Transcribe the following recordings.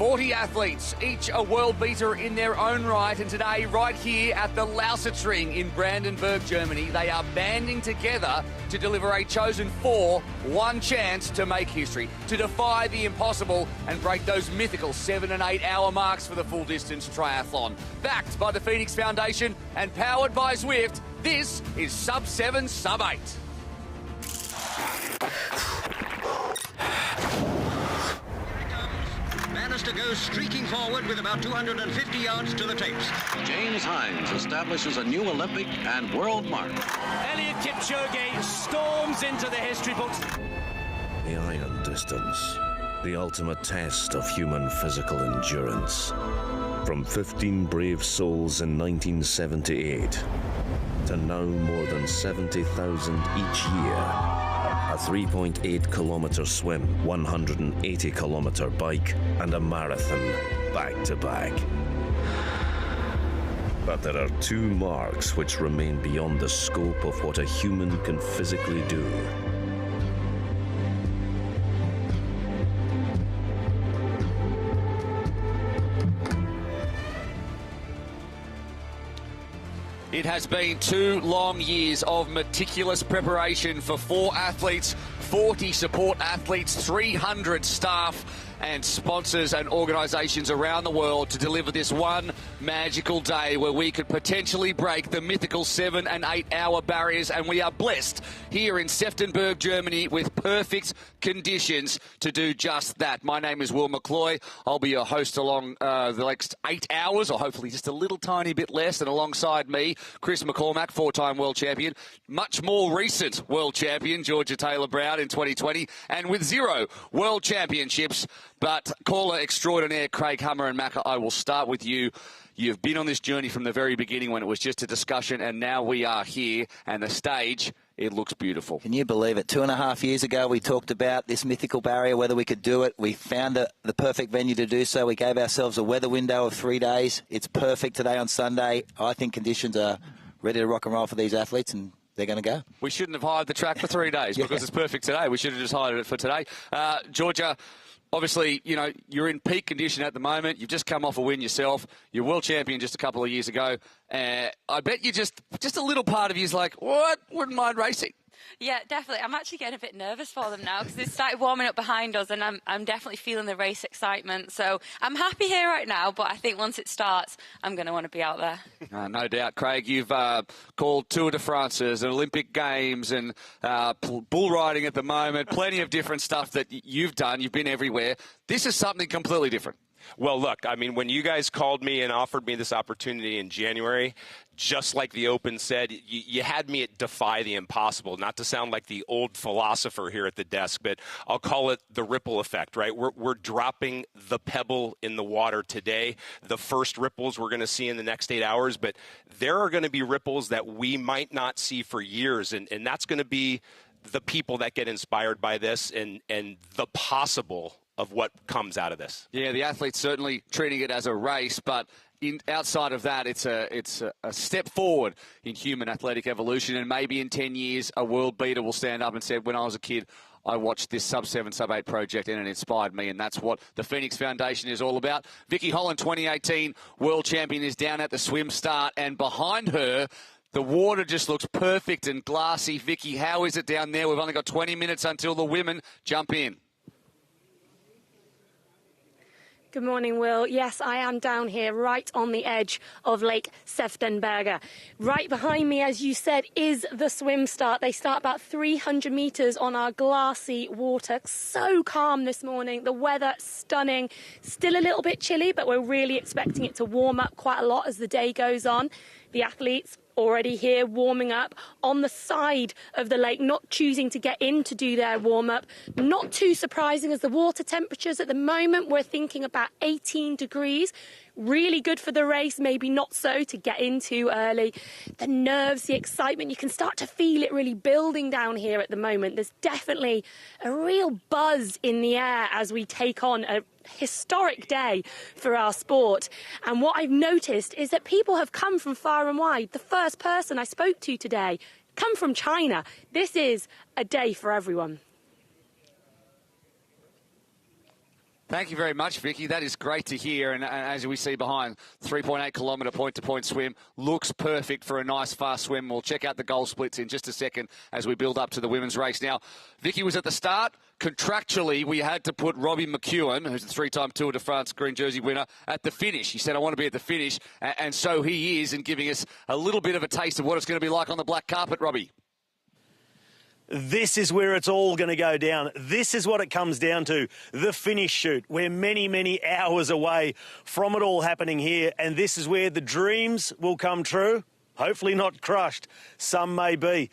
40 athletes, each a world beater in their own right, and today, right here at the Lausitzring in Brandenberg, Germany, they are banding together to deliver a chosen four, one chance to make history, to defy the impossible and break those mythical 7 and 8 hour marks for the full distance triathlon. Backed by the Pho3nix Foundation and powered by Zwift, this is Sub7 Sub8. To go streaking forward with about 250 yards to the tapes. James Hines establishes a new Olympic and world mark. Eliud Kipchoge storms into the history books. The Iron Distance, the ultimate test of human physical endurance. From 15 brave souls in 1978 to now more than 70,000 each year. A 3.8 kilometer swim, 180 kilometer bike, and a marathon back to back. But there are two marks which remain beyond the scope of what a human can physically do. It has been 2 long years of meticulous preparation for 4 athletes, 40 support athletes, 300 staff and sponsors and organisations around the world to deliver this one magical day where we could potentially break the mythical 7 and 8 hour barriers, and we are blessed here in Seftenberg, Germany with perfect conditions to do just that. My name is Will McCloy. I'll be your host along the next 8 hours, or hopefully just a little tiny bit less, and alongside me, Chris McCormack, 4-time world champion, much more recent world champion, Georgia Taylor-Brown in 2020, and with 0 world championships, but caller extraordinaire Craig Hummer and Macca, I will start with you. You've been on this journey from the very beginning when it was just a discussion, and now we are here, and the stage, it looks beautiful. Can you believe it? 2.5 years ago, we talked about this mythical barrier, whether we could do it. We found the perfect venue to do so. We gave ourselves a weather window of 3 days. It's perfect today on Sunday. I think conditions are ready to rock and roll for these athletes, and they're going to go. We shouldn't have hired the track for 3 days because it's perfect today. We should have just hired it for today. Georgia, obviously, you know, you're in peak condition at the moment. You've just come off a win yourself. You're world champion just a couple of years ago. I bet you just a little part of you is like, what? Wouldn't mind racing. Yeah, definitely. I'm actually getting a bit nervous for them now because they started warming up behind us, and I'm definitely feeling the race excitement. So I'm happy here right now, but I think once it starts, I'm going to want to be out there. No doubt. Craig, you've called Tour de France's and Olympic Games and bull riding at the moment, plenty of different stuff that you've done. You've been everywhere. This is something completely different. Well, look, I mean, when you guys called me and offered me this opportunity in January, just like the Open said, you had me at Defy the Impossible, not to sound like the old philosopher here at the desk, but I'll call it the ripple effect, right? We're dropping the pebble in the water today. The first ripples we're going to see in the next 8 hours, but there are going to be ripples that we might not see for years, and that's going to be the people that get inspired by this and the possible of what comes out of this. Yeah, the athletes certainly treating it as a race, but outside of that, it's a step forward in human athletic evolution, and maybe in 10 years, a world beater will stand up and say, when I was a kid, I watched this Sub7, Sub8 project and it inspired me, and that's what the Pho3nix Foundation is all about. Vicky Holland, 2018 world champion, is down at the swim start, and behind her, the water just looks perfect and glassy. Vicky, how is it down there? We've only got 20 minutes until the women jump in. Good morning, Will. Yes, I am down here right on the edge of Lake Seftenberg. Right behind me, as you said, is the swim start. They start about 300 metres on our glassy water. So calm this morning. The weather stunning. Still a little bit chilly, but we're really expecting it to warm up quite a lot as the day goes on. The athletes already here warming up on the side of the lake, not choosing to get in to do their warm-up. Not too surprising, as the water temperatures at the moment, we're thinking about 18 degrees. Really good for the race, maybe not so to get in too early. The nerves, the excitement, you can start to feel it really building down here at the moment. There's definitely a real buzz in the air as we take on a historic day for our sport. And what I've noticed is that people have come from far and wide. The first person I spoke to today come from China. This is a day for everyone. Thank you very much, Vicky. That is great to hear. And as we see behind, 3.8 kilometre point-to-point swim looks perfect for a nice fast swim. We'll check out the goal splits in just a second as we build up to the women's race. Now, Vicky was at the start. Contractually, we had to put Robbie McEwen, who's the three-time Tour de France green jersey winner, at the finish. He said, I want to be at the finish. And so he is, and giving us a little bit of a taste of what it's going to be like on the black carpet, Robbie. This is where it's all going to go down. This is what it comes down to, the finish shoot. We're many, many hours away from it all happening here, and this is where the dreams will come true. Hopefully not crushed. Some may be.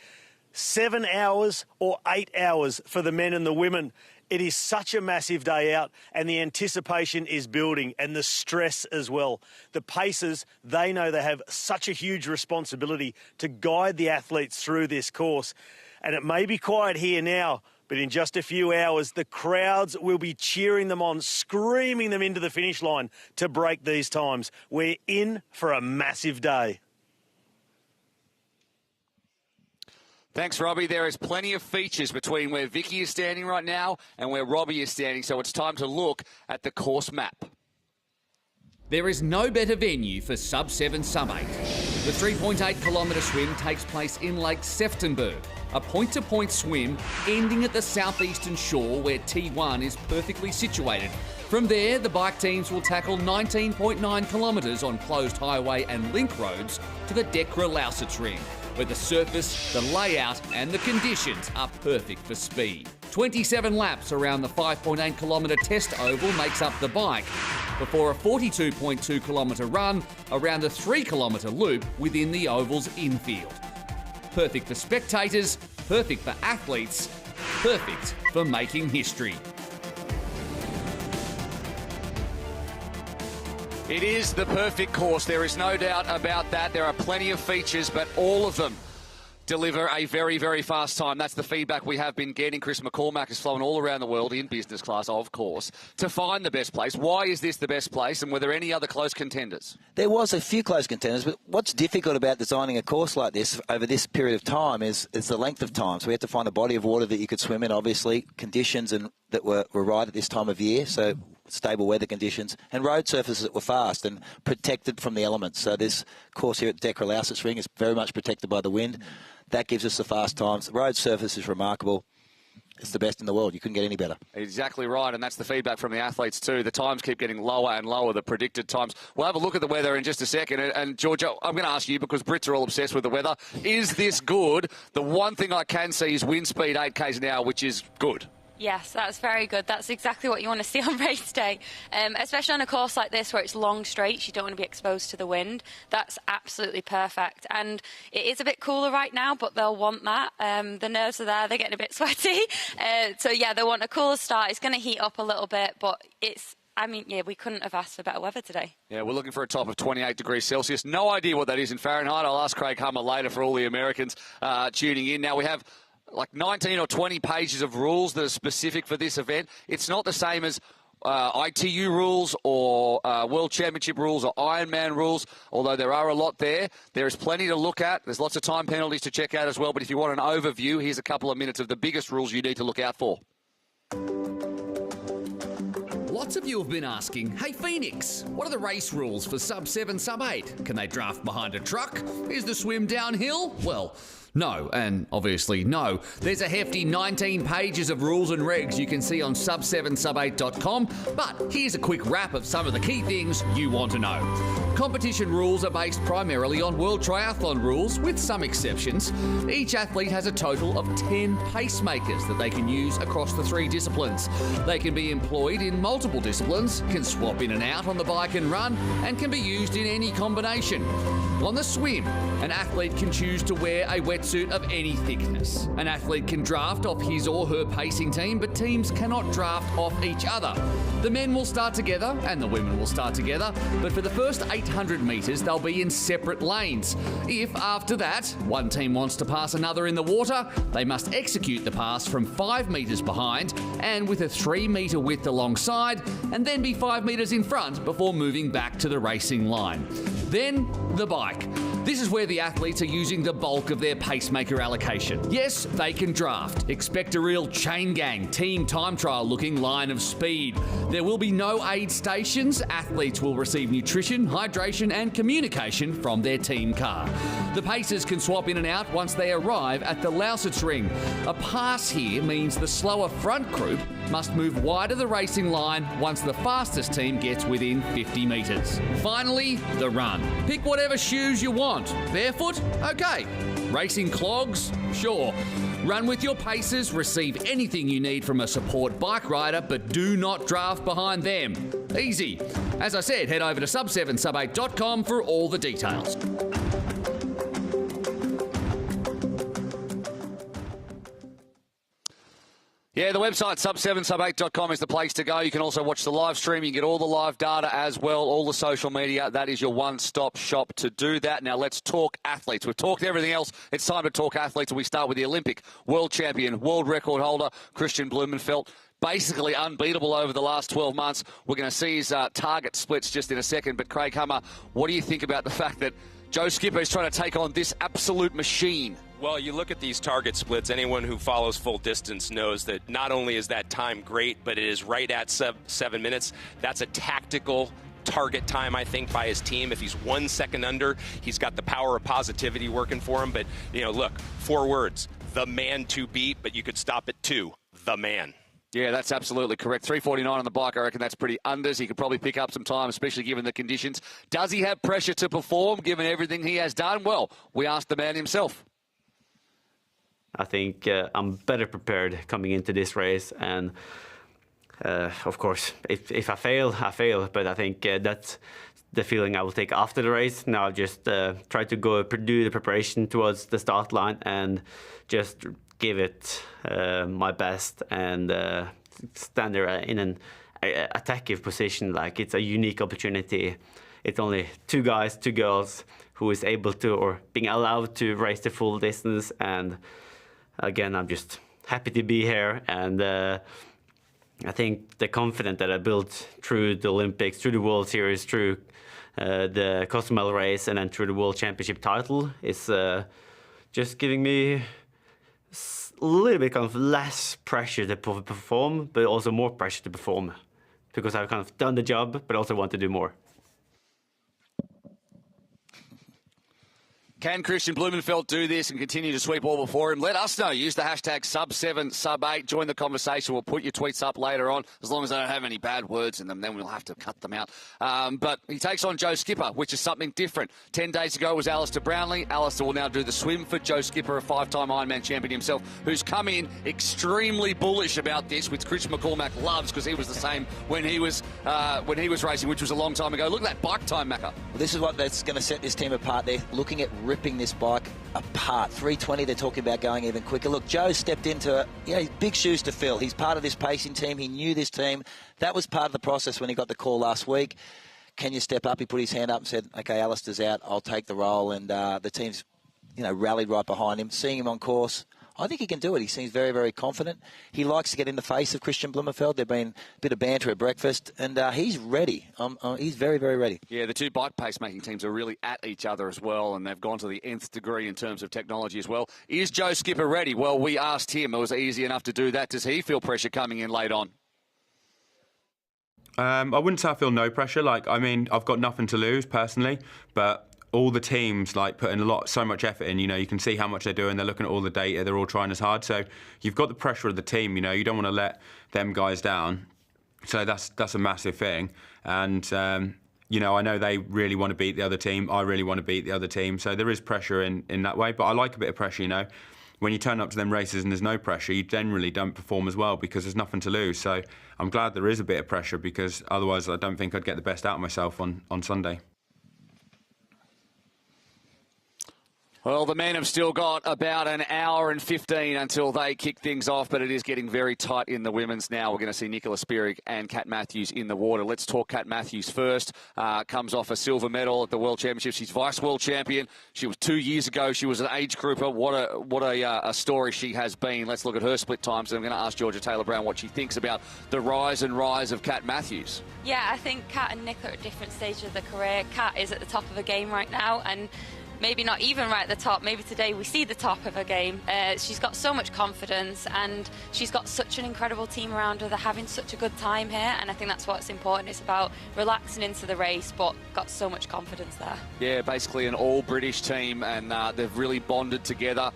7 hours or 8 hours for the men and the women. It is such a massive day out, and the anticipation is building, and the stress as well. The pacers, they know they have such a huge responsibility to guide the athletes through this course. And it may be quiet here now, but in just a few hours, the crowds will be cheering them on, screaming them into the finish line to break these times. We're in for a massive day. Thanks, Robbie. There is plenty of features between where Vicky is standing right now and where Robbie is standing, so it's time to look at the course map. There is no better venue for Sub7 Sub8. The 3.8 kilometre swim takes place in Lake Seftonburg, a point-to-point swim ending at the southeastern shore where T1 is perfectly situated. From there, the bike teams will tackle 19.9 kilometres on closed highway and link roads to the Dekra Lausitzring, where the surface, the layout and the conditions are perfect for speed. 27 laps around the 5.8 kilometre test oval makes up the bike, before a 42.2 kilometre run around a 3 kilometre loop within the oval's infield. Perfect for spectators, perfect for athletes, perfect for making history. It is the perfect course. There is no doubt about that. There are plenty of features, but all of them deliver a very, very fast time. That's the feedback we have been getting. Chris McCormack has flown all around the world in business class, of course, to find the best place. Why is this the best place, and were there any other close contenders? There was a few close contenders, but what's difficult about designing a course like this over this period of time is the length of time. So we had to find a body of water that you could swim in, obviously, conditions that were right at this time of year, so stable weather conditions, and road surfaces that were fast and protected from the elements. So this course here at Dekra Lausitzring is very much protected by the wind. That gives us the fast times. The road surface is remarkable. It's the best in the world. You couldn't get any better. Exactly right, and that's the feedback from the athletes too. The times keep getting lower and lower, the predicted times. We'll have a look at the weather in just a second. And Georgia, I'm going to ask you, because Brits are all obsessed with the weather, is this good? The one thing I can see is wind speed 8 k's an hour, which is good. Yes, that's very good. That's exactly what you want to see on race day, especially on a course like this where it's long straights. You don't want to be exposed to the wind. That's absolutely perfect. And it is a bit cooler right now, but they'll want that. The nerves are there. They're getting a bit sweaty. So, yeah, they want a cooler start. It's going to heat up a little bit, but we couldn't have asked for better weather today. Yeah, we're looking for a top of 28 degrees Celsius. No idea what that is in Fahrenheit. I'll ask Craig Hummer later for all the Americans tuning in. Now, we have like 19 or 20 pages of rules that are specific for this event. It's not the same as ITU rules or World Championship rules or Ironman rules, although there are a lot there. There is plenty to look at. There's lots of time penalties to check out as well, but if you want an overview, here's a couple of minutes of the biggest rules you need to look out for. Lots of you have been asking, hey Pho3nix, what are the race rules for Sub7 Sub8? Can they draft behind a truck? Is the swim downhill? Well, no, and obviously no. There's a hefty 19 pages of rules and regs you can see on sub7sub8.com, but here's a quick wrap of some of the key things you want to know. Competition rules are based primarily on World Triathlon rules, with some exceptions. Each athlete has a total of 10 pacemakers that they can use across the 3 disciplines. They can be employed in multiple disciplines, can swap in and out on the bike and run, and can be used in any combination. On the swim, an athlete can choose to wear a wetsuit of any thickness. An athlete can draft off his or her pacing team, but teams cannot draft off each other. The men will start together and the women will start together, but for the first 800 metres they'll be in separate lanes. If after that one team wants to pass another in the water, they must execute the pass from 5 metres behind and with a 3 metre width alongside, and then be 5 metres in front before moving back to the racing line. Then the bike. This is where the athletes are using the bulk of their pacemaker allocation. Yes, they can draft. Expect a real chain gang, team time trial looking line of speed. There will be no aid stations. Athletes will receive nutrition, hydration and communication from their team car. The pacers can swap in and out once they arrive at the Lausitzring. A pass here means the slower front group must move wide of the racing line once the fastest team gets within 50 metres. Finally, the run. Pick whatever shoes you want. Barefoot? Okay. Racing clogs? Sure. Run with your pacers, receive anything you need from a support bike rider, but do not draft behind them. Easy. As I said, head over to Sub7 Sub8.com for all the details. Yeah, the website sub7sub8.com is the place to go. You can also watch the live stream. You can get all the live data as well, all the social media. That is your one-stop shop to do that. Now let's talk athletes. We've talked everything else. It's time to talk athletes. We start with the Olympic world champion, world record holder, Kristian Blummenfelt. Basically unbeatable over the last 12 months. We're going to see his target splits just in a second. But Craig Hummer, what do you think about the fact that Joe Skipper is trying to take on this absolute machine? Well, you look at these target splits, anyone who follows full distance knows that not only is that time great, but it is right at 7 minutes. That's a tactical target time, I think, by his team. If he's 1 second under, he's got the power of positivity working for him. But, you know, look, 4 words, the man to beat, but you could stop at 2, the man. Yeah, that's absolutely correct. 3:49 on the bike, I reckon that's pretty unders. He could probably pick up some time, especially given the conditions. Does he have pressure to perform, given everything he has done? Well, we asked the man himself. I think I'm better prepared coming into this race, and of course, if I fail, I fail. But I think that's the feeling I will take after the race. Now I'll just try to do the preparation towards the start line and just give it my best and stand there in an attacking position. Like, it's a unique opportunity. It's only 2 guys, 2 girls who is able to or being allowed to race the full distance. And again, I'm just happy to be here, and I think the confidence that I built through the Olympics, through the World Series, through the Cozumel race, and then through the World Championship title is just giving me a little bit kind of less pressure to perform, but also more pressure to perform, because I've kind of done the job, but also want to do more. Can Kristian Blummenfelt do this and continue to sweep all before him? Let us know. Use the hashtag Sub7 Sub8. Join the conversation. We'll put your tweets up later on, as long as they don't have any bad words in them. Then we'll have to cut them out. But he takes on Joe Skipper, which is something different. 10 days ago was Alistair Brownlee. Alistair will now do the swim for Joe Skipper, a 5-time Ironman champion himself, who's come in extremely bullish about this, which Chris McCormack loves, because he was the same when he was racing, which was a long time ago. Look at that bike time, Macca. Well, this is what that's going to set this team apart. They're looking at ripping this bike apart. 3:20, they're talking about going even quicker. Look, Joe stepped into big shoes to fill. He's part of this pacing team. He knew this team. That was part of the process when he got the call last week. Can you step up? He put his hand up and said, okay, Alistair's out, I'll take the role. And the team's rallied right behind him. Seeing him on course, I think he can do it. He seems very, very confident. He likes to get in the face of Kristian Blummenfelt. There's been a bit of banter at breakfast, and he's ready. He's very, very ready. Yeah, the 2 bike pacemaking teams are really at each other as well, and they've gone to the nth degree in terms of technology as well. Is Joe Skipper ready? Well, we asked him. It was easy enough to do that. Does he feel pressure coming in late on? I wouldn't say I feel no pressure. I've got nothing to lose personally, but all the teams put in so much effort in. You can see how much they're doing. They're looking at all the data. They're all trying as hard. So you've got the pressure of the team. You don't want to let them guys down. So that's a massive thing. And I know they really want to beat the other team. I really want to beat the other team. So there is pressure in that way. But I like a bit of pressure. When you turn up to them races and there's no pressure, you generally don't perform as well because there's nothing to lose. So I'm glad there is a bit of pressure, because otherwise I don't think I'd get the best out of myself on Sunday. Well, the men have still got about an hour and 15 until they kick things off, but it is getting very tight in the women's now. We're going to see Nicola Spirig and Kat Matthews in the water. Let's talk Kat Matthews first. Comes off a silver medal at the World Championships. She's vice-world champion. She was 2 years ago. She was an age grouper. What a story she has been. Let's look at her split times. And I'm going to ask Georgia Taylor-Brown what she thinks about the rise of Kat Matthews. Yeah, I think Kat and Nicola are at different stages of their career. Kat is at the top of the game right now, and maybe not even right at the top. Maybe today we see the top of her game. She's got so much confidence, and she's got such an incredible team around her. They're having such a good time here, and I think that's what's important. It's about relaxing into the race, but got so much confidence there. Yeah, basically an all-British team, and they've really bonded together.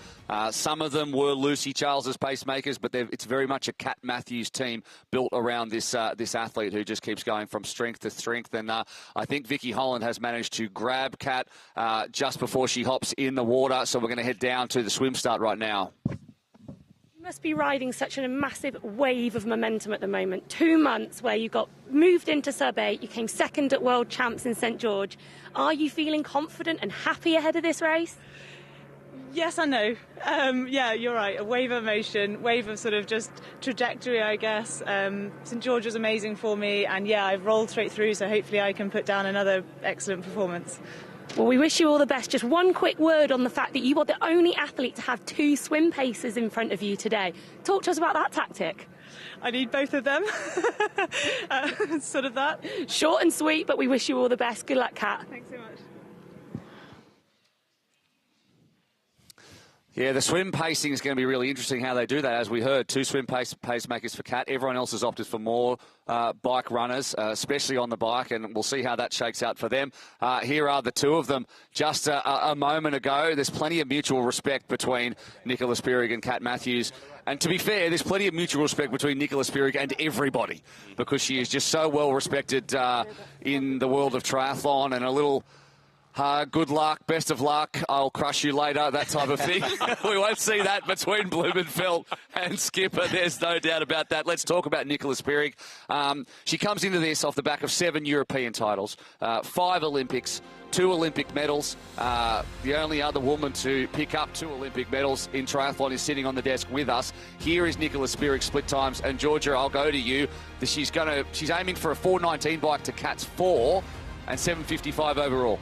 Some of them were Lucy Charles's pacemakers, but it's very much a Kat Matthews team built around this athlete who just keeps going from strength to strength. And I think Vicky Holland has managed to grab Kat just before she hops in the water. So we're going to head down to the swim start right now. You must be riding such a massive wave of momentum at the moment. 2 months where you got moved into Sub8, you came second at World Champs in St George. Are you feeling confident and happy ahead of this race? Yes and no. Yeah, you're right. A wave of emotion, wave of sort of just trajectory, I guess. St George was amazing for me, and yeah, I've rolled straight through, so hopefully I can put down another excellent performance. Well, we wish you all the best. Just one quick word on the fact that you are the only athlete to have 2 swim paces in front of you today. Talk to us about that tactic. I need both of them. Sort of that. Short and sweet, but we wish you all the best. Good luck, Kat. Thanks so much. Yeah, the swim pacing is going to be really interesting how they do that. As we heard, 2 swim pacemakers for Kat. Everyone else has opted for more bike runners, especially on the bike, and we'll see how that shakes out for them. Here are the 2 of them just a moment ago. There's plenty of mutual respect between Nicola Spirig and Kat Matthews. And to be fair, there's plenty of mutual respect between Nicola Spirig and everybody, because she is just so well respected in the world of triathlon, and a little... good luck, best of luck, I'll crush you later, that type of thing. We won't see that between Blumenfelt and Skipper, there's no doubt about that. Let's talk about Nicola Spirig. She comes into this off the back of 7 European titles, 5 Olympics, 2 Olympic medals. The only other woman to pick up 2 Olympic medals in triathlon is sitting on the desk with us. Here is Nicola Spirig split times, and Georgia, I'll go to you. She's aiming for a 4:19 bike to Kat's 4 and 7:55 overall.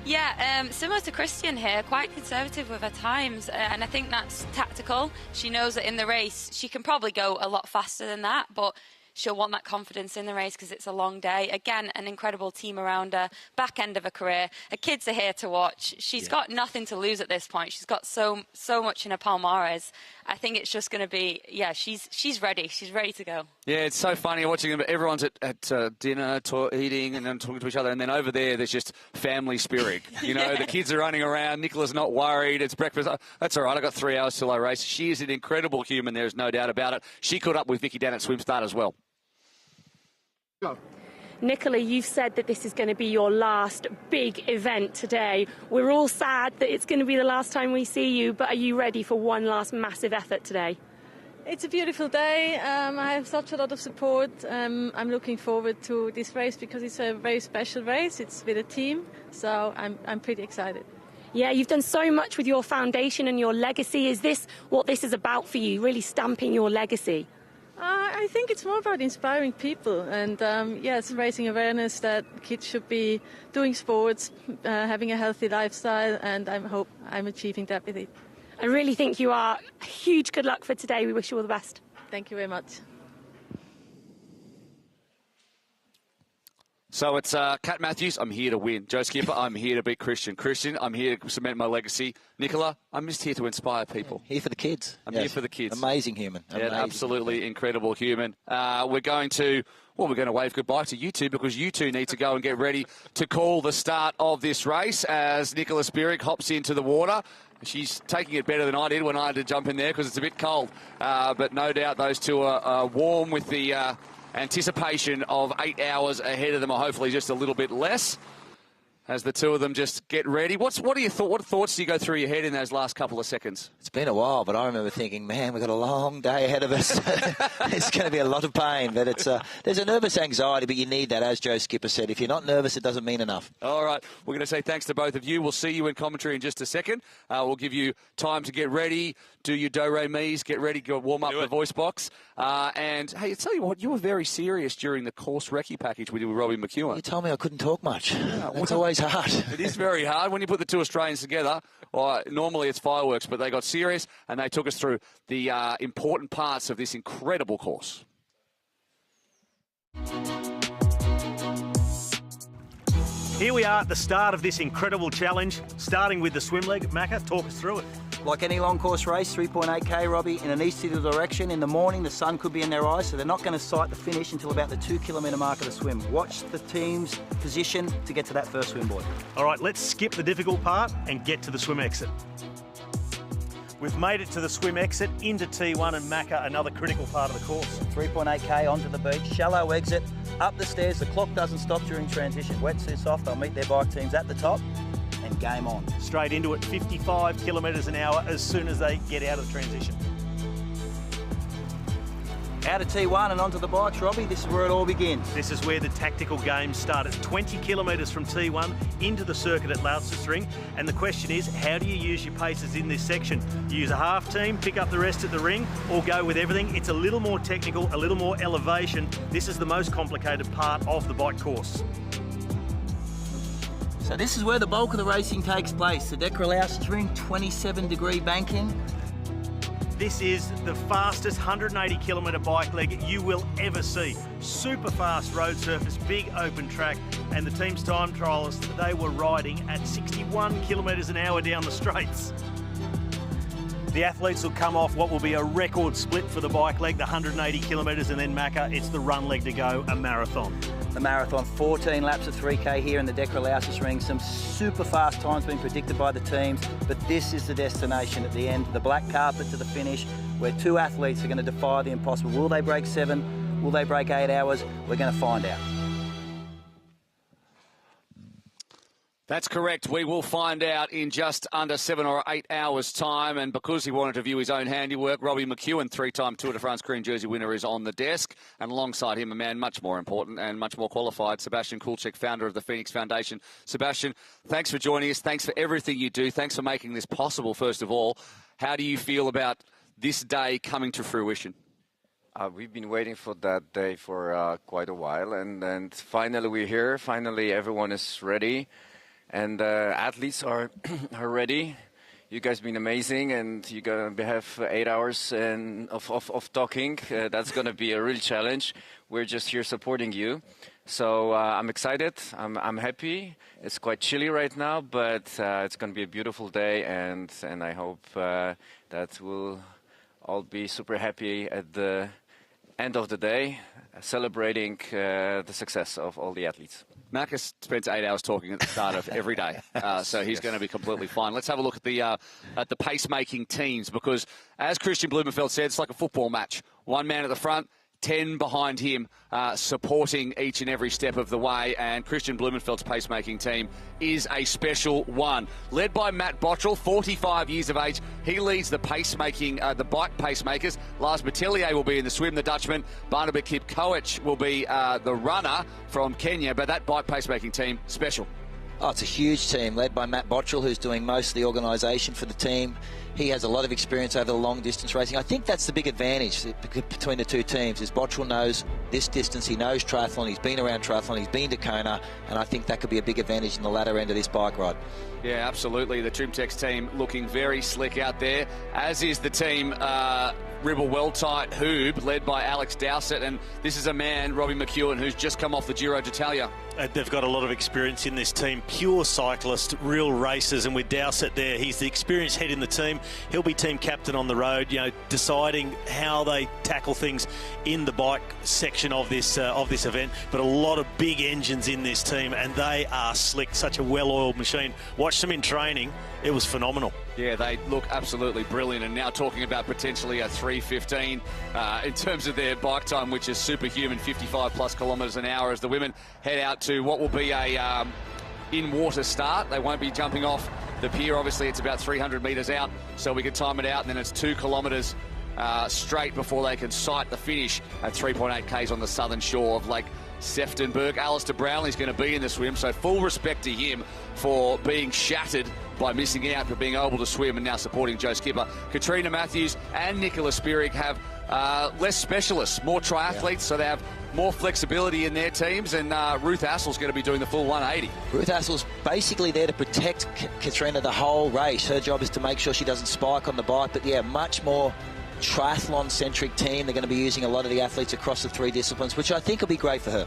Yeah, similar to Kristian here, quite conservative with her times, and I think that's tactical. She knows that in the race she can probably go a lot faster than that, but she'll want that confidence in the race because it's a long day. Again, an incredible team around her, back end of her career. Her kids are here to watch. She's got nothing to lose at this point. She's got so much in her palmares. I think it's just going to be, she's ready. She's ready to go. Yeah, it's so funny watching them. Everyone's at dinner, eating and then talking to each other. And then over there's just family Spirig. You know, the kids are running around. Nicola's not worried. It's breakfast. That's all right. I've got 3 hours till I race. She is an incredible human. There's no doubt about it. She caught up with Vicky down at Swim Start as well. Go. Nicola, you've said that this is going to be your last big event today. We're all sad that it's going to be the last time we see you, but are you ready for one last massive effort today? It's a beautiful day. I have such a lot of support. I'm looking forward to this race because it's a very special race. It's with a team, so I'm pretty excited. Yeah, you've done so much with your foundation and your legacy. Is this what this is about for you, really stamping your legacy? I think it's more about inspiring people and, yes, raising awareness that kids should be doing sports, having a healthy lifestyle, and I hope I'm achieving that with it. I really think you are. Huge good luck for today. We wish you all the best. Thank you very much. So it's Kat Matthews, I'm here to win. Joe Skipper, I'm here to beat Kristian. Kristian, I'm here to cement my legacy. Nicola, I'm just here to inspire people. Here for the kids. I'm here for the kids. Amazing human. Amazing. Yeah, absolutely incredible human. We're going to wave goodbye to you two because you two need to go and get ready to call the start of this race as Nicola Spirig hops into the water. She's taking it better than I did when I had to jump in there because it's a bit cold. But no doubt those two are warm with the anticipation of 8 hours ahead of them, or hopefully just a little bit less, as the two of them just get ready. What thoughts do you go through your head in those last couple of seconds? It's been a while, but I remember thinking, man, we've got a long day ahead of us. It's going to be a lot of pain, but there's a nervous anxiety, but you need that, as Joe Skipper said. If you're not nervous, it doesn't mean enough. All right, we're going to say thanks to both of you. We'll see you in commentary in just a second. We'll give you time to get ready, do your do-re-mis, get ready, go warm up the voice box. And, hey, I tell you what, you were very serious during the course recce package we did with Robbie McEwen. You told me I couldn't talk much. Yeah, it's always hard. It is very hard when you put the two Australians together. Normally it's fireworks, but they got serious and they took us through the important parts of this incredible course. Here we are at the start of this incredible challenge, starting with the swim leg. Macca, talk us through it. Like any long course race, 3.8k, Robbie, in an easterly direction. In the morning, the sun could be in their eyes, so they're not going to sight the finish until about the 2 kilometre mark of the swim. Watch the team's position to get to that first swim board. All right, let's skip the difficult part and get to the swim exit. We've made it to the swim exit into T1 and Macca, another critical part of the course. 3.8k onto the beach, shallow exit, up the stairs. The clock doesn't stop during transition. Wetsuits off, they'll meet their bike teams at the top and game on. Straight into it, 55 kilometres an hour as soon as they get out of the transition. Out of T1 and onto the bikes, Robbie, this is where it all begins. This is where the tactical games start at 20 kilometres from T1 into the circuit at Lausitzring. And the question is, how do you use your paces in this section? You use a half team, pick up the rest at the ring, or go with everything? It's a little more technical, a little more elevation. This is the most complicated part of the bike course. So this is where the bulk of the racing takes place. The Lausitzring, 27-degree banking. This is the fastest 180 kilometre bike leg you will ever see. Super fast road surface, big open track, and the team's time trialists, they were riding at 61 kilometres an hour down the straights. The athletes will come off what will be a record split for the bike leg, the 180 kilometres, and then Macca, it's the run leg to go, a marathon. The marathon, 14 laps of 3k here in the Lausitzring. Some super fast times being predicted by the teams, but this is the destination at the end, the black carpet to the finish, where two athletes are going to defy the impossible. Will they break 7? Will they break 8 hours? We're going to find out. That's correct. We will find out in just under 7 or 8 hours' time. And because he wanted to view his own handiwork, Robbie McEwen, 3-time Tour de France green jersey winner, is on the desk. And alongside him, a man much more important and much more qualified, Sebastian Kulczyk, founder of the Pho3nix Foundation. Sebastian, thanks for joining us. Thanks for everything you do. Thanks for making this possible, first of all. How do you feel about this day coming to fruition? We've been waiting for that day for quite a while. And finally we're here. Finally everyone is ready. And athletes are ready. You guys been amazing, and you're gonna have 8 hours of talking. That's gonna be a real challenge. We're just here supporting you. So I'm excited. I'm happy. It's quite chilly right now, but it's gonna be a beautiful day, and I hope that we'll all be super happy at the end of the day, celebrating the success of all the athletes. Marcus spends 8 hours talking at the start of every day, so he's going to be completely fine. Let's have a look at the pacemaking teams, because as Kristian Blummenfelt said, it's like a football match. One man at the front, 10 behind him, supporting each and every step of the way. And Kristian Blummenfelt's pacemaking team is a special one. Led by Matt Bottrell, 45 years of age. He leads the pacemaking, the bike pacemakers. Lars Batelli will be in the swim, the Dutchman. Brandenberg Koech will be the runner from Kenya. But that bike pacemaking team, special. Oh, it's a huge team led by Matt Bottrell, who's doing most of the organisation for the team. He has a lot of experience over the long distance racing. I think that's the big advantage between the two teams, is Bottrell knows this distance, he knows triathlon, he's been around triathlon, he's been to Kona, and I think that could be a big advantage in the latter end of this bike ride. Yeah, absolutely. The Trimtex team looking very slick out there, as is the team Redbull Well-Tight Hoob, led by Alex Dowsett, and this is a man, Robbie McEwen, who's just come off the Giro d'Italia. They've got a lot of experience in this team, pure cyclists, real racers, and with Dowsett there, he's the experienced head in the team. He'll be team captain on the road, you know, deciding how they tackle things in the bike section of this event. But a lot of big engines in this team, and they are slick, such a well-oiled machine. Watch them in training, it was phenomenal. Yeah, they look absolutely brilliant, and now talking about potentially a 3:15 in terms of their bike time, which is superhuman, 55 plus kilometres an hour, as the women head out to what will be a in-water start. They won't be jumping off the pier. Obviously, it's about 300 metres out, so we can time it out, and then it's 2 kilometres straight before they can sight the finish at 3.8 k's on the southern shore of Lake Seftonburg. Alistair Brownlee's going to be in the swim, so full respect to him for being shattered by missing out, but being able to swim and now supporting Joe Skipper. Katrina Matthews and Nicola Spirig have less specialists, more triathletes, so they have more flexibility in their teams, and Ruth Assel's going to be doing the full 180. Ruth Assel's basically there to protect Katrina the whole race. Her job is to make sure she doesn't spike on the bike, but yeah, much more triathlon-centric team. They're going to be using a lot of the athletes across the 3 disciplines, which I think will be great for her.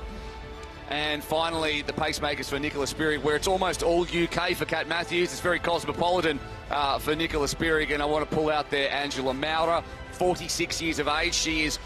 And finally, the pacemakers for Nicola Spirig, where it's almost all UK for Kat Matthews. It's very cosmopolitan for Nicola Spirig, and I want to pull out there Angela Maurer, 46 years of age. She is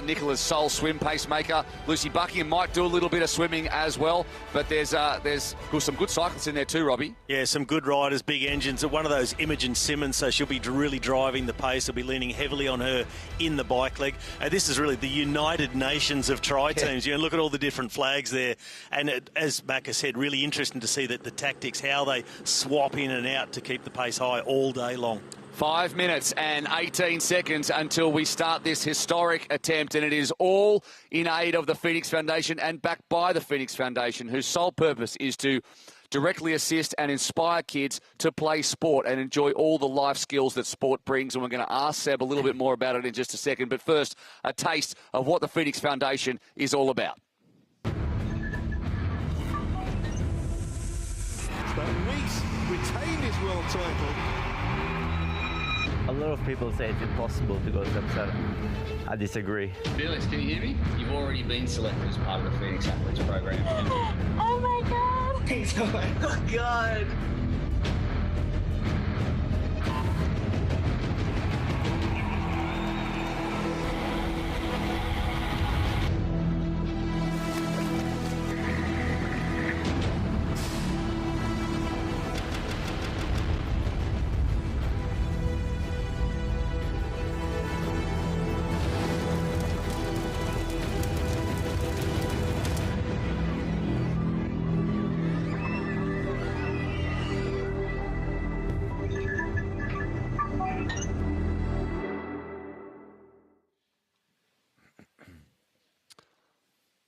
Nicola's sole swim pacemaker. Lucy Buckingham might do a little bit of swimming as well, but there's some good cyclists in there too, Robbie. Yeah, some good riders, big engines. One of those Imogen Simmons, so she'll be really driving the pace. They'll be leaning heavily on her in the bike leg. This is really the United Nations of tri teams. You know, look at all the different flags there. And as Macca said, really interesting to see that the tactics, how they swap in and out to keep the pace high all day long. 5 minutes and 18 seconds until we start this historic attempt, and it is all in aid of the Pho3nix Foundation and backed by the Pho3nix Foundation, whose sole purpose is to directly assist and inspire kids to play sport and enjoy all the life skills that sport brings. And we're going to ask Seb a little bit more about it in just a second. But first, a taste of what the Pho3nix Foundation is all about. Sub8 retain his world title. A lot of people say it's impossible to go Sub7. I disagree. Felix, can you hear me? You've already been selected as part of the Pho3nix Athletes program. Oh my god! Thanks, oh god!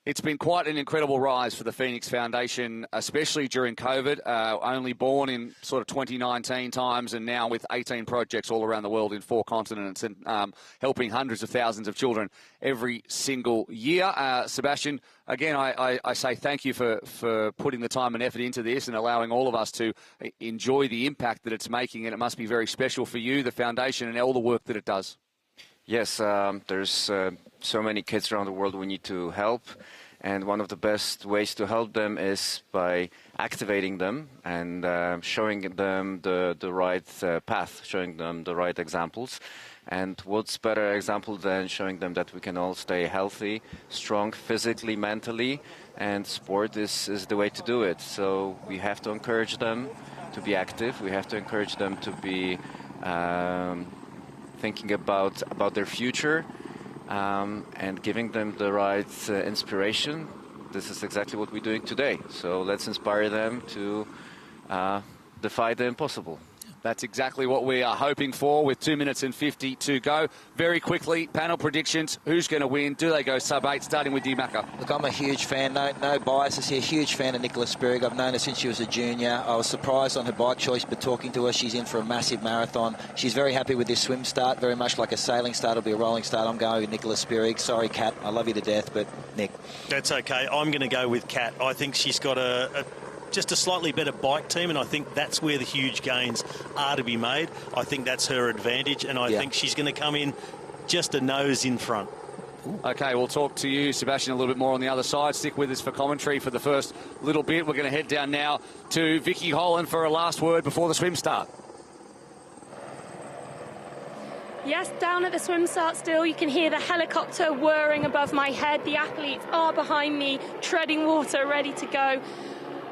It's been quite an incredible rise for the Pho3nix Foundation, especially during COVID. Only born in sort of 2019 times, and now with 18 projects all around the world in 4 continents, and helping hundreds of thousands of children every single year. Sebastian, again, I say thank you for putting the time and effort into this and allowing all of us to enjoy the impact that it's making, and it must be very special for you, the foundation, and all the work that it does. Yes, there's so many kids around the world we need to help, and one of the best ways to help them is by activating them and showing them the right path, showing them the right examples. And what's better example than showing them that we can all stay healthy, strong physically, mentally, and sport is the way to do it. So we have to encourage them to be active. We have to encourage them to be thinking about their future and giving them the right inspiration. This is exactly what we're doing today. So let's inspire them to defy the impossible. That's exactly what we are hoping for with 2 minutes and 50 to go. Very quickly, panel predictions. Who's going to win? Do they go Sub8? Starting with you, Macca. Look, I'm a huge fan. No biases here. Huge fan of Nicola Spirig. I've known her since she was a junior. I was surprised on her bike choice, but talking to her, she's in for a massive marathon. She's very happy with this swim start, very much like a sailing start. It'll be a rolling start. I'm going with Nicola Spirig. Sorry, Kat. I love you to death, but Nick. That's okay. I'm going to go with Kat. I think she's got just a slightly better bike team, and I think that's where the huge gains are to be made. I think that's her advantage, and I think she's going to come in just a nose in front. Okay, we'll talk to you, Sebastian, a little bit more on the other side. Stick with us for commentary for the first little bit. We're going to head down now to Vicky Holland for a last word before the swim start. Yes, down at the swim start still, you can hear the helicopter whirring above my head. The athletes are behind me, treading water, ready to go.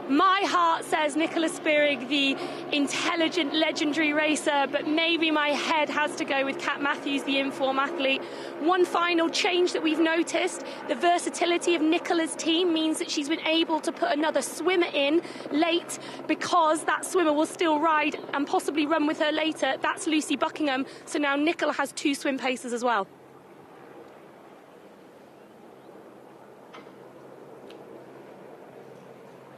My heart says Nicola Spirig, the intelligent, legendary racer, but maybe my head has to go with Kat Matthews, the inform athlete. One final change that we've noticed, the versatility of Nicola's team means that she's been able to put another swimmer in late because that swimmer will still ride and possibly run with her later. That's Lucy Buckingham. So now Nicola has 2 swim paces as well.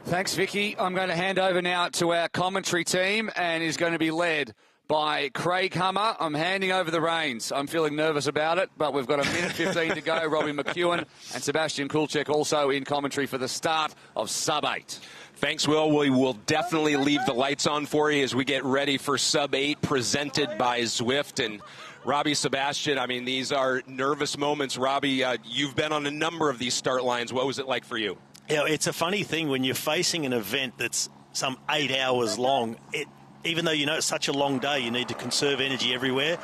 Thanks, Vicky. I'm going to hand over now to our commentary team, and is going to be led by Craig Hummer. I'm handing over the reins. I'm feeling nervous about it, but we've got 1 minute 15 to go. Robbie McEwen and Sebastian Kulczyk also in commentary for the start of Sub8. Thanks, Will. We will definitely leave the lights on for you as we get ready for Sub8 presented by Zwift. And Robbie, Sebastian, I mean, these are nervous moments. Robbie, you've been on a number of these start lines. What was it like for you? You know, it's a funny thing when you're facing an event that's some 8 hours long. Even though you know it's such a long day, you need to conserve energy everywhere.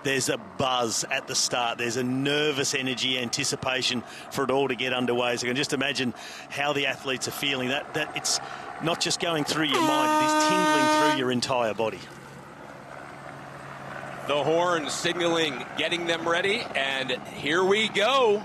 There's a buzz at the start. There's a nervous energy, anticipation for it all to get underway. So you can just imagine how the athletes are feeling. That it's not just going through your mind, it is tingling through your entire body. The horn signaling, getting them ready, and here we go.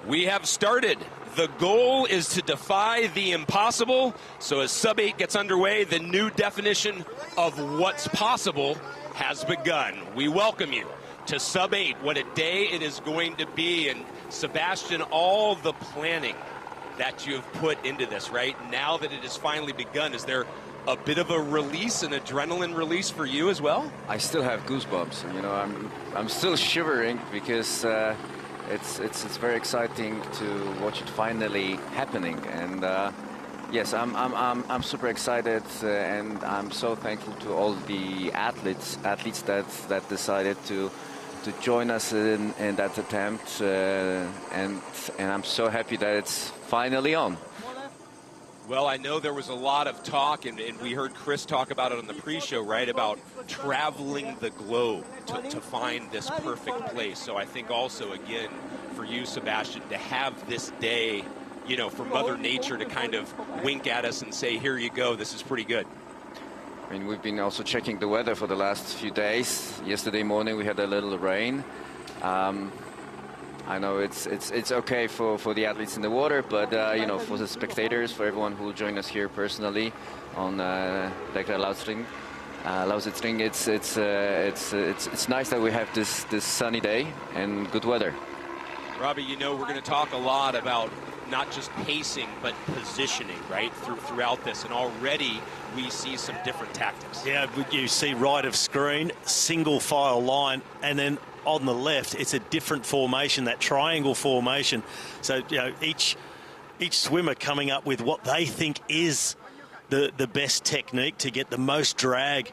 We have started. The goal is to defy the impossible. So as Sub8 gets underway, the new definition of what's possible has begun. We welcome you to Sub8. What a day it is going to be. And Sebastian, all the planning that you have put into this, right? Now that it has finally begun, is there a bit of a release, an adrenaline release for you as well? I still have goosebumps. You know, I'm still shivering because it's very exciting to watch it finally happening. And yes, I'm super excited, and I'm so thankful to all the athletes that decided to join us in that attempt, and I'm so happy that it's finally on. Well, I know there was a lot of talk, and we heard Chris talk about it on the pre-show, right, about traveling the globe to find this perfect place. So I think also, again, for you, Sebastian, to have this day, you know, for Mother Nature to kind of wink at us and say, here you go, this is pretty good. I mean, we've been also checking the weather for the last few days. Yesterday morning we had a little rain. I know it's okay for the athletes in the water, but you know, for the spectators, for everyone who will join us here personally on Lausitzring, it's nice that we have this sunny day and good weather. Robbie, you know, we're going to talk a lot about not just pacing, but positioning, right, throughout this. And already we see some different tactics. Yeah, you see right of screen, single file line, and then on the left, it's a different formation, that triangle formation. So, you know, each swimmer coming up with what they think is the best technique to get the most drag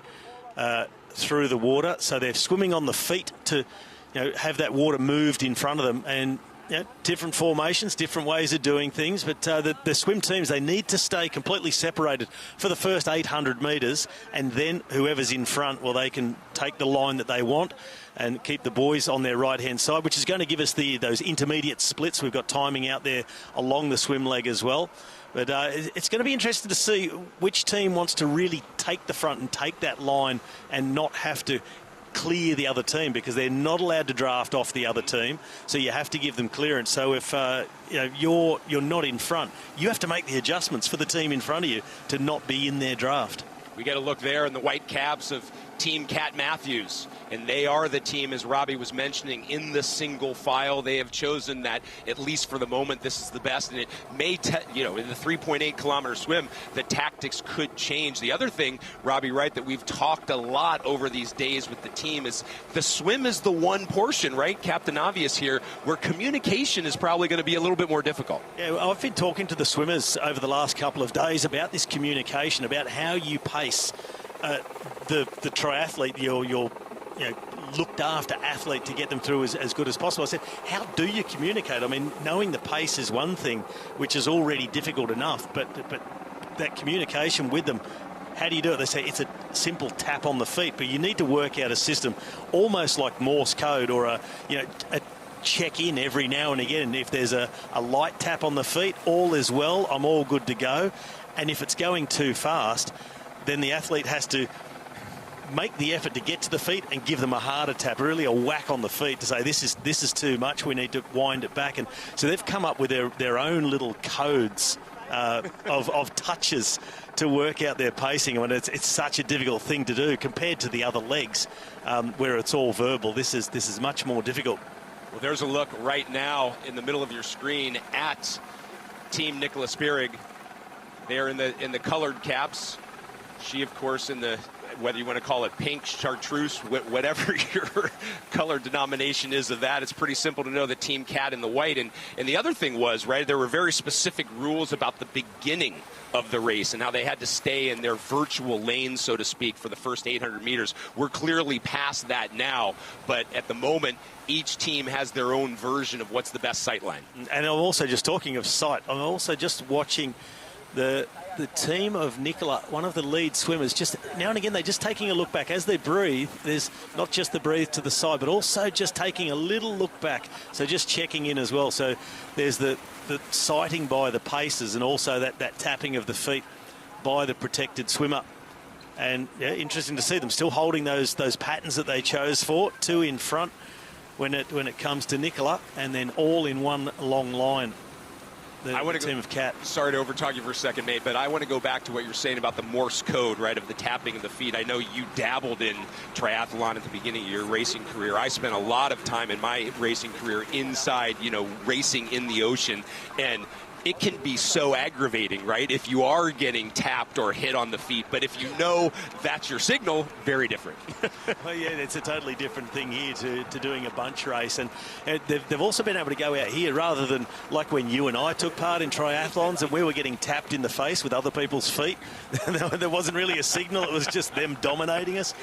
through the water. So they're swimming on the feet to, you know, have that water moved in front of them. And you know, different formations, different ways of doing things, but the swim teams, they need to stay completely separated for the first 800 metres, and then whoever's in front, well, they can take the line that they want and keep the boys on their right-hand side, which is going to give us those intermediate splits. We've got timing out there along the swim leg as well. But it's going to be interesting to see which team wants to really take the front and take that line and not have to clear the other team, because they're not allowed to draft off the other team, so you have to give them clearance. So if you know, you're not in front, you have to make the adjustments for the team in front of you to not be in their draft. We get a look there in the white caps of Team Kat Matthews, and they are the team, as Robbie was mentioning, in the single file. They have chosen that, at least for the moment, this is the best, and it may, you know, in the 3.8 kilometer swim, the tactics could change. The other thing, Robbie, right, that we've talked a lot over these days with the team is the swim is the one portion, right, Captain Obvious here, where communication is probably going to be a little bit more difficult. Yeah, well, I've been talking to the swimmers over the last couple of days about this communication, about how you pace the triathlete, your you know, looked after athlete, to get them through as good as possible. I said, how do you communicate? I mean, knowing the pace is one thing, which is already difficult enough, but that communication with them, how do you do it? They say it's a simple tap on the feet, but you need to work out a system almost like Morse code, or a check in every now and again. If there's a light tap on the feet, all is well, I'm all good to go. And if it's going too fast, then the athlete has to make the effort to get to the feet and give them a harder tap, really a whack on the feet, to say this is too much, we need to wind it back. And so they've come up with their own little codes of touches to work out their pacing. I mean, it's such a difficult thing to do compared to the other legs, where it's all verbal. This is much more difficult. Well, there's a look right now in the middle of your screen at Team Nicola Spirig. They're in the colored caps. She, of course, in the whether you want to call it pink, chartreuse, whatever your color denomination is of that, it's pretty simple to know that Team Kat in the white. And the other thing was, right, there were very specific rules about the beginning of the race and how they had to stay in their virtual lane, so to speak, for the first 800 meters. We're clearly past that now, but at the moment, each team has their own version of what's the best sight line. And I'm also just talking of sight. I'm also just watching the team of Nicola, one of the lead swimmers, just now and again, they're just taking a look back. As they breathe, there's not just the breathe to the side, but also just taking a little look back. So just checking in as well. So there's the sighting by the pacers and also that tapping of the feet by the protected swimmer. And yeah, interesting to see them still holding those patterns that they chose for, 2 in front when it comes to Nicola, and then all in one long line. The team of Kat. Sorry to overtalk you for a second, mate, but I want to go back to what you're saying about the Morse code, right, of the tapping of the feet. I know you dabbled in triathlon at the beginning of your racing career. I spent a lot of time in my racing career inside, racing in the ocean, and it can be so aggravating, right, if you are getting tapped or hit on the feet. But if you know that's your signal, very different. Well, yeah, it's a totally different thing here to doing a bunch race. And they've also been able to go out here rather than like when you and I took part in triathlons and we were getting tapped in the face with other people's feet. There wasn't really a signal. It was just them dominating us.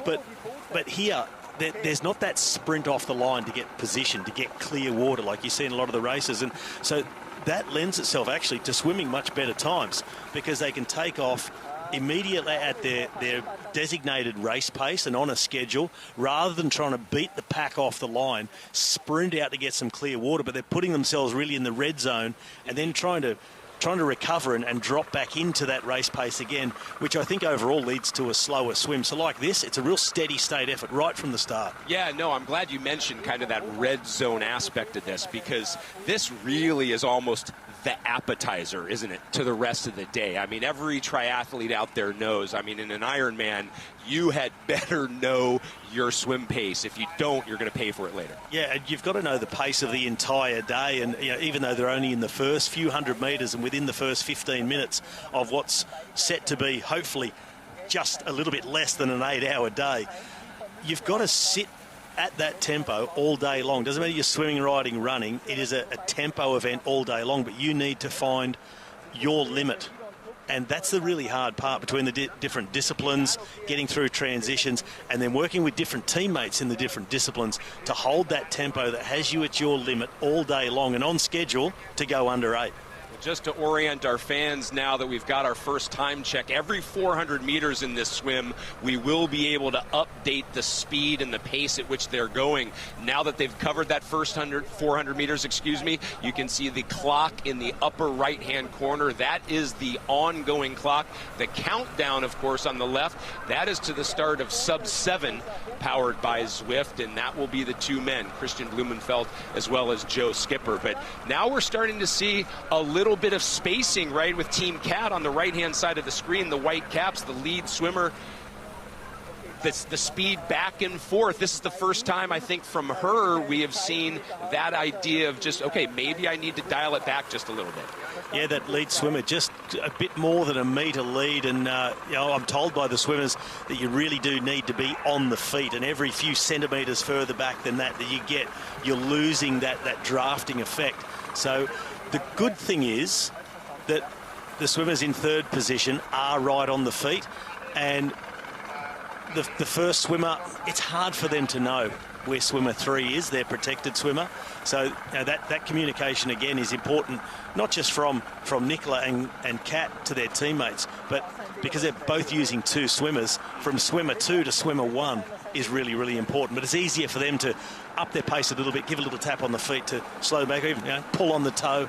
But here, there's not that sprint off the line to get position, to get clear water like you see in a lot of the races. And so that lends itself actually to swimming much better times because they can take off immediately at their designated race pace and on a schedule rather than trying to beat the pack off the line, sprint out to get some clear water, but they're putting themselves really in the red zone and then trying to recover and drop back into that race pace again, which I think overall leads to a slower swim. So like this, it's a real steady state effort right from the start. Yeah, no, I'm glad you mentioned kind of that red zone aspect of this because this really is almost the appetizer, isn't it, to the rest of the day. I mean, every triathlete out there knows, I mean, in an Ironman, you had better know your swim pace. If you don't, you're going to pay for it later. Yeah, and you've got to know the pace of the entire day. And even though they're only in the first few hundred metres and within the first 15 minutes of what's set to be hopefully just a little bit less than an 8-hour day, you've got to sit at that tempo all day long. Doesn't matter you're swimming, riding, running. It is a tempo event all day long, but you need to find your limit. And that's the really hard part between the different disciplines, getting through transitions, and then working with different teammates in the different disciplines to hold that tempo that has you at your limit all day long and on schedule to go under 8. Just to orient our fans now that we've got our first time check, every 400 meters in this swim, we will be able to update the speed and the pace at which they're going. Now that they've covered that first 400 meters, you can see the clock in the upper right-hand corner. That is the ongoing clock. The countdown, of course, on the left, that is to the start of Sub7, powered by Zwift, and that will be the 2 men, Kristian Blummenfelt as well as Joe Skipper. But now we're starting to see a little bit of spacing, right, with Team Kat on the right-hand side of the screen, the white caps, the lead swimmer. That's the speed back and forth. This is the first time, I think, from her we have seen that idea of just, okay, maybe I need to dial it back just a little bit. Yeah, that lead swimmer, just a bit more than a metre lead. And, I'm told by the swimmers that you really do need to be on the feet. And every few centimetres further back than that you're losing that drafting effect. So the good thing is that the swimmers in third position are right on the feet. And the first swimmer, it's hard for them to know where swimmer 3 is, their protected swimmer. So that communication, again, is important, not just from Nicola and Kat to their teammates, but because they're both using 2 swimmers, from swimmer 2 to swimmer 1 is really, really important. But it's easier for them to up their pace a little bit, give a little tap on the feet to slow back, or even pull on the toe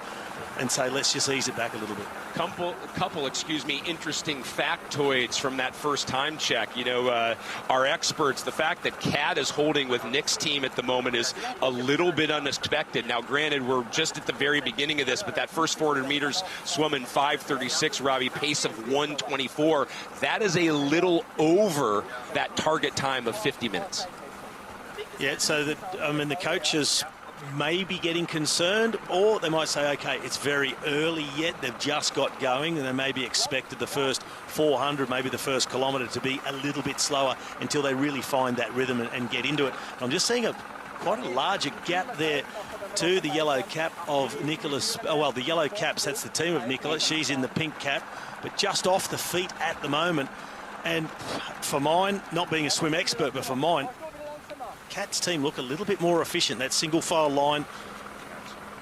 and say, let's just ease it back a little bit. Couple, interesting factoids from that first time check. Our experts, the fact that Kat is holding with Nick's team at the moment is a little bit unexpected. Now, granted, we're just at the very beginning of this, but that first 400 meters swum in 5:36, Robbie, pace of 1:24. That is a little over that target time of 50 minutes. Yeah, so the coaches maybe getting concerned, or they might say, okay, it's very early yet, they've just got going, and they maybe expected the first 400, maybe the first kilometre to be a little bit slower until they really find that rhythm and get into it. I'm just seeing quite a larger gap there to the yellow cap of Nicholas. Oh, well, the yellow caps, that's the team of Nicola. She's in the pink cap, but just off the feet at the moment. And for mine, not being a swim expert, but for mine, Kat's team look a little bit more efficient. That single file line,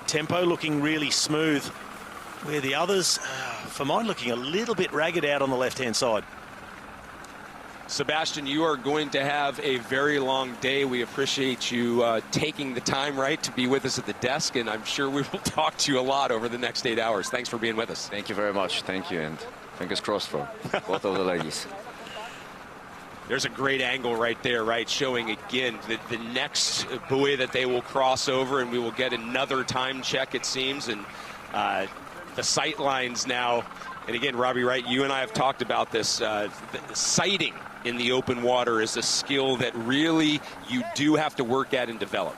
tempo looking really smooth, where the others, for mine, looking a little bit ragged out on the left-hand side. Sebastian, you are going to have a very long day. We appreciate you taking the time, right, to be with us at the desk, and I'm sure we will talk to you a lot over the next 8 hours. Thanks for being with us. Thank you very much. Thank you, and fingers crossed for both of the ladies. There's a great angle right there, right, showing again the next buoy that they will cross over, and we will get another time check, it seems, and the sight lines now. And again, Robbie, right, you and I have talked about this. The sighting in the open water is a skill that really you do have to work at and develop.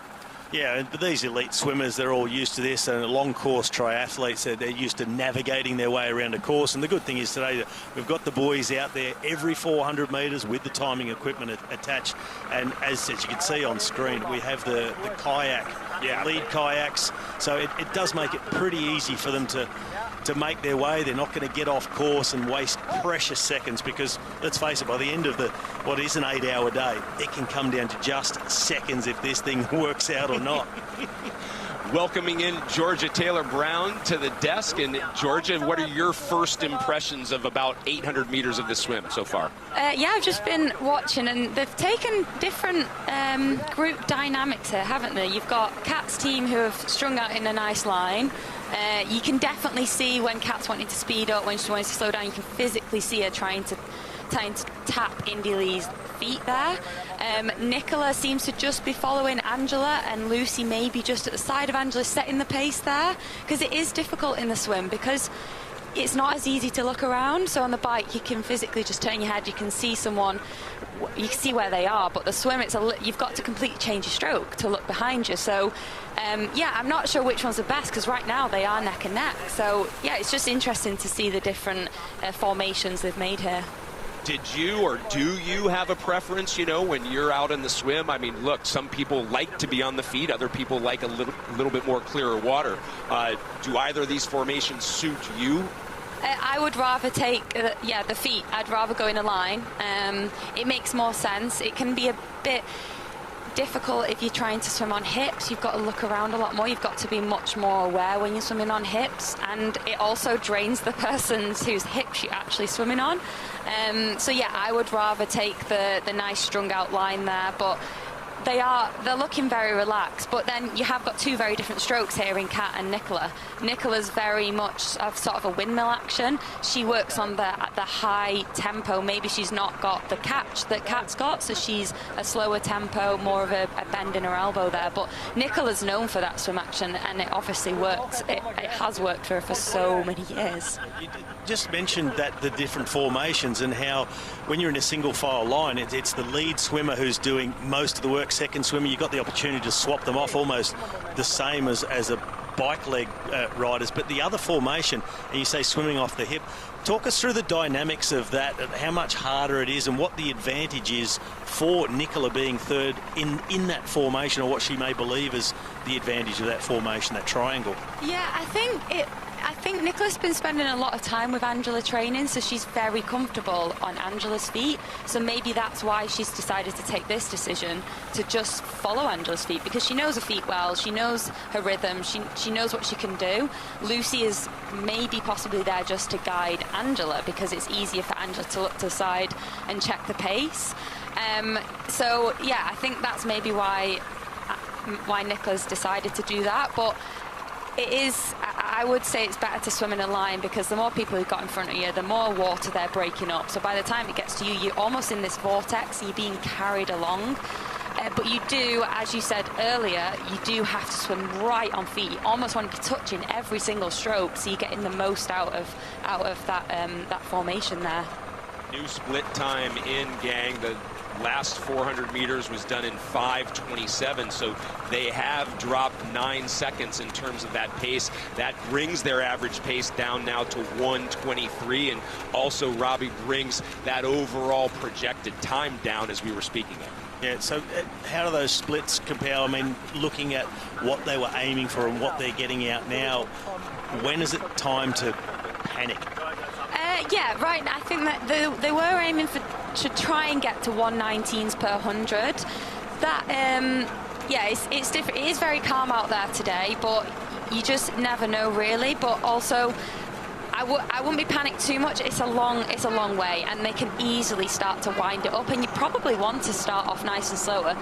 Yeah, but these elite swimmers, they're all used to this, and long course triathletes, they're used to navigating their way around a course. And the good thing is today we've got the buoys out there every 400 metres with the timing equipment attached. And as you can see on screen, we have the kayak, lead kayaks. So it does make it pretty easy for them to make their way. They're not going to get off course and waste precious seconds, because let's face it, by the end of what is an 8-hour day, it can come down to just seconds if this thing works out or not. Welcoming in Georgia Taylor-Brown to the desk. And Georgia, what are your first impressions of about 800 meters of this swim so far? Yeah, I've just been watching, and they've taken different group dynamics here, haven't they? You've got Kat's team who have strung out in a nice line. You can definitely see when Kat's wanting to speed up, when she's wanting to slow down. You can physically see her trying to tap Indy Lee's feet there. Nicola seems to just be following Angela, and Lucy maybe just at the side of Angela, setting the pace there, because it is difficult in the swim, because it's not as easy to look around. So on the bike, you can physically just turn your head, you can see someone, you can see where they are, but the swim, you've got to completely change your stroke to look behind you. So yeah, I'm not sure which one's the best, because right now they are neck and neck. So yeah, it's just interesting to see the different formations they've made here. Did you or do you have a preference, you know, when you're out in the swim? I mean, look, some people like to be on the feet. Other people like a little bit more clearer water. Do either of these formations suit you? I would rather take, the feet. I'd rather go in a line. It makes more sense. It can be a bit difficult if you're trying to swim on hips. You've got to look around a lot more. You've got to be much more aware when you're swimming on hips, and it also drains the person whose hips you're actually swimming on. So yeah, I would rather take the nice strung out line there, but they're looking very relaxed. But then you have got two very different strokes here in Kat and Nicola. Nicola's very much of sort of a windmill action. She works at the high tempo. Maybe she's not got the catch that Kat's got, so she's a slower tempo, more of a bend in her elbow there. But Nicola's known for that swim action, and it obviously works. It has worked for her for so many years. You just mentioned that the different formations, and how when you're in a single file line, it's the lead swimmer who's doing most of the work. Second swimmer, you've got the opportunity to swap them off, almost the same as a bike leg riders. But the other formation, and you say swimming off the hip, talk us through the dynamics of that, and how much harder it is, and what the advantage is for Nicola being third in that formation, or what she may believe is the advantage of that formation, that triangle. Yeah, I think Nicola's been spending a lot of time with Angela training, so she's very comfortable on Angela's feet. So maybe that's why she's decided to take this decision to just follow Angela's feet, because she knows her feet well, she knows her rhythm, she knows what she can do. Lucy is maybe possibly there just to guide Angela, because it's easier for Angela to look to the side and check the pace. So yeah, I think that's maybe why Nicola's decided to do that. But it is, I would say it's better to swim in a line, because the more people you've got in front of you, the more water they're breaking up. So by the time it gets to you, you're almost in this vortex, you're being carried along. But you do, as you said earlier, you do have to swim right on feet. You almost want to be touching every single stroke, so you're getting the most out of that formation there. New split time in, gang. The last 400 meters was done in 5:27, so they have dropped 9 seconds in terms of that pace. That brings their average pace down now to 1:23, and also Robbie brings that overall projected time down as we were speaking of. Yeah, so how do those splits compare? I mean, looking at what they were aiming for and what they're getting out now, when is it time to panic? Yeah, right. I think that they were aiming to try and get to 119s per 100. That, yeah, it's different. It is very calm out there today, but you just never know really. But also, I wouldn't be panicked too much. It's a long way, and they can easily start to wind it up. And you probably want to start off nice and slower.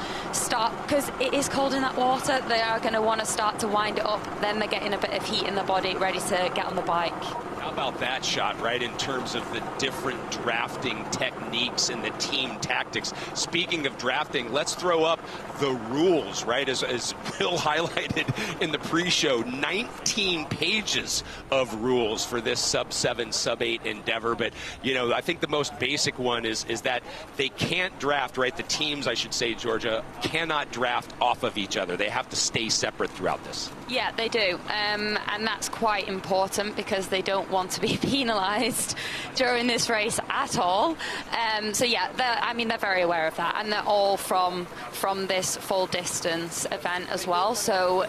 Because it is cold in that water. They are going to want to start to wind it up. Then they're getting a bit of heat in the body, ready to get on the bike. How about that shot, right, in terms of the different drafting techniques and the team tactics? Speaking of drafting, let's throw up the rules, right, as Will highlighted in the pre-show. 19 pages of rules for this Sub7, Sub8 endeavor. But, you know, I think the most basic one is that they can't draft, right, the teams, I should say, Georgia, cannot draft off of each other. They have to stay separate throughout this. Yeah, they do. And that's quite important because they don't want to be penalised during this race at all. So yeah, they're very aware of that, and they're all from this full distance event as well. So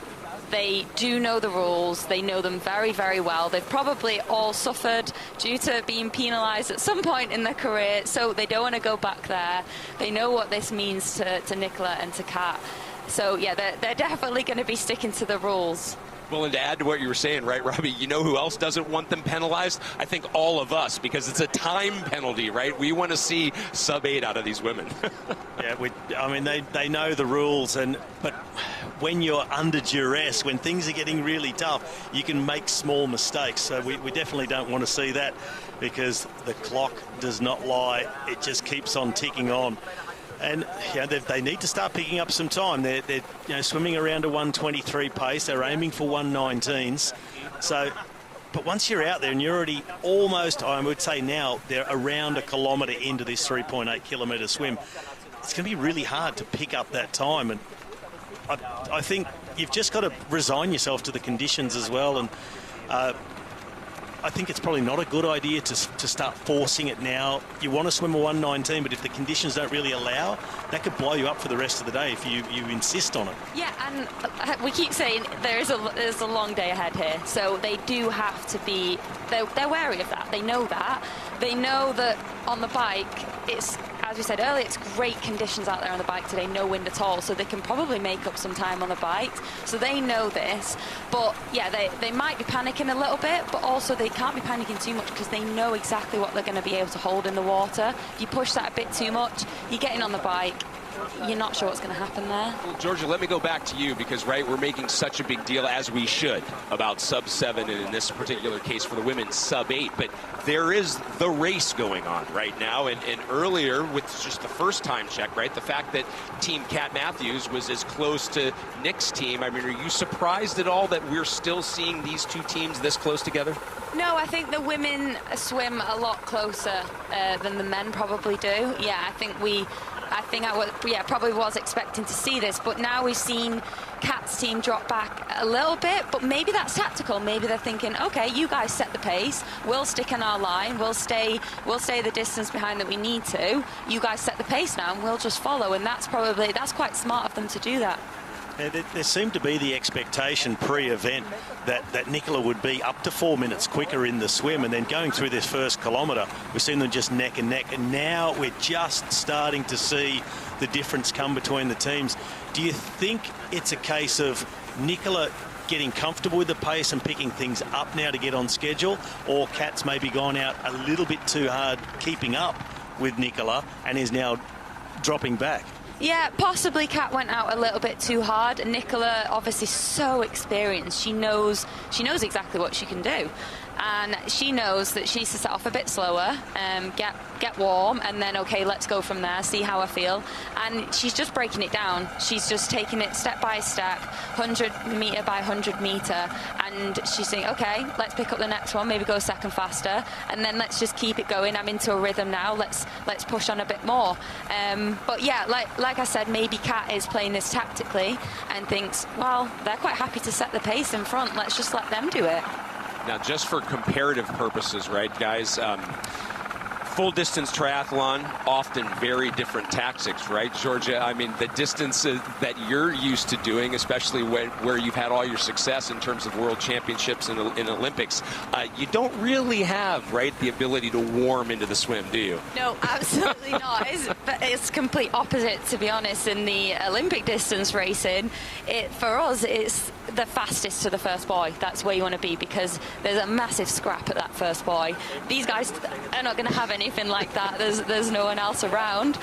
they do know the rules. They know them very, very well. They've probably all suffered due to being penalised at some point in their career, so they don't want to go back there. They know what this means to Nicola and to Kat. So yeah, they're definitely going to be sticking to the rules. Well, and to add to what you were saying, right, Robbie, you know who else doesn't want them penalized? I think all of us, because it's a time penalty, right? We want to see Sub8 out of these women. Yeah, I mean, they know the rules, but when you're under duress, when things are getting really tough, you can make small mistakes. So we definitely don't want to see that, because the clock does not lie. It just keeps on ticking on. And you know, they need to start picking up some time. They're swimming around a 1:23 pace. They're aiming for 1:19s. So, but once you're out there and you're already almost, I would say now, they're around a kilometre into this 3.8 kilometre swim, it's going to be really hard to pick up that time. And I think you've just got to resign yourself to the conditions as well. And I think it's probably not a good idea to start forcing it now. You want to swim a 1:19, but if the conditions don't really allow, that could blow you up for the rest of the day if you insist on it. Yeah, and we keep saying there's a long day ahead here, so they do have to be, they're wary of that. They know that. They know that on the bike, it's, as we said earlier, it's great conditions out there on the bike today, no wind at all, so they can probably make up some time on the bike. So they know this, but yeah, they might be panicking a little bit, but also they can't be panicking too much because they know exactly what they're going to be able to hold in the water. If you push that a bit too much, you're getting on the bike, you're not sure what's going to happen there. Well, Georgia, let me go back to you because, right, we're making such a big deal, as we should, about Sub7 and in this particular case for the women, Sub8. But there is the race going on right now. And earlier, with just the first time check, right, the fact that Team Kat Matthews was as close to Nick's team, I mean, are you surprised at all that we're still seeing these two teams this close together? No, I think the women swim a lot closer than the men probably do. Yeah, I probably was expecting to see this, but now we've seen Kat's team drop back a little bit, but maybe that's tactical. Maybe they're thinking, okay, you guys set the pace, we'll stick in our line, we'll stay the distance behind that we need to. You guys set the pace now, and we'll just follow. And that's quite smart of them to do that. There seemed to be the expectation pre-event that Nicola would be up to 4 minutes quicker in the swim, and then going through this first kilometre, we've seen them just neck and neck, and now we're just starting to see the difference come between the teams. Do you think it's a case of Nicola getting comfortable with the pace and picking things up now to get on schedule, or Kat's maybe gone out a little bit too hard keeping up with Nicola and is now dropping back? Yeah, possibly Kat went out a little bit too hard. Nicola, obviously so experienced. She knows exactly what she can do. and she knows that she needs to set off a bit slower, get warm, and then, okay, let's go from there, see how I feel. And she's just breaking it down. She's just taking it step by step, 100 metre by 100 metre, and she's saying, okay, let's pick up the next one, maybe go a second faster, and then let's just keep it going. I'm into a rhythm now, let's push on a bit more. But yeah, like I said, maybe Kat is playing this tactically and thinks, well, they're quite happy to set the pace in front, let's just let them do it. Now, just for comparative purposes, right, guys, full distance triathlon, often very different tactics, right, Georgia? I mean, the distances that you're used to doing, especially where you've had all your success in terms of world championships and in Olympics, you don't really have, right, the ability to warm into the swim, do you? No, absolutely not. It's complete opposite, to be honest. In the Olympic distance racing, for us, it's the fastest to the first buoy. That's where you want to be, because there's a massive scrap at that first buoy. These guys are not going to have anything like that. There's no one else around.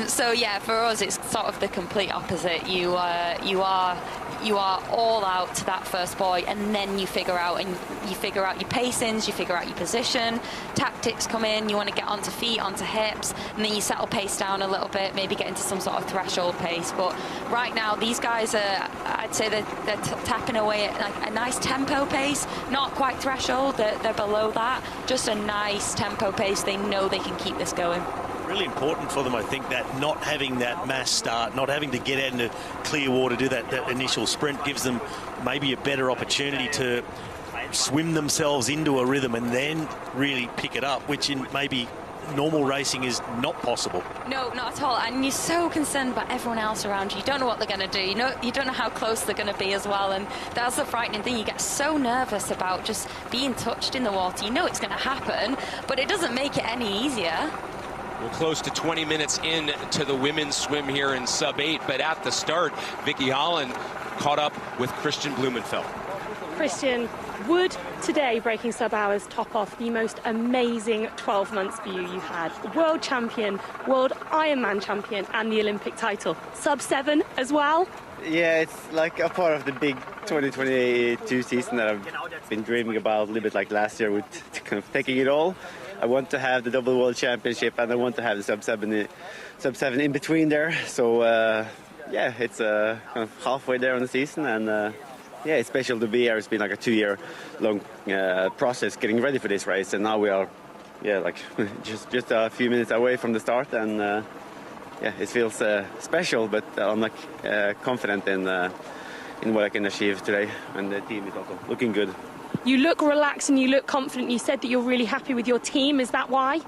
So yeah, for us, it's sort of the complete opposite. You are all out to that first buoy, and then you figure out your pacings, you figure out your position, tactics come in, you want to get onto feet, onto hips, and then you settle pace down a little bit, maybe get into some sort of threshold pace. But right now, these guys are, I'd say they're tapping away at like a nice tempo pace, not quite threshold, they're below that, just a nice tempo pace. They know they can keep this going. Really important for them, I think, that not having that mass start, not having to get out into clear water, do that initial sprint, gives them maybe a better opportunity to swim themselves into a rhythm and then really pick it up, which in maybe normal racing is not possible. No, not at all. And you're so concerned about everyone else around you. You don't know what they're going to do. You don't know how close they're going to be as well. And that's the frightening thing. You get so nervous about just being touched in the water. You know it's going to happen, but it doesn't make it any easier. We're close to 20 minutes in to the women's swim here in Sub8, but at the start, Vicky Holland caught up with Kristian Blummenfelt. Kristian, would today breaking sub-hours top off the most amazing 12 months for you? You had world champion, world Ironman champion, and the Olympic title. Sub7 as well? Yeah, it's like a part of the big 2022 season that I've been dreaming about a little bit like last year, with kind of taking it all. I want to have the double world championship, and I want to have the sub7 in between there. So yeah, it's kind of halfway there on the season, and yeah, it's special to be here. It's been like a 2-year-long process getting ready for this race, and now we are, yeah, like just a few minutes away from the start, and yeah, it feels special. But I'm like confident in what I can achieve today, and the team is also looking good. You look relaxed and you look confident. You said that you're really happy with your team. Is that why?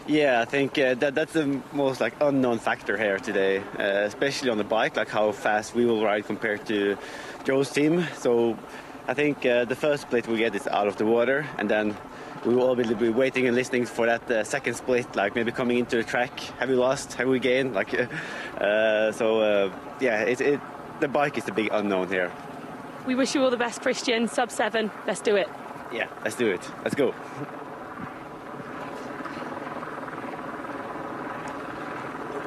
Yeah, I think that's the most like unknown factor here today, especially on the bike, like how fast we will ride compared to Joe's team. So I think the first split we get is out of the water, and then we will all be waiting and listening for that second split, like maybe coming into the track. Have we lost? Have we gained? Like, yeah, the bike is the big unknown here. We wish you all the best, Kristian. Sub7, let's do it. Yeah, let's do it. Let's go.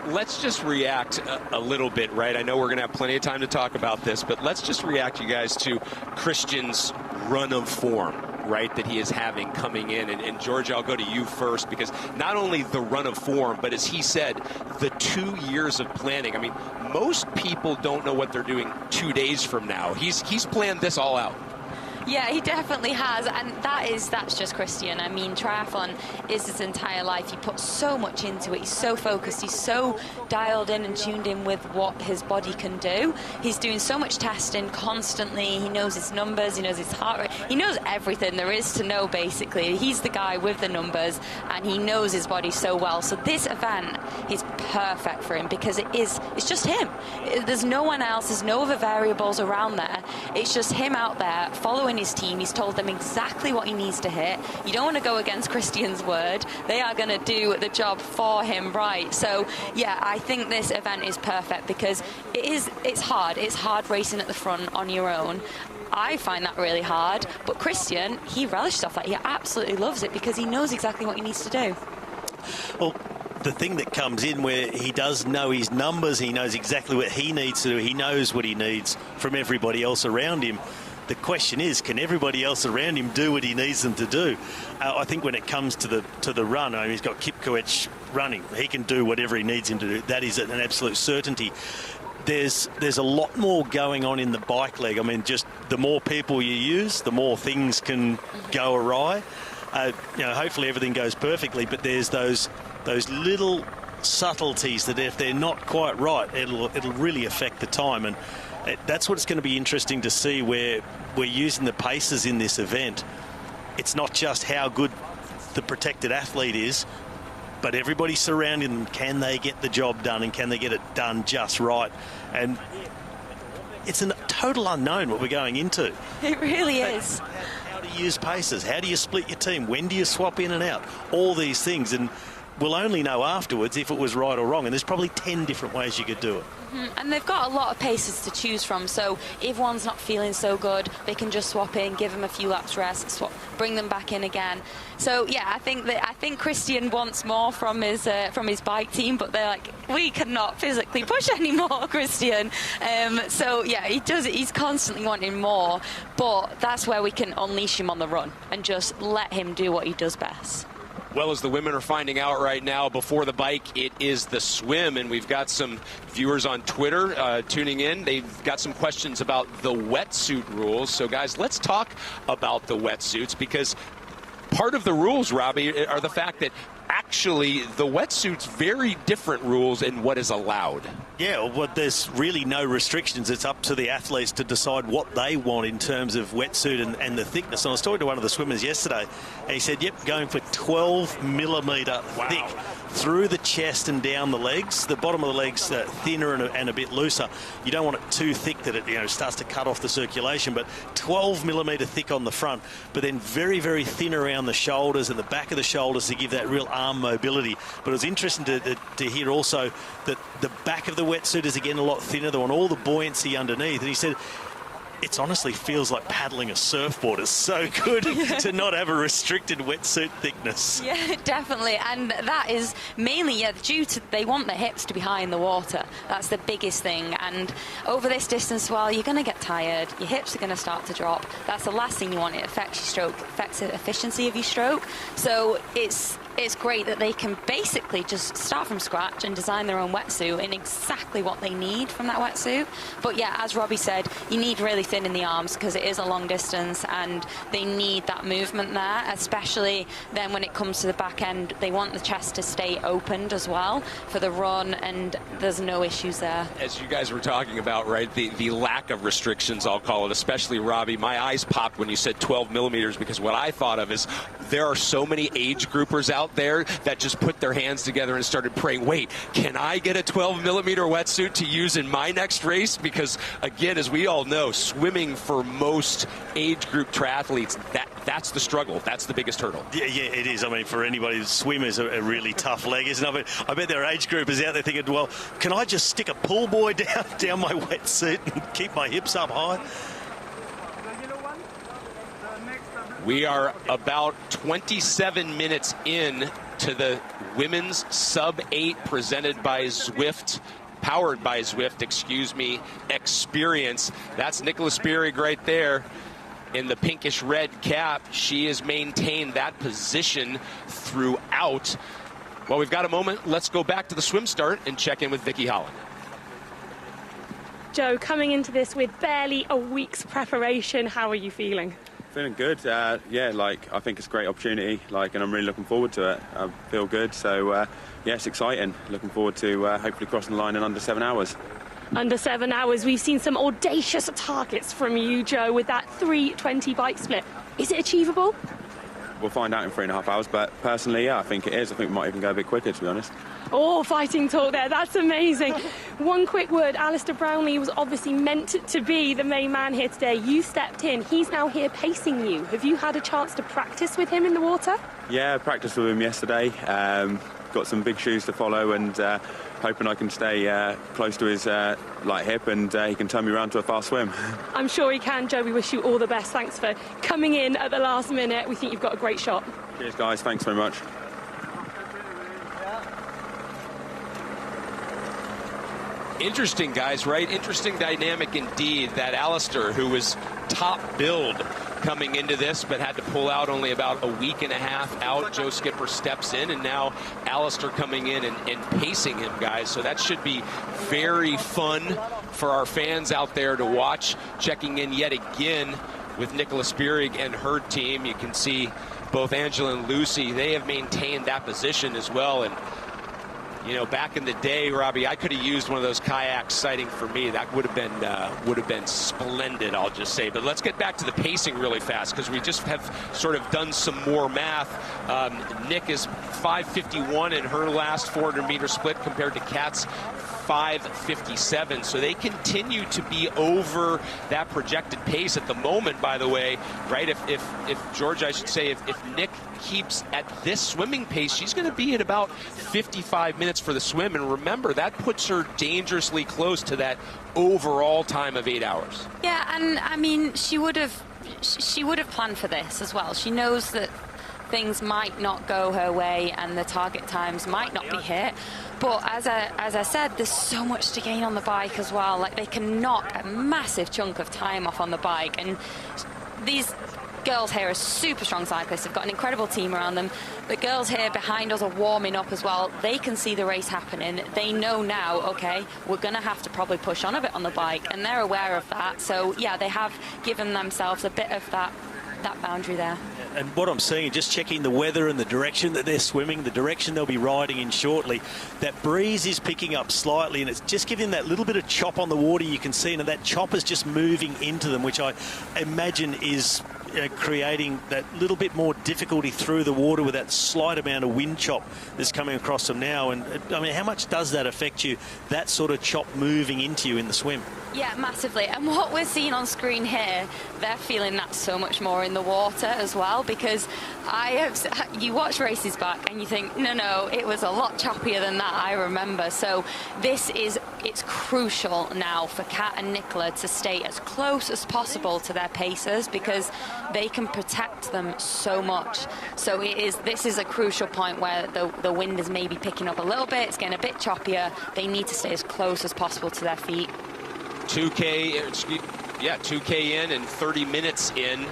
Let's just react a little bit, right? I know we're going to have plenty of time to talk about this, but let's just react, you guys, to Kristian's run of form, right, that he is having coming in. And George, I'll go to you first, because not only the run of form, but as he said, the 2 years of planning. I mean, most people don't know what they're doing 2 days from now. He's planned this all out. Yeah, he definitely has, and that's just Kristian. I mean, triathlon is his entire life. He puts so much into it. He's so focused. He's so dialed in and tuned in with what his body can do. He's doing so much testing constantly. He knows his numbers. He knows his heart rate. He knows everything there is to know, basically. He's the guy with the numbers, and he knows his body so well. So this event is perfect for him, because it's just him. There's no one else. There's no other variables around there. It's just him out there following his team. He's told them exactly what he needs to hit. You don't want to go against Kristian's word. They are going to do the job for him, right? So yeah, I think this event is perfect, because it's hard. It's hard racing at the front on your own. I find that really hard, but Kristian, he relishes off that. He absolutely loves it, because he knows exactly what he needs to do. Well, the thing that comes in where he does know his numbers, he knows exactly what he needs to do, he knows what he needs from everybody else around him. The question is, can everybody else around him do what he needs them to do? I think when it comes to the run, I mean, he's got Kipkoech running. He can do whatever he needs him to do. That is an absolute certainty. There's a lot more going on in the bike leg. I mean, just the more people you use, the more things can go awry. Hopefully everything goes perfectly, but there's those little subtleties that if they're not quite right, it'll really affect the time. And that's what it's going to be interesting to see, where we're using the paces in this event. It's not just how good the protected athlete is, but everybody surrounding them, can they get the job done, and can they get it done just right? And it's a total unknown what we're going into. It really is. How do you use paces? How do you split your team? When do you swap in and out? All these things. And we'll only know afterwards if it was right or wrong. And there's probably 10 different ways you could do it. And they've got a lot of paces to choose from, so if one's not feeling so good, they can just swap in, give them a few laps rest, bring them back in again. So yeah, I think Kristian wants more from his bike team, but they're like, we cannot physically push anymore, Kristian. So yeah, he's constantly wanting more, but that's where we can unleash him on the run and just let him do what he does best. Well, as the women are finding out right now, before the bike, it is the swim, and we've got some viewers on Twitter tuning in. They've got some questions about the wetsuit rules. So, guys, let's talk about the wetsuits, because part of the rules, Robbie, are the fact that actually the wetsuit's very different rules in what is allowed. Yeah, well, there's really no restrictions. It's up to the athletes to decide what they want in terms of wetsuit and the thickness. And I was talking to one of the swimmers yesterday, and he said, yep, going for 12 millimetre thick through the chest and down the legs. The bottom of the legs thinner and a bit looser. You don't want it too thick that it starts to cut off the circulation, but 12 millimetre thick on the front, but then very, very thin around the shoulders and the back of the shoulders to give that real arm mobility. But it was interesting to hear also that the back of the wetsuit is again a lot thinner. They want all the buoyancy underneath. And he said, it honestly feels like paddling a surfboard. It's so good to not have a restricted wetsuit thickness. Yeah, definitely. And that is mainly due to they want the hips to be high in the water. That's the biggest thing. And over this distance, well, you're going to get tired. Your hips are going to start to drop. That's the last thing you want. It affects your stroke, affects the efficiency of your stroke. So it's great that they can basically just start from scratch and design their own wetsuit in exactly what they need from that wetsuit. But yeah, as Robbie said, you need really thin in the arms because it is a long distance and they need that movement there, especially then when it comes to the back end. They want the chest to stay opened as well for the run, and there's no issues there. As you guys were talking about, right, the lack of restrictions, I'll call it, especially Robbie, my eyes popped when you said 12 millimeters, because what I thought of is there are so many age groupers out there that just put their hands together and started praying, wait, can I get a 12 millimeter wetsuit to use in my next race? Because again, as we all know, swimming for most age group triathletes, that's the struggle. That's the biggest hurdle. Yeah, it is. I mean, for anybody, swim is a really tough leg, isn't it? I bet there are age groupers out there thinking, well, can I just stick a pull buoy down my wetsuit and keep my hips up high? We are about 27 minutes in to the women's Sub8 presented by Zwift, powered by Zwift, experience. That's Nicola Spirig right there in the pinkish red cap. She has maintained that position throughout. Well, we've got a moment. Let's go back to the swim start and check in with Vicky Holland. Joe, coming into this with barely a week's preparation, how are you feeling? Feeling good. Yeah, I think it's a great opportunity, and I'm really looking forward to it. I feel good, so yeah, it's exciting. Looking forward to hopefully crossing the line in under 7 hours. Under 7 hours, we've seen some audacious targets from you, Joe, with that 3:20 bike split. Is it achievable? We'll find out in 3.5 hours, but personally, yeah, I think it is. I think we might even go a bit quicker, to be honest. Oh, fighting talk there. That's amazing. One quick word. Alistair Brownlee was obviously meant to be the main man here today. You stepped in. He's now here pacing you. Have you had a chance to practice with him in the water? Yeah, I practiced with him yesterday. Got some big shoes to follow, and hoping I can stay close to his hip, and he can turn me around to a fast swim. I'm sure he can, Joe. We wish you all the best. Thanks for coming in at the last minute. We think you've got a great shot. Cheers, guys. Thanks very much. Interesting, guys, right? Interesting dynamic indeed. That Alistair, who was top build coming into this, but had to pull out only about a week and a half out. Joe Skipper steps in, and now Alistair coming in and pacing him, guys. So that should be very fun for our fans out there to watch. Checking in yet again with Nicola Spirig and her team. You can see both Angela and Lucy, they have maintained that position as well. And you know, back in the day, Robbie, I could have used one of those kayaks sighting for me. That would have been splendid, I'll just say. But let's get back to the pacing really fast, because we just have sort of done some more math. Nick is 5:51 in her last 400-meter split compared to Kat's 5:57. So they continue to be over that projected pace at the moment, by the way, right? If George, I should say, if Nick keeps at this swimming pace, she's going to be at about 55 minutes for the swim. And remember, that puts her dangerously close to that overall time of 8 hours. Yeah, and I mean, she would have planned for this as well. She knows that things might not go her way and the target times might not be hit. But as I said, there's so much to gain on the bike as well. Like, they can knock a massive chunk of time off on the bike. And these girls here are super strong cyclists. They've got an incredible team around them. The girls here behind us are warming up as well. They can see the race happening. They know now, okay, we're going to have to probably push on a bit on the bike. And they're aware of that. So, yeah, they have given themselves a bit of that boundary there. And what I'm seeing, just checking the weather and the direction that they're swimming, the direction they'll be riding in shortly, that breeze is picking up slightly, and it's just giving that little bit of chop on the water. You can see, and that chop is just moving into them, which I imagine is creating that little bit more difficulty through the water with that slight amount of wind chop that's coming across them now. And I mean, how much does that affect you, that sort of chop moving into you in the swim? Yeah, massively. And what we're seeing on screen here, they're feeling that so much more in the water as well, because you watch races back and you think, no, it was a lot choppier than that, I remember. So it's crucial now for Kat and Nicola to stay as close as possible to their pacers, because they can protect them so much. So this is a crucial point where the wind is maybe picking up a little bit, it's getting a bit choppier. They need to stay as close as possible to their feet. 2K in and 30 minutes in.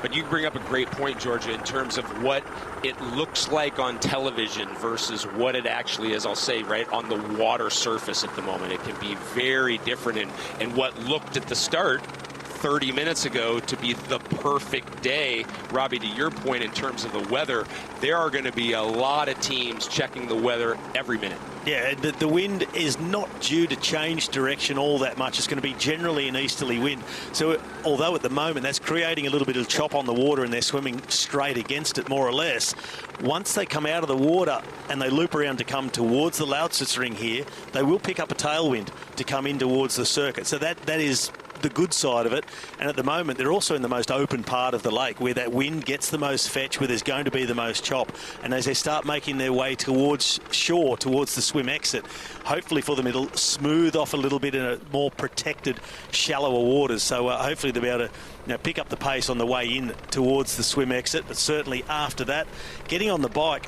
But you bring up a great point, Georgia, in terms of what it looks like on television versus what it actually is, I'll say, right, on the water surface at the moment. It can be very different. And what looked at the start 30 minutes ago to be the perfect day, Robbie, to your point in terms of the weather, there are going to be a lot of teams checking the weather every minute. Yeah, the wind is not due to change direction all that much. It's going to be generally an easterly wind. So although at the moment that's creating a little bit of chop on the water and they're swimming straight against it more or less, once they come out of the water and they loop around to come towards the Lausitzring here, they will pick up a tailwind to come in towards the circuit. So that is the good side of it. And at the moment they're also in the most open part of the lake where that wind gets the most fetch, where there's going to be the most chop. And as they start making their way towards shore, towards the swim exit, hopefully for them it'll smooth off a little bit in a more protected, shallower waters. So hopefully they'll be able to pick up the pace on the way in towards the swim exit. But certainly after that, getting on the bike,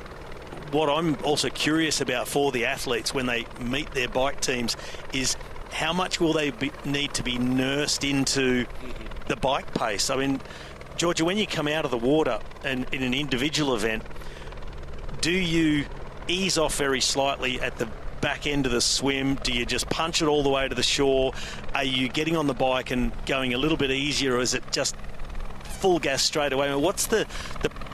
what I'm also curious about for the athletes when they meet their bike teams is how much will they need to be nursed into the bike pace? I mean, Georgia, when you come out of the water and in an individual event, do you ease off very slightly at the back end of the swim? Do you just punch it all the way to the shore? Are you getting on the bike and going a little bit easier, or is it just full gas straight away? I mean, what's the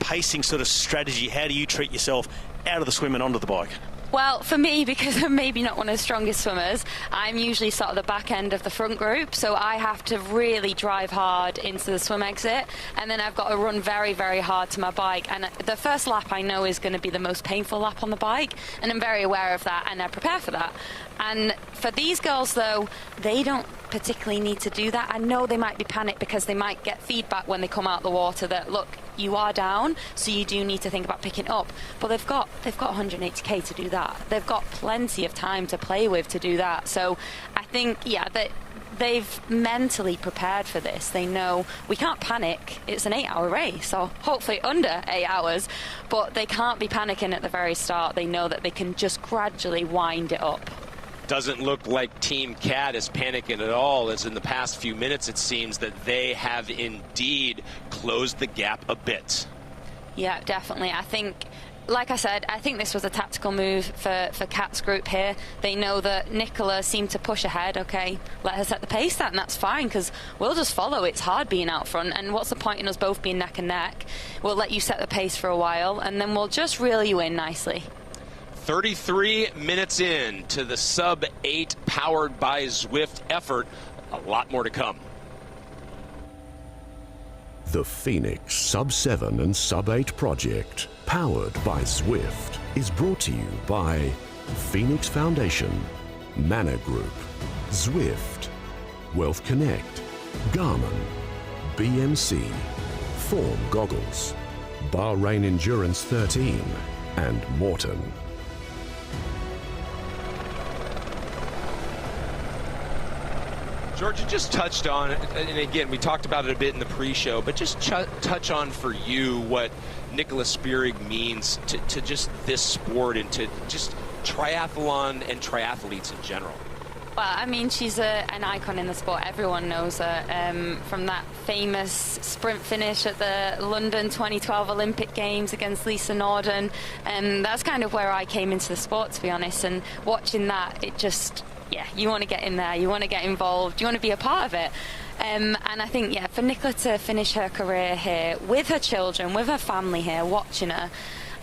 pacing sort of strategy? How do you treat yourself out of the swim and onto the bike? Well, for me, because I'm maybe not one of the strongest swimmers, I'm usually sort of the back end of the front group, so I have to really drive hard into the swim exit, and then I've got to run very, very hard to my bike. And the first lap I know is going to be the most painful lap on the bike, and I'm very aware of that, and I prepare for that. And for these girls, though, they don't particularly need to do that. I know they might be panicked because they might get feedback when they come out the water that, look, you are down, so you do need to think about picking up. But they've got 180k to do that. They've got plenty of time to play with to do that. So I think, yeah, that they've mentally prepared for this. They know we can't panic. It's an 8-hour race, or hopefully under 8 hours, but they can't be panicking at the very start. They know that they can just gradually wind it up. doesn't look like Team Kat is panicking at all, as in the past few minutes it seems that they have indeed closed the gap a bit. Yeah, definitely. I think, like I said, I think this was a tactical move for Kat's group here. They know that Nicola seemed to push ahead. Okay, let her set the pace then, and that's fine, because we'll just follow. It's hard being out front, and what's the point in us both being neck and neck? We'll let you set the pace for a while, and then we'll just reel you in nicely. 33 minutes in to the Sub8 powered by Zwift effort. A lot more to come. The Pho3nix Sub7 and Sub8 project, powered by Zwift, is brought to you by Pho3nix Foundation, Manor Group, Zwift, Wealth Connect, Garmin, BMC, Form Goggles, Bahrain Endurance 13, and Morton. Georgia just touched on, and again, we talked about it a bit in the pre-show, but just touch on for you what Nicola Spirig means to just this sport and to just triathlon and triathletes in general. Well, I mean, she's an icon in the sport. Everyone knows her from that famous sprint finish at the London 2012 Olympic Games against Lisa Norden. That's kind of where I came into the sport, to be honest, and watching that, it just... yeah, you want to get in there, you want to get involved, you want to be a part of it. And I think, yeah, for Nicola to finish her career here with her children, with her family here, watching her,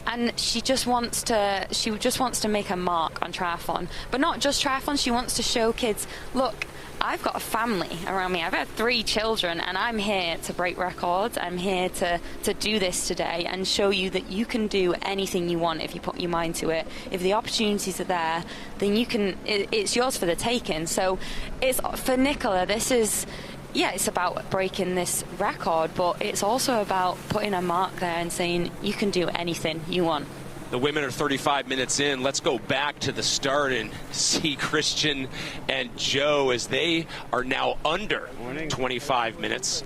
and she just wants to make a mark on triathlon. But not just triathlon, she wants to show kids, look, I've got a family around me. I've had 3 children, and I'm here to break records. I'm here to do this today and show you that you can do anything you want if you put your mind to it. If the opportunities are there, then you can. It's yours for the taking. So, it's for Nicola. This is, yeah, it's about breaking this record, but it's also about putting a mark there and saying you can do anything you want. The women are 35 minutes in. Let's go back to the start and see Kristian and Joe as they are now under 25 minutes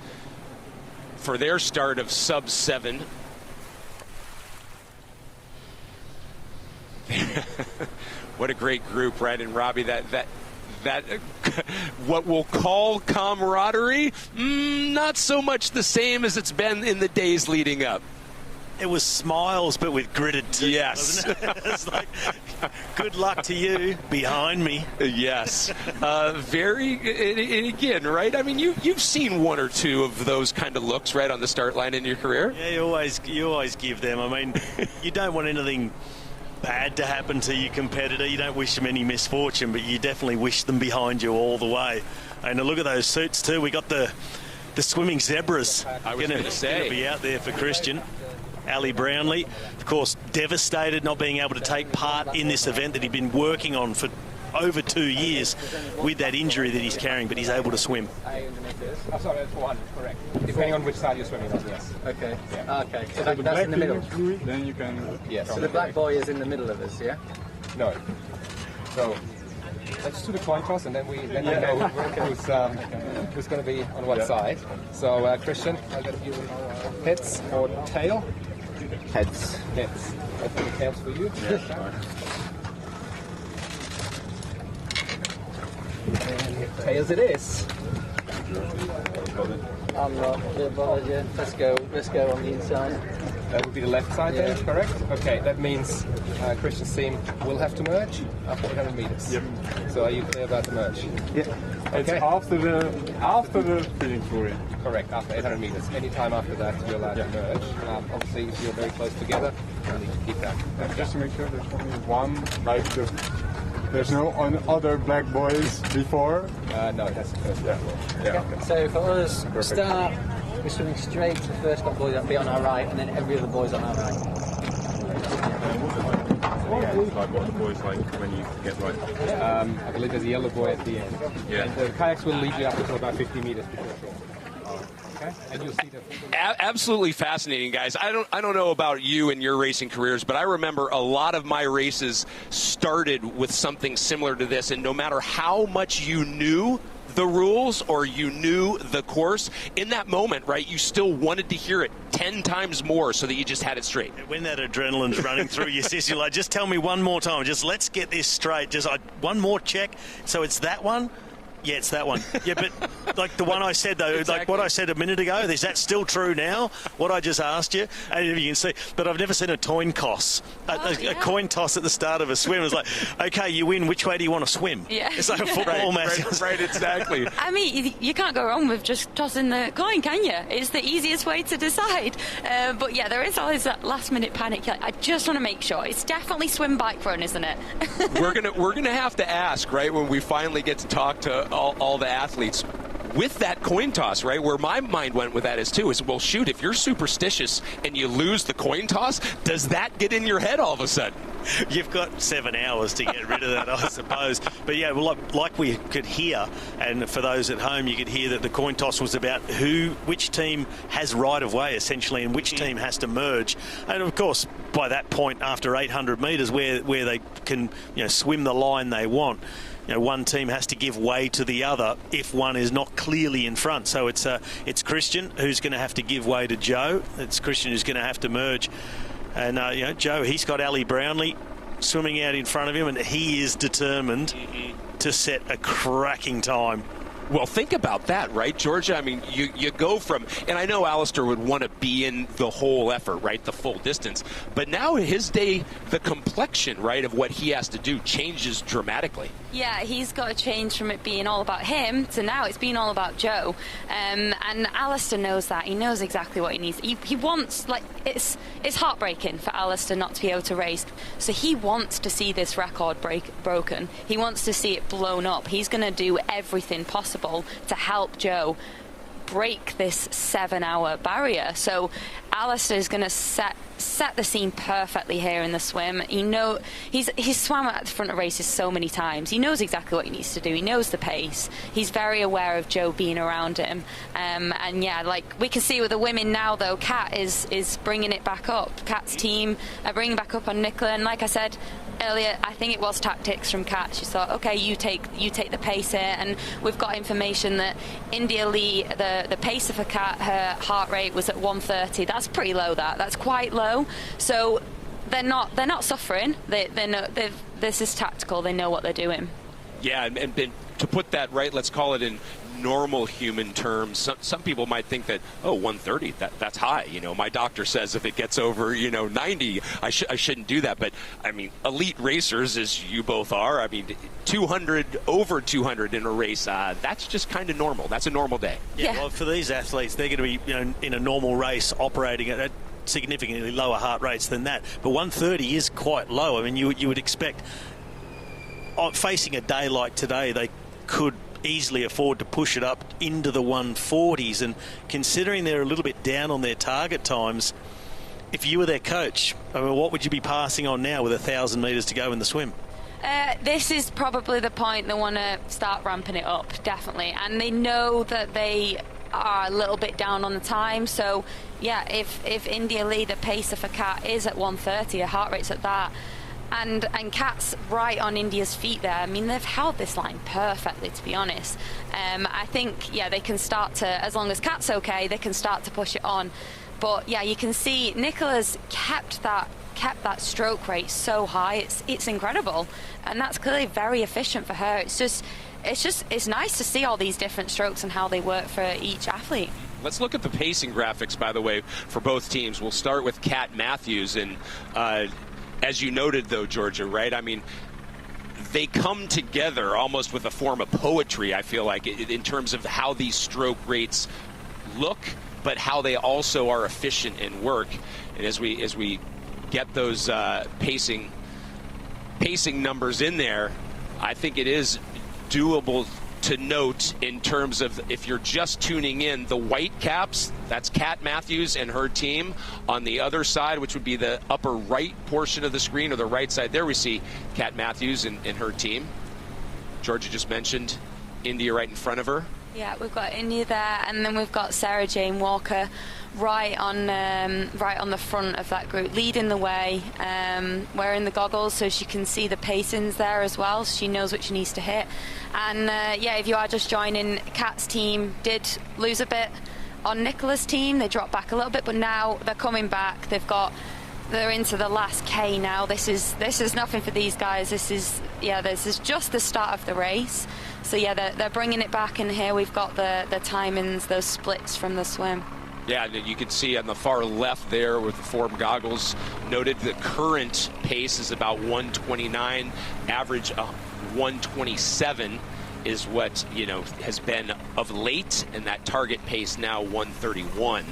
for their start of Sub7. What a great group, right? And Robbie, that what we'll call camaraderie, not so much the same as it's been in the days leading up. It was smiles, but with gritted teeth. Yes. Wasn't it? It's like, good luck to you behind me. Yes. And again, right? I mean, you've seen 1 or 2 of those kind of looks right on the start line in your career. Yeah, you always give them. I mean, you don't want anything bad to happen to your competitor. You don't wish them any misfortune, but you definitely wish them behind you all the way. And look at those suits too. We got the swimming zebras. I was going to say, going to be out there for Kristian. Ali Brownlee, of course, devastated not being able to take part in this event that he'd been working on for over 2 years with that injury that he's carrying, but he's able to swim. Sorry, that's 400, correct. Depending on which side you're swimming on, yes. Okay. Yeah. Okay. So that's in the middle. Then you can. Yes. So the black boy is in the middle of us, yeah? No. So let's do the coin toss, and then we know who's going to be on what side. So Kristian, I'll get you heads or tail. Heads. Heads. I think the tails for you. Yeah. And tails it is. I'm not bothered yet. Let's go on the inside. That would be the left side then, correct? Okay, that means Kristian's team will have to merge after 800 meters. Yep. So are you clear about the merge? Yeah. Okay. It's after the finish for you. Correct, after 800 meters. Any time after that, you're allowed to merge. Obviously, if you're very close together, you need to keep that. Just to make sure there's only one, like there's no other black boys before? No, that's the first black boy. Yeah. Okay. So for us, start, we're swimming straight to the first black boy that'll be on our right, and then every other boy's on our right. What are the boys like when you get right? I believe there's a yellow boy at the end. Yeah. And the kayaks will lead you up until about 50 meters before shore. Okay. And you'll see absolutely fascinating, guys. I don't know about you and your racing careers, but I remember a lot of my races started with something similar to this, and no matter how much you knew, the rules or you knew the course, in that moment, right, you still wanted to hear it 10 times more so that you just had it straight. When that adrenaline's running through your system, you're like, just tell me one more time. Just let's get this straight. Just one more check. So it's that one? Yeah, it's that one. Yeah, but like the one I said, though, exactly. Like what I said a minute ago, is that still true now? What I just asked you? And you can see, but I've never seen a coin toss. A coin toss at the start of a swim. It's like, okay, you win. Which way do you want to swim? Yeah. It's like a football match. Right, exactly. I mean, you can't go wrong with just tossing the coin, can you? It's the easiest way to decide. But yeah, there is always that last-minute panic. Like, I just want to make sure. It's definitely swim, bike, run, isn't it? We're gonna have to ask, right, when we finally get to talk to all the athletes with that coin toss, right? Where my mind went with that is, well, shoot, if you're superstitious and you lose the coin toss, does that get in your head all of a sudden? You've got 7 hours to get rid of that, I suppose. But yeah, well, like we could hear, and for those at home, you could hear that the coin toss was about which team has right of way, essentially, and which team has to merge. And of course, by that point, after 800 metres, where they can swim the line they want, one team has to give way to the other if one is not clearly in front. So it's Kristian who's going to have to give way to Joe. It's Kristian who's going to have to merge. And Joe, he's got Ali Brownlee swimming out in front of him, and he is determined to set a cracking time. Well, think about that, right, Georgia? I mean, you go from, and I know Alistair would want to be in the whole effort, right, the full distance, but now his day, the complexion, right, of what he has to do changes dramatically. Yeah, he's got to change from it being all about him to now it's been all about Joe. And Alistair knows that. He knows exactly what he needs. He wants, like, it's heartbreaking for Alistair not to be able to race. So he wants to see this record broken. He wants to see it blown up. He's going to do everything possible to help Joe break this 7-hour barrier. So Alistair is going to set the scene perfectly here in the swim. He's swam at the front of races so many times. He knows exactly what he needs to do. He knows the pace. He's very aware of Joe being around him. And yeah, like we can see with the women now, though, Kat is bringing it back up. Kat's team are bringing back up on Nicola. And like I said earlier, I think it was tactics from Kat. She thought, okay, you take the pace here, and we've got information that India Lee, the pacer for Kat, her heart rate was at 130. That's pretty low. That's quite low. So they're not suffering. They know this is tactical. They know what they're doing. Yeah, and to put that right, let's call it in normal human terms. Some people might think that, 130, that's high. My doctor says if it gets over 90, I shouldn't do that. But I mean, elite racers, as you both are, I mean, 200 over 200 in a race, that's just kind of normal. That's a normal day. Yeah. Well, for these athletes, they're going to be in a normal race operating at significantly lower heart rates than that. But 130 is quite low. I mean, you would expect, facing a day like today, they could easily afford to push it up into the 140s, and considering they're a little bit down on their target times, if you were their coach, I mean, what would you be passing on now with 1,000 metres to go in the swim? This is probably the point they want to start ramping it up, definitely, and they know that they are a little bit down on the time. So yeah, if India Lee, the pacer for Kat, is at 130, her heart rate's at that, and Kat's right on India's feet there. I mean, they've held this line perfectly, to be honest. I think, yeah, they can start to, as long as Kat's okay, they can start to push it on. But yeah, you can see Nicola's kept that stroke rate so high. It's incredible, and that's clearly very efficient for her. It's nice to see all these different strokes and how they work for each athlete. Let's look at the pacing graphics, by the way, for both teams. We'll start with Kat Matthews, and as you noted, though, Georgia, right? I mean, they come together almost with a form of poetry, I feel like, in terms of how these stroke rates look, but how they also are efficient in work. And as we get those pacing numbers in there, I think it is doable to note in terms of, if you're just tuning in, the white caps, that's Kat Matthews and her team. On the other side, which would be the upper right portion of the screen, or the right side, there we see Kat Matthews and her team. Georgia just mentioned India right in front of her. Yeah, we've got India there, and then we've got Sarah Jane Walker right on the front of that group, leading the way, wearing the goggles so she can see the pacings there as well. She knows what she needs to hit. And yeah, if you are just joining, Kat's team did lose a bit on Nicola's team. They dropped back a little bit, but now they're coming back. They're into the last K now. This is nothing for these guys. This is just the start of the race. So yeah, they're bringing it back, and here we've got the timings, those splits from the swim. Yeah, you can see on the far left there with the form goggles noted the current pace is about 129, average 127 is what, you know, has been of late, and that target pace now 131.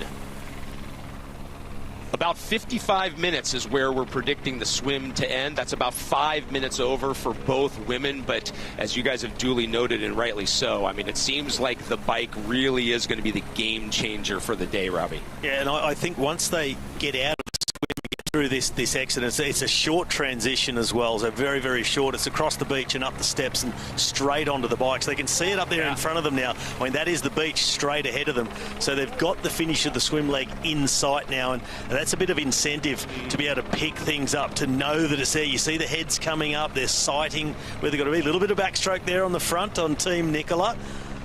About 55 minutes is where we're predicting the swim to end. That's about 5 minutes over for both women, but as you guys have duly noted, and rightly so, I mean, it seems like the bike really is going to be the game changer for the day, Robbie. Yeah, and I think once they get out of the swim and get through this exit, it's a short transition as well, so very, very short. It's across the beach and up the steps and straight onto the bikes. They can see it up there in front of them now. I mean, that is the beach straight ahead of them. So they've got the finish of the swim leg in sight now, and that's a bit of incentive to be able to pick things up, to know that it's there. You see the heads coming up, they're sighting where they've got to be. A little bit of backstroke there on the front on Team Nicola.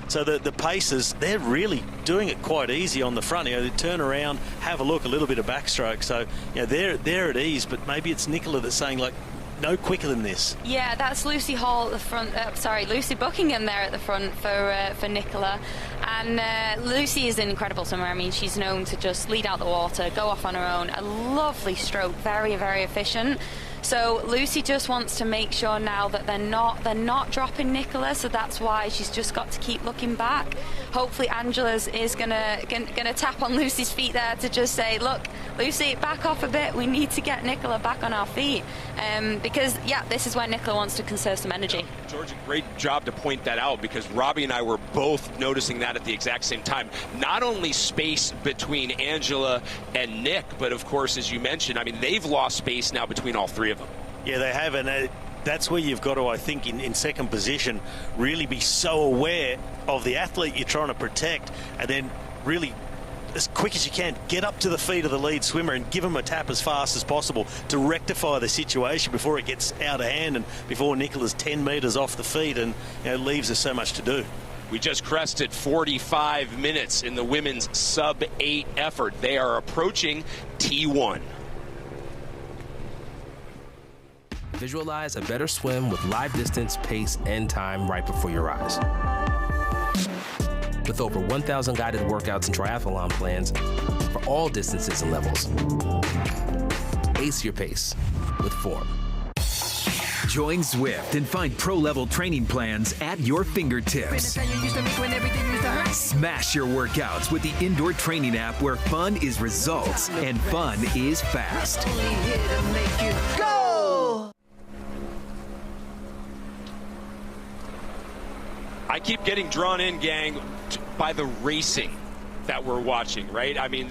So the paces, they're really doing it quite easy on the front. You know, they turn around, have a look, a little bit of backstroke. So, you know, they're at ease, but maybe it's Nicola that's saying, like, no quicker than this. Yeah, that's Lucy Hall at the front. Lucy Buckingham there at the front for Nicola. And Lucy is an incredible swimmer. I mean, she's known to just lead out the water, go off on her own. A lovely stroke, very, very efficient. So Lucy just wants to make sure now that they're not dropping Nicola, so that's why she's just got to keep looking back. Hopefully Angela's is gonna tap on Lucy's feet there to just say, look, Lucy, back off a bit. We need to get Nicola back on our feet, because yeah, this is where Nicola wants to conserve some energy. George, great job to point that out, because Robbie and I were both noticing that at the exact same time. Not only space between Angela and Nick, but of course, as you mentioned, I mean, they've lost space now between all three of them. Yeah, they have, and that's where you've got to, I think, in second position, really be so aware of the athlete you're trying to protect, and then really, as quick as you can, get up to the feet of the lead swimmer and give them a tap as fast as possible to rectify the situation before it gets out of hand and before Nicola's 10 metres off the feet and, you know, leaves us so much to do. We just crested 45 minutes in the women's Sub8 effort. They are approaching T1. Visualize a better swim with live distance, pace, and time right before your eyes. With over 1,000 guided workouts and triathlon plans for all distances and levels. Ace your pace with Form. Join Zwift and find pro-level training plans at your fingertips. Smash your workouts with the indoor training app where fun is results and fun is fast. Go! I keep getting drawn in, gang, by the racing that we're watching, right? I mean,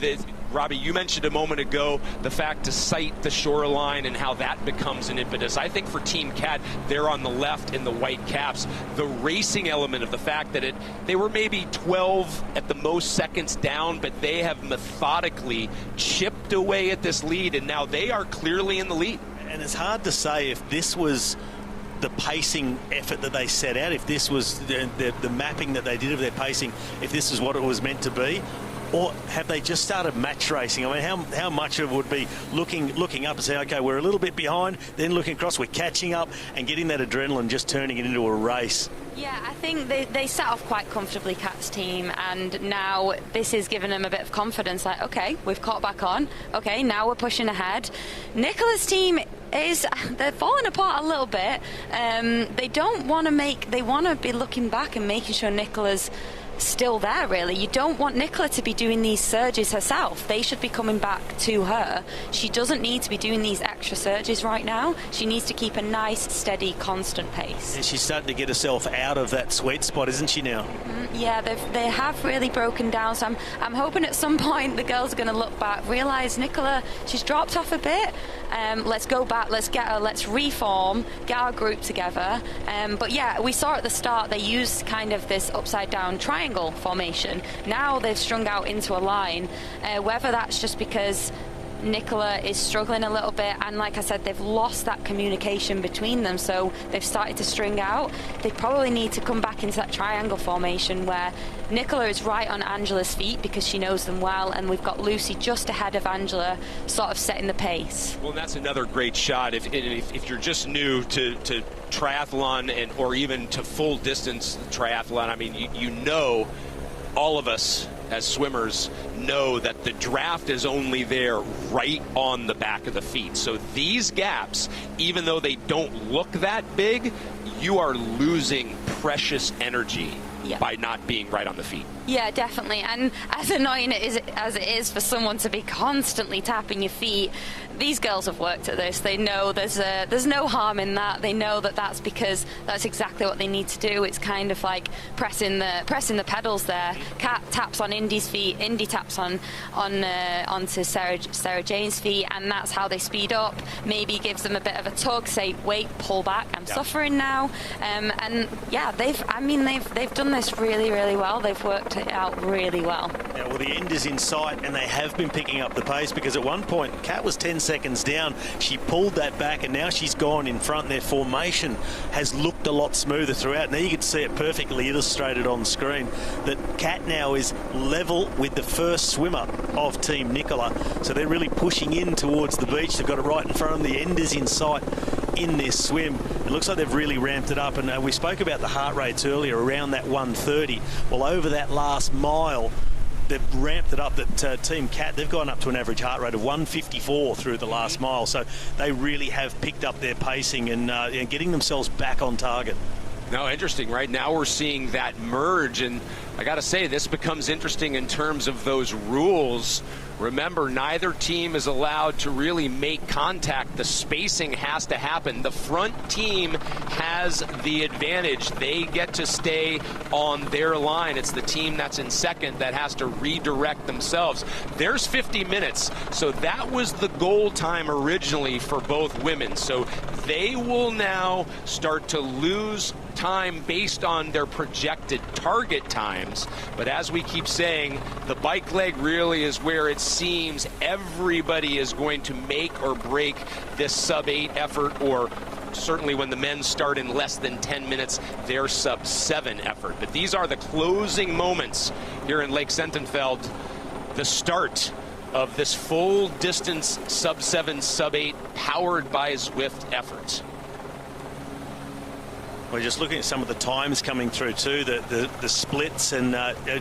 Robbie, you mentioned a moment ago the fact to sight the shoreline and how that becomes an impetus. I think for Team Kat, they're on the left in the white caps. The racing element of the fact that they were maybe 12 at the most seconds down, but they have methodically chipped away at this lead, and now they are clearly in the lead. And it's hard to say if this was the pacing effort that they set out, if this was the mapping that they did of their pacing, if this is what it was meant to be, or have they just started match racing? I mean, how much of it would be looking up and saying, okay, we're a little bit behind, then looking across, we're catching up, and getting that adrenaline, just turning it into a race. Yeah, I think they set off quite comfortably, Kat's team, and now this is giving them a bit of confidence, like, okay, we've caught back on, okay, now we're pushing ahead. Nicola's team they're falling apart a little bit. They want to be looking back and making sure Nicola's still there, really. You don't want Nicola to be doing these surges herself. They should be coming back to her. She doesn't need to be doing these extra surges right now. She needs to keep a nice, steady, constant pace. And she's starting to get herself out of that sweet spot, isn't she now? Yeah, they have really broken down. So I'm hoping at some point the girls are going to look back, realise Nicola, she's dropped off a bit. Let's go back, let's get her, let's reform, get our group together. But yeah, we saw at the start they used kind of this upside down triangle formation. Now they've strung out into a line. Whether that's just because Nicola is struggling a little bit, and like I said, they've lost that communication between them, so they've started to string out. They probably need to come back into that triangle formation where Nicola is right on Angela's feet because she knows them well, and we've got Lucy just ahead of Angela, sort of setting the pace. Well, that's another great shot. If you're just new to triathlon or even to full distance triathlon, I mean, you know, all of us as swimmers know that the draft is only there right on the back of the feet. So these gaps, even though they don't look that big, you are losing precious energy by not being right on the feet. Yeah, definitely. And as annoying as it is for someone to be constantly tapping your feet, these girls have worked at this. They know there's no harm in that. They know that that's because that's exactly what they need to do. It's kind of like pressing the pedals there. Kat taps on Indy's feet. Indy taps onto Sarah Jane's feet, and that's how they speed up. Maybe gives them a bit of a tug. Say, wait, pull back. I'm suffering now. And yeah, they've done this really, really well. They've worked it out really well. Yeah, well, the end is in sight, and they have been picking up the pace, because at one point Kat was 10 seconds down. She pulled that back, and now she's gone in front. Their formation has looked a lot smoother throughout. Now you can see it perfectly illustrated on screen that Kat now is level with the first swimmer of Team Nicola. So they're really pushing in towards the beach. They've got it right in front of them. The end is in sight in this swim. It looks like they've really ramped it up, and we spoke about the heart rates earlier, around that 130. Well, over that last mile, they've ramped it up. That Team Kat, they've gone up to an average heart rate of 154 through the last mile. So they really have picked up their pacing and getting themselves back on target. No, interesting. Right now we're seeing that merge, and I got to say, this becomes interesting in terms of those rules. Remember, neither team is allowed to really make contact. The spacing has to happen. The front team has the advantage. They get to stay on their line. It's the team that's in second that has to redirect themselves. There's 50 minutes, so that was the goal time originally for both women. So they will now start to lose time based on their projected target times. But as we keep saying, the bike leg really is where it seems everybody is going to make or break this sub-8 effort, or certainly when the men start in less than 10 minutes, their sub-7 effort. But these are the closing moments here in Lake Sentenfeld, the start of this full distance sub-7, sub-8 powered by Zwift effort. We're just looking at some of the times coming through too, the splits, and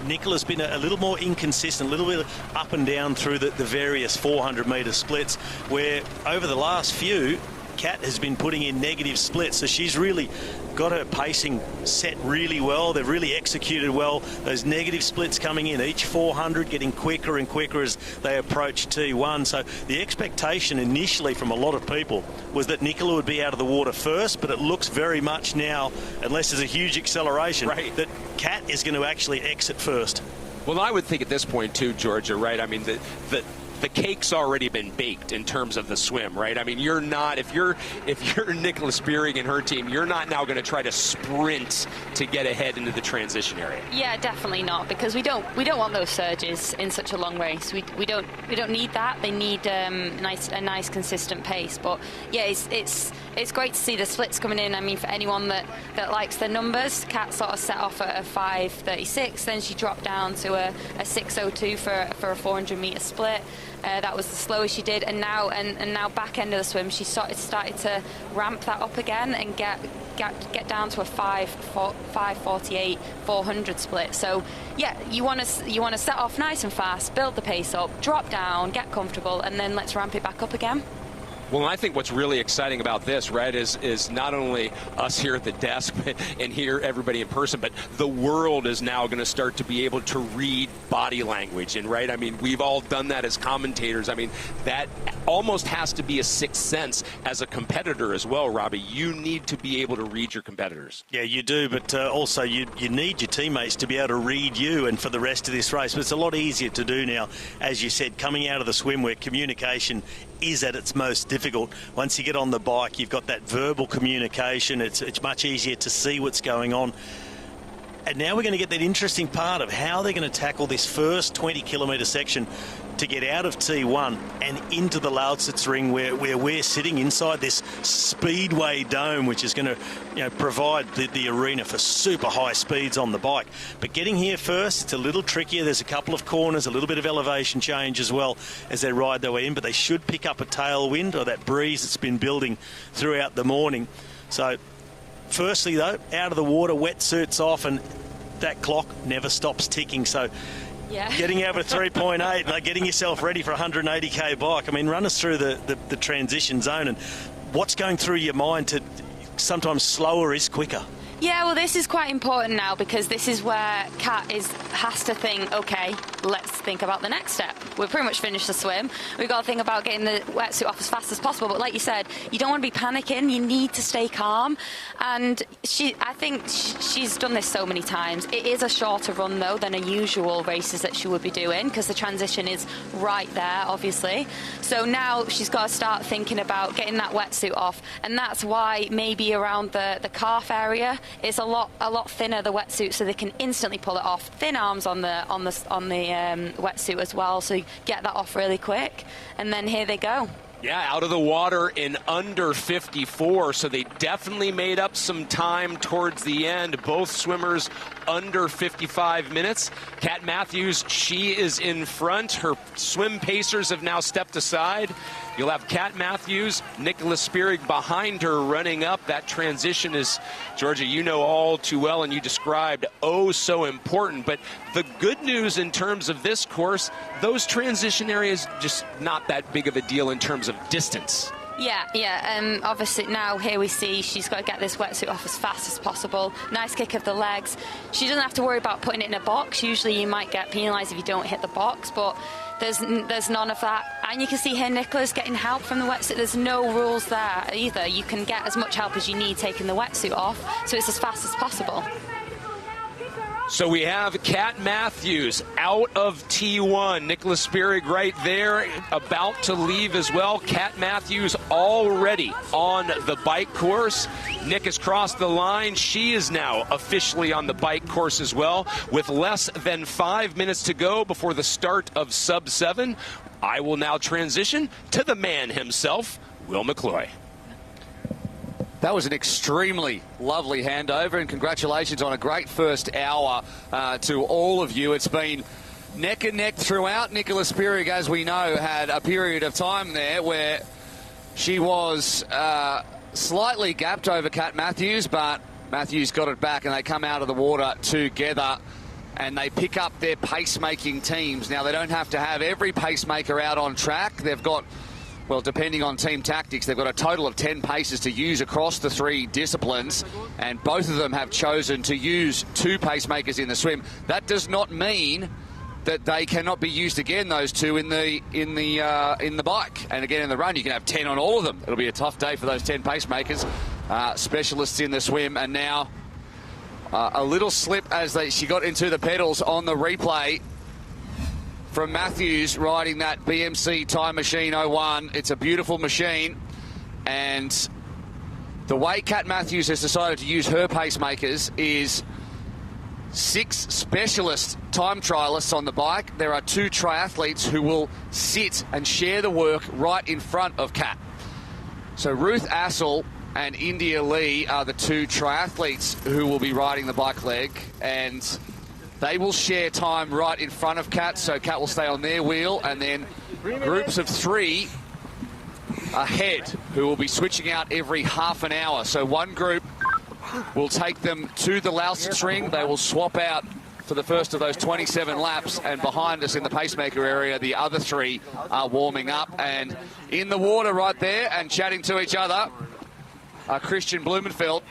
Nicola's been a little more inconsistent, a little bit up and down through the various 400-metre splits, where over the last few, Kat has been putting in negative splits, so she's really got her pacing set really well. They've really executed well. Those negative splits coming in, each 400 getting quicker and quicker as they approach T1. So the expectation initially from a lot of people was that Nicola would be out of the water first, but it looks very much now, unless there's a huge acceleration, that Kat is going to actually exit first. Well, I would think at this point too, Georgia, right? I mean, the cake's already been baked in terms of the swim, right? I mean, you're not, if you're Nicola Spirig and her team, you're not now going to try to sprint to get ahead into the transition area. Yeah, definitely not, because we don't want those surges in such a long race. We don't need that. They need a nice consistent pace. But yeah, it's great to see the splits coming in. I mean, for anyone that likes the numbers, Kat sort of set off at a 5:36, then she dropped down to a 6:02 for a 400-metre split. That was the slowest she did, and now back end of the swim, she started to ramp that up again and get down to a 5:48 400 split. So yeah, you want to set off nice and fast, build the pace up, drop down, get comfortable, and then let's ramp it back up again. Well, I think what's really exciting about this, right, is not only us here at the desk and here everybody in person, but the world is now going to start to be able to read body language. And, right, I mean, we've all done that as commentators. I mean, that almost has to be a sixth sense as a competitor as well, Robbie. You need to be able to read your competitors. Yeah, you do, but also you need your teammates to be able to read you and for the rest of this race. But it's a lot easier to do now, as you said, coming out of the swim where communication is at its most difficult. Once you get on the bike, you've got that verbal communication. It's much easier to see what's going on. And now we're going to get that interesting part of how they're going to tackle this first 20-kilometre section to get out of T1 and into the Lausitzring where we're sitting inside this speedway dome, which is going to provide the arena for super high speeds on the bike. But getting here first, it's a little trickier. There's a couple of corners, a little bit of elevation change as well as they ride their way in, but they should pick up a tailwind or that breeze that's been building throughout the morning. So firstly, though, out of the water, wetsuits off, and that clock never stops ticking. So getting over 3.8, like getting yourself ready for a 180k bike. I mean, run us through the transition zone and what's going through your mind to sometimes slower is quicker. Yeah, well, this is quite important now because this is where Kat has to think, okay, let's think about the next step. We've pretty much finished the swim. We've got to think about getting the wetsuit off as fast as possible. But like you said, you don't want to be panicking. You need to stay calm. And I think she's done this so many times. It is a shorter run, though, than a usual races that she would be doing because the transition is right there, obviously. So now she's got to start thinking about getting that wetsuit off. And that's why maybe around the calf area, it's a lot thinner, the wetsuit, so they can instantly pull it off. Thin arms on the wetsuit as well, so you get that off really quick. And then here they go. Yeah, out of the water in under 54, so they definitely made up some time towards the end. Both swimmers under 55 minutes. Kat Matthews, she is in front. Her swim pacers have now stepped aside. You'll have Kat Matthews, Nicola Spirig behind her running up. That transition is, Georgia, you know all too well, and you described so important. But the good news in terms of this course, those transition areas just not that big of a deal in terms of distance. Yeah. Obviously now here we see she's got to get this wetsuit off as fast as possible. Nice kick of the legs. She doesn't have to worry about putting it in a box. Usually you might get penalised if you don't hit the box, but there's none of that. And you can see here Nicola's getting help from the wetsuit. There's no rules there either. You can get as much help as you need taking the wetsuit off, so it's as fast as possible. So we have Kat Matthews out of T1. Nicola Spirig right there, about to leave as well. Kat Matthews already on the bike course. Nick has crossed the line. She is now officially on the bike course as well, with less than 5 minutes to go before the start of Sub7. I will now transition to the man himself, Will McCloy. That was an extremely lovely handover, and congratulations on a great first hour to all of you. It's been neck and neck throughout. Nicola Spirig, as we know, had a period of time there where she was slightly gapped over Kat Matthews, but Matthews got it back and they come out of the water together and they pick up their pacemaking teams. Now, they don't have to have every pacemaker out on track. They've got, well, depending on team tactics, they've got a total of 10 paces to use across the three disciplines, and both of them have chosen to use 2 pacemakers in the swim. That does not mean that they cannot be used again, those 2 in the bike, and again in the run. You can have 10 on all of them. It'll be a tough day for those 10 pacemakers. Specialists in the swim, and now a little slip as she got into the pedals on the replay from Matthews riding that BMC Time Machine 01. It's a beautiful machine, and the way Kat Matthews has decided to use her pacemakers is 6 specialist time trialists on the bike. There are 2 triathletes who will sit and share the work right in front of Kat. So Ruth Assel and India Lee are the 2 triathletes who will be riding the bike leg, and they will share time right in front of Kat, so Kat will stay on their wheel, and then groups of 3 ahead who will be switching out every half an hour. So one group will take them to the Lausitzring. They will swap out for the first of those 27 laps, and behind us in the pacemaker area, the other 3 are warming up. And in the water right there and chatting to each other are Kristian Blummenfelt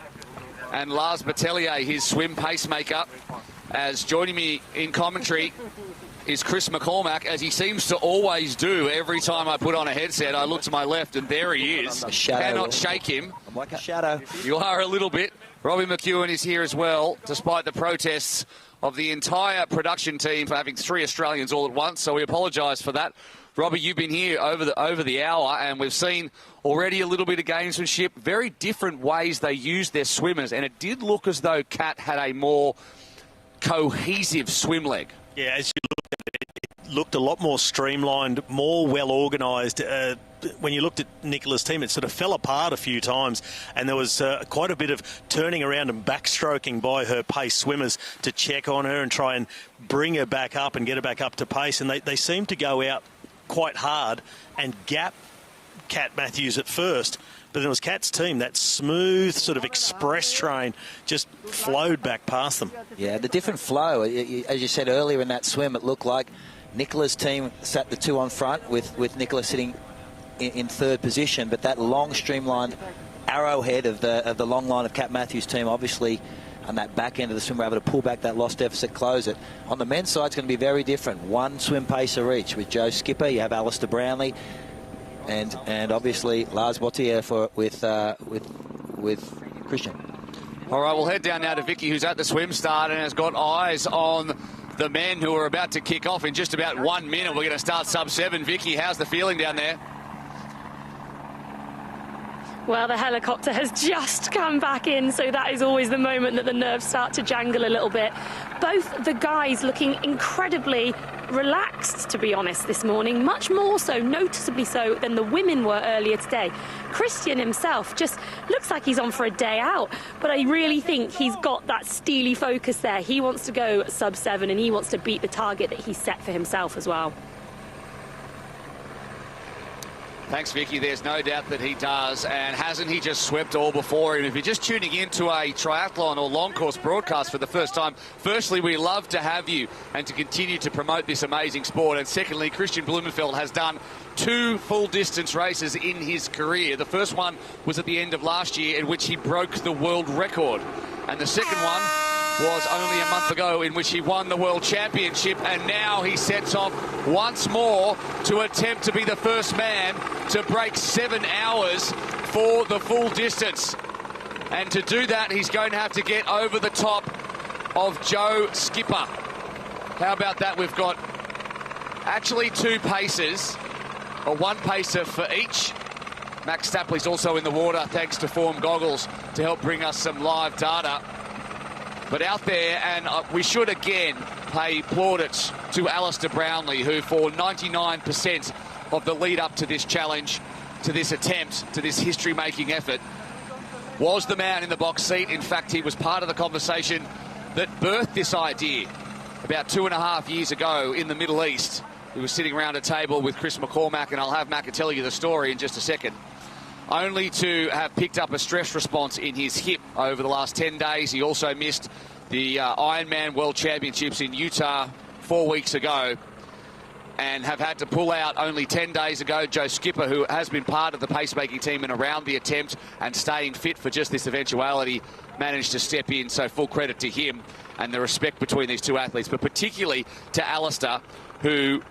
and Lars Batelli, his swim pacemaker. As joining me in commentary is Chris McCormack, as he seems to always do every time I put on a headset. I look to my left and there he is. Cannot shake him. I'm like a shadow. You are a little bit. Robbie McEwen is here as well, despite the protests of the entire production team for having 3 Australians all at once, so we apologise for that. Robbie, you've been here over the hour, and we've seen already a little bit of gamesmanship, very different ways they use their swimmers, and it did look as though Kat had a more cohesive swim leg. Yeah, as you looked at it, it looked a lot more streamlined, more well organised. When you looked at Nicola's team, it sort of fell apart a few times, and there was quite a bit of turning around and backstroking by her pace swimmers to check on her and try and bring her back up and get her back up to pace. And they seemed to go out quite hard and gap Kat Matthews at first. But then it was Kat's team, that smooth sort of express train just flowed back past them. Yeah, the different flow. As you said earlier in that swim, it looked like Nicola's team sat the two on front with Nicola sitting in third position, but that long streamlined arrowhead of the long line of Kat Matthews' team, obviously on that back end of the swim, were able to pull back that lost deficit, close it. On the men's side, it's going to be very different. One swim pacer each. With Joe Skipper, you have Alistair Brownlee, and obviously Lars Batelli with Kristian. All right, we'll head down now to Vicky, who's at the swim start and has got eyes on the men who are about to kick off in just about 1 minute. We're going to start sub-7. Vicky, how's the feeling down there? Well, the helicopter has just come back in, so that is always the moment that the nerves start to jangle a little bit. Both the guys looking incredibly relaxed, to be honest, this morning, much more so, noticeably so, than the women were earlier today. Kristian himself just looks like he's on for a day out, but I really think he's got that steely focus there. He wants to go sub-7, and he wants to beat the target that he set for himself as well. Thanks, Vicky. There's no doubt that he does. And hasn't he just swept all before him? If you're just tuning into a triathlon or long course broadcast for the first time, firstly, we love to have you and to continue to promote this amazing sport. And secondly, Kristian Blummenfelt has done 2 full distance races in his career. The first one was at the end of last year, in which he broke the world record. And the second one was only a month ago, in which he won the World Championship, and now he sets off once more to attempt to be the first man to break 7 hours for the full distance. And to do that, he's going to have to get over the top of Joe Skipper. How about that? We've got actually 2 pacers, or 1 pacer for each. Max Stapley's also in the water, thanks to Form Goggles, to help bring us some live data. But out there, and we should again pay plaudits to Alistair Brownlee, who for 99% of the lead up to this challenge, to this attempt, to this history-making effort, was the man in the box seat. In fact, he was part of the conversation that birthed this idea about 2.5 years ago in the Middle East. He was sitting around a table with Chris McCormack, and I'll have Macca tell you the story in just a second, only to have picked up a stress response in his hip over the last 10 days. He also missed the Ironman World Championships in Utah 4 weeks ago, and have had to pull out only 10 days ago. Joe Skipper, who has been part of the pacemaking team and around the attempt and staying fit for just this eventuality, managed to step in, so full credit to him and the respect between these 2 athletes, but particularly to Alistair, who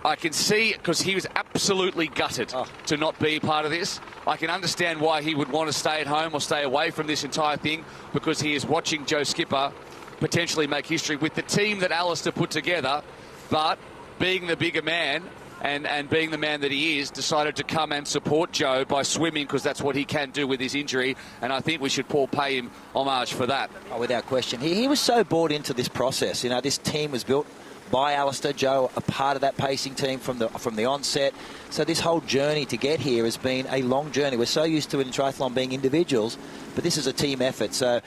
I can see, because he was absolutely gutted to not be part of this. I can understand why he would want to stay at home or stay away from this entire thing, because he is watching Joe Skipper potentially make history with the team that Alistair put together, but being the bigger man and being the man that he is, decided to come and support Joe by swimming, because that's what he can do with his injury, and I think we should pay him homage for that. Oh, without question. He was so bought into this process. You know, this team was built by Alistair. Joe, a part of that pacing team from the onset. So this whole journey to get here has been a long journey. We're so used to it in triathlon being individuals, but this is a team effort. So,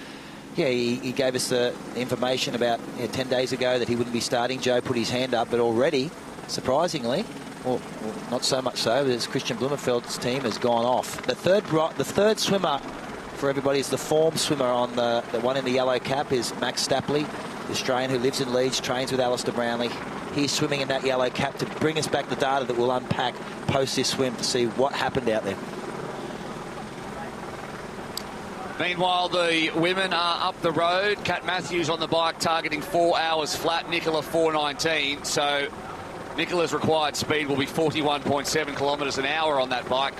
yeah, he gave us the information about 10 days ago that he wouldn't be starting. Joe put his hand up, but already, surprisingly, well, not so much so, as Kristian Blummenfelt's team has gone off. The third swimmer for everybody is the form swimmer on the one in the yellow cap is Max Stapley, the Australian who lives in Leeds, trains with Alistair Brownlee. He's swimming in that yellow cap to bring us back the data that we'll unpack post this swim to see what happened out there. Meanwhile, the women are up the road. Kat Matthews on the bike targeting 4 hours flat, Nicola 4:19. So Nicola's required speed will be 41.7 kilometres an hour on that bike,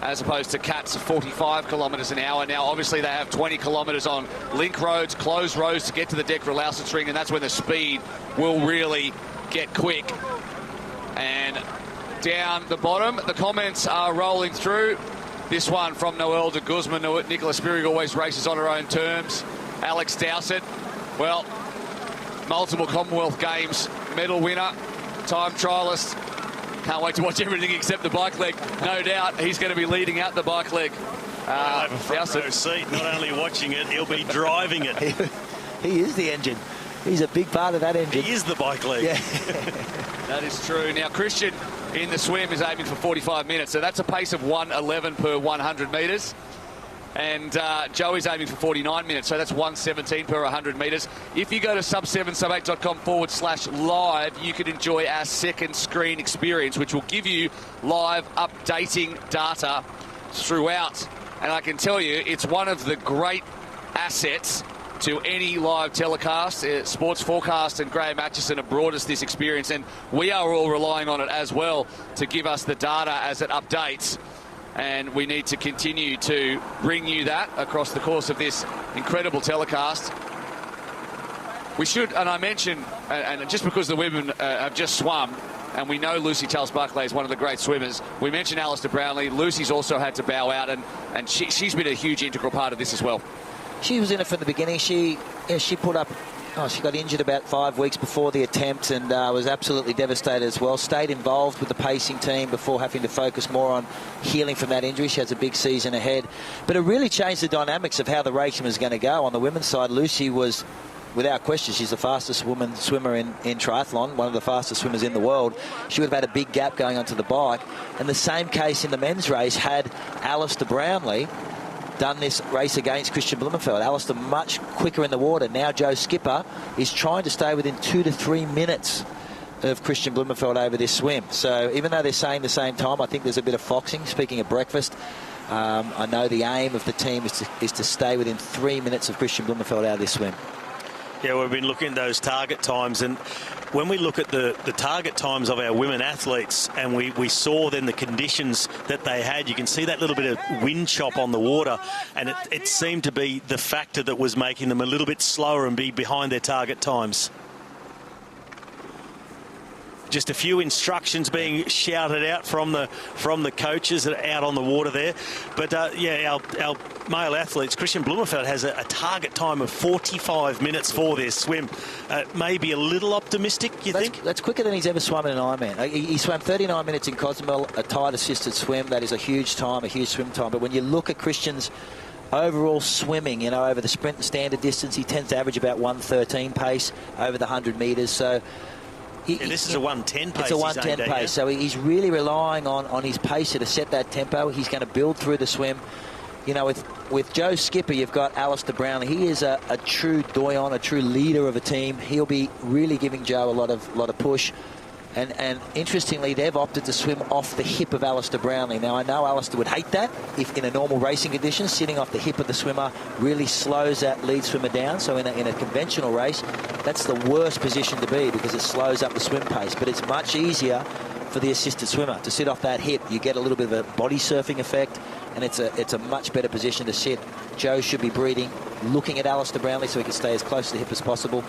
as opposed to Kat's 45 kilometres an hour. Now, obviously, they have 20 kilometres on link roads, closed roads to get to the deck for Lausitzring, and that's when the speed will really get quick. And down the bottom, the comments are rolling through. This one from Noelle de Guzman. Nicola Spirig always races on her own terms. Alex Dowsett. Well, multiple Commonwealth Games medal winner, time trialist. Can't wait to watch everything except the bike leg. No doubt he's going to be leading out the bike leg. Over front row seat, not only watching it, he'll be driving it. He is the engine. He's a big part of that engine. He is the bike leg. Yeah. That is true. Now, Kristian in the swim is aiming for 45 minutes, so that's a pace of 1:11 per 100 metres. And Joe is aiming for 49 minutes, so that's 1:17 per 100 metres. If you go to sub7sub8.com/live, you can enjoy our second screen experience, which will give you live updating data throughout. And I can tell you, it's one of the great assets to any live telecast. Sports Forecast and Graham Atchison have brought us this experience, and we are all relying on it as well to give us the data as it updates. And we need to continue to bring you that across the course of this incredible telecast. We should, and I mentioned, and just because the women have just swum, and we know Lucy Charles-Buckley is one of the great swimmers, we mentioned Alistair Brownlee. Lucy's also had to bow out, and she's been a huge integral part of this as well. She was in it from the beginning. She put up... Oh, she got injured about 5 weeks before the attempt and was absolutely devastated as well. Stayed involved with the pacing team before having to focus more on healing from that injury. She has a big season ahead. But it really changed the dynamics of how the racing was going to go. On the women's side, Lucy was, without question, she's the fastest woman swimmer in triathlon, one of the fastest swimmers in the world. She would have had a big gap going onto the bike. And the same case in the men's race had Alistair Brownlee done this race against Kristian Blummenfelt. Alistair much quicker in the water. Now Joe Skipper is trying to stay within 2 to 3 minutes of Kristian Blummenfelt over this swim. So even though they're saying the same time, I think there's a bit of foxing. Speaking of breakfast, I know the aim of the team is to stay within 3 minutes of Kristian Blummenfelt out of this swim. Yeah, we've been looking at those target times, and when we look at the target times of our women athletes and we saw then the conditions that they had, you can see that little bit of wind chop on the water, and it seemed to be the factor that was making them a little bit slower and be behind their target times. Just a few instructions being shouted out from the coaches that are out on the water there. But, yeah, our male athletes, Kristian Blummenfelt has a target time of 45 minutes for their swim. Maybe a little optimistic, you think? That's quicker than he's ever swum in an Ironman. He swam 39 minutes in Cozumel, a tide-assisted swim. That is a huge time, a huge swim time. But when you look at Kristian's overall swimming, you know, over the sprint and standard distance, he tends to average about 1:13 pace over the 100 metres. So... this is a 1:10 pace. It's a 1:10 pace, so he's really relying on his pacer to set that tempo. He's going to build through the swim. You know, with Joe Skipper, you've got Alistair Brownlee. He is a true doyen, a true leader of a team. He'll be really giving Joe a lot of push. And interestingly, they've opted to swim off the hip of Alistair Brownlee. Now, I know Alistair would hate that if in a normal racing condition, sitting off the hip of the swimmer really slows that lead swimmer down. So in a conventional race, that's the worst position to be because it slows up the swim pace. But it's much easier for the assisted swimmer to sit off that hip. You get a little bit of a body surfing effect, and it's a much better position to sit. Joe should be breathing, looking at Alistair Brownlee so he can stay as close to the hip as possible.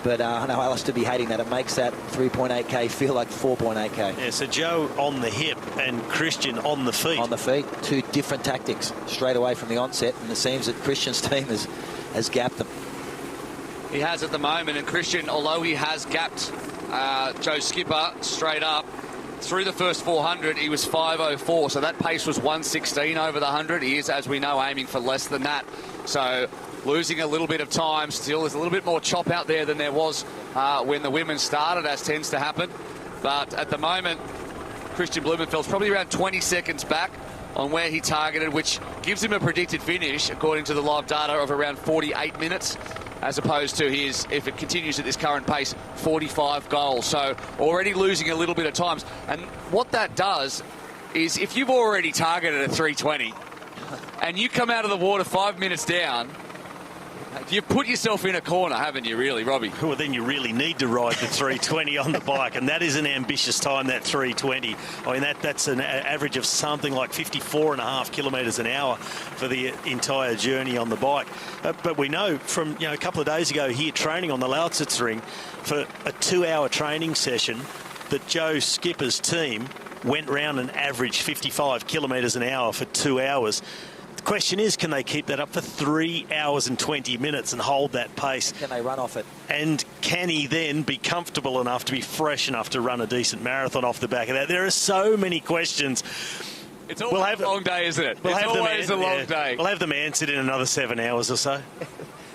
But I know Alistair be hating that. It makes that 3.8k feel like 4.8k. Yeah, so Joe on the hip and Kristian on the feet. On the feet. Two different tactics straight away from the onset. And it seems that Kristian's team has gapped them. He has at the moment. And Kristian, although he has gapped Joe Skipper straight up, through the first 400, he was 5:04. So that pace was 1:16 over the 100. He is, as we know, aiming for less than that. So... losing a little bit of time still. There's a little bit more chop out there than there was when the women started, as tends to happen. But at the moment, Kristian Blummenfelt's probably around 20 seconds back on where he targeted, which gives him a predicted finish, according to the live data, of around 48 minutes, as opposed to his, if it continues at this current pace, 45 goals. So already losing a little bit of time. And what that does is if you've already targeted a 3:20 and you come out of the water 5 minutes down, you've put yourself in a corner, haven't you, really, Robbie? Well, then you really need to ride the 3:20 on the bike, and that is an ambitious time, that 3:20. I mean, that's an average of something like 54.5 kilometres an hour for the entire journey on the bike. But we know from, you know, a couple of days ago here training on the Lausitzring for a 2-hour training session that Joe Skipper's team went round and averaged 55 kilometres an hour for 2 hours. The question is, can they keep that up for 3 hours and 20 minutes and hold that pace? Can they run off it? And can he then be comfortable enough to be fresh enough to run a decent marathon off the back of that? There are so many questions. It's always a long day, isn't it? It's always a long day. We'll have them answered in another 7 hours or so.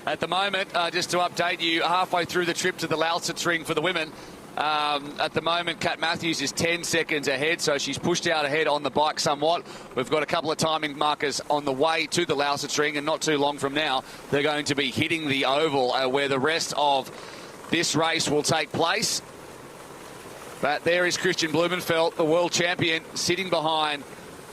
At the moment, just to update you, halfway through the trip to the Lausitzring for the women, at the moment, Kat Matthews is 10 seconds ahead, so she's pushed out ahead on the bike somewhat. We've got a couple of timing markers on the way to the Lausitzring, and not too long from now, they're going to be hitting the oval where the rest of this race will take place. But there is Kristian Blummenfelt, the world champion, sitting behind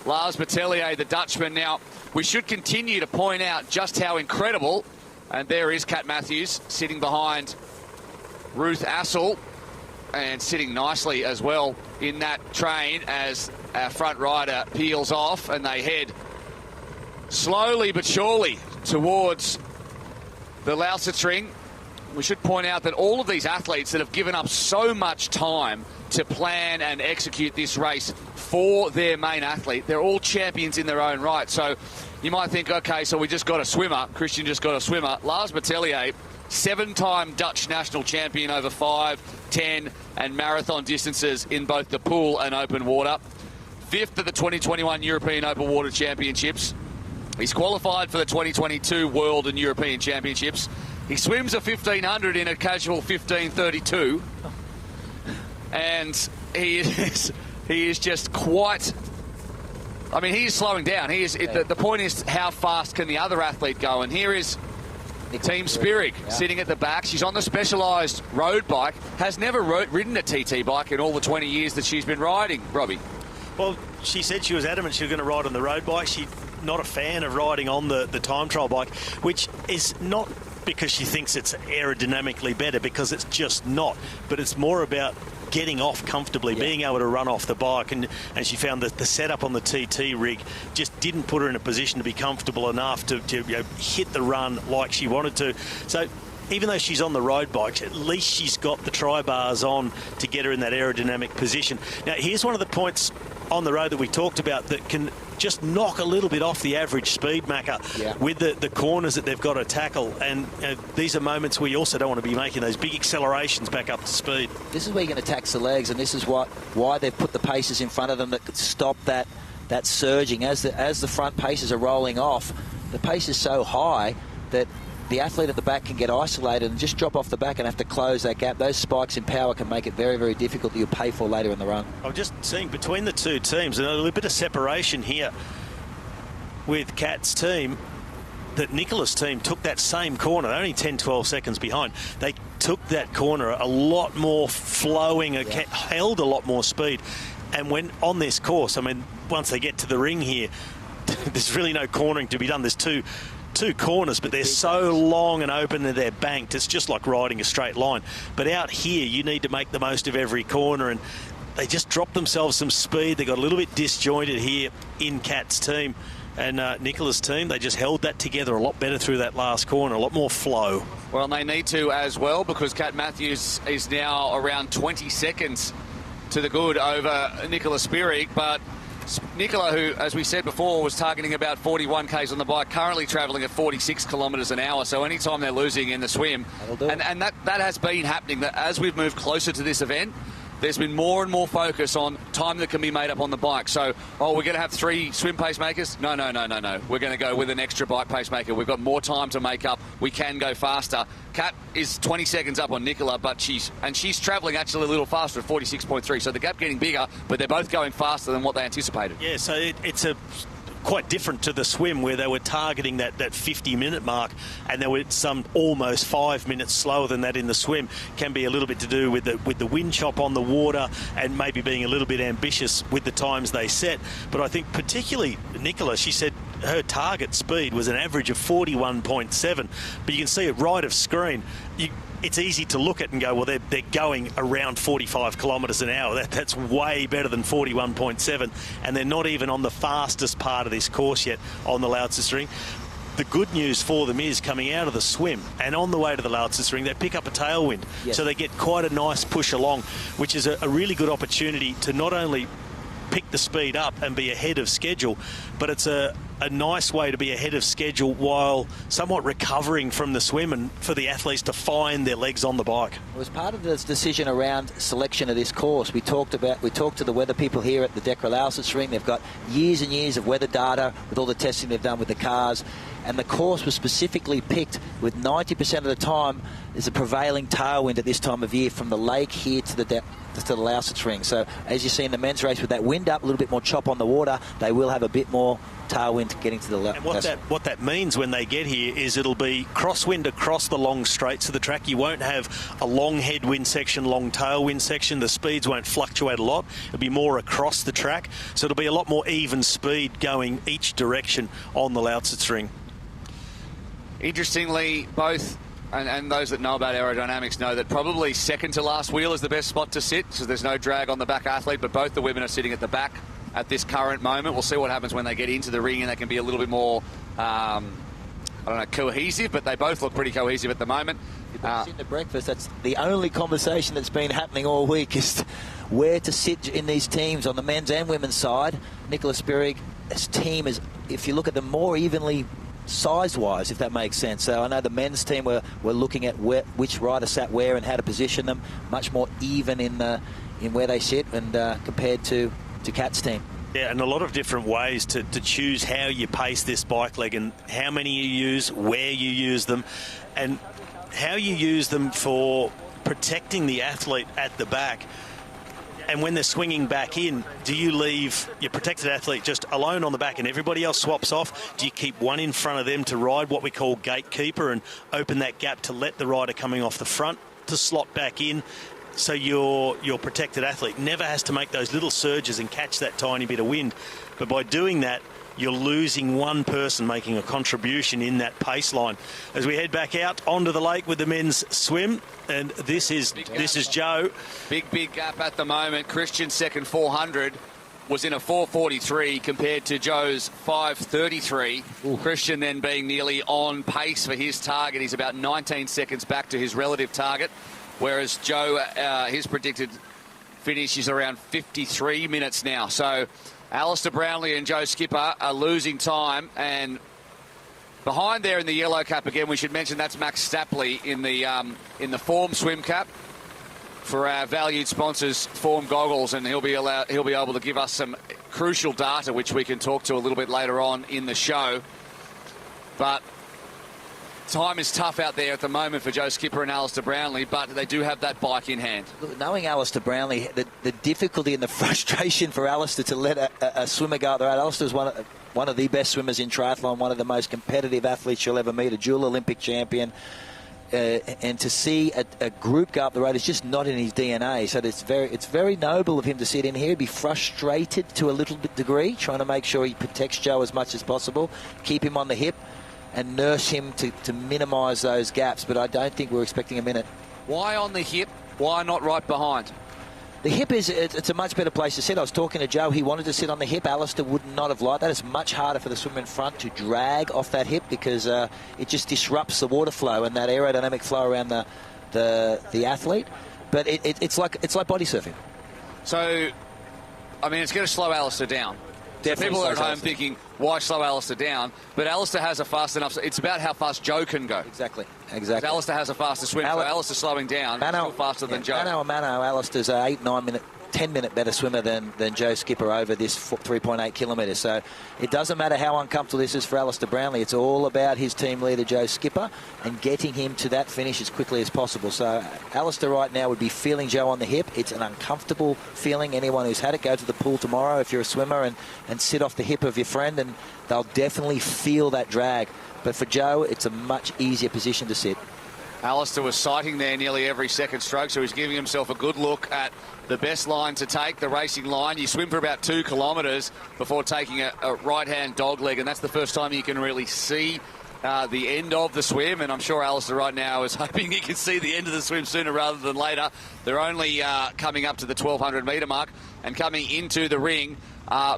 Lars Batelli, the Dutchman. Now, we should continue to point out just how incredible, and there is Kat Matthews sitting behind Ruth Assel, and sitting nicely as well in that train as our front rider peels off, and they head slowly but surely towards the Lausitzring. We should point out that all of these athletes that have given up so much time to plan and execute this race for their main athlete, they're all champions in their own right. So you might think, okay, so we just got a swimmer. Kristian just got a swimmer. Lars Batelli, 7-time Dutch national champion over 5, 10 and marathon distances in both the pool and open water. 5th at the 2021 European Open Water Championships. He's qualified for the 2022 World and European Championships. He swims a 1500 in a casual 15:32. And he is just quite... I mean, he is slowing down. He is. The point is, how fast can the other athlete go? And here is Team Spirig sitting at the back. She's on the specialised road bike. Has never ridden a TT bike in all the 20 years that she's been riding, Robbie. Well, she said she was adamant she was going to ride on the road bike. She's not a fan of riding on the time trial bike, which is not because she thinks it's aerodynamically better, because it's just not. But it's more about getting off comfortably, being able to run off the bike, and she found that the setup on the TT rig just didn't put her in a position to be comfortable enough to hit the run like she wanted to. So even though she's on the road bike, at least she's got the tri-bars on to get her in that aerodynamic position. Now, here's one of the points on the road that we talked about that can just knock a little bit off the average speed, Macca, with the corners that they've got to tackle. And these are moments where you also don't want to be making those big accelerations back up to speed. This is where you're going to tax the legs, and this is why they've put the paces in front of them that could stop that surging. As the front paces are rolling off, the pace is so high that the athlete at the back can get isolated and just drop off the back and have to close that gap. Those spikes in power can make it very, very difficult that you'll pay for later in the run. I'm just seeing between the two teams, and a little bit of separation here with Kat's team, that Nicola's team took that same corner. They're only 10, 12 seconds behind. They took that corner a lot more flowing, held a lot more speed. And when on this course, I mean, once they get to the ring here, there's really no cornering to be done. There's two corners, but they're so long and open and they're banked. It's just like riding a straight line. But out here, you need to make the most of every corner, and they just dropped themselves some speed. They got a little bit disjointed here in Kat's team. And Nicola's team, they just held that together a lot better through that last corner, a lot more flow. Well, and they need to as well, because Kat Matthews is now around 20 seconds to the good over Nicola Spirig. But Nicola, who, as we said before, was targeting about 41 k's on the bike, currently travelling at 46 kilometres an hour. So anytime they're losing in the swim, and that has been happening, that as we've moved closer to this event, there's been more and more focus on time that can be made up on the bike. So, we're going to have 3 swim pacemakers? No. We're going to go with an extra bike pacemaker. We've got more time to make up. We can go faster. Kat is 20 seconds up on Nicola, but she's travelling actually a little faster at 46.3. So the gap getting bigger, but they're both going faster than what they anticipated. Yeah, so it's quite different to the swim, where they were targeting that 50-minute mark, and there were some almost 5 minutes slower than that in the swim. Can be a little bit to do with the wind chop on the water, and maybe being a little bit ambitious with the times they set. But I think particularly Nicola, she said her target speed was an average of 41.7, but you can see it right of screen. It's easy to look at and go, well, they're going around 45 kilometres an hour. That's way better than 41.7, and they're not even on the fastest part of this course yet on the Lausitzring. The good news for them is, coming out of the swim and on the way to the Lausitzring, they pick up a tailwind. So they get quite a nice push along, which is a really good opportunity to not only pick the speed up and be ahead of schedule, but it's a a nice way to be ahead of schedule while somewhat recovering from the swim, and for the athletes to find their legs on the bike. It was part of this decision around selection of this course. We talked to the weather people here at the Lausitzring. They've got years and years of weather data with all the testing they've done with the cars, and the course was specifically picked with 90% of the time there's a prevailing tailwind at this time of year from the lake here to the Lausitzring. So as you see in the men's race, with that wind up, a little bit more chop on the water, they will have a bit more tailwind getting to the left. And what that means when they get here is it'll be crosswind across the long straights of the track. You won't have a long headwind section, long tailwind section. The speeds won't fluctuate a lot. It'll be more across the track. So it'll be a lot more even speed going each direction on the Lausitzring. Interestingly, both, and those that know about aerodynamics know that probably second to last wheel is the best spot to sit, so there's no drag on the back athlete, but both the women are sitting at the back at this current moment. We'll see what happens when they get into the ring and they can be a little bit more, cohesive, but they both look pretty cohesive at the moment. Sitting at breakfast, that's the only conversation that's been happening all week, is where to sit in these teams on the men's and women's side. Nicola Spirig's team is, if you look at them more evenly size-wise, if that makes sense. So I know the men's team were looking at which rider sat where and how to position them, much more even in where they sit, and compared to Kat's team. Yeah, and a lot of different ways to choose how you pace this bike leg, and how many you use, where you use them, and how you use them for protecting the athlete at the back. And when they're swinging back in, do you leave your protected athlete just alone on the back and everybody else swaps off? Do you keep one in front of them to ride, what we call gatekeeper, and open that gap to let the rider coming off the front to slot back in, so your protected athlete never has to make those little surges and catch that tiny bit of wind? But by doing that, you're losing one person making a contribution in that pace line. As we head back out onto the lake with the men's swim, and this is Joe. Big gap at the moment. Kristian's second 400 was in a 4:43 compared to Joe's 5:33. Kristian then being nearly on pace for his target. He's about 19 seconds back to his relative target, whereas Joe, his predicted finish is around 53 minutes now. So Alistair Brownlee and Joe Skipper are losing time, and behind there in the yellow cap again, we should mention that's Max Stapley in the Form swim cap for our valued sponsors, Form goggles, and he'll be able to give us some crucial data which we can talk to a little bit later on in the show. But time is tough out there at the moment for Joe Skipper and Alistair Brownlee, but they do have that bike in hand. Look, knowing Alistair Brownlee, the difficulty and the frustration for Alistair to let a swimmer go out there. Alistair's one of the best swimmers in triathlon, one of the most competitive athletes you'll ever meet, a dual Olympic champion. And to see a group go up the road is just not in his DNA. So it's very noble of him to sit in here, be frustrated to a little bit degree, trying to make sure he protects Joe as much as possible, keep him on the hip, and nurse him to minimise those gaps. But I don't think we're expecting a minute. Why on the hip? Why not right behind? The hip it's a much better place to sit. I was talking to Joe. He wanted to sit on the hip. Alistair would not have liked that. It's much harder for the swimmer in front to drag off that hip because it just disrupts the water flow and that aerodynamic flow around the athlete. But it's like body surfing. So, I mean, it's going to slow Alistair down. Definitely. People are at home thinking, why slow Alistair down? But Alistair has a fast enough. It's about how fast Joe can go. Exactly. Alistair has a faster swim, so Alistair slowing down is still faster than Joe. Mano, Alistair's an 8, 9 minute, 10 minute better swimmer than Joe Skipper over this 3.8 kilometres. So it doesn't matter how uncomfortable this is for Alistair Brownlee. It's all about his team leader, Joe Skipper, and getting him to that finish as quickly as possible. So Alistair right now would be feeling Joe on the hip. It's an uncomfortable feeling. Anyone who's had it, go to the pool tomorrow if you're a swimmer and sit off the hip of your friend, and they'll definitely feel that drag. But for Joe, it's a much easier position to sit. Alistair was sighting there nearly every second stroke, so he's giving himself a good look at the best line to take, the racing line. You swim for about 2 kilometres before taking a right-hand dog leg, and that's the first time you can really see the end of the swim. And I'm sure Alistair right now is hoping he can see the end of the swim sooner rather than later. They're only coming up to the 1,200 metre mark and coming into the ring.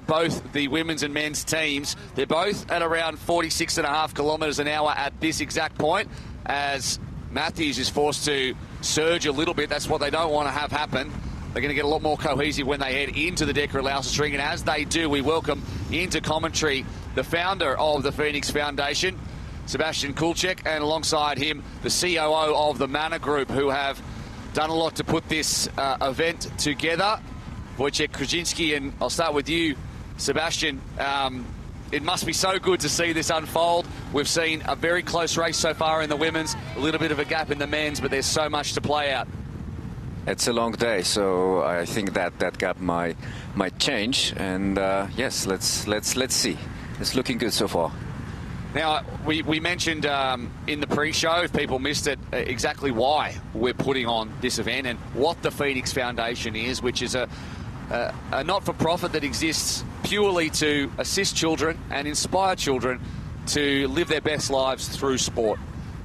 Both the women's and men's teams, they're both at around 46.5 kilometres an hour at this exact point, as Matthews is forced to surge a little bit. That's what they don't want to have happen. They're going to get a lot more cohesive when they head into the Lausitzring, and as they do, we welcome into commentary the founder of the Pho3nix Foundation, Sebastian Kulczyk, and alongside him, the COO of the Mana Group, who have done a lot to put this event together. Wojciech Krzyzinski, and I'll start with you, Sebastian. It must be so good to see this unfold. We've seen a very close race so far in the women's, a little bit of a gap in the men's, but there's so much to play out. It's a long day, so I think that gap might change. And yes, let's see. It's looking good so far. Now, we mentioned in the pre-show, if people missed it, exactly why we're putting on this event and what the Pho3nix Foundation is, which is a not-for-profit that exists purely to assist children and inspire children to live their best lives through sport.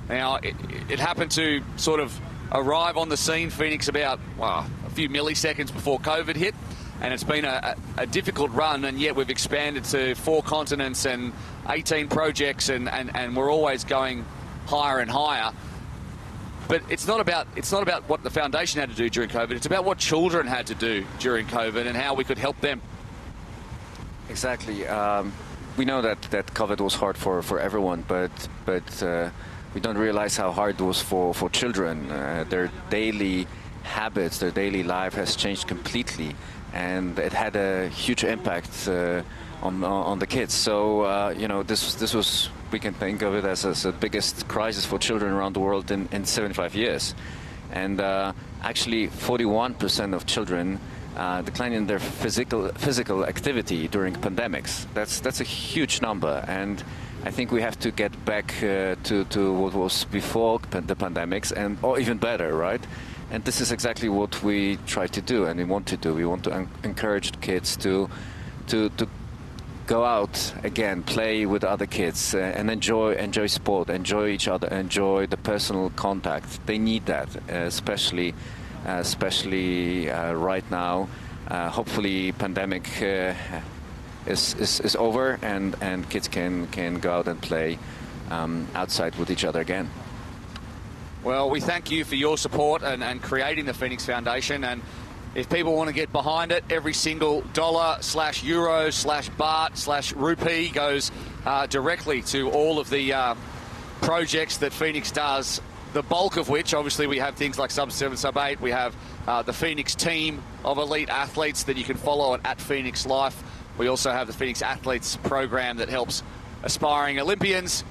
Now, it happened to sort of arrive on the scene, Pho3nix, about a few milliseconds before COVID hit, and it's been a difficult run, and yet we've expanded to 4 continents and 18 projects, and we're always going higher and higher. But it's not about what the foundation had to do during COVID. It's about what children had to do during COVID and how we could help them. Exactly. We know that COVID was hard for everyone, but we don't realize how hard it was for children. Their daily habits, their daily life has changed completely, and it had a huge impact on the kids. So this was, we can think of it as the biggest crisis for children around the world in 75 years. And actually 41% of children decline in their physical activity during pandemics. That's a huge number, and I think we have to get back to what was before the pandemics, or even better, right? And this is exactly what we try to do, and we want to do. We want to encourage kids to go out again, play with other kids, and enjoy sport, enjoy each other, enjoy the personal contact. They need that, especially right now. Hopefully, pandemic is over, and kids can go out and play outside with each other again. Well, we thank you for your support and creating the Pho3nix Foundation. And if people want to get behind it, every single $/euro/baht/rupee goes directly to all of the projects that Pho3nix does, the bulk of which, obviously, we have things like Sub7, Sub8. We have the Pho3nix team of elite athletes that you can follow at Pho3nix Life. We also have the Pho3nix Athletes program that helps aspiring Olympians,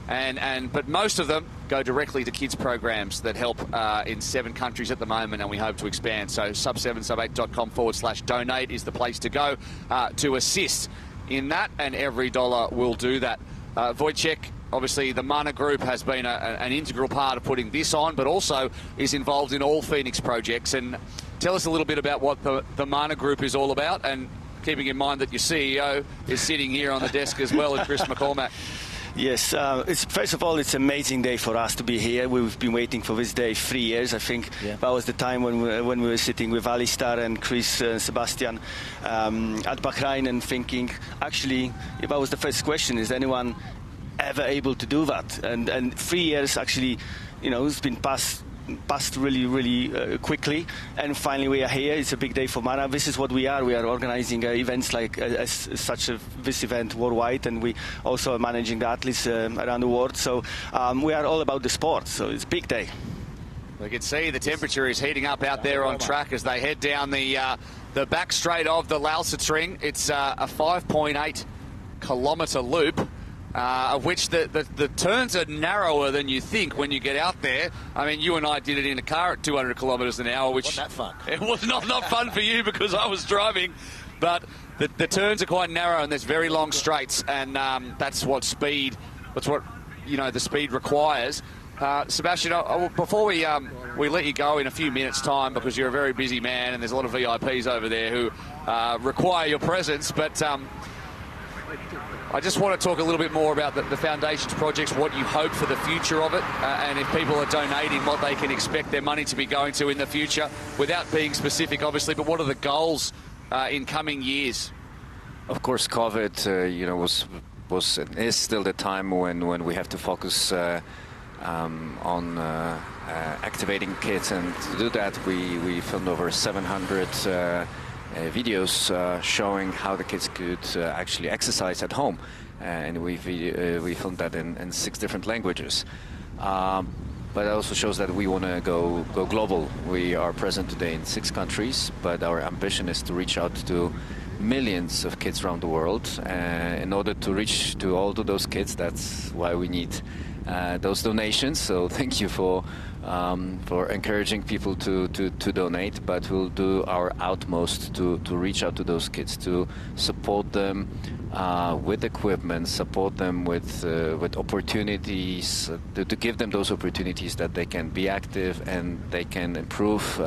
but most of them go directly to kids programs that help in 7 countries at the moment, and we hope to expand. So sub7sub8.com/donate is the place to go to assist in that, and every dollar will do that. Wojciech, obviously the Mana Group has been an integral part of putting this on, but also is involved in all Pho3nix projects. And tell us a little bit about what the Mana Group is all about, and keeping in mind that your CEO is sitting here on the desk as well as Chris McCormack. Yes, first of all, it's an amazing day for us to be here. We've been waiting for this day 3 years. I think that was the time when we were sitting with Alistair and Chris and Sebastian at Bahrain and thinking, actually, if that was the first question, is anyone ever able to do that? And 3 years actually, it's been passed really quickly, and finally we are here. It's a big day for Mana. This is what we are. We are organizing events like this event worldwide, and we also are managing the athletes around the world. So we are all about the sport, so it's a big day. We can see the temperature is heating up out there on track as they head down the back straight of the Lausitzring. It's a 5.8 kilometre loop, of which the turns are narrower than you think when you get out there. I mean, you and I did it in a car at 200 kilometres an hour, which wasn't that fun. It was not fun for you because I was driving, but the turns are quite narrow and there's very long straights, and that's what the speed requires. Sebastian, before we let you go in a few minutes' time, because you're a very busy man and there's a lot of VIPs over there who require your presence, but I just want to talk a little bit more about the Foundation's projects, what you hope for the future of it, and if people are donating, what they can expect their money to be going to in the future, without being specific, obviously, but what are the goals in coming years? Of course, COVID, was and is still the time when we have to focus on activating kids, and to do that, we filmed over 700 videos showing how the kids could actually exercise at home, and we filmed that in 6 different languages. But it also shows that we want to go global. We are present today in 6 countries, but our ambition is to reach out to millions of kids around the world. In order to reach to all of those kids, that's why we need those donations. So thank you for encouraging people to donate, but we'll do our utmost to reach out to those kids, to support them with equipment, support them with opportunities, to give them those opportunities that they can be active and they can improve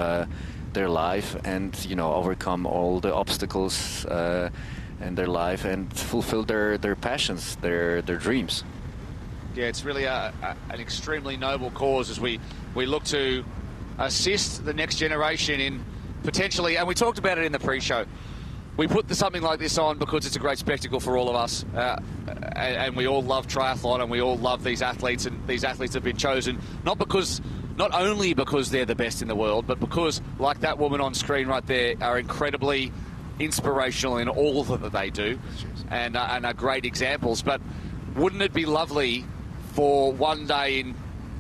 their life and, you know, overcome all the obstacles in their life and fulfill their passions, their dreams. Yeah, it's really an extremely noble cause as we look to assist the next generation in potentially, and we talked about it in the pre-show, we put something like this on because it's a great spectacle for all of us, and we all love triathlon and we all love these athletes, and these athletes have been chosen not only because they're the best in the world, but because, like that woman on screen right there, are incredibly inspirational in all that they do and are great examples. But wouldn't it be lovely for one day in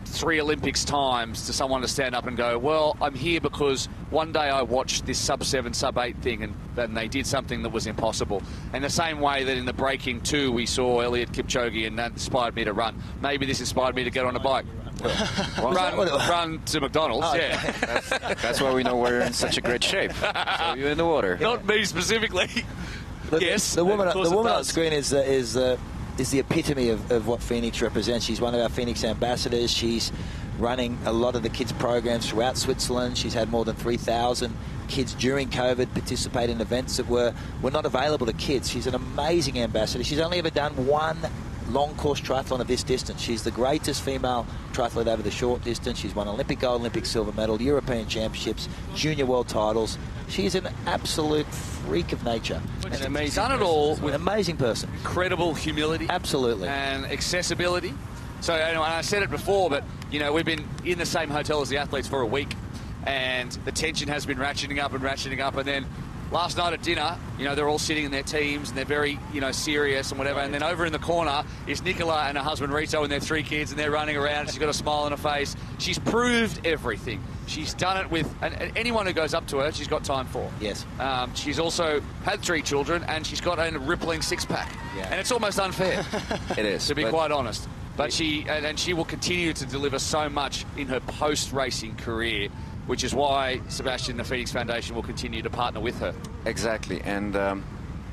3 Olympics times to someone to stand up and go, well, I'm here because one day I watched this Sub7, Sub8 thing and they did something that was impossible. In the same way that in the breaking 2 we saw Eliud Kipchoge and that inspired me to run. Maybe this inspired me to get on a bike. Run to McDonald's, yeah. That's why we know we're in such a great shape. So you're in the water. Not me specifically. Yes. The woman on screen is the epitome of what Pho3nix represents. She's one of our Pho3nix ambassadors. She's running a lot of the kids' programs throughout Switzerland. She's had more than 3,000 kids during COVID participate in events that were not available to kids. She's an amazing ambassador. She's only ever done 1 long course triathlon of this distance. She's the greatest female triathlete over the short distance. She's won Olympic gold, Olympic silver medal, European championships, junior world titles. She's an absolute freak of nature. And amazing. Done it all with an amazing person. Incredible humility. Absolutely. And accessibility. So, and I said it before, but, you know, we've been in the same hotel as the athletes for a week, and the tension has been ratcheting up, and then last night at dinner, you know, they're all sitting in their teams and they're very, you know, serious and whatever. And then over in the corner is Nicola and her husband Rito and their 3 kids, and they're running around. She's got a smile on her face. She's proved everything. She's done it with, and anyone who goes up to her, she's got time for. Yes. She's also had 3 children, and she's got a rippling 6-pack. Yeah. And it's almost unfair. It is. To be quite honest. But she will continue to deliver so much in her post-racing career, which is why Sebastian, the Pho3nix Foundation, will continue to partner with her. Exactly, and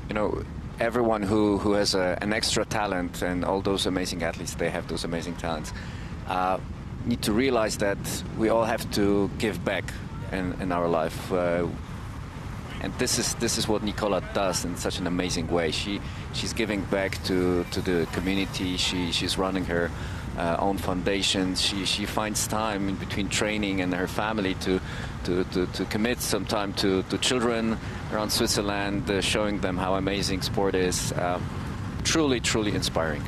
you know, everyone who has an extra talent, and all those amazing athletes, they have those amazing talents, need to realize that we all have to give back in our life. And this is what Nicola does in such an amazing way. She's giving back to the community. She's running her own foundation. She finds time in between training and her family to commit some time to children around Switzerland, showing them how amazing sport is. Truly inspiring.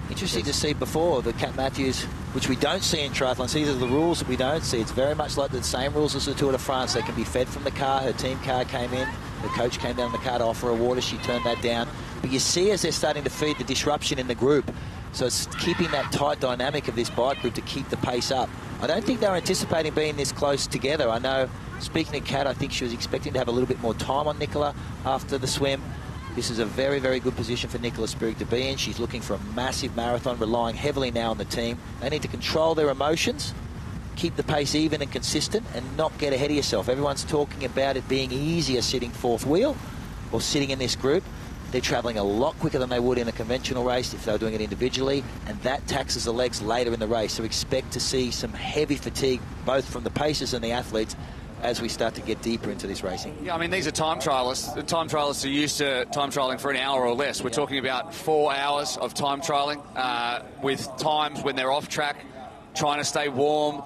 Interesting to see before the Kat Matthews, which we don't see in triathlon. These are the rules that we don't see. It's very much like the same rules as the Tour de France. They can be fed from the car. Her team car came in. The coach came down the car to offer her water. She turned that down. But you see as they're starting to feed the disruption in the group. So it's keeping that tight dynamic of this bike group to keep the pace up. I don't think they were anticipating being this close together. I know, speaking to Kat, I think she was expecting to have a little bit more time on Nicola after the swim. This is a very, very good position for Nicola Spirig to be in. She's looking for a massive marathon, relying heavily now on the team. They need to control their emotions, keep the pace even and consistent, and not get ahead of yourself. Everyone's talking about it being easier sitting 4th wheel or sitting in this group. They're travelling a lot quicker than they would in a conventional race if they were doing it individually, and that taxes the legs later in the race. So expect to see some heavy fatigue, both from the pacers and the athletes, as we start to get deeper into this racing. Yeah, I mean, these are time trialists. The time trialists are used to time trialing for an hour or less. We're talking about 4 hours of time trialing with times when they're off track, trying to stay warm,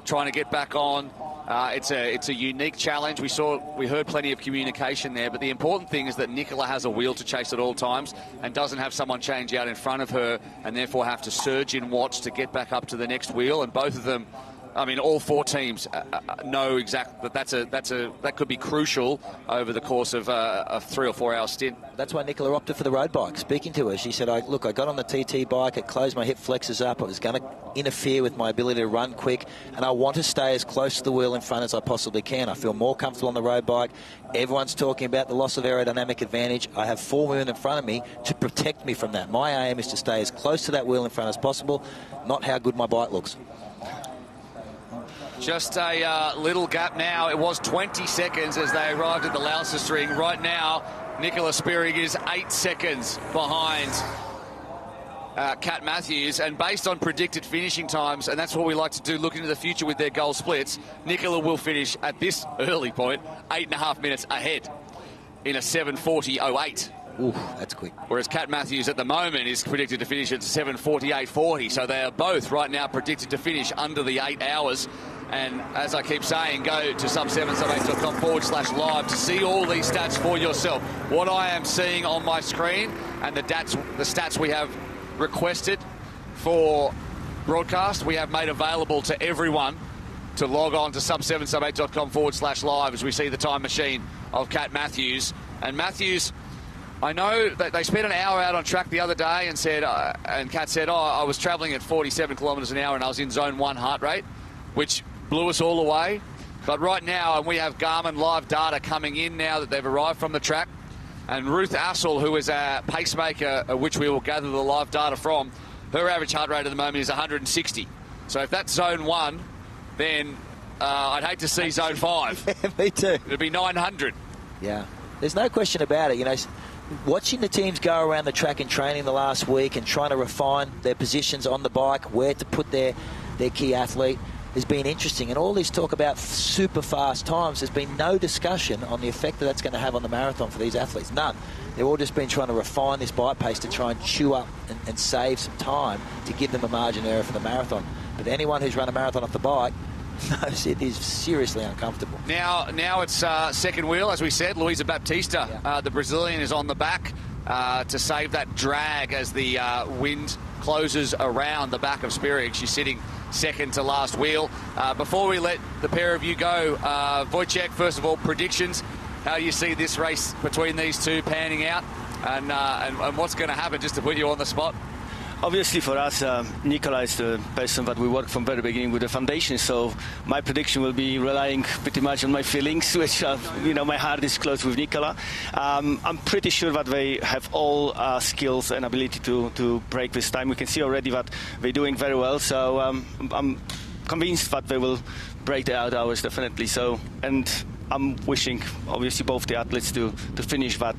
trying to get back on. It's a unique challenge. We heard plenty of communication there, but the important thing is that Nicola has a wheel to chase at all times and doesn't have someone change out in front of her and therefore have to surge in watts to get back up to the next wheel. And both of them I mean, all 4 teams know exactly that could be crucial over the course of a 3 or 4 hour stint. That's why Nicola opted for the road bike. Speaking to her, she said, I got on the TT bike, it closed my hip flexors up, it was going to interfere with my ability to run quick, and I want to stay as close to the wheel in front as I possibly can. I feel more comfortable on the road bike. Everyone's talking about the loss of aerodynamic advantage. I have 4 women in front of me to protect me from that. My aim is to stay as close to that wheel in front as possible, not how good my bike looks. Just a little gap now. It was 20 seconds as they arrived at the Lausitzring. Right now, Nicola Spirig is 8 seconds behind Kat Matthews. And based on predicted finishing times, and that's what we like to do, look into the future with their goal splits, Nicola will finish at this early point 8.5 minutes ahead in a 7:40.08. Ooh, that's quick. Whereas Kat Matthews at the moment is predicted to finish at 7:48.40. So they are both right now predicted to finish under the 8 hours. And as I keep saying, go to sub7sub8.com/live to see all these stats for yourself. What I am seeing on my screen and the stats we have requested for broadcast, we have made available to everyone to log on to sub7sub8.com/live as we see the time machine of Kat Matthews. And Matthews, I know that they spent an hour out on track the other day and said, and Kat said, I was travelling at 47 kilometres an hour and I was in zone 1 heart rate, which blew us all away. But right now, and we have Garmin live data coming in now that they've arrived from the track. And Ruth Assel, who is a pacemaker, which we will gather the live data from, her average heart rate at the moment is 160. So if that's zone 1, then I'd hate to see zone 5. Me too. It'd be 900. Yeah, there's no question about it. You know, watching the teams go around the track in training the last week and trying to refine their positions on the bike, where to put their key athlete, has been interesting. And all this talk about super fast times, there's been no discussion on the effect that's going to have on the marathon for these athletes. None. They've all just been trying to refine this bike pace to try and chew up and save some time to give them a margin of error for the marathon. But anyone who's run a marathon off the bike knows it is seriously uncomfortable. Now it's second wheel, as we said. Luisa Baptista, the Brazilian, is on the back to save that drag as the wind closes around the back of Spirig. She's sitting second to last wheel. Before we let the pair of you go, Wojciech, first of all, predictions. How you see this race between these two panning out, and what's going to happen, just to put you on the spot? Obviously for us, Nicola is the person that we work from very beginning with the foundation, so my prediction will be relying pretty much on my feelings, which, my heart is close with Nicola. I'm pretty sure that they have all skills and ability to break this time. We can see already that they're doing very well, so I'm convinced that they will break the 8 hours definitely. So, and I'm wishing, obviously, both the athletes to finish that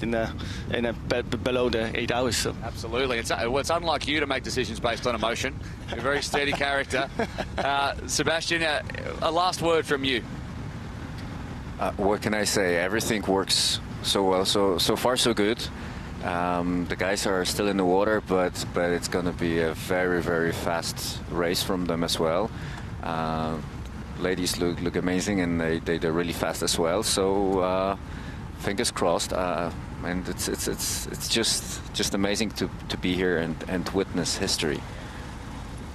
below the 8 hours. So. Absolutely. It's unlike you to make decisions based on emotion. You're a very steady character. Sebastian, a last word from you. What can I say? Everything works so well. So far, so good. The guys are still in the water, but it's going to be a very, very fast race from them as well. Ladies look amazing, and they're really fast as well. So fingers crossed. And it's just amazing to be here and witness history.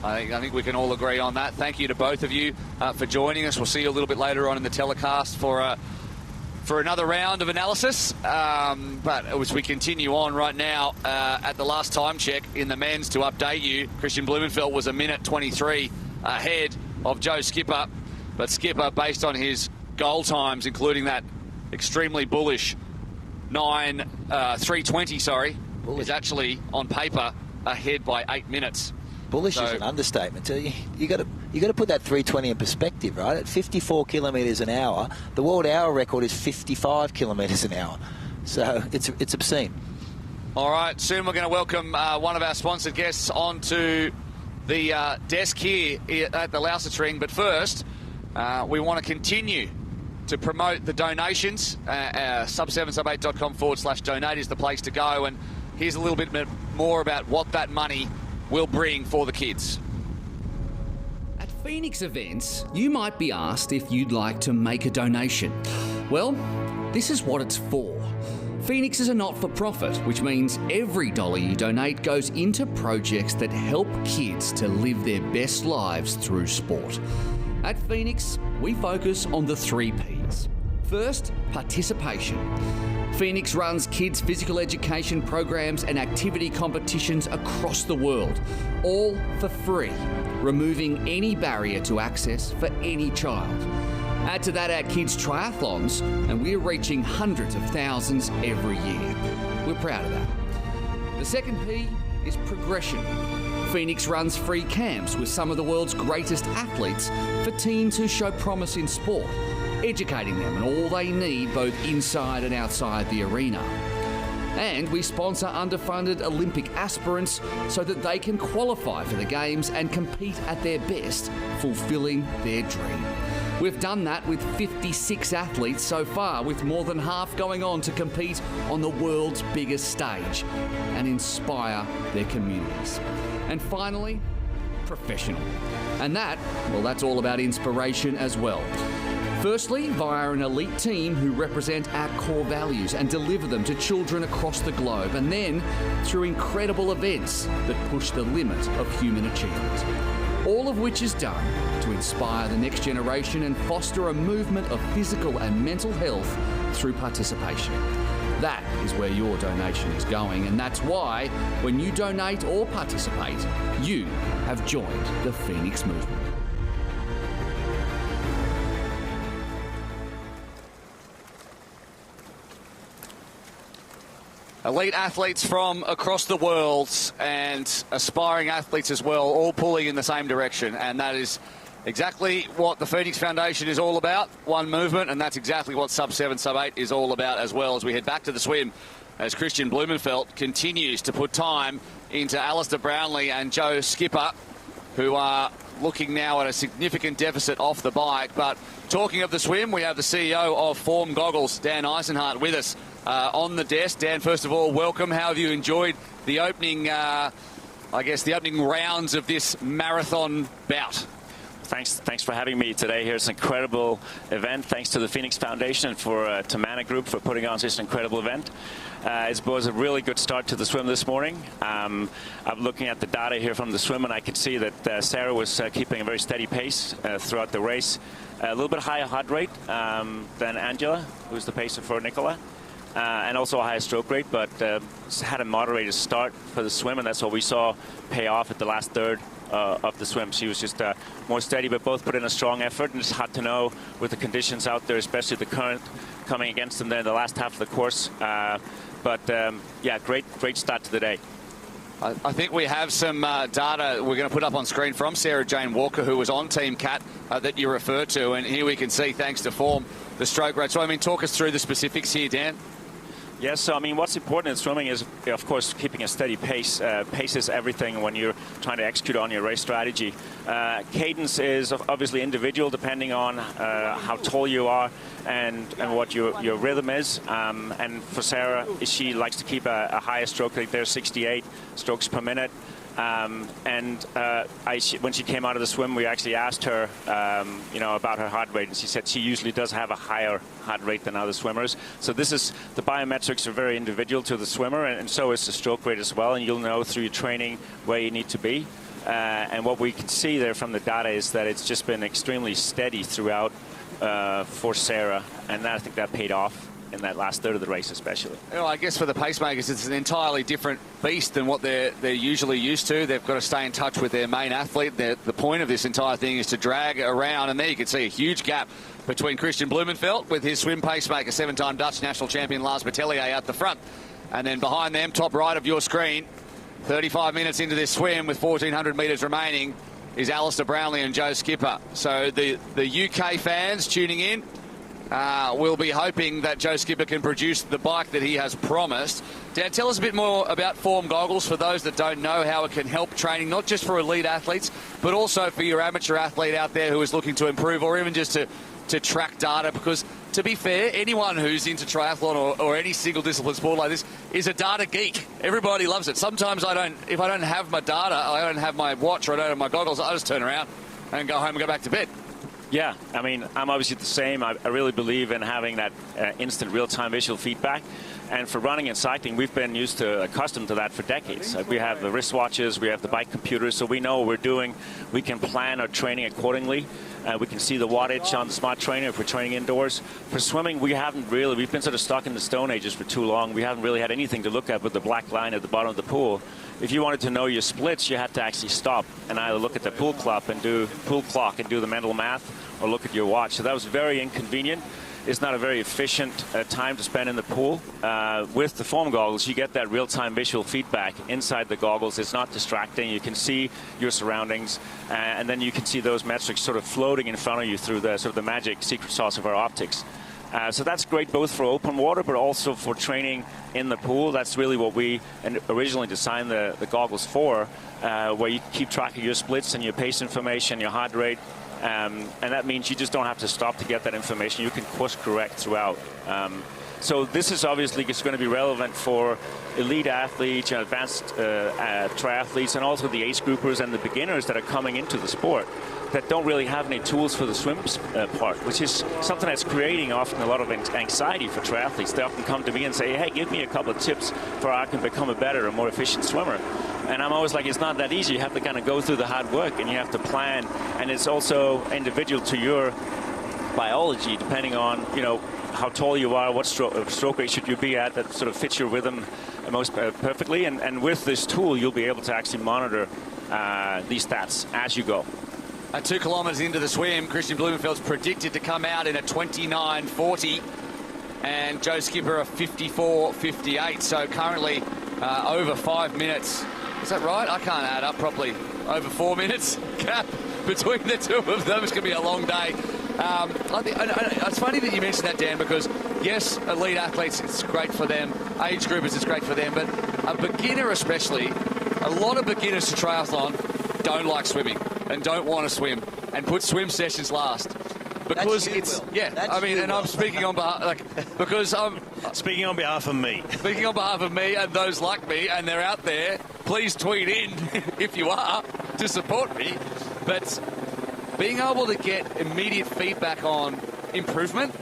I think we can all agree on that. Thank you to both of you for joining us. We'll see you a little bit later on in the telecast for another round of analysis. But as we continue on right now, at the last time check in the men's, to update you, Kristian Blummenfelt was 1:23 ahead of Joe Skipper. But Skipper, based on his goal times, including that extremely bullish 3:20, is actually on paper ahead by 8 minutes. Bullish is an understatement. You got to put that 3:20 in perspective, right? At 54 kilometres an hour, the world hour record is 55 kilometres an hour. So it's obscene. All right, soon we're going to welcome one of our sponsored guests onto the desk here at the Lausitzring. But first, we want to continue to promote the donations. Sub7sub8.com/donate is the place to go. And here's a little bit more about what that money will bring for the kids. At Pho3nix events, you might be asked if you'd like to make a donation. Well, this is what it's for. Pho3nix is a not-for-profit, which means every dollar you donate goes into projects that help kids to live their best lives through sport. At Pho3nix, we focus on the 3 Ps. First, participation. Pho3nix runs kids' physical education programs and activity competitions across the world, all for free, removing any barrier to access for any child. Add to that our kids' triathlons, and we're reaching hundreds of thousands every year. We're proud of that. The second P is progression. Pho3nix runs free camps with some of the world's greatest athletes for teens who show promise in sport, educating them on all they need both inside and outside the arena. And we sponsor underfunded Olympic aspirants so that they can qualify for the Games and compete at their best, fulfilling their dream. We've done that with 56 athletes so far, with more than half going on to compete on the world's biggest stage and inspire their communities. And finally, professional. And that's all about inspiration as well. Firstly, via an elite team who represent our core values and deliver them to children across the globe, and then through incredible events that push the limit of human achievement. All of which is done to inspire the next generation and foster a movement of physical and mental health through participation. That is where your donation is going, and that's why when you donate or participate, you have joined the Pho3nix movement. Elite athletes from across the world and aspiring athletes as well, all pulling in the same direction. And that is exactly what the Pho3nix Foundation is all about, one movement, and that's exactly what Sub7, Sub8 is all about as well, as we head back to the swim, as Kristian Blummenfelt continues to put time into Alistair Brownlee and Joe Skipper, who are looking now at a significant deficit off the bike. But talking of the swim, we have the CEO of Form Goggles, Dan Eisenhart, with us on the desk. Dan, first of all, welcome. How have you enjoyed the opening, the opening rounds of this marathon bout? Thanks for having me today here. It's an incredible event. Thanks to the Pho3nix Foundation and to Mana Group for putting on such an incredible event. It was a really good start to the swim this morning. I'm looking at the data here from the swim, and I can see that Sarah was keeping a very steady pace throughout the race. A little bit higher heart rate than Angela, who's the pacer for Nicola. And also a higher stroke rate, but had a moderated start for the swim, and that's what we saw pay off at the last third of the swim. She was just more steady, but both put in a strong effort, and it's hard to know with the conditions out there, especially the current coming against them there in the last half of the course. Yeah, great start to the day. I think we have some data we're going to put up on screen from Sarah Jane Walker, who was on Team Cat that you referred to, and here we can see, thanks to Form, the stroke rate. So, I mean, talk us through the specifics here, Dan. Yes, so I mean, what's important in swimming is, of course, keeping a steady pace. Pace is everything when you're trying to execute on your race strategy. Cadence is obviously individual, depending on how tall you are and what your rhythm is. And for Sarah, she likes to keep a higher stroke rate there, 68 strokes per minute. When she came out of the swim, we actually asked her, about her heart rate, and she said she usually does have a higher heart rate than other swimmers. So the biometrics are very individual to the swimmer, and so is the stroke rate as well. And you'll know through your training where you need to be. And what we can see there from the data is that it's just been extremely steady throughout for Sarah, and I think that paid off in that last third of the race especially. Well, I guess for the pacemakers, it's an entirely different beast than what they're usually used to. They've got to stay in touch with their main athlete. The point of this entire thing is to drag around, and there you can see a huge gap between Kristian Blummenfelt with his swim pacemaker, 7-time Dutch national champion Lars Batelli out the front. And then behind them, top right of your screen, 35 minutes into this swim with 1,400 metres remaining, is Alistair Brownlee and Joe Skipper. So the UK fans tuning in will be hoping that Joe Skipper can produce the bike that he has promised. Dan, tell us a bit more about Form Goggles for those that don't know, how it can help training, not just for elite athletes, but also for your amateur athlete out there who is looking to improve, or even just to track data. Because, to be fair, anyone who's into triathlon or any single discipline sport like this is a data geek. Everybody loves it. Sometimes if I don't have my data, I don't have my watch, or I don't have my goggles, I just turn around and go home and go back to bed. Yeah, I mean, I'm obviously the same. I really believe in having that instant real-time visual feedback. And for running and cycling, we've been accustomed to that for decades. We have the wristwatches, we have the bike computers, so we know what we're doing. We can plan our training accordingly. We can see the wattage on the smart trainer if we're training indoors. For swimming, we've been sort of stuck in the Stone Ages for too long. We haven't really had anything to look at with the black line at the bottom of the pool. If you wanted to know your splits, you had to actually stop and either look at the pool clock and do the mental math, or look at your watch. So that was very inconvenient. It's not a very efficient time to spend in the pool. With the foam goggles, you get that real-time visual feedback inside the goggles. It's not distracting. You can see your surroundings, and then you can see those metrics sort of floating in front of you through the sort of the magic secret sauce of our optics. So that's great both for open water, but also for training in the pool. That's really what we originally designed the goggles for, where you keep track of your splits and your pace information, your heart rate. And that means you just don't have to stop to get that information. You can course correct throughout. So this is obviously just going to be relevant for elite athletes and advanced triathletes, and also the age groupers and the beginners that are coming into the sport that don't really have any tools for the swim part, which is something that's creating often a lot of anxiety for triathletes. They often come to me and say, hey, give me a couple of tips for how I can become a better and more efficient swimmer. And I'm always like, it's not that easy. You have to kind of go through the hard work, and you have to plan. And it's also individual to your biology, depending on, how tall you are, what stroke rate should you be at that sort of fits your rhythm most perfectly. And with this tool, you'll be able to actually monitor these stats as you go. 2 kilometres into the swim, Kristian Blummenfelt's predicted to come out in a 29:40, and Joe Skipper a 54:58. So currently over 5 minutes. Is that right? I can't add up properly. Over 4 minutes gap between the two of them. It's going to be a long day. It's funny that you mentioned that, Dan, because yes, elite athletes, it's great for them. Age groupers, it's great for them. But a beginner especially, a lot of beginners to triathlon don't like swimming and don't want to swim and put swim sessions last. Because it's, and I'm speaking on behalf, because I'm speaking on behalf of me. Speaking on behalf of me and those like me, and they're out there. Please tweet in if you are to support me. But being able to get immediate feedback on improvement,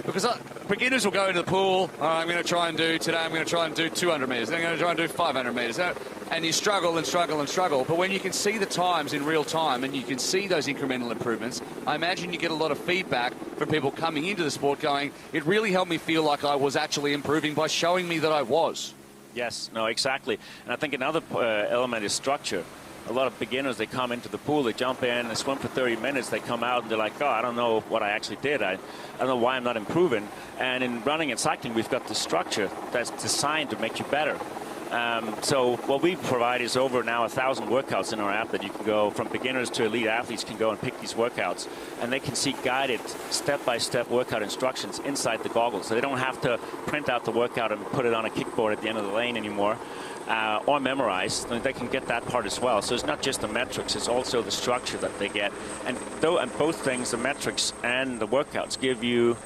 because beginners will go into the pool. I'm going to try and do 200 meters. Then I'm going to try and do 500 meters. And you struggle and struggle and struggle. But when you can see the times in real time and you can see those incremental improvements, I imagine you get a lot of feedback from people coming into the sport going, it really helped me feel like I was actually improving by showing me that I was. Yes, no, exactly. And I think another element is structure. A lot of beginners, they come into the pool, they jump in, they swim for 30 minutes, they come out and they're like, oh, I don't know what I actually did. I don't know why I'm not improving. And in running and cycling, we've got the structure that's designed to make you better. So what we provide is over now 1,000 workouts in our app that you can go from beginners to elite athletes can go and pick these workouts, and they can see guided step-by-step workout instructions inside the goggles. So they don't have to print out the workout and put it on a kickboard at the end of the lane anymore, or memorize. They can get that part as well. So it's not just the metrics, it's also the structure that they get. And both things, the metrics and the workouts, give you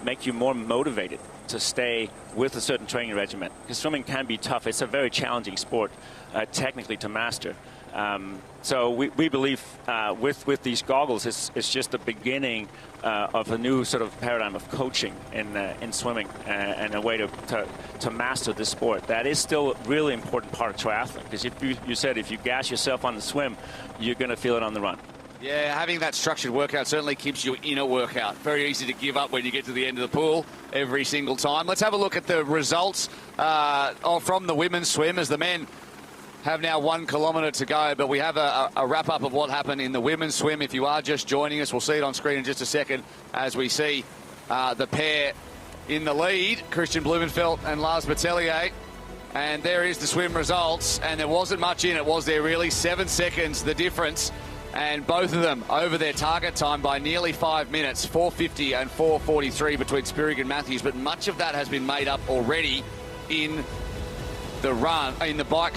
make you more motivated to stay with a certain training regimen. Because swimming can be tough. It's a very challenging sport, technically, to master. So we believe with these goggles, it's just the beginning of a new sort of paradigm of coaching in swimming and a way to master this sport. That is still a really important part of triathlon. Because if you said if you gas yourself on the swim, you're going to feel it on the run. Yeah, having that structured workout certainly keeps you in a workout. Very easy to give up when you get to the end of the pool every single time. Let's have a look at the results from the women's swim, as the men have now 1 kilometre to go. But we have a wrap-up of what happened in the women's swim. If you are just joining us, we'll see it on screen in just a second as we see the pair in the lead, Kristian Blummenfelt and Lars Batelli. And there is the swim results. And there wasn't much in it, was there really? 7 seconds, the difference. And both of them over their target time by nearly 5 minutes, 4:50 and 4:43 between Spirig and Matthews. But much of that has been made up already in the bike.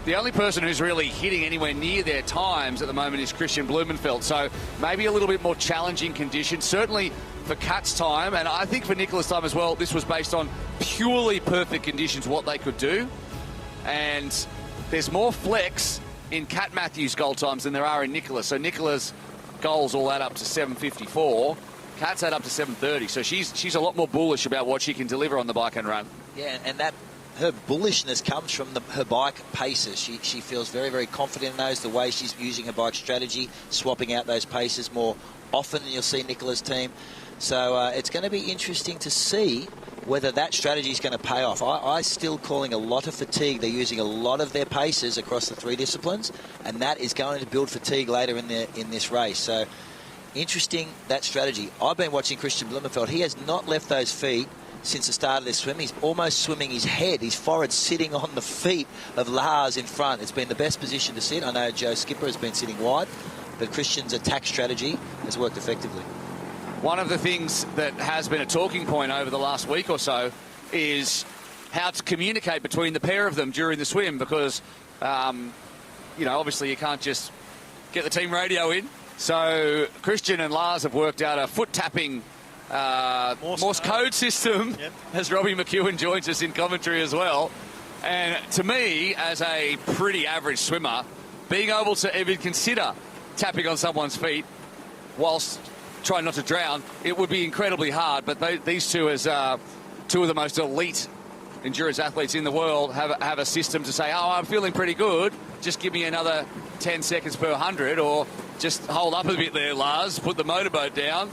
The only person who's really hitting anywhere near their times at the moment is Kristian Blummenfelt. So maybe a little bit more challenging conditions, certainly for Kat's time. And I think for Nicola's time as well, this was based on purely perfect conditions, what they could do. And there's more flex in Kat Matthews' goal times than there are in Nicola. So Nicola's goals all add up to 7:54. Kat's add up to 7:30. So she's a lot more bullish about what she can deliver on the bike and run. Yeah, and that her bullishness comes from her bike paces. She feels very, very confident in those, the way she's using her bike strategy, swapping out those paces more often than you'll see Nicola's team. So it's going to be interesting to see whether that strategy is going to pay off. I'm still calling a lot of fatigue. They're using a lot of their paces across the 3 disciplines, and that is going to build fatigue later in this race. So interesting, that strategy. I've been watching Kristian Blummenfelt. He has not left those feet since the start of this swim. He's almost swimming his head, his forehead sitting on the feet of Lars in front. It's been the best position to sit. I know Joe Skipper has been sitting wide, but Kristian's attack strategy has worked effectively. One of the things that has been a talking point over the last week or so is how to communicate between the pair of them during the swim, because, you know, obviously you can't just get the team radio in. So Kristian and Lars have worked out a foot-tapping Morse code system, as Robbie McEwen joins us in commentary as well. And to me, as a pretty average swimmer, being able to even consider tapping on someone's feet whilst trying not to drown, it would be incredibly hard. But these two, as two of the most elite endurance athletes in the world, have a system to say, oh, I'm feeling pretty good, just give me another 10 seconds per 100, or just hold up a bit there, Lars, put the motorboat down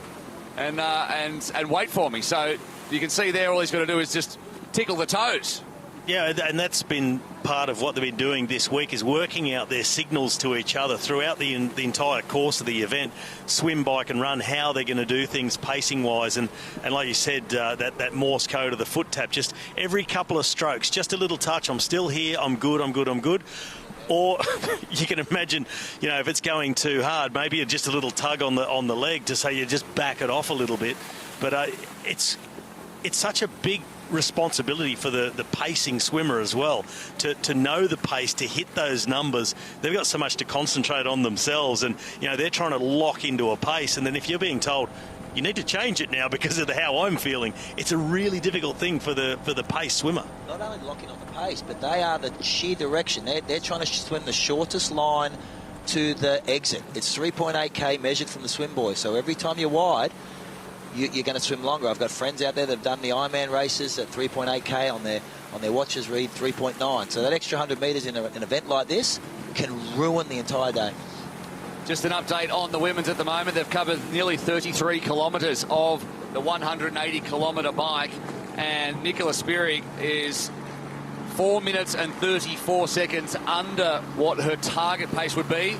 and wait for me. So you can see there all he's got to do is just tickle the toes. Yeah, and that's been part of what they've been doing this week, is working out their signals to each other throughout the entire course of the event, swim, bike and run, how they're going to do things pacing-wise. And like you said, that Morse code of the foot tap, just every couple of strokes, just a little touch, I'm still here, I'm good, I'm good, I'm good. Or you can imagine, you know, if it's going too hard, maybe just a little tug on the leg to say you just back it off a little bit. But it's such a big responsibility for the pacing swimmer as well, to know the pace, to hit those numbers. They've got so much to concentrate on themselves, and you know they're trying to lock into a pace, and then if you're being told you need to change it now because of how I'm feeling, it's a really difficult thing for the pace swimmer. Not only locking on the pace, but they are the sheer direction. They're trying to swim the shortest line to the exit. It's 3.8k measured from the swim buoy, so every time you're wide, you're going to swim longer. I've got friends out there that have done the Ironman races at 3.8k on their watches read 3.9. So that extra 100 metres in an event like this can ruin the entire day. Just an update on the women's at the moment. They've covered nearly 33 kilometres of the 180-kilometre bike, and Nicola Spirig is 4 minutes and 34 seconds under what her target pace would be.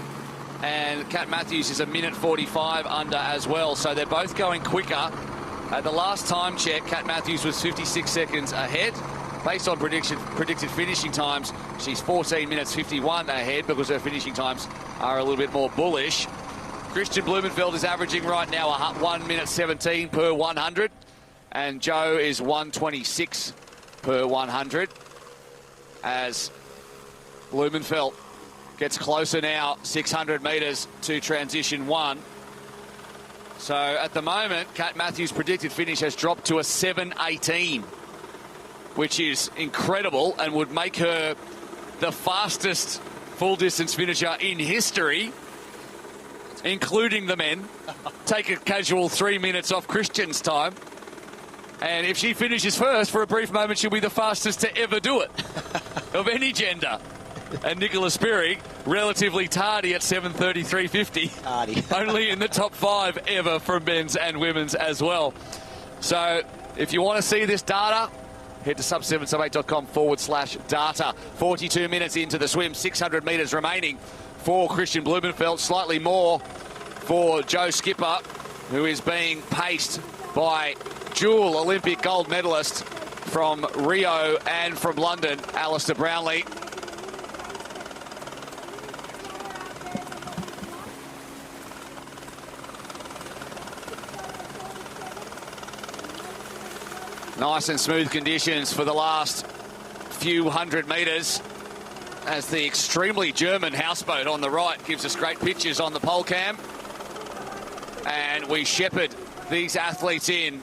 And Kat Matthews is 1:45 under as well. So they're both going quicker. At the last time check, Kat Matthews was 56 seconds ahead. Based on predicted finishing times, she's 14 minutes 51 ahead because her finishing times are a little bit more bullish. Kristian Blummenfelt is averaging right now 1 minute 17 per 100. And Joe is 1:26 per 100. As Blumenfelt gets closer now, 600 metres to transition one. So at the moment, Kat Matthews' predicted finish has dropped to a 7:18, which is incredible and would make her the fastest full-distance finisher in history, including the men. Take a casual 3 minutes off Kristian's time. And if she finishes first, for a brief moment, she'll be the fastest to ever do it, of any gender. And Nicola Spirig, relatively tardy at 7:33.50. Tardy. Only in the top 5 ever from men's and women's as well. So if you want to see this data, head to Sub7, sub8.com/data. 42 minutes into the swim, 600 metres remaining for Kristian Blummenfelt, slightly more for Joe Skipper, who is being paced by dual Olympic gold medalist from Rio and from London, Alistair Brownlee. Nice and smooth conditions for the last few hundred metres, as the extremely German houseboat on the right gives us great pictures on the pole cam. And we shepherd these athletes in.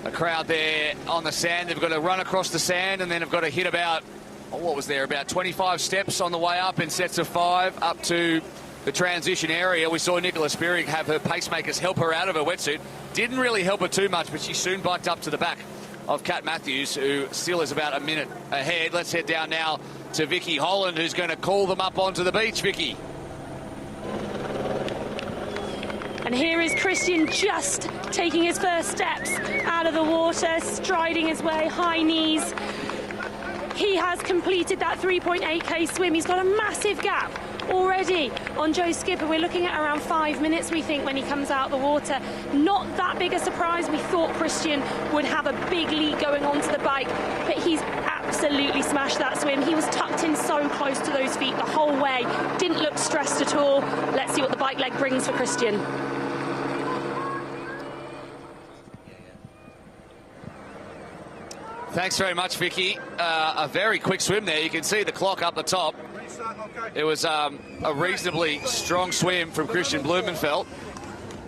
A crowd there on the sand. They've got to run across the sand, and then have got to hit about, what was there, about 25 steps on the way up in sets of 5, up to the transition area. We saw Nicola Spirig have her pacemakers help her out of her wetsuit. Didn't really help her too much, but she soon biked up to the back of Kat Matthews, who still is about a minute ahead. Let's head down now to Vicky Holland, who's going to call them up onto the beach. Vicky. And here is Kristian just taking his first steps out of the water, striding his way, high knees. He has completed that 3.8k swim. He's got a massive gap already on Joe Skipper. We're looking at around 5 minutes, we think, when he comes out the water. Not that big a surprise. We thought Kristian would have a big lead going onto the bike, but he's absolutely smashed that swim. He was tucked in so close to those feet the whole way. Didn't look stressed at all. Let's see what the bike leg brings for Kristian. Thanks very much, Vicky. A very quick swim there. You can see the clock up the top. It was a reasonably strong swim from Kristian Blummenfelt,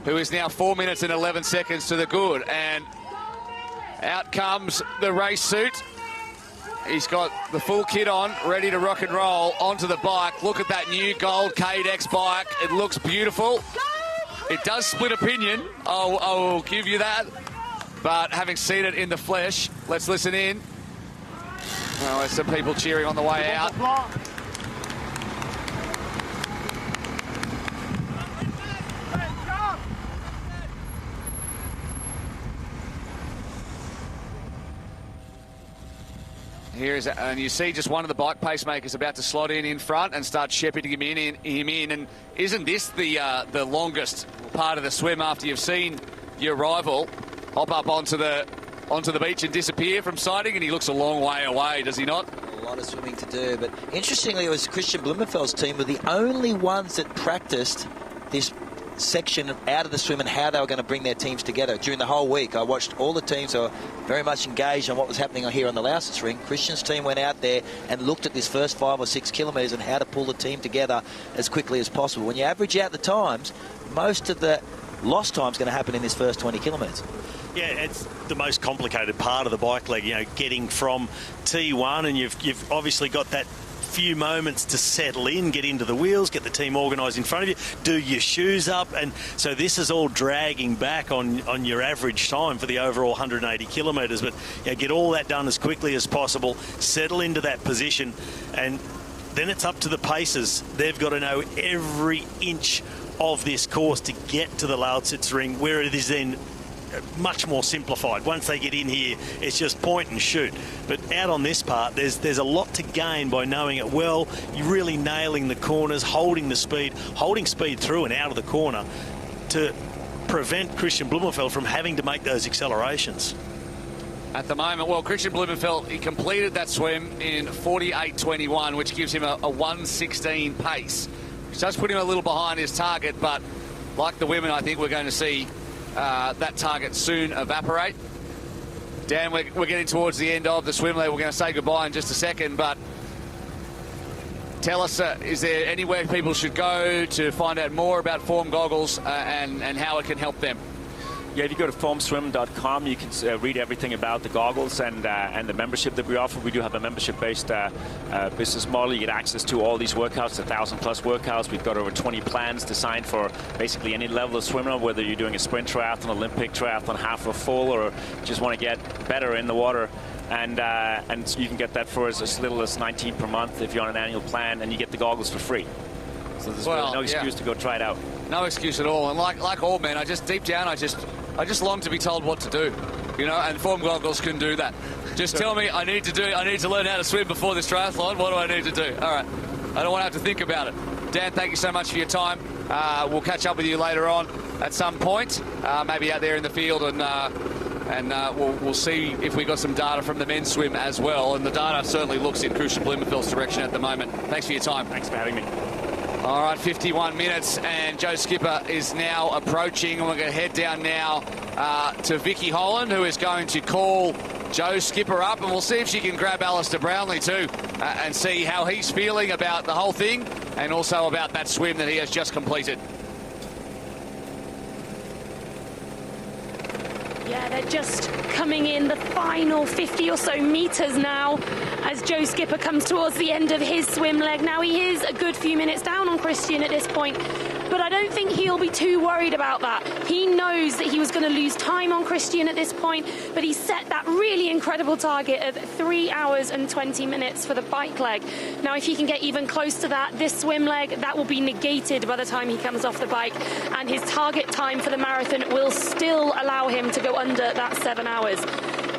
who is now 4 minutes and 11 seconds to the good. And out comes the race suit. He's got the full kit on, ready to rock and roll onto the bike. Look at that new gold K-Dex bike. It looks beautiful. It does split opinion. I'll give you that. But having seen it in the flesh, let's listen in. Oh, there's some people cheering on the way out. And you see just one of the bike pacemakers about to slot in front and start shepherding him in. And isn't this the longest part of the swim after you've seen your rival hop up onto the beach and disappear from sighting? And he looks a long way away, does he not? A lot of swimming to do, but interestingly, it was Kristian Blummenfelt's team were the only ones that practiced this section out of the swim and how they were going to bring their teams together. During the whole week, I watched all the teams who were very much engaged on what was happening here on the Lausitzring. Kristian's team went out there and looked at this first 5 or 6 kilometres and how to pull the team together as quickly as possible. When you average out the times, most of the lost time is going to happen in this first 20 kilometres. Yeah, it's the most complicated part of the bike leg, you know, getting from T1, and you've obviously got that few moments to settle in, get into the wheels, get the team organised in front of you, do your shoes up, and so this is all dragging back on your average time for the overall 180 kilometres. But you know, get all that done as quickly as possible, settle into that position, and then it's up to the pacers. They've got to know every inch of this course to get to the Lausitzring, where it is then much more simplified. Once they get in here, it's just point and shoot. But out on this part, there's a lot to gain by knowing it well. You're really nailing the corners, holding speed through and out of the corner to prevent Kristian Blummenfelt from having to make those accelerations. At the moment, well, Kristian Blummenfelt, he completed that swim in 48.21, which gives him a 1:16 pace, which does put him a little behind his target, but like the women, I think we're going to see that target soon evaporate. Dan, we're getting towards the end of the swim leg. We're going to say goodbye in just a second, but tell us, is there anywhere people should go to find out more about Form goggles and how it can help them? Yeah, if you go to foamswim.com, you can read everything about the goggles and the membership that we offer. We do have a membership-based business model. You get access to all these workouts, 1,000+ workouts. We've got over 20 plans designed for basically any level of swimmer, whether you're doing a sprint triathlon, Olympic triathlon, half or full, or just want to get better in the water. And you can get that for as little as $19 per month if you're on an annual plan, and you get the goggles for free. So there's really no excuse to go try it out. No excuse at all. And like all men, deep down, I just long to be told what to do, you know, and Form goggles can do that. Just tell me I need to learn how to swim before this triathlon. What do I need to do? All right. I don't want to have to think about it. Dan, thank you so much for your time. We'll catch up with you later on at some point, maybe out there in the field, and we'll see if we got some data from the men's swim as well. And the data certainly looks in Kristian Blummenfelt's direction at the moment. Thanks for your time. Thanks for having me. All right, 51 minutes, and Joe Skipper is now approaching, and we're going to head down now to Vicky Holland, who is going to call Joe Skipper up, and we'll see if she can grab Alistair Brownlee too, and see how he's feeling about the whole thing, and also about that swim that he has just completed. Yeah, they're just coming in the final 50 or so metres now as Joe Skipper comes towards the end of his swim leg. Now, he is a good few minutes down on Kristian at this point, but I don't think he'll be too worried about that. He knows that he was going to lose time on Kristian at this point, but he set that really incredible target of 3 hours and 20 minutes for the bike leg. Now, if he can get even close to that, this swim leg, that will be negated by the time he comes off the bike, and his target time for the marathon will still allow him to go under that 7 hours.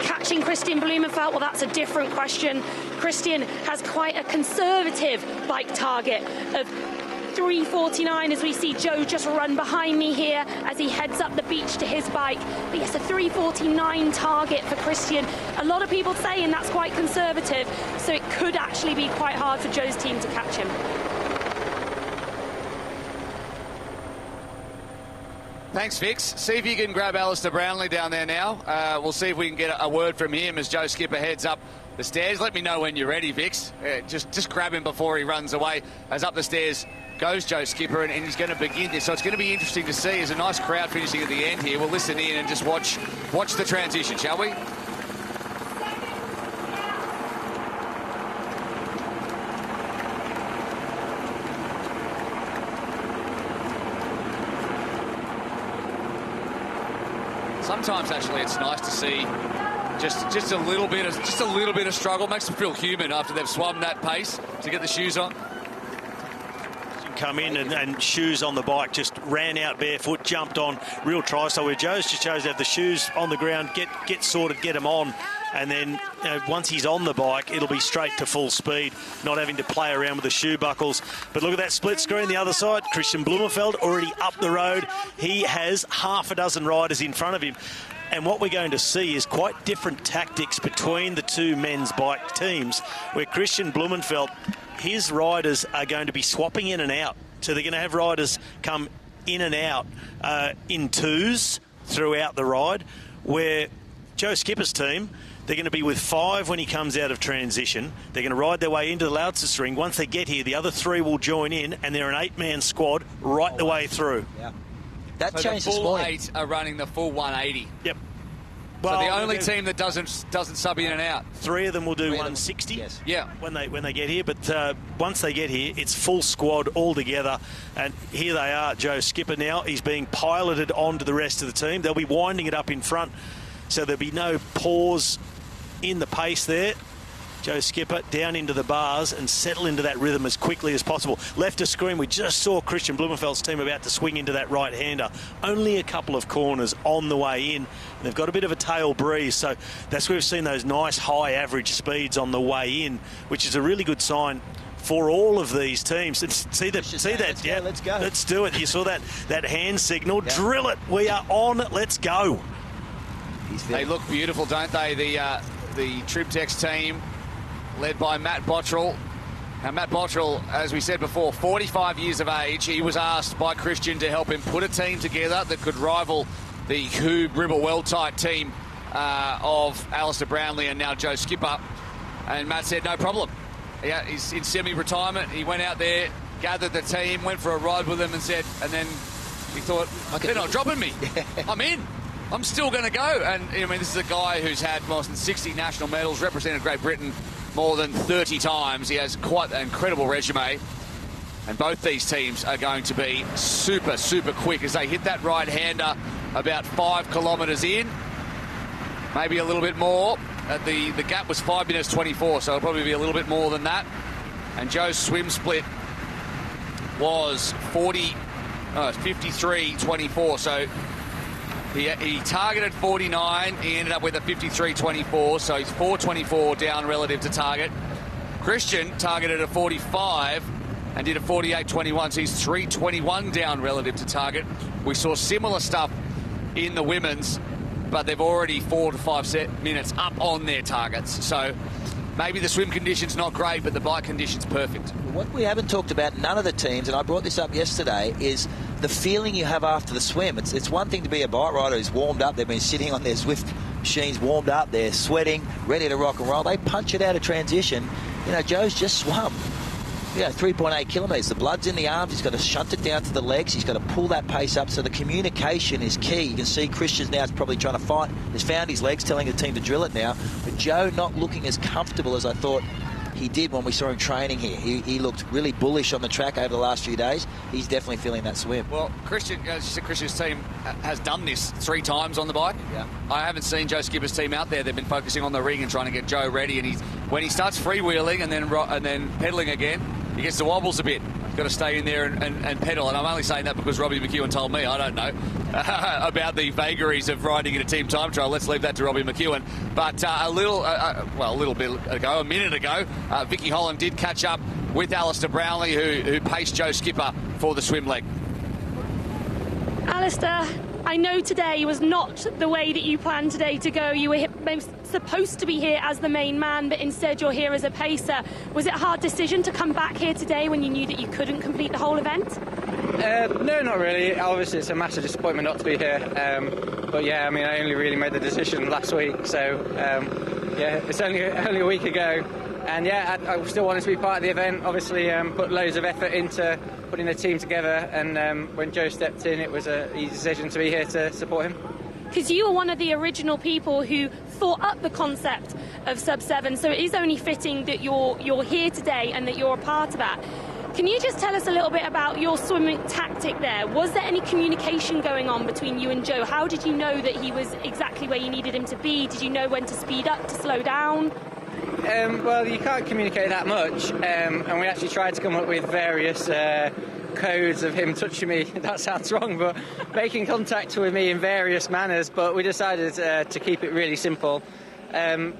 Catching Kristian Blumenfelt, well, that's a different question. Kristian has quite a conservative bike target of 3:49 as we see Joe just run behind me here as he heads up the beach to his bike. But yes, a 3:49 target for Kristian. A lot of people saying that's quite conservative, so it could actually be quite hard for Joe's team to catch him. Thanks, Vix. See if you can grab Alistair Brownlee down there now. We'll see if we can get a word from him as Joe Skipper heads up the stairs. Let me know when you're ready, Vix. Just grab him before he runs away. As up the stairs goes Joe Skipper, and he's going to begin this. So it's going to be interesting to see. There's a nice crowd finishing at the end here. We'll listen in and just watch the transition, shall we? Sometimes actually it's nice to see just a little bit of struggle. Makes them feel human after they've swum that pace to get the shoes on. Come in and shoes on the bike, just ran out barefoot, jumped on, real tri-style where Joe's just chose to have the shoes on the ground, get sorted, get them on, and then once he's on the bike, it'll be straight to full speed, not having to play around with the shoe buckles. But look at that split screen the other side. Kristian Blummenfelt already up the road. He has half a dozen riders in front of him. And what we're going to see is quite different tactics between the two men's bike teams, where Kristian Blummenfelt, his riders are going to be swapping in and out. So they're going to have riders come in and out in twos throughout the ride, where Joe Skipper's team, they're going to be with 5 when he comes out of transition. They're going to ride their way into the Lausitzring. Once they get here, the other 3 will join in, and they're an 8-man squad right the way through. Yeah. That so changed the full this 8 are running the full 180. Yep. Well, so the only team that doesn't sub in and out. 3 of them will do 160. Yes. Yeah. When they get here, but once they get here, it's full squad all together. And here they are, Joe Skipper now. He's being piloted onto the rest of the team. They'll be winding it up in front, so there'll be no pause in the pace there. Joe Skipper down into the bars and settle into that rhythm as quickly as possible. Left of screen, we just saw Kristian Blumenfelt's team about to swing into that right-hander. Only a couple of corners on the way in. They've got a bit of a tail breeze, so that's where we've seen those nice high average speeds on the way in, which is a really good sign for all of these teams. And see that? Yeah, let's go. Let's do it. You saw that hand signal. Yeah. Drill it. We are on. Let's go. They look beautiful, don't they? The Tribtex team, led by Matt Bottrell. Now, Matt Bottrell, as we said before, 45 years of age. He was asked by Kristian to help him put a team together that could rival the Hoob Ribble Well-Tight team of Alistair Brownlee and now Joe Skipper. And Matt said, no problem. Yeah, he's in semi-retirement. He went out there, gathered the team, went for a ride with them and then he thought, they're not dropping me. I'm in. I'm still going to go. And, I mean, this is a guy who's had more than 60 national medals, represented Great Britain more than 30 times. He has quite an incredible resume. And both these teams are going to be super, super quick as they hit that right-hander about 5 kilometres in. Maybe a little bit more. The gap was 5 minutes 24, so it'll probably be a little bit more than that. And Joe's swim split was 53.24, so he targeted 49. He ended up with a 53.24, so he's 4.24 down relative to target. Kristian targeted a 45 and did a 48.21, so he's 3.21 down relative to target. We saw similar stuff in the women's, but they've already 4 to 5 minutes up on their targets. So maybe the swim condition's not great, but the bike condition's perfect. What we haven't talked about, none of the teams, and I brought this up yesterday, is the feeling you have after the swim. It's one thing to be a bike rider who's warmed up. They've been sitting on their Zwift machines, warmed up. They're sweating, ready to rock and roll. They punch it out of transition. You know, Joe's just swum. Yeah, 3.8 kilometres. The blood's in the arms. He's got to shunt it down to the legs. He's got to pull that pace up. So the communication is key. You can see Kristian's now probably trying to fight. He's found his legs, telling the team to drill it now. But Joe not looking as comfortable as I thought he did when we saw him training here. He looked really bullish on the track over the last few days. He's definitely feeling that swim. Well, Kristian, as you said, Kristian's team has done this 3 times on the bike. Yeah. I haven't seen Joe Skipper's team out there. They've been focusing on the ring and trying to get Joe ready. And when he starts freewheeling and then pedaling again, he gets the wobbles a bit. Got to stay in there and pedal. And I'm only saying that because Robbie McEwen told me. I don't know about the vagaries of riding in a team time trial. Let's leave that to Robbie McEwen. But a little bit ago, a minute ago, Vicky Holland did catch up with Alistair Brownlee, who paced Joe Skipper for the swim leg. Alistair, I know today was not the way that you planned today to go. You were supposed to be here as the main man, but instead you're here as a pacer. Was it a hard decision to come back here today when you knew that you couldn't complete the whole event? No, not really. Obviously, it's a massive disappointment not to be here. But yeah, I mean, I only really made the decision last week, so yeah, it's only a week ago. And yeah, I still wanted to be part of the event. Obviously, put loads of effort into putting the team together. And when Joe stepped in, it was an easy decision to be here to support him. Because you were one of the original people who thought up the concept of Sub7, so it is only fitting that you're here today and that you're a part of that. Can you just tell us a little bit about your swimming tactic there? Was there any communication going on between you and Joe? How did you know that he was exactly where you needed him to be? Did you know when to speed up, to slow down? Well, you can't communicate that much, and we actually tried to come up with various codes of him touching me. That sounds wrong, but making contact with me in various manners. But we decided to keep it really simple.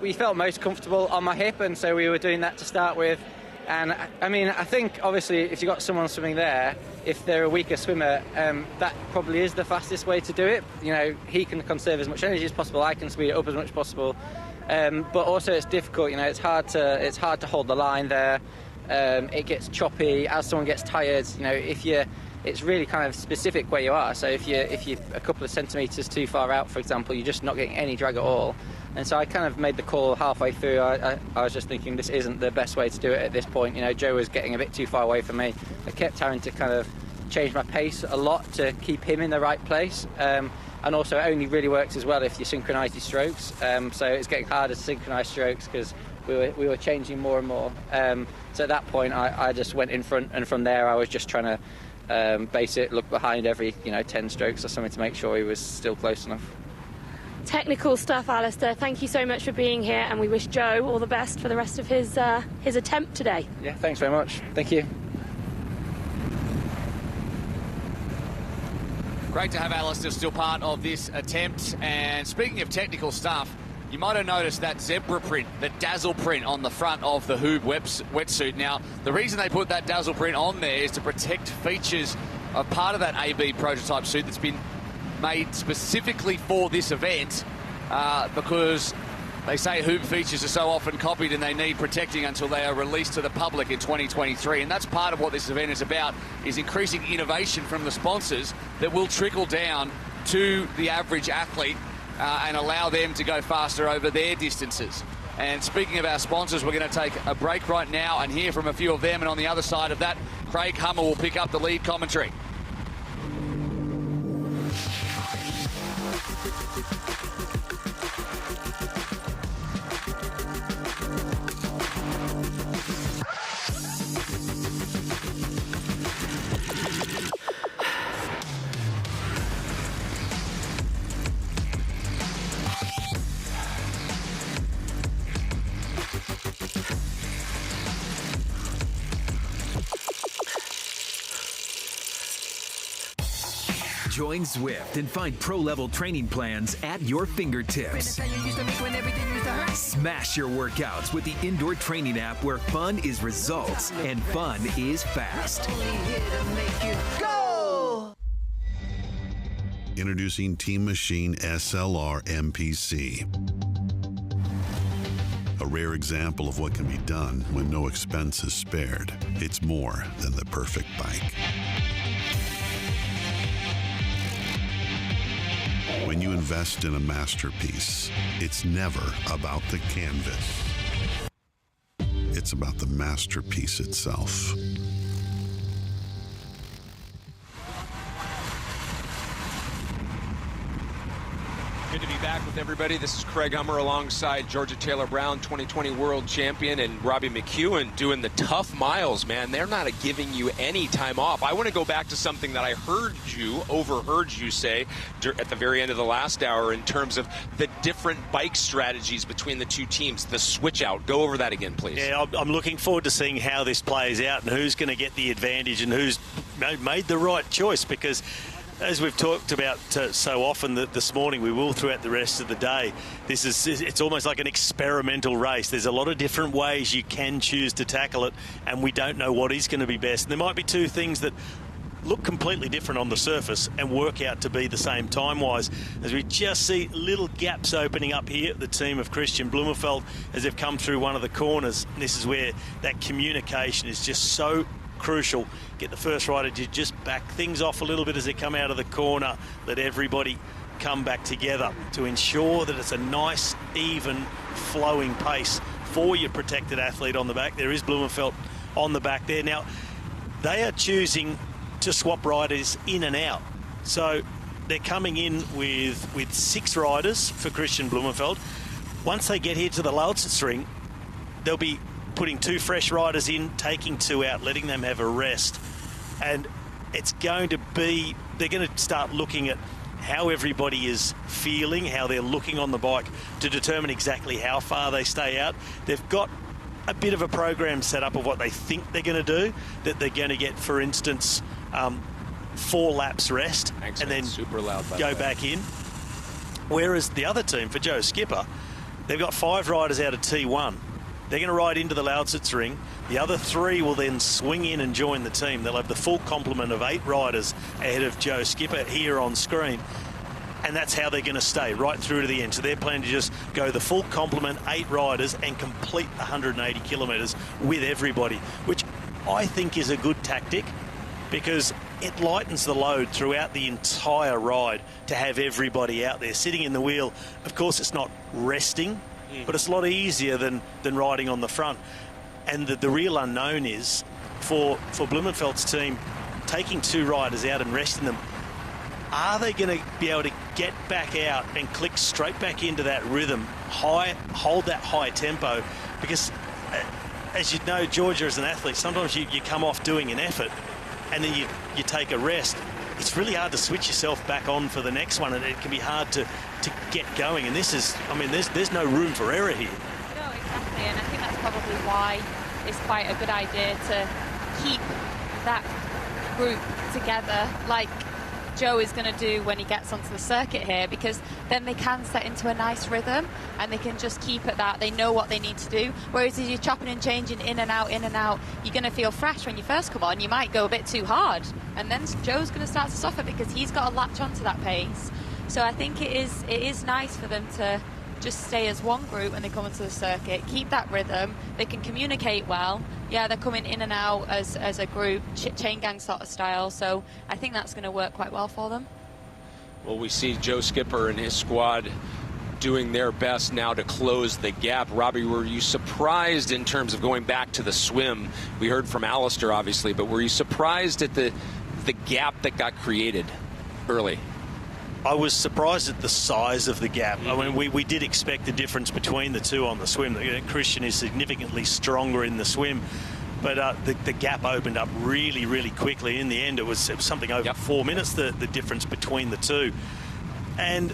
We felt most comfortable on my hip, and so we were doing that to start with. And I mean, I think obviously if you've got someone swimming there, if they're a weaker swimmer, that probably is the fastest way to do it. You know, he can conserve as much energy as possible. I can speed it up as much as possible. But also it's difficult. You know, it's hard to hold the line there. It gets choppy as someone gets tired. You know, it's really kind of specific where you are. So if you're a couple of centimetres too far out, for example, you're just not getting any drag at all. And so I kind of made the call halfway through. I was just thinking this isn't the best way to do it at this point. You know, Joe was getting a bit too far away from me. I kept having to kind of change my pace a lot to keep him in the right place. And also it only really works as well if you synchronise your strokes. So it's getting harder to synchronise strokes because we were changing more and more. So at that point I just went in front, and from there I was just trying to base it, look behind every 10 strokes or something to make sure he was still close enough. Technical stuff, Alistair. Thank you so much for being here, and we wish Joe all the best for the rest of his attempt today. Yeah, thanks very much. Thank you. Great to have Alistair still part of this attempt. And speaking of technical stuff, you might have noticed that zebra print, the dazzle print on the front of the Hoob wetsuit. Now, the reason they put that dazzle print on there is to protect features of part of that AB prototype suit that's been made specifically for this event because they say Hoob features are so often copied and they need protecting until they are released to the public in 2023. And that's part of what this event is about, is increasing innovation from the sponsors that will trickle down to the average athlete and allow them to go faster over their distances. And speaking of our sponsors, we're going to take a break right now and hear from a few of them. And on the other side of that, Craig Hummer will pick up the lead commentary. Join Zwift and find pro-level training plans at your fingertips. Smash your workouts with the indoor training app where fun is results and fun is fast. Introducing Team Machine SLR MPC. A rare example of what can be done when no expense is spared. It's more than the perfect bike. When you invest in a masterpiece, it's never about the canvas. It's It's about the masterpiece itself. Good to be back with everybody. This is Craig Hummer alongside Georgia Taylor Brown, 2020 world champion, and Robbie McEwen doing the tough miles, man. They're not giving you any time off. I want to go back to something that I overheard you say at the very end of the last hour in terms of the different bike strategies between the two teams, the switch out. Go over that again, please. Yeah, I'm looking forward to seeing how this plays out and who's going to get the advantage and who's made the right choice, because as we've talked about so often this morning, we will throughout the rest of the day, it's almost like an experimental race. There's a lot of different ways you can choose to tackle it, and we don't know what is going to be best. And there might be two things that look completely different on the surface and work out to be the same time-wise, as we just see little gaps opening up here. The team of Kristian Blummenfelt, as they've come through one of the corners, and this is where that communication is just so crucial. Get the first rider to just back things off a little bit as they come out of the corner. Let everybody come back together to ensure that it's a nice, even, flowing pace for your protected athlete on the back. There is Blumenfelt on the back there. Now, they are choosing to swap riders in and out. So they're coming in with 6 riders for Kristian Blummenfelt. Once they get here to the Lausitzring, they'll be putting 2 fresh riders in, taking 2 out, letting them have a rest. And it's going to be, they're going to start looking at how everybody is feeling, how they're looking on the bike to determine exactly how far they stay out. They've got a bit of a program set up of what they think they're going to do, that they're going to get, for instance, 4 laps rest. Thanks, and man. then Super loud, go back in. Whereas the other team, for Joe Skipper, they've got 5 riders out of T1. They're going to ride into the Lausitzring. The other 3 will then swing in and join the team. They'll have the full complement of 8 riders ahead of Joe Skipper here on screen. And that's how they're going to stay right through to the end. So they're planning to just go the full complement, 8 riders, and complete the 180 kilometres with everybody, which I think is a good tactic, because it lightens the load throughout the entire ride to have everybody out there sitting in the wheel. Of course, it's not resting, but it's a lot easier than riding on the front. And the real unknown is for Blumenfelt's team, taking 2 riders out and resting them, are they going to be able to get back out and click straight back into that rhythm, hold that high tempo? Because as you know, Georgia, as an athlete, sometimes you come off doing an effort and then you take a rest. It's really hard to switch yourself back on for the next one, and it can be hard to get going. And this is, I mean, there's no room for error here. No, exactly, and I think that's probably why it's quite a good idea to keep that group together, like Joe is going to do when he gets onto the circuit here, because then they can set into a nice rhythm and they can just keep at that. They know what they need to do. Whereas if you're chopping and changing in and out, you're going to feel fresh when you first come on. You might go a bit too hard, and then Joe's going to start to suffer because he's got to latch onto that pace. So I think it is nice for them to just stay as one group when they come into the circuit, keep that rhythm. They can communicate well. Yeah, they're coming in and out as a group, chain gang sort of style. So I think that's going to work quite well for them. Well, we see Joe Skipper and his squad doing their best now to close the gap. Robbie, were you surprised in terms of going back to the swim? We heard from Alistair, obviously, but were you surprised at the gap that got created early? I was surprised at the size of the gap. I mean, we did expect the difference between the two on the swim. Kristian is significantly stronger in the swim, but the gap opened up really, really quickly. In the end, it was something over 4 minutes, the difference between the two. And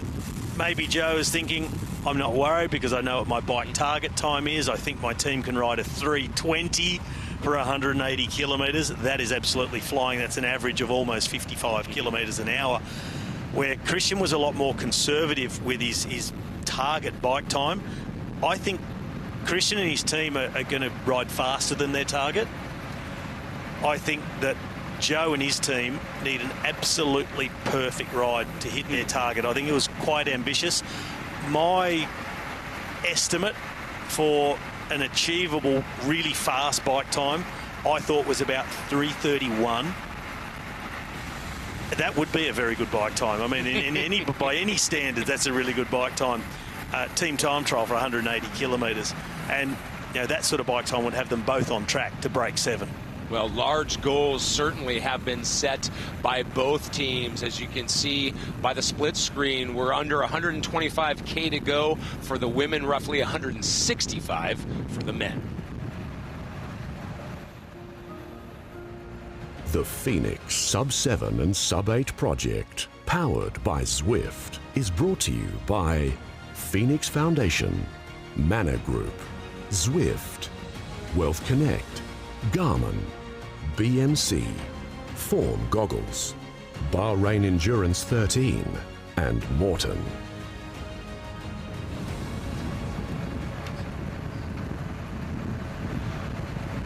maybe Joe is thinking, I'm not worried because I know what my bike target time is. I think my team can ride a 3:20 for 180 kilometres. That is absolutely flying. That's an average of almost 55 kilometres an hour. Where Kristian was a lot more conservative with his target bike time. I think Kristian and his team are going to ride faster than their target. I think that Joe and his team need an absolutely perfect ride to hit their target. I think it was quite ambitious. My estimate for an achievable, really fast bike time, I thought was about 3:31. That would be a very good bike time. I mean, by any standard, that's a really good bike time. Team time trial for 180 kilometres. And that sort of bike time would have them both on track to break 7. Well, large goals certainly have been set by both teams. As you can see by the split screen, we're under 125K to go for the women, roughly 165 for the men. The Pho3nix Sub7 and Sub8 project, powered by Zwift, is brought to you by Pho3nix Foundation, Mana Group, Zwift, Wealth Connect, Garmin, BMC, Form Goggles, Bahrain Endurance 13, and Morton.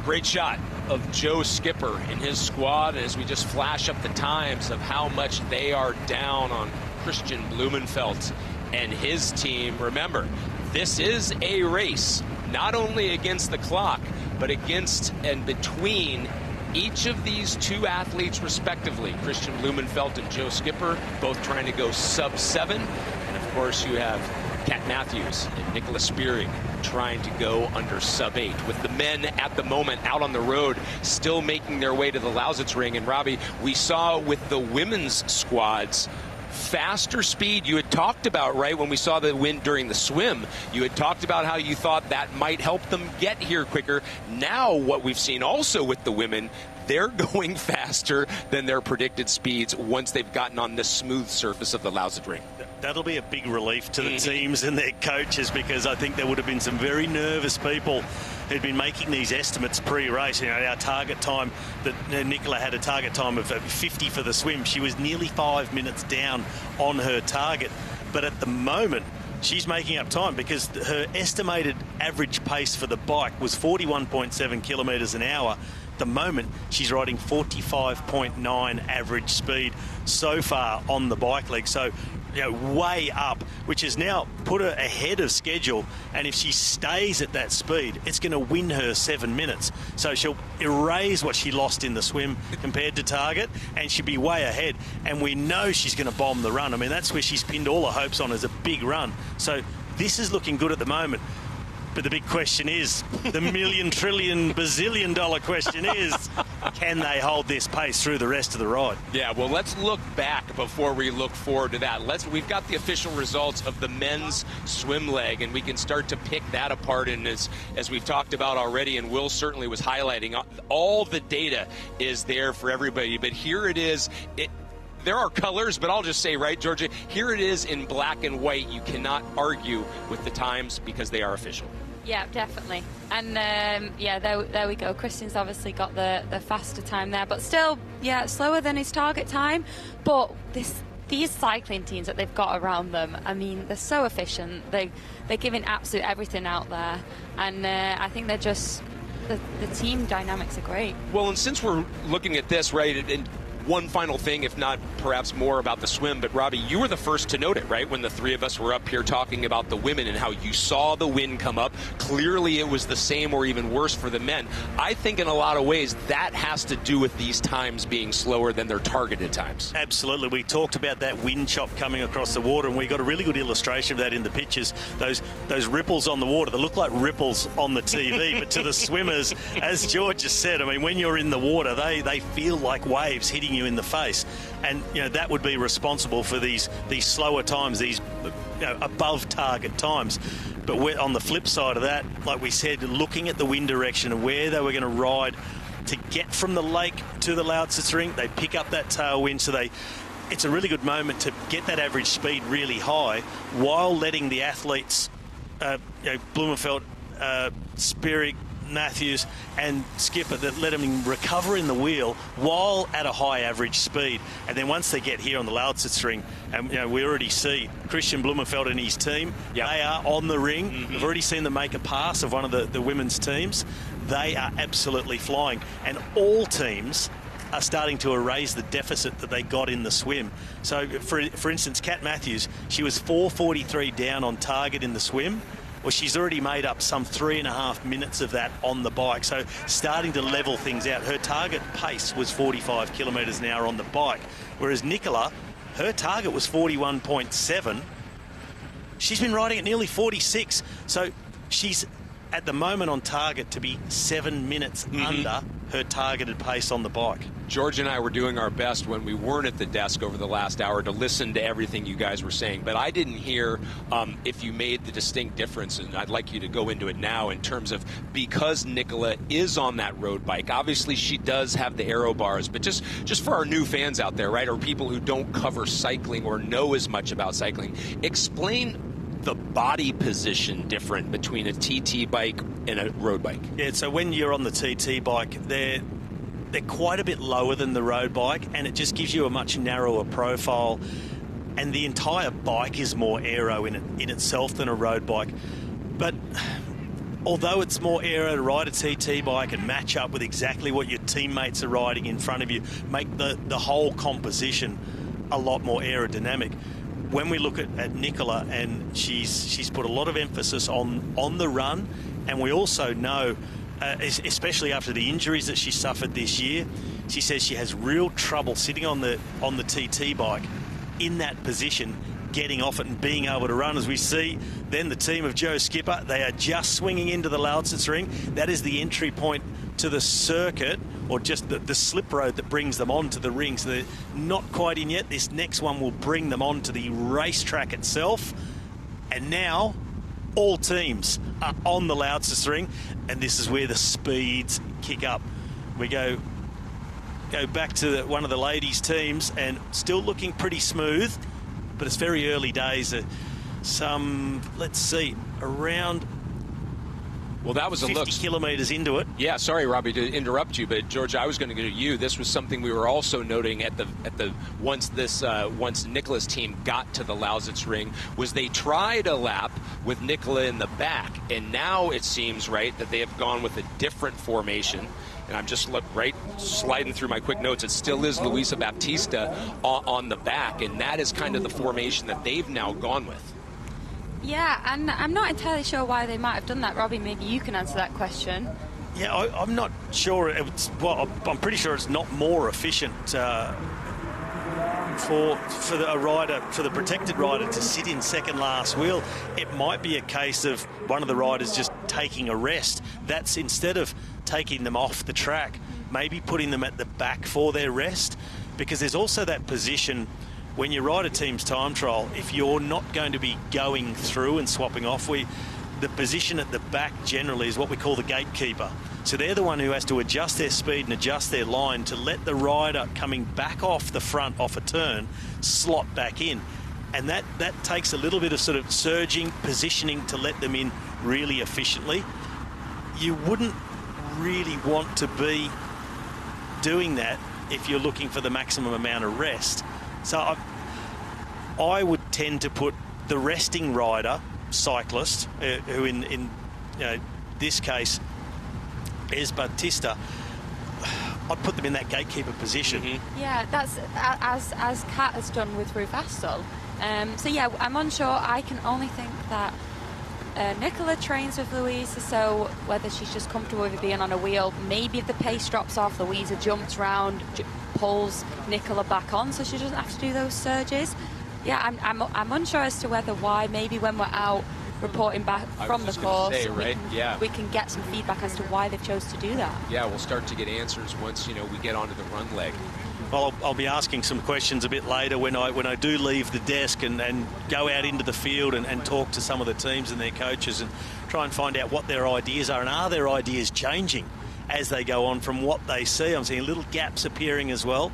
Great shot of Joe Skipper and his squad as we just flash up the times of how much they are down on Kristian Blummenfelt and his team. Remember, this is a race, not only against the clock, but against and between each of these two athletes respectively. Kristian Blummenfelt and Joe Skipper both trying to go sub-7. And of course you have Kat Matthews and Nicola Spirig trying to go under sub-8, with the men at the moment out on the road still making their way to the Lausitzring. And Robbie, we saw with the women's squads faster speed. You had talked about, right, when we saw the win during the swim, you had talked about how you thought that might help them get here quicker. Now what we've seen also with the women, they're going faster than their predicted speeds once they've gotten on the smooth surface of the Lausitzring. That'll be a big relief to the teams and their coaches, because I think there would have been some very nervous people who'd been making these estimates pre-race. Our target time, that Nicola had a target time of 50 for the swim. She was nearly 5 minutes down on her target. But at the moment, she's making up time because her estimated average pace for the bike was 41.7 kilometres an hour. At the moment, she's riding 45.9 average speed so far on the bike leg. So, way up, which has now put her ahead of schedule. And if she stays at that speed, it's going to win her 7 minutes. So she'll erase what she lost in the swim compared to target, and she'll be way ahead. And we know she's going to bomb the run. I mean, that's where she's pinned all her hopes on, as a big run. So this is looking good at the moment. But the big question is, the million, trillion, bazillion dollar question is, can they hold this pace through the rest of the ride? Yeah, well, let's look back before we look forward to that. We've got the official results of the men's swim leg, and we can start to pick that apart. And as we've talked about already, and Will certainly was highlighting, all the data is there for everybody. But here it is. There are colors, but I'll just say, right, Georgia, here it is in black and white. You cannot argue with the times because they are official. Yeah, definitely. And there we go. Kristian's obviously got the faster time there, but still, yeah, slower than his target time. But these cycling teams that they've got around them, I mean, they're so efficient. They're giving absolute everything out there, and I think they're just the team dynamics are great. Well, and since we're looking at this, right, and one final thing, if not perhaps more, about the swim. But Robbie, you were the first to note it, right, when the three of us were up here talking about the women and how you saw the wind come up. Clearly it was the same or even worse for the men. I think in a lot of ways that has to do with these times being slower than their targeted times. Absolutely. We talked about that wind chop coming across the water, and we got a really good illustration of that in the pictures. Those ripples on the water that look like ripples on the TV, but to the swimmers, as George just said, I mean, when you're in the water, they feel like waves hitting you in the face, and that would be responsible for these slower times, these above target times. But we're on the flip side of that, like we said, looking at the wind direction and where they were going to ride to get from the lake to the Lausitzring, they pick up that tailwind, so it's a really good moment to get that average speed really high while letting the athletes, Blumenfelt, Spirig, Matthews and Skipper, that let them recover in the wheel while at a high average speed. And then once they get here on the Lausitzring, and we already see Kristian Blummenfelt and his team, they are on the ring. We've already seen them make a pass of one of the women's teams. They are absolutely flying, and all teams are starting to erase the deficit that they got in the swim. So for instance, Kat Matthews, she was 4:43 down on target in the swim. Well, she's already made up some 3.5 minutes of that on the bike, so starting to level things out. Her target pace was 45 kilometres an hour on the bike, whereas Nicola, her target was 41.7. She's been riding at nearly 46, so she's at the moment on target to be 7 minutes under her targeted pace on the bike. George and I were doing our best when we weren't at the desk over the last hour to listen to everything you guys were saying, but I didn't hear if you made the distinct difference, and I'd like you to go into it now in terms of, because Nicola is on that road bike, obviously she does have the aero bars, but just for our new fans out there, right, or people who don't cover cycling or know as much about cycling, explain the body position different between a TT bike and a road bike. Yeah, so when you're on the TT bike, they're quite a bit lower than the road bike, and it just gives you a much narrower profile, and the entire bike is more aero in itself than a road bike. But although it's more aero to ride a TT bike and match up with exactly what your teammates are riding in front of you, make the whole composition a lot more aerodynamic. When we look at Nicola, and she's put a lot of emphasis on the run, and we also know, especially after the injuries that she suffered this year, she says she has real trouble sitting on the TT bike in that position, getting off it and being able to run. As we see, then the team of Joe Skipper, they are just swinging into the Lausitzring. That is the entry point to the circuit, or just the slip road that brings them onto the ring. So they're not quite in yet. This next one will bring them onto the racetrack itself. And now all teams are on the Lausitzring, and this is where the speeds kick up. We go back to one of the ladies' teams, and still looking pretty smooth, but it's very early days. Let's see, around... Well, that was 50 kilometres into it. Yeah, sorry, Robbie, to interrupt you, but George, I was going to go to you. This was something we were also noting at the once Nicola's team got to the Lausitzring, was they tried a lap with Nicola in the back, and now it seems, right, that they have gone with a different formation. And I'm just sliding through my quick notes. It still is Luisa Baptista on the back, and that is kind of the formation that they've now gone with. Yeah, and I'm not entirely sure why they might have done that. Robbie, maybe you can answer that question. Yeah, I'm not sure. I'm pretty sure it's not more efficient for the protected rider to sit in second last wheel. It might be a case of one of the riders just taking a rest. That's, instead of taking them off the track, maybe putting them at the back for their rest, because there's also that position when you ride a team's time trial, if you're not going to be going through and swapping off, the position at the back generally is what we call the gatekeeper. So they're the one who has to adjust their speed and adjust their line to let the rider coming back off the front off a turn slot back in. And that takes a little bit of sort of surging, positioning to let them in really efficiently. You wouldn't really want to be doing that if you're looking for the maximum amount of rest. So I would tend to put the resting rider, cyclist, who in this case is Batista, I'd put them in that gatekeeper position. Yeah, that's as Kat has done with Ruth Astle. So yeah, I'm unsure. I can only think that Nicola trains with Louisa, so whether she's just comfortable with being on a wheel, maybe if the pace drops off, Louisa jumps round, pulls Nicola back on, so she doesn't have to do those surges. Yeah, I'm unsure as to why maybe when we're out reporting back from the course, we can get some feedback as to why they've chose to do that. Yeah, we'll start to get answers once we get onto the run leg. Well, I'll be asking some questions a bit later when I do leave the desk and go out into the field and talk to some of the teams and their coaches and try and find out what their ideas are, and are their ideas changing as they go on from what they see. I'm seeing little gaps appearing as well.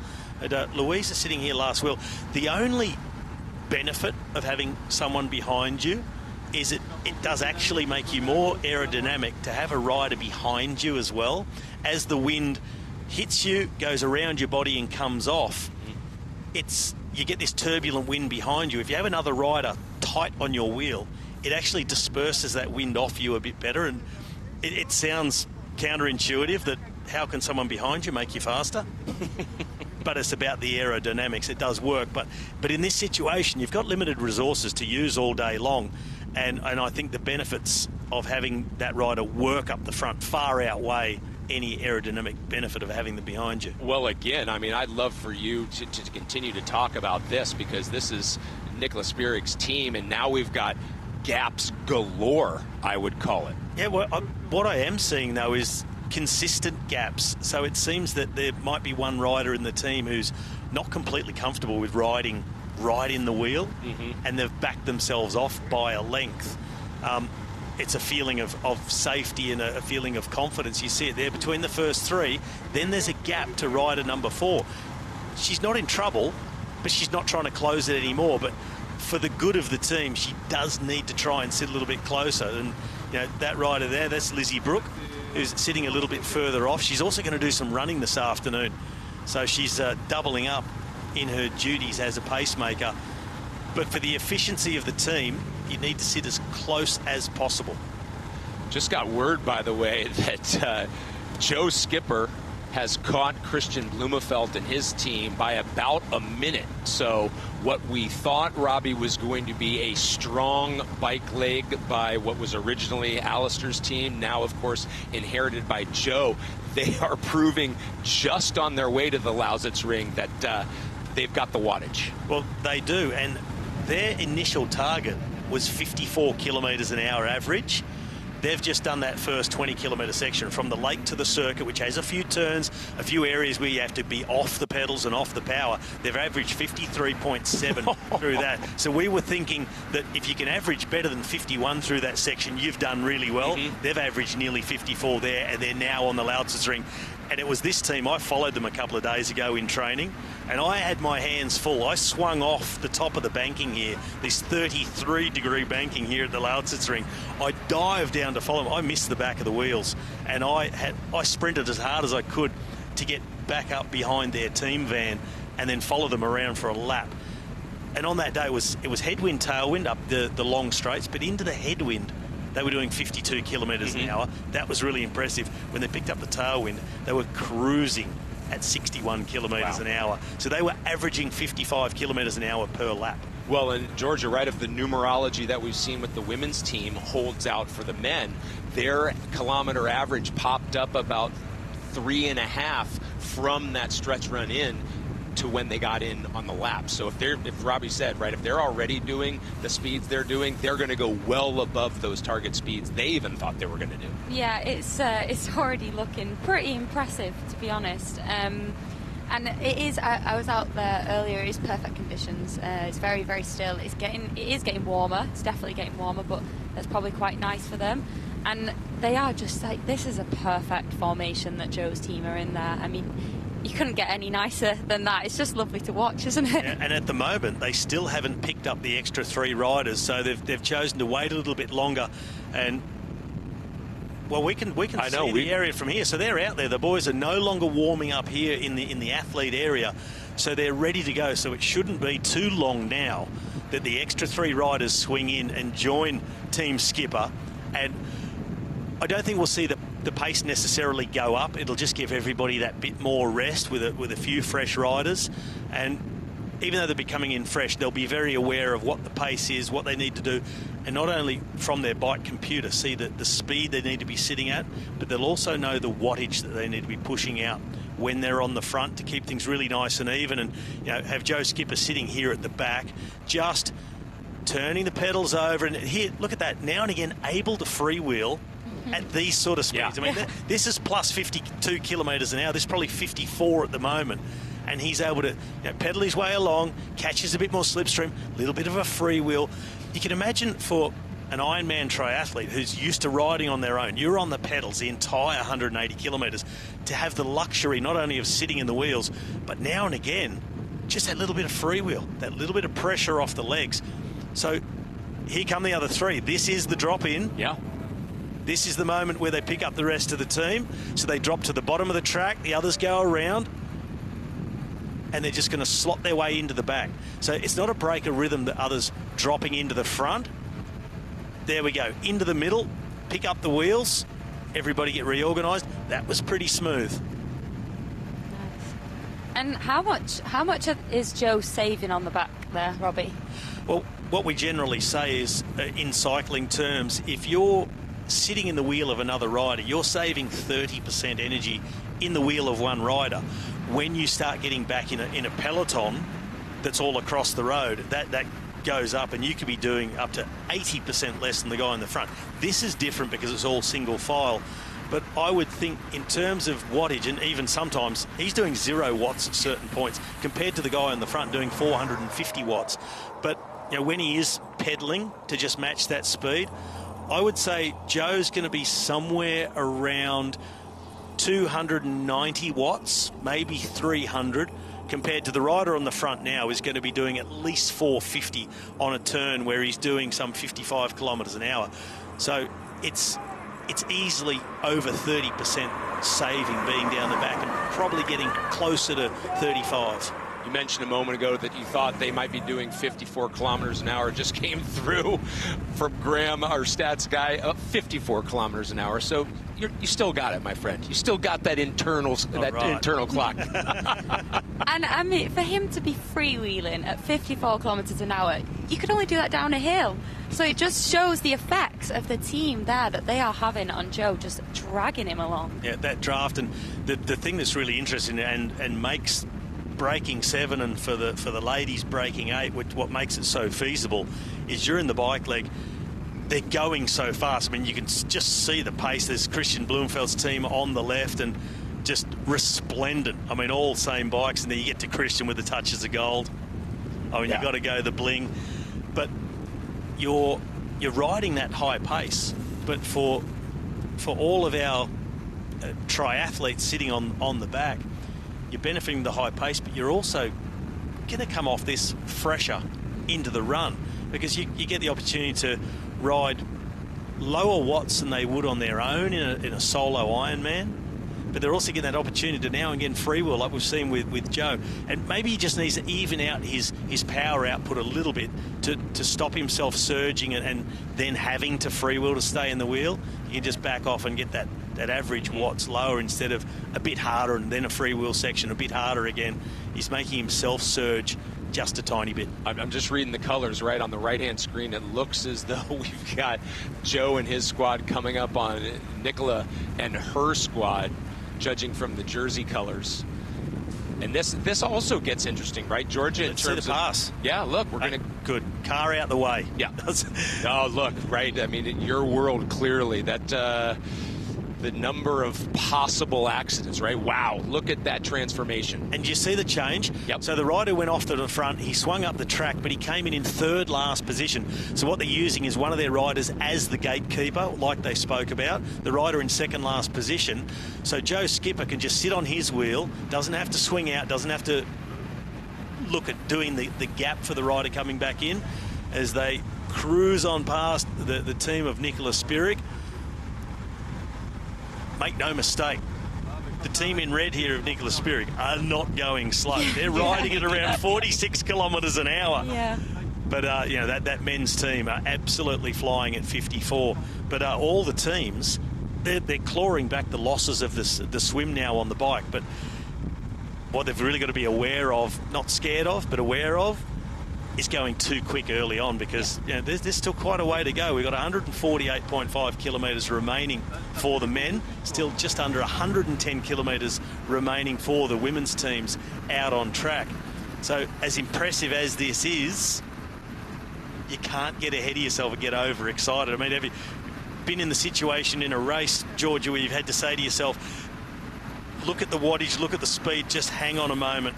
Louisa sitting here last wheel. The only benefit of having someone behind you is it does actually make you more aerodynamic to have a rider behind you as well. As the wind hits you, goes around your body and comes off, you get this turbulent wind behind you. If you have another rider tight on your wheel, it actually disperses that wind off you a bit better. And it sounds counterintuitive that how can someone behind you make you faster? But it's about the aerodynamics. It does work. But in this situation, you've got limited resources to use all day long. And I think the benefits of having that rider work up the front far outweigh any aerodynamic benefit of having them behind you. Well, again, I mean, I'd love for you to continue to talk about this, because this is Nicola Spirig's team, and now we've got gaps galore, I would call it. Yeah, well, what I am seeing, though, is consistent gaps. So it seems that there might be one rider in the team who's not completely comfortable with riding right in the wheel, and they've backed themselves off by a length. It's a feeling of safety and a feeling of confidence. You see it there between the first three. Then there's a gap to rider number 4. She's not in trouble, but she's not trying to close it anymore. But for the good of the team, she does need to try and sit a little bit closer. And you know, that rider there, that's Lizzie Brooke, who's sitting a little bit further off. She's also going to do some running this afternoon. So she's doubling up in her duties as a pacemaker. But for the efficiency of the team, you need to sit as close as possible. Just got word, by the way, that Joe Skipper has caught Kristian Blummenfelt and his team by about a minute. So what we thought, Robbie, was going to be a strong bike leg by what was originally Alistair's team, now, of course, inherited by Joe, they are proving just on their way to the Lausitzring that they've got the wattage. Well, they do, and their initial target was 54 kilometres an hour average. They've just done that first 20-kilometre section from the lake to the circuit, which has a few turns, a few areas where you have to be off the pedals and off the power. They've averaged 53.7 through that. So we were thinking that if you can average better than 51 through that section, you've done really well. They've averaged nearly 54 there, and they're now on the Lausitzring. And it was this team, I followed them a couple of days ago in training, and I had my hands full. I swung off the top of the banking here, this 33-degree banking here at the Lausitzring. I dived down to follow them. I missed the back of the wheels, and I sprinted as hard as I could to get back up behind their team van and then follow them around for a lap. And on that day, it was headwind, tailwind up the long straights, but into the headwind, they were doing 52 kilometres an hour. That was really impressive. When they picked up the tailwind, they were cruising at 61 kilometres an hour. So they were averaging 55 kilometres an hour per lap. Well, and Georgia, right, if the numerology that we've seen with the women's team holds out for the men, their kilometre average popped up about 3.5 from that stretch run in to when they got in on the lap. So if Robbie said, right, if they're already doing the speeds they're doing, they're going to go well above those target speeds they even thought they were going to do. Yeah, it's already looking pretty impressive, to be honest. And it is. I was out there earlier. It is perfect conditions. It's very, very still. It is getting warmer. It's definitely getting warmer, but that's probably quite nice for them. And they are just like, this is a perfect formation that Joe's team are in there. I mean, you couldn't get any nicer than that. It's just lovely to watch, isn't it? And at the moment, they still haven't picked up the extra 3 riders, so they've chosen to wait a little bit longer. And well, we can see the area from here. So they're out there. The boys are no longer warming up here in the athlete area, so they're ready to go. So it shouldn't be too long now that the extra 3 riders swing in and join Team Skipper. And I don't think we'll see the pace necessarily go up. It'll just give everybody that bit more rest with a few fresh riders. And even though they'll be coming in fresh, they'll be very aware of what the pace is, what they need to do, and not only from their bike computer see the speed they need to be sitting at, but they'll also know the wattage that they need to be pushing out when they're on the front to keep things really nice and even. And you know, have Joe Skipper sitting here at the back, just turning the pedals over. And here, look at that, now and again able to freewheel at these sort of speeds. I mean, this is plus 52 kilometres an hour. This is probably 54 at the moment. And he's able to pedal his way along, catches a bit more slipstream, a little bit of a freewheel. You can imagine for an Ironman triathlete who's used to riding on their own, you're on the pedals the entire 180 kilometres, to have the luxury not only of sitting in the wheels, but now and again, just that little bit of freewheel, that little bit of pressure off the legs. So here come the other 3. This is the drop-in. Yeah. This is the moment where they pick up the rest of the team. So they drop to the bottom of the track, the others go around, and they're just going to slot their way into the back. So it's not a break of rhythm, the others dropping into the front. There we go, into the middle, pick up the wheels, everybody get reorganised. That was pretty smooth. Nice. And how much is Joe saving on the back there, Robbie? Well, what we generally say is, in cycling terms, if you're sitting in the wheel of another rider, you're saving 30% energy in the wheel of one rider. When you start getting back in a peloton that's all across the road, that goes up and you could be doing up to 80% less than the guy in the front. This is different because it's all single file. But I would think in terms of wattage, and even sometimes he's doing 0 watts at certain points compared to the guy in the front doing 450 watts. But you know, when he is pedaling to just match that speed, I would say Joe's going to be somewhere around 290 watts, maybe 300, compared to the rider on the front now is going to be doing at least 450 on a turn where he's doing some 55 kilometres an hour. So it's easily over 30% saving being down the back and probably getting closer to 35. You mentioned a moment ago that you thought they might be doing 54 kilometers an hour. It just came through from Graham, our stats guy, 54 kilometers an hour. So you still got it, my friend. You still got that internal clock. And I mean, for him to be freewheeling at 54 kilometers an hour, you could only do that down a hill. So it just shows the effects of the team there that they are having on Joe, just dragging him along. Yeah, that draft, and the thing that's really interesting and makes breaking 7 and for the ladies breaking 8, what makes it so feasible is during the bike leg, they're going so fast. I mean, you can just see the pace. There's Kristian Blummenfelt's team on the left and just resplendent. I mean, all same bikes, and then you get to Kristian with the touches of gold. I mean, you've got to go the bling. But you're riding that high pace. But for all of our triathletes sitting on the back, you're benefiting the high pace, but you're also going to come off this fresher into the run because you get the opportunity to ride lower watts than they would on their own in a solo Ironman, but they're also getting that opportunity to now and again freewheel like we've seen with Joe. And maybe he just needs to even out his power output a little bit to stop himself surging and then having to freewheel to stay in the wheel. You can just back off and get that average watts lower instead of a bit harder and then a freewheel section a bit harder again. He's making himself surge just a tiny bit. I'm just reading the colors right on the right-hand screen. It looks as though we've got Joe and his squad coming up on Nicola and her squad, judging from the jersey colors. And this also gets interesting, right, Georgia? Let's see the pass. Yeah, look, we're going to... Good. Car out the way. Yeah. Oh, look, right. I mean, in your world, clearly, that... the number of possible accidents, right? Wow, look at that transformation. And you see the change? Yep. So the rider went off to the front, he swung up the track, but he came in third last position. So what they're using is one of their riders as the gatekeeper, like they spoke about, the rider in second last position. So Joe Skipper can just sit on his wheel, doesn't have to swing out, doesn't have to look at doing the gap for the rider coming back in as they cruise on past the team of Nicola Spirig. Make no mistake, the team in red here of Nicola Spirig are not going slow. They're riding at around 46 kilometres an hour. Yeah. But, you know, that men's team are absolutely flying at 54. But all the teams, they're clawing back the losses of the swim now on the bike. But what they've really got to be aware of, not scared of, but aware of, is going too quick early on because you know, there's still quite a way to go. We've got 148.5 kilometres remaining for the men, still just under 110 kilometres remaining for the women's teams out on track. So as impressive as this is, you can't get ahead of yourself and get overexcited. I mean, have you been in the situation in a race, Georgia, where you've had to say to yourself, look at the wattage, look at the speed, just hang on a moment.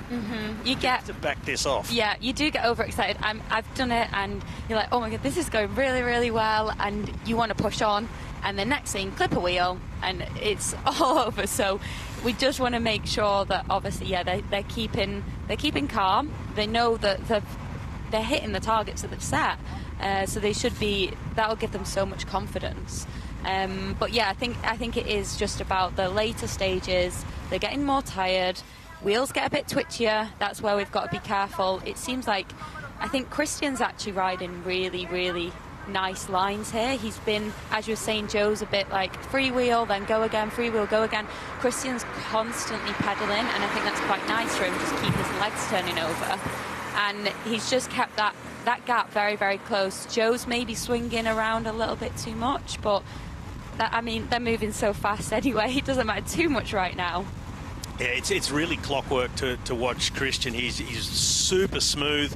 You get to back this off. Yeah, you do get overexcited. I've done it and you're like, oh my God, this is going really, really well, and you want to push on, and the next thing, clip a wheel, and it's all over. So we just want to make sure that obviously, yeah, they're keeping calm. They know that they're hitting the targets that they've set. So they should be, that'll give them so much confidence. But yeah, I think it is just about the later stages. They're getting more tired. Wheels get a bit twitchier. That's where we've got to be careful. It seems like, I think Kristian's actually riding really, really nice lines here. He's been, as you were saying, Joe's a bit like freewheel, then go again, freewheel, go again. Kristian's constantly pedaling, and I think that's quite nice for him, just keep his legs turning over. And he's just kept that gap very, very close. Joe's maybe swinging around a little bit too much, but I mean, they're moving so fast anyway. It doesn't matter too much right now. Yeah, it's really clockwork to watch Kristian. He's super smooth.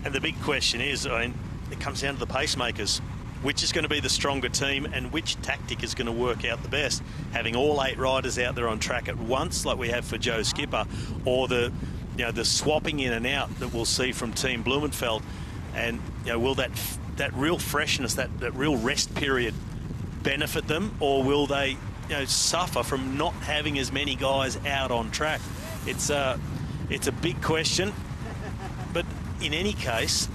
And the big question is, it comes down to the pacemakers. Which is going to be the stronger team and which tactic is going to work out the best? Having all 8 riders out there on track at once, like we have for Joe Skipper, or the swapping in and out that we'll see from Team Blumenfelt, and will that real freshness, that real rest period benefit them, or will they suffer from not having as many guys out on track? It's a big question, but in any case,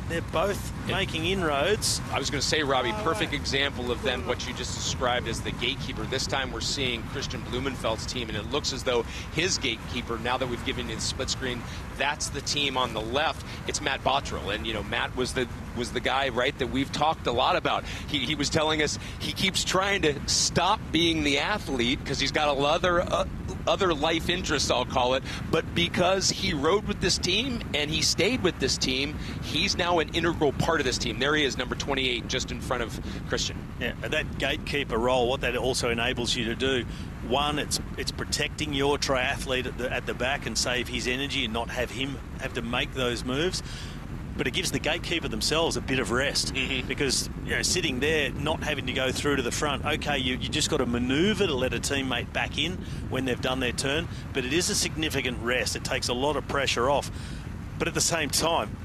they're both making inroads. I was going to say, Robbie, perfect example of then what you just described as the gatekeeper. This time we're seeing Kristian Blummenfelt's team, and it looks as though his gatekeeper, now that we've given you the split screen, that's the team on the left. It's Matt Bottrell, and Matt was the guy, right, that we've talked a lot about. He was telling us he keeps trying to stop being the athlete because he's got other life interests, I'll call it, but because he rode with this team and he stayed with this team, he's now an integral part of this team. There he is, number 28, just in front of Kristian. Yeah, that gatekeeper role, what that also enables you to do, one, it's protecting your triathlete at the back and save his energy and not have him have to make those moves. But it gives the gatekeeper themselves a bit of rest, because sitting there, not having to go through to the front. Okay, you just got to manoeuvre to let a teammate back in when they've done their turn, but it is a significant rest. It takes a lot of pressure off, but at the same time,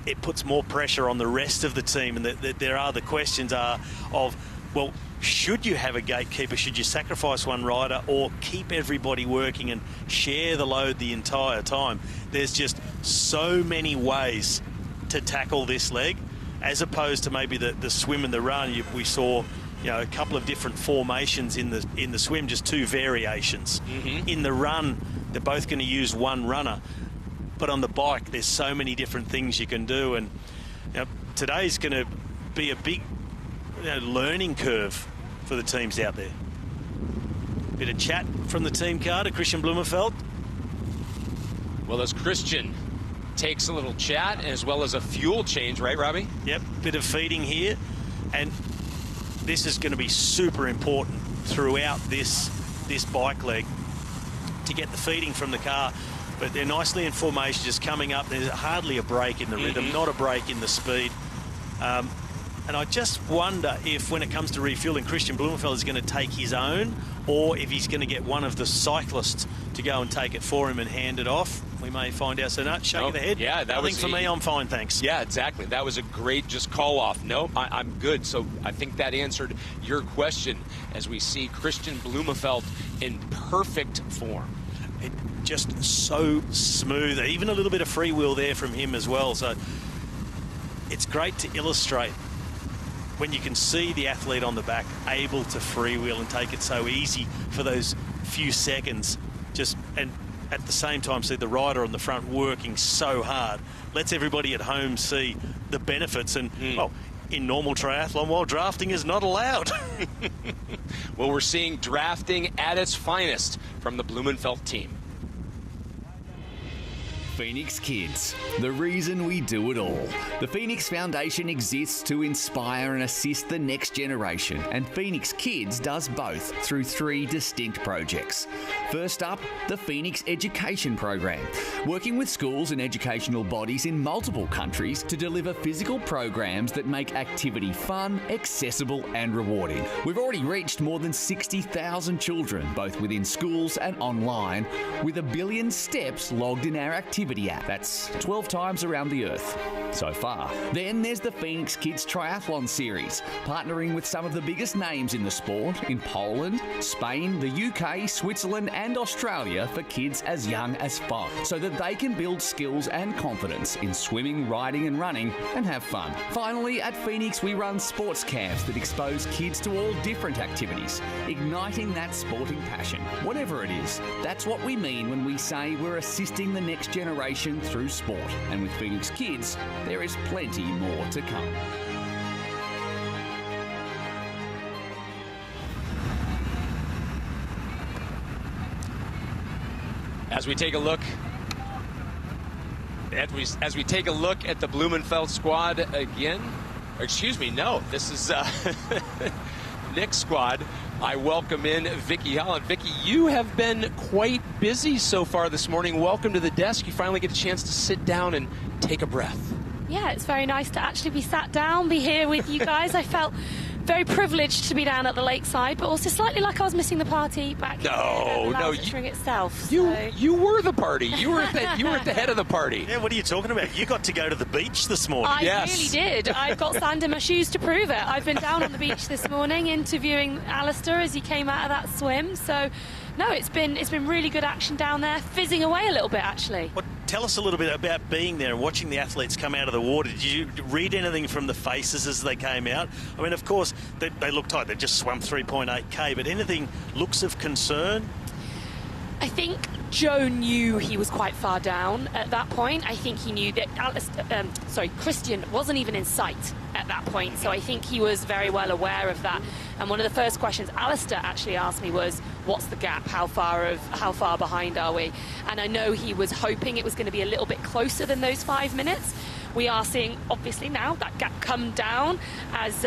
it puts more pressure on the rest of the team. And there are the questions of, well, should you have a gatekeeper? Should you sacrifice one rider or keep everybody working and share the load the entire time? There's just so many ways to tackle this leg, as opposed to maybe the swim and the run. We saw a couple of different formations in the swim, just 2 variations. In the run, they're both going to use one runner, but on the bike there's so many different things you can do, and today's going to be a big learning curve for the teams out there. Bit of chat from the team car to Kristian Blummenfelt. Well, as Kristian takes a little chat as well as a fuel change, right, Robbie? Yep, bit of feeding here, and this is going to be super important throughout this bike leg to get the feeding from the car. But they're nicely in formation, just coming up. There's hardly a break in the rhythm, not a break in the speed. And I just wonder if, when it comes to refueling, Kristian Blummenfelt is going to take his own, or if he's going to get one of the cyclists to go and take it for him and hand it off. We may find out. So, no, shake of the head. Yeah, Nothing for me. I'm fine, thanks. Yeah, exactly. That was a great just call off. Nope, I'm good. So I think that answered your question, as we see Kristian Blummenfelt in perfect form. It just so smooth. Even a little bit of freewheel there from him as well. So it's great to illustrate when you can see the athlete on the back able to freewheel and take it so easy for those few seconds, and at the same time see the rider on the front working so hard. Lets everybody at home see the benefits, and well, in normal triathlon, while drafting is not allowed. Well, we're seeing drafting at its finest from the Blumenfelt team. Pho3nix Kids, the reason we do it all. The Pho3nix Foundation exists to inspire and assist the next generation, and Pho3nix Kids does both through 3 distinct projects. First up, the Pho3nix Education Program, working with schools and educational bodies in multiple countries to deliver physical programs that make activity fun, accessible and rewarding. We've already reached more than 60,000 children, both within schools and online, with 1 billion steps logged in our activity app. That's 12 times around the Earth so far. Then there's the Pho3nix Kids Triathlon Series, partnering with some of the biggest names in the sport in Poland, Spain, the UK, Switzerland and Australia for kids as young as 5, so that they can build skills and confidence in swimming, riding and running and have fun. Finally, at Pho3nix we run sports camps that expose kids to all different activities, igniting that sporting passion, whatever it is. That's what we mean when we say we're assisting the next generation through sport. And with Pho3nix Kids, there is plenty more to come. As we take a look at the Blumenfelt squad again, or excuse me, no, this is Nick's squad I welcome in Vicky Holland. Vicky, you have been quite busy so far this morning. Welcome to the desk. You finally get a chance to sit down and take a breath. Yeah, it's very nice to actually be sat down, be here with you guys. I felt very privileged to be down at the lakeside, but also slightly like I was missing the party back here at the Lausitzring itself. You were the party. You were at the head of the party. Yeah, what are you talking about? You got to go to the beach this morning. I really did. I've got sand in my shoes to prove it. I've been down on the beach this morning interviewing Alistair as he came out of that swim. So, no, it's been really good action down there, fizzing away a little bit actually. Well, tell us a little bit about being there and watching the athletes come out of the water. Did you read anything from the faces as they came out? I mean, of course, they look tight. They just swum 3.8k, but anything looks of concern? I think Joe knew he was quite far down at that point. I think he knew that Kristian wasn't even in sight at that point. So I think he was very well aware of that. And one of the first questions Alistair actually asked me was, what's the gap? How far behind are we? And I know he was hoping it was going to be a little bit closer than those 5 minutes. We are seeing, obviously now, that gap come down as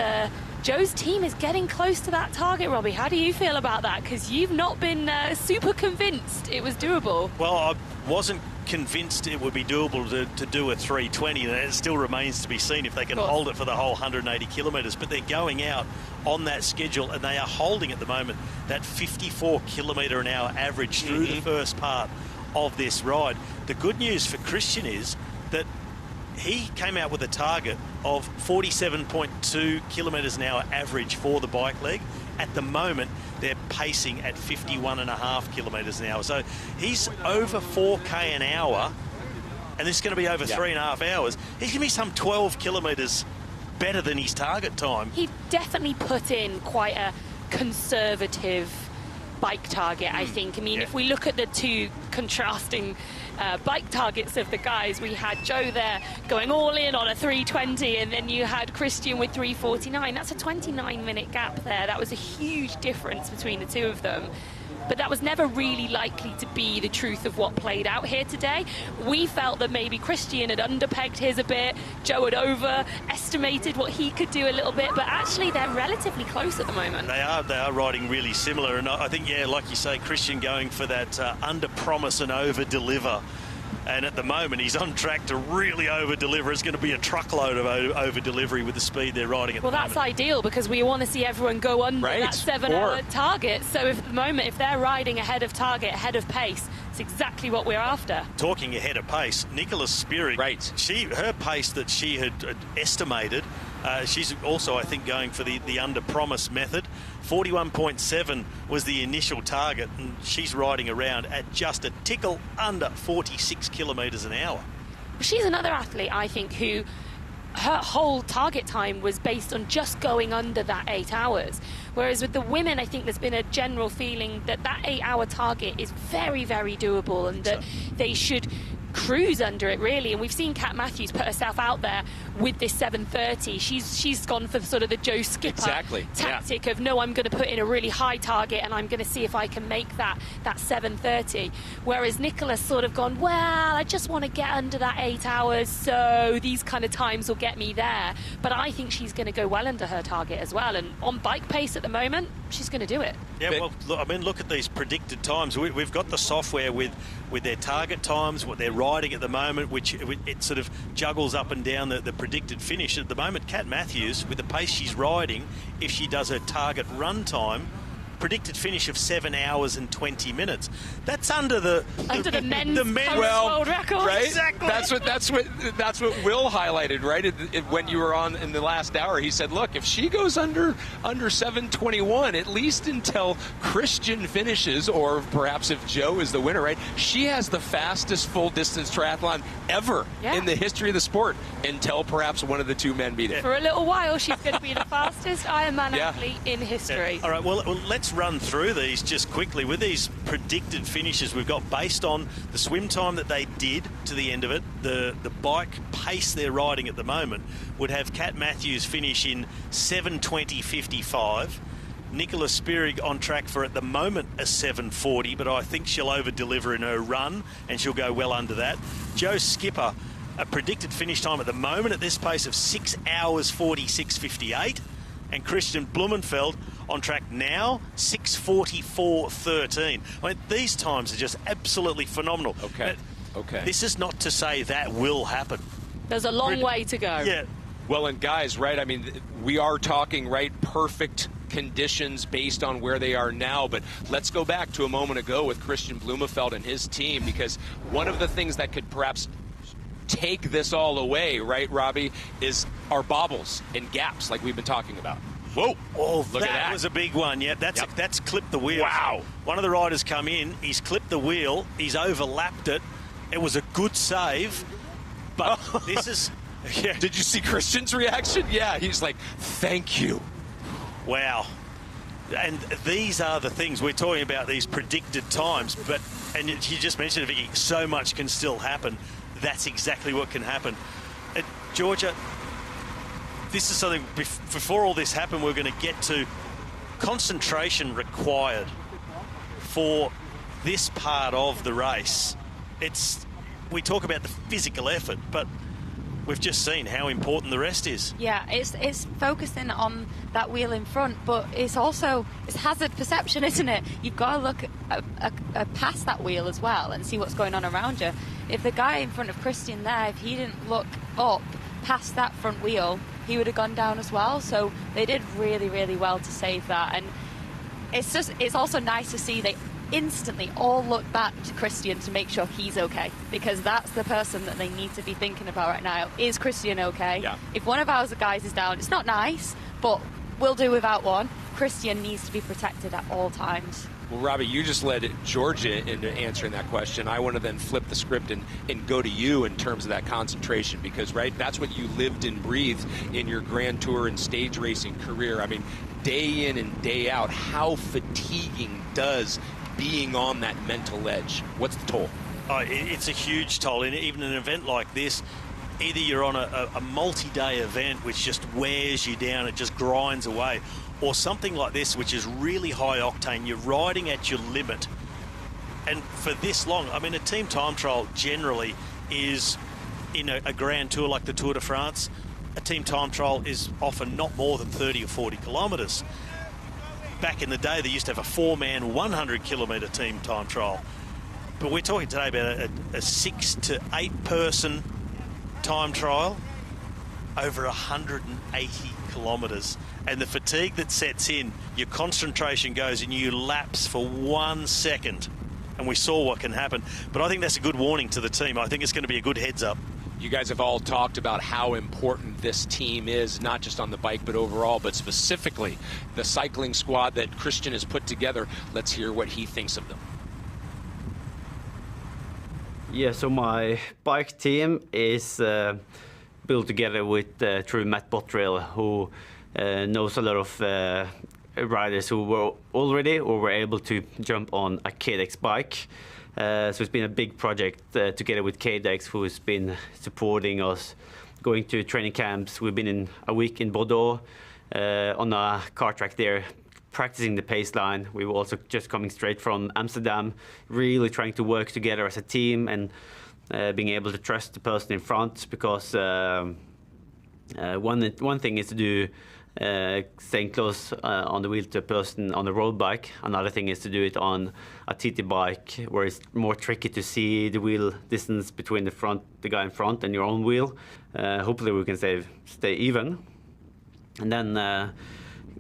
Joe's team is getting close to that target, Robbie. How do you feel about that? Because you've not been super convinced it was doable. Well, I wasn't convinced it would be doable to do a 3:20, and it still remains to be seen if they can hold it for the whole 180 kilometres. But they're going out on that schedule, and they are holding at the moment that 54 kilometre an hour average through the first part of this ride. The good news for Kristian is that he came out with a target of 47.2 kilometres an hour average for the bike leg. At the moment, they're pacing at 51.5 kilometres an hour. So he's over 4k an hour, and this is going to be over 3.5 hours. He's going to be some 12 kilometres better than his target time. He definitely put in quite a conservative bike target, I think. I mean, if we look at the two contrasting bike targets of the guys, we had Joe there going all in on a 3:20, and then you had Kristian with 3:49. That's a 29-minute gap there. That was a huge difference between the two of them. But that was never really likely to be the truth of what played out here today. We felt that maybe Kristian had underpegged his a bit, Joe had overestimated what he could do a little bit, but actually they're relatively close at the moment. They are riding really similar, and I think, yeah, like you say, Kristian going for that under-promise and over-deliver. And at the moment, he's on track to really over-deliver. It's going to be a truckload of over-delivery with the speed they're riding at the moment. Well, that's ideal, because we want to see everyone go under that 7-hour target. So if at the moment, if they're riding ahead of target, ahead of pace, it's exactly what we're after. Talking ahead of pace, Nicola Spirig, her pace that she had estimated, she's also, I think, going for the under-promise method. 41.7 was the initial target, and she's riding around at just a tickle under 46 kilometres an hour. She's another athlete, I think, who her whole target time was based on just going under that 8 hours. Whereas with the women, I think there's been a general feeling that that 8-hour target is very, very doable, and that they should cruise under it, really. And we've seen Kat Matthews put herself out there with this 7:30. She's gone for sort of the Joe Skipper tactic of, no, I'm going to put in a really high target and I'm going to see if I can make that 7:30. Whereas Nicola's sort of gone, well, I just want to get under that 8 hours, so these kind of times will get me there. But I think she's going to go well under her target as well. And on bike pace at the moment, she's going to do it. Yeah, well, look, I mean, look at these predicted times. We've got the software with their target times, what they're riding at the moment, which it sort of juggles up and down the predicted finish. At the moment, Kat Matthews, with the pace she's riding, if she does her target run time, predicted finish of 7 hours and 20 minutes. That's under the men's world record. Right? Exactly. That's what Will highlighted, right? When you were on in the last hour, he said, look, if she goes under 7:21, at least until Kristian finishes, or perhaps if Joe is the winner, right? She has the fastest full distance triathlon ever in the history of the sport, until perhaps one of the two men beat it. For a little while, she's going to be the fastest Ironman athlete in history. All right, well, let's run through these just quickly. With these predicted finishes we've got based on the swim time that they did to the end of it, the bike pace they're riding at the moment would have Kat Matthews finish in 7:20.55. Nicola Spirig on track for, at the moment, a 7:40, but I think she'll over-deliver in her run and she'll go well under that. Joe Skipper, a predicted finish time at the moment at this pace of 6 hours 46.58. And Kristian Blummenfelt on track now, 6:44.13. I mean, these times are just absolutely phenomenal. Okay. This is not to say that will happen. There's a long way to go. Yeah. Well, and guys, right, I mean, we are talking, right, perfect conditions based on where they are now, but let's go back to a moment ago with Kristian Blummenfelt and his team, because one of the things that could perhaps take this all away, right, Robbie, is our bobbles and gaps like we've been talking about. Whoa! Oh, look at that. That was a big one. Yeah, that's clipped the wheel. Wow! One of the riders come in, he's clipped the wheel, he's overlapped it. It was a good save, but this is... Yeah. Did you see Kristian's reaction? Yeah, he's like, thank you. Wow. And these are the things we're talking about, these predicted times, and you just mentioned it, Vicky, so much can still happen. That's exactly what can happen. Georgia, this is something, before all this happened, we're going to get to concentration required for this part of the race. We talk about the physical effort, but we've just seen how important the rest is. Yeah, it's focusing on that wheel in front, but it's hazard perception, isn't it? You've got to look past that wheel as well and see what's going on around you. If the guy in front of Kristian there, if he didn't look up past that front wheel, he would have gone down as well. So they did really, really well to save that. And it's also nice to see they instantly all look back to Kristian to make sure he's okay, because that's the person that they need to be thinking about right now. Is Kristian okay? Yeah. If one of our guys is down, it's not nice, but we'll do without one. Kristian needs to be protected at all times. Well, Robbie, you just led Georgia into answering that question. I want to then flip the script and go to you in terms of that concentration, because, right, that's what you lived and breathed in your Grand Tour and stage racing career. I mean, day in and day out, how fatiguing does being on that mental edge? What's the toll? Oh, it's a huge toll. And even an event like this, either you're on a multi-day event which just wears you down, it just grinds away, or something like this which is really high octane, you're riding at your limit. And for this long, I mean, a team time trial generally is, in a Grand Tour like the Tour de France, a team time trial is often not more than 30 or 40 kilometres. Back in the day, they used to have a 4-man, 100-kilometre team time trial. But we're talking today about a 6 to 8 person time trial over 180 kilometres. And the fatigue that sets in, your concentration goes and you lapse for 1 second. And we saw what can happen. But I think that's a good warning to the team. I think it's going to be a good heads up. You guys have all talked about how important this team is, not just on the bike, but overall, but specifically the cycling squad that Kristian has put together. Let's hear what he thinks of them. Yeah, so my bike team is built together with through Matt Bottrill, who knows a lot of riders who were already or were able to jump on a KDX bike. So it's been a big project together with KDX, who has been supporting us, going to training camps. We've been in a week in Bordeaux on a car track there, practicing the pace line. We were also just coming straight from Amsterdam, really trying to work together as a team and being able to trust the person in front, because one thing is to do staying close on the wheel to a person on a road bike. Another thing is to do it on a TT bike, where it's more tricky to see the wheel distance between the guy in front and your own wheel. Hopefully we can stay even, and then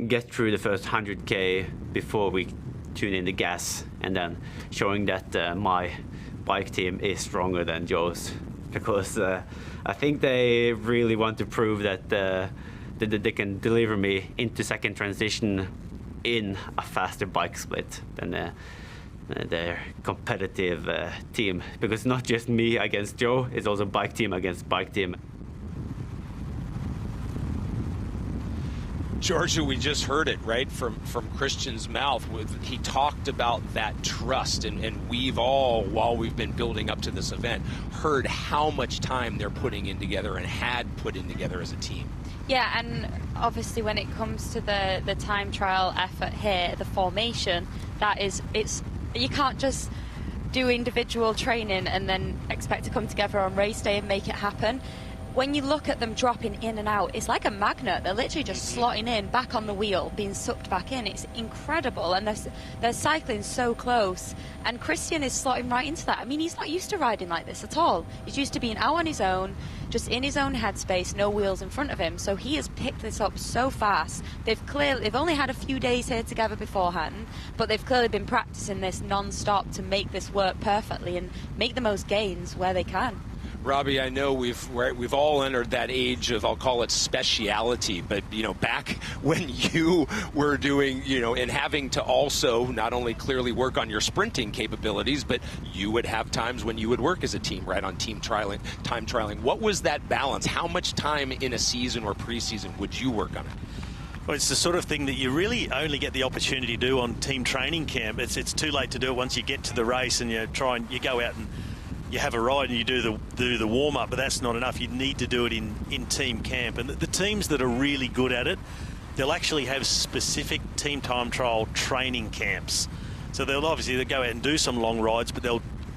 get through the first 100K before we tune in the gas, and then showing that my bike team is stronger than Joe's, because I think they really want to prove that they can deliver me into second transition in a faster bike split than their competitive team, because it's not just me against Joe, it's also bike team against bike team. Georgia, we just heard it, right, from Kristian's mouth. He talked about that trust, and we've all, while we've been building up to this event, heard how much time they're putting in together and had put in together as a team. Yeah, and obviously when it comes to the time trial effort here, the formation, you can't just do individual training and then expect to come together on race day and make it happen. when you look at them dropping in and out, it's like a magnet. They're literally just slotting in, back on the wheel, being sucked back in. It's incredible, and they're cycling so close. And Kristian is slotting right into that. I mean, he's not used to riding like this at all. He's used to being out on his own, just in his own headspace, no wheels in front of him. So he has picked this up so fast. They've only had a few days here together beforehand, but they've clearly been practicing this non-stop to make this work perfectly and make the most gains where they can. Robbie, I know we've all entered that age of, I'll call it speciality, but back when you were doing, and having to also not only clearly work on your sprinting capabilities, but you would have times when you would work as a team, right, on time trialing. What was that balance? How much time in a season or preseason would you work on it? Well, it's the sort of thing that you really only get the opportunity to do on team training camp. It's too late to do it once you get to the race and you go out and you have a ride and you do the warm-up, but that's not enough. You need to do it in team camp. And the teams that are really good at it, they'll actually have specific team time trial training camps. So they'll go out and do some long rides, but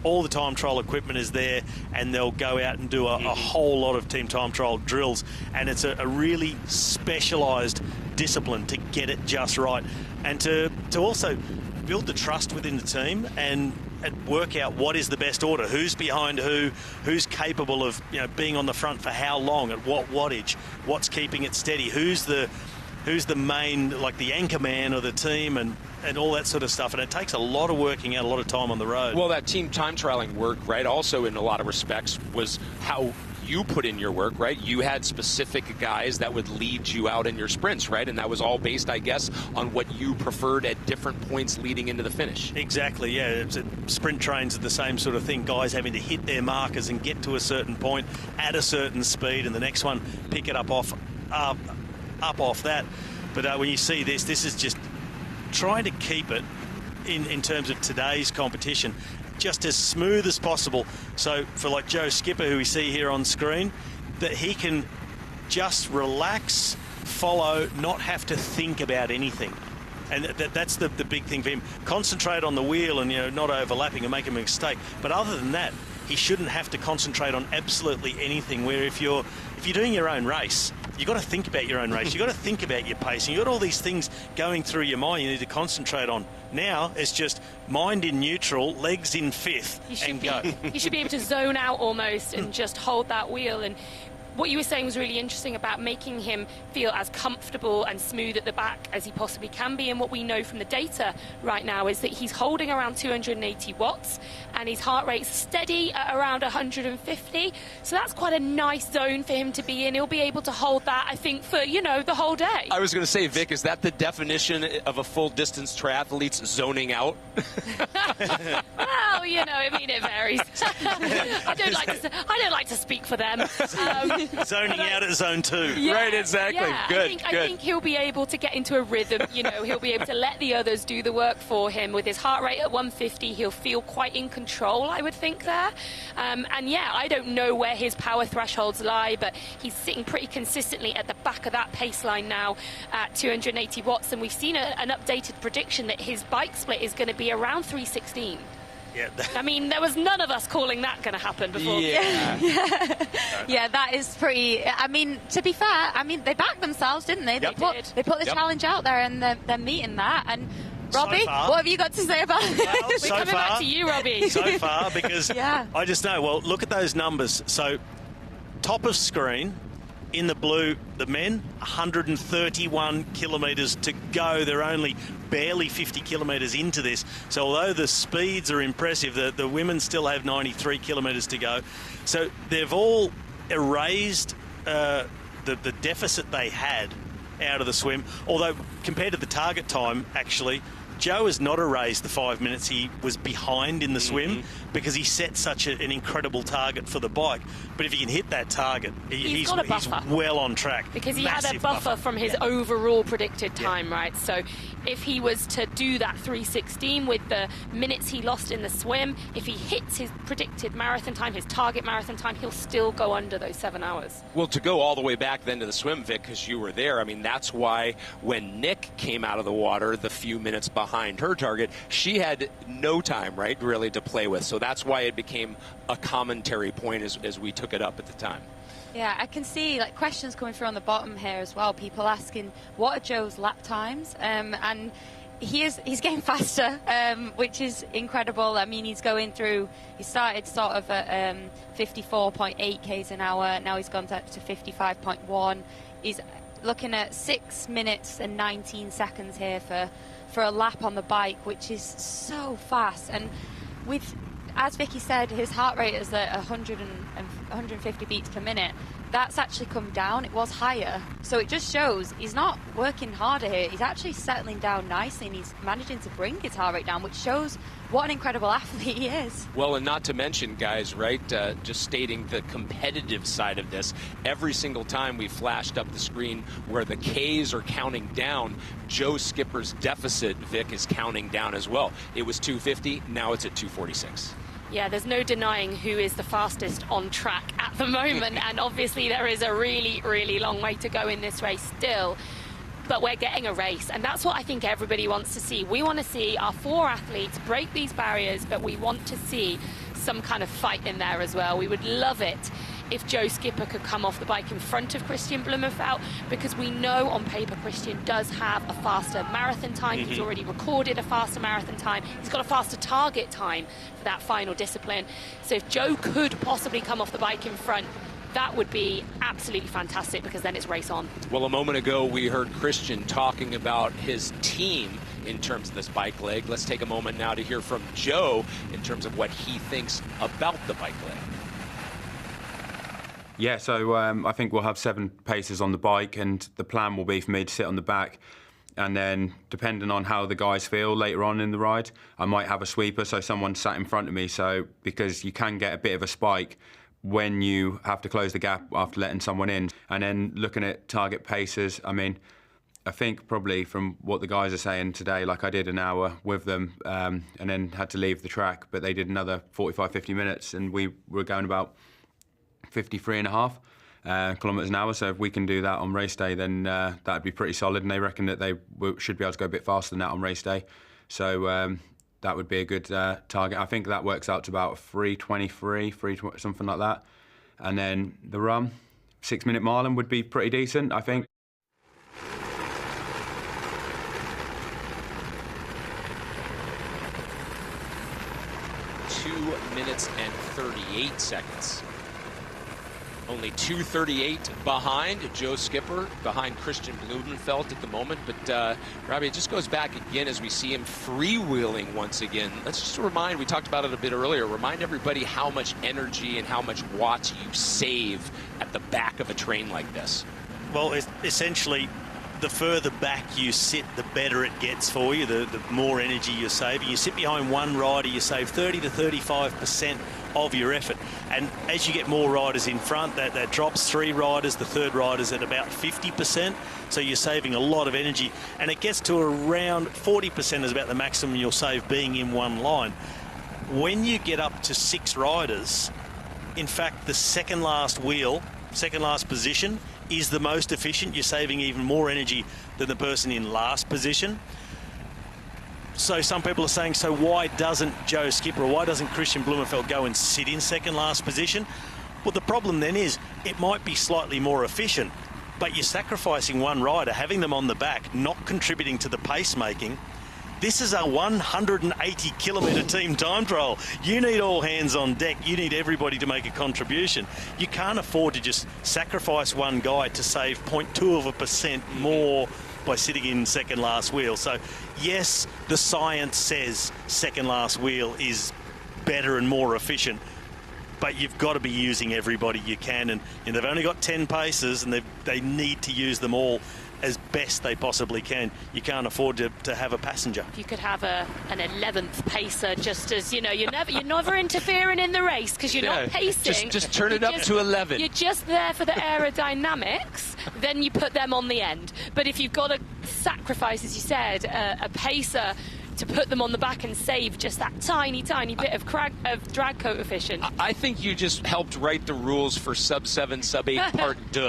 all the time trial equipment is there, and they'll go out and do a whole lot of team time trial drills. And it's a really specialised discipline to get it just right, and to also build the trust within the team and work out what is the best order, who's behind who's capable of being on the front for how long, at what wattage, what's keeping it steady, who's the main, like the anchor man of the team, and all that sort of stuff. And it takes a lot of working out, a lot of time on the road. Well, that team time trialing work, right, also in a lot of respects was how you put in your work, right? You had specific guys that would lead you out in your sprints, right? And that was all based, I guess, on what you preferred at different points leading into the finish. Exactly, yeah. Sprint trains are the same sort of thing. Guys having to hit their markers and get to a certain point at a certain speed, and the next one pick it up off that. But when you see this is just trying to keep it in terms of today's competition just as smooth as possible. So for like Joe Skipper, who we see here on screen, that he can just relax, follow, not have to think about anything. And that's the big thing for him. Concentrate on the wheel and not overlapping and making a mistake. But other than that, he shouldn't have to concentrate on absolutely anything. Where if you're doing your own race, you've got to think about your own race. You've got to think about your pacing. You've got all these things going through your mind you need to concentrate on. Now it's just mind in neutral, legs in fifth, and go. You should be able to zone out almost and just hold that wheel. And what you were saying was really interesting about making him feel as comfortable and smooth at the back as he possibly can be. And what we know from the data right now is that he's holding around 280 watts and his heart rate's steady at around 150. So that's quite a nice zone for him to be in. He'll be able to hold that, I think, for, the whole day. I was going to say, Vic, is that the definition of a full-distance triathlete's zoning out? Well, it varies. I don't like to speak for them. Zoning out at zone 2. Yeah, right, exactly. Yeah. Good. I think he'll be able to get into a rhythm. He'll be able to let the others do the work for him. With his heart rate at 150, he'll feel quite in control, I would think, there. I don't know where his power thresholds lie, but he's sitting pretty consistently at the back of that pace line now at 280 watts. And we've seen an updated prediction that his bike split is going to be around 316. Yeah. I mean, there was none of us calling that going to happen before. Yeah, that is pretty. I mean, to be fair, they backed themselves, didn't they? Yep. They put the challenge out there, and they're meeting that. And Robbie, what have you got to say about it? Well, We're coming back to you, Robbie. So far, because I just know. Well, look at those numbers. So, top of screen. In the blue, the men, 131 kilometres to go. They're only barely 50 kilometres into this. So although the speeds are impressive, the women still have 93 kilometres to go. So they've all erased the deficit they had out of the swim. Although compared to the target time, actually, Joe has not erased the 5 minutes he was behind in the swim because he set such an incredible target for the bike. But if he can hit that target, he's well on track. Because he had a buffer from his overall predicted time, right? So if he was to do that 316 with the minutes he lost in the swim, if he hits his predicted marathon time, his target marathon time, he'll still go under those 7 hours. Well, to go all the way back then to the swim, Vic, because you were there, that's why when Nick came out of the water the few minutes behind her target, she had no time, right, really to play with. So that's why it became a commentary point as we took it up at the time. Yeah, I can see like questions coming through on the bottom here as well. People asking, what are Joe's lap times? And he's getting faster, which is incredible. I mean, he started sort of at 54.8 k's an hour. Now he's gone up to 55.1. He's looking at 6 minutes and 19 seconds here for a lap on the bike, which is so fast. And as Vicky said, his heart rate is at 150 beats per minute. That's actually come down. It was higher. So it just shows he's not working harder here. He's actually settling down nicely, and he's managing to bring his heart rate down, which shows what an incredible athlete he is. Well, and not to mention, guys, right, just stating the competitive side of this, every single time we flashed up the screen where the Ks are counting down, Joe Skipper's deficit, Vic, is counting down as well. It was 250, now it's at 246. Yeah, there's no denying who is the fastest on track at the moment, and obviously there is a really, really long way to go in this race still. But we're getting a race, and that's what I think everybody wants to see. We want to see our 4 athletes break these barriers, but we want to see some kind of fight in there as well. We would love it if Joe Skipper could come off the bike in front of Kristian Blummenfelt, because we know on paper Kristian does have a faster marathon time. He's already recorded a faster marathon time. He's got a faster target time for that final discipline. So if Joe could possibly come off the bike in front, that would be absolutely fantastic, because then it's race on. Well, a moment ago we heard Kristian talking about his team in terms of this bike leg. Let's take a moment now to hear from Joe in terms of what he thinks about the bike leg. Yeah, so I think we'll have 7 pacers on the bike, and the plan will be for me to sit on the back. And then, depending on how the guys feel later on in the ride, I might have a sweeper, so someone sat in front of me. So, because you can get a bit of a spike when you have to close the gap after letting someone in. And then looking at target pacers, I mean, I think probably from what the guys are saying today, like I did an hour with them and then had to leave the track, but they did another 45, 50 minutes, and we were going about 53.5 kilometres an hour. So if we can do that on race day, then that'd be pretty solid. And they reckon that they should be able to go a bit faster than that on race day. So that would be a good target. I think that works out to about 3:23, something like that. And then the run, 6 minute mile would be pretty decent, I think. Minutes and 38 seconds. Only 2:38 behind Joe Skipper, behind Kristian Blummenfelt at the moment. But Robbie, it just goes back again as we see him freewheeling once again. Let's just remind, we talked about it a bit earlier, remind everybody how much energy and how much watts you save at the back of a train like this. Well, essentially, the further back you sit, the better it gets for you, the more energy you're saving. You sit behind one rider, you save 30 to 35% of your effort. And as you get more riders in front, that drops 3 riders, the third rider's at about 50%. So you're saving a lot of energy. And it gets to around 40% is about the maximum you'll save being in one line. When you get up to 6 riders, in fact, the second last wheel, second last position, is the most efficient. You're saving even more energy than the person in last position. So some people are saying, so why doesn't Joe Skipper, or why doesn't Kristian Blummenfelt go and sit in second last position? Well, the problem then is it might be slightly more efficient, but you're sacrificing one rider, having them on the back, not contributing to the pacemaking. This is a 180-kilometre team time trial. You need all hands on deck. You need everybody to make a contribution. You can't afford to just sacrifice one guy to save 0.2% more by sitting in second last wheel. So, yes, the science says second last wheel is better and more efficient, but you've got to be using everybody you can. And they've only got 10 paces, and they need to use them all as best they possibly can. You can't afford to have a passenger. If you could have an 11th pacer, just as, you know, you're never interfering in the race because you're not pacing. Just turn it up to 11. You're just there for the aerodynamics, then you put them on the end. But if you've got to sacrifice, as you said, a pacer to put them on the back and save just that tiny bit of drag coefficient. I think you just helped write the rules for Sub7, Sub8 Part 2.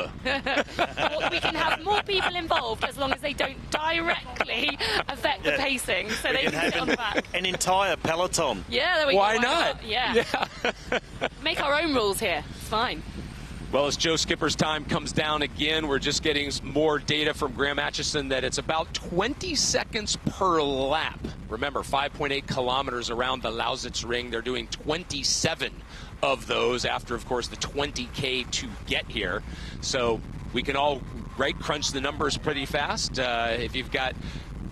Well, we can have more people involved as long as they don't directly affect the pacing, so they can sit on the back. An entire peloton. Yeah, there we go. Why not? Yeah. Make our own rules here. It's fine. Well, as Joe Skipper's time comes down again, we're just getting more data from Graham Atchison that it's about 20 seconds per lap. Remember, 5.8 kilometers around the Lausitzring. They're doing 27 of those after, of course, the 20K to get here. So we can all, right, crunch the numbers pretty fast. If you've got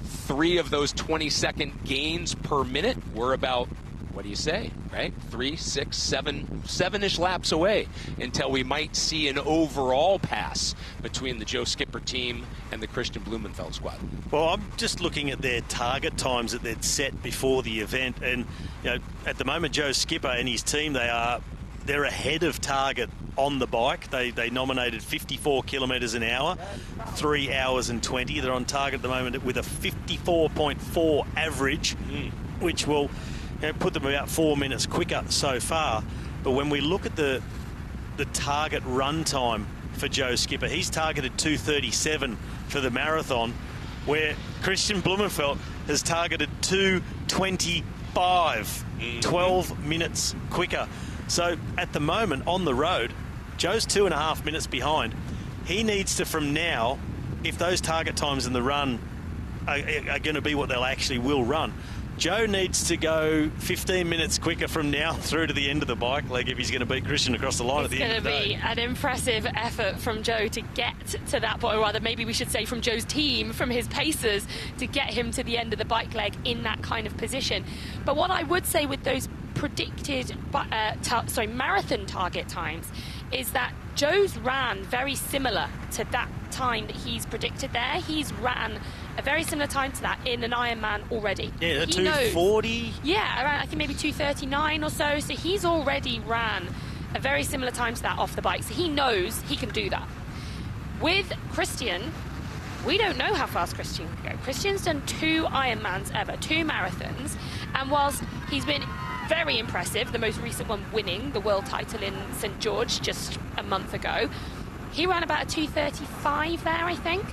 3 of those 20-second gains per minute, we're about, what do you say, right? 3, 6, 7, 7-ish laps away until we might see an overall pass between the Joe Skipper team and the Kristian Blummenfelt squad. Well, I'm just looking at their target times that they'd set before the event, and at the moment, Joe Skipper and his team, they're ahead of target on the bike. They nominated 54 kilometres an hour, 3 hours and 20. They're on target at the moment with a 54.4 average, which will put them about 4 minutes quicker so far. But when we look at the target run time for Joe Skipper, he's targeted 2:37 for the marathon, where Kristian Blummenfelt has targeted 2:25, 12 minutes quicker. So at the moment on the road, Joe's 2.5 minutes behind. He needs to, from now, if those target times in the run are going to be what they'll actually will run, Joe needs to go 15 minutes quicker from now through to the end of the bike leg if he's going to beat Kristian across the line at the end of the day. It's going to be an impressive effort from Joe to get to that point, or rather maybe we should say from Joe's team, from his pacers, to get him to the end of the bike leg in that kind of position. But what I would say with those predicted marathon target times is that Joe's ran very similar to that time that he's predicted there. He's ran a very similar time to that in an Ironman already. Yeah, 2:40. Yeah, around, I think maybe 2:39 or so. So he's already ran a very similar time to that off the bike. So he knows he can do that. With Kristian, we don't know how fast Kristian can go. Kristian's done 2 Ironmans ever, 2 marathons. And whilst he's been very impressive, the most recent one winning the world title in St. George just a month ago, he ran about a 2:35 there, I think.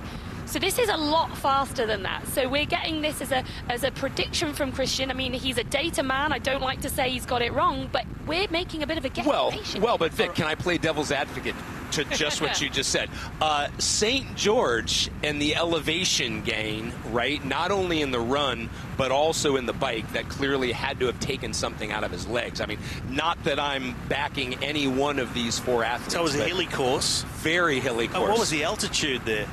So this is a lot faster than that. So we're getting this as a prediction from Kristian. I mean, he's a data man. I don't like to say he's got it wrong, but we're making a bit of a guesstimation. Well, but Vic, can I play devil's advocate to just what you just said? St. George and the elevation gain, right, not only in the run, but also in the bike, that clearly had to have taken something out of his legs. I mean, not that I'm backing any one of these 4 athletes. So it was a hilly course? Very hilly course. Oh, what was the altitude there?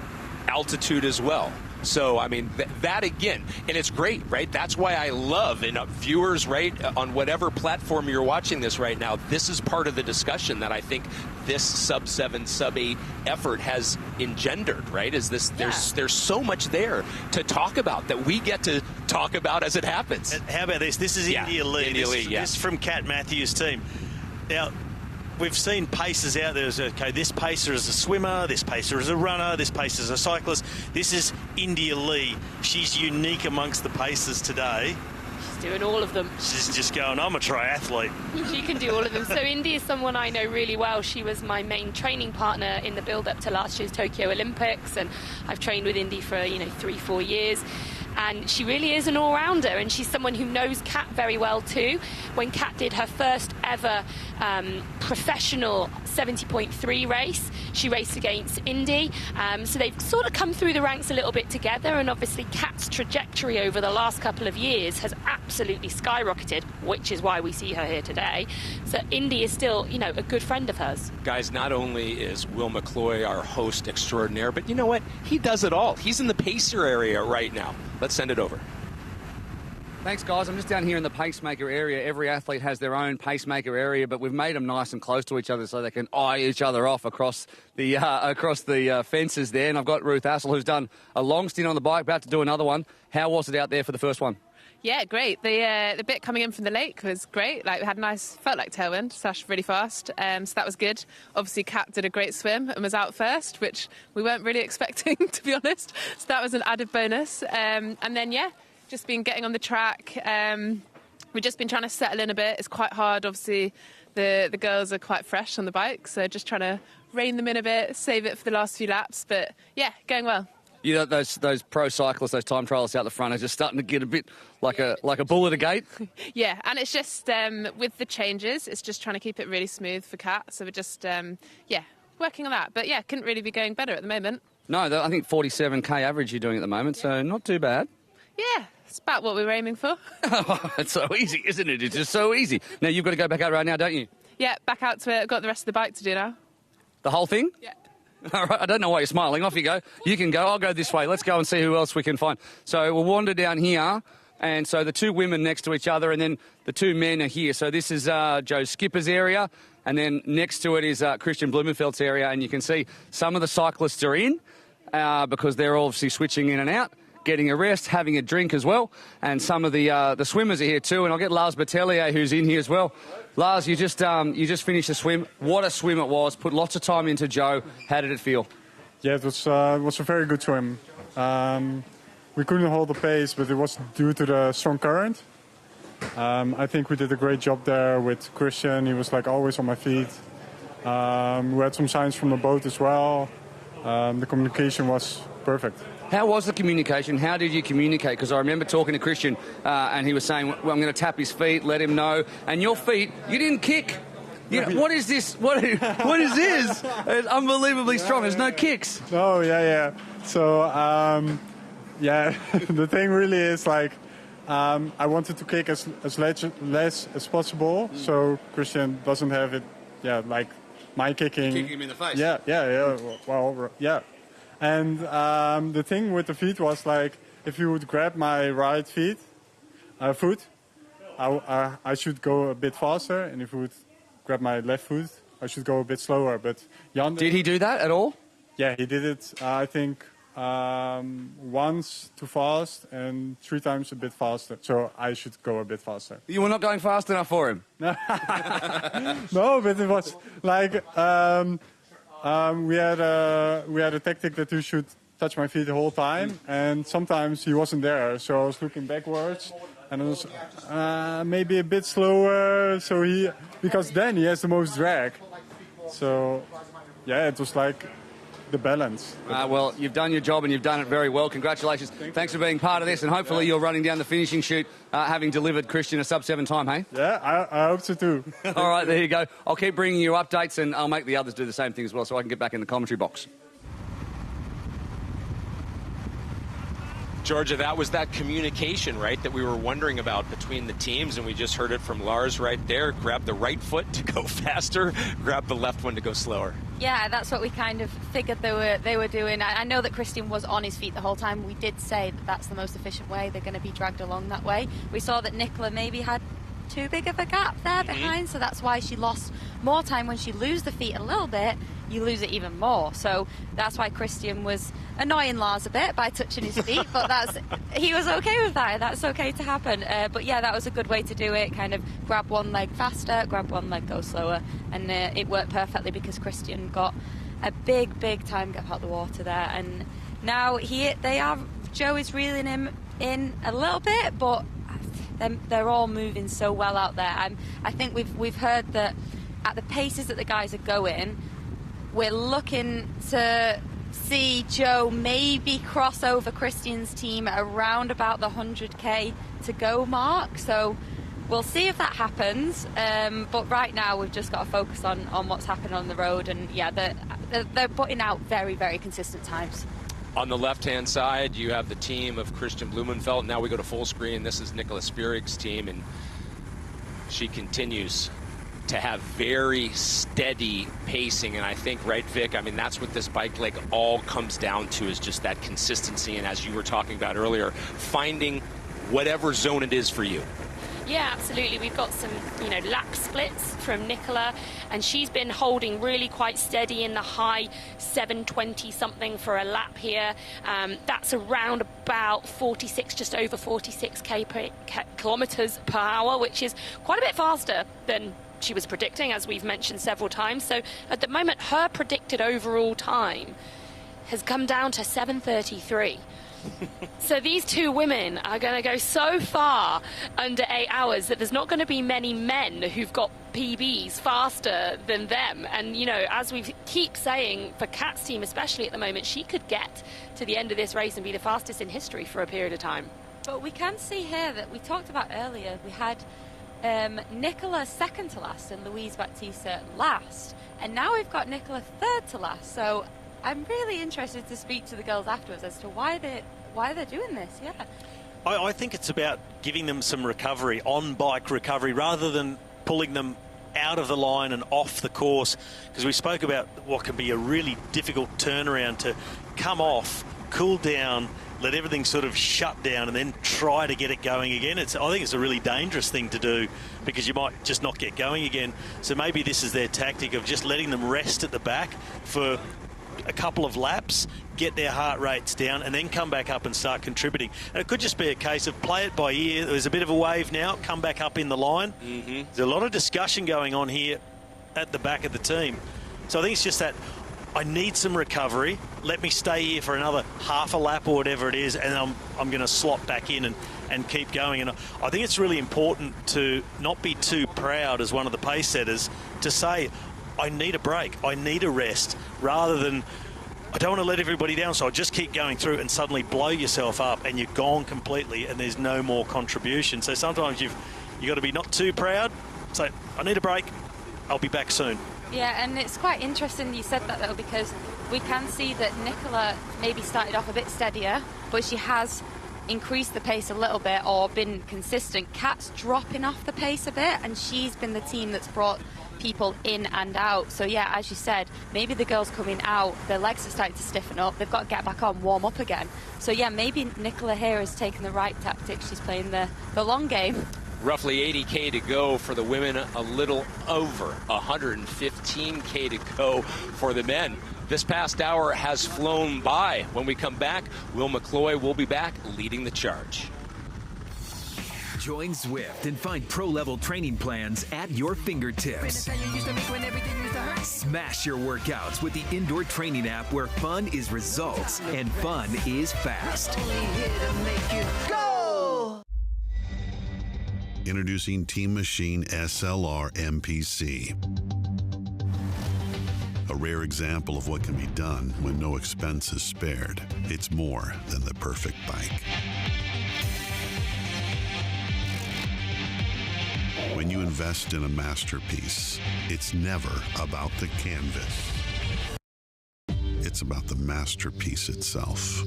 Altitude as well. So, I mean, that again, and it's great, right? That's why I love, and viewers, right, on whatever platform you're watching this right now, this is part of the discussion that I think this Sub7, Sub8 effort has engendered, right? Is this, there's so much there to talk about that we get to talk about as it happens. How about this? This is India Lee. India Lee, This is from Kat Matthews' team. Now, we've seen pacers out there. Okay, this pacer is a swimmer, this pacer is a runner, this pacer is a cyclist. This is India Lee. She's unique amongst the pacers today. She's doing all of them. She's just going, I'm a triathlete. She can do all of them. So Indy is someone I know really well. She was my main training partner in the build-up to last year's Tokyo Olympics, and I've trained with Indy for 3-4 years. And she really is an all-rounder, and she's someone who knows Kat very well too. When Kat did her first ever professional 70.3 race, she raced against Indy. So they've sort of come through the ranks a little bit together, and obviously Kat's trajectory over the last couple of years has absolutely skyrocketed, which is why we see her here today. So Indy is still, a good friend of hers. Guys, not only is Will McCloy our host extraordinaire, but you know what? He does it all. He's in the pacer area right now. Let's send it over. Thanks, guys. I'm just down here in the pacemaker area. Every athlete has their own pacemaker area, but we've made them nice and close to each other so they can eye each other off across the fences there. And I've got Ruth Assel, who's done a long stint on the bike, about to do another one. How was it out there for the first one? Yeah, great. The bit coming in from the lake was great. Like, we had felt like tailwind, slashed really fast. So that was good. Obviously, Kat did a great swim and was out first, which we weren't really expecting, to be honest. So that was an added bonus. And then, just been getting on the track. We've just been trying to settle in a bit. It's quite hard. Obviously, the girls are quite fresh on the bike, so just trying to rein them in a bit, save it for the last few laps. But, yeah, going well. Those pro cyclists, those time trialists out the front are just starting to get a bit like a bull at a gate. Yeah, and it's just with the changes, it's just trying to keep it really smooth for Kat. So we're just working on that. But yeah, couldn't really be going better at the moment. No, I think 47k average you're doing at the moment, so not too bad. Yeah, it's about what we were aiming for. It's so easy, isn't it? It's just so easy. Now, you've got to go back out right now, don't you? Yeah, back out to it. I've got the rest of the bike to do now. The whole thing? Yeah. All right, I don't know why you're smiling. Off you go. You can go. I'll go this way. Let's go and see who else we can find. So we'll wander down here, and so the two women next to each other, and then the two men are here. So this is Joe Skipper's area, and then next to it is Kristian Blummenfelt's area, and you can see some of the cyclists are in because they're obviously switching in and out, getting a rest, having a drink as well, and some of the swimmers are here too. And I'll get Lars Batelli, who's in here as well. Lars, you just finished the swim. What a swim it was. Put lots of time into Joe. How did it feel? Yeah, it was a very good swim. We couldn't hold the pace, but it was due to the strong current. I think we did a great job there with Kristian. He was like always on my feet. We had some signs from the boat as well. The communication was perfect. How was the communication? How did you communicate? Because I remember talking to Kristian and he was saying, well, I'm going to tap his feet, let him know. And your feet, you didn't kick. What is this? What is this? It's unbelievably strong. There's no kicks. Oh, yeah. So, the thing really is like, I wanted to kick as less as possible, so Kristian doesn't have it, like my kicking. Kicking him in the face. Yeah. Well, yeah. And the thing with the feet was like, if you would grab my right foot, I should go a bit faster, and if you would grab my left foot, I should go a bit slower. But Jan, did he do that at all? Yeah, he did it. I think once too fast and 3 times a bit faster. So I should go a bit faster. You were not going fast enough for him. No, but it was like. We had a tactic that you should touch my feet the whole time, and sometimes he wasn't there, so I was looking backwards, and it was maybe a bit slower. So because then he has the most drag. So yeah, it was like the balance. Well, you've done your job and you've done it very well. Congratulations. Thanks for being part of this, and hopefully you're running down the finishing chute having delivered Kristian a sub-7 time, hey? Yeah, I hope so too. All right, there you go. I'll keep bringing you updates, and I'll make the others do the same thing as well so I can get back in the commentary box. Georgia, that was that communication, right, that we were wondering about between the teams, and we just heard it from Lars right there. Grab the right foot to go faster, grab the left one to go slower. Yeah, that's what we kind of figured they were doing. I know that Kristian was on his feet the whole time. We did say that that's the most efficient way. They're going to be dragged along that way. We saw that Nicola maybe had too big of a gap there behind, so that's why she lost more time. When she loses the feet a little bit, you lose it even more. So that's why Kristian was annoying Lars a bit by touching his feet, but he was okay with that. That's okay to happen. But yeah, that was a good way to do it. Kind of grab one leg faster, grab one leg, go slower, and it worked perfectly because Kristian got a big time gap out the water there. And now Joe is reeling him in a little bit, but they're all moving so well out there. I think we've heard that at the paces that the guys are going, we're looking to see Joe maybe cross over Kristian's team at around about the 100k to go mark. So we'll see if that happens. But right now we've just got to focus on what's happening on the road. And yeah, they're putting out very consistent times. On the left-hand side, you have the team of Kristian Blummenfelt. Now we go to full screen. This is Nicola Spirig's team, and she continues to have very steady pacing. And I think, right, Vic, I mean, that's what this bike leg all comes down to, is just that consistency. And as you were talking about earlier, finding whatever zone it is for you. Yeah, absolutely. We've got some, lap splits from Nicola, and she's been holding really quite steady in the high 720 something for a lap here. That's around about 46, just over 46 kilometers per hour, which is quite a bit faster than she was predicting, as we've mentioned several times. So at the moment, her predicted overall time has come down to 7:33. So these two women are going to go so far under 8 hours that there's not going to be many men who've got PBs faster than them. And, as we keep saying, for Kat's team especially at the moment, she could get to the end of this race and be the fastest in history for a period of time. But we can see here that we talked about earlier, we had Nicola second to last and Louise Baptiste last. And now we've got Nicola third to last. So I'm really interested to speak to the girls afterwards as to why they're doing this. Yeah. I think it's about giving them some recovery, on-bike recovery, rather than pulling them out of the line and off the course, because we spoke about what can be a really difficult turnaround to come off, cool down, let everything sort of shut down and then try to get it going again. I think it's a really dangerous thing to do, because you might just not get going again. So maybe this is their tactic of just letting them rest at the back for a couple of laps, get their heart rates down, and then come back up and start contributing. And it could just be a case of play it by ear. There's a bit of a wave now, come back up in the line. There's a lot of discussion going on here at the back of the team. So I think it's just that I need some recovery. Let me stay here for another half a lap or whatever it is, and I'm going to slot back in and keep going. And I think it's really important to not be too proud as one of the pace setters to say, I need a break, I need a rest, rather than I don't want to let everybody down, so I'll just keep going through and suddenly blow yourself up and you're gone completely and there's no more contribution. So sometimes you've got to be not too proud, say, I need a break, I'll be back soon. Yeah, and it's quite interesting you said that, though, because we can see that Nicola maybe started off a bit steadier, but she has increased the pace a little bit or been consistent. Kat's dropping off the pace a bit, and she's been the team that's brought people in and out. So yeah, as you said, maybe the girls coming out, their legs are starting to stiffen up, they've got to get back on, warm up again. So yeah, maybe Nicola here has taken the right tactics. She's playing the long game. Roughly 80K to go for the women, a little over 115K to go for the men. This past hour has flown by. When we come back, Will McCloy will be back leading the charge. Join Zwift and find pro-level training plans at your fingertips. Smash your workouts with the indoor training app where fun is results and fun is fast. Introducing Team Machine SLR MPC. A rare example of what can be done when no expense is spared. It's more than the perfect bike. When you invest in a masterpiece, it's never about the canvas. It's about the masterpiece itself.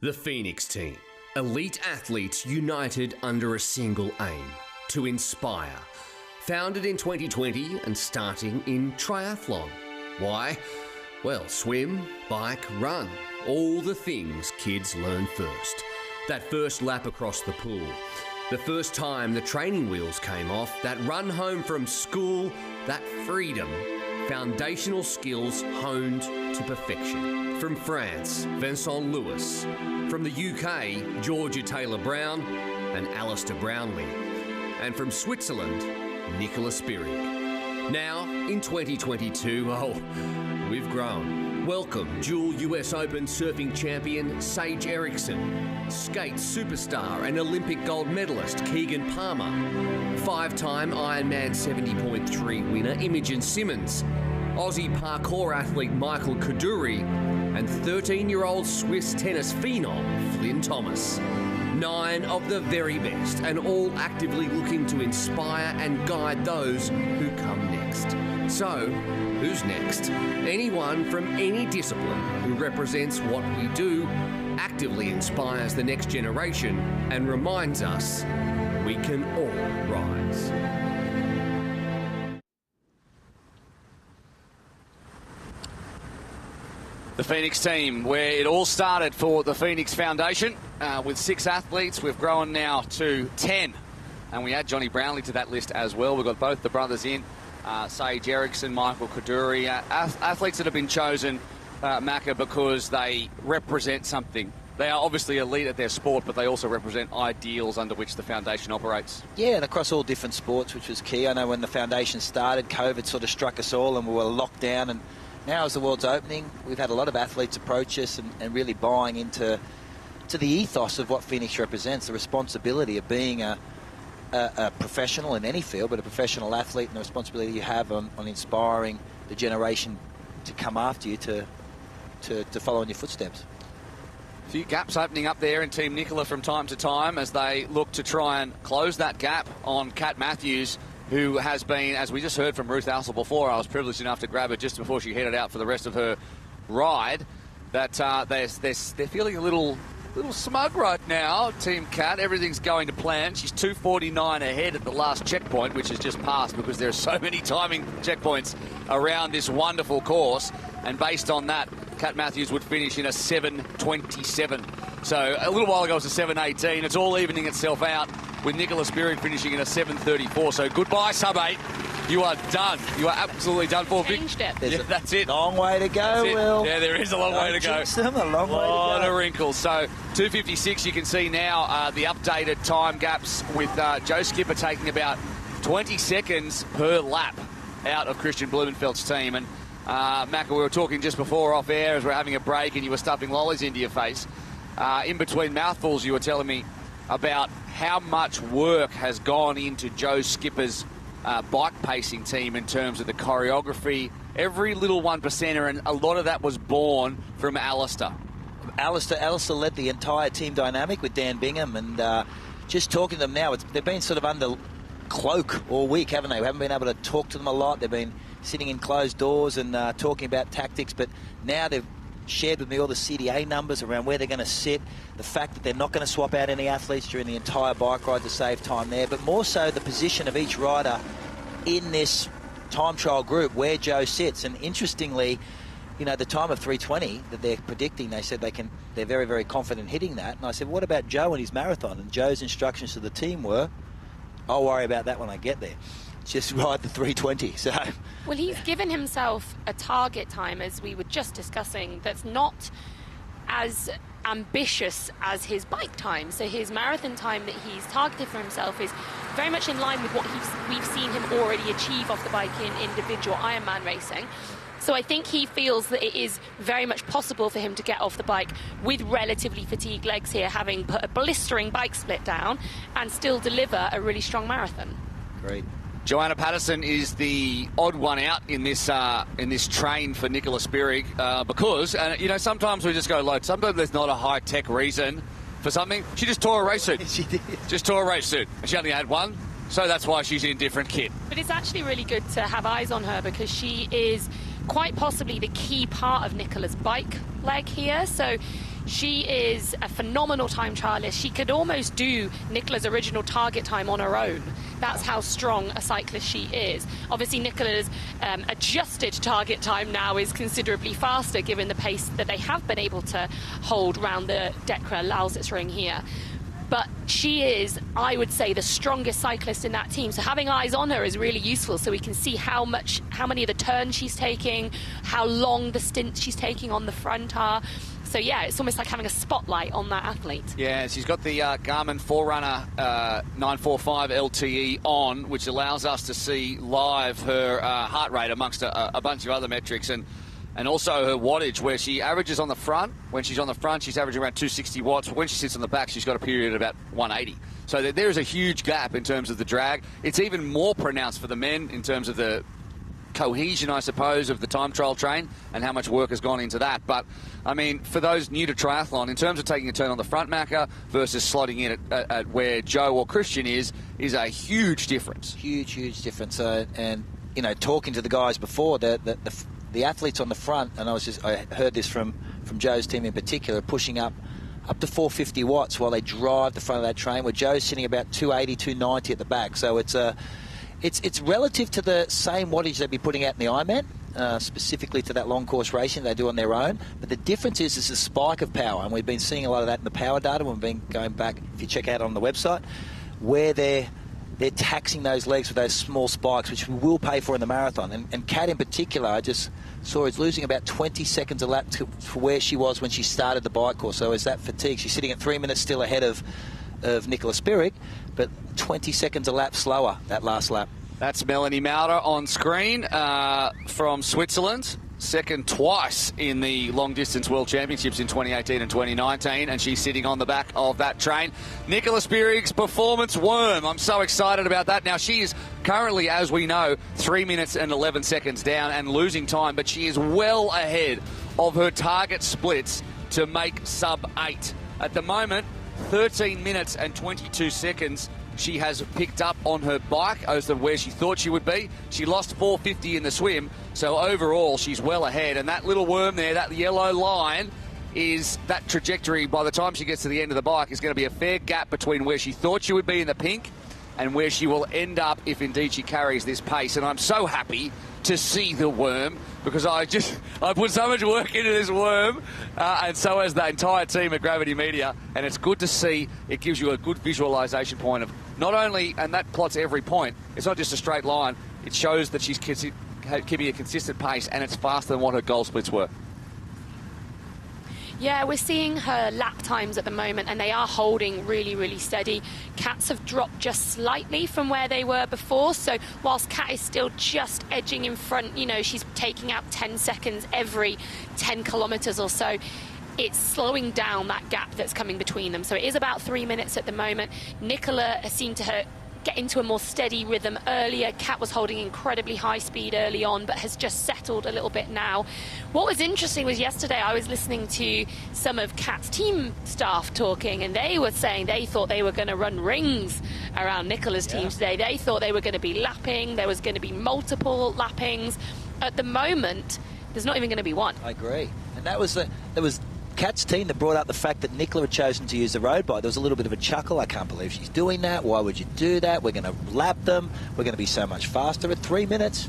The Pho3nix team. Elite athletes united under a single aim, to inspire. Founded in 2020 and starting in triathlon. Why? Well, swim, bike, run. All the things kids learn first. That first lap across the pool. The first time the training wheels came off. That run home from school. That freedom. Foundational skills honed to perfection. From France, Vincent Lewis. From the UK, Georgia Taylor-Brown and Alistair Brownlee. And from Switzerland, Nicola Spirig. Now, in 2022, we've grown. Welcome dual US Open surfing champion Sage Eriksson, skate superstar and Olympic gold medalist Keegan Palmer, 5-time Ironman 70.3 winner Imogen Simmons, Aussie parkour athlete Michael Kaduri, and 13-year-old Swiss tennis phenom Flynn Thomas. 9 of the very best, and all actively looking to inspire and guide those who come next. So, who's next? Anyone from any discipline who represents what we do, actively inspires the next generation, and reminds us we can all rise. The Pho3nix team, where it all started for the Pho3nix Foundation. With 6 athletes, we've grown now to 10. And we add Johnny Brownlee to that list as well. We've got both the brothers in, Sage Eriksson, Michael Kaduri. Athletes that have been chosen, Macca, because they represent something. They are obviously elite at their sport, but they also represent ideals under which the foundation operates. Yeah, and across all different sports, which was key. I know when the foundation started, COVID sort of struck us all and we were locked down, and now as the world's opening, we've had a lot of athletes approach us and really buying into to the ethos of what Pho3nix represents, the responsibility of being a professional in any field, but a professional athlete, and the responsibility you have on inspiring the generation to come after you to follow in your footsteps. A few gaps opening up there in Team Nicola from time to time as they look to try and close that gap on Kat Matthews, who has been, as we just heard from Ruth Alsel before, I was privileged enough to grab her just before she headed out for the rest of her ride, that they're feeling a little smug right now, Team Kat. Everything's going to plan. She's 2:49 ahead at the last checkpoint, which has just passed because there are so many timing checkpoints around this wonderful course. And based on that, Kat Matthews would finish in a 7:27. So a little while ago it was a 7:18. It's all evening itself out with Nicola Spirig finishing in a 7:34. So goodbye, Sub8. You are done. You are absolutely done for. Changed it. Yeah, that's it. Long way to go, Will. Yeah, there is a long way to go. A long way to go. A lot of wrinkles. So 2:56, you can see now the updated time gaps with Joe Skipper taking about 20 seconds per lap out of Kristian Blummenfelt's team. And Macca, we were talking just before off air as we're having a break and you were stuffing lollies into your face. In between mouthfuls, you were telling me about how much work has gone into Joe Skipper's bike pacing team in terms of the choreography, every little 1%er, and a lot of that was born from Alistair. Alistair led the entire team dynamic with Dan Bingham, and just talking to them now, they've been sort of under cloak all week, haven't they? We haven't been able to talk to them a lot. They've been sitting in closed doors and talking about tactics, but now they've shared with me all the CDA numbers around where they're going to sit, the fact that they're not going to swap out any athletes during the entire bike ride to save time there, but more so the position of each rider in this time trial group, where Joe sits. And interestingly, you know, the time of 3:20 that they're predicting, they said they're very, very confident hitting that. And I said, what about Joe and his marathon? And Joe's instructions to the team were, I'll worry about that when I get there. Just ride the 3:20. So, well, he's given himself a target time, as we were just discussing, that's not as ambitious as his bike time. So his marathon time that he's targeted for himself is very much in line with what we've seen him already achieve off the bike in individual Ironman racing. So I think he feels that it is very much possible for him to get off the bike with relatively fatigued legs here, having put a blistering bike split down, and still deliver a really strong marathon. Great. Joanna Patterson is the odd one out in this train for Nicola Spirig because, you know, sometimes we just go low. Sometimes there's not a high-tech reason for something. She just tore a race suit. She did. Just tore a race suit. And she only had one, so that's why she's in different kit. But it's actually really good to have eyes on her because she is quite possibly the key part of Nicola's bike leg here. So she is a phenomenal time trialist. She could almost do Nicola's original target time on her own. That's how strong a cyclist she is. Obviously, Nicola's adjusted target time now is considerably faster, given the pace that they have been able to hold round the Dekra Lausitzring here. But she is, I would say, the strongest cyclist in that team. So having eyes on her is really useful, so we can see how many of the turns she's taking, how long the stints she's taking on the front are. So yeah, it's almost like having a spotlight on that athlete. Yeah, she's got the Garmin Forerunner 945 LTE on, which allows us to see live her heart rate amongst a bunch of other metrics, and also her wattage, where she averages on the front. When she's on the front, she's averaging around 260 watts. But when she sits on the back, she's got a period at about 180. So there is a huge gap in terms of the drag. It's even more pronounced for the men in terms of the cohesion, I suppose, of the time trial train and how much work has gone into that. But, I mean, for those new to triathlon, in terms of taking a turn on the front, Macca, versus slotting in at where Joe or Kristian is a huge difference. Huge difference. And, you know, talking to the guys before, the athletes on the front, and I heard this from Joe's team in particular, pushing up to 450 watts while they drive the front of that train, where Joe's sitting about 280, 290 at the back. So it's relative to the same wattage they'd be putting out in the Ironman, specifically to that long course racing they do on their own. But the difference is a spike of power, and we've been seeing a lot of that in the power data. We've been going back, if you check out on the website, where they're taxing those legs with those small spikes, which we will pay for in the marathon. And Kat in particular, I just saw is losing about 20 seconds a lap to where she was when she started the bike course. So is that fatigue? She's sitting at 3 minutes still ahead of Nicola Spirig, but 20 seconds a lap slower that last lap. That's Melanie Maurer on screen from Switzerland. second twice in the long distance World Championships in 2018 and 2019, and she's sitting on the back of that train. Nicola Spirig's performance worm. I'm so excited about that. Now, she is currently, as we know, 3 minutes and 11 seconds down and losing time, but she is well ahead of her target splits to make sub-8. At the moment, 13 minutes and 22 seconds she has picked up on her bike as to where she thought she would be. She lost 450 in the swim, so overall she's well ahead. And that little worm there, that yellow line, is that trajectory. By the time she gets to the end of the bike, is going to be a fair gap between where she thought she would be in the pink and where she will end up if indeed she carries this pace. And I'm so happy to see the worm, because I put so much work into this worm, and so has the entire team at Gravity Media, and it's good to see. It gives you a good visualisation point of not only, and that plots every point, it's not just a straight line, it shows that she's keeping a consistent pace, and it's faster than what her goal splits were. Yeah, we're seeing her lap times at the moment, and they are holding really, really steady. Kat's have dropped just slightly from where they were before, so whilst Kat is still just edging in front, you know, she's taking out 10 seconds every 10 kilometres or so. It's slowing down that gap that's coming between them. So it is about 3 minutes at the moment. Nicola has seemed to get into a more steady rhythm earlier. Kat was holding incredibly high speed early on, but has just settled a little bit now. What was interesting was yesterday I was listening to some of Kat's team staff talking, and they were saying they thought they were going to run rings around Nicola's team today. They thought they were going to be lapping. There was going to be multiple lappings. At the moment, there's not even going to be one. I agree. And that was Kat's team that brought up the fact that Nicola had chosen to use the road bike. There was a little bit of a chuckle. I can't believe she's doing that. Why would you do that? We're going to lap them. We're going to be so much faster. At 3 minutes,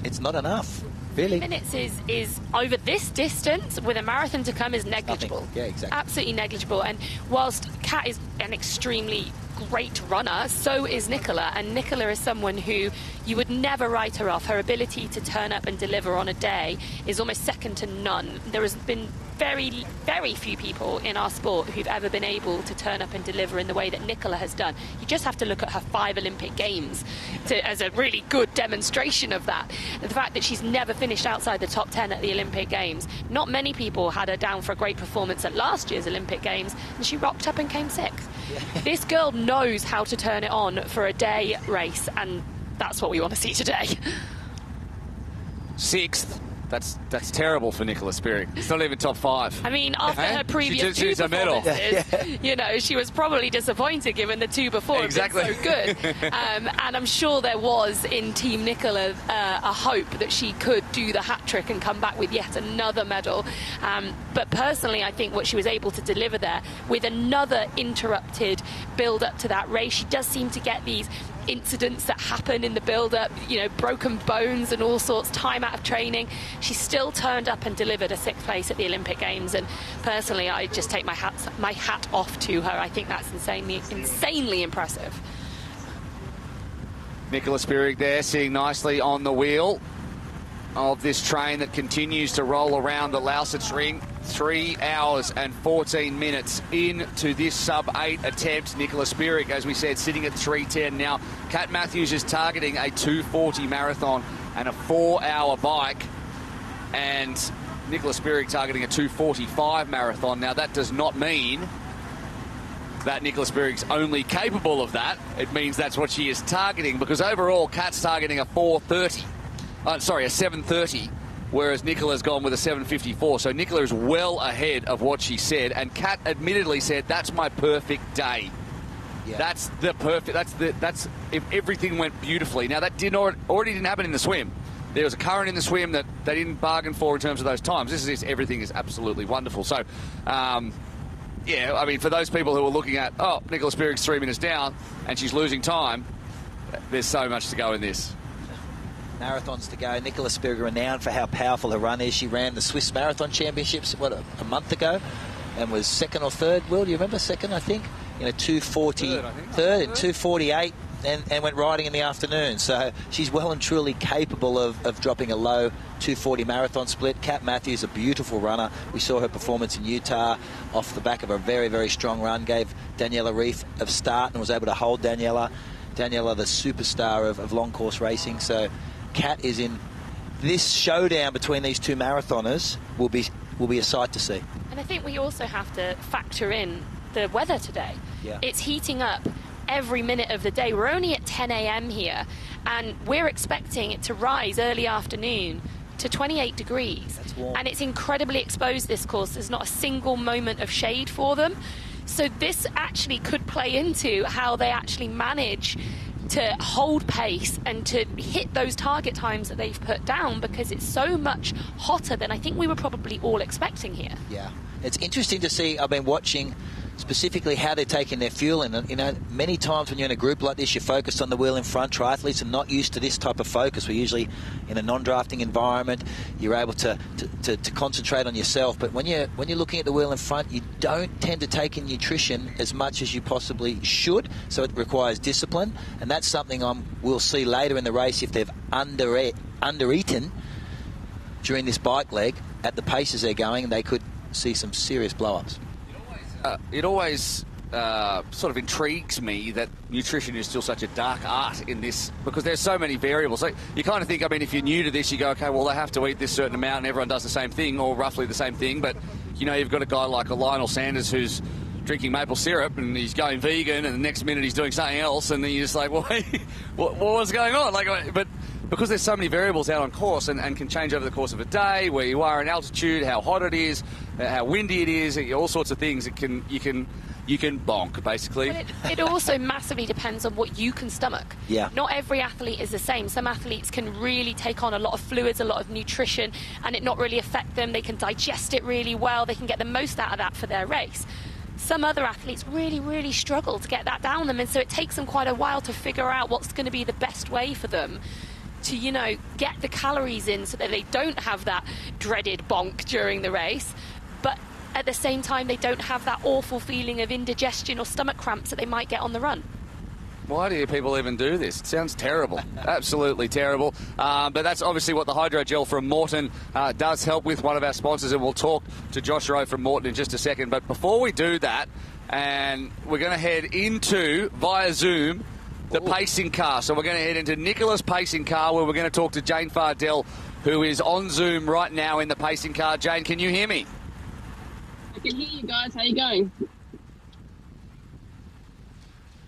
it's not enough, really. 3 minutes is over this distance with a marathon to come is negligible. Nothing. Yeah, exactly. Absolutely negligible. And whilst Kat is an extremely great runner, so is Nicola. And Nicola is someone who you would never write her off. Her ability to turn up and deliver on a day is almost second to none. There has been very, very few people in our sport who've ever been able to turn up and deliver in the way that Nicola has done. You just have to look at her 5 Olympic Games as a really good demonstration of that. The fact that she's never finished outside the top 10 at the Olympic Games. Not many people had her down for a great performance at last year's Olympic Games, and she rocked up and came 6th. Yeah. This girl knows how to turn it on for a day race, and that's what we want to see today. 6th. That's terrible for Nicola Spirig. It's not even top 5. I mean, after her previous two performances, you know, she was probably disappointed given the two before exactly. had been so good. And I'm sure there was in Team Nicola a hope that she could do the hat trick and come back with yet another medal. But personally, I think what she was able to deliver there with another interrupted build up to that race, she does seem to get these incidents that happen in the build-up, you know, broken bones and all sorts, time out of training. She still turned up and delivered a 6th place at the Olympic Games, and personally I just take my hat off to her. I think that's insanely impressive. Nicola Spirig there sitting nicely on the wheel of this train that continues to roll around the Lausitzring. 3 hours and 14 minutes into this sub-8 attempt. Nicola Spirig, as we said, sitting at 3:10 now. Kat Matthews is targeting a 2:40 marathon and a 4-hour bike, and Nicola Spirig targeting a 2:45 marathon. Now, that does not mean that Nicola Spirig's only capable of that. It means that's what she is targeting, because overall Kat's targeting a 7:30, whereas Nicola's gone with a 7:54. So Nicola is well ahead of what she said, and Kat admittedly said, that's my perfect day. Yeah. That's if everything went beautifully. Now, that already didn't happen in the swim. There was a current in the swim that they didn't bargain for in terms of those times. Everything is absolutely wonderful. So, yeah, I mean, for those people who are looking at, oh, Nicola Spirig's 3 minutes down and she's losing time, there's so much to go in this. Marathons to go. Nicola Spirig, renowned for how powerful her run is. She ran the Swiss Marathon Championships, a month ago, and was 2nd or 3rd. Will, do you remember? 2nd, I think. In a 2:40, 3rd and 2:48, and went riding in the afternoon. So she's well and truly capable of dropping a low 2:40 marathon split. Kat Matthews, a beautiful runner. We saw her performance in Utah off the back of a very, very strong run. Gave Daniela Reef a start and was able to hold Daniela. Daniela, the superstar of long course racing. So Kat is in this showdown between these two marathoners will be a sight to see. And I think we also have to factor in the weather today. Yeah. It's heating up every minute of the day. We're only at 10 a.m. here, and we're expecting it to rise early afternoon to 28 degrees. That's warm. And it's incredibly exposed, this course. There's not a single moment of shade for them. So this actually could play into how they actually manage to hold pace and to hit those target times that they've put down, because it's so much hotter than I think we were probably all expecting here. Yeah. It's interesting to see. I've been watching specifically how they're taking their fuel in. You know, many times when you're in a group like this, you're focused on the wheel in front. Triathletes are not used to this type of focus. We're usually in a non-drafting environment. You're able to concentrate on yourself. But when you're looking at the wheel in front, you don't tend to take in nutrition as much as you possibly should. So it requires discipline, and that's something we'll see later in the race if they've undereaten during this bike leg at the paces they're going. They could see some serious blow-ups. It always sort of intrigues me that nutrition is still such a dark art in this, because there's so many variables. So you kind of think, I mean, if you're new to this, you go, okay, well, they have to eat this certain amount and everyone does the same thing or roughly the same thing. But, you know, you've got a guy like a Lionel Sanders who's drinking maple syrup and he's going vegan, and the next minute he's doing something else, and then you're just like, well, what's going on? But because there's so many variables out on course and can change over the course of a day, where you are in altitude, how hot it is, how windy it is, all sorts of things, you can bonk, basically. Well, it also massively depends on what you can stomach. Yeah. Not every athlete is the same. Some athletes can really take on a lot of fluids, a lot of nutrition, and it not really affect them. They can digest it really well. They can get the most out of that for their race. Some other athletes really, really struggle to get that down them, and so it takes them quite a while to figure out what's going to be the best way for them to, you know, get the calories in so that they don't have that dreaded bonk during the race, but at the same time they don't have that awful feeling of indigestion or stomach cramps that they might get on the run. Why do people even do this? It sounds terrible. Absolutely terrible. But that's obviously what the hydrogel from Morton does help with, one of our sponsors, and we'll talk to Josh Rowe from Morton in just a second. But before we do that, and we're going to head into, via Zoom, the pacing car. So we're going to head into Nicola's pacing car, where we're going to talk to Jane Fardell, who is on Zoom right now in the pacing car. Jane, can you hear me? I can hear you guys. How are you going?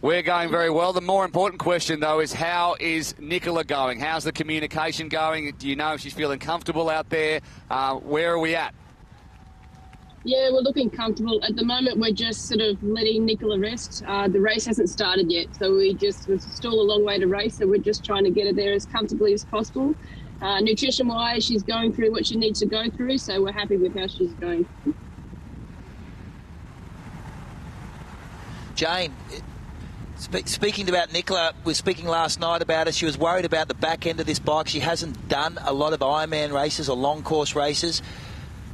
We're going very well. The more important question, though, is how is Nicola going? How's the communication going? Do you know if she's feeling comfortable out there? Where are we at? Yeah, we're looking comfortable. At the moment, we're just sort of letting Nicola rest. The race hasn't started yet, so we're still a long way to race, so we're just trying to get her there as comfortably as possible. Nutrition-wise, she's going through what she needs to go through, so we're happy with how she's going. Jane, speaking about Nicola, we were speaking last night about her. She was worried about the back end of this bike. She hasn't done a lot of Ironman races or long course races.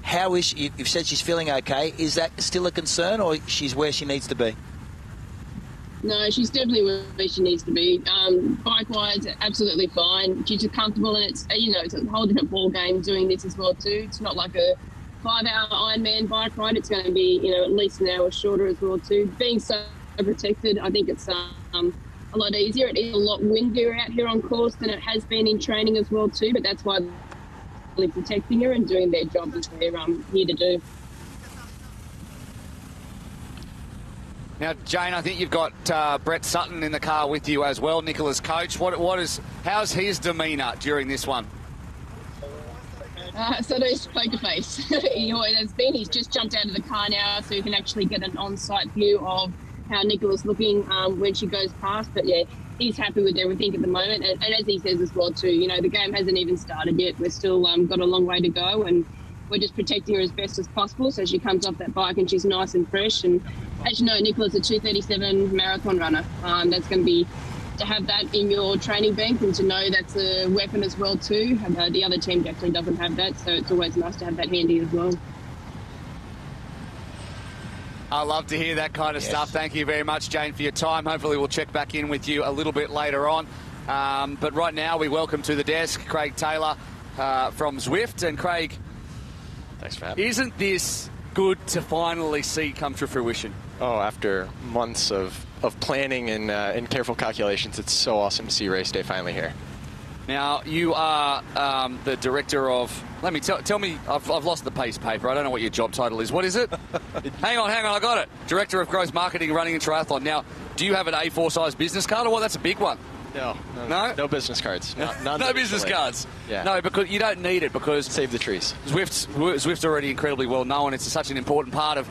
How is she? You've said she's feeling okay. Is that still a concern, or she's where she needs to be? No, she's definitely where she needs to be. Bike-wise, absolutely fine. She's comfortable, and it's a whole different ball game doing this as well too. It's not like a 5-hour Ironman bike ride. It's going to be at least an hour shorter as well too. Being so protected, I think it's a lot easier. It is a lot windier out here on course than it has been in training as well too. But that's why they're protecting her and doing their job as they're here to do. Now, Jane, I think you've got Brett Sutton in the car with you as well, Nicola's coach. How's his demeanour during this one? So there's poker face. He always has been. He's just jumped out of the car now, so you can actually get an on-site view of how Nicola's looking when she goes past. But yeah, he's happy with everything at the moment. And as he says as well too, the game hasn't even started yet. We're still got a long way to go, and we're just protecting her as best as possible so she comes off that bike and she's nice and fresh. And as you know, Nicola's a 2:37 marathon runner. That's going to be, to have that in your training bank and to know that's a weapon as well too. The other team definitely doesn't have that, so it's always nice to have that handy as well. I love to hear that kind of stuff. Thank you very much, Jane, for your time. Hopefully we'll check back in with you a little bit later on. But right now we welcome to the desk Craig Taylor from Zwift. And Craig, thanks for having me. Isn't this good to finally see come to fruition? Oh, after months of planning and careful calculations, it's so awesome to see race day finally here. Now, you are the director of... Tell me, I've lost the piece of paper. I don't know what your job title is. What is it? hang on, I got it. Director of Growth Marketing, Running and Triathlon. Now, do you have an A4 size business card or what? That's a big one. No business cards. No business cards. Yeah. No, because you don't need it because... Save the trees. Zwift's already incredibly well known. It's such an important part of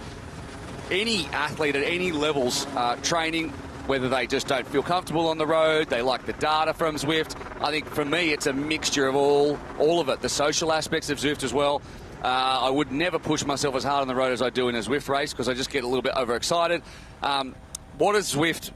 any athlete at any levels training, whether they just don't feel comfortable on the road, they like the data from Zwift. I think for me it's a mixture of all of it, the social aspects of Zwift as well. I would never push myself as hard on the road as I do in a Zwift race because I just get a little bit overexcited. What is Zwift...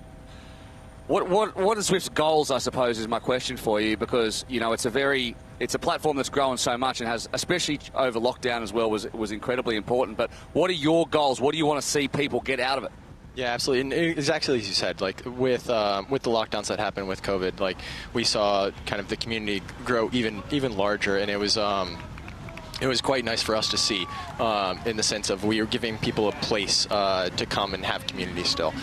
What are Zwift's goals, I suppose, is my question for you, because, you know, it's a platform that's grown so much and has, especially over lockdown as well, was incredibly important. But what are your goals? What do you want to see people get out of it? Yeah, absolutely. And exactly as you said, like with the lockdowns that happened with COVID, like we saw kind of the community grow even larger, and it was quite nice for us to see in the sense of we were giving people a place to come and have community still.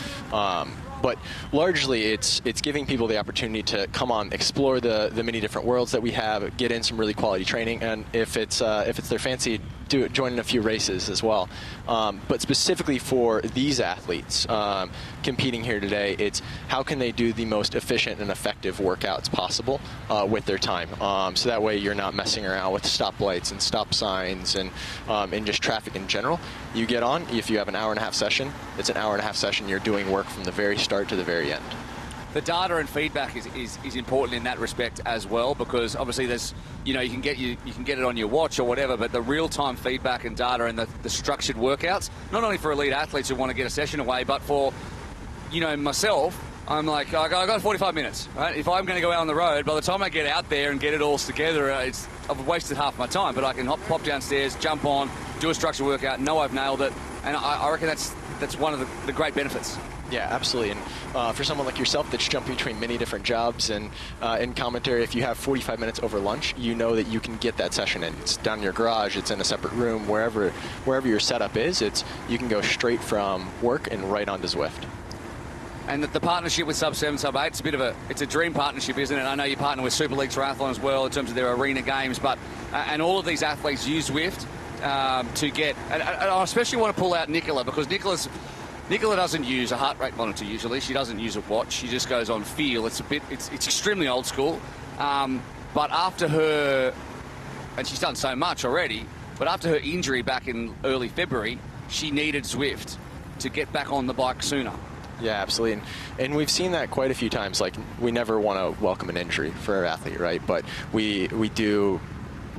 But largely, it's giving people the opportunity to come on, explore the many different worlds that we have, get in some really quality training, and if it's their fancy, join in a few races as well. But specifically for these athletes competing here today, it's how can they do the most efficient and effective workouts possible with their time. So that way you're not messing around with stoplights and stop signs and just traffic in general. You get on, if you have an hour-and-a-half session, it's an hour-and-a-half session. You're doing work from the very start to the very end. The data and feedback is important in that respect as well, because obviously there's, you know, you can get it on your watch or whatever, but the real-time feedback and data and the structured workouts, not only for elite athletes who want to get a session away, but for, you know, myself, I'm like, I got 45 minutes, right? If I'm going to go out on the road, by the time I get out there and get it all together, I've wasted half my time, but I can pop downstairs, jump on, do a structured workout, know I've nailed it, and I reckon that's one of the great benefits. Yeah, absolutely. And for someone like yourself that's jumping between many different jobs and in commentary, if you have 45 minutes over lunch, you know that you can get that session in. It's down in your garage, it's in a separate room, wherever your setup is, you can go straight from work and right onto Zwift. And the partnership with Sub7, Sub8, it's a dream partnership, isn't it? I know you partner with Super League Triathlon as well in terms of their arena games, but and all of these athletes use Zwift to get, and I especially want to pull out Nicola, because Nicola doesn't use a heart rate monitor usually. She doesn't use a watch. She just goes on feel. It's extremely old school. But after her, and she's done so much already, but after her injury back in early February, she needed Zwift to get back on the bike sooner. Yeah, absolutely. And we've seen that quite a few times. Like, we never want to welcome an injury for our athlete, right? But we do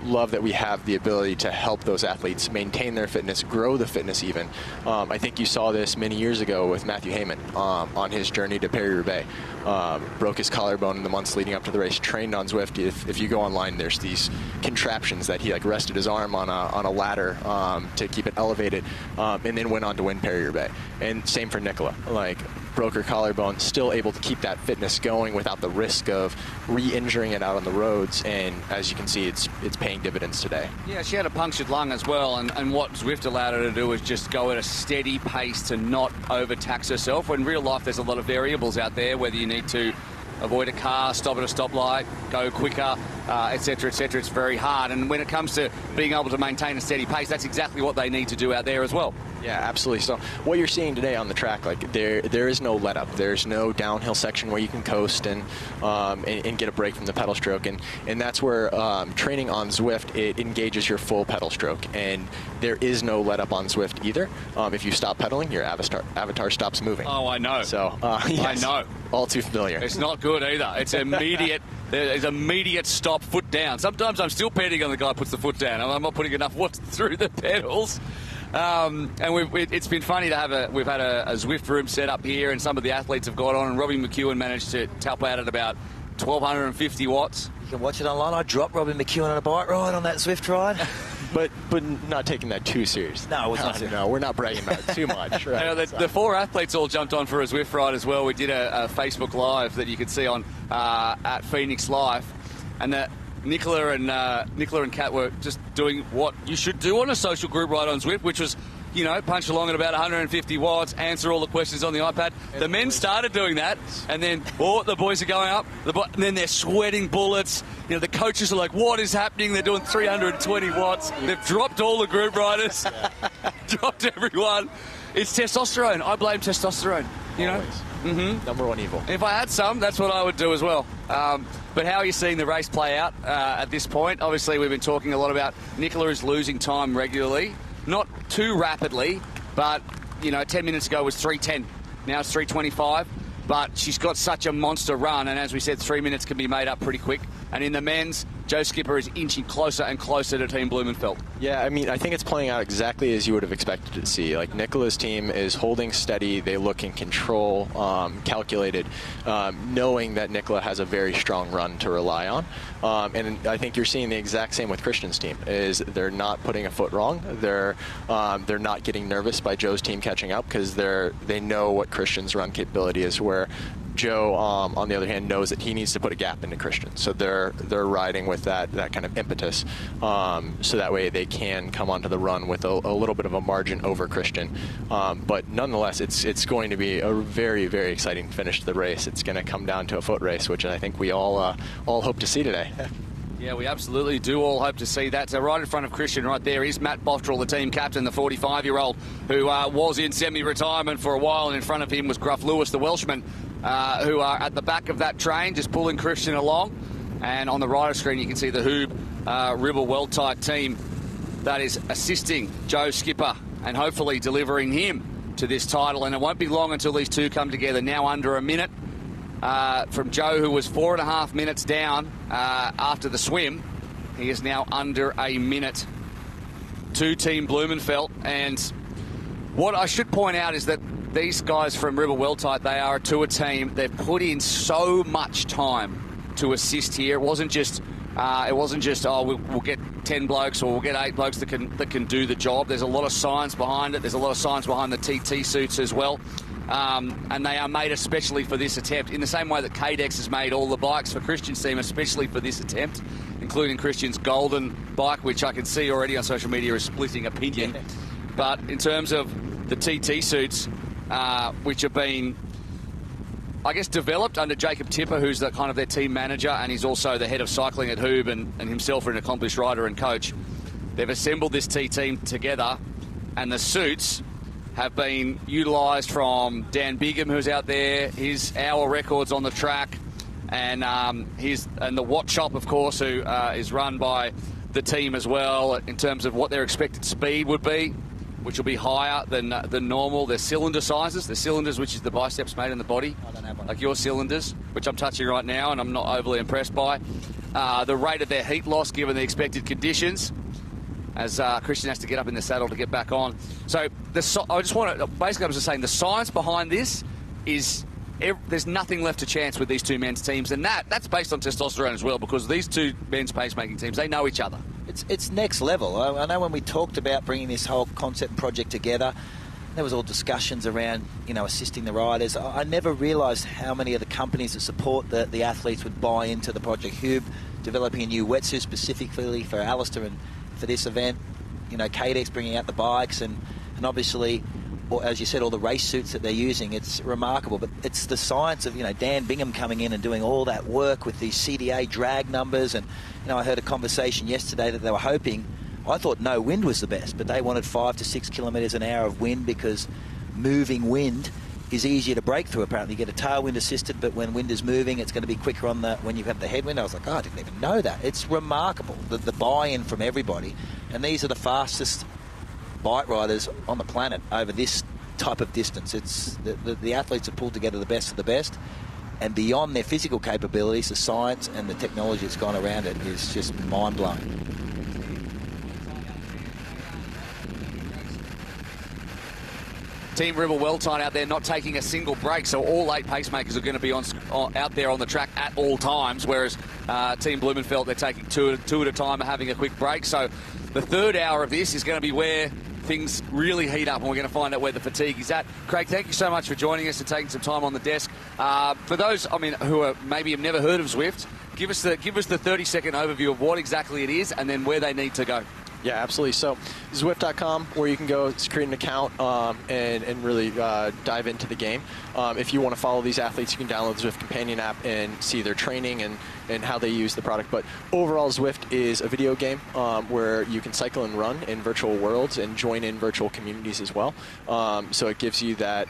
love that we have the ability to help those athletes maintain their fitness, grow the fitness even. I think you saw this many years ago with Matthew Heyman on his journey to Paris-Roubaix. Broke his collarbone in the months leading up to the race, trained on Zwift. If you go online, there's these contraptions that he rested his arm on a ladder to keep it elevated, and then went on to win Paris-Roubaix. And same for Nicola. Broke her collarbone, still able to keep that fitness going without the risk of re-injuring it out on the roads. And as you can see, it's paying dividends today. Yeah, she had a punctured lung as well, and what Zwift allowed her to do was just go at a steady pace to not overtax herself. In real life, there's a lot of variables out there, whether you need to avoid a car, stop at a stoplight, go quicker, etc., etc. It's very hard. And when it comes to being able to maintain a steady pace, that's exactly what they need to do out there as well. Yeah, absolutely. So what you're seeing today on the track, there is no let up. There's no downhill section where you can coast and get a break from the pedal stroke. And that's where training on Zwift, it engages your full pedal stroke. And there is no let up on Zwift either. If you stop pedaling, your avatar stops moving. Oh, I know. So I yes, know. All too familiar. It's not good either. It's immediate. There's immediate stop, foot down. Sometimes I'm still petting on the guy who puts the foot down. I'm not putting enough water through the pedals. And it's been funny to we've had a Zwift room set up here, and some of the athletes have got on, and Robbie McEwen managed to tap out at about 1,250 watts. You can watch it online. I dropped Robbie McEwen on a bike ride on that Zwift ride. But not taking that too serious. No, it's not. No, we're not bragging about it too much. Right? The four athletes all jumped on for a Zwift ride as well. We did a Facebook Live that you could see on at Pho3nix Live, and Nicola and Kat were just doing what you should do on a social group ride on Zwift, which was, you know, punch along at about 150 watts, answer all the questions on the iPad. The men started doing that, and then, the boys are going up, and then they're sweating bullets. You know, the coaches are like, what is happening? They're doing 320 watts. They've dropped all the group riders, dropped everyone. It's testosterone. I blame testosterone, you know. Number one evil. If I had some, that's what I would do as well. But how are you seeing the race play out at this point? Obviously, we've been talking a lot about Nicola is losing time regularly. Not too rapidly, but, you know, 10 minutes ago was 3:10. Now it's 3:25. But she's got such a monster run, and as we said, 3 minutes can be made up pretty quick. And in the men's, Joe Skipper is inching closer and closer to Team Blumenfelt. Yeah, I mean, I think it's playing out exactly as you would have expected to see. Like, Nicola's team is holding steady. They look in control, calculated, knowing that Nicola has a very strong run to rely on. And I think you're seeing the exact same with Kristian's team, is they're not putting a foot wrong. They're not getting nervous by Joe's team catching up, because they know what Kristian's run capability is, where Joe, on the other hand, knows that he needs to put a gap into Kristian. So they're riding with that kind of impetus, so that way they can come onto the run with a little bit of a margin over Kristian. But nonetheless, it's going to be a very, very exciting finish to the race. It's going to come down to a foot race, which I think we all hope to see today. Yeah, we absolutely do all hope to see that. So right in front of Kristian right there is Matt Boftrel, the team captain, the 45-year-old, who was in semi-retirement for a while, and in front of him was Gruff Lewis, the Welshman, who are at the back of that train, just pulling Kristian along. And on the rider screen, you can see the Hoob Redbull Well-Tight team that is assisting Joe Skipper and hopefully delivering him to this title. And it won't be long until these two come together. Now under a minute from Joe, who was 4.5 minutes down after the swim. He is now under a minute to Team Blumenfelt. And what I should point out is that these guys from Redbull Well-Tight, they are a tour team. They've put in so much time to assist here. It wasn't just we'll get 10 blokes or we'll get 8 blokes that can do the job. There's a lot of science behind it. There's a lot of science behind the TT suits as well. And they are made especially for this attempt, in the same way that KDEX has made all the bikes for Kristian's team especially for this attempt, including Kristian's golden bike, which I can see already on social media is splitting opinion. Yeah. But in terms of the TT suits, which have been, I guess, developed under Jacob Tipper, who's the kind of their team manager, and he's also the head of cycling at Hoob and himself an accomplished rider and coach. They've assembled this T team together, and the suits have been utilised from Dan Bigham, who's out there, his hour records on the track, and the watch shop, of course, who is run by the team as well in terms of what their expected speed would be, which will be higher than normal. Their cylinder sizes, which is the biceps made in the body, like your cylinders, which I'm touching right now and I'm not overly impressed by. The rate of their heat loss given the expected conditions, as Kristian has to get up in the saddle to get back on. So I'm just saying the science behind this is there's nothing left to chance with these two men's teams, and that's based on testosterone as well, because these two men's pacemaking teams, they know each other. It's next level. I know when we talked about bringing this whole concept project together, there was all discussions around, assisting the riders. I never realised how many of the companies that support the athletes would buy into the project. Hoob developing a new wetsuit specifically for Alistair and for this event. KDEX bringing out the bikes and obviously, as you said, all the race suits that they're using. It's remarkable, but it's the science of, Dan Bigham coming in and doing all that work with these CDA drag numbers. And, I heard a conversation yesterday that they were hoping, I thought no wind was the best, but they wanted 5 to 6 kilometres an hour of wind because moving wind is easier to break through. Apparently you get a tailwind assisted, but when wind is moving, it's going to be quicker when you have the headwind. I was like, I didn't even know that. It's remarkable, the buy-in from everybody. And these are the fastest bike riders on the planet over this type of distance. It's the athletes have pulled together the best of the best, and beyond their physical capabilities, the science and the technology that's gone around it is just mind-blowing. Team Redbull Well-Tight out there not taking a single break, so all 8 pacemakers are going to be out there on the track at all times, whereas Team Blumenfelt, they're taking two at a time and having a quick break. So the third hour of this is going to be where things really heat up, and we're going to find out where the fatigue is at. Craig, thank you so much for joining us and taking some time on the desk. For those, who maybe have never heard of Zwift, give us the 30-second overview of what exactly it is and then where they need to go. Yeah, absolutely. So Zwift.com, where you can go create an account and really dive into the game. If you want to follow these athletes, you can download the Zwift Companion app and see their training and how they use the product. But overall, Zwift is a video game where you can cycle and run in virtual worlds and join in virtual communities as well. So it gives you that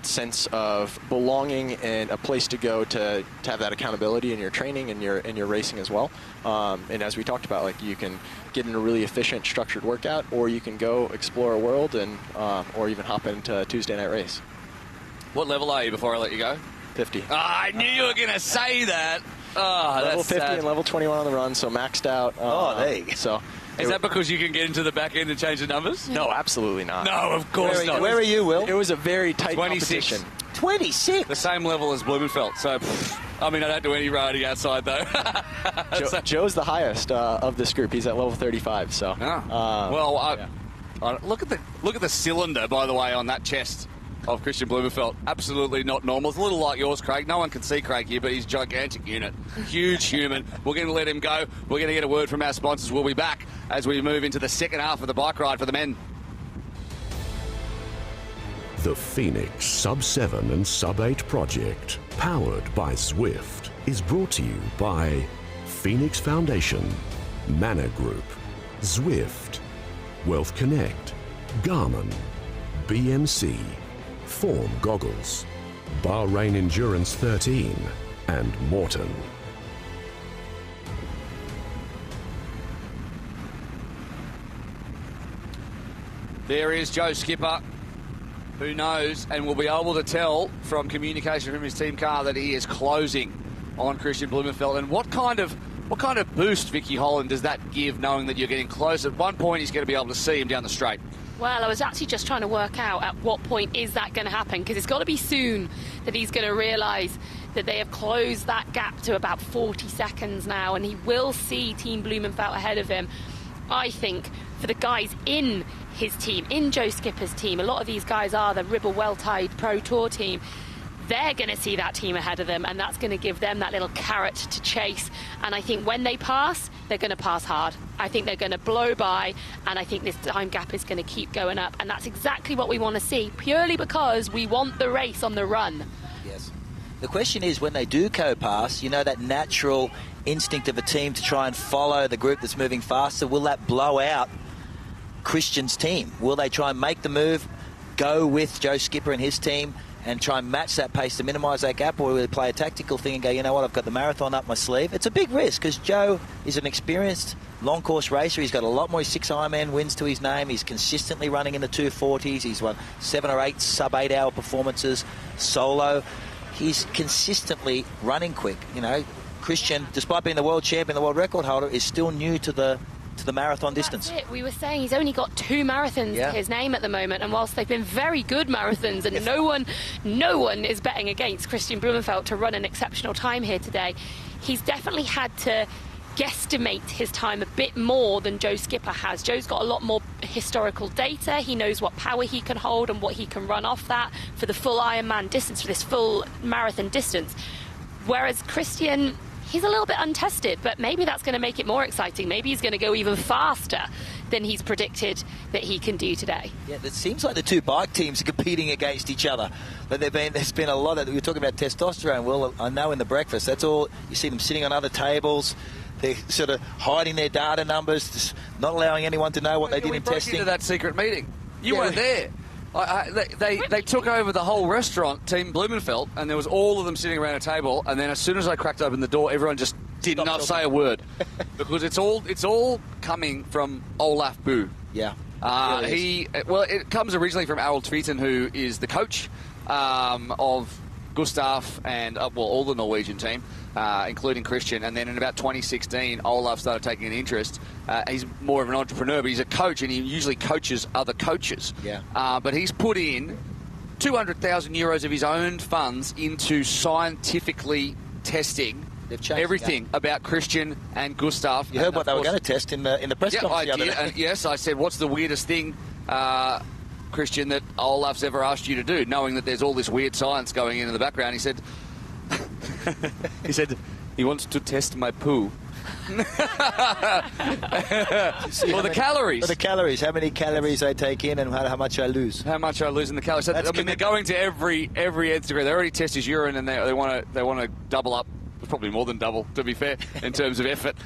sense of belonging and a place to go to have that accountability in your training and your racing as well. And as we talked about, like, you can get in a really efficient, structured workout, or you can go explore a world and or even hop into a Tuesday night race. What level are you before I let you go? 50. Oh, I knew you were going to say that. Oh, level that's 50 sad. and level 21 on the run, so maxed out. There you go. So, is that because you can get into the back end and change the numbers? No, absolutely not. No, of course not. Where are you, Will? It was a very tight 26. competition. 26? The same level as Blumenfelt. So, I mean, I don't do any riding outside, though. Joe's the highest of this group. He's at level 35. So, look at the cylinder, by the way, on that chest of Kristian Blummenfelt. Absolutely not normal. It's a little like yours, Craig. No one can see Craig here, but he's a gigantic unit. Huge human. We're going to let him go. We're going to get a word from our sponsors. We'll be back as we move into the second half of the bike ride for the men. The Pho3nix Sub7 and Sub8 project, powered by Zwift, is brought to you by Pho3nix Foundation, Mana Group, Zwift, Wealth Connect, Garmin, BMC, Form Goggles, Bahrain Endurance 13, and Morton. There is Joe Skipper, who knows and will be able to tell from communication from his team car that he is closing on Kristian Blummenfelt. And what kind of boost, Vicky Holland, does that give, knowing that you're getting close? At one point, he's going to be able to see him down the straight. Well, I was actually just trying to work out at what point is that going to happen, because it's got to be soon that he's going to realise that they have closed that gap to about 40 seconds now, and he will see Team Blumenfelt ahead of him. I think for the guys in his team, in Joe Skipper's team, a lot of these guys are the Redbull Well-Tied Pro Tour team. They're going to see that team ahead of them, and that's going to give them that little carrot to chase. And I think when they pass, they're going to pass hard. I think they're going to blow by, and I think this time gap is going to keep going up. And that's exactly what we want to see, purely because we want the race on the run. Yes. The question is, when they do co-pass, you know, that natural instinct of a team to try and follow the group that's moving faster, will that blow out Kristian's team? Will they try and make the move, go with Joe Skipper and his team, and try and match that pace to minimise that gap, or will they play a tactical thing and go, you know what, I've got the marathon up my sleeve? It's a big risk, because Joe is an experienced long course racer. He's got a lot more 6 Ironman wins to his name. He's consistently running in the 240s. He's won 7 or 8 sub-8 hour performances solo. He's consistently running quick. You know, Kristian, despite being the world champion, the world record holder, is still new to the marathon distance. That's it. We were saying he's only got 2 marathons to his name at the moment, and whilst they've been very good marathons, and no one is betting against Kristian Blummenfelt to run an exceptional time here today, he's definitely had to guesstimate his time a bit more than Joe Skipper has. Joe's got a lot more historical data. He knows what power he can hold and what he can run off that for the full Ironman distance, for this full marathon distance. Whereas Kristian, he's a little bit untested, but maybe that's going to make it more exciting. Maybe he's going to go even faster than he's predicted that he can do today. Yeah, it seems like the two bike teams are competing against each other. But there's been a lot of, we were talking about testosterone, Will, I know in the breakfast, that's all, you see them sitting on other tables, they're sort of hiding their data numbers, just not allowing anyone to know what they did in testing. Into that secret meeting. You weren't there. They took over the whole restaurant, Team Blumenfelt, and there was all of them sitting around a table. And then as soon as I cracked open the door, everyone just did not say a word, because it's all coming from Olaf Boo. Yeah, it comes originally from Arild Tveiten, who is the coach of Gustav and all the Norwegian team, including Kristian. And then in about 2016, Olaf started taking an interest. He's more of an entrepreneur, but he's a coach, and he usually coaches other coaches. Yeah. But he's put in 200,000 euros of his own funds into scientifically testing everything about Kristian and Gustav. You heard what they were going to test in the press conference the other day. And yes, I said, what's the weirdest thing, Kristian, that Olaf's ever asked you to do, knowing that there's all this weird science going in the background? He said, he wants to test my poo. Well, the calories. For the calories. How many calories I take in and how much I lose. How much I lose in the calories. So, I mean, they're going to every nth degree. They already test his urine, and they want to double up. Probably more than double, to be fair, in terms of effort.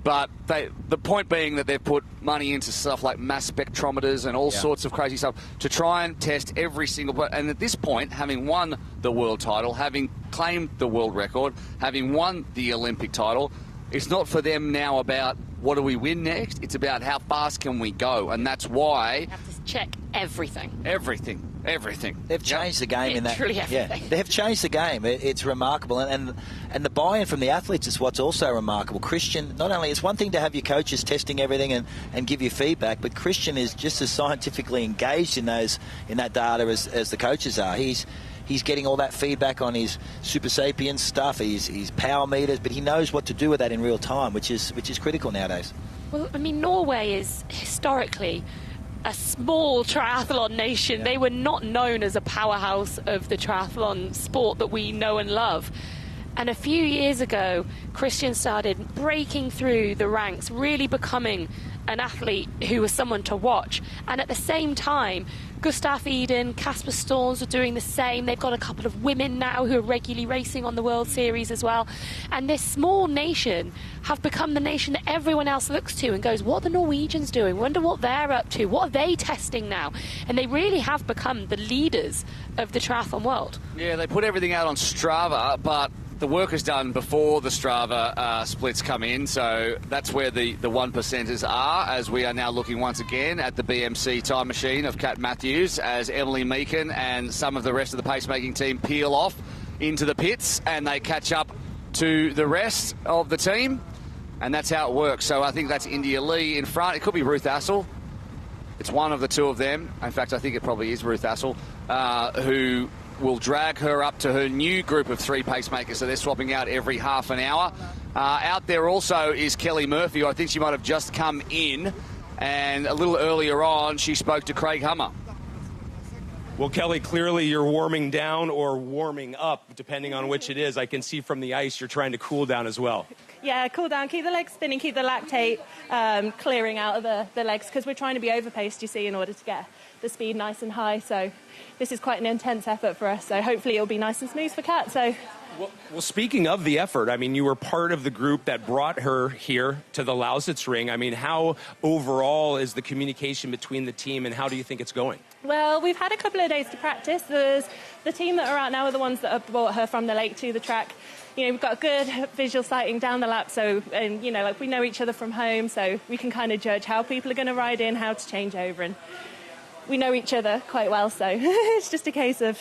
But the point being that they've put money into stuff like mass spectrometers and all sorts of crazy stuff to try and test every single... And at this point, having won the world title, having claimed the world record, having won the Olympic title, it's not for them now about what do we win next. It's about how fast can we go. And that's why... You have to check everything. Everything. They've changed the game in that. Truly everything. Yeah, they've changed the game. It's remarkable, and the buy-in from the athletes is what's also remarkable. Kristian, not only it's one thing to have your coaches testing everything and give you feedback, but Kristian is just as scientifically engaged in that data as the coaches are. He's getting all that feedback on his Super Sapiens stuff, his power meters, but he knows what to do with that in real time, which is critical nowadays. Well, I mean, Norway is historically a small triathlon nation. They were not known as a powerhouse of the triathlon sport that we know and love. And a few years ago, Kristian started breaking through the ranks, really becoming an athlete who was someone to watch. And at the same time, Gustav Iden, Kasper Storms are doing the same. They've got a couple of women now who are regularly racing on the World Series as well. And this small nation have become the nation that everyone else looks to and goes, what are the Norwegians doing? Wonder what they're up to. What are they testing now? And they really have become the leaders of the triathlon world. Yeah, they put everything out on Strava, but the work is done before the Strava splits come in, so that's where the 1%ers are, as we are now looking once again at the BMC time machine of Kat Matthews as Emily Meakin and some of the rest of the pacemaking team peel off into the pits and they catch up to the rest of the team, and that's how it works. So I think that's India Lee in front. It could be Ruth Assel. It's one of the two of them. In fact, I think it probably is Ruth Assel, who will drag her up to her new group of 3 pacemakers, so they're swapping out every half an hour. Out there also is Kelly Murphy, who I think she might have just come in, and a little earlier on she spoke to Craig Hummer. Well, Kelly, clearly you're warming down or warming up, depending on which it is. I can see from the ice you're trying to cool down as well. Yeah, cool down, keep the legs spinning, keep the lactate clearing out of the legs, because we're trying to be overpaced, you see, in order to get the speed nice and high. So this is quite an intense effort for us, so hopefully it'll be nice and smooth for Kat. So Well, speaking of the effort, I mean, you were part of the group that brought her here to the Lausitzring. I mean, how overall is the communication between the team, and how do you think it's going? Well, we've had a couple of days to practice. The team that are out now are the ones that have brought her from the lake to the track. You know, we've got a good visual sighting down the lap, so, and, you know, like, we know each other from home, so we can kind of judge how people are going to ride in, how to change over, and we know each other quite well, so it's just a case of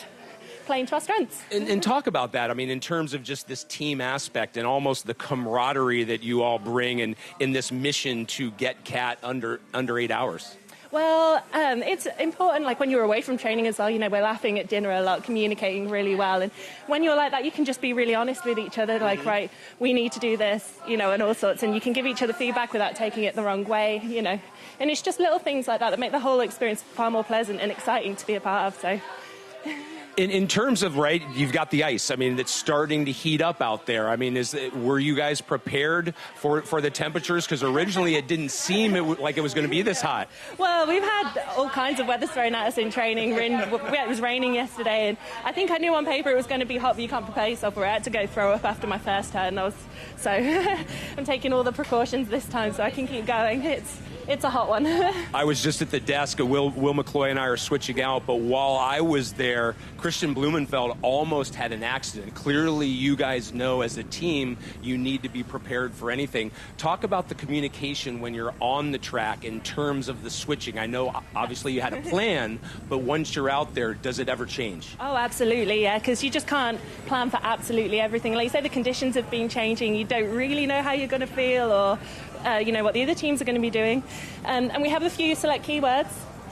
playing to our strengths. And talk about that. I mean, in terms of just this team aspect and almost the camaraderie that you all bring in this mission to get Kat under 8 hours. Well, it's important, like, when you're away from training as well, you know, we're laughing at dinner a lot, communicating really well. And when you're like that, you can just be really honest with each other, like, right, we need to do this, you know, and all sorts. And you can give each other feedback without taking it the wrong way, you know. And it's just little things like that make the whole experience far more pleasant and exciting to be a part of, so... In terms of, right, you've got the ice. I mean, it's starting to heat up out there. I mean, were you guys prepared for the temperatures? Because originally it didn't seem like it was going to be this hot. Well, we've had all kinds of weather thrown at us in training. It was raining yesterday, and I think I knew on paper it was going to be hot, but you can't prepare yourself for it. I had to go throw up after my first turn. So I'm taking all the precautions this time so I can keep going. It's a hot one. I was just at the desk. Will McCloy and I are switching out, but while I was there, Kristian Blummenfelt almost had an accident. Clearly, you guys know as a team, you need to be prepared for anything. Talk about the communication when you're on the track in terms of the switching. I know, obviously, you had a plan, but once you're out there, does it ever change? Oh, absolutely, yeah, because you just can't plan for absolutely everything. Like you say, the conditions have been changing. You don't really know how you're going to feel or you know, what the other teams are going to be doing. And we have a few select keywords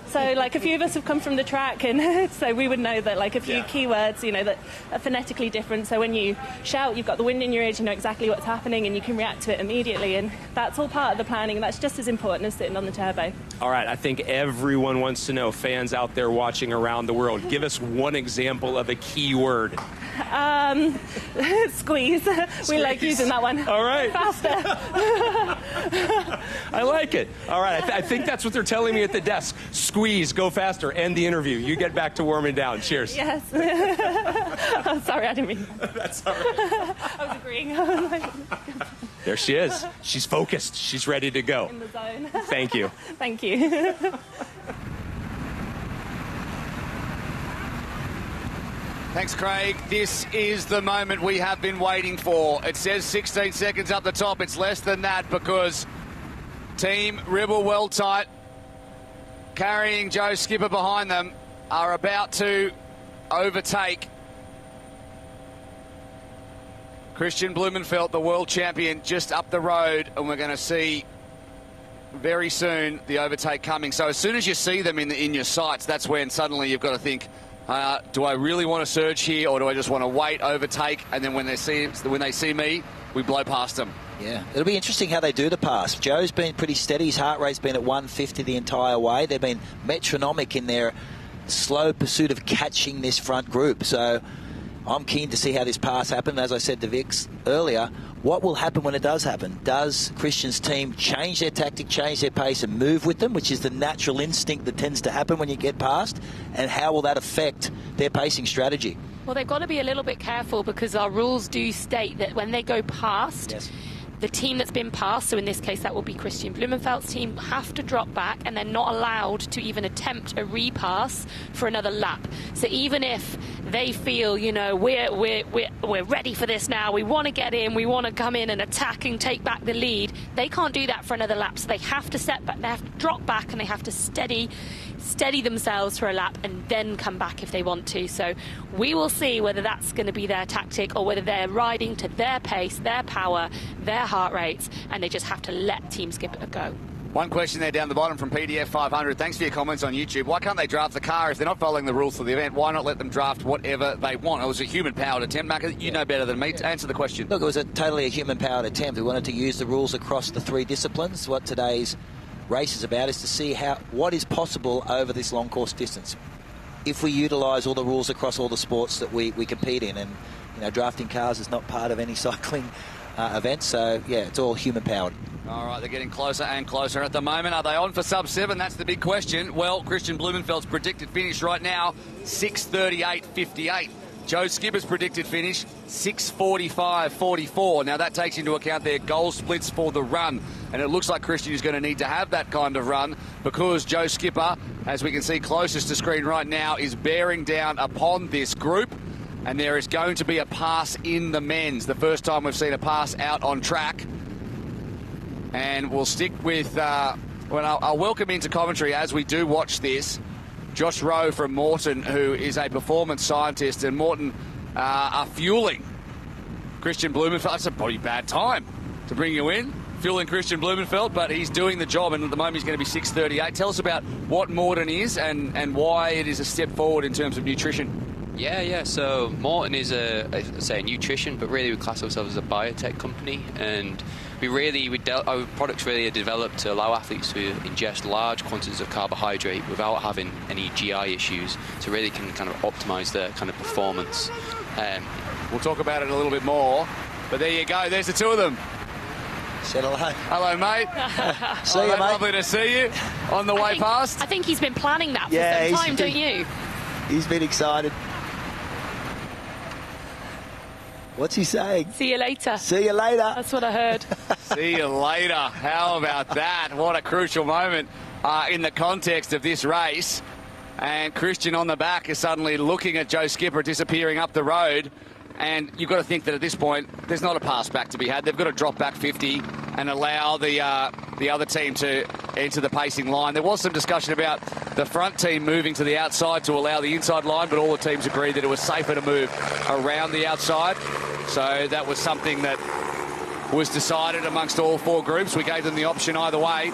So, like, a few of us have come from the track, and so we would know that, like, a few keywords, you know, that are phonetically different. So when you shout, you've got the wind in your ears, you know exactly what's happening, and you can react to it immediately. And that's all part of the planning, and that's just as important as sitting on the turbo. All right, I think everyone wants to know, fans out there watching around the world, give us one example of a keyword. Squeeze. We like using that one. All right. Faster. I like it. All right, I think that's what they're telling me at the desk. Squeeze, go faster, end the interview. You get back to warming down. Cheers. Yes. I'm sorry, I didn't mean that. That's all right. I was agreeing. There she is. She's focused. She's ready to go. In the zone. Thank you. Thank you. Thanks, Craig. This is the moment we have been waiting for. It says 16 seconds up the top. It's less than that because Team Redbull well tight, carrying Joe Skipper behind them, are about to overtake Kristian Blummenfelt, the world champion, just up the road, and we're going to see very soon the overtake coming. So as soon as you see them in your sights, that's when suddenly you've got to think, do I really want to surge here, or do I just want to wait, overtake, and then when they see me, we blow past them? Yeah, it'll be interesting how they do the pass. Joe's been pretty steady. His heart rate's been at 150 the entire way. They've been metronomic in their slow pursuit of catching this front group. So I'm keen to see how this pass happens. As I said to Vix earlier, what will happen when it does happen? Does Kristian's team change their tactic, change their pace and move with them, which is the natural instinct that tends to happen when you get past? And how will that affect their pacing strategy? Well, they've got to be a little bit careful because our rules do state that when they go past, the team that's been passed, so in this case that will be Kristian Blummenfelt's team, have to drop back and they're not allowed to even attempt a repass for another lap. So even if they feel, you know, we're ready for this now, we want to get in, we want to come in and attack and take back the lead, they can't do that for another lap. So they have to set back, they have to drop back, and they have to steady themselves for a lap and then come back if they want to. So we will see whether that's going to be their tactic or whether they're riding to their pace, their power, their heart rates, and they just have to let Team Skipper go. One question there down the bottom from PDF 500. Thanks for your comments on YouTube. Why can't they draft the car? If they're not following the rules for the event, why not let them draft whatever they want? It was a human-powered attempt, Macca. You know better than me. Answer the question. Look, it was totally a human-powered attempt. We wanted to use the rules across the three disciplines. What today's race is about is to see what is possible over this long course distance if we utilise all the rules across all the sports that we compete in. And, you know, drafting cars is not part of any cycling event, so yeah, it's all human powered. All right, they're getting closer and closer at the moment. Are they on for Sub7? That's the big question. Well, Kristian Blummenfelt's predicted finish right now, 6:38.58. Joe Skipper's predicted finish, 6:45.44. Now that takes into account their goal splits for the run, and it looks like Kristian is going to need to have that kind of run because Joe Skipper, as we can see closest to screen right now, is bearing down upon this group. And there is going to be a pass in the men's. The first time we've seen a pass out on track. And we'll stick with, I'll welcome into commentary as we do watch this, Josh Rowe from Morton, who is a performance scientist. And Morton are fueling Kristian Blummenfelt. That's a pretty bad time to bring you in, fueling Kristian Blummenfelt, but he's doing the job, and at the moment he's going to be 6:38. Tell us about what Morton is and why it is a step forward in terms of nutrition. Yeah. So Morton is a nutrition, but really we class ourselves as a biotech company, and our products really are developed to allow athletes to ingest large quantities of carbohydrate without having any GI issues, so really can kind of optimize their kind of performance. We'll talk about it a little bit more, but there you go. There's the two of them. Said hello. Hello, mate. See you, mate. Lovely to see you on the way past. I think he's been planning that for some time, don't you? He's been excited. What's he saying? See you later. See you later. That's what I heard. See you later. How about that? What a crucial moment in the context of this race. And Kristian on the back is suddenly looking at Joe Skipper disappearing up the road. And you've got to think that at this point, there's not a pass back to be had. They've got to drop back 50 and allow the other team to enter the pacing line. There was some discussion about the front team moving to the outside to allow the inside line, but all the teams agreed that it was safer to move around the outside. So that was something that was decided amongst all four groups. We gave them the option either way.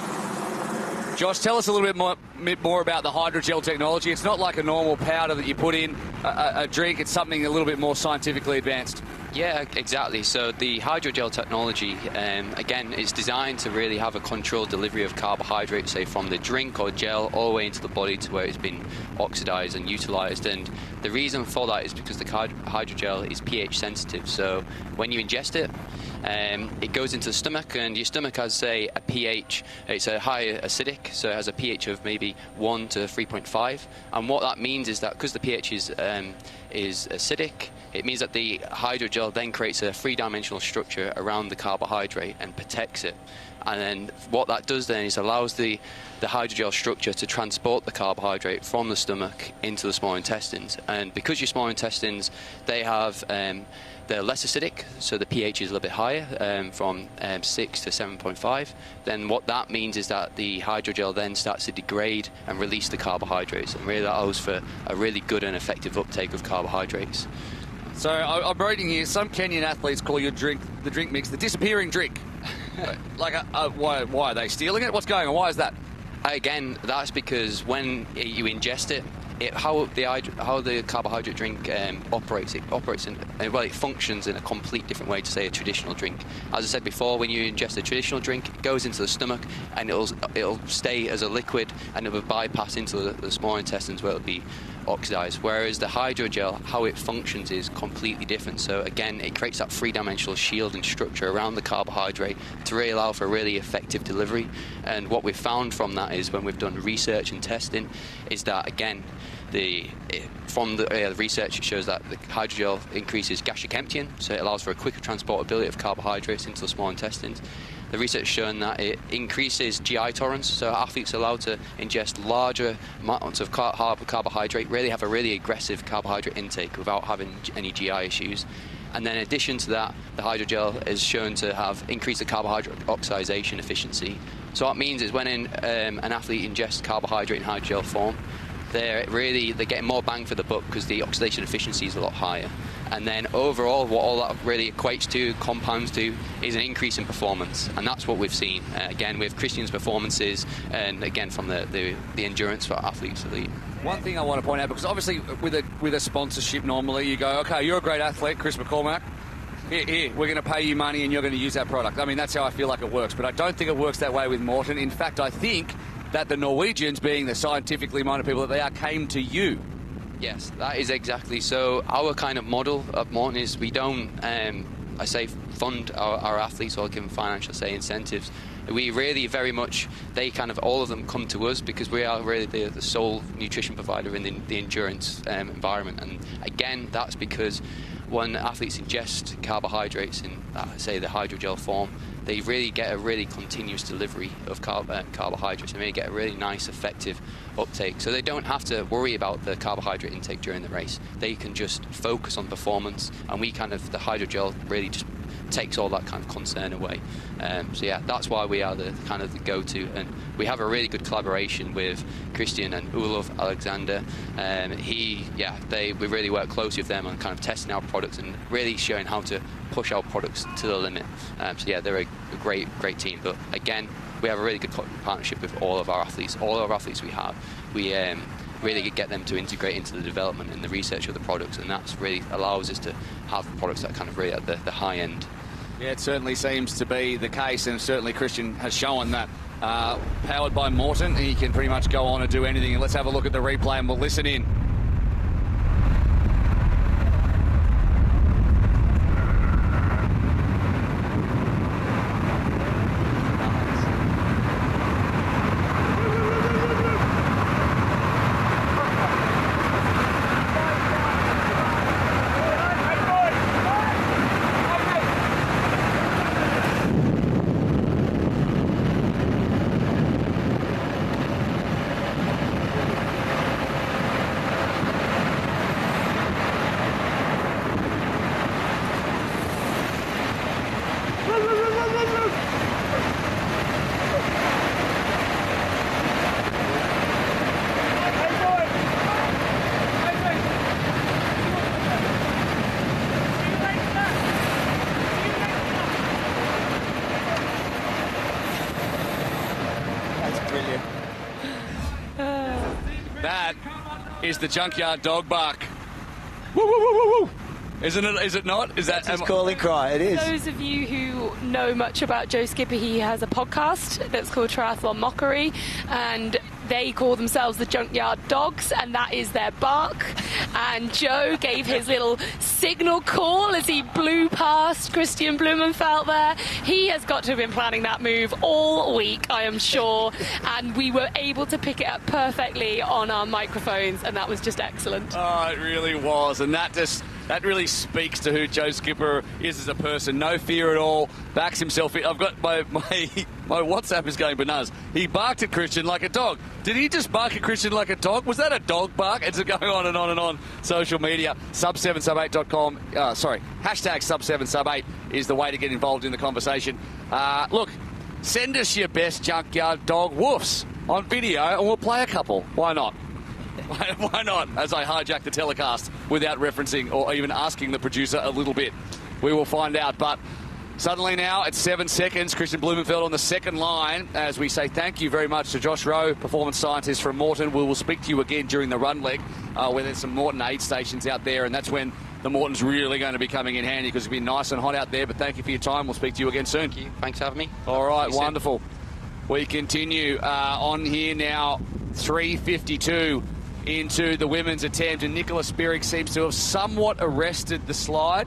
Josh, tell us a little bit more about the hydrogel technology. It's not like a normal powder that you put in a drink. It's something a little bit more scientifically advanced. Yeah, exactly. So the hydrogel technology, again, is designed to really have a controlled delivery of carbohydrates, say from the drink or gel all the way into the body to where it's been oxidized and utilized. And the reason for that is because the hydrogel is pH sensitive. So when you ingest it, it goes into the stomach, and your stomach has, say, a pH. It's a high acidic, so it has a pH of maybe 1 to 3.5. And what that means is that because the pH is acidic, it means that the hydrogel then creates a three-dimensional structure around the carbohydrate and protects it. And then what that does then is allows the hydrogel structure to transport the carbohydrate from the stomach into the small intestines. And because your small intestines, they have they're less acidic, so the pH is a little bit higher, from 6 to 7.5. Then what that means is that the hydrogel then starts to degrade and release the carbohydrates, and really that allows for a really good and effective uptake of carbohydrates. So I'm reading here, some Kenyan athletes call your drink, the drink mix, the disappearing drink. Like, why are they stealing it? What's going on? Why is that? Again, that's because when you ingest it, how the carbohydrate drink operates in, well, it functions in a complete different way to, say, a traditional drink. As I said before, when you ingest a traditional drink, it goes into the stomach and it'll stay as a liquid, and it will bypass into the small intestines where it'll be oxidized. Whereas the hydrogel, how it functions is completely different. So again, it creates that three-dimensional shield and structure around the carbohydrate to really allow for really effective delivery. And what we've found from that is, when we've done research and testing, is that again, from the research, it shows that the hydrogel increases gastric emptying, so it allows for a quicker transportability of carbohydrates into the small intestines. The research has shown that it increases GI tolerance, so athletes are allowed to ingest larger amounts of carbohydrate, really have a really aggressive carbohydrate intake without having any GI issues. And then in addition to that, the hydrogel is shown to have increased the carbohydrate oxidation efficiency. So what it means is when an athlete ingests carbohydrate in hydrogel form, they're getting more bang for the buck because the oxidation efficiency is a lot higher. And then overall, what all that really equates to, compounds to, is an increase in performance. And that's what we've seen, again, with Kristian's performances, and again, from the endurance for athletes elite. One thing I want to point out, because obviously with a sponsorship, normally you go, okay, you're a great athlete, Chris McCormack. Here, we're going to pay you money and you're going to use that product. I mean, that's how I feel like it works. But I don't think it works that way with Morten. In fact, I think that the Norwegians, being the scientifically minded people that they are, came to you. Yes, that is exactly. So our kind of model of Morten is we don't, fund our athletes or give them financial, incentives. We really very much, all of them come to us because we are really the sole nutrition provider in the endurance environment. And again, that's because when athletes ingest carbohydrates in, the hydrogel form, they really get a really continuous delivery of carbohydrates and really get a really nice, effective uptake. So they don't have to worry about the carbohydrate intake during the race. They can just focus on performance, and the hydrogel really just takes all that kind of concern away. So yeah, that's why we are the go-to, and we have a really good collaboration with Kristian and Olof Alexander. We really work closely with them on kind of testing our products and really showing how to push our products to the limit. They're a great team. But again, we have a really good partnership with all of our athletes. All of our athletes we have, we really get them to integrate into the development and the research of the products, and that's really allows us to have products that are kind of really at the high end. Yeah, it certainly seems to be the case, and certainly Kristian has shown that. Powered by Morten, he can pretty much go on and do anything. And let's have a look at the replay and we'll listen in. is the junkyard dog bark. Woo, woo, woo, woo, woo. Isn't it? Is it not? Is that his calling cry? It is. For those of you who know much about Joe Skipper, he has a podcast that's called Triathlon Mockery, and they call themselves the Junkyard Dogs, and that is their bark. And Joe gave his little signal call as he blew past Kristian Blummenfelt there. He has got to have been planning that move all week, I am sure, and we were able to pick it up perfectly on our microphones, and that was just excellent. Oh, it really was, and that really speaks to who Joe Skipper is as a person. No fear at all. Backs himself in. I've got my WhatsApp is going bananas. He barked at Kristian like a dog. Did he just bark at Kristian like a dog? Was that a dog bark? It's going on and on and on. Social media. Sub7sub8.com. Hashtag Sub7sub8 is the way to get involved in the conversation. Look, send us your best junkyard dog woofs on video and we'll play a couple. Why not? Why not? As I hijack the telecast without referencing or even asking the producer a little bit. We will find out. But suddenly now it's 7 seconds. Kristian Blummenfelt on the second line as we say thank you very much to Josh Rowe, performance scientist from Morton. We will speak to you again during the run leg where there's some Morton aid stations out there, and that's when the Morton's really going to be coming in handy because it's been nice and hot out there. But thank you for your time. We'll speak to you again soon. Thank you. Thanks for having me. All right, wonderful. We continue on here now. 3:52 into the women's attempt, and Nicola Spirig seems to have somewhat arrested the slide.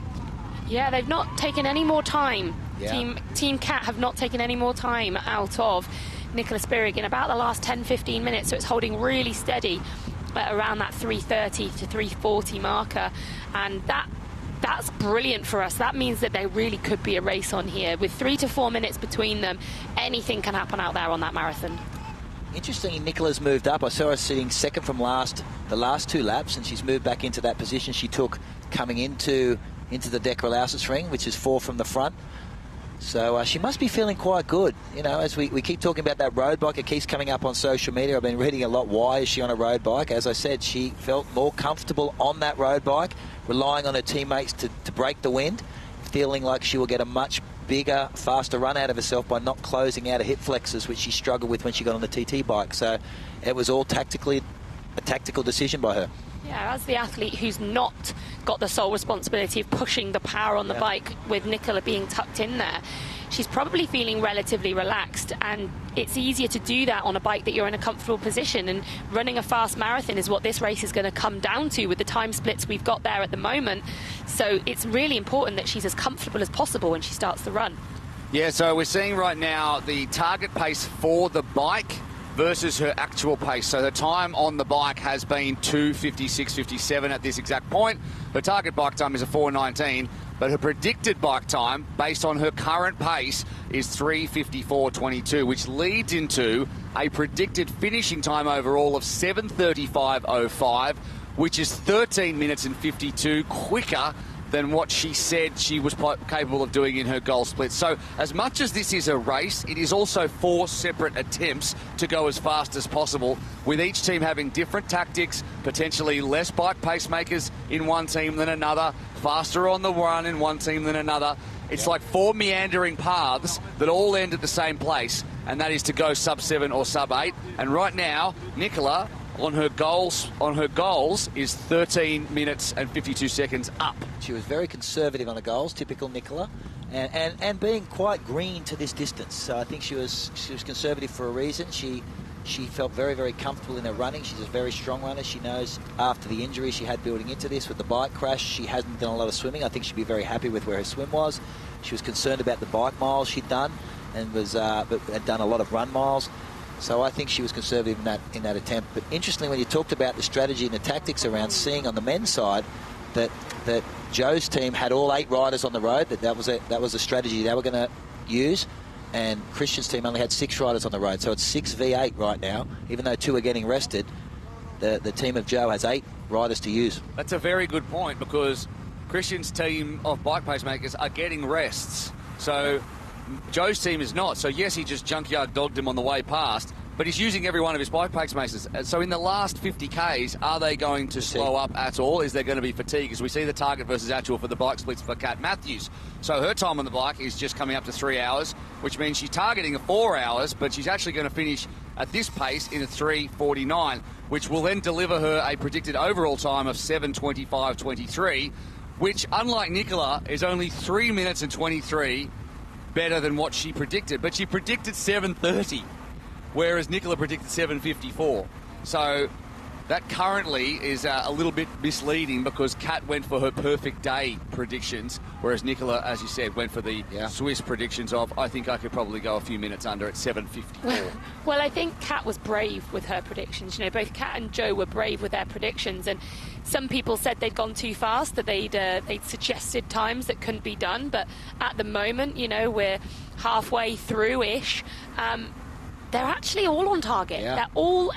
Yeah, they've not taken any more time. Yeah. Team Cat have not taken any more time out of Nicola Spirig in about the last 10-15 minutes, so it's holding really steady at around that 3:30 to 3:40 marker, and that's brilliant for us. That means that there really could be a race on here. With 3 to 4 minutes between them, anything can happen out there on that marathon. Interestingly, Nicola's moved up. I saw her sitting second from the last 2 laps, and she's moved back into that position she took coming into the Dekra Lausitzring, which is 4 from the front. So she must be feeling quite good. You know, as we keep talking about that road bike, it keeps coming up on social media. I've been reading a lot, why is she on a road bike? As I said, she felt more comfortable on that road bike, relying on her teammates to break the wind, feeling like she will get a much bigger, faster run out of herself by not closing out her hip flexors, which she struggled with when she got on the TT bike. So it was all a tactical decision by her. Yeah, as the athlete who's not got the sole responsibility of pushing the power on the bike with Nicola being tucked in there, she's probably feeling relatively relaxed, and it's easier to do that on a bike that you're in a comfortable position, and running a fast marathon is what this race is going to come down to with the time splits we've got there at the moment. So it's really important that she's as comfortable as possible when she starts the run. Yeah, so we're seeing right now the target pace for the bike versus her actual pace. So the time on the bike has been 2:56.57 at this exact point. Her target bike time is a 4:19, but her predicted bike time, based on her current pace, is 3:54.22, which leads into a predicted finishing time overall of 7:35.05, which is 13 minutes and 52 quicker than what she said she was capable of doing in her goal split. So as much as this is a race, it is also 4 separate attempts to go as fast as possible, with each team having different tactics, potentially less bike pacemakers in one team than another, faster on the run in one team than another. It's like 4 meandering paths that all end at the same place, and that is to go sub-7 or sub-8. And right now, Nicola, on her goals is 13 minutes and 52 seconds up. She was very conservative on the goals, typical Nicola, and being quite green to this distance. So I think she was conservative for a reason. She felt very, very comfortable in her running. She's a very strong runner. She knows after the injury she had building into this with the bike crash, she hasn't done a lot of swimming. I think she'd be very happy with where her swim was. She was concerned about the bike miles she'd done, and but had done a lot of run miles. So I think she was conservative in that attempt. But interestingly, when you talked about the strategy and the tactics around seeing on the men's side that Joe's team had all 8 riders on the road, that was a strategy they were going to use, and Kristian's team only had 6 riders on the road. So it's 6v8 right now, even though 2 are getting rested. The team of Joe has 8 riders to use. That's a very good point, because Kristian's team of bike pacemakers are getting rests. So Joe's team is not. So yes, he just junkyard dogged him on the way past, but he's using every one of his bike pacemakers. So in the last 50 Ks, are they going to slow up at all? Is there going to be fatigue? As we see the target versus actual for the bike splits for Kat Matthews. So her time on the bike is just coming up to 3 hours, which means she's targeting 4 hours, but she's actually going to finish at this pace in a 3:49. which will then deliver her a predicted overall time of 7:25.23, which, unlike Nicola, is only 3 minutes and 23 better than what she predicted. But she predicted 7:30, whereas Nicola predicted 7:54. So that currently is a little bit misleading because Kat went for her perfect day predictions, whereas Nicola, as you said, went for the Swiss predictions of, I think I could probably go a few minutes under at 7:54. Well, I think Kat was brave with her predictions. You know, both Kat and Joe were brave with their predictions, and some people said they'd gone too fast, that they'd suggested times that couldn't be done. But at the moment, you know, we're halfway through-ish. They're actually all on target. Yeah.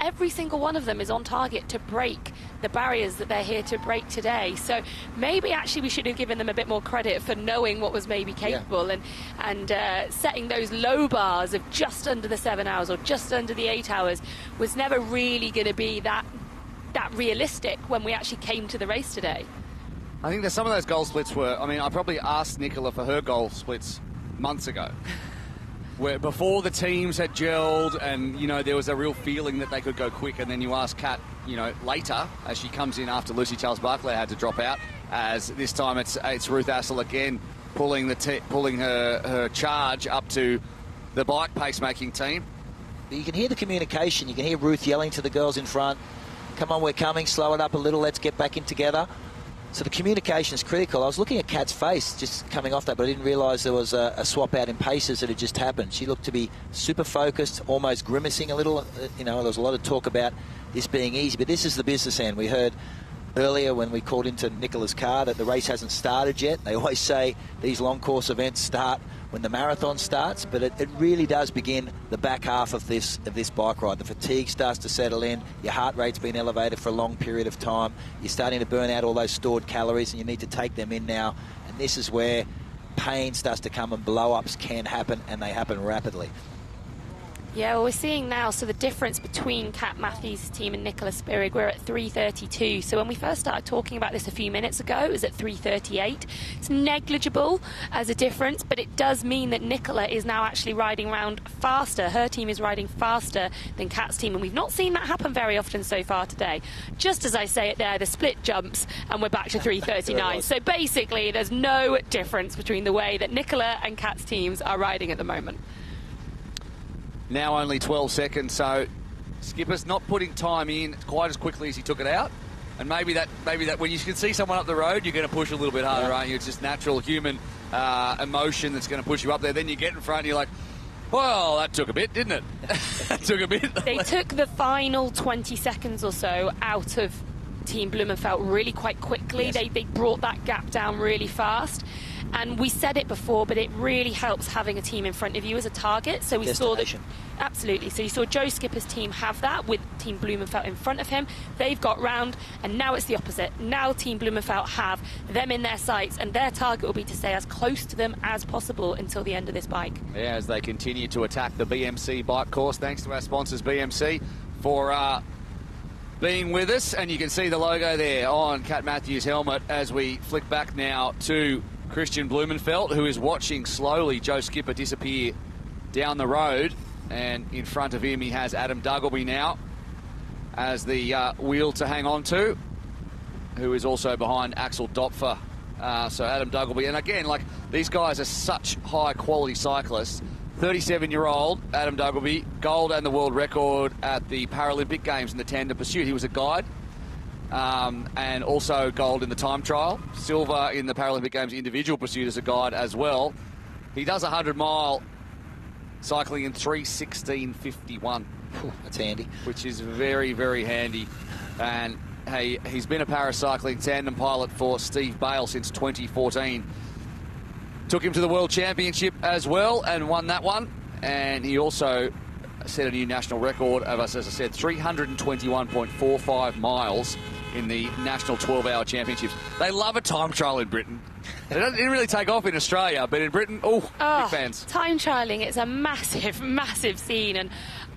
Every single one of them is on target to break the barriers that they're here to break today. So maybe actually we should have given them a bit more credit for knowing what was maybe capable and setting those low bars of just under the 7 hours or just under the 8 hours was never really going to be that realistic when we actually came to the race today. I think that some of those goal splits were, I mean, I probably asked Nicola for her goal splits months ago. Where before the teams had gelled and, you know, there was a real feeling that they could go quick, and then you ask Kat, you know, later, as she comes in after Lucy Charles-Barclay had to drop out, as this time it's Ruth Assel again pulling her charge up to the bike pacemaking team. You can hear the communication. You can hear Ruth yelling to the girls in front, come on, we're coming, slow it up a little, let's get back in together. So the communication is critical. I was looking at Kat's face just coming off that, but I didn't realise there was a swap out in paces that had just happened. She looked to be super focused, almost grimacing a little. You know, there was a lot of talk about this being easy, but this is the business end. We heard earlier when we called into Nicola's car that the race hasn't started yet. They always say these long course events start when the marathon starts, but it really does begin the back half of this bike ride. The fatigue starts to settle in, your heart rate's been elevated for a long period of time, you're starting to burn out all those stored calories and you need to take them in now, and this is where pain starts to come and blow-ups can happen, and they happen rapidly. Yeah, well, we're seeing now, so the difference between Kat Matthews' team and Nicola Spirig, we're at 3:32. So when we first started talking about this a few minutes ago, it was at 3:38. It's negligible as a difference, but it does mean that Nicola is now actually riding around faster. Her team is riding faster than Kat's team, and we've not seen that happen very often so far today. Just as I say it there, the split jumps, and we're back to 3:39. So basically, there's no difference between the way that Nicola and Kat's teams are riding at the moment. Now only 12 seconds, so Skipper's not putting time in quite as quickly as he took it out. And maybe that when you can see someone up the road, you're going to push a little bit harder, aren't you? It's just natural human emotion that's going to push you up there. Then you get in front and you're like, well, that took a bit, didn't it? That took a bit. They took the final 20 seconds or so out of Team Blumenfelt really quite quickly. Yes. They brought that gap down really fast. And we said it before, but it really helps having a team in front of you as a target. So we saw that, absolutely. So you saw Joe Skipper's team have that with Team Blumenfelt in front of him. They've got round, and now it's the opposite. Now Team Blumenfelt have them in their sights, and their target will be to stay as close to them as possible until the end of this bike. Yeah, as they continue to attack the BMC bike course. Thanks to our sponsors, BMC, for being with us. And you can see the logo there on Kat Matthews' helmet as we flick back now to Kristian Blummenfelt, who is watching slowly Joe Skipper disappear down the road, and in front of him he has Adam Duggleby now as the wheel to hang on to, who is also behind Axel Dopfer. So Adam Duggleby, and again, like, these guys are such high quality cyclists. 37-year-old Adam Duggleby, gold and the world record at the Paralympic Games in the tandem pursuit. He was a guide. And also gold in the time trial, silver in the Paralympic Games individual pursuit as a guide as well. He does 100-mile cycling in 3:16:51. That's handy. Which is very, very handy. And hey, he's been a paracycling tandem pilot for Steve Bale since 2014. Took him to the World Championship as well and won that one. And he also set a new national record of, as I said, 321.45 miles in the National 12-Hour Championships. They love a time trial in Britain. It didn't really take off in Australia, but in Britain, big fans. Time trialling, it's a massive, massive scene, and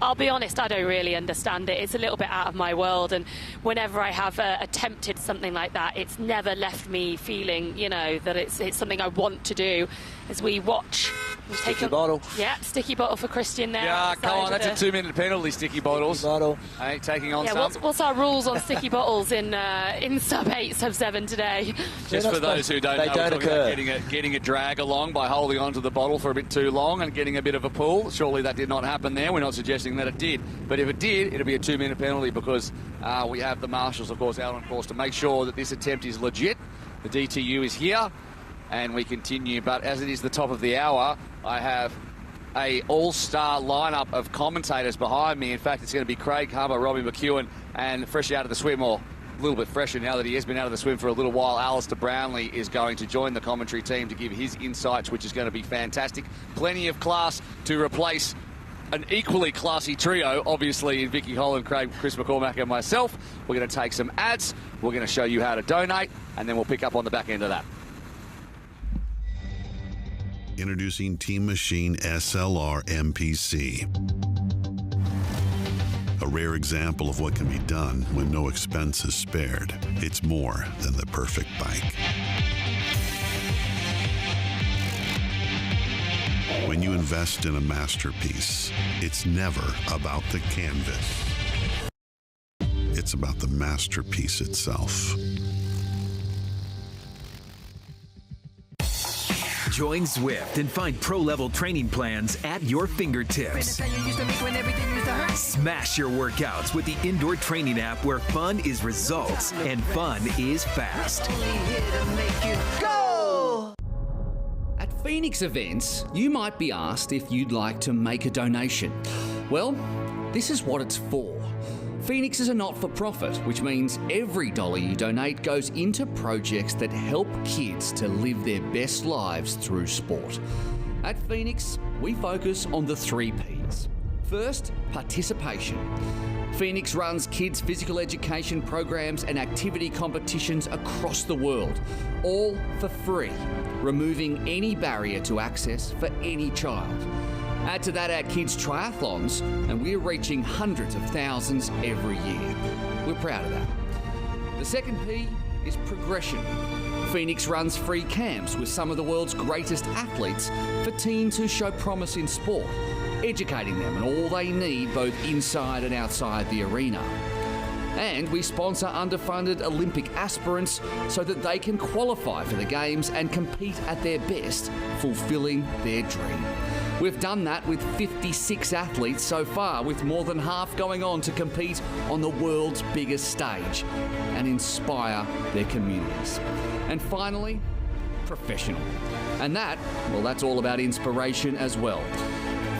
I'll be honest, I don't really understand it. It's a little bit out of my world, and whenever I have attempted something like that, it's never left me feeling, you know, that it's something I want to do. As we watch Sticky bottle. Yeah, sticky bottle for Kristian there. Yeah, come on, that's a 2-minute penalty, sticky bottles. Sticky bottle. Hey, taking on yeah, some. what's our rules on sticky bottles in Sub8, Sub7 today? Just for those who don't know, we're talking about getting a drag along by holding onto the bottle for a bit too long and getting a bit of a pull. Surely that did not happen there. We're not suggesting that it did. But if it did, it'll be a 2-minute penalty because we have the marshals, of course, out on course to make sure that this attempt is legit. The DTU is here and we continue. But as it is the top of the hour, I have a all-star lineup of commentators behind me. In fact, it's going to be Craig Hummer, Robbie McEwen, and fresh out of the swim, or a little bit fresher now that he has been out of the swim for a little while, Alistair Brownlee is going to join the commentary team to give his insights, which is going to be fantastic. Plenty of class to replace an equally classy trio, obviously, in Vicky Holland, Chris McCormack and myself. We're going to take some ads, we're going to show you how to donate, and then we'll pick up on the back end of that. Introducing Team Machine SLR MPC. A rare example of what can be done when no expense is spared. It's more than the perfect bike. When you invest in a masterpiece, it's never about the canvas. It's about the masterpiece itself. Join Zwift and find pro-level training plans at your fingertips. Smash your workouts with the indoor training app where fun is results and fun is fast. Go! At Pho3nix events, you might be asked if you'd like to make a donation. Well, this is what it's for. Pho3nix is a not-for-profit, which means every dollar you donate goes into projects that help kids to live their best lives through sport. At Pho3nix, we focus on the 3 Ps. First, participation. Pho3nix runs kids' physical education programs and activity competitions across the world, all for free, removing any barrier to access for any child. Add to that our kids' triathlons, and we're reaching hundreds of thousands every year. We're proud of that. The second P is progression. Pho3nix runs free camps with some of the world's greatest athletes for teens who show promise in sport, educating them on all they need both inside and outside the arena. And we sponsor underfunded Olympic aspirants so that they can qualify for the Games and compete at their best, fulfilling their dream. We've done that with 56 athletes so far, with more than half going on to compete on the world's biggest stage and inspire their communities. And finally, professional. And that's all about inspiration as well.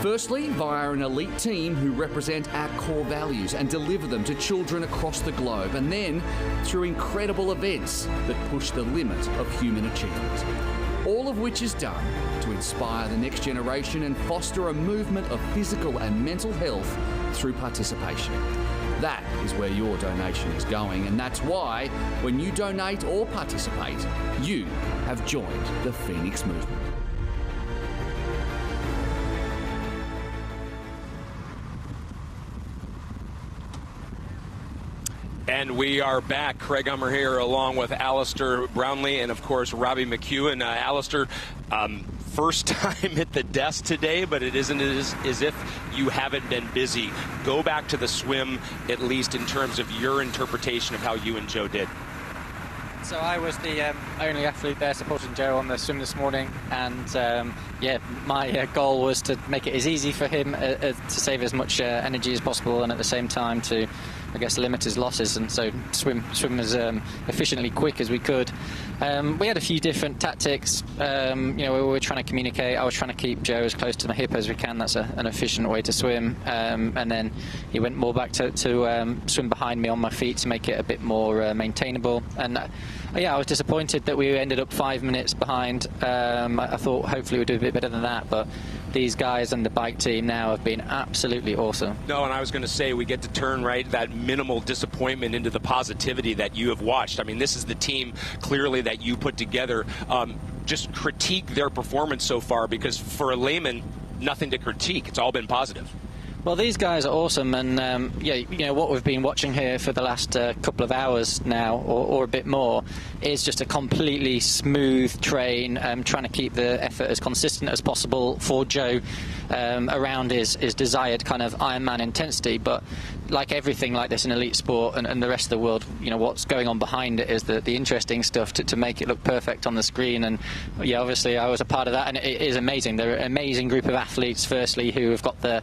Firstly, via an elite team who represent our core values and deliver them to children across the globe, and then through incredible events that push the limit of human achievement. All of which is done to inspire the next generation and foster a movement of physical and mental health through participation. That is where your donation is going, and that's why when you donate or participate, you have joined the Pho3nix movement. And we are back. Craig Hummer here along with Alistair Brownlee and, of course, Robbie McEwen. Alistair, first time at the desk today, but it isn't as if you haven't been busy. Go back to the swim, at least in terms of your interpretation of how you and Joe did. So I was the only athlete there supporting Joe on the swim this morning, and my goal was to make it as easy for him to save as much energy as possible, and at the same time to, I guess, limit his losses, and so swim as efficiently quick as we could. We had a few different tactics. We were trying to communicate. I was trying to keep Joe as close to my hip as we can. That's an efficient way to swim. And then he went more back to swim behind me on my feet to make it a bit more maintainable. And I was disappointed that we ended up 5 minutes behind. I thought hopefully we'd do a bit better than that, but these guys and the bike team now have been absolutely awesome. No, and I was going to say, we get to turn that minimal disappointment into the positivity that you have watched. I mean, this is the team clearly that you put together. Just critique their performance so far, because for a layman, nothing to critique. It's all been positive. Well, these guys are awesome, and yeah, you know what we've been watching here for the last couple of hours now, or a bit more, is just a completely smooth train, trying to keep the effort as consistent as possible for Joe around his desired kind of Ironman intensity. But like everything like this in elite sport and the rest of the world, you know, what's going on behind it is the interesting stuff to make it look perfect on the screen. And yeah, obviously I was a part of that, and it is amazing. They're an amazing group of athletes, firstly, who have got the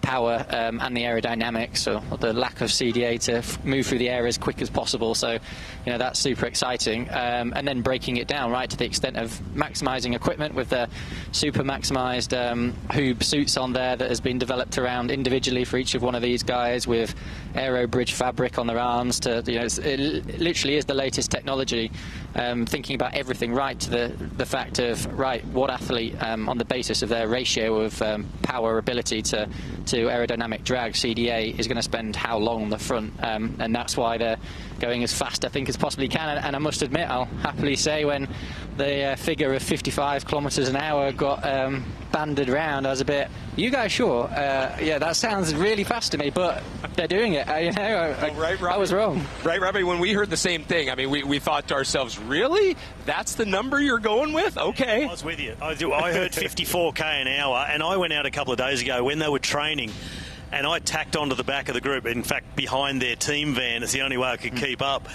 power and the aerodynamics, or the lack of CDA to move through the air as quick as possible. So, you know, that's super exciting. And then breaking it down right to the extent of maximising equipment with the super maximised hoob suits on there that has been developed around individually for each of one of these guys, with aero bridge fabric on their arms. To, you know, it literally is the latest technology. Thinking about everything right to the fact of what athlete on the basis of their ratio of power ability to aerodynamic drag, CDA, is going to spend how long on the front, and that's why they're going as fast, I think, as possibly can. And I must admit, I'll happily say, when the figure of 55 kilometres an hour got banded around, I was a bit, you guys sure? Yeah, that sounds really fast to me, but they're doing it. You know, I was wrong. Right, Robbie, when we heard the same thing, I mean, we thought to ourselves, really? That's the number you're going with? Okay. I was with you. I heard 54k an hour, and I went out a couple of days ago when they were training, and I tacked onto the back of the group, in fact, behind their team van. It's the only way I could keep up.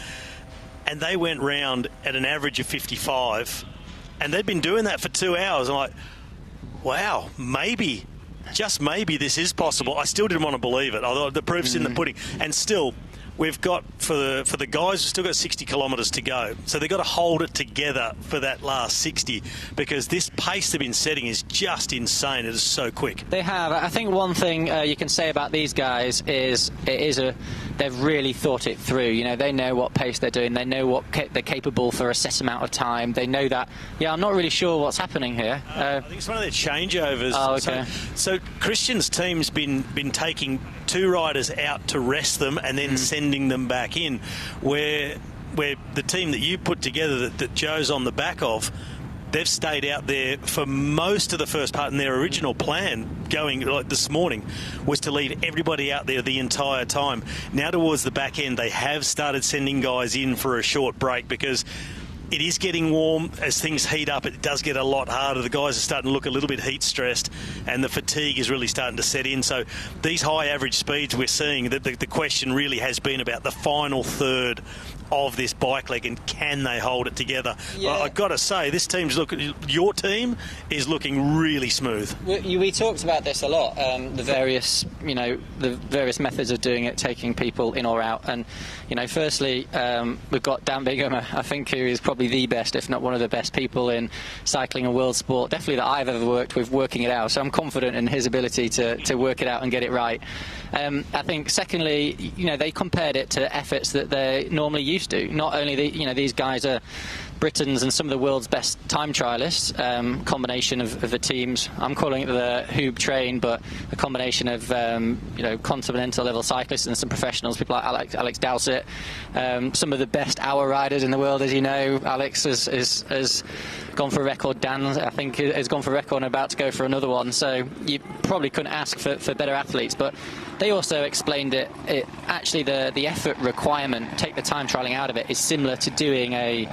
And they went round at an average of 55, and they'd been doing that for 2 hours. I'm like, wow, maybe, just maybe this is possible. I still didn't want to believe it. I thought the proof's in the pudding. And still, we've got, for the guys, we've still got 60 kilometres to go. So they've got to hold it together for that last 60, because this pace they've been setting is just insane. It is so quick. They have. I think one thing you can say about these guys is they've really thought it through. You know, they know what pace they're doing. They know what they're capable for a set amount of time. They know that. Yeah, I'm not really sure what's happening here. I think it's one of their changeovers. Oh, okay. So Kristian's team's been taking two riders out to rest them and then sending them back in, where the team that you put together that Joe's on the back of, they've stayed out there for most of the first part, and their original plan going like this morning was to leave everybody out there the entire time. Now towards the back end, they have started sending guys in for a short break, because it is getting warm. As things heat up, it does get a lot harder. The guys are starting to look a little bit heat stressed, and the fatigue is really starting to set in. So these high average speeds we're seeing, the question really has been about the final third of this bike leg, and can they hold it together? Yeah. I've got to say, your team is looking really smooth. We talked about this a lot, the various methods of doing it, taking people in or out. And firstly, we've got Dan Bigham, I think, who is probably the best, if not one of the best people in cycling and world sport, definitely that I've ever worked with, working it out. So I'm confident in his ability to work it out and get it right. I think secondly, they compared it to efforts that they normally used to. Not only these guys are Britons and some of the world's best time trialists, combination of the teams. I'm calling it the Hoob train, but a combination of continental level cyclists and some professionals, people like Alex Dowsett, some of the best hour riders in the world, as you know. Alex has gone for a record. Dan, I think, has gone for a record and about to go for another one. So you probably couldn't ask for better athletes. But they also explained it actually the effort requirement, take the time trialing out of it, is similar to doing a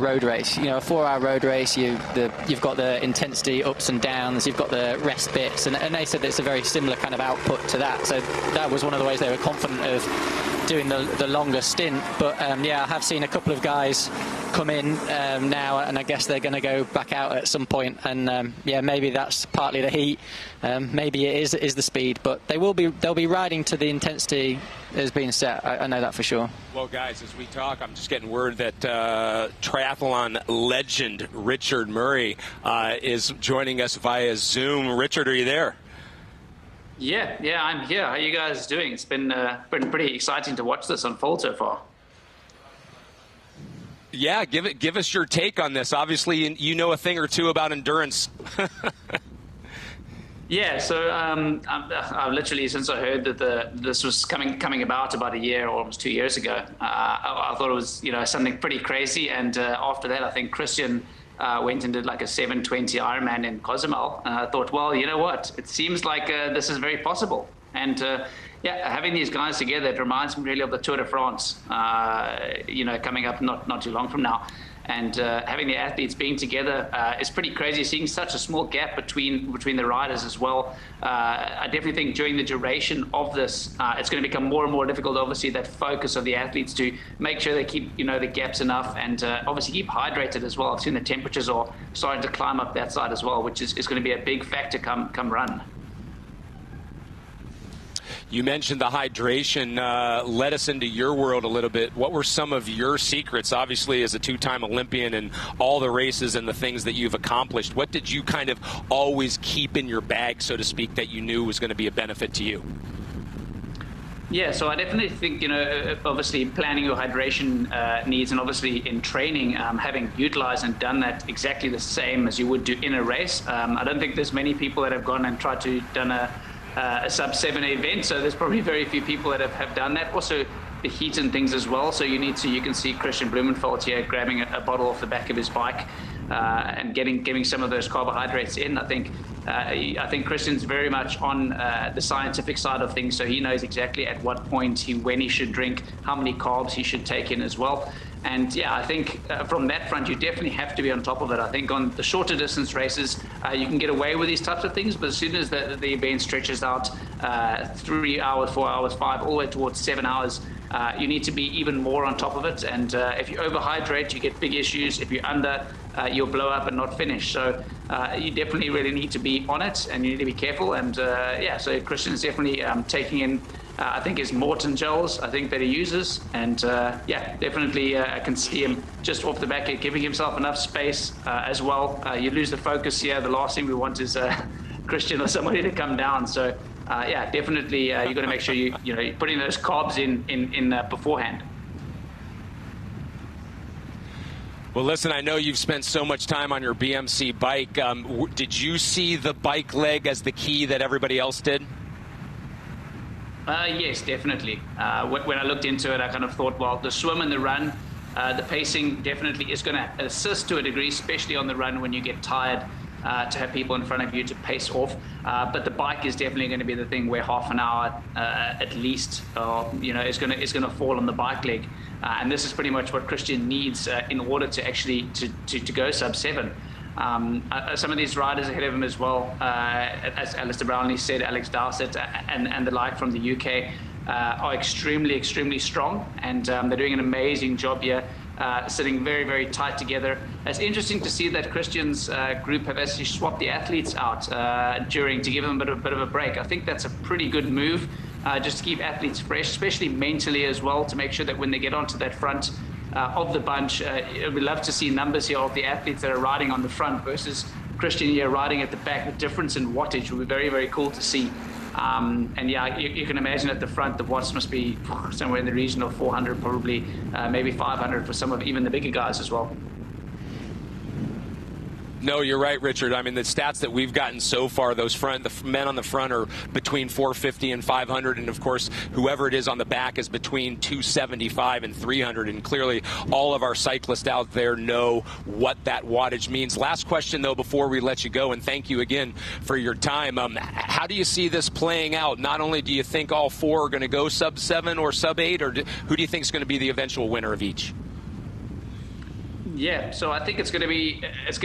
road race. A 4-hour road race, you've got the intensity ups and downs, you've got the rest bits, and they said that it's a very similar kind of output to that. So that was one of the ways they were confident of doing the longer stint. But I have seen a couple of guys come in now, and I guess they're going to go back out at some point. And maybe that's partly the heat, maybe it is the speed, but they'll be riding to the intensity that has been set. I know that for sure. Well, guys, as we talk, I'm just getting word that triathlon legend Richard Murray is joining us via Zoom. Richard, are you there? Yeah, I'm here. How are you guys doing? It's been pretty exciting to watch this unfold so far. Yeah, give us your take on this. Obviously, you know a thing or two about endurance. Yeah, so I've literally, since I heard that this was coming about a year or almost 2 years ago, I thought it was something pretty crazy. And after that, I think Kristian went and did like a 720 Ironman in Cozumel. And I thought, well, you know what? It seems like this is very possible. And having these guys together, it reminds me really of the Tour de France, coming up not too long from now. And having the athletes being together is pretty crazy, seeing such a small gap between the riders as well. I definitely think during the duration of this, it's going to become more and more difficult, obviously, that focus of the athletes to make sure they keep, the gaps enough and obviously keep hydrated as well. I've seen the temperatures are starting to climb up that side as well, which is going to be a big factor come run. You mentioned the hydration. Let us into your world a little bit. What were some of your secrets, obviously, as a two-time Olympian and all the races and the things that you've accomplished? What did you kind of always keep in your bag, so to speak, that you knew was going to be a benefit to you? Yeah, so I definitely think, obviously planning your hydration needs, and obviously in training, having utilized and done that exactly the same as you would do in a race. I don't think there's many people that have gone and tried to done a Sub7 event, so there's probably very few people that have done that. Also the heat and things as well, so you can see Kristian Blummenfelt here grabbing a bottle off the back of his bike and getting some of those carbohydrates in. I think Kristian's very much on the scientific side of things, so he knows exactly at what point when he should drink, how many carbs he should take in as well. And yeah, I think from that front, you definitely have to be on top of it. I think on the shorter distance races, you can get away with these types of things, but as soon as the event stretches out 3 hours, 4 hours, 5, all the way towards 7 hours, you need to be even more on top of it. And if you overhydrate, you get big issues. If you're under, you'll blow up and not finish. So you definitely really need to be on it, and you need to be careful. And so Kristian's definitely taking in, I think, his Morton gels, I think, that he uses. And definitely I can see him just off the back end giving himself enough space as well. You lose the focus here. The last thing we want is Kristian or somebody to come down. So definitely you've got to make sure you're putting those carbs in beforehand. Well, listen, I know you've spent so much time on your BMC bike. Did you see the bike leg as the key that everybody else did? Yes, definitely. When I looked into it, I kind of thought, well, the swim and the run, the pacing definitely is going to assist to a degree, especially on the run when you get tired, to have people in front of you to pace off. But the bike is definitely going to be the thing where half an hour at least, is going to fall on the bike leg. And this is pretty much what Kristian needs in order to actually to go Sub7. Some of these riders ahead of him as well, as Alistair Brownlee said, Alex Dowsett and the like from the UK, are extremely, extremely strong, and they're doing an amazing job here, sitting very, very tight together. It's interesting to see that Kristian's group have actually swapped the athletes out to give them a bit of a break. I think that's a pretty good move, just to keep athletes fresh, especially mentally as well, to make sure that when they get onto that front of the bunch, we'd love to see numbers here of the athletes that are riding on the front versus Kristian here riding at the back. The difference in wattage will be very, very cool to see. And yeah, you can imagine at the front the watts must be somewhere in the region of 400, probably maybe 500 for some of even the bigger guys as well. No, you're right, Richard. I mean, the stats that we've gotten so far, the men on the front are between 450 and 500, and of course, whoever it is on the back is between 275 and 300. And clearly, all of our cyclists out there know what that wattage means. Last question, though, before we let you go, and thank you again for your time. How do you see this playing out? Not only do you think all four are going to go Sub7 or Sub8, or who do you think is going to be the eventual winner of each? Yeah, so I think it's going to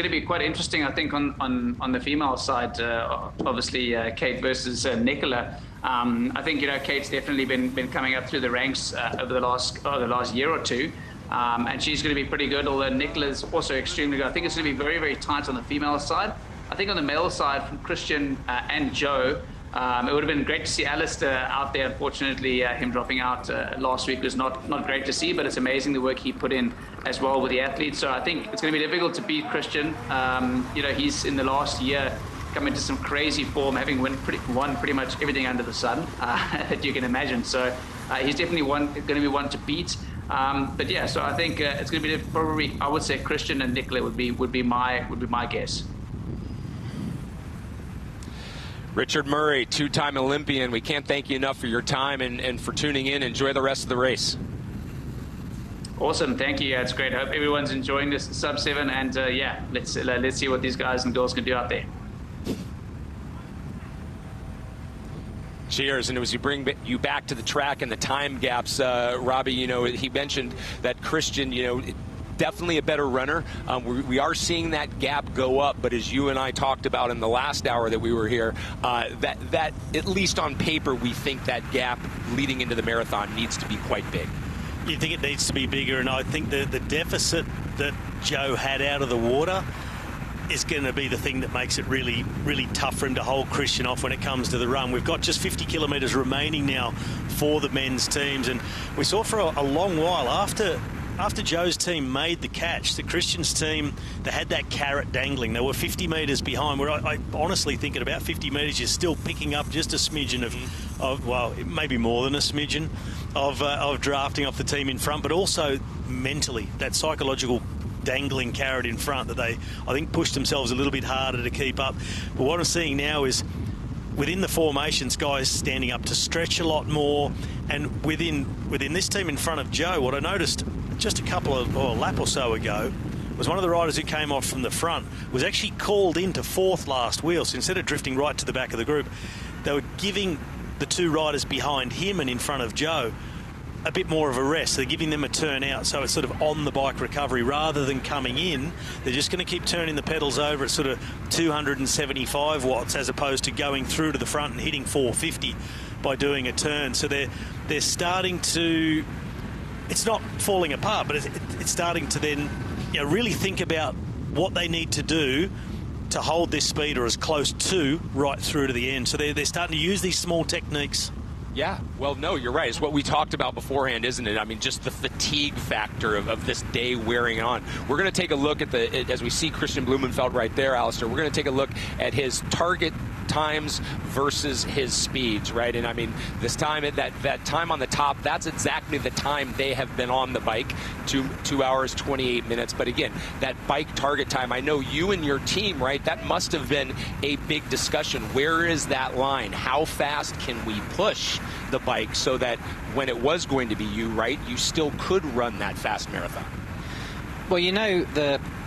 be quite interesting. I think on the female side, obviously Kate versus Nicola. I think Kate's definitely been coming up through the ranks over the last year or two, and she's going to be pretty good. Although Nicola's also extremely good. I think it's going to be very, very tight on the female side. I think on the male side, from Kristian and Joe, it would have been great to see Alistair out there. Unfortunately, him dropping out last week was not great to see, but it's amazing the work he put in as well with the athletes. So I think it's going to be difficult to beat Kristian. He's in the last year come into some crazy form, having won pretty much everything under the sun that you can imagine. So he's definitely going to be one to beat. But yeah, so I think it's going to be probably, I would say, Kristian and Nicola would be my guess. Richard Murray, two-time Olympian, we can't thank you enough for your time and for tuning in. Enjoy the rest of the race. Awesome, thank you. Yeah, it's great. I hope everyone's enjoying this Sub7, and let's see what these guys and girls can do out there. Cheers. And as we bring you back to the track and the time gaps, Robbie, he mentioned that Kristian, definitely a better runner. We are seeing that gap go up, but as you and I talked about in the last hour that we were here, that at least on paper, we think that gap leading into the marathon needs to be quite big. You think it needs to be bigger, and I think the deficit that Joe had out of the water is going to be the thing that makes it really, really tough for him to hold Kristian off when it comes to the run. We've got just 50 kilometres remaining now for the men's teams, and we saw for a long while after Joe's team made the catch, the Kristian's team, they had that carrot dangling. They were 50 metres behind, where I honestly think at about 50 metres you're still picking up just a smidgen of well, maybe more than a smidgen of drafting off the team in front, but also mentally, that psychological dangling carrot in front that they, I think, pushed themselves a little bit harder to keep up. But what I'm seeing now is within the formations, guys standing up to stretch a lot more, and within this team in front of Joe, what I noticed just a lap or so ago was one of the riders who came off from the front was actually called into fourth last wheel. So instead of drifting right to the back of the group, they were giving the two riders behind him and in front of Joe a bit more of a rest. They're giving them a turn out, so it's sort of on the bike recovery rather than coming in. They're just going to keep turning the pedals over at sort of 275 watts as opposed to going through to the front and hitting 450 by doing a turn. So they're starting to, it's not falling apart, but it's starting to then really think about what they need to do to hold this speed or as close to right through to the end. So they're starting to use these small techniques. Yeah, well, no, you're right. It's what we talked about beforehand, isn't it? I mean, just the fatigue factor of this day wearing on. We're going to take a look at as we see Kristian Blummenfelt right there, Alistair, we're going to take a look at his target times versus his speeds, right? And I mean, this time, that time on the top, that's exactly the time they have been on the bike, 2 hours, 28 minutes. But again, that bike target time, I know you and your team, right, that must have been a big discussion. Where is that line? How fast can we push the bike so that when it was going to be you, right, you still could run that fast marathon? Well,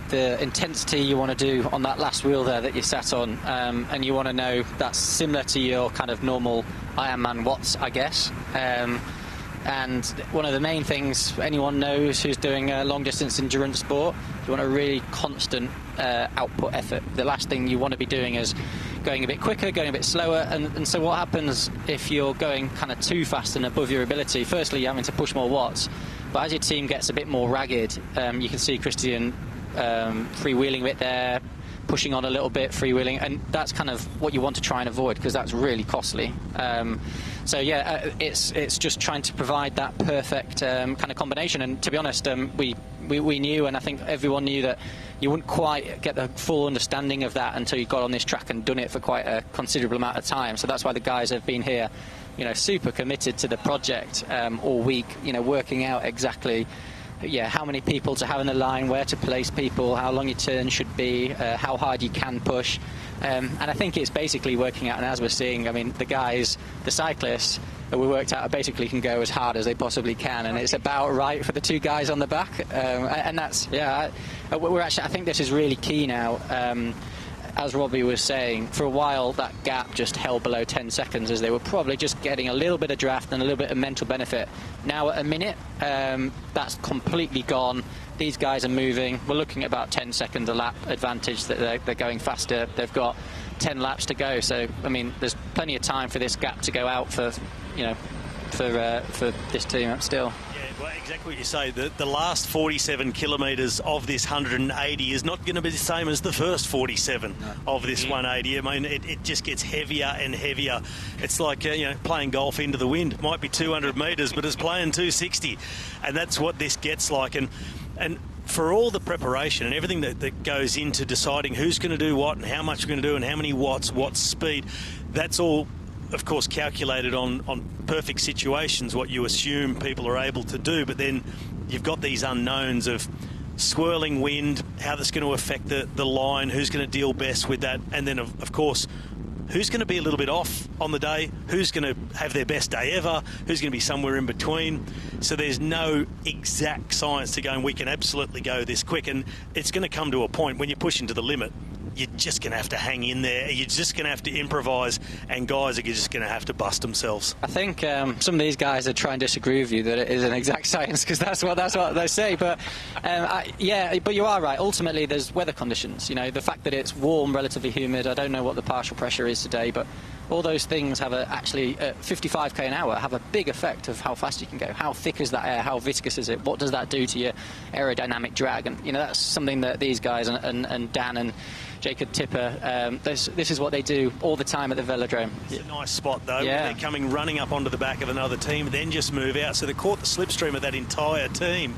the intensity you want to do on that last wheel there that you sat on, and you want to know that's similar to your kind of normal Ironman watts, I guess. And one of the main things anyone knows who's doing a long distance endurance sport, you want a really constant output effort. The last thing you want to be doing is going a bit quicker, going a bit slower, and so what happens if you're going kind of too fast and above your ability? Firstly, you're having to push more watts, but as your team gets a bit more ragged, you can see Kristian freewheeling a bit there, pushing on a little bit, freewheeling, and that's kind of what you want to try and avoid, because that's really costly. So yeah, it's just trying to provide that perfect kind of combination. And to be honest, we knew, and I think everyone knew, that you wouldn't quite get the full understanding of that until you got on this track and done it for quite a considerable amount of time. So that's why the guys have been here, super committed to the project all week, working out exactly how many people to have in the line, where to place people, how long your turn should be, how hard you can push. And I think it's basically working out, and as we're seeing, I mean, the guys, the cyclists, we worked out basically can go as hard as they possibly can, and it's about right for the two guys on the back. And that's, I think this is really key now. As Robbie was saying, for a while that gap just held below 10 seconds as they were probably just getting a little bit of draft and a little bit of mental benefit. Now at a minute, that's completely gone. These guys are moving. We're looking at about 10 seconds a lap advantage, that they're going faster. They've got 10 laps to go. So, I mean, there's plenty of time for this gap to go out for this team still. Well, exactly what you say. The last 47 kilometres of this 180 is not going to be the same as the first 47 of this 180. I mean, it just gets heavier and heavier. It's like playing golf into the wind. It might be 200 metres, but it's playing 260, and that's what this gets like. And for all the preparation and everything that goes into deciding who's going to do what and how much we're going to do and how many watts, what speed, that's all, of course, calculated on perfect situations, what you assume people are able to do. But then you've got these unknowns of swirling wind, how that's going to affect the line, who's going to deal best with that, and then, of course, who's going to be a little bit off on the day, who's going to have their best day ever, who's going to be somewhere in between. So there's no exact science to go, and we can absolutely go this quick. And it's going to come to a point when you're pushing to the limit, you're just going to have to hang in there. You're just going to have to improvise, and guys are just going to have to bust themselves. I think some of these guys are trying to disagree with you that it is an exact science, because that's what they say. But yeah, but you are right. Ultimately, there's weather conditions. You know, the fact that it's warm, relatively humid. I don't know what the partial pressure is today, but all those things have actually, at 55k an hour, have a big effect of how fast you can go. How thick is that air? How viscous is it? What does that do to your aerodynamic drag? And you know, that's something that these guys and Dan and Jacob Tipper, this is what they do all the time at the velodrome. It's a nice spot, though. Yeah. They're coming running up onto the back of another team, then just move out. So they caught the slipstream of that entire team.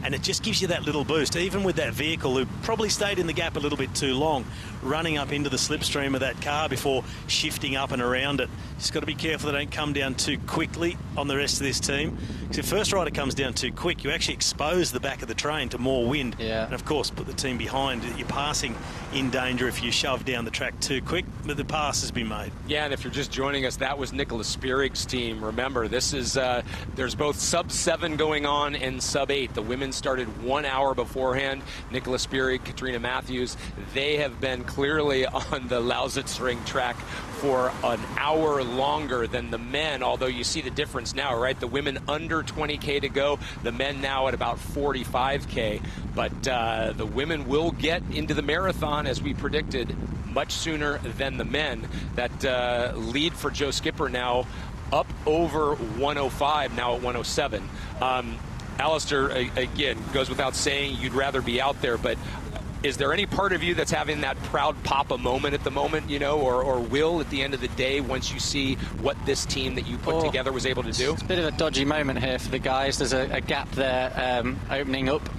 And it just gives you that little boost, even with that vehicle who probably stayed in the gap a little bit too long, running up into the slipstream of that car before shifting up and around it. Just got to be careful they don't come down too quickly on the rest of this team. Because if first rider comes down too quick, you actually expose the back of the train to more wind. Yeah. And of course, put the team behind. You're passing in danger if you shove down the track too quick, but the pass has been made. Yeah, and if you're just joining us, that was Nicola Spirig's team. Remember, this is there's both Sub7 going on and Sub8. The women started 1 hour beforehand. Nicola Spirig, Kat Matthews, they have been clearly on the Lausitzring track for an hour longer than the men, although you see the difference now, right? The women under 20k to go, the men now at about 45k. But the women will get into the marathon, as we predicted, much sooner than the men. That lead for Joe Skipper now up over 105, now at 107. Alistair, again, goes without saying you'd rather be out there, but is there any part of you that's having that proud papa moment at the moment, you know, or will at the end of the day once you see what this team that you put together was able to do? It's a bit of a dodgy moment here for the guys. There's a gap there opening up.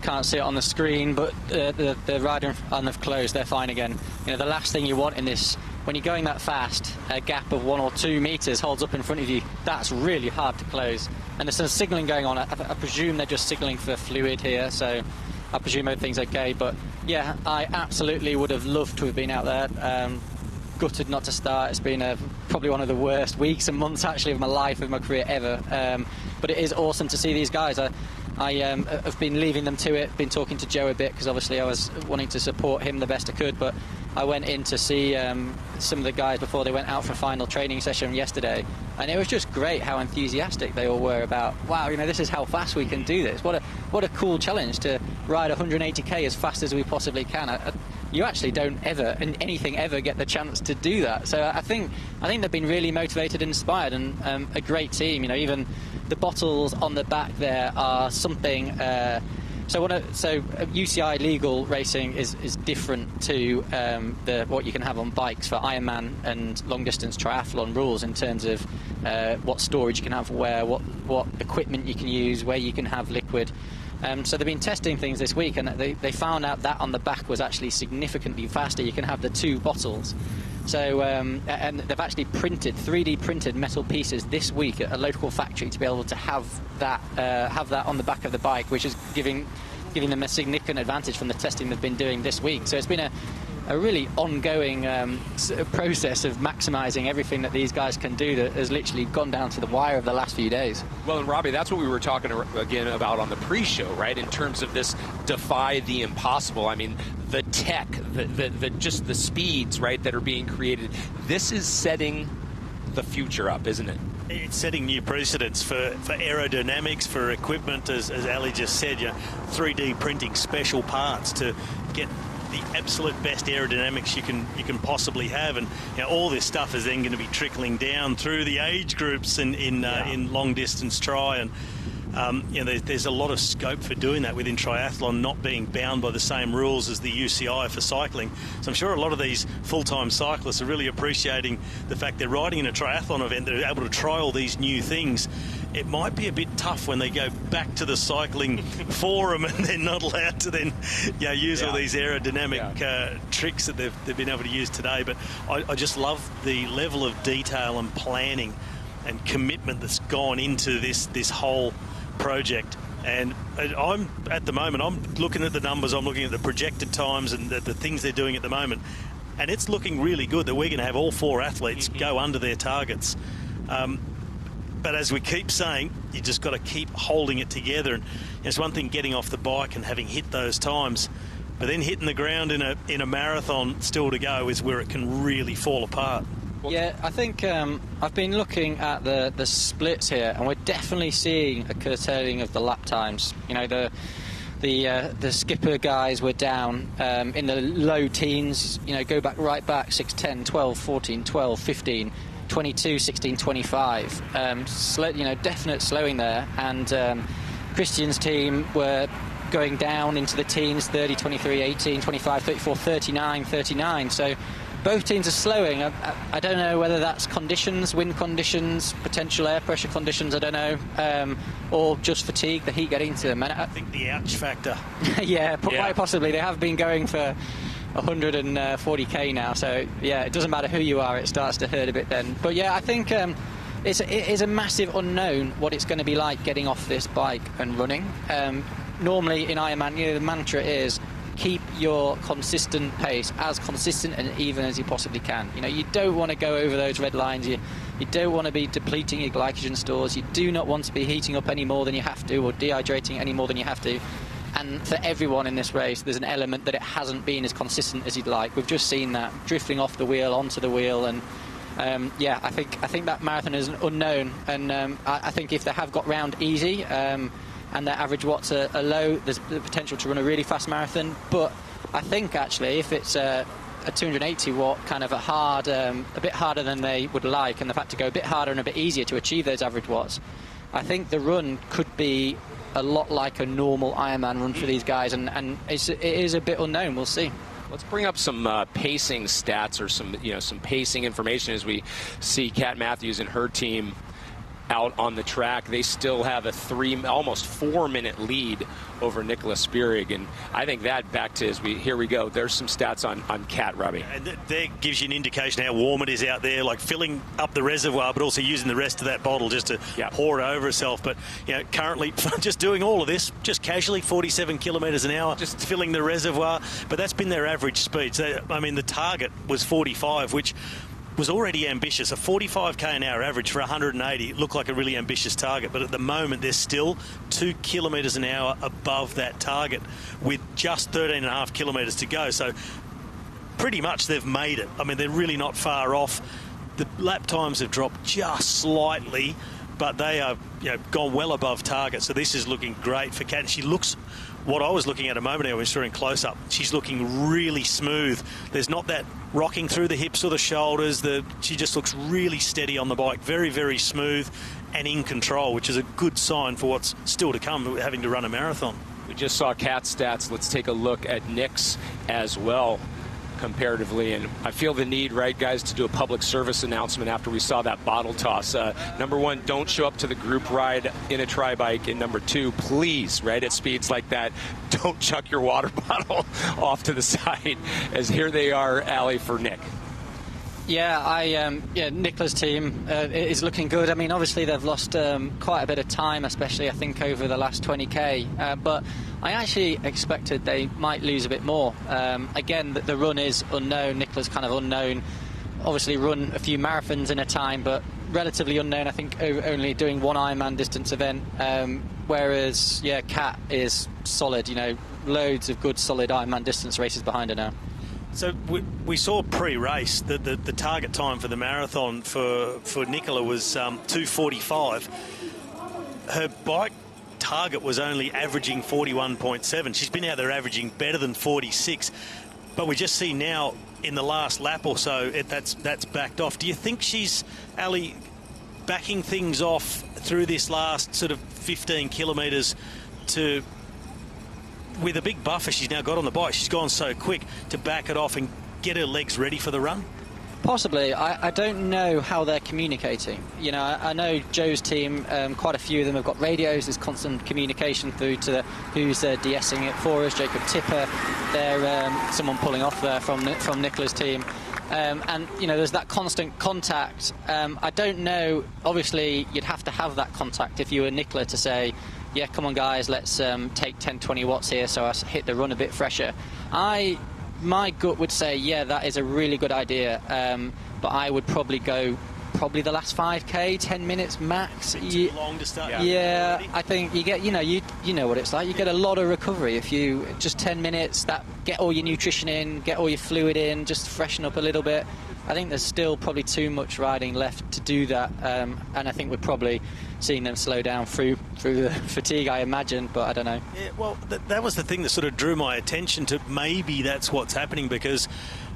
Can't see it on the screen, but the rider on the close, they're fine again. You know, the last thing you want in this, when you're going that fast, a gap of 1 or 2 meters holds up in front of you. That's really hard to close. And there's some signalling going on. I presume they're just signaling for fluid here, so I presume everything's okay. But yeah, I absolutely would have loved to have been out there. Gutted not to start. It's been probably one of the worst weeks and months actually of my life, of my career ever. But it is awesome to see these guys. I have been leaving them to it, been talking to Joe a bit, because obviously I was wanting to support him the best I could, but I went in to see some of the guys before they went out for a final training session yesterday, and it was just great how enthusiastic they all were about, wow, you know, this is how fast we can do this. What a cool challenge to ride 180k as fast as we possibly can. You actually don't ever, in anything ever, get the chance to do that. So I think they've been really motivated and inspired, and a great team. You know, even the bottles on the back there are something. So UCI legal racing is different to what you can have on bikes for Ironman and long distance triathlon rules in terms of what storage you can have where, what equipment you can use, where you can have liquid. So they've been testing things this week, and they found out that on the back was actually significantly faster. You can have the 2 bottles. So, and they've actually 3D printed metal pieces this week at a local factory to be able to have that on the back of the bike, which is giving them a significant advantage from the testing they've been doing this week. So it's been a really ongoing process of maximising everything that these guys can do that has literally gone down to the wire of the last few days. Well, and Robbie, that's what we were talking again about on the pre-show, right? In terms of this Defy the Impossible. I mean, the tech, just the speeds, right, that are being created. This is setting the future up, isn't it? It's setting new precedents for aerodynamics, for equipment, as Ali just said, you know, 3D printing special parts to get the absolute best aerodynamics you can possibly have, and you know, all this stuff is then going to be trickling down through the age groups in long distance tri, and you know, there's a lot of scope for doing that within triathlon, not being bound by the same rules as the UCI for cycling. So I'm sure a lot of these full-time cyclists are really appreciating the fact they're riding in a triathlon event, they're able to try all these new things. It might be a bit tough when they go back to the cycling forum and they're not allowed to then, you know, use all these aerodynamic tricks that they've been able to use today. But I just love the level of detail and planning and commitment that's gone into this whole project. And I'm at the moment, I'm looking at the numbers, I'm looking at the projected times and the things they're doing at the moment, and it's looking really good that we're going to have all 4 athletes go under their targets. But as we keep saying, you just got to keep holding it together. And it's one thing getting off the bike and having hit those times, but then hitting the ground in a marathon still to go is where it can really fall apart. Yeah, I think I've been looking at the splits here, and we're definitely seeing a curtailing of the lap times. You know, the skipper guys were down in the low teens. You know, go right back 6, 10, 12, 14, 12, 15, 22, 16, 25. You know, definite slowing there. And Kristian's team were going down into the teens, 30, 23, 18, 25, 34, 39, 39. So both teams are slowing. I don't know whether that's conditions, wind conditions, potential air pressure conditions, I don't know, or just fatigue, the heat getting to them. I think the ouch factor. Yeah, quite possibly. They have been going for 140k now, so yeah, it doesn't matter who you are, it starts to hurt a bit then. But yeah, I think it is a massive unknown what it's going to be like getting off this bike and running. Normally in Ironman, you know, the mantra is keep your consistent pace as consistent and even as you possibly can. You know, you don't want to go over those red lines. You don't want to be depleting your glycogen stores. You do not want to be heating up any more than you have to, or dehydrating any more than you have to. And for everyone in this race, there's an element that it hasn't been as consistent as you'd like. We've just seen that drifting off the wheel onto the wheel, and yeah, I think that marathon is an unknown. And I think if they have got round easy, and their average watts are low, there's the potential to run a really fast marathon. But I think actually if it's a 280 watt kind of a bit harder than they would like, and they've had to go a bit harder and a bit easier to achieve those average watts, I think the run could be a lot like a normal Ironman run for these guys, and it is a bit unknown. We'll see. Let's bring up some pacing stats, or some pacing information as we see Kat Matthews and her team out on the track. They still have a almost 4-minute lead over Nicola Spirig, and I think that back to here we go. There's some stats on Kat, Robbie. And that gives you an indication how warm it is out there, like filling up the reservoir, but also using the rest of that bottle just to pour it over herself. But you know, currently just doing all of this, just casually, 47 kilometres an hour, just filling the reservoir. But that's been their average speed. So, I mean, the target was 45, which was already ambitious. A 45k an hour average for 180 looked like a really ambitious target, but at the moment they're still 2 kilometres an hour above that target with just 13.5 kilometres to go. So pretty much they've made it. I mean, they're really not far off. The lap times have dropped just slightly, but they are, you know, gone well above target. So this is looking great for Kat. She looks, what I was looking at a moment ago when we saw her in close-up, she's looking really smooth. There's not that rocking through the hips or the shoulders. She just looks really steady on the bike, very, very smooth and in control, which is a good sign for what's still to come, having to run a marathon. We just saw Kat's stats. Let's take a look at Nick's as well, comparatively, and I feel the need, right, guys, to do a public service announcement after we saw that bottle toss. Number one, don't show up to the group ride in a tri-bike, and number two, please, right, at speeds like that, don't chuck your water bottle off to the side, as here they are, Allie, for Nick. Yeah, Nicola's team is looking good. I mean, obviously they've lost quite a bit of time, especially I think over the last 20k. But I actually expected they might lose a bit more. Again, the run is unknown. Nicola's kind of unknown. Obviously run a few marathons in a time, but relatively unknown. I think only doing one Ironman distance event. Whereas, yeah, Kat is solid. You know, loads of good solid Ironman distance races behind her now. So we saw pre-race that the target time for the marathon for Nicola was 2:45. Her bike target was only averaging 41.7. She's been out there averaging better than 46. But we just see now in the last lap or so that's backed off. Do you think she's, Ali, backing things off through this last sort of 15 kilometres to, with a big buffer she's now got on the bike, she's gone so quick to back it off and get her legs ready for the run? Possibly. I don't know how they're communicating. You know, I know Joe's team, quite a few of them have got radios. There's constant communication through to who's de-essing it for us. Jacob Tipper, they're someone pulling off there from Nicola's team. And, you know, there's that constant contact. I don't know, obviously you'd have to have that contact if you were Nicola to say, yeah, come on guys, let's take 10-20 watts here so I hit the run a bit fresher. My gut would say, yeah, that is a really good idea, but I would probably go probably the last 5k, 10 minutes max. Too long to start. Yeah, I think you get, you know what it's like. You get a lot of recovery if you just 10 minutes. That get all your nutrition in, get all your fluid in, just freshen up a little bit. I think there's still probably too much riding left to do that, and I think we're probably seeing them slow down through the fatigue, I imagine, but I don't know. Yeah, well, that was the thing that sort of drew my attention to maybe that's what's happening, because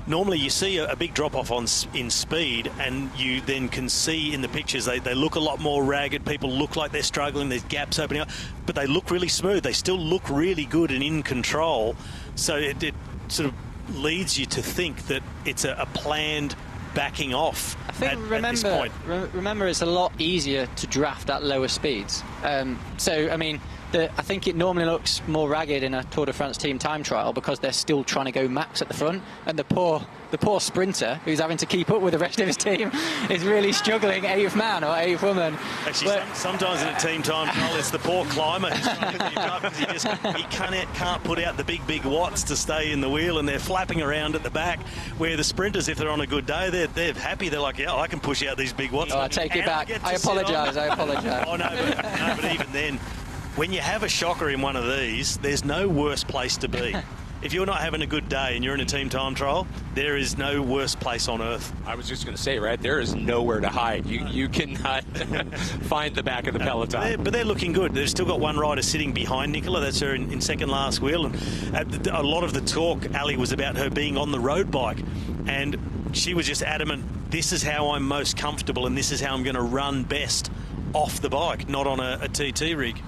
normally you see a big drop-off in speed, and you then can see in the pictures they look a lot more ragged. People look like they're struggling. There's gaps opening up, but they look really smooth. They still look really good and in control. So it sort of leads you to think that it's a planned backing off. I think at this point. Remember, it's a lot easier to draft at lower speeds. So, I mean, I think it normally looks more ragged in a Tour de France team time trial because they're still trying to go max at the front, and the poor sprinter who's having to keep up with the rest of his team is really struggling, 8th man or 8th woman. Actually, sometimes in a team time trial, it's the poor climber who's trying to keep up because he can't put out the big watts to stay in the wheel, and they're flapping around at the back, where the sprinters, if they're on a good day, they're happy. They're like, yeah, I can push out these big watts. Oh, I take it back. I apologise. Oh, no, but even then, when you have a shocker in one of these, there's no worse place to be. If you're not having a good day and you're in a team time trial, there is no worse place on earth. I was just going to say, right, there is nowhere to hide. You cannot find the back of the peloton. But they're looking good. They've still got one rider sitting behind Nicola. That's her in second last wheel. And a lot of the talk, Ali, was about her being on the road bike. And she was just adamant, this is how I'm most comfortable and this is how I'm going to run best off the bike, not on a TT rig.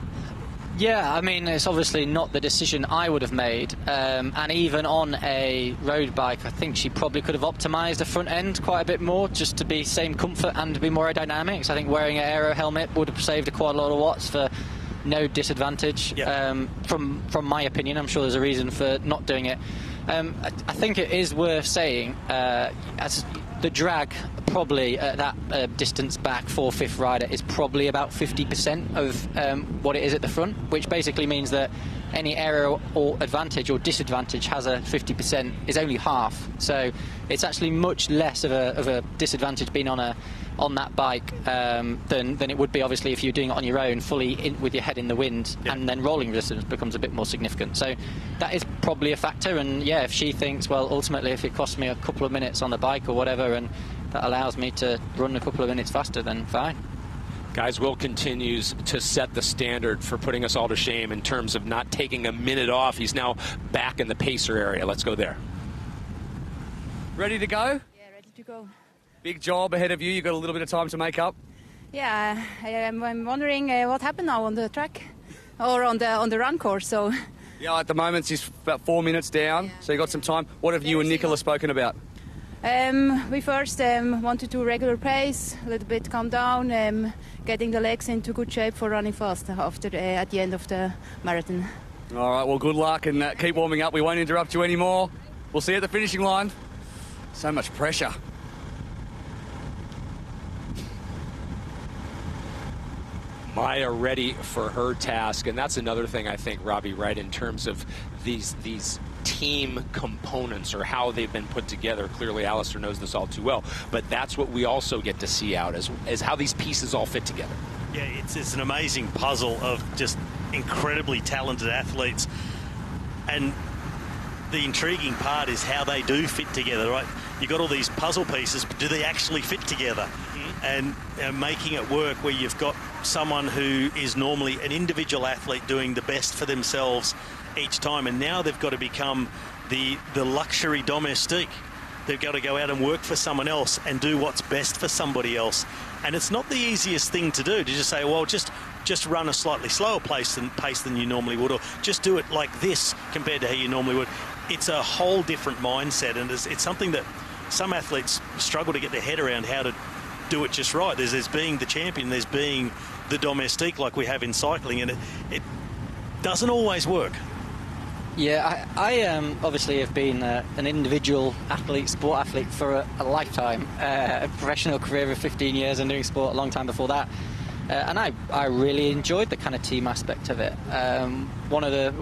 Yeah, I mean, it's obviously not the decision I would have made. And even on a road bike, I think she probably could have optimised the front end quite a bit more just to be same comfort and to be more aerodynamic. So I think wearing an aero helmet would have saved quite a lot of watts for no disadvantage. Yeah. From my opinion, I'm sure there's a reason for not doing it. I think it is worth saying, as the drag probably at that distance back for 5th rider is probably about 50% of what it is at the front, which basically means that any aero or advantage or disadvantage has a 50% is only half. So it's actually much less of a disadvantage being on that bike than it would be obviously if you're doing it on your own, fully in, with your head in the wind, and then rolling resistance becomes a bit more significant. So that is probably a factor. And yeah, if she thinks, well, ultimately if it costs me a couple of minutes on the bike or whatever, and that allows me to run a couple of minutes faster, then fine. Guys, Will continues to set the standard for putting us all to shame in terms of not taking a minute off. He's now back in the pacer area. Let's go there. Ready to go? Yeah, ready to go. Big job ahead of you. You've got a little bit of time to make up. Yeah, I'm wondering what happened now on the track or on the run course. So. Yeah, at the moment she's about 4 minutes down, so you got some time. What have you and Nicola spoken about? We first wanted to regular pace, a little bit calm down, getting the legs into good shape for running fast after at the end of the marathon. All right, well, good luck and keep warming up. We won't interrupt you anymore. We'll see you at the finishing line. So much pressure. Maya ready for her task, and that's another thing I think, Robbie, right, in terms of these team components or how they've been put together. Clearly Alistair knows this all too well, but that's what we also get to see out as how these pieces all fit together. Yeah, it's an amazing puzzle of just incredibly talented athletes, and the intriguing part is how they do fit together, right? You've got all these puzzle pieces, but do they actually fit together? And making it work where you've got someone who is normally an individual athlete doing the best for themselves each time, and now they've got to become the luxury domestique. They've got to go out and work for someone else and do what's best for somebody else. And it's not the easiest thing to do, to just say, well, just run a slightly slower pace than you normally would, or just do it like this compared to how you normally would. It's a whole different mindset, and it's something that some athletes struggle to get their head around, how to do it just right. There's being the champion, there's being the domestique like we have in cycling, and it doesn't always work. Yeah, I obviously have been an individual athlete, sport athlete for a lifetime, a professional career of 15 years and doing sport a long time before that. And I really enjoyed the kind of team aspect of it. One of the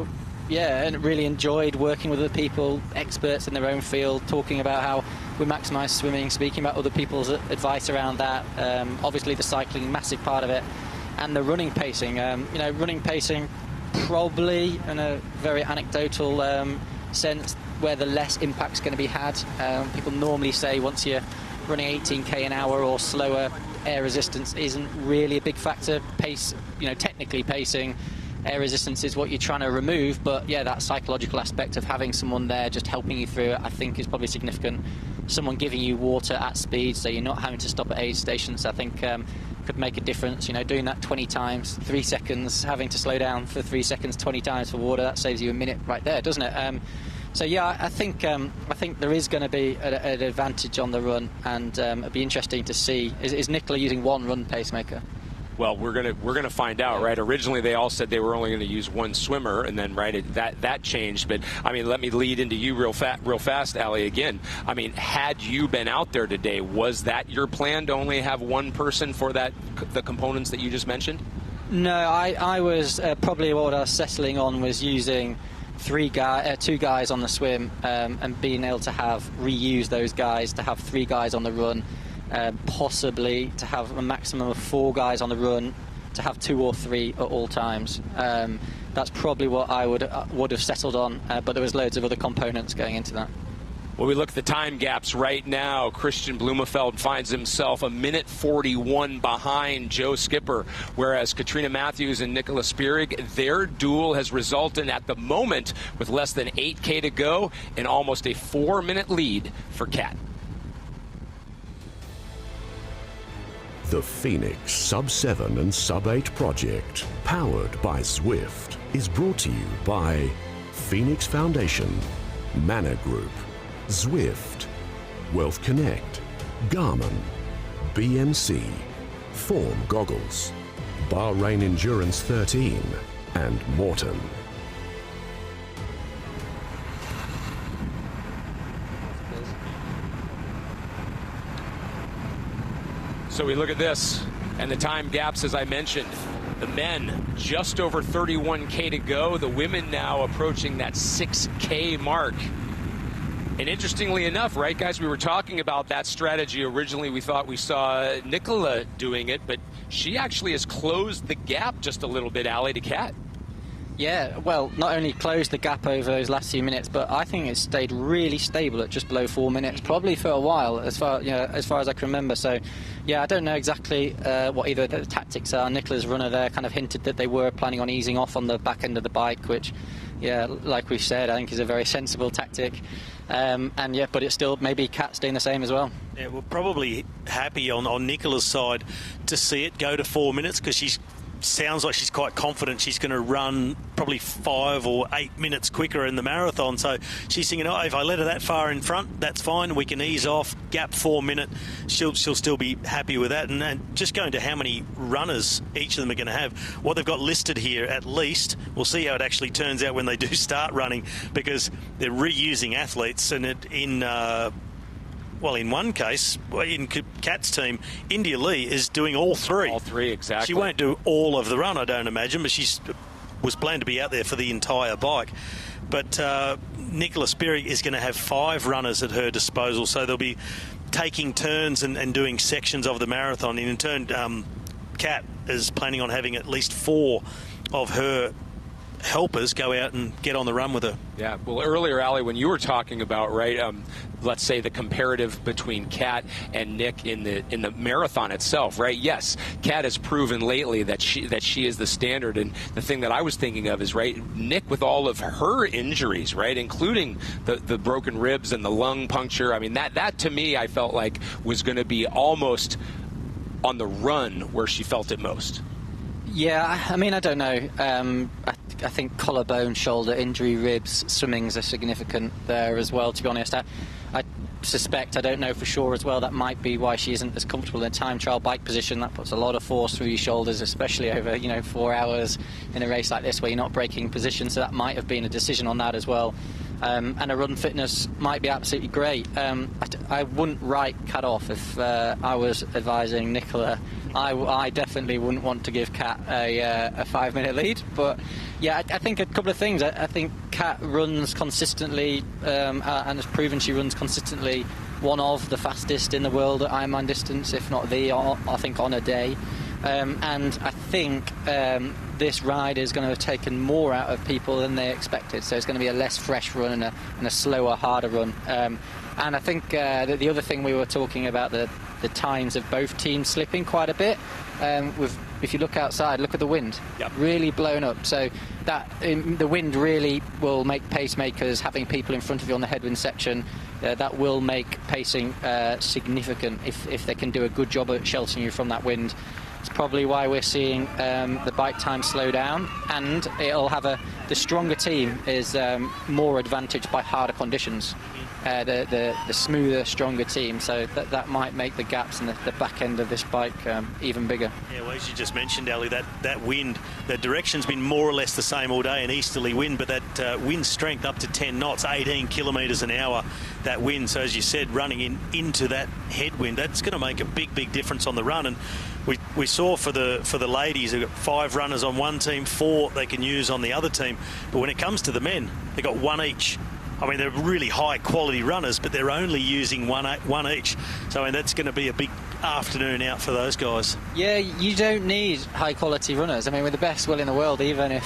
and really enjoyed working with other people, experts in their own field, talking about how we maximise swimming, speaking about other people's advice around that. Obviously, the cycling, massive part of it, and the running pacing. Running pacing, probably in a very anecdotal sense, where the less impact's going to be had. People normally say once you're running 18k an hour or slower, air resistance isn't really a big factor. Pace, technically pacing, air resistance is what you're trying to remove, but yeah, that psychological aspect of having someone there just helping you through it, I think is probably significant. Someone giving you water at speed, so you're not having to stop at aid stations, I think could make a difference. Doing that 20 times, 3 seconds, having to slow down for 3 seconds 20 times for water, that saves you a minute right there, doesn't it? So yeah, I think there is going to be an advantage on the run, and it'll be interesting to see. Is Nicola using one run pacemaker? Well, we're gonna find out, right? Originally, they all said they were only going to use one swimmer, and then that changed. But I mean, let me lead into you real fast, Ali. Again, I mean, had you been out there today, was that your plan to only have one person for the components that you just mentioned? No, I was probably what I was settling on was using two guys on the swim, and being able to reuse those guys to have 3 guys on the run. Possibly to have a maximum of 4 guys on the run, to have 2 or 3 at all times. That's probably what I would have settled on, but there was loads of other components going into that. Well, we look at the time gaps right now. Kristian Blummenfelt finds himself a minute 41 behind Joe Skipper, whereas Katrina Matthews and Nicola Spirig, their duel has resulted at the moment with less than 8K to go and almost a 4-minute lead for Kat. The Pho3nix Sub7 and Sub8 project, powered by Zwift, is brought to you by Pho3nix Foundation, Mana Group, Zwift, Wealth Connect, Garmin, BMC, Form Goggles, Bahrain Endurance 13, and Morton. So we look at this, and the time gaps, as I mentioned. The men just over 31K to go. The women now approaching that 6K mark. And interestingly enough, right, guys, we were talking about that strategy. Originally, we thought we saw Nicola doing it, but she actually has closed the gap just a little bit, Ali, to Kat. Yeah, well, not only closed the gap over those last few minutes, but I think it's stayed really stable at just below 4 minutes, probably for a while, as far as I can remember. So, yeah, I don't know exactly what either the tactics are. Nicola's runner there kind of hinted that they were planning on easing off on the back end of the bike, which, yeah, like we said, I think is a very sensible tactic. And yeah, but it's still maybe Kat's doing the same as well. Yeah, we're probably happy on Nicola's side to see it go to 4 minutes, because she's sounds like she's quite confident she's going to run probably 5 or 8 minutes quicker in the marathon. So she's thinking, oh, if I let her that far in front, that's fine. We can ease off, gap 4 minute. She'll still be happy with that. And just going to how many runners each of them are going to have. What they've got listed here, at least, we'll see how it actually turns out when they do start running, because they're reusing athletes. And in one case, in Kat's team, India Lee is doing all 3. All 3, exactly. She won't do all of the run, I don't imagine, but she was planned to be out there for the entire bike. But Nicola Spirig is going to have 5 runners at her disposal, so they'll be taking turns and doing sections of the marathon. And in turn, Kat is planning on having at least 4 of her helpers go out and get on the run with her. Yeah, well, earlier, Ali, when you were talking about, right, let's say the comparative between Kat and Nick in the marathon itself, right? Yes, Kat has proven lately that she is the standard, and the thing that I was thinking of is, right, Nick with all of her injuries, right, including the broken ribs and the lung puncture. I mean, that to me, I felt like was going to be almost on the run where she felt it most. Yeah, I mean, I don't know. I think collarbone, shoulder injury, ribs, swimming's are significant there as well, to be honest. I suspect, I don't know for sure as well, that might be why she isn't as comfortable in a time trial bike position. That puts a lot of force through your shoulders, especially over 4 hours in a race like this where you're not breaking position. So that might have been a decision on that as well. And her run fitness might be absolutely great. I wouldn't write Kat off if I was advising Nicola I definitely wouldn't want to give Kat a 5-minute lead. But yeah, I think a couple of things. I think Kat runs consistently and has proven she runs consistently one of the fastest in the world at Ironman distance, if not I think on a day. And I think this ride is going to have taken more out of people than they expected. So it's going to be a less fresh run and a slower, harder run. And I think the other thing we were talking about, the times of both teams slipping quite a bit. If you look outside, look at the wind. Yep. Really blown up. So that the wind really will make pacemakers, having people in front of you on the headwind section, that will make pacing significant if they can do a good job at sheltering you from that wind. It's probably why we're seeing the bike time slow down, and it'll have the stronger team is more advantaged by harder conditions. The smoother, stronger team, so that might make the gaps in the back end of this bike even bigger. Yeah, well, as you just mentioned, Ali, that wind, the direction's been more or less the same all day, an easterly wind, but that wind strength up to 10 knots, 18 kilometres an hour, that wind. So as you said, running into that headwind, that's going to make a big difference on the run. And we saw for the ladies, they've got 5 runners on one team, 4 they can use on the other team. But when it comes to the men, they've got 1 each. I mean, they're really high-quality runners, but they're only using one each. So, I mean, that's going to be a big afternoon out for those guys. Yeah, you don't need high-quality runners. I mean, with the best will in the world, even if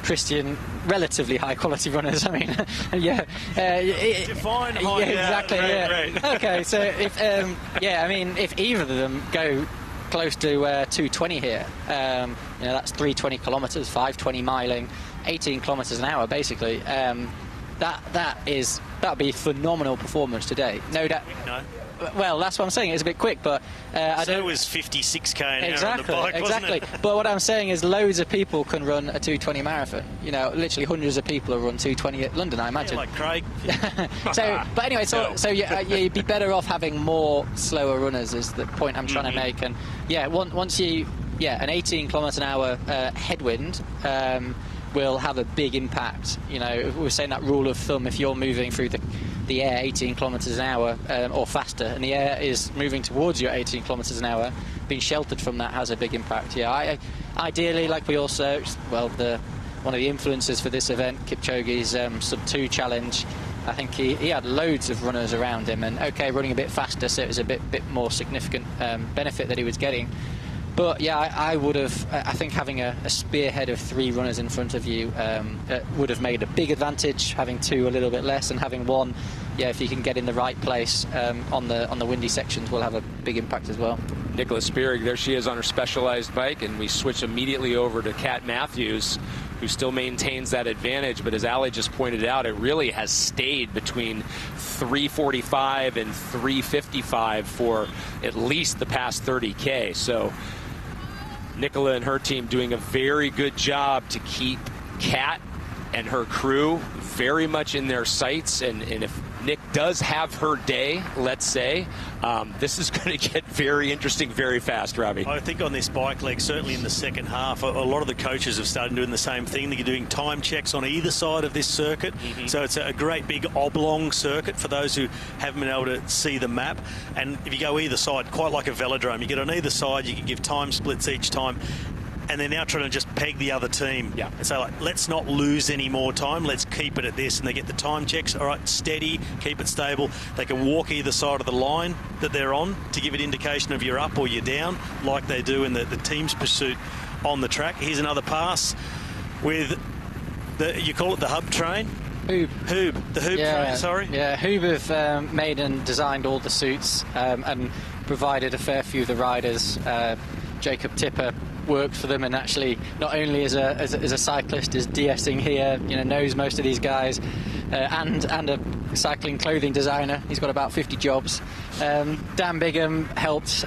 Kristian, relatively high-quality runners, I mean, yeah. Define high. Yeah, exactly, yeah. Right. Okay, so if, I mean, if either of them go close to 220 here, that's 320 kilometres, 520 miling, 18 kilometres an hour, basically. That'd be a phenomenal performance today. No doubt. No. Well, that's what I'm saying. It's a bit quick, but I don't. It was 56k an hour on the bike, exactly. wasn't it? But what I'm saying is, loads of people can run a 220 marathon. Literally hundreds of people have run 220 at London, I imagine. Yeah, like Craig. But anyway, you'd be better off having more slower runners. Is the point I'm trying to make? And once you an 18 kilometres an hour headwind. Will have a big impact. We're saying that rule of thumb, if you're moving through the air 18 kilometres an hour or faster, and the air is moving towards you at 18 kilometres an hour, being sheltered from that has a big impact. Ideally, like we also, one of the influencers for this event, Kipchoge's Sub2 challenge, I think he had loads of runners around him, and running a bit faster, so it was a bit more significant benefit that he was getting. But I would have. I think having a spearhead of 3 runners in front of you would have made a big advantage. Having 2 a little bit less, and having 1, if you can get in the right place on the windy sections, will have a big impact as well. Nicola Spirig, there she is on her Specialized bike, and we switch immediately over to Kat Matthews, who still maintains that advantage. But as Ali just pointed out, it really has stayed between 3:45 and 3:55 for at least the past 30K. So Nicola and her team doing a very good job to keep Kat and her crew very much in their sights. And if Nick does have her day, let's say, this is going to get very interesting very fast, Robbie. I think on this bike leg, certainly in the second half, a lot of the coaches have started doing the same thing. They're doing time checks on either side of this circuit. So it's a great big oblong circuit for those who haven't been able to see the map. And if you go either side, quite like a velodrome, you get on either side, you can give time splits each time. And they're now trying to just peg the other team. Yeah. And say, let's not lose any more time. Let's keep it at this. And they get the time checks. All right, steady, keep it stable. They can walk either side of the line that they're on to give an indication of you're up or you're down, like they do in the team's pursuit on the track. Here's another pass with you call it the hub train? Hoob. The Hoob train, sorry. Yeah, Hoob have made and designed all the suits and provided a fair few of the riders. Jacob Tipper worked for them, and actually not only as a cyclist is de-essing here, knows most of these guys, and a cycling clothing designer. He's got about 50 jobs. Dan Bigham helped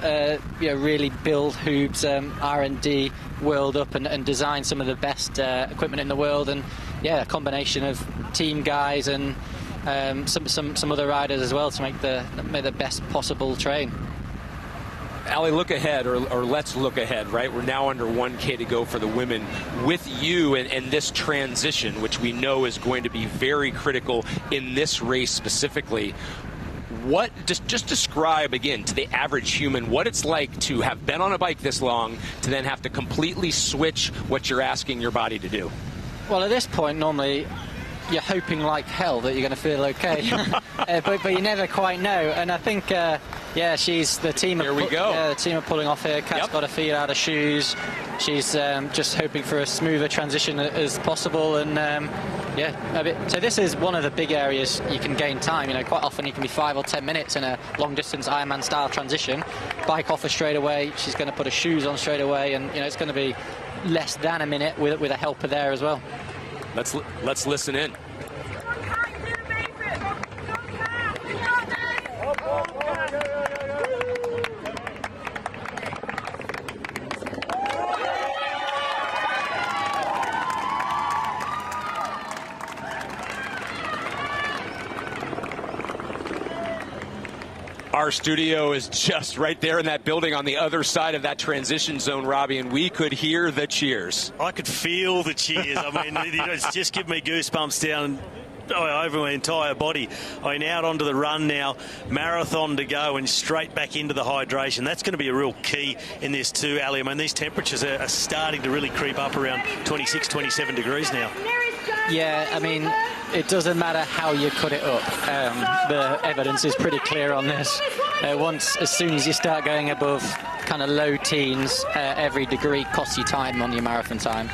really build Hoob's R&D world up and design some of the best equipment in the world, and a combination of team guys and some other riders as well to make the best possible train. Ali, look ahead, or let's look ahead, right? We're now under 1K to go for the women. With you and this transition, which we know is going to be very critical in this race specifically, what just describe again to the average human what it's like to have been on a bike this long to then have to completely switch what you're asking your body to do. Well, at this point, normally you're hoping like hell that you're going to feel okay, but you never quite know. And I think, she's the team. Here we go. The team are pulling off here. Kat's got her feet out of shoes. She's just hoping for a smoother transition as possible. And so this is one of the big areas you can gain time. You know, quite often you can be 5 or 10 minutes in a long distance Ironman style transition. Bike off her straight away. She's going to put her shoes on straight away, and it's going to be less than a minute with a helper there as well. Let's listen in. Our studio is just right there in that building on the other side of that transition zone, Robbie, and we could hear the cheers. I could feel the cheers. I mean, it's just given me goosebumps down over my entire body. I mean, out onto the run now, marathon to go, and straight back into the hydration. That's going to be a real key in this too, Ali. I mean, these temperatures are starting to really creep up around 26, 27 degrees now. Yeah, I mean, it doesn't matter how you cut it up. The evidence is pretty clear on this. As soon as you start going above kind of low teens, every degree costs you time on your marathon time.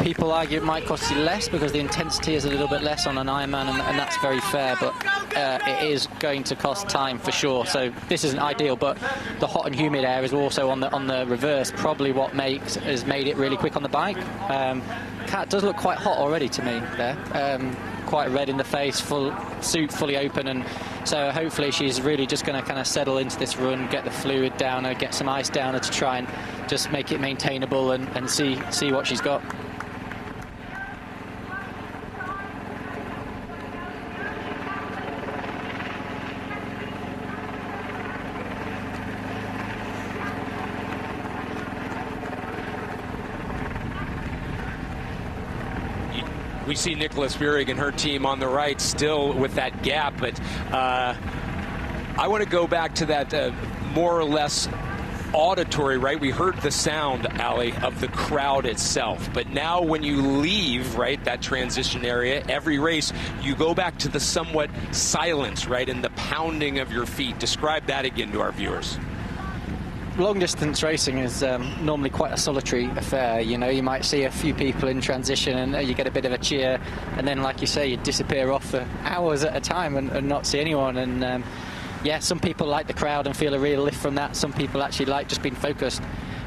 People argue it might cost you less because the intensity is a little bit less on an Ironman, and that's very fair, but it is going to cost time for sure. So this isn't ideal, but the hot and humid air is also on the reverse, probably what has made it really quick on the bike. Kat does look quite hot already to me there. Quite red in the face, full suit fully open, and so hopefully she's really just going to kind of settle into this run, get the fluid down her, get some ice down her to try and just make it maintainable and see what she's got. We see Nicola Spirig and her team on the right still with that gap, but I want to go back to that more or less auditory, right? We heard the sound, Ali, of the crowd itself, but now when you leave, right, that transition area, every race, you go back to the somewhat silence, right, and the pounding of your feet. Describe that again to our viewers. Long distance racing is normally quite a solitary affair. You know, you might see a few people in transition and you get a bit of a cheer, and then, like you say, you disappear off for hours at a time and not see anyone. And some people like the crowd and feel a real lift from that. Some people actually like just being focused.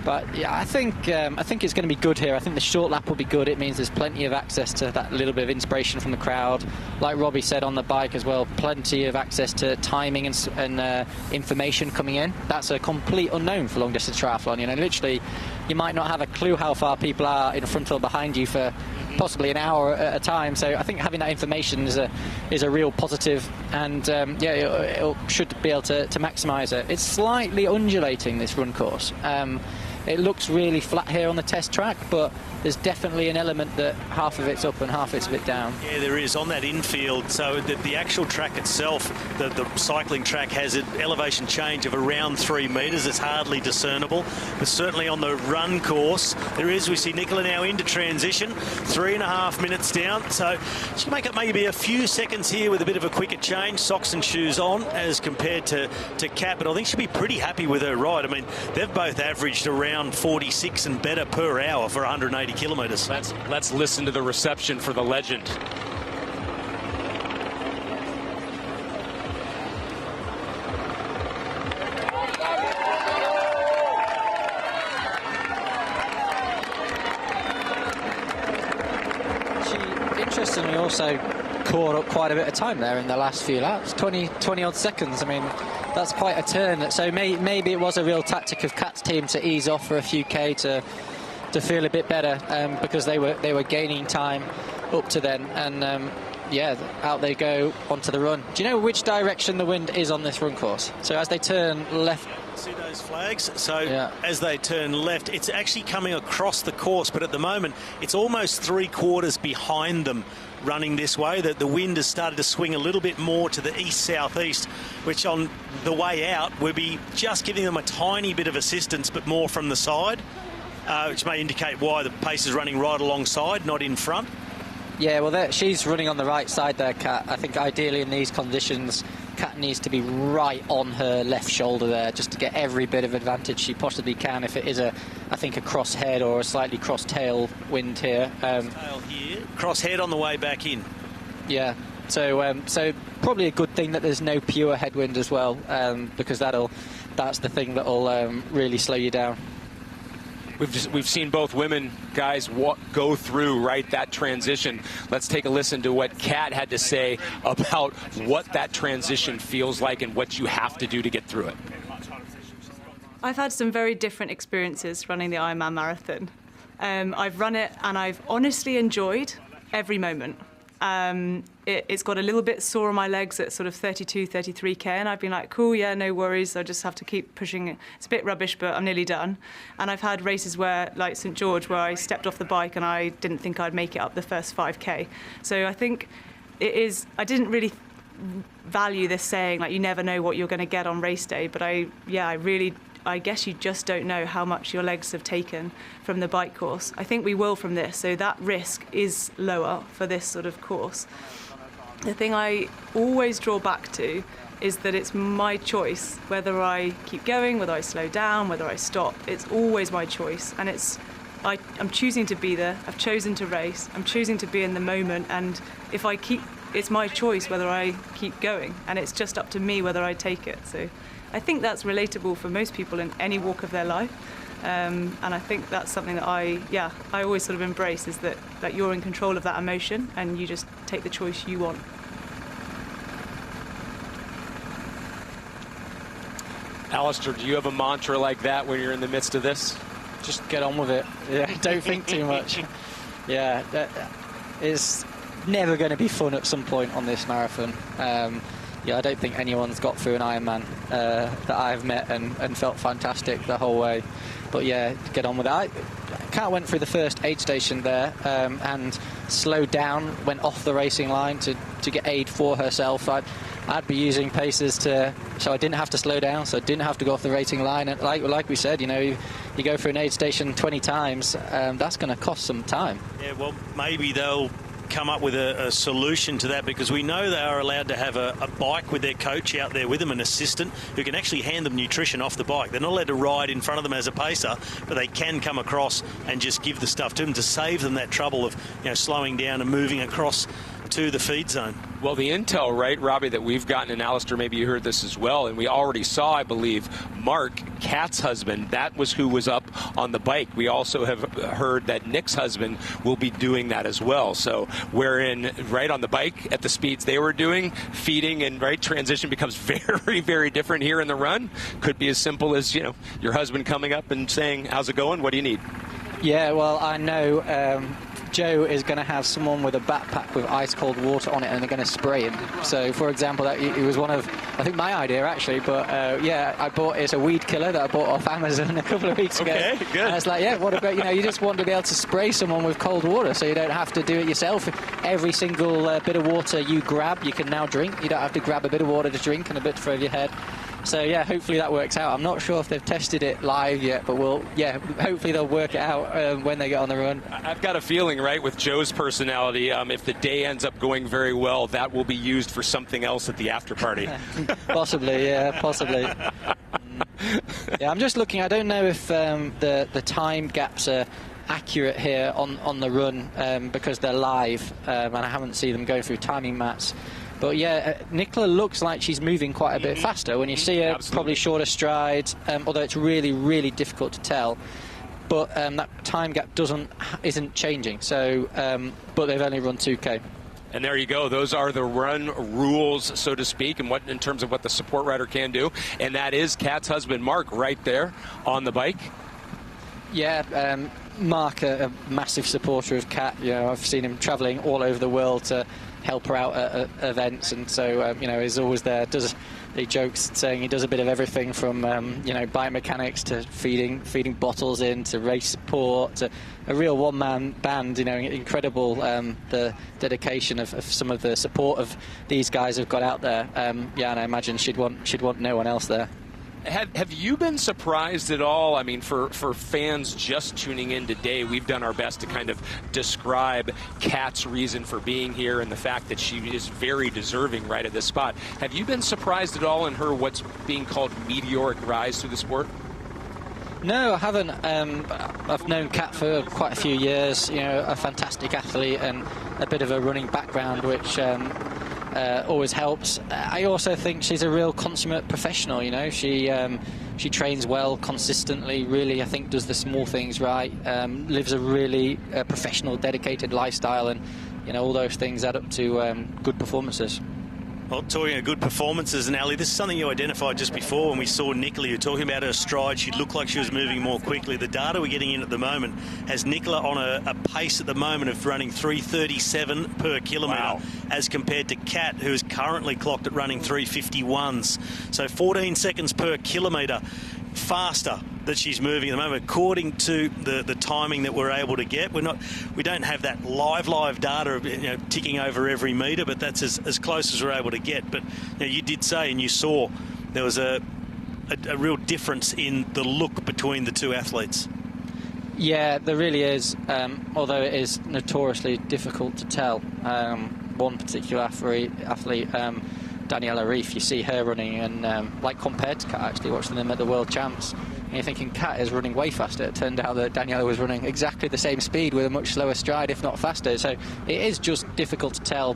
But yeah, I think it's going to be good here. I think the short lap will be good. It means there's plenty of access to that little bit of inspiration from the crowd. Like Robbie said on the bike as well, plenty of access to timing and information coming in. That's a complete unknown for long distance triathlon. You know, literally, you might not have a clue how far people are in front or behind you for possibly an hour at a time. So I think having that information is a real positive, and it should be able to maximise it. It's slightly undulating, this run course. It looks really flat here on the test track, but there's definitely an element that half of it's up and half it's a bit down. Yeah, there is on that infield. So the actual track itself, the cycling track, has an elevation change of around 3 metres. It's hardly discernible, but certainly on the run course, there is. We see Nicola now into transition, 3.5 minutes down. So she can make up maybe a few seconds here with a bit of a quicker change, socks and shoes on, as compared to Kat. But I think she'll be pretty happy with her ride. I mean, they've both averaged around 46 and better per hour for 180 kilometres. Let's listen to the reception for the legend. She interestingly also caught up quite a bit of time there in the last few laps, 20 odd seconds. I mean, that's quite a turn. So maybe it was a real tactic of Kat's team to ease off for a few K to feel a bit better, because they were gaining time up to then, and out they go onto the run. Do you know which direction the wind is on this run course? So as they turn left, see those flags? So as they turn left, it's actually coming across the course, but at the moment it's almost 3/4 behind them running this way. That the wind has started to swing a little bit more to the east-southeast, which on the way out will be just giving them a tiny bit of assistance, but more from the side, which may indicate why the pace is running right alongside, not in front. Yeah, well, she's running on the right side there, Kat. I think ideally in these conditions, Kat needs to be right on her left shoulder there just to get every bit of advantage she possibly can if it is, I think, a cross head or a slightly cross tail wind here. Tail here, cross head on the way back in. Yeah, so probably a good thing that there's no pure headwind as well, because that's the thing that'll really slow you down. We've seen both women, guys, go through, right, that transition. Let's take a listen to what Kat had to say about what that transition feels like and what you have to do to get through it. I've had some very different experiences running the Ironman Marathon. I've run it and I've honestly enjoyed every moment. It's got a little bit sore on my legs at sort of 32, 33k, and I've been like, cool, yeah, no worries, I just have to keep pushing it. It's a bit rubbish, but I'm nearly done. And I've had races where, like St George, where I stepped off the bike and I didn't think I'd make it up the first 5k. So I think I didn't really value this saying, like, you never know what you're going to get on race day, but I guess you just don't know how much your legs have taken from the bike course. I think we will from this, so that risk is lower for this sort of course. The thing I always draw back to is that it's my choice whether I keep going, whether I slow down, whether I stop. It's always my choice, and I'm choosing to be there. I've chosen to race. I'm choosing to be in the moment, and it's my choice whether I keep going, and it's just up to me whether I take it. So I think that's relatable for most people in any walk of their life, and I think that's something that I always sort of embrace, is that you're in control of that emotion and you just take the choice you want. Alistair, do you have a mantra like that when you're in the midst of this? Just get on with it. Yeah, don't think too much. Yeah, it's never going to be fun at some point on this marathon. I don't think anyone's got through an Ironman that I've met and felt fantastic the whole way. But yeah, get on with it. Kat went through the first aid station there and slowed down, went off the racing line to get aid for herself. I'd be using paces so I didn't have to slow down, so I didn't have to go off the racing line. And like we said, you go through an aid station 20 times, that's going to cost some time. Yeah, well, maybe they'll come up with a solution to that, because we know they are allowed to have a bike with their coach out there with them, an assistant who can actually hand them nutrition off the bike. They're not allowed to ride in front of them as a pacer, but they can come across and just give the stuff to them to save them that trouble of slowing down and moving across to the feed zone. Well, the intel, right, Robbie, that we've gotten, and Alistair, maybe you heard this as well, and we already saw, I believe, Mark, Kat's husband, that was who was up on the bike. We also have heard that Nick's husband will be doing that as well. So wherein, right, on the bike at the speeds they were doing, feeding and, right, transition becomes very, very different here in the run. Could be as simple as, your husband coming up and saying, how's it going? What do you need? Yeah, well, I know Joe is going to have someone with a backpack with ice cold water on it, and they're going to spray him. So, for example, it was one of, I think, my idea actually. But it's a weed killer that I bought off Amazon a couple of weeks ago. Okay, good. And it's like, yeah, what about, you just want to be able to spray someone with cold water, so you don't have to do it yourself. Every single bit of water you grab, you can now drink. You don't have to grab a bit of water to drink and a bit for your head. So, yeah, hopefully that works out. I'm not sure if they've tested it live yet, but hopefully they'll work it out when they get on the run. I've got a feeling, right, with Joe's personality, if the day ends up going very well, that will be used for something else at the after party. Possibly, yeah, possibly. Yeah, I'm just looking. I don't know if the time gaps are accurate here on the run because they're live, and I haven't seen them go through timing mats. But yeah, Nicola looks like she's moving quite a bit faster. When you see her, probably shorter strides, although it's really, really difficult to tell. But that time gap isn't changing. So, but they've only run 2K. And there you go. Those are the run rules, so to speak, and in terms of what the support rider can do. And that is Kat's husband, Mark, right there on the bike. Yeah, Mark, a massive supporter of Kat. You know, I've seen him travelling all over the world to help her out at events, and so you know, he's always there. He jokes saying he does a bit of everything from you know, biomechanics to feeding bottles in to race support to a real one-man band. You know, incredible the dedication of some of the support of these guys have got out there. Yeah, and I imagine she'd want no one else there. Have you been surprised at all? I mean, for fans just tuning in today, we've done our best to kind of describe Kat's reason for being here and the fact that she is very deserving right at this spot. Have you been surprised at all in her what's being called meteoric rise through the sport? No, I haven't. I've known Kat for quite a few years. You know, a fantastic athlete and a bit of a running background, which always helps. I also think she's a real consummate professional. You know, she trains well consistently. Really, I think does the small things right. Lives a really professional, dedicated lifestyle, and you know, all those things add up to good performances. Well, talking of good performances, and Ali, this is something you identified just before when we saw Nicola. You were talking about her stride. She looked like she was moving more quickly. The data we're getting in at the moment has Nicola on a pace at the moment of running 3:37 per kilometre, wow, as compared to Kat, who is currently clocked at running 3:51s. So 14 seconds per kilometre faster that she's moving at the moment, according to the timing that we're able to get. We don't have that live data of, you know, ticking over every metre, but that's as close as we're able to get. But you know, you did say, and you saw, there was a real difference in the look between the two athletes. Yeah, there really is, although it is notoriously difficult to tell. One particular athlete, Daniela Reef, you see her running, and like compared to Kat, actually watching them at the World Champs, and you're thinking Kat is running way faster. It turned out that Daniela was running exactly the same speed with a much slower stride, if not faster. So it is just difficult to tell.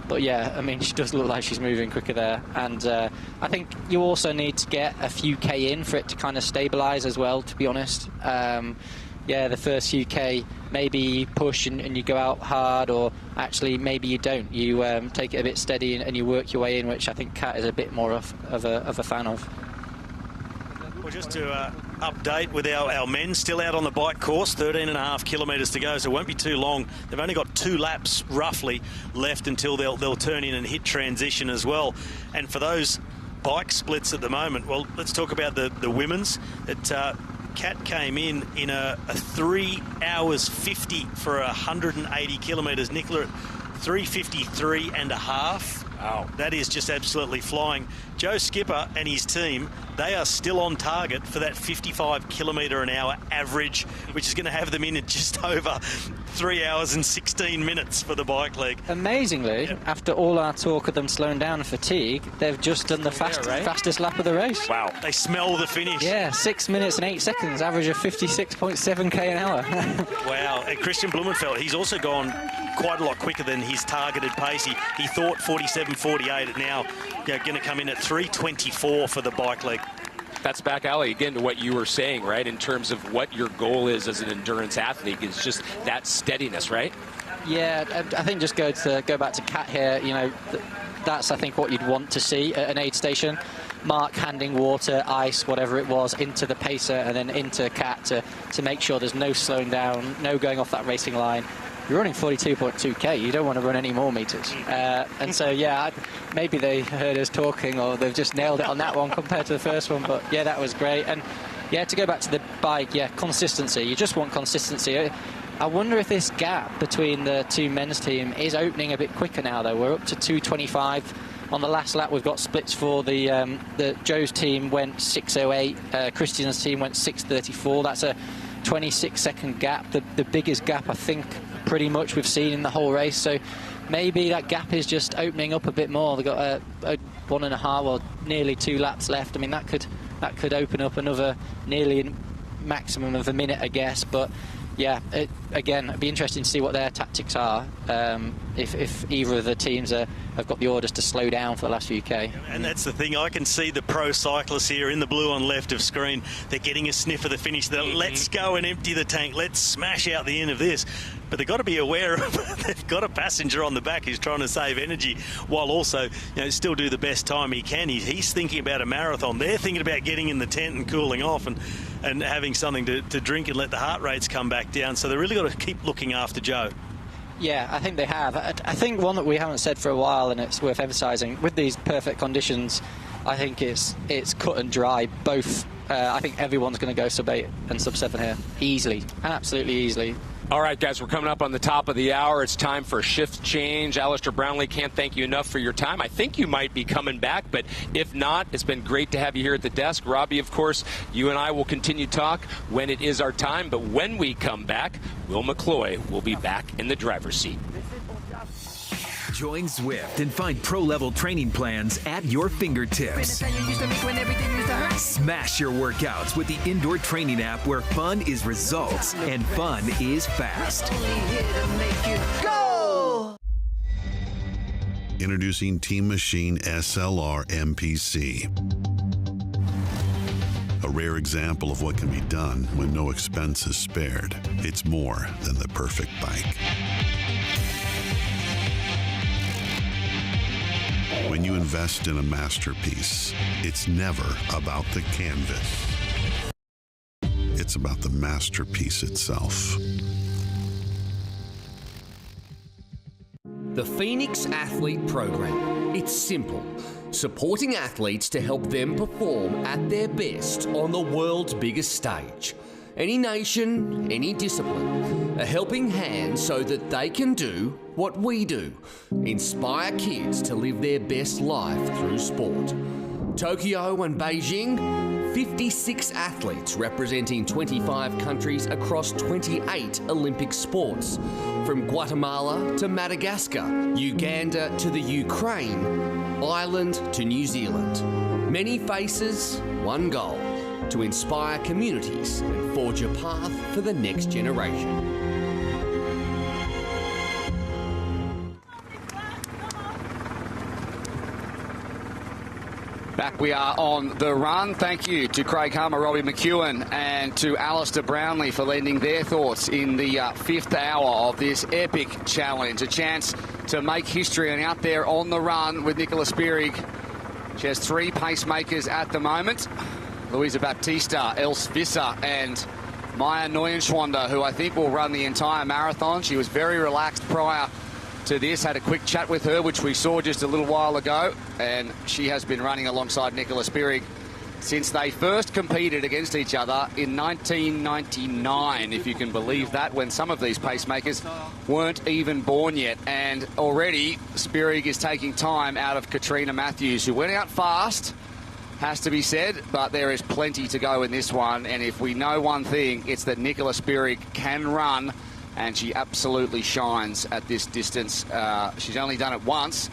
But yeah, I mean, she does look like she's moving quicker there. And I think you also need to get a few K in for it to kind of stabilise as well, to be honest. Yeah, the first few K, maybe you push and you go out hard, or actually maybe you don't. You take it a bit steady and you work your way in, which I think Kat is a bit more of a fan of. Well, just to update with our men still out on the bike course, 13.5 kilometres to go, so it won't be too long. They've only got 2 laps roughly left until they'll turn in and hit transition as well. And for those bike splits at the moment, well, let's talk about the women's. Kat came in a 3 hours 50 for 180 kilometres. Nicola at 3:53 and a half. Wow, that is just absolutely flying. Joe Skipper and his team, they are still on target for that 55 kilometre an hour average, which is going to have them in at just over 3 hours and 16 minutes for the bike leg. Amazingly, after all our talk of them slowing down and fatigue, they've just done the fastest lap of the race. Wow, they smell the finish. Yeah, 6 minutes and 8 seconds, average of 56.7 k an hour. Wow, and Kristian Blummenfelt, he's also gone quite a lot quicker than his targeted pace. He thought 47.48, and now going to come in at 3:24 for the bike leg. That's back, Ali, again to what you were saying, right, in terms of what your goal is as an endurance athlete, is just that steadiness, right? Yeah, I think just go back to Kat here. You know, that's I think what you'd want to see at an aid station. Mark handing water, ice, whatever it was, into the pacer and then into Kat to make sure there's no slowing down, no going off that racing line. You're running 42.2k, you don't want to run any more meters. And so, yeah, maybe they heard us talking, or they've just nailed it on that one compared to the first one. But, yeah, that was great. And, yeah, to go back to the bike, yeah, consistency. You just want consistency. I wonder if this gap between the two men's team is opening a bit quicker now, though. We're up to 2:25. On the last lap, we've got splits for the Joe's team went 6:08. Kristian's team went 6:34. That's a 26-second gap, the biggest gap, I think, pretty much we've seen in the whole race. So maybe that gap is just opening up a bit more. They've got a 1.5 or nearly 2 laps left. I mean, that could open up another nearly maximum of a minute, I guess. But yeah, again, it'd be interesting to see what their tactics are, if either of the teams have got the orders to slow down for the last few K. And that's the thing, I can see the pro cyclists here in the blue on left of screen. They're getting a sniff of the finish. Let's go and empty the tank. Let's smash out the end of this. But but they've got to be aware of they've got a passenger on the back who's trying to save energy while also still do the best time he can. He's thinking about a marathon. They're thinking about getting in the tent and cooling off and having something to drink and let the heart rates come back down. So they've really got to keep looking after Joe. Yeah, I think they have. I think one that we haven't said for a while, and it's worth emphasising, with these perfect conditions, I think it's cut and dry. Both, I think everyone's going to go Sub8 and Sub7 here. Easily. Absolutely easily. All right, guys, we're coming up on the top of the hour. It's time for a shift change. Alistair Brownlee, can't thank you enough for your time. I think you might be coming back, but if not, it's been great to have you here at the desk. Robbie, of course, you and I will continue talk when it is our time, but when we come back, Will McCloy will be back in the driver's seat. Join Zwift and find pro-level training plans at your fingertips. Smash your workouts with the indoor training app where fun is results and fun is fast. Go! Introducing Team Machine SLR MPC. A rare example of what can be done when no expense is spared. It's more than the perfect bike. When you invest in a masterpiece, it's never about the canvas. It's about the masterpiece itself. The Pho3nix Athlete Program. It's simple. Supporting athletes to help them perform at their best on the world's biggest stage. Any nation, any discipline. A helping hand so that they can do what we do. Inspire kids to live their best life through sport. Tokyo and Beijing, 56 athletes representing 25 countries across 28 Olympic sports. From Guatemala to Madagascar, Uganda to the Ukraine, Ireland to New Zealand. Many faces, one goal. To inspire communities and forge a path for the next generation. Back we are on the run. Thank you to Craig Hummer, Robbie McEwen and to Alistair Brownlee for lending their thoughts in the fifth hour of this epic challenge. A chance to make history and out there on the run with Nicola Spirig. She has 3 pacemakers at the moment. Luisa Baptista, Els Visser and Maya Neuenschwander, who I think will run the entire marathon. She was very relaxed prior to this. Had a quick chat with her, which we saw just a little while ago. And she has been running alongside Nicola Spirig since they first competed against each other in 1999, if you can believe that, when some of these pacemakers weren't even born yet. And already Spirig is taking time out of Katrina Matthews, who went out fast, has to be said, but there is plenty to go in this one. And if we know one thing, it's that Nicola Spirig can run, and she absolutely shines at this distance. She's only done it once,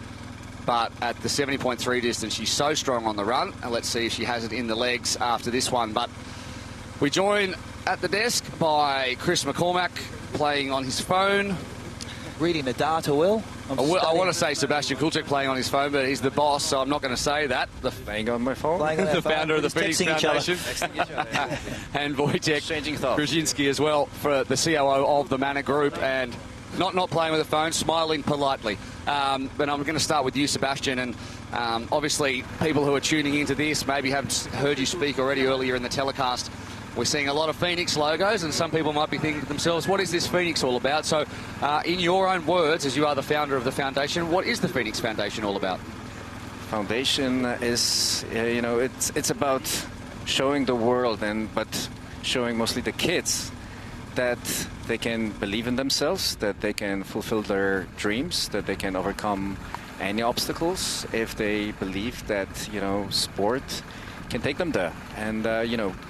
but at the 70.3 distance, she's so strong on the run. And let's see if she has it in the legs after this one. But we join at the desk by Chris McCormack, playing on his phone. Reading the data, Will. I want to say Sebastian Kulczyk playing on his phone, but he's the boss, so I'm not going to say that. Playing on my phone? The founder of the Pho3nix Foundation. And Wojciech Krzyzinski as well, for the COO of the Manor Group, and not playing with the phone, smiling politely. But I'm going to start with you, Sebastian, and obviously people who are tuning into this maybe haven't heard you speak already earlier in the telecast. We're seeing a lot of Pho3nix logos, and some people might be thinking to themselves, what is this Pho3nix all about? So in your own words, as you are the founder of the foundation, what is the Pho3nix Foundation all about? Foundation is, it's about showing the world, but showing mostly the kids that they can believe in themselves, that they can fulfill their dreams, that they can overcome any obstacles if they believe that, sport can take them there. And,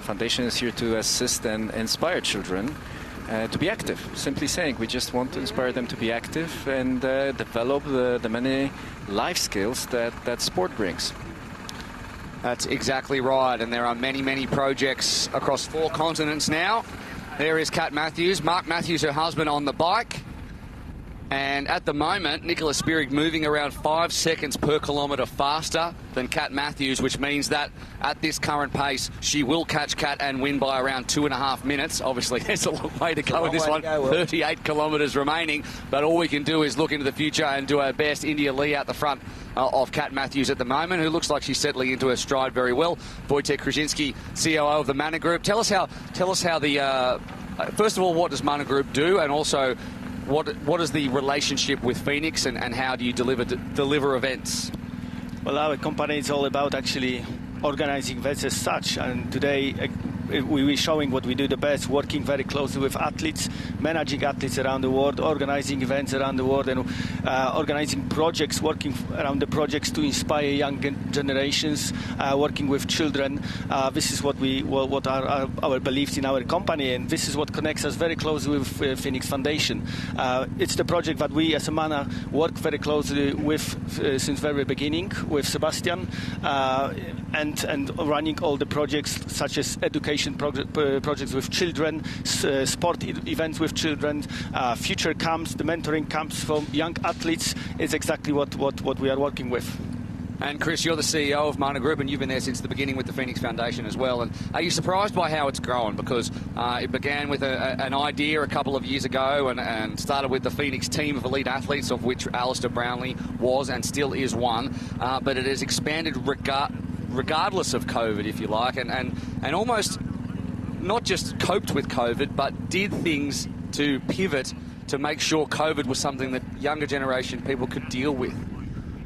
Foundation is here to assist and inspire children to be active. Simply saying, we just want to inspire them to be active and develop the many life skills that sport brings. That's exactly right, and there are many, many projects across 4 continents now. There is Kat Matthews, Mark Matthews, her husband, on the bike. And at the moment, Nicola Spirig moving around 5 seconds per kilometre faster than Kat Matthews, which means that at this current pace, she will catch Kat and win by around 2.5 minutes. Obviously, there's a long way to go in this one. 38 kilometres remaining. But all we can do is look into the future and do our best. India Lee out the front of Kat Matthews at the moment, who looks like she's settling into her stride very well. Wojtek Krzyzewski, COO of the Mana Group. Tell us how the... first of all, what does Mana Group do? And also... What is the relationship with Pho3nix and how do you deliver events? Well, our company is all about actually organizing events as such, and today we're showing what we do the best, working very closely with athletes, managing athletes around the world, organizing events around the world, and organizing projects, working around the projects to inspire young generations, working with children. This is what are our beliefs in our company, and this is what connects us very closely with Pho3nix Foundation. It's the project that we as a Mana work very closely with since very beginning with Sebastian, and running all the projects such as education projects with children, sport events with children, future camps, the mentoring camps for young athletes is exactly what we are working with. And Chris, you're the CEO of Mana Group, and you've been there since the beginning with the Pho3nix Foundation as well. And are you surprised by how it's grown? Because it began with an idea a couple of years ago and started with the Pho3nix team of elite athletes, of which Alistair Brownlee was and still is one. But it has expanded regardless of COVID, if you like, and almost not just coped with COVID, but did things to pivot to make sure COVID was something that younger generation people could deal with.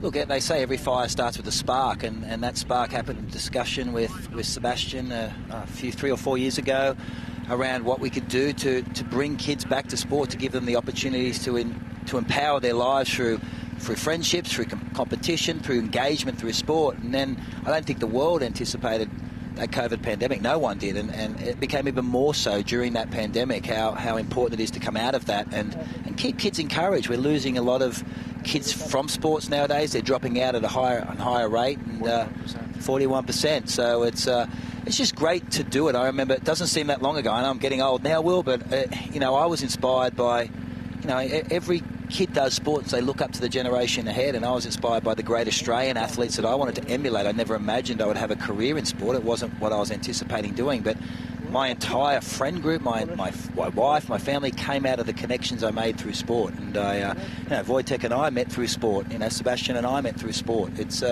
Look, they say every fire starts with a spark, and that spark happened in discussion with Sebastian 3 or 4 years ago around what we could do to bring kids back to sport, to give them the opportunities to empower their lives through friendships, through competition, through engagement, through sport. And then I don't think the world anticipated that COVID pandemic. No one did, and it became even more so during that pandemic how important it is to come out of that and keep kids encouraged. We're losing a lot of kids from sports nowadays. They're dropping out at a higher rate, and 41%. So it's just great to do it. I remember, it doesn't seem that long ago. I know I'm getting old now, Will, but I was inspired by, every kid does sports, they look up to the generation ahead, and I was inspired by the great Australian athletes that I wanted to emulate. I never imagined I would have a career in sport. It wasn't what I was anticipating doing, but my entire friend group, my wife, my family came out of the connections I made through sport. And Wojtek and I met through sport. Sebastian and I met through sport. It's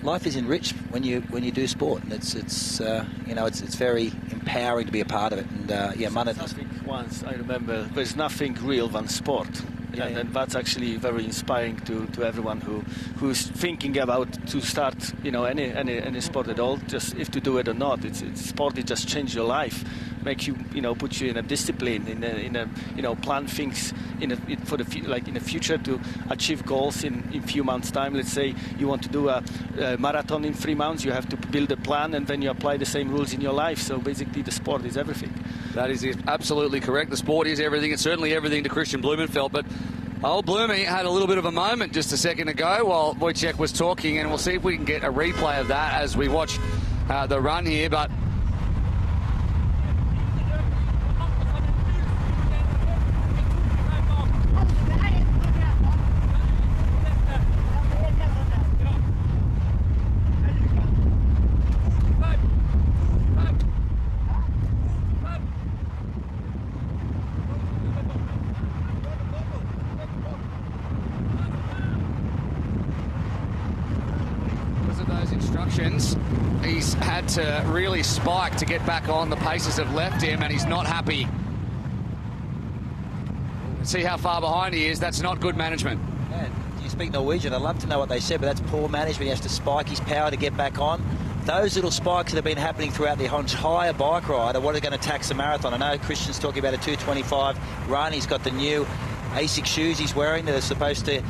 life is enriched when you do sport, and it's very empowering to be a part of it. And Mana does. Once I remember, there's nothing real than sport. And that's actually very inspiring to everyone who's thinking about to start any sport at all, just if to do it or not. Sport, it just changes your life, make you put you in a discipline, in a plan things in the future to achieve goals in few months time. Let's say you want to do a marathon in 3 months, you have to build a plan and then you apply the same rules in your life. So basically the sport is everything. That is absolutely correct. The sport is everything. It's certainly everything to Kristian Blummenfelt. But old Bloomy had a little bit of a moment just a second ago while Wojtek was talking, and we'll see if we can get a replay of that as we watch the run here. But he's had to really spike to get back on. The paces have left him and he's not happy. See how far behind he is. That's not good management. Yeah, you speak Norwegian. I'd love to know what they said, but that's poor management. He has to spike his power to get back on. Those little spikes that have been happening throughout the entire bike ride are what are going to tax the marathon. I know Kristian's talking about a 2:25 run. He's got the new ASIC shoes he's wearing that are supposed to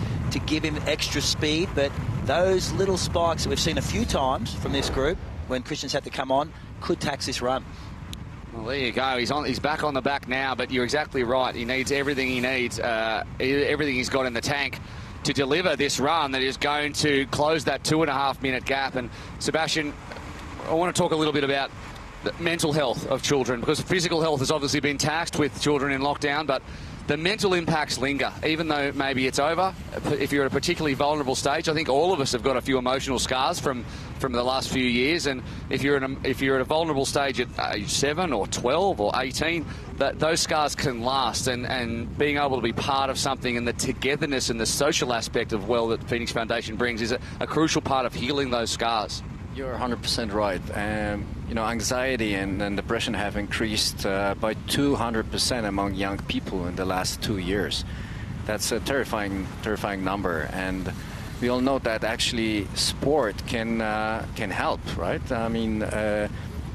give him extra speed, but those little spikes that we've seen a few times from this group when Kristian's had to come on could tax this run. Well, there you go. He's back on the back now, but you're exactly right. He needs everything he needs, everything he's got in the tank to deliver this run that is going to close that 2.5 minute gap. And Sebastian, I want to talk a little bit about the mental health of children, because physical health has obviously been taxed with children in lockdown, but the mental impacts linger, even though maybe it's over. If you're at a particularly vulnerable stage, I think all of us have got a few emotional scars from the last few years. And if you're at a vulnerable stage at age 7 or 12 or 18, those scars can last. And being able to be part of something, and the togetherness and the social aspect of that the Pho3nix Foundation brings is a crucial part of healing those scars. You're 100% right. You know, anxiety and depression have increased by 200% among young people in the last 2 years. That's a terrifying number, and we all know that actually sport can help, right? I mean,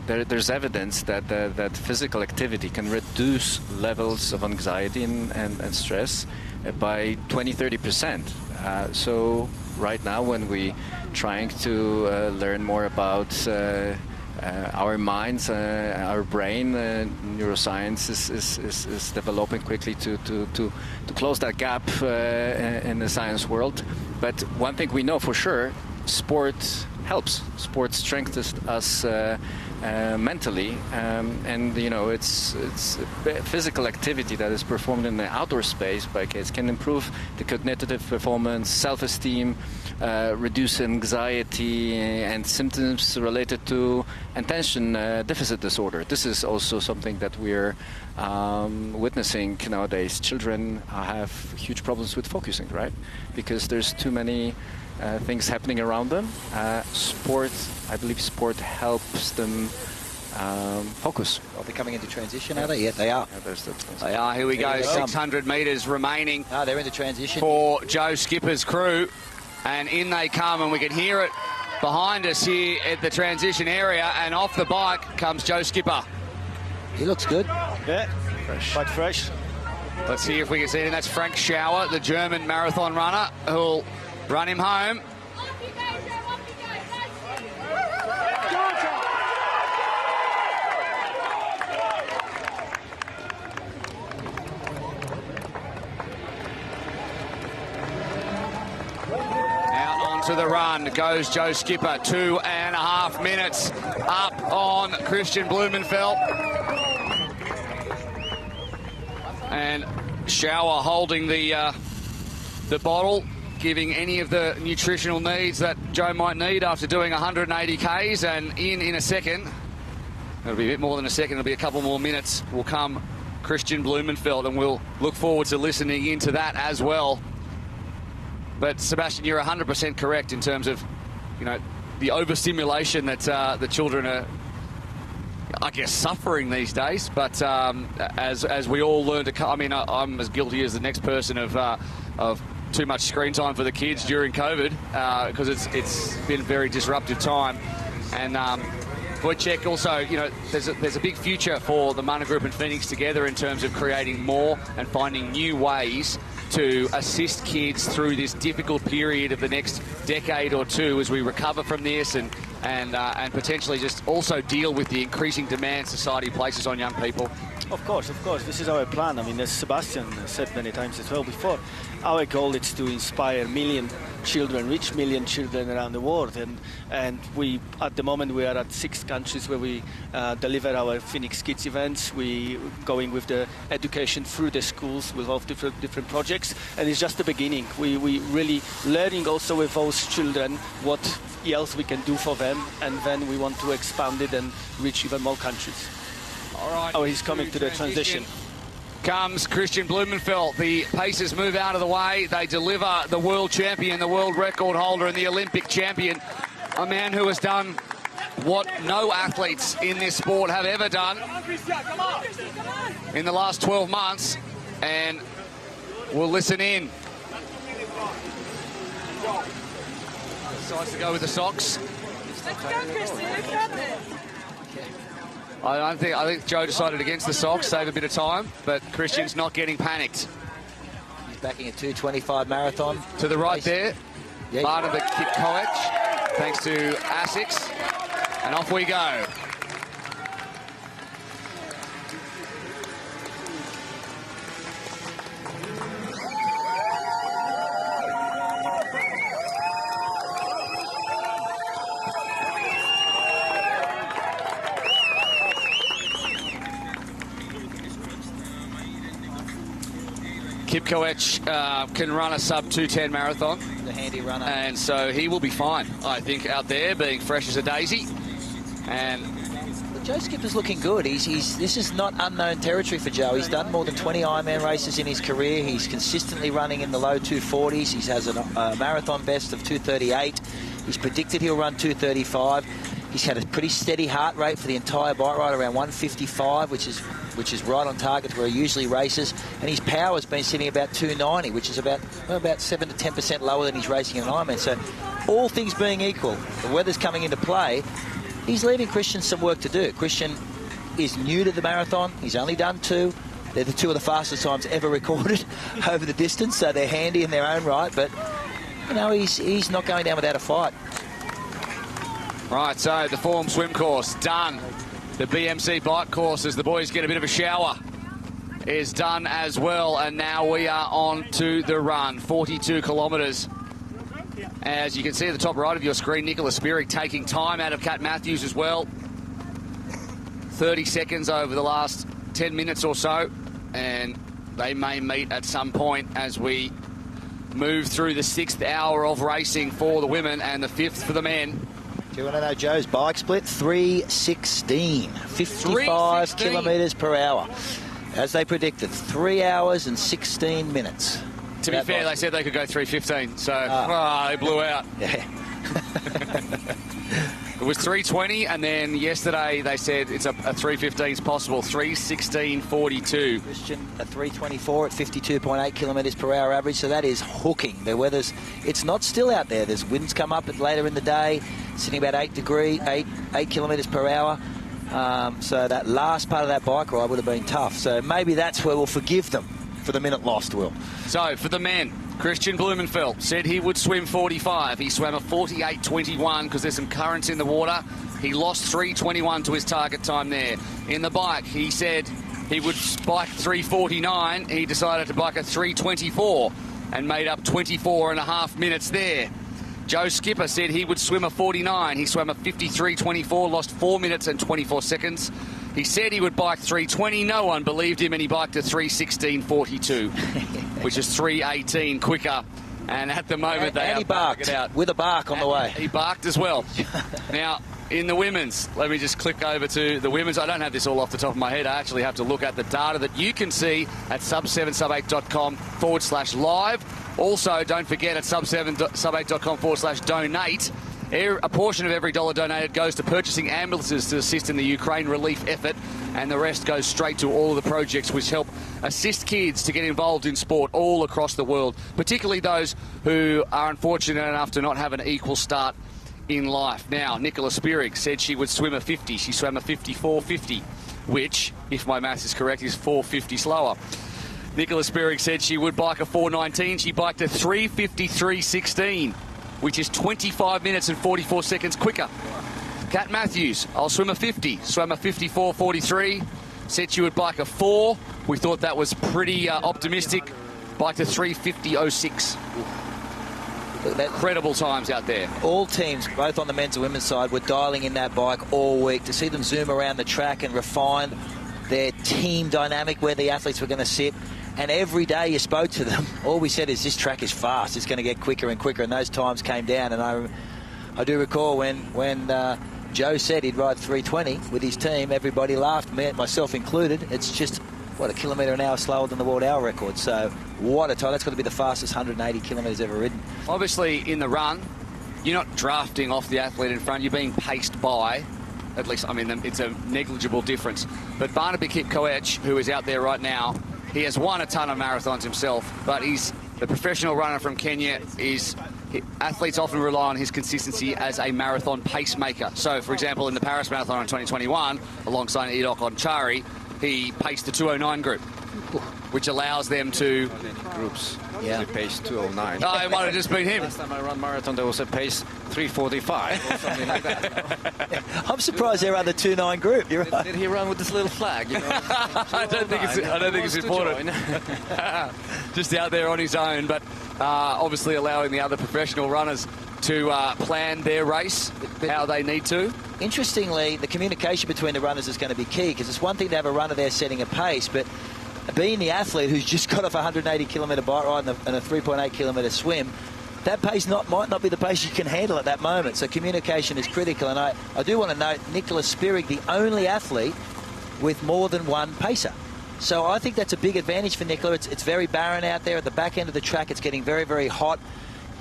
there's evidence that physical activity can reduce levels of anxiety and stress by 20-30%. So right now, when we trying to learn more about our minds, our brain, neuroscience is developing quickly to close that gap in the science world. But one thing we know for sure, sport helps. Sport strengthens us mentally, and you know, it's physical activity that is performed in the outdoor space by kids can improve the cognitive performance, self-esteem, reduce anxiety and symptoms related to attention deficit disorder. This is also something that we're witnessing nowadays. Children have huge problems with focusing, right? Because there's too many things happening around them. I believe sport helps them focus. Are they coming into transition, are they? Yeah, they are. Yeah, they are. Here we go. 600 metres remaining. They're into transition. For Joe Skipper's crew. And in they come, and we can hear it behind us here at the transition area. And off the bike comes Joe Skipper. He looks good. Yeah, quite fresh. Let's see if we can see it. And that's Frank Schauer, the German marathon runner, who'll run him home. To the run goes Joe Skipper, 2.5 minutes up on Kristian Blummenfelt. And Schauer holding the bottle, giving any of the nutritional needs that Joe might need after doing 180 Ks. And in a second, it'll be a bit more than a second, it'll be a couple more minutes, will come Kristian Blummenfelt, and we'll look forward to listening into that as well. But Sebastian, you're 100% correct in terms of, you know, the overstimulation that the children are, I guess, suffering these days. But as we all learn to, I mean, I'm as guilty as the next person of too much screen time for the kids during COVID, because it's been a very disruptive time. And Wojciech also, you know, there's a big future for the Mana Group and Pho3nix together in terms of creating more and finding new ways to assist kids through this difficult period of the next decade or two as we recover from this and potentially just also deal with the increasing demand society places on young people. Of course, this is our plan. I mean, as Sebastian said many times as well before, our goal is to inspire reach million children around the world. And we, at the moment, we are at 6 countries where we deliver our Pho3nix Kids events. We going with the education through the schools with all different projects. And it's just the beginning. We really learning also with those children what else we can do for them. And then we want to expand it and reach even more countries. All right. Oh, he's coming to the transition. Comes Kristian Blummenfelt. The pacers move out of the way. They deliver the world champion, the world record holder, and the Olympic champion. A man who has done what no athletes in this sport have ever done in the last 12 months. And we'll listen in. Decides to go with the socks. Let's go, Kristian. Let's go there. I think Joe decided against the socks, save a bit of time, but Kristian's not getting panicked. He's backing a 2:25 marathon. To the right there, Brandenberg College, thanks to ASICS, and off we go. Kip Koech can run a sub 2:10 marathon. The handy runner. And so he will be fine, I think, out there, being fresh as a daisy. And Joe Skipper's looking good. This is not unknown territory for Joe. He's done more than 20 Ironman races in his career. He's consistently running in the low 240s. He has a marathon best of 238. He's predicted he'll run 235. He's had a pretty steady heart rate for the entire bike ride, around 155, which is right on target where he usually races. And his power's been sitting about 290, which is about 7 to 10% lower than he's racing in an Ironman. So all things being equal, the weather's coming into play. He's leaving Kristian some work to do. Kristian is new to the marathon. He's only done 2. They're the 2 of the fastest times ever recorded over the distance, so they're handy in their own right. But, you know, he's not going down without a fight. Right, so the Form swim course done. The BMC bike course, as the boys get a bit of a shower, is done as well. And now we are on to the run, 42 kilometres. As you can see at the top right of your screen, Nicola Spirig taking time out of Kat Matthews as well. 30 seconds over the last 10 minutes or so. And they may meet at some point as we move through the 6th hour of racing for the women and the 5th for the men. Do you want to know Joe's bike split? 3:16, 55 kilometres per hour. As they predicted, 3 hours and 16 minutes. To be fair, they said they could go 3:15, so they blew out. Yeah. It was 3:20, and then yesterday they said it's a 3:15 is possible. 3:16.42. Kristian a 3:24 at 52.8 kilometres per hour average, so that is hooking. The weather's, it's not still out there. There's winds come up later in the day, sitting about 8 kilometres per hour. So that last part of that bike ride would have been tough. So maybe that's where we'll forgive them for the minute lost, Will. So for the men, Kristian Blummenfelt said he would swim 45. He swam a 48.21 because there's some currents in the water. He lost 3:21 to his target time there. In the bike, he said he would bike 3:49. He decided to bike a 3:24 and made up 24.5 minutes there. Joe Skipper said he would swim a 49. He swam a 53.24, lost 4 minutes and 24 seconds. He said he would bike 3:20. No one believed him, and he biked a 3:16.42, which is 3:18 quicker. And at the moment, he barked it out with a bark on the way. He barked as well. Now, in the women's, let me just click over to the women's. I don't have this all off the top of my head. I actually have to look at the data that you can see at sub7 sub8.com/live. Also, don't forget at sub7 sub8.com/donate. A portion of every dollar donated goes to purchasing ambulances to assist in the Ukraine relief effort, and the rest goes straight to all of the projects which help assist kids to get involved in sport all across the world, particularly those who are unfortunate enough to not have an equal start in life. Now, Nicola Spirig said she would swim a 50. She swam a 54.50, which, if my maths is correct, is 4.50 slower. Nicola Spirig said she would bike a 4:19. She biked a 3:53.16. which is 25 minutes and 44 seconds quicker. Kat Matthews, I'll swim a 50, swam a 54.43, said she would bike a 4. We thought that was pretty optimistic. Biked a 3:50.06. Incredible times out there. All teams, both on the men's and women's side, were dialing in that bike all week to see them zoom around the track and refine their team dynamic, where the athletes were going to sit. And every day you spoke to them, all we said is this track is fast. It's going to get quicker and quicker, and those times came down. And I do recall when Joe said he'd ride 3:20 with his team, everybody laughed, myself included. It's just, a kilometre an hour slower than the world hour record. So what a time. That's got to be the fastest 180 kilometres ever ridden. Obviously, in the run, you're not drafting off the athlete in front. You're being paced by. At least, I mean, it's a negligible difference. But Brandenberg Koech, who is out there right now, he has won a ton of marathons himself, but he's the professional runner from Kenya. Athletes often rely on his consistency as a marathon pacemaker. So, for example, in the Paris Marathon in 2021, alongside Idok Onchari, he paced the 209 group, which allows them to... Groups. Yeah. They pace 209. Oh, it might have just been him. Last time I ran marathon, there was a pace 3:45 or something like that. I'm surprised they're on the 2.9 group. You're right. Did he run with this little flag? You know? I don't think it's important. Just out there on his own, but obviously allowing the other professional runners to plan their race how they need to. Interestingly, the communication between the runners is going to be key, because it's one thing to have a runner there setting a pace, but being the athlete who's just got off a 180-kilometre bike ride and a 3.8-kilometre swim, that pace might not be the pace you can handle at that moment. So communication is critical. And I do want to note Nicola Spirig, the only athlete with more than one pacer. So I think that's a big advantage for Nicola. It's very barren out there at the back end of the track. It's getting very, very hot.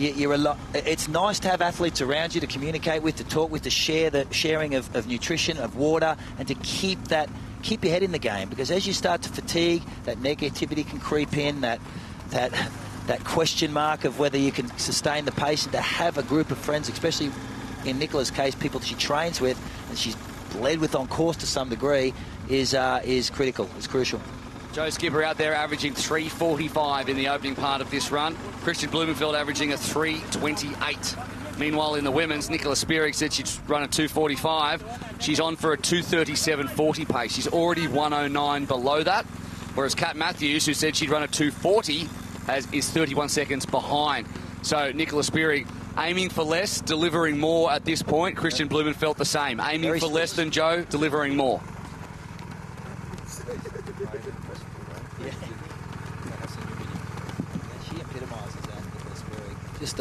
It's nice to have athletes around you to communicate with, to talk with, to share the sharing of nutrition, of water, and to keep your head in the game. Because as you start to fatigue, that negativity can creep in, that question mark of whether you can sustain the pace, and to have a group of friends, especially in Nicola's case, people that she trains with and she's led with on course to some degree, is critical. It's crucial. Joe Skipper out there averaging 3:45 in the opening part of this run. Kristian Blummenfelt averaging a 3:28. Meanwhile, in the women's, Nicola Spirig said she'd run a 2:45. She's on for a 2:37.40 pace. She's already 1:09 below that, whereas Kat Matthews, who said she'd run a 2:40, is 31 seconds behind. So Nicola Spirig aiming for less, delivering more at this point. Kristian Blummenfelt the same, aiming for less than Joe, delivering more. She epitomises that, Nicola Spirig. Just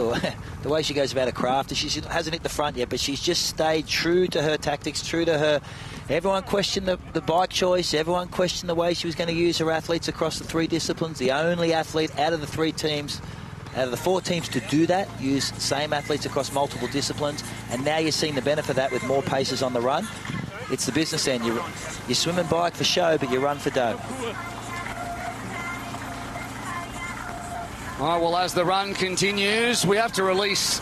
the way she goes about her craft. She hasn't hit the front yet, but she's just stayed true to her tactics, true to her. Everyone questioned the bike choice. Everyone questioned the way she was going to use her athletes across the three disciplines. The only athlete out of the four teams to do that, use the same athletes across multiple disciplines. And now you're seeing the benefit of that with more paces on the run. It's the business end. You swim and bike for show, but you run for dough. All right, well, as the run continues, we have to release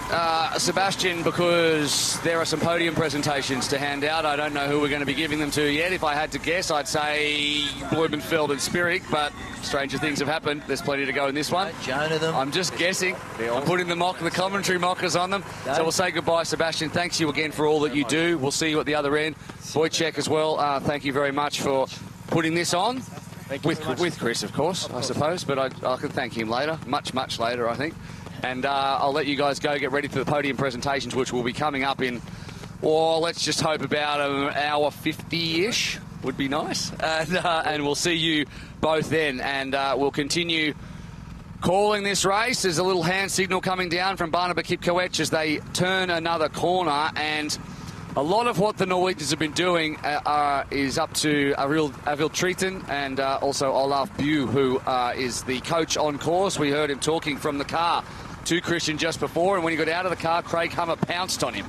Sebastian because there are some podium presentations to hand out. I don't know who we're going to be giving them to yet. If I had to guess, I'd say Blumenfelt and Spirig, but stranger things have happened. There's plenty to go in this one. Jonah them. I'm just guessing. I'm putting the commentary mockers on them. So we'll say goodbye, Sebastian. Thanks you again for all that you do. We'll see you at the other end. Wojciech as well. Thank you very much for putting this on. With Chris, of course, I suppose, but I can thank him later, much later, I think. And I'll let you guys go get ready for the podium presentations, which will be coming up in, let's just hope about an hour 50-ish would be nice. And we'll see you both then. And we'll continue calling this race. There's a little hand signal coming down from Brandenberg as they turn another corner. And a lot of what the Norwegians have been doing is up to Arild Triton and also Olaf Bue, who is the coach on course. We heard him talking from the car to Kristian just before, and when he got out of the car, Craig Hummer pounced on him.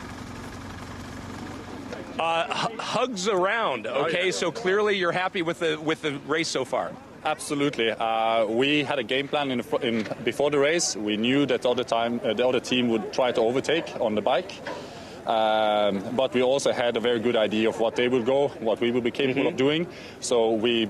Hugs around, okay? So clearly you're happy with the race so far. Absolutely. We had a game plan before the race. We knew that the other team would try to overtake on the bike. But we also had a very good idea of what they would go, what we would be capable of doing. So we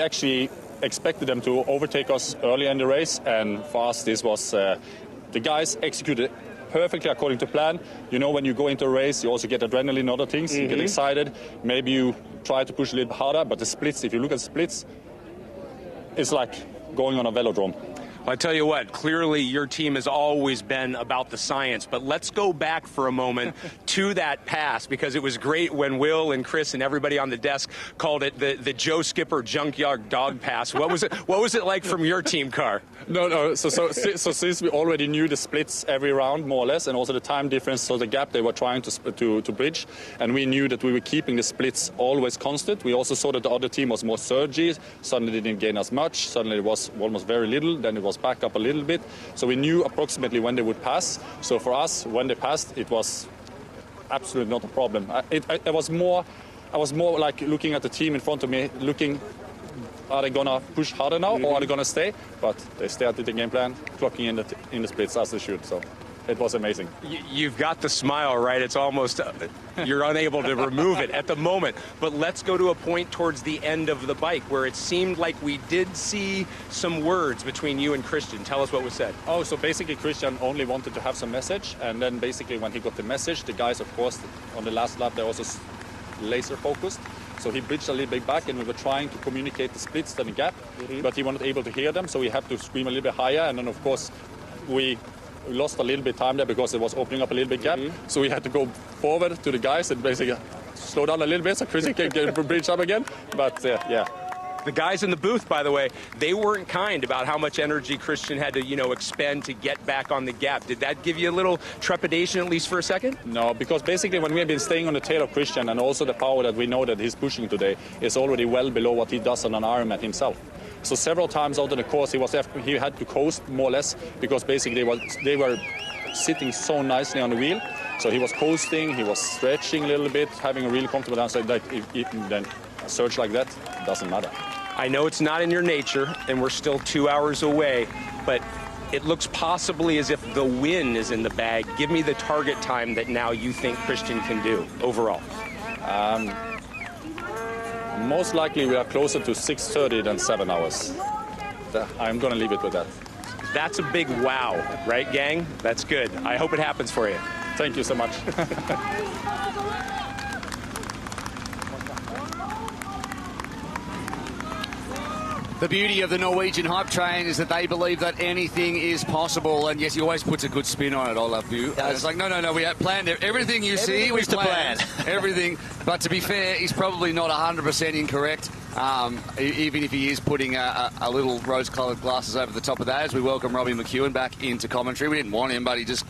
actually expected them to overtake us early in the race, and for us this was the guys executed perfectly according to plan. You know, when you go into a race, you also get adrenaline and other things. You get excited. Maybe you try to push a little bit harder, but the splits, if you look at splits, it's like going on a velodrome. I tell you what, clearly your team has always been about the science, but let's go back for a moment to that pass, because it was great when Will and Chris and everybody on the desk called it the Joe Skipper junkyard dog pass. What was it like from your team car? No. So since we already knew the splits every round, more or less, and also the time difference, so the gap they were trying to bridge, and we knew that we were keeping the splits always constant. We also saw that the other team was more surgy. Suddenly they didn't gain as much. Suddenly it was almost very little. Then it was back up a little bit. So we knew approximately when they would pass. So for us, when they passed, it was absolutely not a problem. I was more like looking at the team in front of me, looking, are they gonna push harder now or are they gonna stay? But they started the game plan, clocking in the splits as they should. So it was amazing. You've got the smile, right? It's almost, you're unable to remove it at the moment. But let's go to a point towards the end of the bike where it seemed like we did see some words between you and Kristian. Tell us what was said. Oh, so basically Kristian only wanted to have some message. And then basically when he got the message, the guys, of course, on the last lap, they're also laser focused. So he bridged a little bit back and we were trying to communicate the splits and the gap, but he wasn't able to hear them. So we had to scream a little bit higher. And then, of course, we lost a little bit of time there because it was opening up a little bit gap. So we had to go forward to the guys and basically slow down a little bit so Kristian can get bridge up again. But yeah. The guys in the booth, by the way, they weren't kind about how much energy Kristian had to, expend to get back on the gap. Did that give you a little trepidation, at least for a second? No, because basically when we have been staying on the tail of Kristian, and also the power that we know that he's pushing today is already well below what he does on an Ironman himself. So several times out of the course, he had to coast more or less, because basically they were sitting so nicely on the wheel. So he was coasting, he was stretching a little bit, having a really comfortable downside. Like then a surge like that doesn't matter. I know it's not in your nature, and we're still 2 hours away, but it looks possibly as if the win is in the bag. Give me the target time that now you think Kristian can do overall. Most likely we are closer to 6:30 than 7 hours. I'm going to leave it with that. That's a big wow, right, gang? That's good. I hope it happens for you. Thank you so much. The beauty of the Norwegian hype train is that they believe that anything is possible, and yes, he always puts a good spin on it. I love you. It's like, no, we have planned everything you see. We planned everything. But to be fair, he's probably not 100% incorrect, even if he is putting a little rose-coloured glasses over the top of that. As we welcome Robbie McEwen back into commentary. We didn't want him, but he just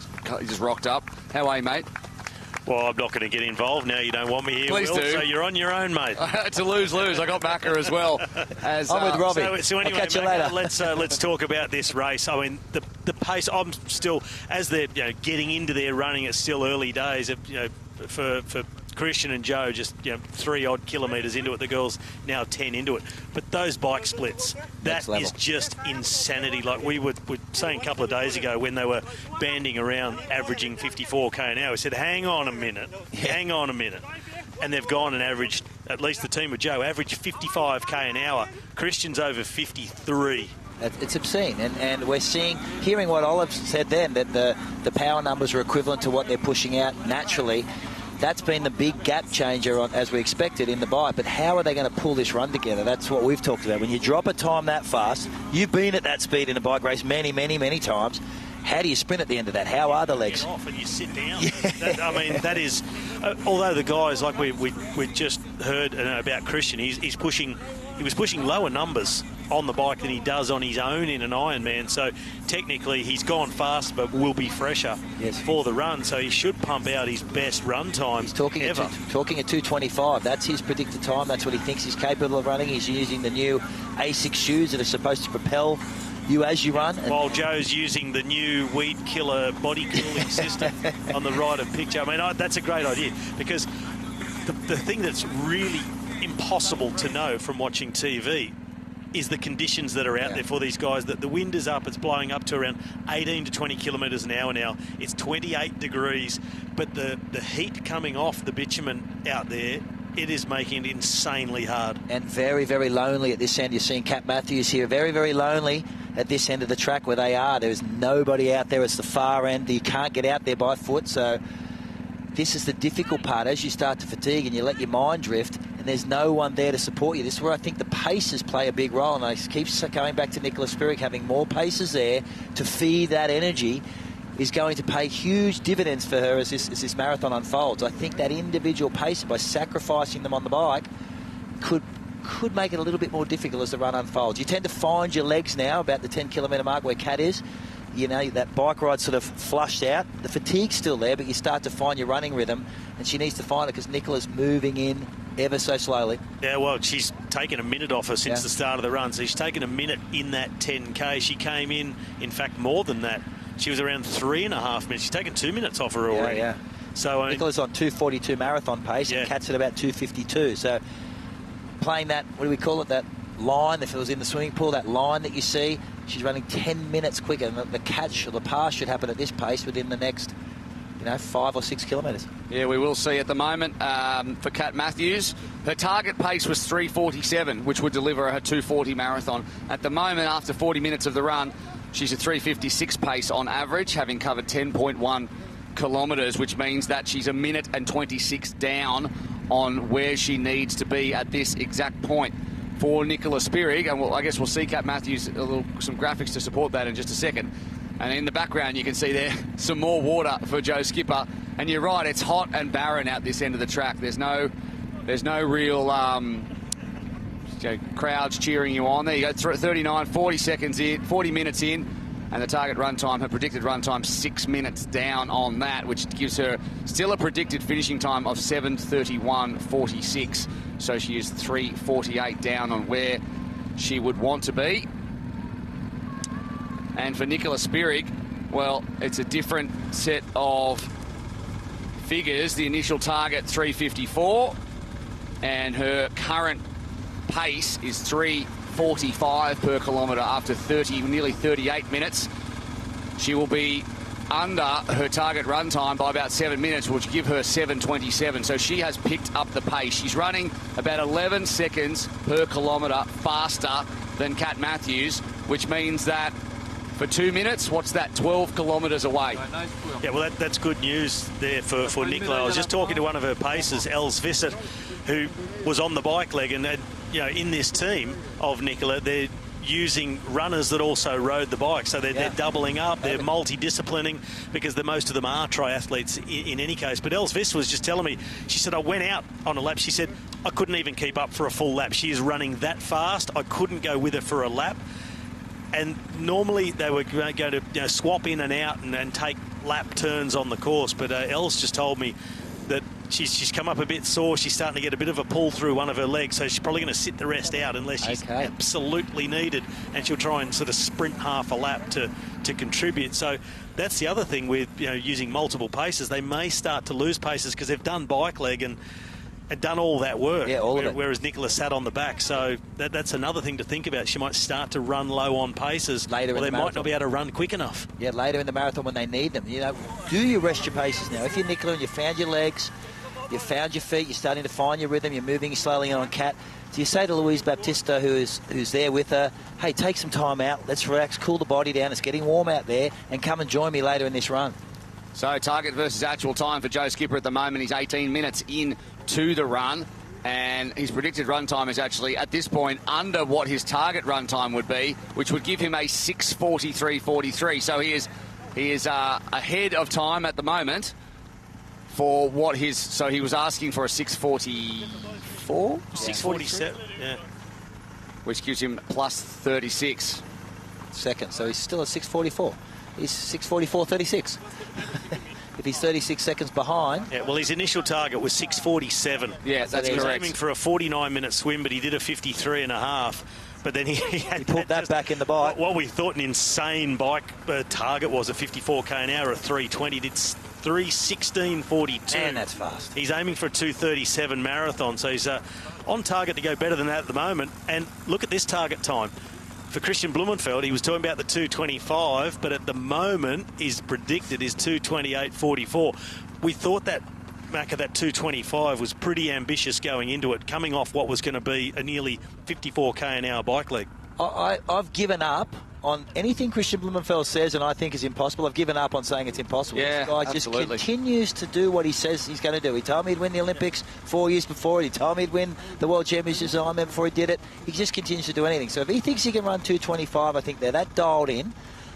rocked up. How are you, mate? Well, I'm not going to get involved now. You don't want me here, Please Will, do. so you're on your own, mate. It's a lose-lose. I got Macca as well. I'm with Robbie. So anyway, I'll catch you later. Let's talk about this race. I mean, the pace. I'm still, as they're getting into their running, it's still early days. For Kristian and Joe, just 3-odd kilometres into it. The girls now 10 into it. But those bike splits, that is just insanity. Like we were saying a couple of days ago when they were banding around averaging 54k an hour, we said, hang on a minute. And they've gone and averaged, at least the team with Joe, averaged 55k an hour. Kristian's over 53. It's obscene, and we're hearing what Olive said then, that the power numbers are equivalent to what they're pushing out naturally. That's been the big gap changer, as we expected, in the bike. But how are they going to pull this run together? That's what we've talked about. When you drop a time that fast, you've been at that speed in a bike race many, many, many times. How do you sprint at the end of that? How are the legs? Get off and you sit down. Yeah. That is... although the guys, like we just heard about Kristian, he was pushing lower numbers on the bike than he does on his own in an Ironman. So technically he's gone fast, but will be fresher for the run. So he should pump out his best run times ever. Talking at 2:25. That's his predicted time. That's what he thinks he's capable of running. He's using the new A6 shoes that are supposed to propel you as you run. While Joe's using the new weed killer body cooling system on the right of picture. I mean, that's a great idea, because the thing that's really impossible to know from watching TV is the conditions that are out there for these guys. That the wind is up, it's blowing up to around 18 to 20 kilometres an hour now. It's 28 degrees, but the heat coming off the bitumen out there, it is making it insanely hard. And very, very lonely at this end. You're seeing Kat Matthews here, very, very lonely at this end of the track where they are. There's nobody out there. It's the far end. You can't get out there by foot, so this is the difficult part. As you start to fatigue and you let your mind drift, and there's no one there to support you. This is where I think the paces play a big role, and I keep going back to Nicola Spirig. Having more paces there to feed that energy is going to pay huge dividends for her as this marathon unfolds. I think that individual pacer, by sacrificing them on the bike, could make it a little bit more difficult as the run unfolds. You tend to find your legs now about the 10-kilometre mark where Kat is. That bike ride sort of flushed out. The fatigue's still there, but you start to find your running rhythm, and she needs to find it because Nicola's moving in ever so slowly. Yeah, well, she's taken a minute off her since the start of the run, so she's taken a minute in that 10K. She came in fact, more than that. She was around 3.5 minutes. She's taken 2 minutes off her already. Yeah. So Nicola's on 2:42 marathon pace, and Kat's at about 2:52. So playing that, what do we call it, that line, if it was in the swimming pool, that line that you see, she's running 10 minutes quicker. And the catch or the pass should happen at this pace within the next 5 or 6 kilometres. Yeah, we will see at the moment for Kat Matthews. Her target pace was 3:47, which would deliver her 2:40 marathon. At the moment, after 40 minutes of the run, she's a 3:56 pace on average, having covered 10.1 kilometres, which means that she's a minute and 26 down on where she needs to be at this exact point for Nicola Spirig. And I guess we'll see Kat Matthews, some graphics to support that in just a second. And in the background, you can see there some more water for Joe Skipper. And you're right, it's hot and barren out this end of the track. There's no real crowds cheering you on. There you go, 39, 40 seconds in, 40 minutes in, and the target run time, her predicted run time, 6 minutes down on that, which gives her still a predicted finishing time of 7:31.46. So she is 3:48 down on where she would want to be. And for Nicola Spirig, well, it's a different set of figures. The initial target, 3:54, and her current pace is 3:45 per kilometre after nearly 38 minutes. She will be under her target run time by about 7 minutes, which give her 7:27. So she has picked up the pace. She's running about 11 seconds per kilometre faster than Kat Matthews, which means that for 2 minutes, what's that, 12 kilometres away? Yeah, well, that's good news there for Nicola. I was just talking to one of her pacers, Els Visser, who was on the bike leg, and you know, in this team of Nicola, they're using runners that also rode the bike, so they're doubling up, they're multidisciplining, because most of them are triathletes in any case. But Els Visser was just telling me, she said, I went out on a lap, she said, I couldn't even keep up for a full lap. She is running that fast, I couldn't go with her for a lap. And normally they were going to swap in and out and take lap turns on the course. But Els just told me that she's come up a bit sore. She's starting to get a bit of a pull through one of her legs. So she's probably going to sit the rest out unless she's absolutely needed. And she'll try and sort of sprint half a lap to contribute. So that's the other thing with using multiple paces. They may start to lose paces because they've done bike leg and done all that work, all of it. Whereas Nicola sat on the back. So that's another thing to think about. She might start to run low on paces, later or they the might not be able to run quick enough. Yeah, later in the marathon when they need them. Do you rest your paces now? If you're Nicola and you found your legs, you found your feet, you're starting to find your rhythm, you're moving slowly on Kat, do you say to Louise Baptista, who's there with her, hey, take some time out, let's relax, cool the body down, it's getting warm out there, and come and join me later in this run? So target versus actual time for Joe Skipper at the moment. He's 18 minutes in to the run, and his predicted run time is actually at this point under what his target run time would be, which would give him a 6:43.43. So he is ahead of time at the moment for what his. So he was asking for a 6:44, 6:47, yeah, which gives him plus 36 seconds. So he's still at 6:44. He's 6:44.36. If he's 36 seconds behind. Yeah, well, his initial target was 6:47. Yeah, that's correct. He was aiming for a 49-minute swim, but he did a 53.5. But then he put that back in the bike. What we thought an insane bike target was a 54k an hour at 3:20. Did 3:16.42. And that's fast. He's aiming for a 2:37 marathon, so he's on target to go better than that at the moment. And look at this target time. For Kristian Blummenfelt, he was talking about the 2:25, but at the moment, his predicted is 2:28.44. We thought that Macca, that 2:25 was pretty ambitious going into it, coming off what was going to be a nearly 54k an hour bike leg. I've given up on anything Kristian Blummenfelt says and I think is impossible. I've given up on saying it's impossible. Yeah, this guy absolutely. just continues to do what he says he's going to do. He told me he'd win the Olympics 4 years before. He told me he'd win the World Championships Ironman before he did it. He just continues to do anything. So if he thinks he can run 2:25, I think they're that dialed in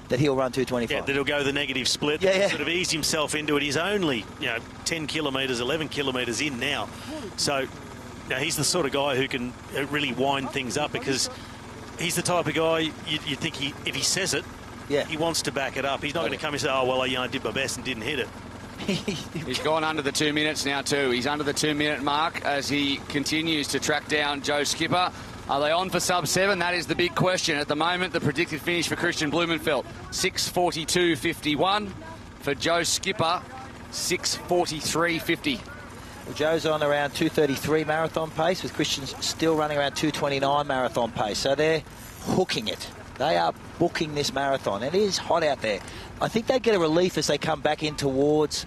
that he'll run 2:25. Yeah, that he'll go the negative split. Yeah. Sort of ease himself into it. He's only 10 kilometres, 11 kilometres in now. So he's the sort of guy who can really wind things up, because he's the type of guy you think if he says it, he wants to back it up. He's not going to come and say, oh, well, I did my best and didn't hit it. He's gone under the 2 minutes now too. He's under the 2 minute mark as he continues to track down Joe Skipper. Are they on for Sub7? That is the big question. At the moment, the predicted finish for Kristian Blummenfelt, 6:42.51. For Joe Skipper, 6:43.50. Well, Joe's on around 2:33 marathon pace, with Kristian's still running around 2:29 marathon pace. So they're hooking it. They are booking this marathon. It is hot out there. I think they get a relief as they come back in towards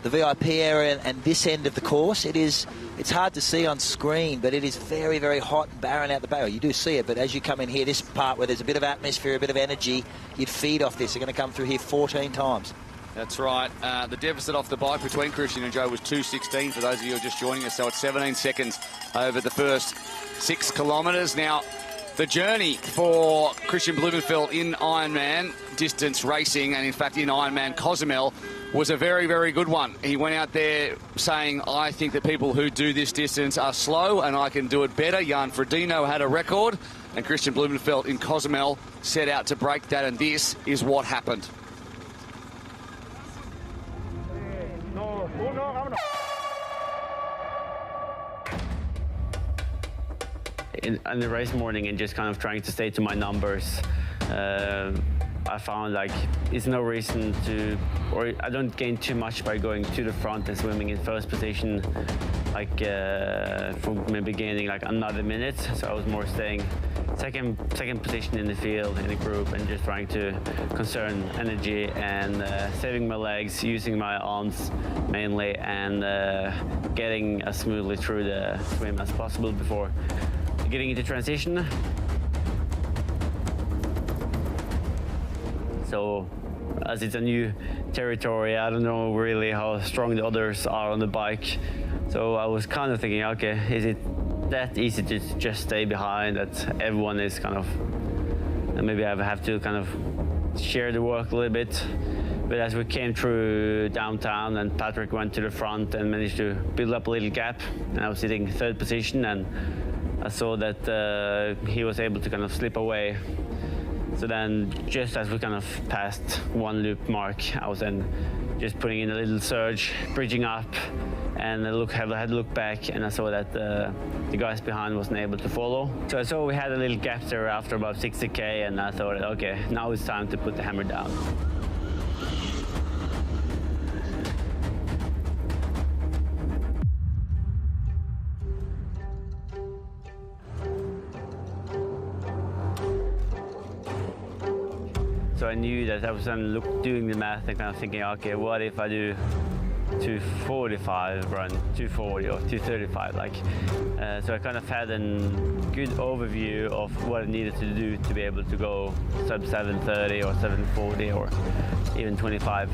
the VIP area and this end of the course. It's hard to see on screen, but it is very, very hot and barren out the barrel. You do see it, but as you come in here, this part where there's a bit of atmosphere, a bit of energy, you'd feed off this. They're going to come through here 14 times. That's right. The deficit off the bike between Kristian and Joe was 2:16 for those of you who are just joining us. So it's 17 seconds over the first 6 kilometres. Now, the journey for Kristian Blummenfelt in Ironman distance racing, and in fact in Ironman Cozumel, was a very, very good one. He went out there saying, I think that people who do this distance are slow and I can do it better. Jan Frodeno had a record, and Kristian Blummenfelt in Cozumel set out to break that, and this is what happened. In the race morning and just kind of trying to stay to my numbers, I found like it's no reason to, or I don't gain too much by going to the front and swimming in first position, like from maybe gaining like another minute. So I was more staying second position in the field, in the group, and just trying to conserve energy and saving my legs, using my arms mainly, and getting as smoothly through the swim as possible before getting into transition. So, as it's a new territory, I don't know really how strong the others are on the bike. So I was kind of thinking, okay, is it that easy to just stay behind, that everyone is kind of, and maybe I have to kind of share the work a little bit. But as we came through downtown and Patrick went to the front and managed to build up a little gap, and I was sitting third position, and I saw that he was able to kind of slip away. So then, just as we kind of passed one loop mark, I was then just putting in a little surge, bridging up, and I had to look back, and I saw that the guys behind wasn't able to follow. So I saw we had a little gap there after about 60K, and I thought, okay, now it's time to put the hammer down. So I knew that I was then doing the math and kind of thinking, okay, what if I do 245 run, 240 or 235? Like, so I kind of had a good overview of what I needed to do to be able to go sub 730 or 740 or even 25.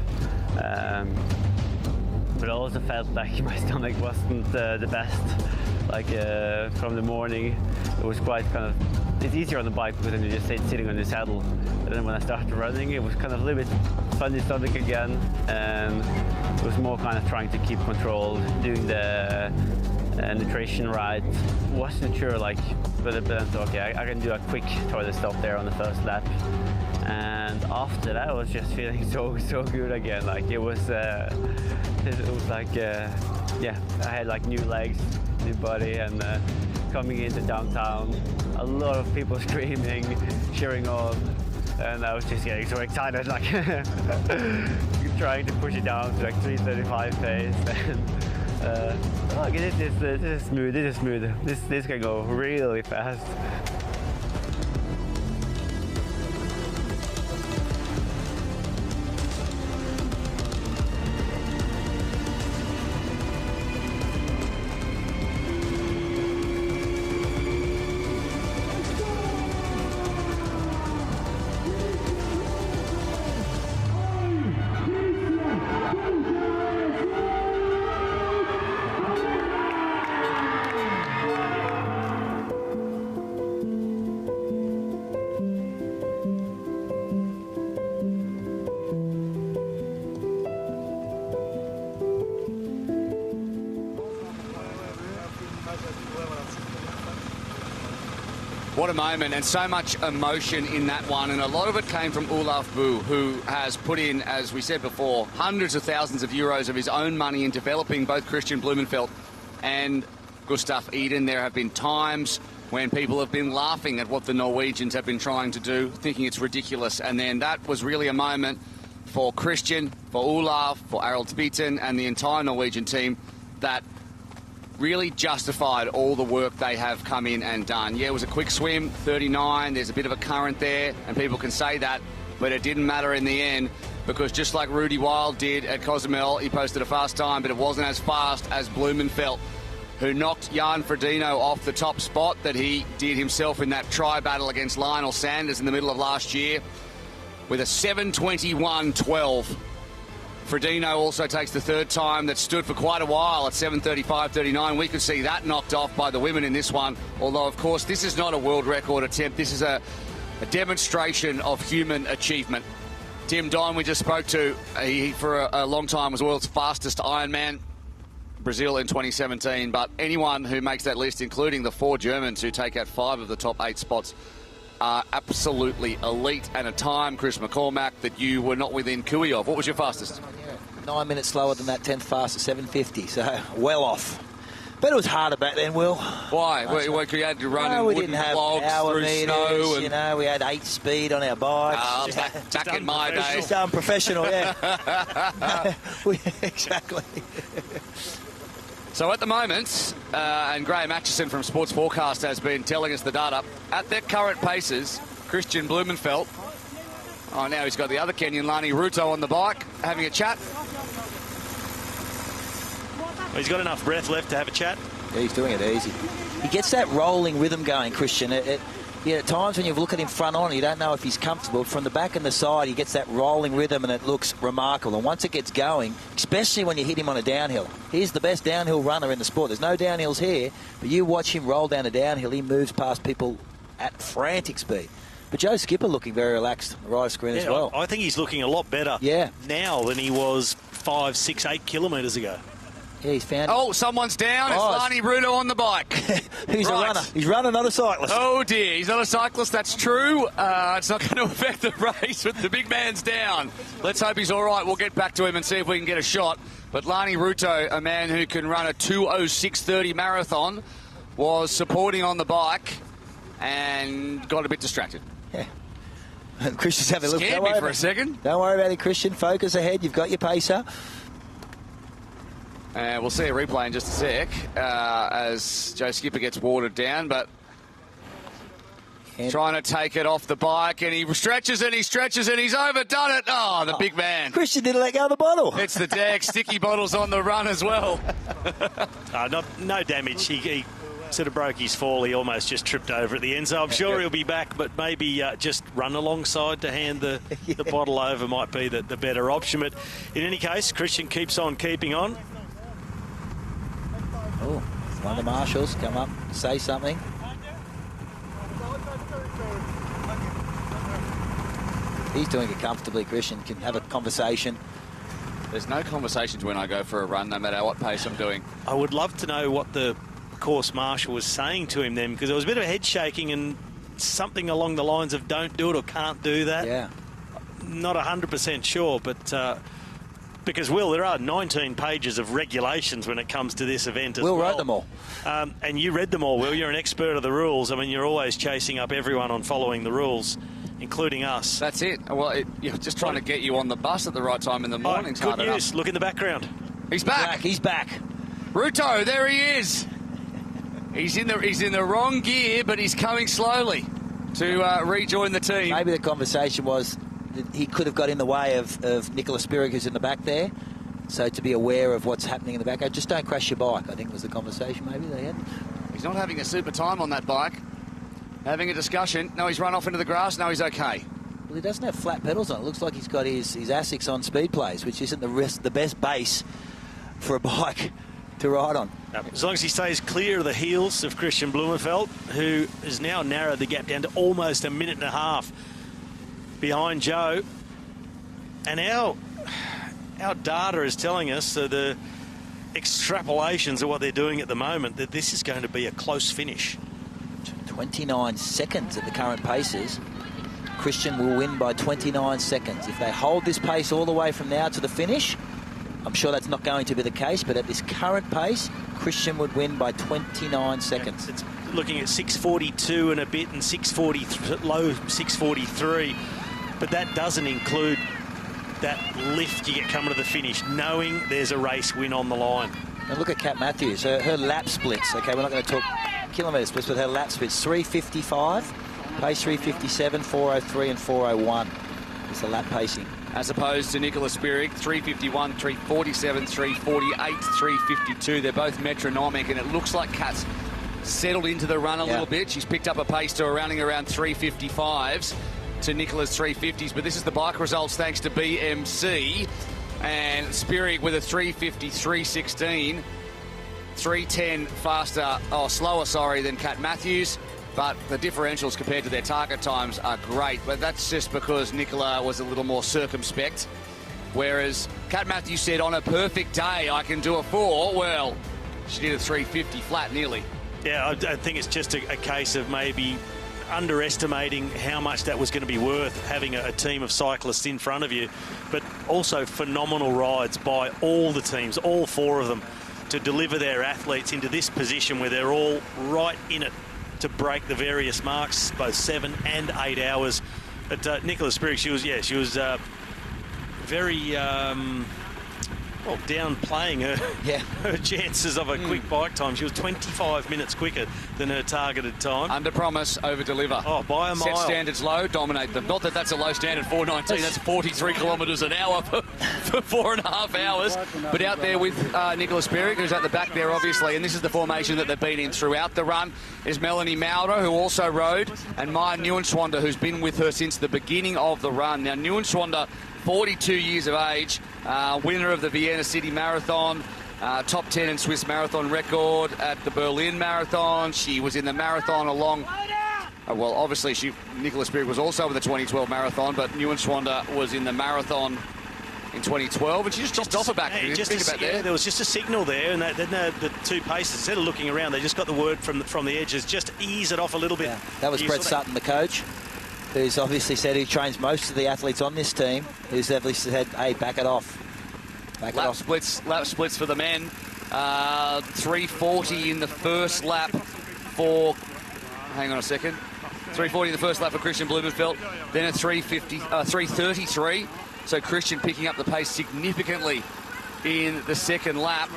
But I also felt like my stomach wasn't the best. Like from the morning, it was quite kind of, it's easier on the bike because then you just sitting on the saddle. But then when I started running, it was kind of a little bit funny stomach again, and it was more kind of trying to keep control, doing the nutrition right. Wasn't sure, like, but then thought, okay, I can do a quick toilet stop there on the first lap. And after that, I was just feeling so good again. Like it was like, yeah, I had like new legs, new body, and coming into downtown, a lot of people screaming, cheering on, and I was just getting so excited, like trying to push it down to like 3:35 pace. And okay, this is smooth. This can go really fast. What a moment, and so much emotion in that one, and a lot of it came from Olaf Boo, who has put in, as we said before, hundreds of thousands of euros of his own money in developing both Kristian Blummenfelt and Gustav Iden. There have been times when people have been laughing at what the Norwegians have been trying to do, thinking it's ridiculous, and then that was really a moment for Kristian, for Olaf, for Arild Spiten and the entire Norwegian team that really justified all the work they have come in and done. Yeah, it was a quick swim, 39, there's a bit of a current there, and people can say that, but it didn't matter in the end, because just like Rudy Wild did at Cozumel, he posted a fast time, but it wasn't as fast as Blumenfelt, who knocked Jan Frodeno off the top spot that he did himself in that try battle against Lionel Sanders in the middle of last year, with a 7:21.12. Frodeno also takes the third time that stood for quite a while at 7:35.39. We could see that knocked off by the women in this one, although, of course, this is not a world record attempt. This is a demonstration of human achievement. Tim Don, we just spoke to. He, for a long time, was the world's fastest Ironman. Brazil in 2017. But anyone who makes that list, including the 4 Germans who take out 5 of the top 8 spots, are absolutely elite. And a time, Chris McCormack, that you were not within cooey of. What was your fastest? 9 minutes slower than that 10th fastest, 7:50. So well off. But it was harder back then, Will. Why? We had to run in we wooden didn't have logs hour through meters, snow. And... you know, we had 8 speed on our bikes. Back in my day. Just unprofessional, yeah. Exactly. So at the moment, and Graham Atchison from Sports Forecast has been telling us the data, at their current paces, Kristian Blummenfelt, now he's got the other Kenyan, Lani Ruto, on the bike, having a chat. Well, he's got enough breath left to have a chat. Yeah, he's doing it easy. He gets that rolling rhythm going, Kristian. At times when you look at him front on, you don't know if he's comfortable. From the back and the side, he gets that rolling rhythm and it looks remarkable. And once it gets going, especially when you hit him on a downhill, he's the best downhill runner in the sport. There's no downhills here, but you watch him roll down a downhill, he moves past people at frantic speed. But Joe Skipper looking very relaxed on the right screen as well. I think he's looking a lot better now than he was 5, 6, 8 kilometres ago. Yeah, he's found it. Oh, someone's down. It's Lani Ruto on the bike. He's a runner. He's running, not a cyclist. Oh, dear. He's not a cyclist. That's true. It's not going to affect the race, but the big man's down. Let's hope he's all right. We'll get back to him and see if we can get a shot. But Lani Ruto, a man who can run a 2:06:30 marathon, was supporting on the bike and got a bit distracted. Yeah. Kristian's having a look. Scared me for a second. Don't worry about it, Kristian. Focus ahead. You've got your pacer. And we'll see a replay in just a sec as Joe Skipper gets watered down, but trying to take it off the bike, and he stretches and he stretches and he's overdone it. Oh, the big man. Kristian didn't let go of the bottle. It's the Dag sticky bottles on the run as well. No damage. He sort of broke his fall. He almost just tripped over at the end, so I'm sure he'll be back, but maybe just run alongside to hand the bottle over might be the better option. But in any case, Kristian keeps on keeping on. Oh, one of the marshals come up, say something. He's doing it comfortably, Kristian. Can have a conversation. There's no conversations when I go for a run, no matter what pace I'm doing. I would love to know what the course marshal was saying to him then, because there was a bit of head shaking and something along the lines of don't do it or can't do that. Yeah. Not 100% sure, but because, Will, there are 19 pages of regulations when it comes to this event as well. Will wrote them all. And you read them all, Will. You're an expert of the rules. I mean, you're always chasing up everyone on following the rules, including us. That's it. Well, you're just trying to get you on the bus at the right time in the morning. Good news. Look in the background. He's back. He's back. Ruto, there he is. He's in the wrong gear, but he's coming slowly to rejoin the team. Maybe the conversation was that he could have got in the way of Nicola Spirig, who's in the back there. So to be aware of what's happening in the back, just don't crash your bike, I think was the conversation maybe they had. He's not having a super time on that bike. Having a discussion. No, he's run off into the grass. No, he's okay. Well, he doesn't have flat pedals on. It looks like he's got his ASICs on speed plays, which isn't the best base for a bike to ride on. As long as he stays clear of the heels of Kristian Blummenfelt, who has now narrowed the gap down to almost a minute and a half behind Joe. And our data is telling us, the extrapolations of what they're doing at the moment, that this is going to be a close finish. 29 seconds at the current paces. Kristian will win by 29 seconds. If they hold this pace all the way from now to the finish, I'm sure that's not going to be the case, but at this current pace, Kristian would win by 29 seconds. It's looking at 6:42 and a bit and 6:43, low 6:43, but that doesn't include that lift you get coming to the finish, knowing there's a race win on the line. And look at Kat Matthews, her lap splits. Okay, we're not going to talk kilometre splits, but her lap splits, 3:55, pace 3:57, 4:03 and 4:01 is the lap pacing. As opposed to Nicola Spirig, 3:51, 3:47, 3:48, 3:52. They're both metronomic, and it looks like Kat's settled into the run a little bit. She's picked up a pace to around 3:55s to Nicola's 3:50s, but this is the bike results thanks to BMC. And Spirig with a 3:53.16, 3:10 slower than Kat Matthews. but the differentials compared to their target times are great. But that's just because Nicola was a little more circumspect. Whereas Kat Matthews said, on a perfect day, I can do a 4. Well, she did a 350 flat nearly. Yeah, I think it's just a case of maybe underestimating how much that was going to be worth, having a team of cyclists in front of you, but also phenomenal rides by all the teams, all 4 of them, to deliver their athletes into this position where they're all right in it to break the various marks, both 7 and 8 hours. But Nicola Spirig, she was very well, downplaying her chances of a quick bike time. She was 25 minutes quicker than her targeted time. Under promise, over deliver. Oh, by a mile. Set standards low, dominate them. Not that that's a low standard, 4:19. That's 43 kilometres an hour for 4.5 hours. But out there with Nicola Spirig, who's at the back there, obviously, and this is the formation that they've been in throughout the run, is Melanie Maurer, who also rode, and Maya Nieuwenschwander, who's been with her since the beginning of the run. Now, Nieuwenschwander, 42 years of age, winner of the Vienna City Marathon, top 10 in Swiss marathon record at the Berlin Marathon. She was in the marathon along... well, obviously, Nicola Spirig was also in the 2012 marathon, but Nieuwenschwander was in the marathon in 2012, and she just dropped off her back. There was just a signal there, and then the 2 paces, instead of looking around, they just got the word from the edges, just ease it off a little bit. Yeah. That was Brett Sutton, the coach, who's obviously said he trains most of the athletes on this team, who's obviously said, hey, back it off. Lap splits for the men. 3:40 in the first lap for... Hang on a second. 3:40 in the first lap for Kristian Blummenfelt. Then a 3:33. So Kristian picking up the pace significantly in the second lap.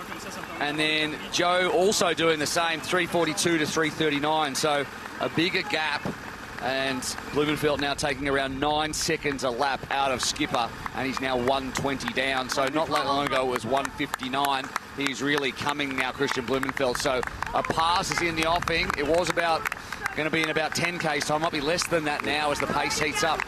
And then Joe also doing the same, 3:42 to 3:39. So a bigger gap. And Blumenfelt now taking around 9 seconds a lap out of Skipper, and he's now 120 down. So not long ago it was 159. He's really coming now, Kristian Blummenfelt. So a pass is in the offing. It was going to be in about 10K's time. Might be less than that now as the pace heats up.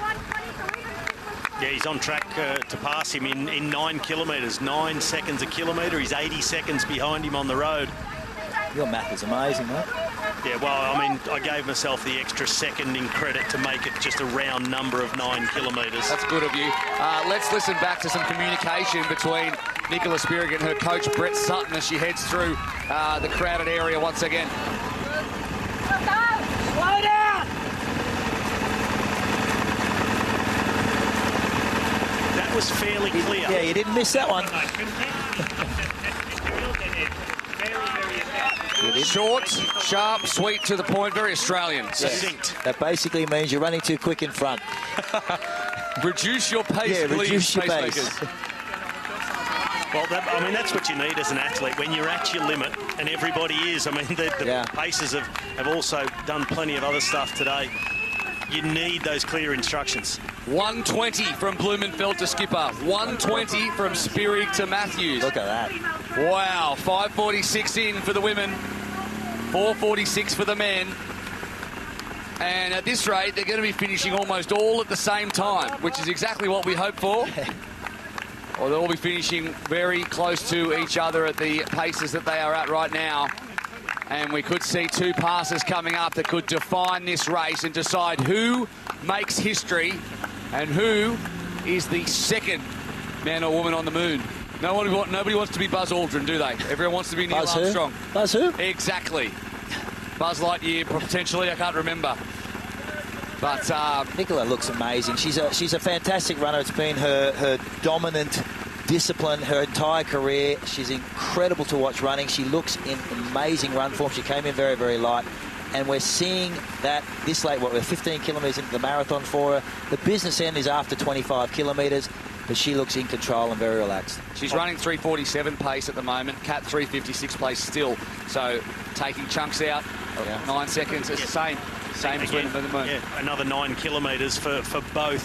Yeah, he's on track to pass him in 9 kilometres, 9 seconds a kilometre. He's 80 seconds behind him on the road. Your math is amazing, mate. Yeah, well, I mean, I gave myself the extra second in credit to make it just a round number of 9 kilometres. That's good of you. Let's listen back to some communication between Nicola Spirig and her coach, Brett Sutton, as she heads through the crowded area once again. Slow down! That was fairly clear. Yeah, you didn't miss that one. Short, sharp, sweet, to the point, very Australian. Succinct. That basically means you're running too quick in front. Reduce your pace, yeah, please, reduce your pace. Well, I mean, that's what you need as an athlete. When you're at your limit, and everybody is. I mean, the paces have also done plenty of other stuff today. You need those clear instructions. 120 from Blumenfelt to Skipper. 120 from Spirig to Matthews. Look at that. Wow, 5:46 in for the women, 4:46 for the men. And at this rate, they're going to be finishing almost all at the same time, which is exactly what we hope for. Or they'll all be finishing very close to each other at the paces that they are at right now. And we could see 2 passes coming up that could define this race and decide who makes history and who is the second man or woman on the moon. Nobody wants to be Buzz Aldrin, do they? Everyone wants to be Neil Armstrong. Buzz who? Exactly. Buzz Lightyear, potentially, I can't remember. But Nicola looks amazing. She's a fantastic runner. It's been her dominant discipline her entire career. She's incredible to watch running. She looks in amazing run form. She came in very, very light. And we're seeing that this late, we're 15 kilometres into the marathon for her. The business end is after 25 kilometres, but she looks in control and very relaxed. She's running 3:47 pace at the moment. Kat 3:56 pace still. So taking chunks out of 9 seconds. It's the same as when the moon. Yeah, another 9 kilometres for both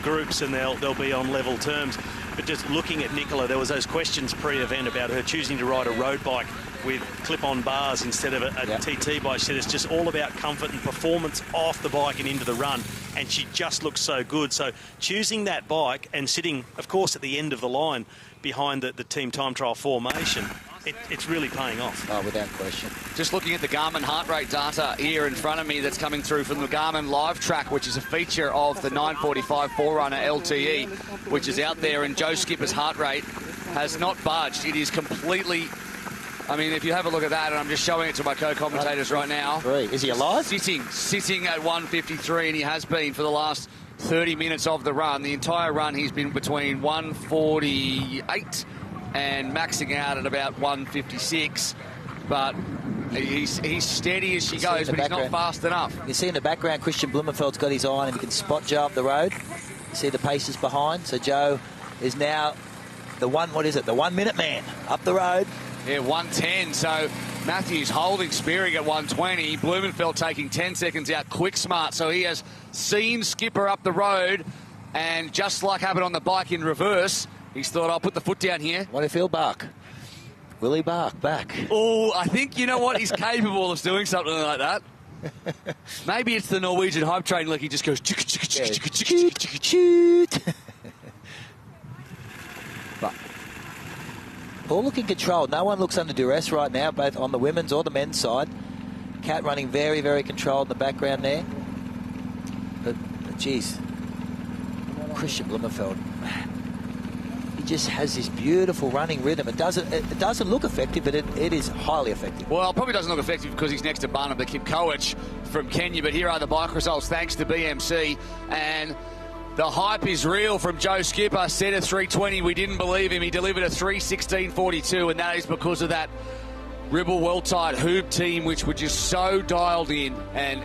groups, and they'll be on level terms. But just looking at Nicola, there was those questions pre-event about her choosing to ride a road bike with clip-on bars instead of a TT bike. She said it's just all about comfort and performance off the bike and into the run, and she just looks so good. So choosing that bike and sitting, of course, at the end of the line behind the team time trial formation, it's really paying off. Oh, without question. Just looking at the Garmin heart rate data here in front of me that's coming through from the Garmin Live Track, which is a feature of the 945 4Runner LTE, which is out there, and Joe Skipper's heart rate has not budged. It is completely... I mean, if you have a look at that, and I'm just showing it to my co-commentators right now. Is he alive? Sitting at 153, and he has been for the last 30 minutes of the run. The entire run, he's been between 148 and maxing out at about 156. But he's steady as she goes, but he's not fast enough. You see in the background, Kristian Blummenfelt's got his eye on him. He can spot Joe up the road. You see the paces behind. So Joe is now the 1 minute man up the road. Yeah, 110. So Matthews holding Spirig at 120. Blumenfelt taking 10 seconds out quick smart. So he has seen Skipper up the road, and just like happened on the bike in reverse, he's thought, I'll put the foot down here. What do you feel, bark? Will he bark back? Oh, I think, you know what, he's capable of doing something like that. Maybe it's the Norwegian hype train, like he just goes... But all looking controlled. No one looks under duress right now, both on the women's or the men's side. Kat running very, very controlled in the background there. But geez, Kristian Blummenfelt, he just has this beautiful running rhythm. It doesn't look effective, but it is highly effective. Well, it probably doesn't look effective because he's next to Brandenberg, Kipkoech from Kenya. But here are the bike results thanks to BMC. And the hype is real from Joe Skipper. Set at 320. We didn't believe him. He delivered a 3:16.42, and that is because of that Redbull well-tight Hoob team, which were just so dialed in. And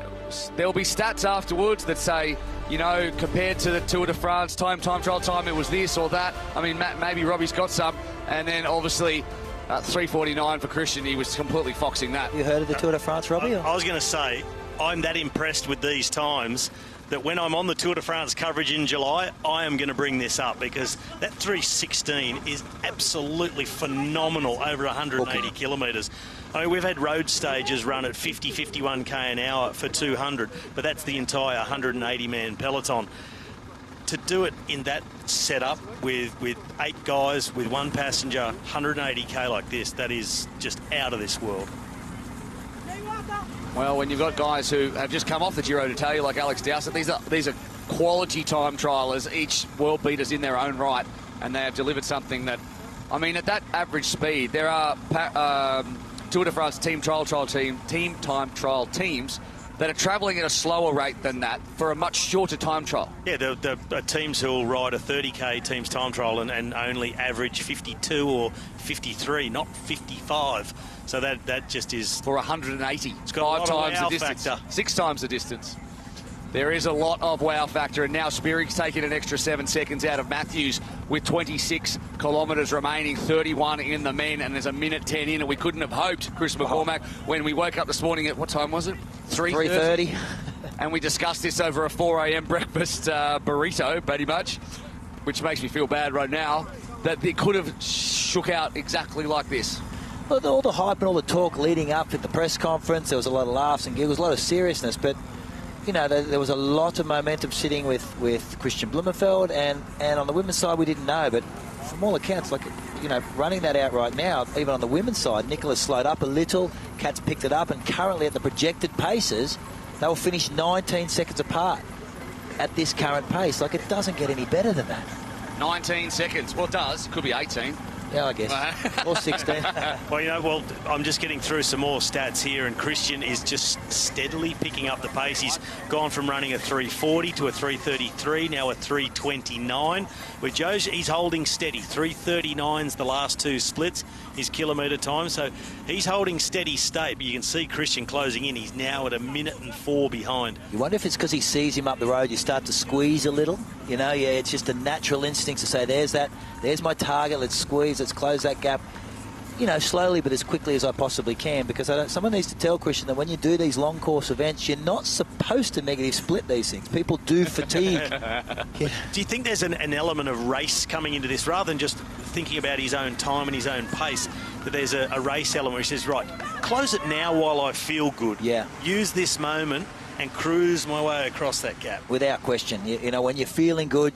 there'll be stats afterwards that say, you know, compared to the Tour de France time trial time, it was this or that. I mean, maybe Robbie's got some. And then obviously 3:49 for Kristian. He was completely foxing that. You heard of the Tour de France, Robbie? I was going to say, I'm that impressed with these times that when I'm on the Tour de France coverage in July, I am going to bring this up, because that 3:16 is absolutely phenomenal over 180 kilometres. I mean, we've had road stages run at 50, 51k an hour for 200, but that's the entire 180-man peloton. To do it in that setup with 8 guys, with 1 passenger, 180k like this, that is just out of this world. Well, when you've got guys who have just come off the Giro d'Italia, like Alex Dowsett, these are quality time trialers, each world beaters in their own right, and they have delivered something that, I mean, at that average speed, there are Tour de France team time trial teams that are travelling at a slower rate than that for a much shorter time trial. Yeah, the teams who will ride a 30k team's time trial and only average 52 or 53, not 55. So that just is... For 180. It's got 5 times the distance. Factor. 6 times the distance. There is a lot of wow factor, and now Spirig's taking an extra 7 seconds out of Matthews with 26 kilometres remaining, 31 in the men, and there's a minute 10 in, and we couldn't have hoped, Chris McCormack, when we woke up this morning at, what time was it? 3:30. And we discussed this over a 4 a.m. breakfast burrito, pretty much, which makes me feel bad right now, that it could have shook out exactly like this. Well, all the hype and all the talk leading up at the press conference, there was a lot of laughs and giggles, a lot of seriousness, but you know, there was a lot of momentum sitting with Kristian Blummenfelt, and on the women's side we didn't know, but from all accounts, like, you know, running that out right now, even on the women's side, Nicola's slowed up a little, Kat's picked it up, and currently at the projected paces, they will finish 19 seconds apart at this current pace. Like, it doesn't get any better than that. 19 seconds. Well, it does. It could be 18. Yeah, I guess. Or 16. Well, you know, I'm just getting through some more stats here, and Kristian is just steadily picking up the pace. He's gone from running a 3:40 to a 3:33, now a 3:29. With Joe's, he's holding steady. 3:39's the last 2 splits, his kilometre time. So he's holding steady state, but you can see Kristian closing in. He's now at 1:04 behind. You wonder if it's because he sees him up the road, you start to squeeze a little. You know, yeah, it's just a natural instinct to say, there's my target, let's squeeze, let's close that gap, you know, slowly but as quickly as I possibly can, because someone needs to tell Kristian that when you do these long course events, you're not supposed to negative split these things. People do fatigue. Yeah. Do you think there's an element of race coming into this, rather than just thinking about his own time and his own pace, that there's a race element where he says, right, close it now while I feel good. Yeah. Use this moment and cruise my way across that gap. Without question. You know, when you're feeling good,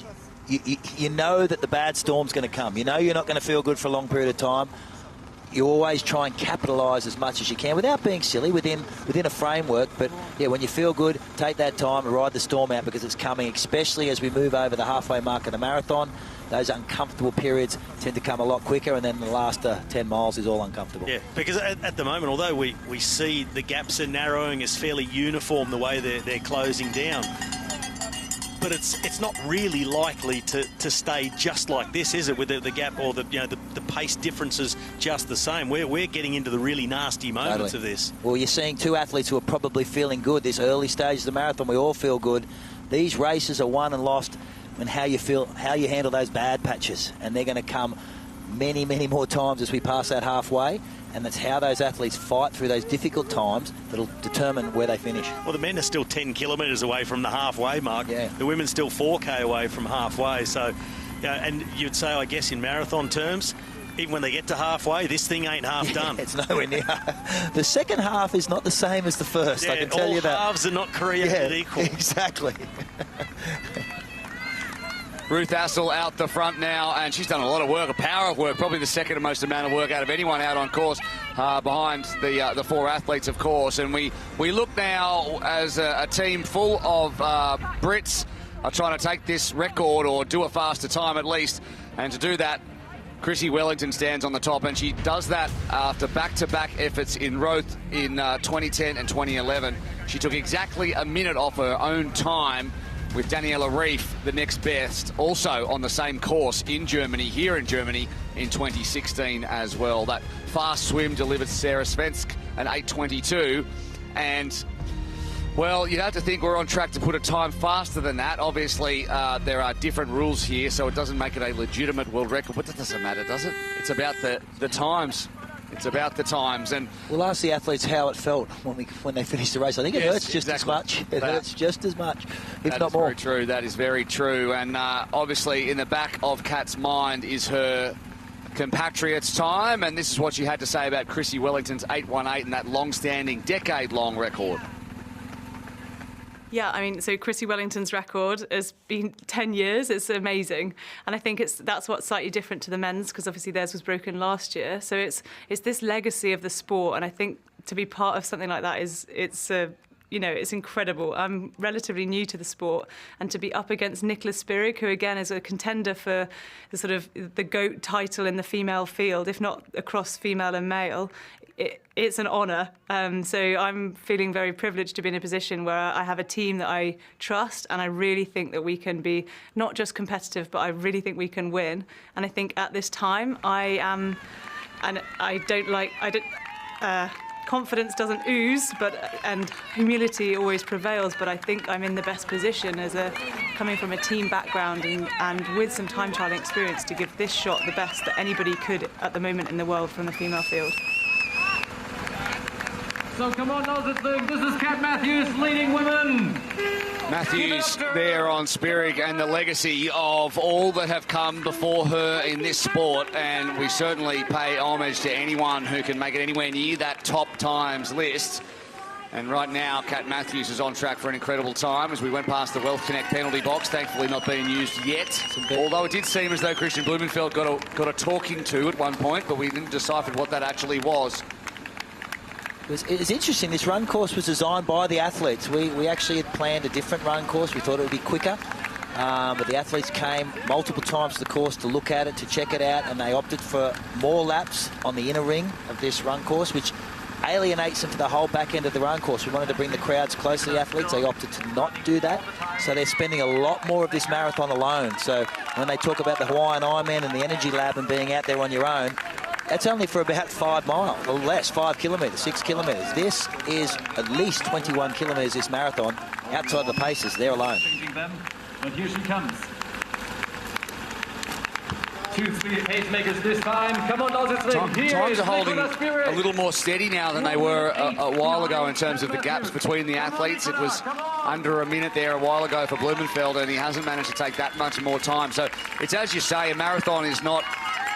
you know that the bad storm's going to come. You know you're not going to feel good for a long period of time. you always try and capitalise as much as you can without being silly, within a framework. But yeah, when you feel good, take that time and ride the storm out, because it's coming, especially as we move over the halfway mark of the marathon. Those uncomfortable periods tend to come a lot quicker, and then the last 10 miles is all uncomfortable. Yeah, because at the moment, although we see the gaps are narrowing, it's fairly uniform the way they're closing down. But it's not really likely to stay just like this, is it? With the gap or the pace differences just the same. We're getting into the really nasty moments of this. Well, you're seeing two athletes who are probably feeling good. This early stage of the marathon, we all feel good. These races are won and lost and how you handle those bad patches, and they're going to come many, many more times as we pass that halfway. And that's how those athletes fight through those difficult times that'll determine where they finish. Well, the men are still 10 kilometres away from the halfway mark. Yeah. The women still 4K away from halfway. So, and you'd say, I guess, in marathon terms, even when they get to halfway, this thing ain't half done. It's nowhere near. The second half is not the same as the first, I can tell you that. All halves are not created equal. Exactly. Ruth Assel out the front now, and she's done a lot of work, a power of work, probably the second most amount of work out of anyone out on course, behind the four athletes, of course. And we look now as a team full of Brits are trying to take this record or do a faster time at least. And to do that, Chrissy Wellington stands on the top, and she does that after back-to-back efforts in Roth in 2010 and 2011. She took exactly a minute off her own time, with Daniela Rief, the next best, also on the same course in Germany, here in Germany, in 2016 as well. That fast swim delivered Sarah Svensk an 8:22, and, well, you'd have to think we're on track to put a time faster than that. Obviously, there are different rules here, so it doesn't make it a legitimate world record, but that doesn't matter, does it? It's about the times. It's about the times. And we'll ask the athletes how it felt when they finished the race. I think it hurts just as much. It hurts just as much, if not more. That is very true. That is very true. And obviously in the back of Kat's mind is her compatriots' time, and this is what she had to say about Chrissy Wellington's 8:18 and that long-standing, decade-long record. Yeah, I mean, so Chrissy Wellington's record has been 10 years. It's amazing. And I think that's what's slightly different to the men's, because obviously theirs was broken last year. So it's this legacy of the sport. And I think to be part of something like that it's incredible. I'm relatively new to the sport, and to be up against Nicola Spirig, who again is a contender for the sort of the GOAT title in the female field, if not across female and male, it's an honour. So I'm feeling very privileged to be in a position where I have a team that I trust, and I really think that we can be not just competitive, but I really think we can win. And I think at this time I am, and confidence doesn't ooze, and humility always prevails. But I think I'm in the best position coming from a team background and with some time trialing experience to give this shot the best that anybody could at the moment in the world from the female field. So come on, Lausitzring, this is Kat Matthews leading women. Matthews there on Spirig, and the legacy of all that have come before her in this sport, and we certainly pay homage to anyone who can make it anywhere near that top times list. And right now, Kat Matthews is on track for an incredible time as we went past the Wealth Connect penalty box, thankfully not being used yet. Although it did seem as though Kristian Blummenfelt got a talking to at one point, but we didn't decipher what that actually was. It's interesting, this run course was designed by the athletes. We actually had planned a different run course. We thought it would be quicker, but the athletes came multiple times to the course to look at it, to check it out, and they opted for more laps on the inner ring of this run course, which alienates them for the whole back end of the run course. We wanted to bring the crowds close to the athletes. They opted to not do that, so they're spending a lot more of this marathon alone. So when they talk about the Hawaiian Ironman and the Energy Lab and being out there on your own, that's only for about 5 miles, or less, 5 kilometres, 6 kilometres. This is at least 21 kilometres, this marathon, outside the paces, they're alone. But here she comes. 2 pace makers this time. Come on, Lausitzring. Times are holding a little more steady now than they were a while ago in terms of the gaps between the athletes. It was under a minute there a while ago for Blumenfelt, and he hasn't managed to take that much more time. So it's, as you say, a marathon is not...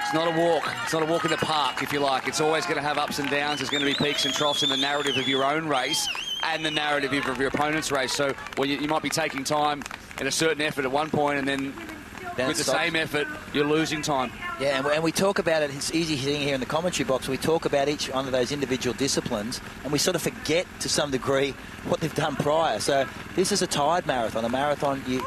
It's not a walk. It's not a walk in the park, if you like. It's always going to have ups and downs. There's going to be peaks and troughs in the narrative of your own race and the narrative of your opponent's race. So you might be taking time in a certain effort at one point, and then with the same effort, you're losing time. Yeah, and we talk about it. It's easy sitting here in the commentary box. We talk about each one of those individual disciplines, and we sort of forget to some degree what they've done prior. So this is a tired marathon. A marathon, you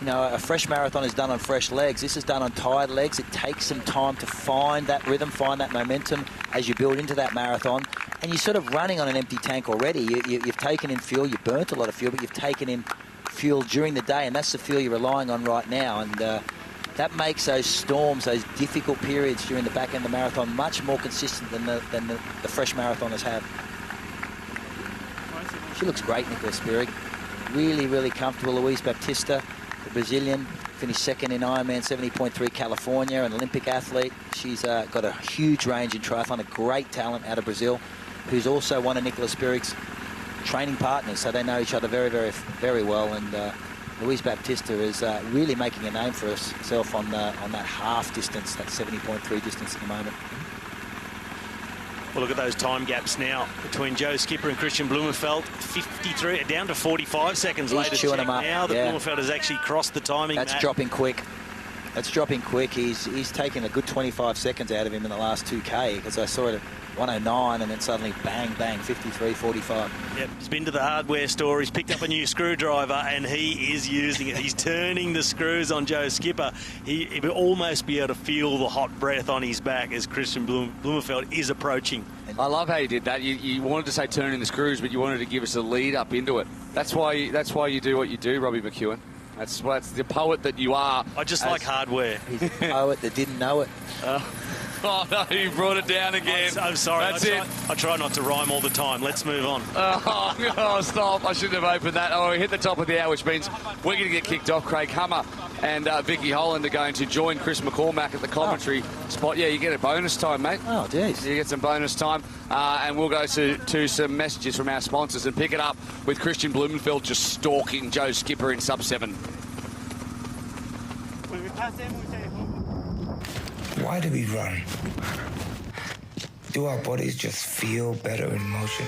know, a fresh marathon is done on fresh legs. This is done on tired legs. It takes some time to find that rhythm, find that momentum as you build into that marathon. And you're sort of running on an empty tank already. You've taken in fuel. You've burnt a lot of fuel, but you've taken in fuel during the day, and that's the fuel you're relying on right now. And that makes those storms, those difficult periods during the back end of the marathon much more consistent than the fresh marathoners have. She looks great, Nicola Spirig. Really, really comfortable. Luis Baptista, the Brazilian, finished second in Ironman 70.3 California, an Olympic athlete. She's got a huge range in triathlon, a great talent out of Brazil, who's also one of Nicola Spirig's training partners, so they know each other very, very, very well. And Luis Baptista is really making a name for herself on that half distance, that 70.3 distance at the moment. Well, look at those time gaps now between Joe Skipper and Kristian Blummenfelt. 53 down to 45 seconds. He's later. chewing them up. Now that Blumenfelt has actually crossed the timing. That's dropping quick. That's dropping quick. He's taken a good 25 seconds out of him in the last 2K, because I saw it at 109 and then suddenly bang, bang, 53.45. Yep, he's been to the hardware store. He's picked up a new screwdriver and he is using it. He's turning the screws on Joe Skipper. He will almost be able to feel the hot breath on his back as Kristian Blummenfelt is approaching. I love how you did that. You wanted to say turning the screws, but you wanted to give us a lead up into it. That's why you do what you do, Robbie McEwen. That's the poet that you are. I just like hardware. He's a poet that didn't know it. Oh, no, you brought it down again. I'm sorry. That's it. I try not to rhyme all the time. Let's move on. Oh, stop. I shouldn't have opened that. Oh, we hit the top of the hour, which means we're going to get kicked off. Craig Hummer and Vicky Holland are going to join Chris McCormack at the commentary spot. Yeah, you get a bonus time, mate. Oh, geez. You get some bonus time. And we'll go to some messages from our sponsors and pick it up with Kristian Blummenfelt just stalking Joe Skipper in Sub7. Why do we run? Do our bodies just feel better in motion?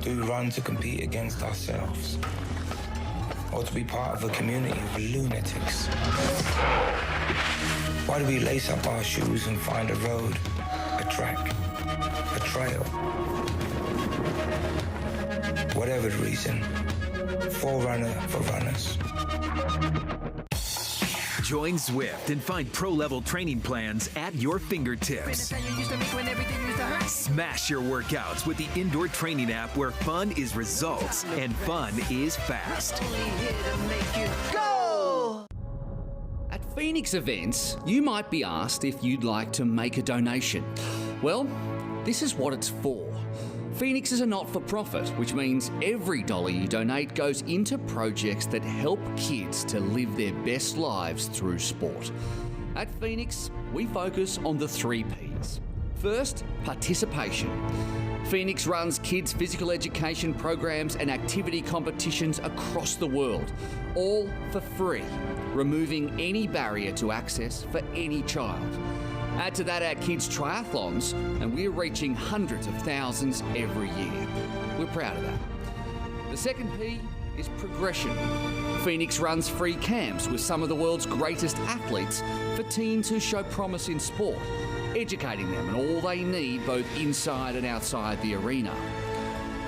Do we run to compete against ourselves? Or to be part of a community of lunatics? Why do we lace up our shoes and find a road, a track, a trail? Whatever the reason, Forerunner for runners. Join Zwift and find pro-level training plans at your fingertips. Smash your workouts with the indoor training app where fun is results and fun is fast. At Pho3nix events, you might be asked if you'd like to make a donation. Well, this is what it's for. Pho3nix is a not-for-profit, which means every dollar you donate goes into projects that help kids to live their best lives through sport. At Pho3nix, we focus on the 3 Ps. First, participation. Pho3nix runs kids' physical education programs and activity competitions across the world, all for free, removing any barrier to access for any child. Add to that our kids' triathlons, and we're reaching hundreds of thousands every year. We're proud of that. The second P is progression. Pho3nix runs free camps with some of the world's greatest athletes for teens who show promise in sport, educating them on all they need both inside and outside the arena.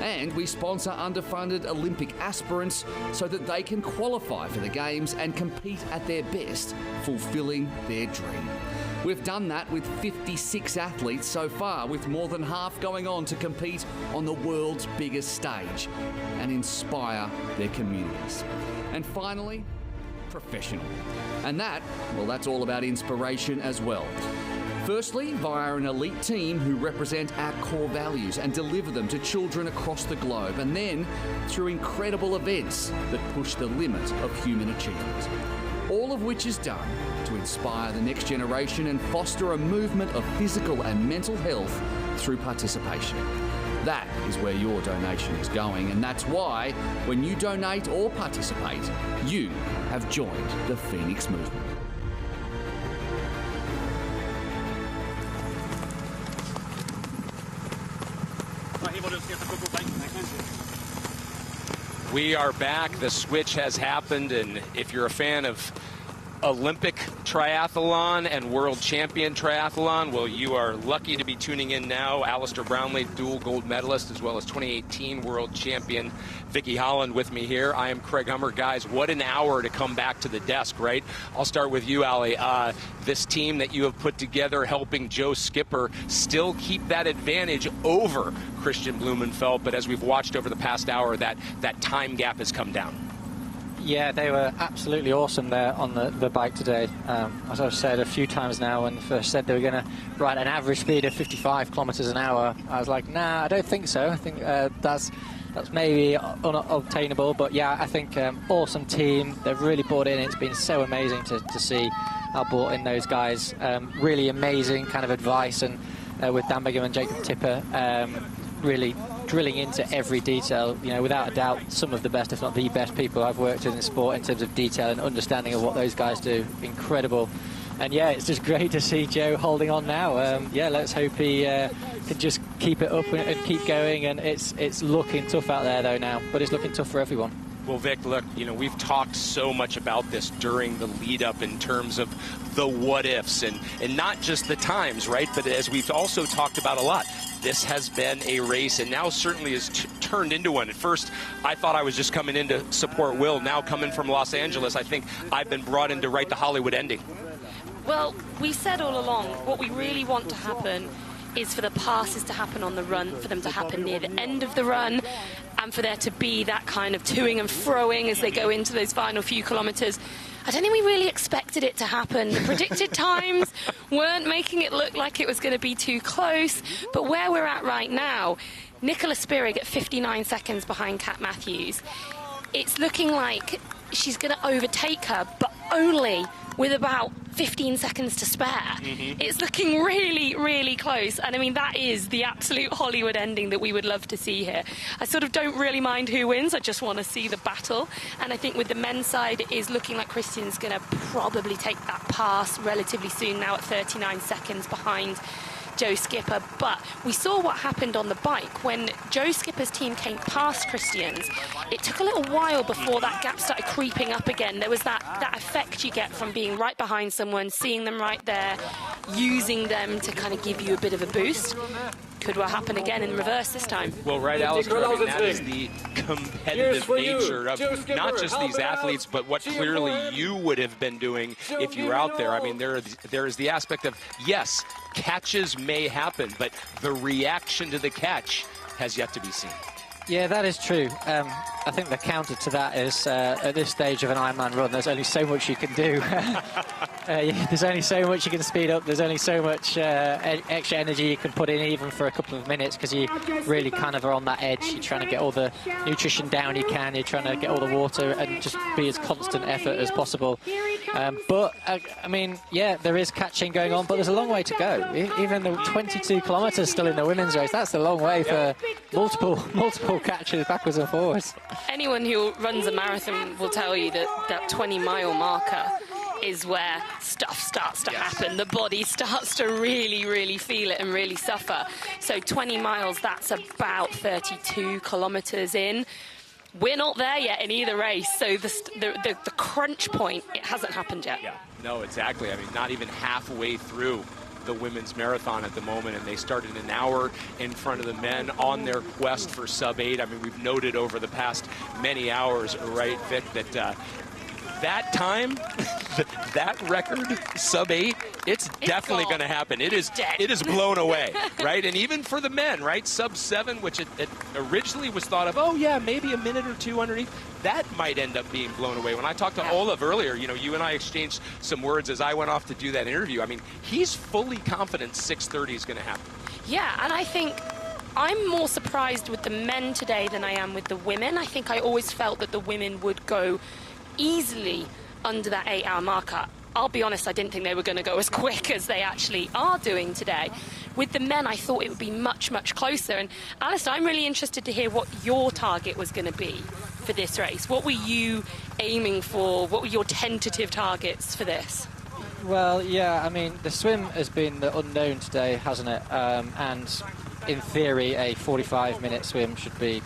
And we sponsor underfunded Olympic aspirants so that they can qualify for the Games and compete at their best, fulfilling their dream. We've done that with 56 athletes so far, with more than half going on to compete on the world's biggest stage and inspire their communities. And finally, professional. And that's all about inspiration as well. Firstly, via an elite team who represent our core values and deliver them to children across the globe, and then through incredible events that push the limit of human achievement. All of which is done to inspire the next generation and foster a movement of physical and mental health through participation. That is where your donation is going, and that's why when you donate or participate, you have joined the Pho3nix movement. We are back. The switch has happened, and if you're a fan of Olympic triathlon and world champion triathlon. Well, you are lucky to be tuning in now. Alistair Brownlee, dual gold medalist, as well as 2018 world champion Vicky Holland with me here. I am Craig Hummer. Guys, what an hour to come back to the desk, right? I'll start with you, Ali. This team that you have put together helping Joe Skipper still keep that advantage over Kristian Blummenfelt, but as we've watched over the past hour, that time gap has come down. Yeah, they were absolutely awesome there on the bike today. As I've said a few times now, when they first said they were going to ride an average speed of 55 kilometers an hour, I was like, nah, I don't think so. I think that's maybe unobtainable. But yeah, I think awesome team. They've really bought in. It's been so amazing to see how bought in those guys. Really amazing kind of advice, and with Dan Bigham and Jacob Tipper, really drilling into every detail. You know, without a doubt, some of the best, if not the best people I've worked with in sport in terms of detail and understanding of what those guys do. Incredible. And yeah, it's just great to see Joe holding on now. Yeah, let's hope he can just keep it up and keep going. And it's looking tough out there though now, but it's looking tough for everyone. Well, Vic, look, you know, we've talked so much about this during the lead-up in terms of the what-ifs and not just the times, right? But as we've also talked about a lot, this has been a race and now certainly has turned into one. At first, I thought I was just coming in to support Will. Now coming from Los Angeles, I think I've been brought in to write the Hollywood ending. Well, we said all along, what we really want to happen is for the passes to happen on the run, for them to happen near the end of the run, and for there to be that kind of toing and froing as they go into those final few kilometres. I don't think we really expected it to happen. The predicted times weren't making it look like it was going to be too close, but where we're at right now, Nicola Spirig at 59 seconds behind Kat Matthews, it's looking like she's going to overtake her, but only with about 15 seconds to spare. It's looking really, really close. And I mean, that is the absolute Hollywood ending that we would love to see here. I sort of don't really mind who wins. I just want to see the battle. And I think with the men's side, it is looking like Kristian's going to probably take that pass relatively soon now at 39 seconds behind Joe Skipper. But we saw what happened on the bike when Joe Skipper's team came past Kristian's. It took a little while before that gap started creeping up again. There was that effect you get from being right behind someone, seeing them right there, using them to kind of give you a bit of a boost. Could well happen again in reverse this time. Well, right, Alistair, I mean, that is the competitive nature of not just these athletes, but what clearly you would have been doing if you were out there. I mean, there is the aspect of, yes, catches may happen, but the reaction to the catch has yet to be seen. Yeah, that is true. I think the counter to that is at this stage of an Ironman run, there's only so much you can do. There's only so much you can speed up. There's only so much extra energy you can put in even for a couple of minutes, because you really kind of are on that edge. You're trying to get all the nutrition down you can. You're trying to get all the water and just be as constant effort as possible. But, I mean, yeah, there is catching going on, but there's a long way to go. Even the 22 kilometres still in the women's race, that's a long way for multiple catches backwards and forwards. Anyone who runs a marathon will tell you that 20-mile marker is where stuff starts to happen. The body starts to really, really feel it and really suffer. So 20 miles, that's about 32 kilometres in. We're not there yet in either race, so the crunch point, it hasn't happened yet. Yeah, no, exactly. I mean, not even halfway through the women's marathon at the moment, and they started an hour in front of the men on their quest for sub-8. I mean, we've noted over the past many hours, right, Vic, that that time, that record, sub-8, it's definitely going to happen. It is blown away, right? And even for the men, right, sub-7, which it originally was thought of, oh yeah, maybe a minute or two underneath, that might end up being blown away. When I talked to Olav earlier, you know, you and I exchanged some words as I went off to do that interview. I mean, he's fully confident 6:30 is going to happen. Yeah, and I think I'm more surprised with the men today than I am with the women. I think I always felt that the women would go easily under that 8-hour marker. I'll be honest, I didn't think they were going to go as quick as they actually are doing today. With the men, I thought it would be much, much closer. And Alistair, I'm really interested to hear what your target was going to be for this race. What were you aiming for? What were your tentative targets for this? Well, yeah, I mean, the swim has been the unknown today, hasn't it? And in theory, a 45-minute swim should be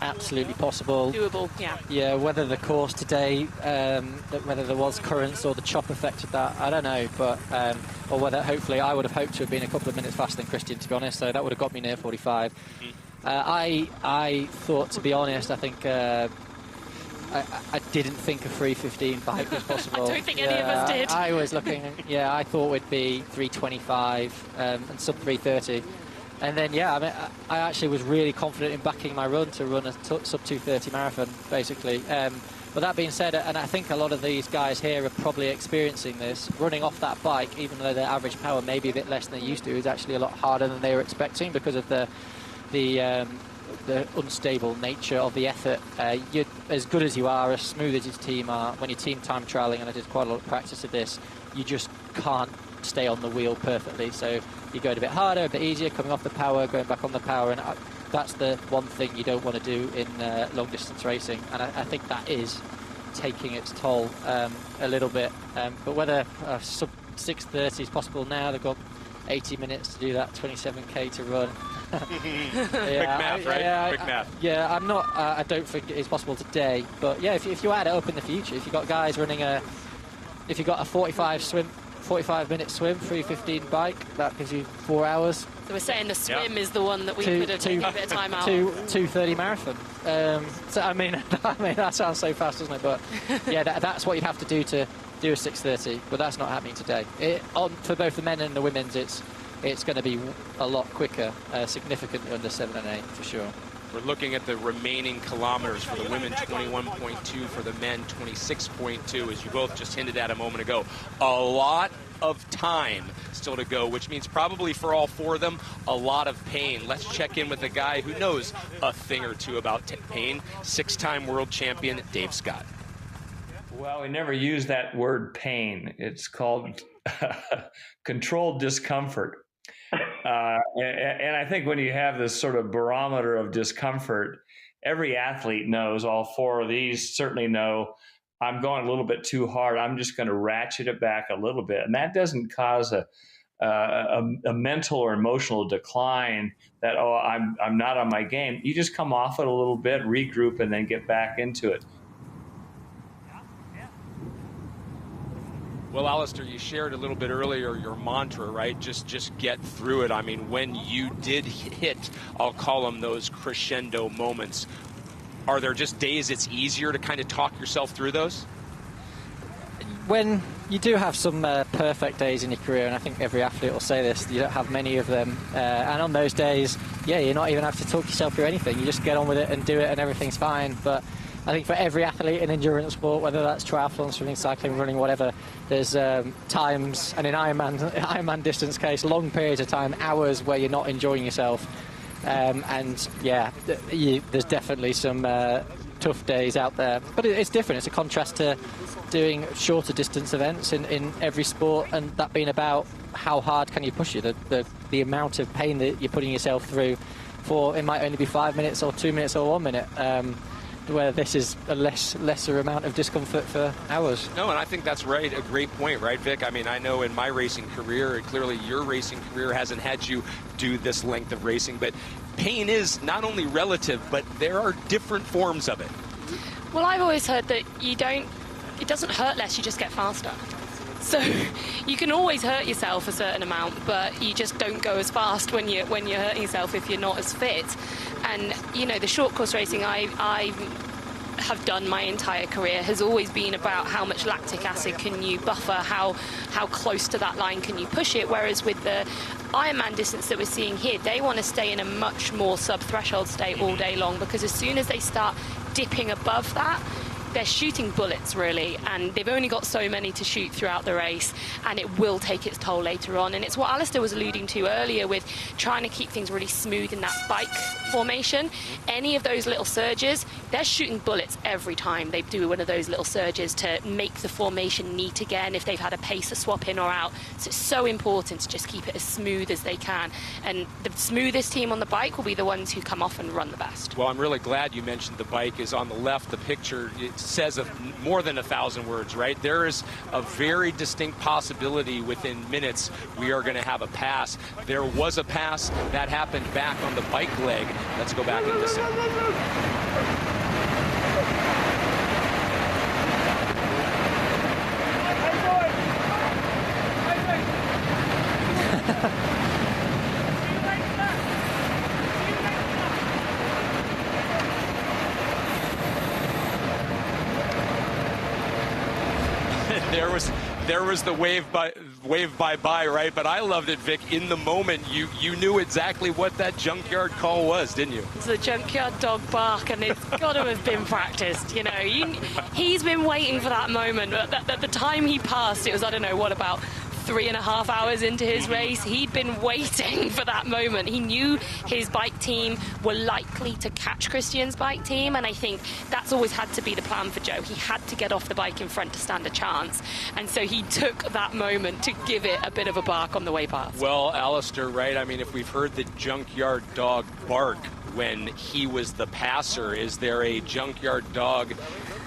absolutely possible. Doable, yeah. Yeah, whether the course today, whether there was currents or the chop affected that, I don't know. But or whether, hopefully, I would have hoped to have been a couple of minutes faster than Kristian, to be honest. So that would have got me near 45. I thought, to be honest, I think I didn't think a 3:15 bike was possible. I don't think any of us did. I was looking, I thought we'd be 3:25 and sub 3:30. And then, I mean, I actually was really confident in backing my run to run a sub 2:30 marathon, basically. But that being said, and I think a lot of these guys here are probably experiencing this, running off that bike, even though their average power may be a bit less than they used to, is actually a lot harder than they were expecting because of the unstable nature of the effort. You're as good as you are, as smooth as your team are, when you're team time trialing, and I did quite a lot of practice of this, you just can't stay on the wheel perfectly. So you go a bit harder, a bit easier, coming off the power, going back on the power, and that's the one thing you don't want to do in long distance racing, and I think that is taking its toll a little bit. But whether sub 6:30 is possible now, they've got 80 minutes to do that 27k to run. Quick math, right? Quick math. Yeah, I'm not. I don't think it is possible today. But yeah, if you add it up in the future, if you've got guys running if you've got a 45-minute swim, 3:15 bike, that gives you 4 hours. So we're saying the swim is the one that we could have taken a bit of time out. 2:30 marathon. So I mean, that sounds so fast, doesn't it? But yeah, that's what you'd have to do to do a 6:30. But that's not happening today. For both the men and the women's, it's going to be a lot quicker, significantly under 7 and 8 for sure. We're looking at the remaining kilometers for the women, 21.2, for the men, 26.2, as you both just hinted at a moment ago. A lot of time still to go, which means probably for all four of them, a lot of pain. Let's check in with a guy who knows a thing or two about pain, 6-time world champion Dave Scott. Well, we never use that word pain. It's called controlled discomfort. And I think when you have this sort of barometer of discomfort, every athlete knows, all four of these certainly know, I'm going a little bit too hard. I'm just going to ratchet it back a little bit. And that doesn't cause a mental or emotional decline that, I'm not on my game. You just come off it a little bit, regroup, and then get back into it. Well, Alistair, you shared a little bit earlier your mantra, right? Just get through it. I mean, when you did hit, I'll call them those crescendo moments, are there just days it's easier to kind of talk yourself through those? When you do have some perfect days in your career, and I think every athlete will say this, you don't have many of them, and on those days, you're not even have to talk yourself through anything. You just get on with it and do it and everything's fine. But I think for every athlete in endurance sport, whether that's triathlon, swimming, cycling, running, whatever, there's times, and in Ironman distance case, long periods of time, hours where you're not enjoying yourself. There's definitely some tough days out there. But it's different. It's a contrast to doing shorter distance events in every sport, and that being about how hard can you push you, the amount of pain that you're putting yourself through for, it might only be 5 minutes or 2 minutes or 1 minute. Where this is a lesser amount of discomfort for hours. No, and I think that's right, a great point, right, Vic? I mean, I know in my racing career, and clearly your racing career hasn't had you do this length of racing, but pain is not only relative, but there are different forms of it. Well, I've always heard that it doesn't hurt less, you just get faster. So you can always hurt yourself a certain amount, but you just don't go as fast when you're hurting yourself if you're not as fit. And the short course racing I have done my entire career has always been about how much lactic acid can you buffer, how close to that line can you push it. Whereas with the Ironman distance that we're seeing here, they want to stay in a much more sub-threshold state all day long, because as soon as they start dipping above that, they're shooting bullets, really, and they've only got so many to shoot throughout the race, and it will take its toll later on. And it's what Alistair was alluding to earlier with trying to keep things really smooth in that bike formation. Any of those little surges, they're shooting bullets every time they do one of those little surges to make the formation neat again if they've had a pacer swap in or out. So it's so important to just keep it as smooth as they can. And the smoothest team on the bike will be the ones who come off and run the best. Well, I'm really glad you mentioned the bike is on the left. The picture, it's says more than 1,000 words, right? There is a very distinct possibility within minutes we are going to have a pass. There was a pass that happened back on the bike leg. Let's go back and listen. There was the wave bye-bye, right? But I loved it, Vic. In the moment, you knew exactly what that junkyard call was, didn't you? It's the junkyard dog bark, and it's got to have been practiced. You know, he's been waiting for that moment. At the time he passed, it was, I don't know, what, about 3.5 hours into his race. He'd been waiting for that moment. He knew his bike team were likely to catch Kristian's bike team, and I think that's always had to be the plan for Joe. He had to get off the bike in front to stand a chance, and so he took that moment to give it a bit of a bark on the way past. Well, Alistair, right? I mean, if we've heard the junkyard dog bark when he was the passer, is there a junkyard dog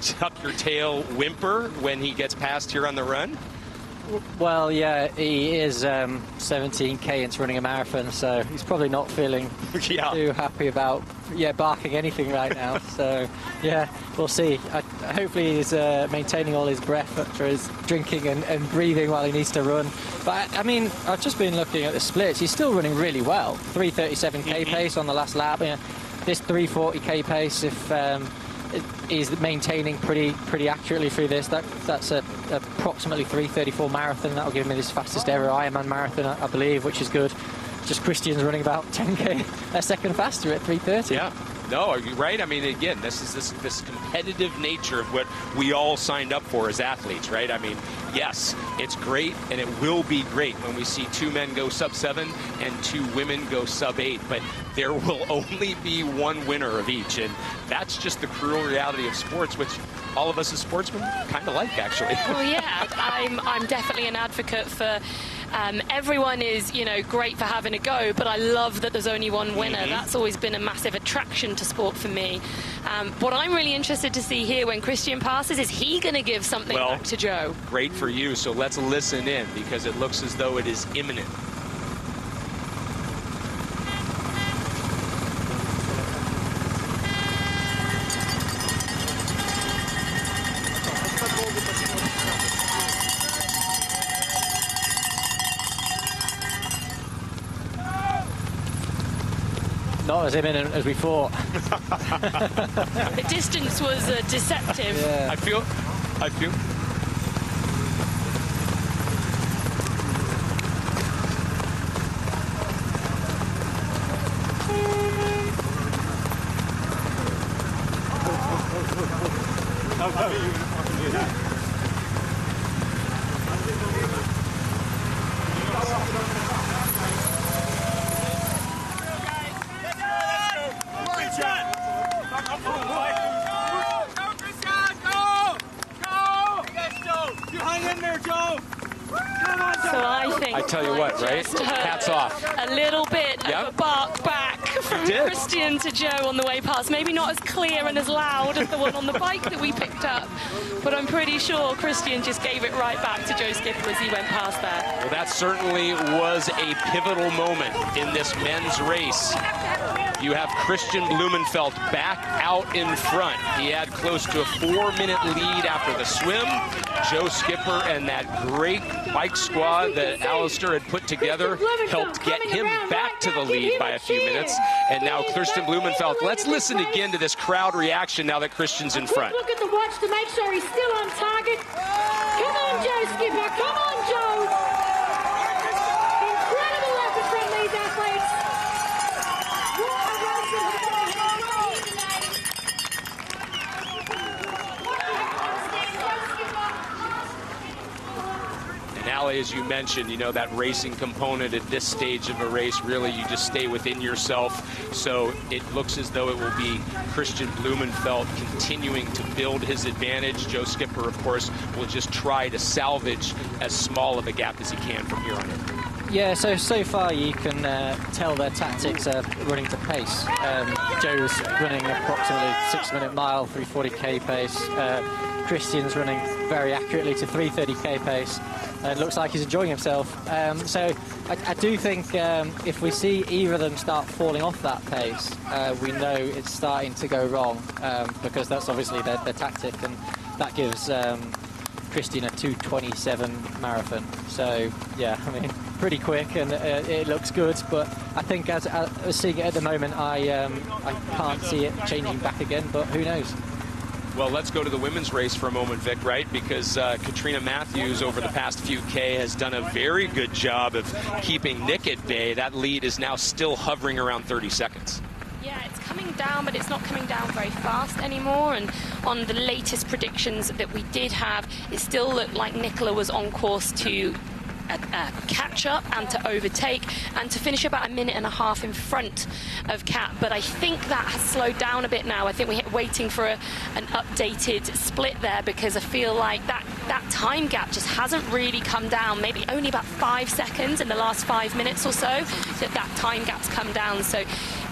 tuck your tail whimper when he gets past here on the run? Well, yeah, he is 17K into running a marathon, so he's probably not feeling too happy about barking anything right now. So, yeah, we'll see. Hopefully he's maintaining all his breath after his drinking and breathing while he needs to run. But, I mean, I've just been looking at the splits. He's still running really well. 3:37K pace on the last lap. You know, this 3:40K pace, if is maintaining pretty accurately through this. That's a approximately 3:34 marathon. That'll give me his fastest ever Ironman marathon, I believe, which is good. Just Kristian's running about 10K a second faster at 3:30. Yeah. No, you're right. I mean, again, this is this competitive nature of what we all signed up for as athletes, right? I mean, yes, it's great, and it will be great when we see 2 men go Sub7 and 2 women go Sub8, but there will only be one winner of each, and that's just the cruel reality of sports, which all of us as sportsmen kind of like, actually. Well, yeah, I'm definitely an advocate for everyone is, you know, great for having a go, but I love that there's only one winner. That's always been a massive attraction to sport for me. What I'm really interested to see here when Kristian passes, is he going to give something back to Joe? Great for you, so let's listen in, because it looks as though it is imminent. Not as imminent as we thought. The distance was deceptive. Yeah. I feel. I tell you what, right? Hats off. A little bit of a bark back from Kristian to Joe on the way past. Maybe not as clear and as loud as the one on the bike that we picked up, but I'm pretty sure Kristian just gave it right back to Joe Skipper as he went past there. Well, that certainly was a pivotal moment in this men's race. You have Kristian Blummenfelt back out in front. He had close to a 4-minute lead after the swim. Joe Skipper and that great bike squad that Alistair had put together helped get him back to the lead by a few minutes. And now Kristian Blummenfelt. Let's listen again to this crowd reaction now that Kristian's in front. Look at the watch to make sure he's still on target. Come on, Joe Skipper. Come on, Joe. Incredible effort from these athletes. And Ali, as you mentioned, you know, that racing component at this stage of a race, really you just stay within yourself. So it looks as though it will be Kristian Blummenfelt continuing to build his advantage. Joe Skipper, of course, will just try to salvage as small of a gap as he can from here on in. Yeah, so far you can tell their tactics are running to pace. Joe's running approximately 6-minute mile, 340k pace. Kristian's running very accurately to 330k pace. It looks like he's enjoying himself. So I do think if we see either of them start falling off that pace, we know it's starting to go wrong, because that's obviously their tactic, and that gives Kristian a 2:27 marathon. So yeah, I mean, pretty quick, and it looks good. But I think as seeing it at the moment, I can't see it changing back again. But who knows? Well, let's go to the women's race for a moment, Vic, right? Because Katrina Matthews over the past few K has done a very good job of keeping Nick at bay. That lead is now still hovering around 30 seconds. Yeah, it's coming down, but it's not coming down very fast anymore. And on the latest predictions that we did have, it still looked like Nicola was on course to catch up and to overtake and to finish about 1.5 minutes in front of Kat. But I think that has slowed down a bit now. I think we're waiting for an updated split there, because I feel like that time gap just hasn't really come down. Maybe only about 5 seconds in the last 5 minutes or so that time gap's come down. So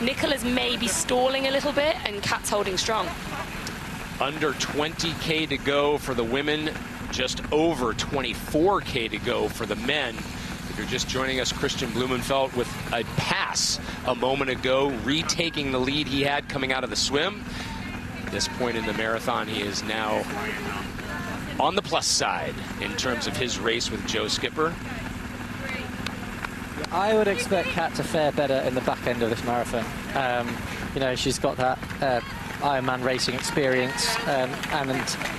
Nicola's maybe stalling a little bit and Kat's holding strong. Under 20k to go for the women, just over 24k to go for the men. If you're just joining us, Kristian Blummenfelt with a pass a moment ago, retaking the lead he had coming out of the swim. At this point in the marathon, he is now on the plus side in terms of his race with Joe Skipper. I would expect Kat to fare better in the back end of this marathon. You know, she's got that Ironman racing experience, and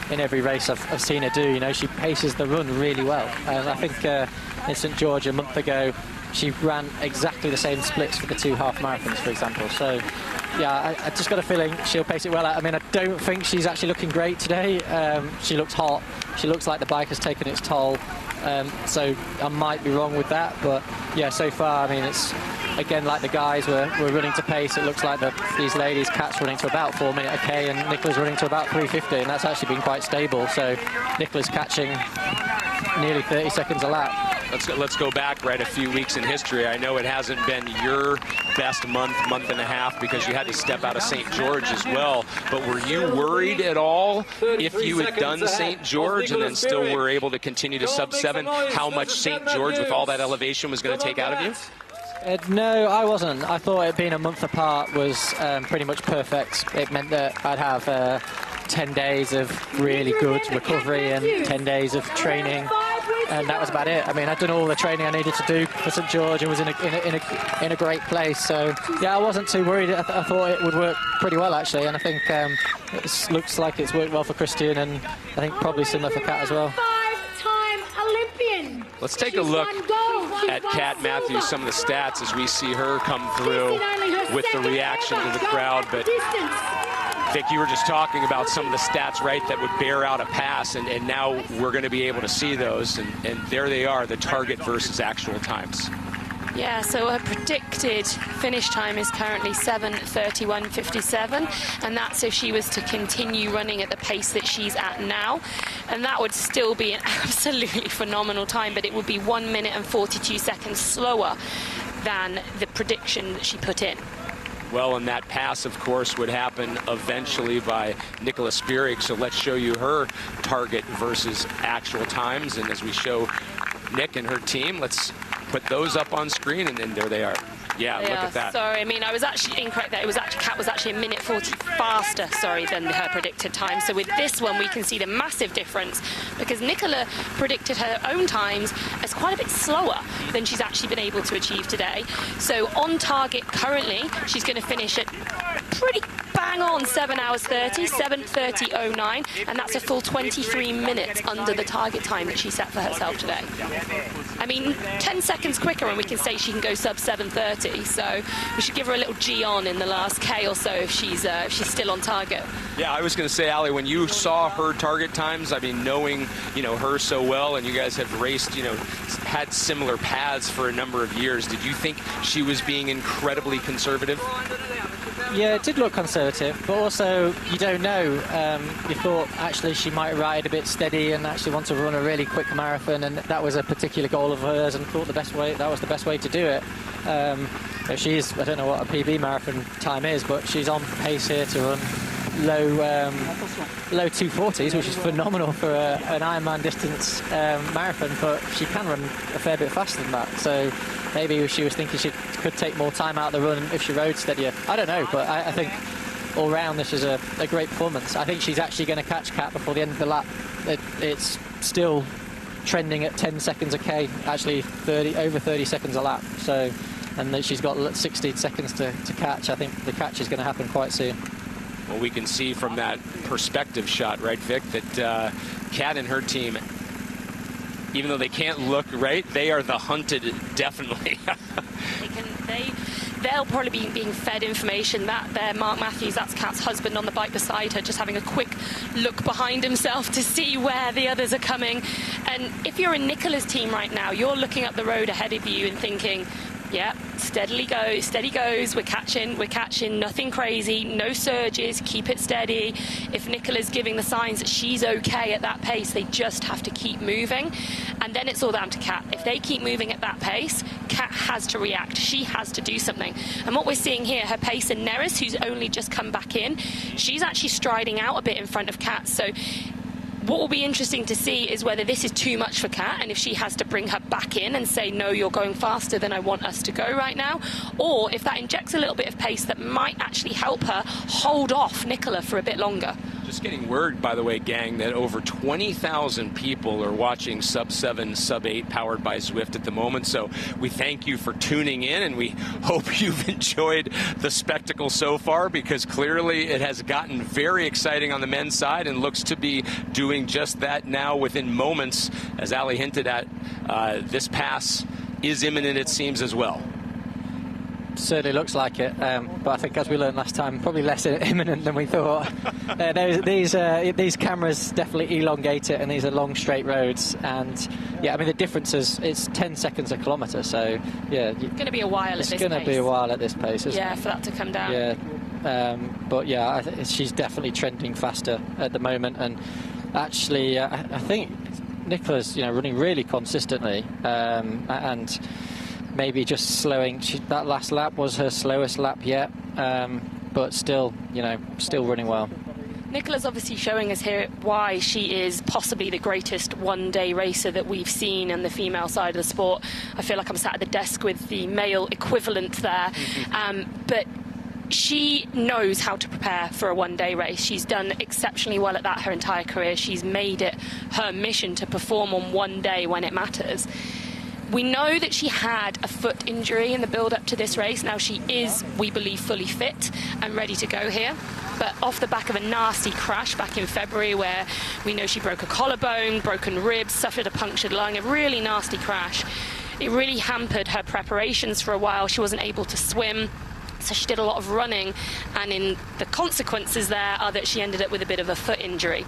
in every race I've seen her do, you know, she paces the run really well. And I think in St George a month ago, she ran exactly the same splits for the 2 half marathons, for example. So yeah, I just got a feeling she'll pace it well. I mean, I don't think she's actually looking great today. She looks hot. She looks like the bike has taken its toll. So I might be wrong with that, but yeah, so far, I mean, it's again like the guys were running to pace. It looks like these ladies, Kat's running to about 4 minute a K, and Nicola's running to about 3:50, and that's actually been quite stable. So Nicola's catching nearly 30 seconds a lap. Let's go back right a few weeks in history. I know it hasn't been your best month and a half, because you had to step out of St. George as well. But were you worried at all if you had done St. George and then still were able to continue to sub-7, how much St. George with all that elevation was going to take out of you? No, I wasn't. I thought it being a month apart was pretty much perfect. It meant that I'd have 10 days of really good recovery and 10 days of training, and that was about it. I mean, I'd done all the training I needed to do for St George and was in a great place. So yeah, I wasn't too worried. I thought it would work pretty well, actually, and I think it looks like it's worked well for Kristian, and I think probably similar for Kat as well. Let's take a look at Kat Matthews, some of the stats as we see her come through with the reaction to the crowd. But Vic, you were just talking about some of the stats, right, that would bear out a pass, and now we're going to be able to see those, and there they are, the target versus actual times. Yeah, so her predicted finish time is currently 7:31:57, and that's if she was to continue running at the pace that she's at now. And that would still be an absolutely phenomenal time, but it would be 1 minute and 42 seconds slower than the prediction that she put in. Well, and that pass, of course, would happen eventually by Nicola Spirig. So let's show you her target versus actual times. And as we show Nick and her team, let's put those up on screen, and then there they are. Yeah, look at that. Sorry, I mean, I was actually incorrect there. It was actually, Kat was actually 1 minute 40 faster, than her predicted time. So with this one, we can see the massive difference, because Nicola predicted her own times as quite a bit slower than she's actually been able to achieve today. So on target currently, she's going to finish at pretty bang on 7 hours 30, 7:30:09, and that's a full 23 minutes under the target time that she set for herself today. I mean, 10 seconds quicker, and we can say she can go sub 7:30. So we should give her a little G on in the last K or so if she's still on target. Yeah, I was going to say, Ali, when you saw her target times, I mean, knowing, you know, her so well, and you guys have raced, you know, had similar paths for a number of years, did you think she was being incredibly conservative? Yeah, it did look conservative, but also you don't know. You thought actually she might ride a bit steady and actually want to run a really quick marathon, and that was a particular goal of hers, and thought that was the best way to do it. She's, I don't know what a PB marathon time is, but she's on pace here to run low 240s, which is phenomenal for an Ironman distance marathon, but she can run a fair bit faster than that. So maybe she was thinking she could take more time out of the run if she rode steadier. I don't know, but I think all round this is a great performance. I think she's actually going to catch Kat before the end of the lap. It's still trending at 10 seconds a K, actually over 30 seconds a lap. So, and then she's got 16 seconds to catch. I think the catch is going to happen quite soon. Well, we can see from that perspective shot, right, Vic, that Kat and her team, even though they can't look right, they are the hunted, definitely. They'll probably be being fed information. That there, Mark Matthews, that's Kat's husband on the bike beside her, just having a quick look behind himself to see where the others are coming. And if you're in Nicola's team right now, you're looking up the road ahead of you and thinking, yeah, steady goes, we're catching, nothing crazy, no surges, keep it steady. If Nicola's giving the signs that she's okay at that pace, they just have to keep moving. And then it's all down to Kat. If they keep moving at that pace, Kat has to react. She has to do something. And what we're seeing here, her pace in Neris, who's only just come back in, she's actually striding out a bit in front of Kat. So what will be interesting to see is whether this is too much for Kat, and if she has to bring her back in and say, no, you're going faster than I want us to go right now, or if that injects a little bit of pace that might actually help her hold off Nicola for a bit longer. Just getting word, by the way, gang, that over 20,000 people are watching Sub7, Sub8 powered by Zwift at the moment. So we thank you for tuning in, and we hope you've enjoyed the spectacle so far, because clearly it has gotten very exciting on the men's side and looks to be doing just that now within moments. As Ali hinted at, this pass is imminent, it seems, as well. Certainly looks like it, but I think, as we learned last time, probably less imminent than we thought. These cameras definitely elongate it, and these are long straight roads, and yeah, I mean the difference is it's 10 seconds a kilometre, so yeah, it's going to be a while at this pace. It's going to be a while at this pace, isn't it? For that to come down. Yeah, but yeah, she's definitely trending faster at the moment, and actually I think Nicola's running really consistently, and maybe just slowing. That last lap was her slowest lap yet, but still running well. Nicola's obviously showing us here why she is possibly the greatest one-day racer that we've seen on the female side of the sport. I feel like I'm sat at the desk with the male equivalent there, but she knows how to prepare for a one-day race. She's done exceptionally well at that her entire career. She's made it her mission to perform on one day when it matters. We know that she had a foot injury in the build-up to this race. Now she is, we believe, fully fit and ready to go here. But off the back of a nasty crash back in February, where we know she broke a collarbone, broken ribs, suffered a punctured lung, a really nasty crash. It really hampered her preparations for a while. She wasn't able to swim, so she did a lot of running, and in the consequences there are that she ended up with a bit of a foot injury.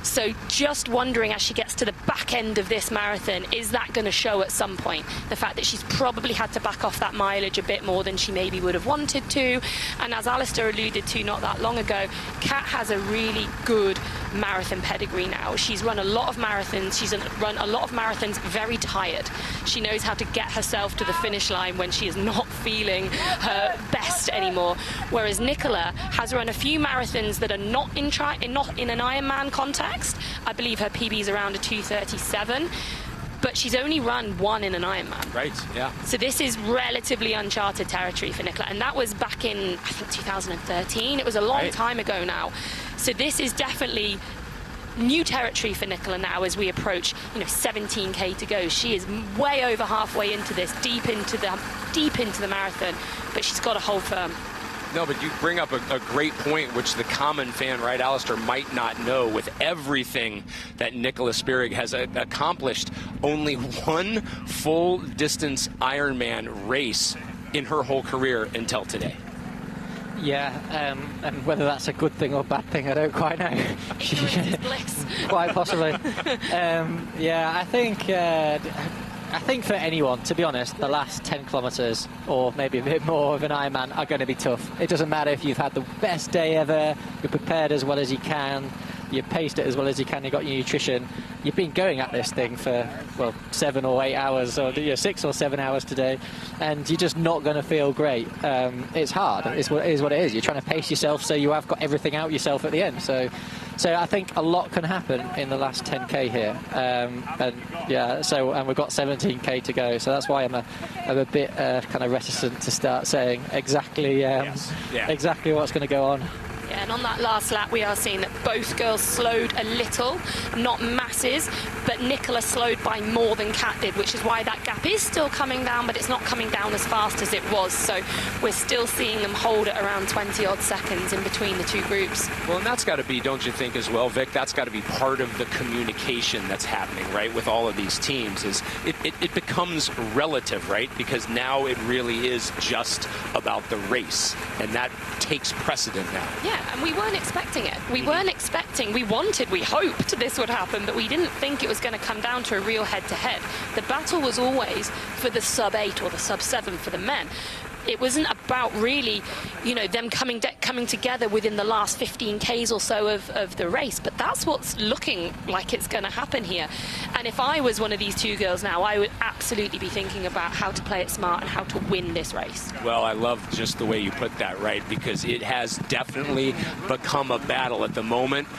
So just wondering, as she gets to the back end of this marathon, is that going to show at some point? The fact that she's probably had to back off that mileage a bit more than she maybe would have wanted to. And as Alistair alluded to not that long ago, Kat has a really good marathon pedigree now. She's run a lot of marathons. She's run a lot of marathons very tired. She knows how to get herself to the finish line when she is not feeling her best anymore. Whereas Nicola has run a few marathons that are not in an Ironman context. I believe her PB is around a 2:37, but she's only run one in an Ironman. Right, yeah. So this is relatively uncharted territory for Nicola, and that was back in, I think, 2013. It was a long time ago now. So this is definitely new territory for Nicola now as we approach 17k to go. She is way over halfway into this, deep into the marathon, but she's got to hold firm. No, but you bring up a great point, which the common fan, right, Alistair, might not know. With everything that Nicola Spirig has accomplished, only one full-distance Ironman race in her whole career until today. Yeah, and whether that's a good thing or bad thing, I don't quite know. Ignorance is bliss. Quite possibly. Yeah, I think I think for anyone, to be honest, the last 10 kilometres or maybe a bit more of an Ironman are going to be tough. It doesn't matter if you've had the best day ever, you're prepared as well as you can, you've paced it as well as you can, you've got your nutrition. You've been going at this thing for, well, 7 or 8 hours, or 6 or 7 hours today, and you're just not going to feel great. It's hard. It is what it is. You're trying to pace yourself so you have got everything out yourself at the end. So I think a lot can happen in the last 10k here, and we've got 17k to go. So that's why I'm a bit kind of reticent to start saying exactly exactly what's going to go on. Yeah, and on that last lap, we are seeing that both girls slowed a little, not masses, but Nicola slowed by more than Kat did, which is why that gap is still coming down, but it's not coming down as fast as it was. So we're still seeing them hold it around 20-odd seconds in between the two groups. Well, and that's got to be, don't you think as well, Vic, that's got to be part of the communication that's happening, right, with all of these teams, is it becomes relative, right, because now it really is just about the race, and that takes precedent now. Yeah, and we weren't expecting it. We hoped this would happen, but we didn't think it was going to come down to a real head-to-head. The battle was always for the Sub8 or the Sub7 for the men. It wasn't about really, them coming together within the last 15 Ks or so of the race, but that's what's looking like it's going to happen here. And if I was one of these two girls now, I would absolutely be thinking about how to play it smart and how to win this race. Well, I love just the way you put that, right, because it has definitely become a battle at the moment,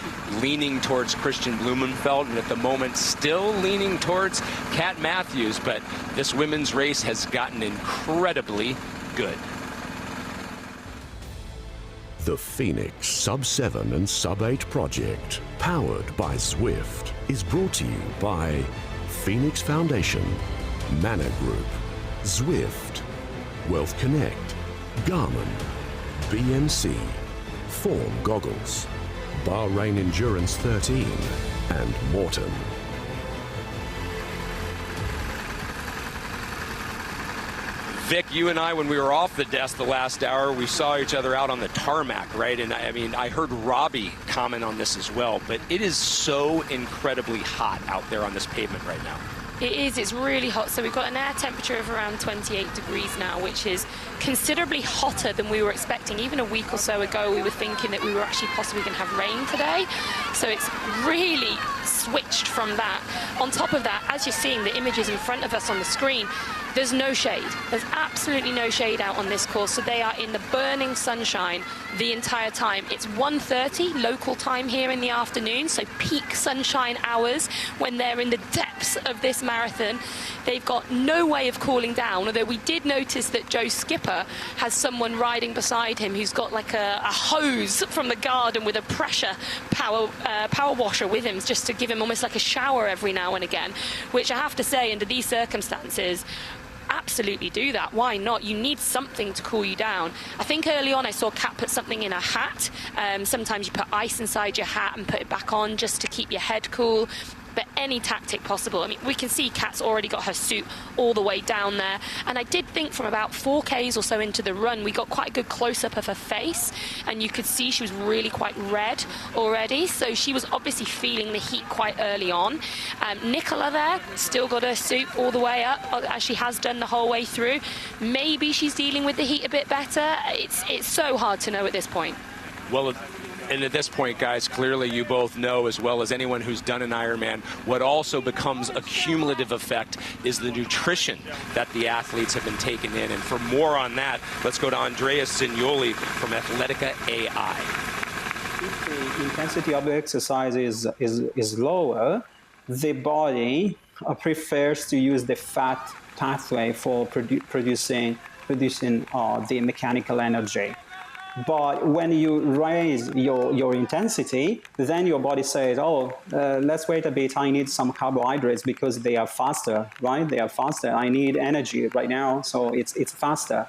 leaning towards Kristian Blummenfelt, and at the moment still leaning towards Kat Matthews, but this women's race has gotten incredibly good. The Pho3nix Sub7 and Sub8 project, powered by Zwift, is brought to you by Pho3nix Foundation, Mana Group, Zwift, Wealth Connect, Garmin, BMC, Form Goggles, Bahrain Endurance 13, and Morton. Vic, you and I, when we were off the desk the last hour, we saw each other out on the tarmac, right? And I mean, I heard Robbie comment on this as well, but it is so incredibly hot out there on this pavement right now. It is, it's really hot. So we've got an air temperature of around 28 degrees now, which is considerably hotter than we were expecting. Even a week or so ago, we were thinking that we were actually possibly going to have rain today. So it's really switched from that. On top of that, as you're seeing the images in front of us on the screen, there's no shade. There's absolutely no shade out on this course. So they are in the burning sunshine the entire time. It's 1:30 local time here in the afternoon, so peak sunshine hours when they're in the depths of this marathon. They've got no way of cooling down, although we did notice that Joe Skipper has someone riding beside him who's got like a hose from the garden with a pressure power washer with him, just to give him almost like a shower every now and again, which I have to say, under these circumstances, absolutely do that. Why not? You need something to cool you down. I think early on I saw Kat put something in her hat. Sometimes you put ice inside your hat and put it back on just to keep your head cool. But any tactic possible. I mean, we can see Kat's already got her suit all the way down there. And I did think from about 4 Ks or so into the run, we got quite a good close-up of her face. And you could see she was really quite red already. So she was obviously feeling the heat quite early on. Nicola there, still got her suit all the way up, as she has done the whole way through. Maybe she's dealing with the heat a bit better. It's so hard to know at this point. Well, and at this point, guys, clearly you both know, as well as anyone who's done an Ironman, what also becomes a cumulative effect is the nutrition that the athletes have been taking in. And for more on that, let's go to Andreas Zignoli from Athletica AI. If the intensity of the exercise is lower, the body prefers to use the fat pathway for producing the mechanical energy. But when you raise your intensity, then your body says, let's wait a bit, I need some carbohydrates because they are faster, right? They are faster. I need energy right now, so it's faster.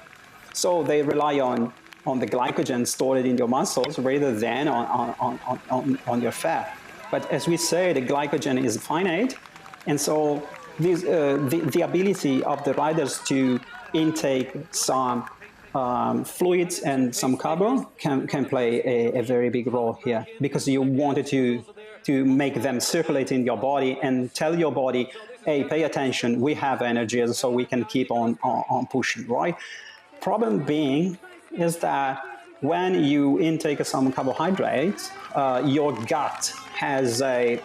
So they rely on the glycogen stored in your muscles rather than on your fat. But as we say, the glycogen is finite, and so the ability of the riders to intake some fluids and some carbon can play a very big role here, because you wanted to make them circulate in your body and tell your body, hey, pay attention, we have energy, and so we can keep on pushing, right? Problem being is that when you intake some carbohydrates, your gut has a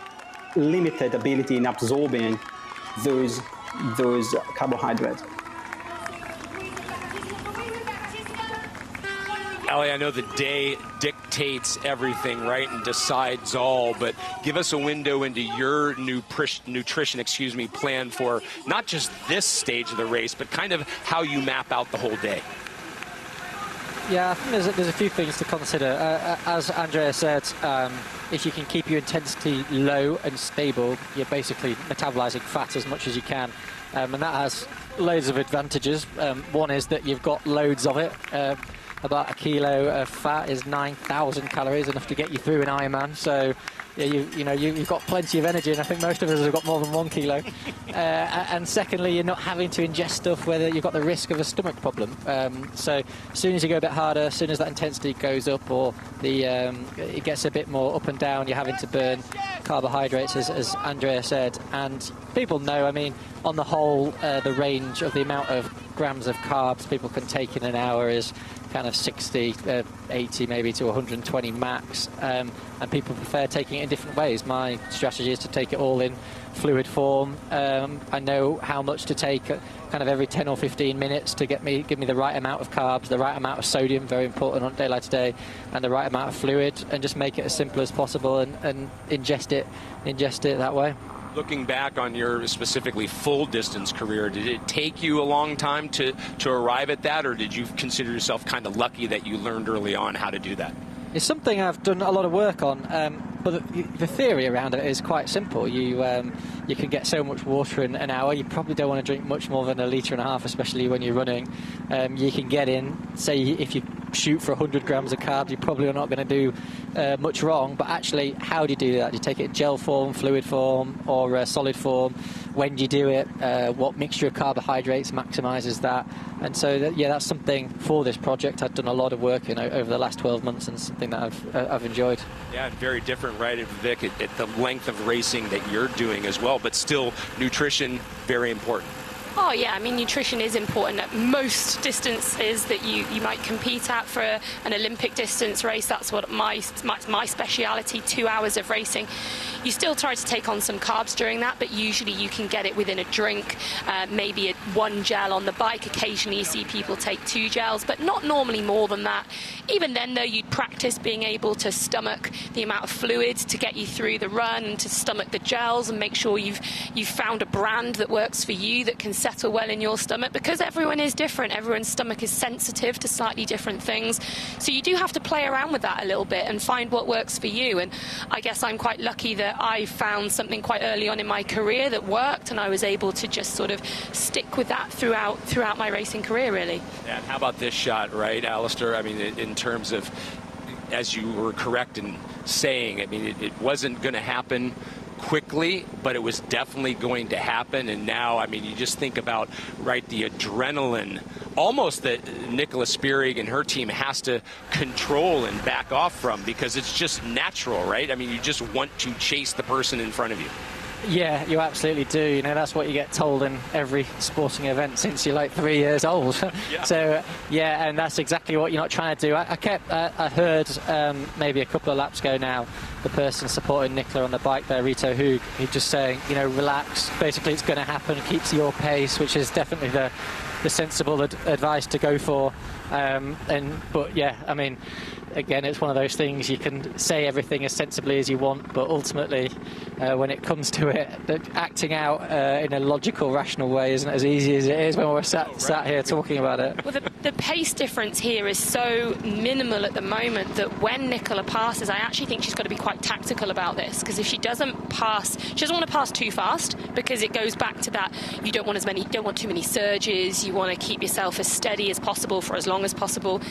limited ability in absorbing those carbohydrates. Ali, I know the day dictates everything, right, and decides all, but give us a window into your nutrition plan for not just this stage of the race, but kind of how you map out the whole day. Yeah, I think there's a few things to consider. As Andrea said, if you can keep your intensity low and stable, you're basically metabolizing fat as much as you can, and that has loads of advantages. One is that you've got loads of it. About 1 kilo of fat is 9,000 calories, enough to get you through an Ironman. So, yeah, you've got plenty of energy, and I think most of us have got more than 1 kilo. And secondly, you're not having to ingest stuff where you've got the risk of a stomach problem. So as soon as you go a bit harder, as soon as that intensity goes up, or it gets a bit more up and down, you're having to burn carbohydrates, as Andrea said. And people know, I mean, on the whole, the range of the amount of grams of carbs people can take in an hour is kind of 60, 80 maybe to 120 max, and people prefer taking it in different ways. My strategy is to take it all in fluid form. I know how much to take kind of every 10 or 15 minutes to give me the right amount of carbs, the right amount of sodium, very important on a day like today, and the right amount of fluid, and just make it as simple as possible and ingest it that way. Looking back on your specifically full distance career, did it take you a long time to arrive at that, or did you consider yourself kind of lucky that you learned early on how to do that? It's something I've done a lot of work on, but the theory around it is quite simple. You can get so much water in an hour. You probably don't want to drink much more than 1.5 liters, especially when you're running. You can get in, say, if you shoot for 100 grams of carbs, you're probably not going to do much wrong. But actually, how do you do that? Do you take it in gel form, fluid form, or solid form? When do you do it? What mixture of carbohydrates maximizes that? And so, that's something for this project I've done a lot of work in over the last 12 months, and something that I've enjoyed. Yeah, very different, right, Vic, at the length of racing that you're doing as well, but still nutrition, very important. Oh yeah, I mean, nutrition is important at most distances that you might compete at. For an Olympic distance race, that's what my speciality, 2 hours of racing. You still try to take on some carbs during that, but usually you can get it within a drink, maybe one gel on the bike. Occasionally you see people take 2 gels, but not normally more than that. Even then, though, you'd practice being able to stomach the amount of fluid to get you through the run, and to stomach the gels, and make sure you've found a brand that works for you, that can settle well in your stomach, because everyone is different. Everyone's stomach is sensitive to slightly different things. So you do have to play around with that a little bit and find what works for you. And I guess I'm quite lucky that I found something quite early on in my career that worked, and I was able to just sort of stick with that throughout my racing career, really. Yeah, and how about this shot, right, Alistair? I mean, in terms of, as you were correct in saying, I mean, it wasn't going to happen quickly, but it was definitely going to happen. And now, I mean, you just think about, right, the adrenaline almost that Nicola Spirig and her team has to control and back off from, because it's just natural, right? I mean, you just want to chase the person in front of you. Yeah, you absolutely do. You know, that's what you get told in every sporting event since you're like 3 years old. Yeah. So, yeah, and that's exactly what you're not trying to do. I heard maybe a couple of laps ago now, the person supporting Nicola on the bike there, Rito Hoog, he's just saying, you know, relax. Basically, it's going to happen. Keeps your pace, which is definitely the sensible advice to go for. But yeah, I mean, again, it's one of those things, you can say everything as sensibly as you want, but ultimately, when it comes to it, acting out in a logical, rational way isn't as easy as it is when we're sat here talking about it. Well, the pace difference here is so minimal at the moment that when Nicola passes, I actually think she's got to be quite tactical about this, because if she doesn't pass, she doesn't want to pass too fast, because it goes back to that, you don't want too many surges, you want to keep yourself as steady as possible for as long as possible.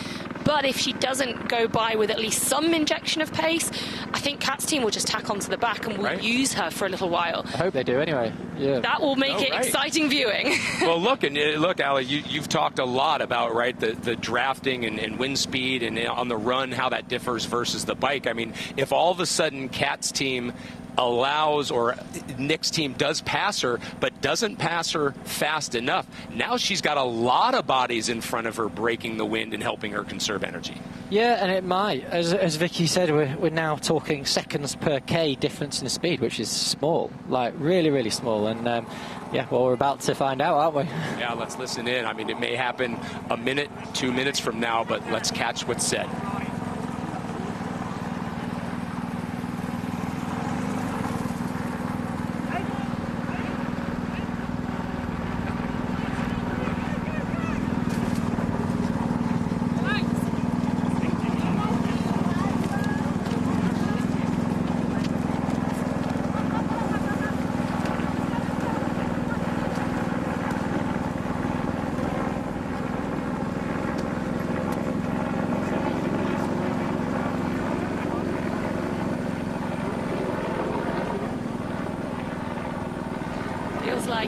But if she doesn't go by with at least some injection of pace, I think Kat's team will just tack onto the back and will use her for a little while. I hope they do anyway. Yeah. That will make it exciting viewing. Well, look, Ali, you've talked a lot about, right, the drafting and wind speed and on the run, how that differs versus the bike. I mean, if all of a sudden Kat's team allows, or Nick's team does pass her, but doesn't pass her fast enough. Now she's got a lot of bodies in front of her breaking the wind and helping her conserve energy. Yeah, and it might. As Vicky said, we're now talking seconds per K difference in speed, which is small, like really, really small. And yeah, well, we're about to find out, aren't we? Yeah, let's listen in. I mean, it may happen a minute, 2 minutes from now, but let's catch what's said.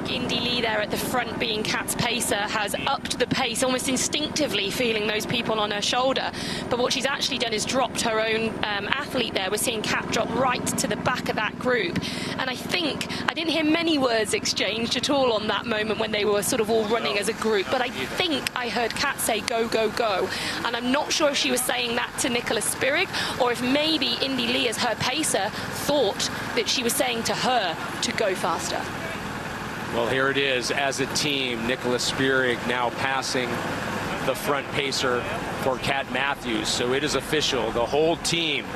Indy Lee there at the front, being Kat's pacer, has upped the pace almost instinctively, feeling those people on her shoulder. But what she's actually done is dropped her own athlete there. We're seeing Kat drop right to the back of that group. And I think I didn't hear many words exchanged at all on that moment when they were sort of all running as a group. But I think I heard Kat say, go, go, go. And I'm not sure if she was saying that to Nicola Spirig or if maybe Indy Lee, as her pacer, thought that she was saying to her to go faster. Well, here it is as a team. Nicola Spirig now passing the front pacer for Kat Matthews. So it is official. The whole team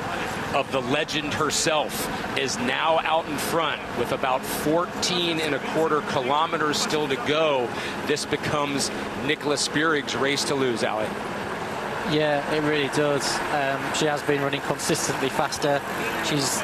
of the legend herself is now out in front with about 14.25 kilometers still to go. This becomes Nicola Spirig's race to lose, Ali. Yeah, it really does. She has been running consistently faster. She's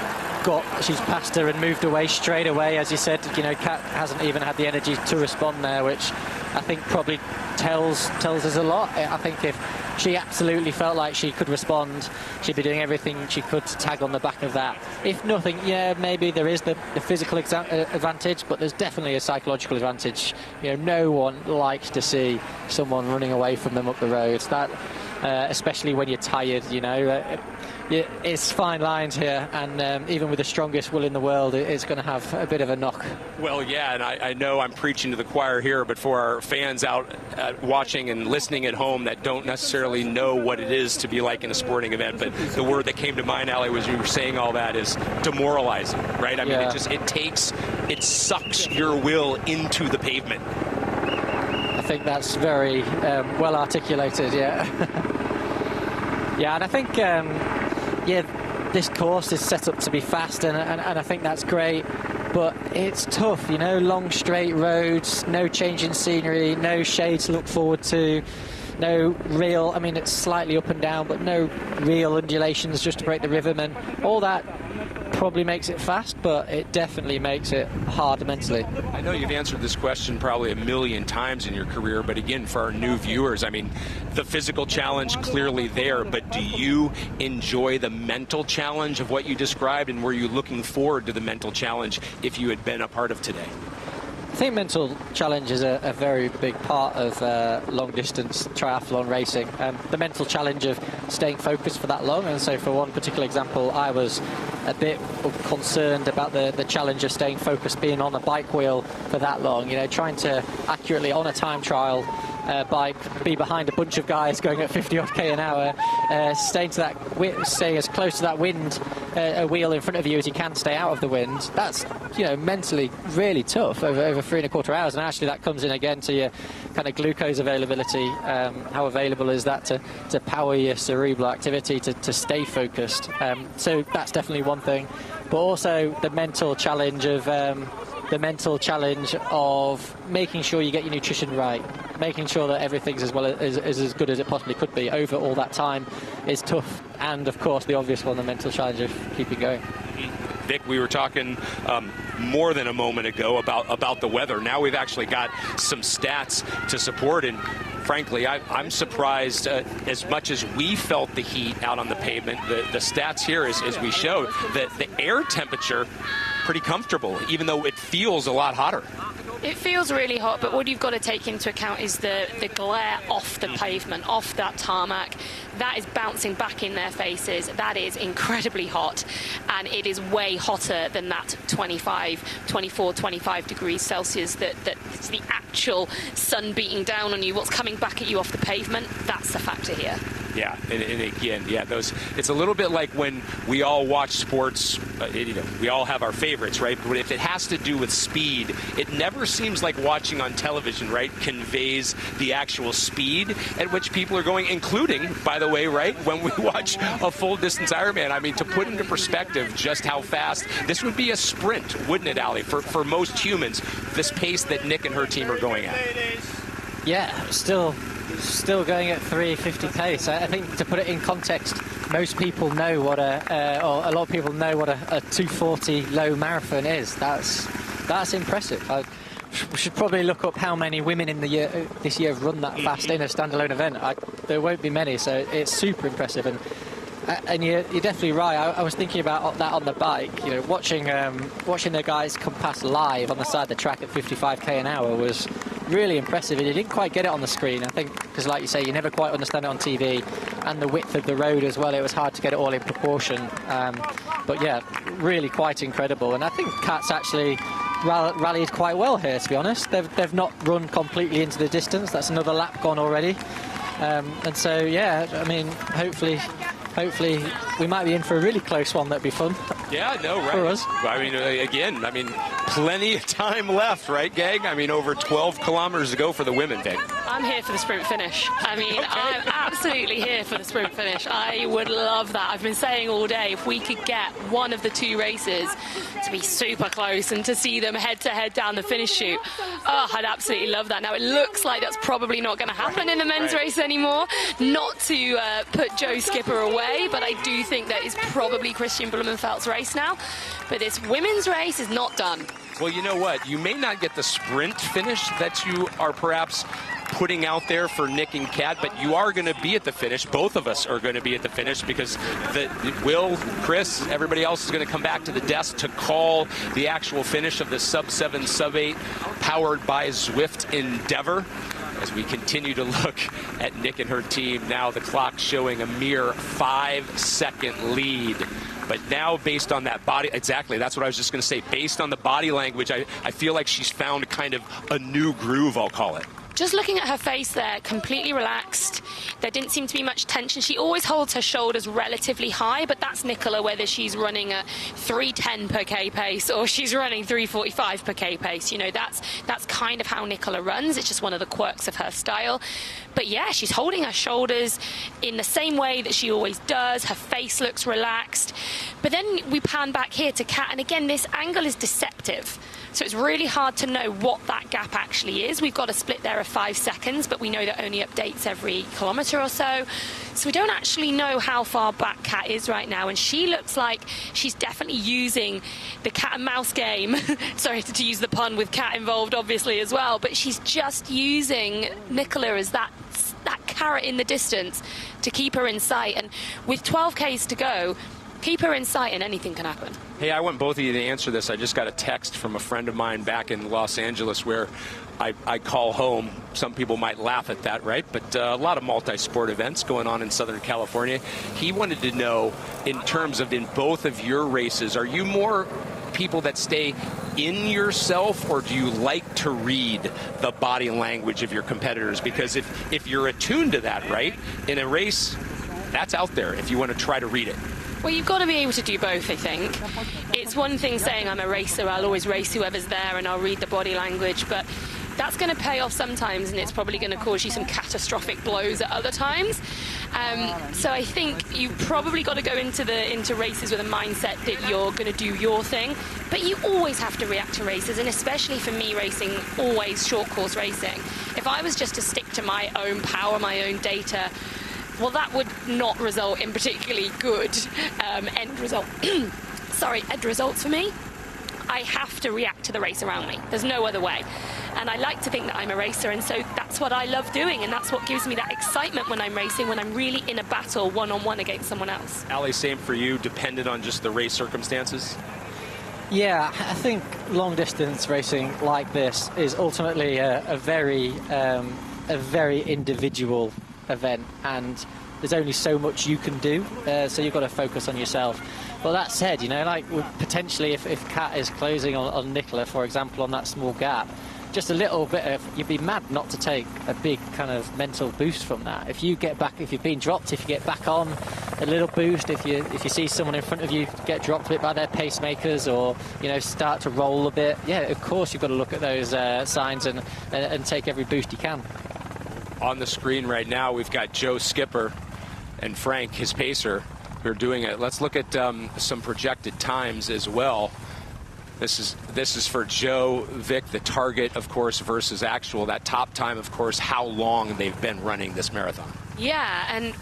passed her and moved away straight away. As you said, you know, Kat hasn't even had the energy to respond there, which I think probably tells us a lot. I think if she absolutely felt like she could respond, she'd be doing everything she could to tag on the back of that. If nothing, yeah, maybe there is the physical advantage, but there's definitely a psychological advantage. You know, no one likes to see someone running away from them up the road. That, especially when you're tired, you know. It's fine lines here, and even with the strongest will in the world, it's going to have a bit of a knock. Well, yeah, and I know I'm preaching to the choir here, but for our fans out watching and listening at home that don't necessarily know what it is to be like in a sporting event, but the word that came to mind, Ali, was you were saying all that is demoralizing, right? I mean, it sucks your will into the pavement. I think that's very well articulated, yeah. Yeah, and I think, this course is set up to be fast, and I think that's great, but it's tough, you know, long straight roads, no change in scenery, no shade to look forward to, no real, I mean, it's slightly up and down, but no real undulations just to break the rhythm, and all that probably makes it fast, but it definitely makes it hard mentally. I know you've answered this question probably a million times in your career, but again, for our new viewers, I mean, the physical challenge clearly there, but do you enjoy the mental challenge of what you described, and were you looking forward to the mental challenge if you had been a part of today? I think mental challenge is a very big part of long-distance triathlon racing. The mental challenge of staying focused for that long, and so for one particular example, I was a bit concerned about the challenge of staying focused, being on a bike wheel for that long, you know, trying to accurately, on a time trial bike, be behind a bunch of guys going at 50-odd k an hour, stay as close to that wind, a wheel in front of you as you can, stay out of the wind. That's, you know, mentally really tough over 3.25 hours, and actually that comes in again to your kind of glucose availability. How available is that to power your cerebral activity to stay focused? So that's definitely one thing, but also the mental challenge of making sure you get your nutrition right, making sure that everything's as good as it possibly could be over all that time is tough, and of course the obvious one, the mental challenge of keeping going. Vic, we were talking more than a moment ago about the weather. Now we've actually got some stats to support, and frankly, I'm surprised as much as we felt the heat out on the pavement. The stats here, as we showed, that the air temperature pretty comfortable, even though it feels a lot hotter. It feels really hot, but what you've got to take into account is the glare off the pavement, off that tarmac. That is bouncing back in their faces. That is incredibly hot, and it is way hotter than that 24, 25 degrees Celsius that's the actual sun beating down on you. What's coming back at you off the pavement, that's the factor here. Yeah, and again, it's a little bit like when we all watch sports, we all have our favorites, right? But if it has to do with speed, it never seems like watching on television, right, conveys the actual speed at which people are going, including, by the way, right, when we watch a full-distance Ironman. I mean, to put into perspective just how fast, this would be a sprint, wouldn't it, Ali, for most humans, this pace that Nick and her team are going at. Yeah, still going at 3:50 pace. I think to put it in context, most people know what or a lot of people know what a 2:40 low marathon is. That's impressive. We should probably look up how many women in this year have run that fast in a standalone event. There won't be many, so it's super impressive. And you're definitely right. I was thinking about that on the bike. Watching the guys come past live on the side of the track at 55k an hour was really impressive. And you didn't quite get it on the screen, I think, because like you say, you never quite understand it on TV, and the width of the road as well. It was hard to get it all in proportion. But yeah, really quite incredible. And I think Kat's actually rallied quite well here, to be honest. They've not run completely into the distance. That's another lap gone already. And so yeah, I mean, hopefully we might be in for a really close one. That'd be fun. Yeah, no, right. For us. I mean, again, plenty of time left, right, gang? I mean, over 12 kilometers to go for the women, gang. I'm here for the sprint finish. I'm absolutely here for the sprint finish. I would love that. I've been saying all day, if we could get one of the two races to be super close and to see them head-to-head down the finish chute, I'd absolutely love that. Now, it looks like that's probably not going to happen in the men's race anymore. Not to put Joe Skipper away, but I do think that is probably Kristian Blummenfelt's race now. But this women's race is not done. Well, you know what? You may not get the sprint finish that you are perhaps putting out there for Nick and Kat, but you are going to be at the finish. Both of us are going to be at the finish because Will, Chris, everybody else is going to come back to the desk to call the actual finish of the Sub7, Sub8 powered by Zwift endeavor. As we continue to look at Nick and her team, now the clock showing a mere 5-second lead. But now, based on that body, exactly, that's what I was just going to say. Based on the body language, I feel like she's found kind of a new groove, I'll call it. Just looking at her face there, completely relaxed. There didn't seem to be much tension. She always holds her shoulders relatively high, but that's Nicola, whether she's running at 3:10 per K pace or she's running 3:45 per K pace. That's kind of how Nicola runs. It's just one of the quirks of her style. But yeah, she's holding her shoulders in the same way that she always does. Her face looks relaxed. But then we pan back here to Kat, and again, this angle is deceptive. So it's really hard to know what that gap actually is. We've got a split there of 5 seconds, but we know that only updates every kilometre or so. So we don't actually know how far back Kat is right now. And she looks like she's definitely using the cat and mouse game. Sorry to use the pun with Kat involved, obviously, as well. But she's just using Nicola as that carrot in the distance to keep her in sight. And with 12Ks to go, keep her in sight and anything can happen. Hey, I want both of you to answer this. I just got a text from a friend of mine back in Los Angeles where I call home. Some people might laugh at that, right? But a lot of multi-sport events going on in Southern California. He wanted to know, in terms of in both of your races, are you more people that stay in yourself, or do you like to read the body language of your competitors? Because if you're attuned to that, right, in a race, that's out there if you want to try to read it. Well, you've got to be able to do both, I think. It's one thing saying I'm a racer, I'll always race whoever's there and I'll read the body language, but that's going to pay off sometimes, and it's probably going to cause you some catastrophic blows at other times. So I think you've probably got to go into races with a mindset that you're going to do your thing, but you always have to react to races, and especially for me racing, always short course racing. If I was just to stick to my own power, my own data, well, that would not result in particularly good end result. End results for me. I have to react to the race around me. There's no other way. And I like to think that I'm a racer, and so that's what I love doing, and that's what gives me that excitement when I'm racing, when I'm really in a battle one-on-one against someone else. Ali, same for you, dependent on just the race circumstances? Yeah, I think long distance racing like this is ultimately a very individual event, and there's only so much you can do, so you've got to focus on yourself. But that said, you know, like potentially if Kat is closing on Nicola, for example, on that small gap, just a little bit of, you'd be mad not to take a big kind of mental boost from that. If you get back, if you've been dropped, if you get back on, a little boost. If you see someone in front of you get dropped a bit by their pacemakers, or you know, start to roll a bit, yeah, of course you've got to look at those signs and take every boost you can. On the screen right now, we've got Joe Skipper and Frank, his pacer, who are doing it. Let's look at some projected times as well. This is for Joe, Vic, the target, of course, versus actual. That top time, of course, how long they've been running this marathon. Yeah, and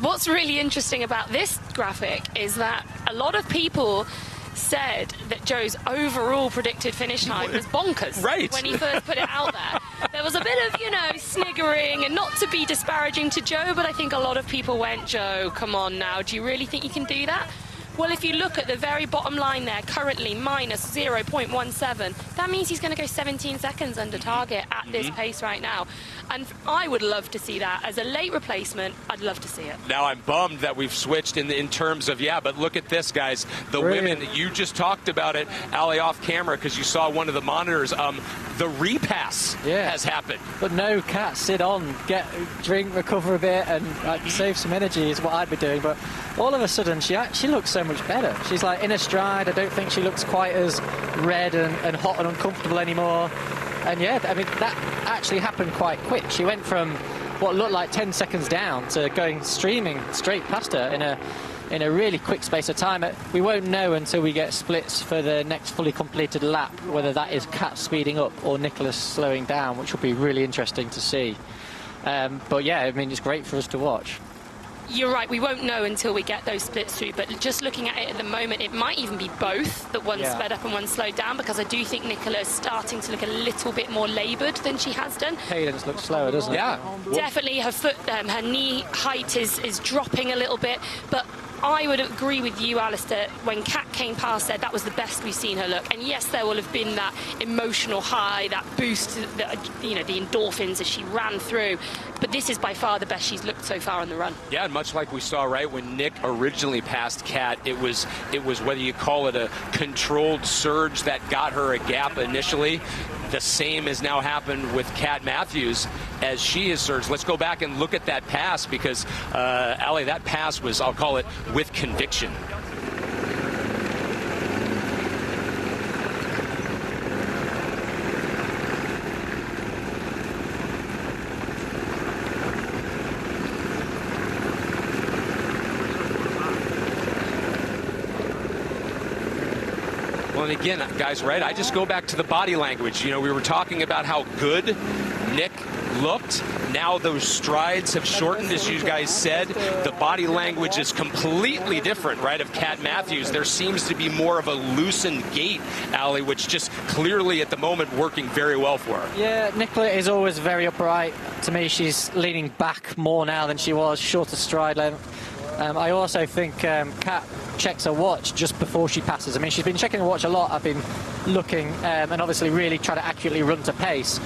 what's really interesting about this graphic is that a lot of people said that Joe's overall predicted finish time was bonkers. Right. When he first put it out there. There was a bit of, you know, sniggering, and not to be disparaging to Joe, but I think a lot of people went, Joe, come on now, do you really think you can do that? Well, if you look at the very bottom line there, currently minus 0.17, that means he's going to go 17 seconds under target at this pace right now. And I would love to see that. As a late replacement, I'd love to see it. Now, I'm bummed that we've switched in terms of, yeah, but look at this, guys. The women, you just talked about it, Ali, off camera, because you saw one of the monitors. The repass has happened. But no, Kat, sit on, drink, recover a bit, and save some energy is what I'd be doing. But all of a sudden, she looks so much better. She's like in a stride. I don't think she looks quite as red and hot and uncomfortable anymore. And yeah, I mean, that actually happened quite quick. She went from what looked like 10 seconds down to going streaming straight past her in a really quick space of time. We won't know until we get splits for the next fully completed lap whether that is Kat speeding up or Nicholas slowing down, which will be really interesting to see. But yeah, I mean, it's great for us to watch. You're right, we won't know until we get those splits through, but just looking at it at the moment, it might even be both, that one sped up and one slowed down, because I do think Nicola is starting to look a little bit more laboured than she has done. Cadence looks slower, doesn't it? Yeah. Definitely her foot, her knee height is dropping a little bit, but I would agree with you, Alistair. When Kat came past there, that was the best we've seen her look. And yes, there will have been that emotional high, that boost, you know, the endorphins as she ran through. But this is by far the best she's looked so far on the run. Yeah, and much like we saw, right, when Nick originally passed Kat, it was whether you call it a controlled surge that got her a gap initially. The same has now happened with Kat Matthews as she has surged. Let's go back and look at that pass, because, Ali, that pass was, I'll call it, with conviction. Well, and again, guys, right, I just go back to the body language. You know, we were talking about how good Nick looked. Now those strides have shortened, as you guys said. The body language is completely different, right, of Kat Matthews. There seems to be more of a loosened gait, Ali, which just clearly at the moment working very well for her. Yeah, Nicola is always very upright. To me, she's leaning back more now than she was, shorter stride length. I also think Kat checks her watch just before she passes. I mean, she's been checking her watch a lot. I've been looking and obviously really try to accurately run to pace.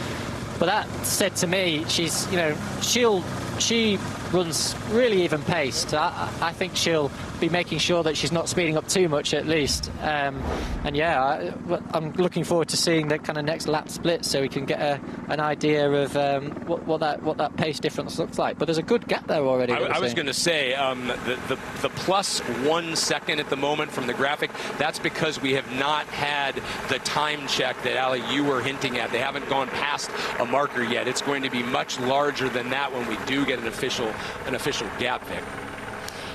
But that said to me, she's, you know, she runs really even paced. I think she'll be making sure that she's not speeding up too much at least. And yeah, I'm looking forward to seeing the kind of next lap split so we can get an idea of what that pace difference looks like. But there's a good gap there already. I was going to say the plus 1 second at the moment from the graphic, that's because we have not had the time check that, Ali, you were hinting at. They haven't gone past a marker yet. It's going to be much larger than that when we do get an official gap there.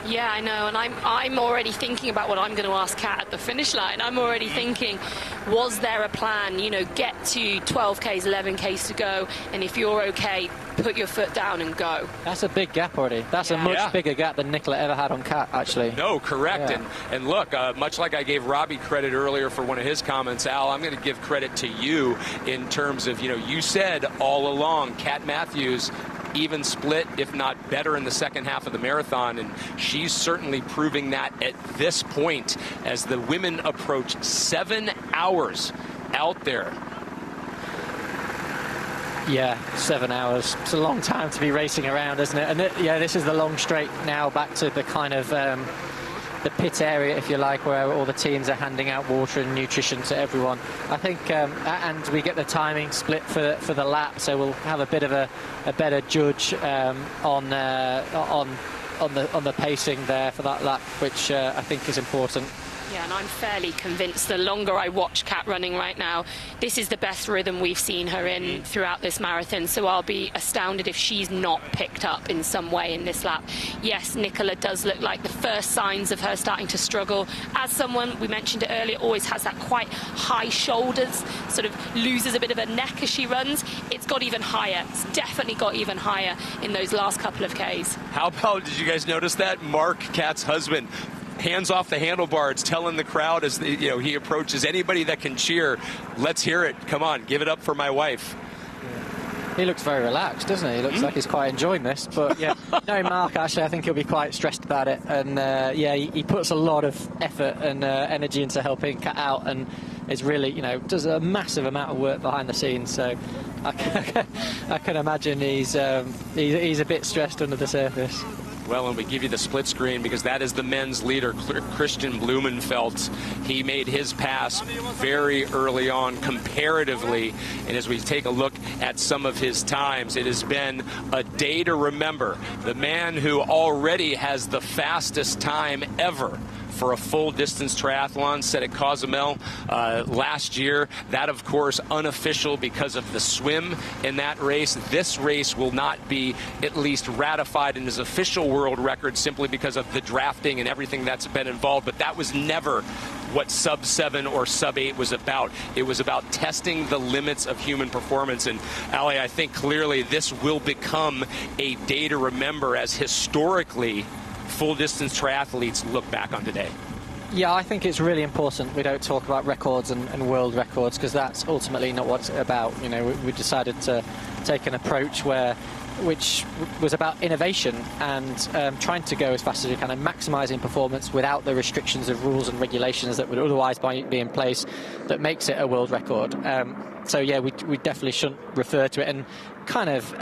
Yeah, I know, and I'm already thinking about what I'm going to ask Kat at the finish line. I'm already thinking, was there a plan, you know, get to 12Ks, 11Ks to go, and if you're okay, put your foot down and go. That's a big gap already. That's a much bigger gap than Nicola ever had on Kat, actually. No, correct. Yeah. And look, much like I gave Robbie credit earlier for one of his comments, Al, I'm going to give credit to you in terms of, you know, you said all along, Kat Matthews even split, if not better in the second half of the marathon, and she's certainly proving that at this point as the women approach 7 hours out there. Yeah, 7 hours. It's a long time to be racing around, isn't it? And yeah, this is the long straight now back to the kind of the pit area, if you like, where all the teams are handing out water and nutrition to everyone. I think, and we get the timing split for the lap, so we'll have a bit of a better judge on the pacing there for that lap, which I think is important. Yeah, and I'm fairly convinced the longer I watch Kat running right now, this is the best rhythm we've seen her in throughout this marathon, so I'll be astounded if she's not picked up in some way in this lap. Yes, Nicola does look like the first signs of her starting to struggle. As someone, we mentioned it earlier, always has that quite high shoulders, sort of loses a bit of a neck as she runs. It's got even higher. It's definitely got even higher in those last couple of Ks. How about, did you guys notice that? Mark, Kat's husband, hands off the handlebars, telling the crowd as he approaches, anybody that can cheer, let's hear it. Come on, give it up for my wife. He looks very relaxed, doesn't he? He looks like he's quite enjoying this. But yeah, no, Mark, actually, I think he'll be quite stressed about it. And yeah, he puts a lot of effort and energy into helping Kat out, and is really, does a massive amount of work behind the scenes. So I can imagine he's a bit stressed under the surface. Well, and we give you the split screen because that is the men's leader, Kristian Blummenfelt. He made his pass very early on comparatively, and as we take a look at some of his times, it has been a day to remember. The man who already has the fastest time ever for a full distance triathlon set at Cozumel last year. That, of course, unofficial because of the swim in that race. This race will not be at least ratified in his official world record simply because of the drafting and everything that's been involved. But that was never what Sub7 or Sub8 was about. It was about testing the limits of human performance. And Ali, I think clearly this will become a day to remember as historically full-distance triathletes look back on today. Yeah, I think it's really important we don't talk about records and world records, because that's ultimately not what it's about. We decided to take an approach which was about innovation and trying to go as fast as we can and maximising performance without the restrictions of rules and regulations that would otherwise be in place that makes it a world record. So yeah, we definitely shouldn't refer to it, and kind of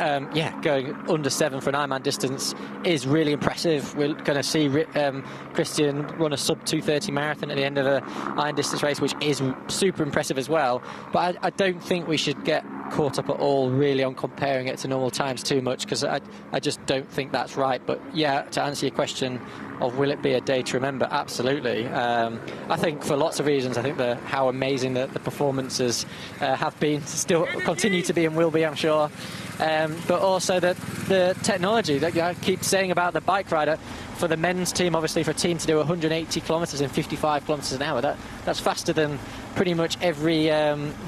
going under 7 for an Ironman distance is really impressive. We're going to see Kristian run a sub 2:30 marathon at the end of an iron distance race, which is super impressive as well. But I don't think we should get caught up at all really on comparing it to normal times too much, because I just don't think that's right. But yeah, to answer your question of will it be a day to remember, absolutely. I think for lots of reasons. I think how amazing the performances have been, still continue to be and will be, I'm sure. But also the technology that I keep saying about the bike rider. For the men's team, obviously, for a team to do 180 kilometres in 55 kilometres an hour, that's faster than pretty much every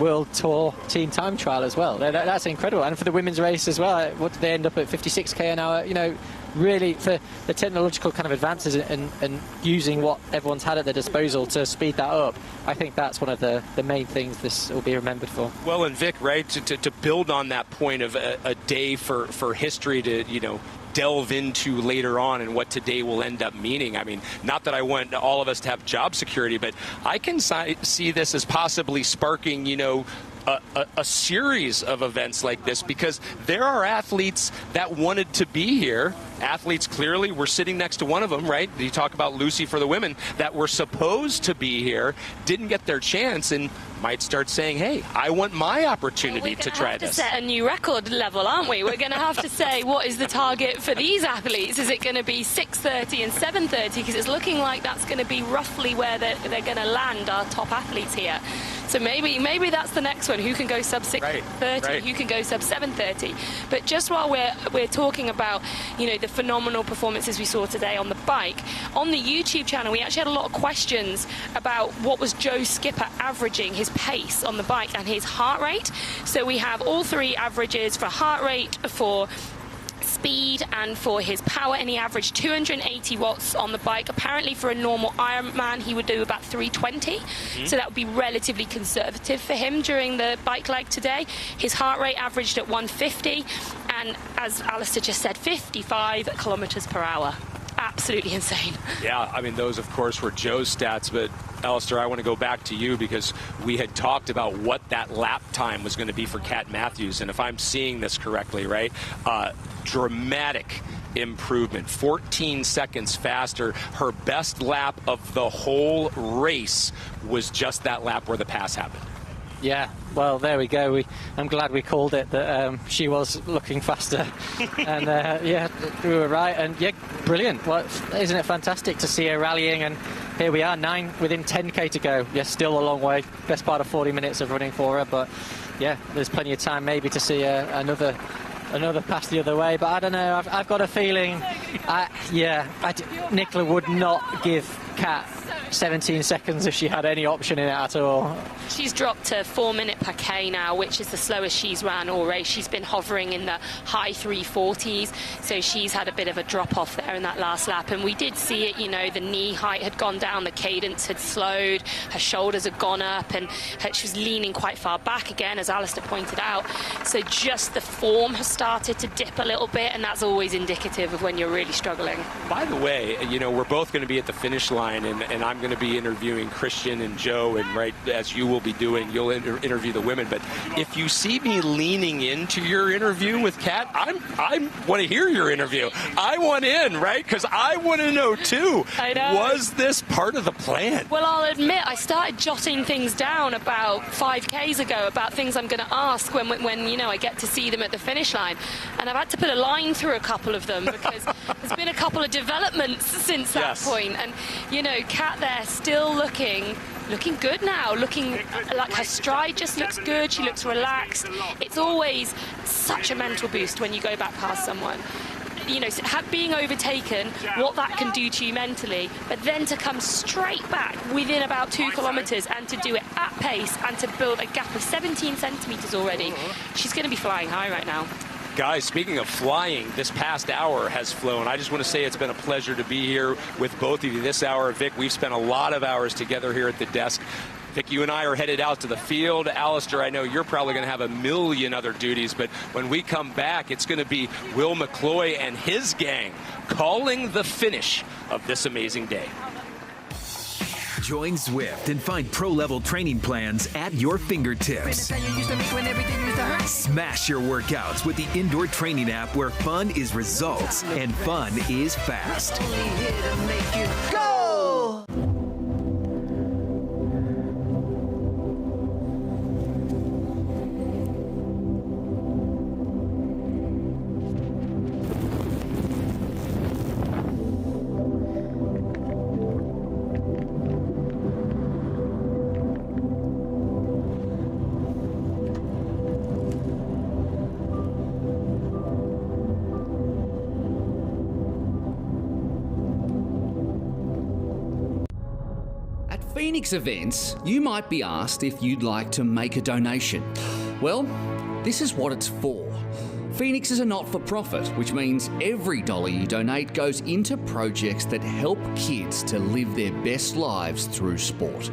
World Tour team time trial as well. That's incredible. And for the women's race as well, what did they end up at, 56k an hour? Really, for the technological kind of advances and using what everyone's had at their disposal to speed that up, I think that's one of the main things this will be remembered for. Well, and Vic, right, to build on that point of a day for history to, delve into later on and what today will end up meaning. I mean, not that I want all of us to have job security, but I can see this as possibly sparking, a series of events like this, because there are athletes that wanted to be here. Athletes, clearly, we're sitting next to one of them, right? You talk about Lucy for the women, that were supposed to be here, didn't get their chance, and might start saying, hey, I want my opportunity to try this. We're going to set a new record level, aren't we? We're going to have to say, what is the target for these athletes? Is it going to be 6:30 and 7:30? Because it's looking like that's going to be roughly where they're going to land, our top athletes here. So maybe that's the next one. Who can go sub 6:30? Right. Who can go sub 7:30? But just while we're talking about, the phenomenal performances we saw today on the bike, on the YouTube channel, we actually had a lot of questions about what was Joe Skipper averaging, his pace on the bike and his heart rate. So we have all three averages for heart rate, for speed and for his power, and he averaged 280 watts on the bike. Apparently for a normal Ironman he would do about 320, so that would be relatively conservative for him during the bike leg today. His heart rate averaged at 150, and as Alistair just said, 55 kilometers per hour. Absolutely insane. Yeah, I mean, those, of course, were Joe's stats, but Alistair, I want to go back to you because we had talked about what that lap time was going to be for Kat Matthews, and if I'm seeing this correctly, right, dramatic improvement, 14 seconds faster. Her best lap of the whole race was just that lap where the pass happened. Yeah, well, there we go. I'm glad we called it, that she was looking faster. And, yeah, we were right. And, yeah, brilliant. Well, isn't it fantastic to see her rallying? And here we are, 9 within 10K to go. Yeah, still a long way. Best part of 40 minutes of running for her. But, yeah, there's plenty of time maybe to see another pass the other way. But I don't know. I've got a feeling, Nicola would not give Kat 17 seconds if she had any option in it at all. She's dropped to 4 minutes per K now, which is the slowest she's ran all race. She's been hovering in the high 340s, so she's had a bit of a drop off there in that last lap. And we did see it, you know, the knee height had gone down, the cadence had slowed, her shoulders had gone up, and she was leaning quite far back again, as Alistair pointed out. So just the form has started to dip a little bit, and that's always indicative of when you're really struggling. By the way, you know, we're both going to be at the finish line, and I'm going to be interviewing Kristian and Joe, and right as you will be doing, you'll interview the women. But if you see me leaning into your interview with Kat, I want to hear your interview. I want in, right? Because I want to know too. I know. Was this part of the plan? Well, I'll admit I started jotting things down about 5Ks ago about things I'm going to ask when you know I get to see them at the finish line, and I've had to put a line through a couple of them because there's been a couple of developments since that point. And you know, Kat there still looking good now, looking like her stride just looks good, she looks relaxed. It's always such a mental boost when you go back past someone. You know, being overtaken, what that can do to you mentally, but then to come straight back within about 2 kilometers and to do it at pace and to build a gap of 17 centimeters already, she's going to be flying high right now. Guys, speaking of flying, this past hour has flown. I just want to say it's been a pleasure to be here with both of you this hour. Vic, we've spent a lot of hours together here at the desk. Vic, you and I are headed out to the field. Alistair, I know you're probably going to have a million other duties, but when we come back, it's going to be Will McCloy and his gang calling the finish of this amazing day. Join Zwift and find pro-level training plans at your fingertips. Smash your workouts with the indoor training app where fun is results and fun is fast. Go! Pho3nix events, you might be asked if you'd like to make a donation. Well, this is what it's for. Pho3nix is a not-for-profit, which means every dollar you donate goes into projects that help kids to live their best lives through sport.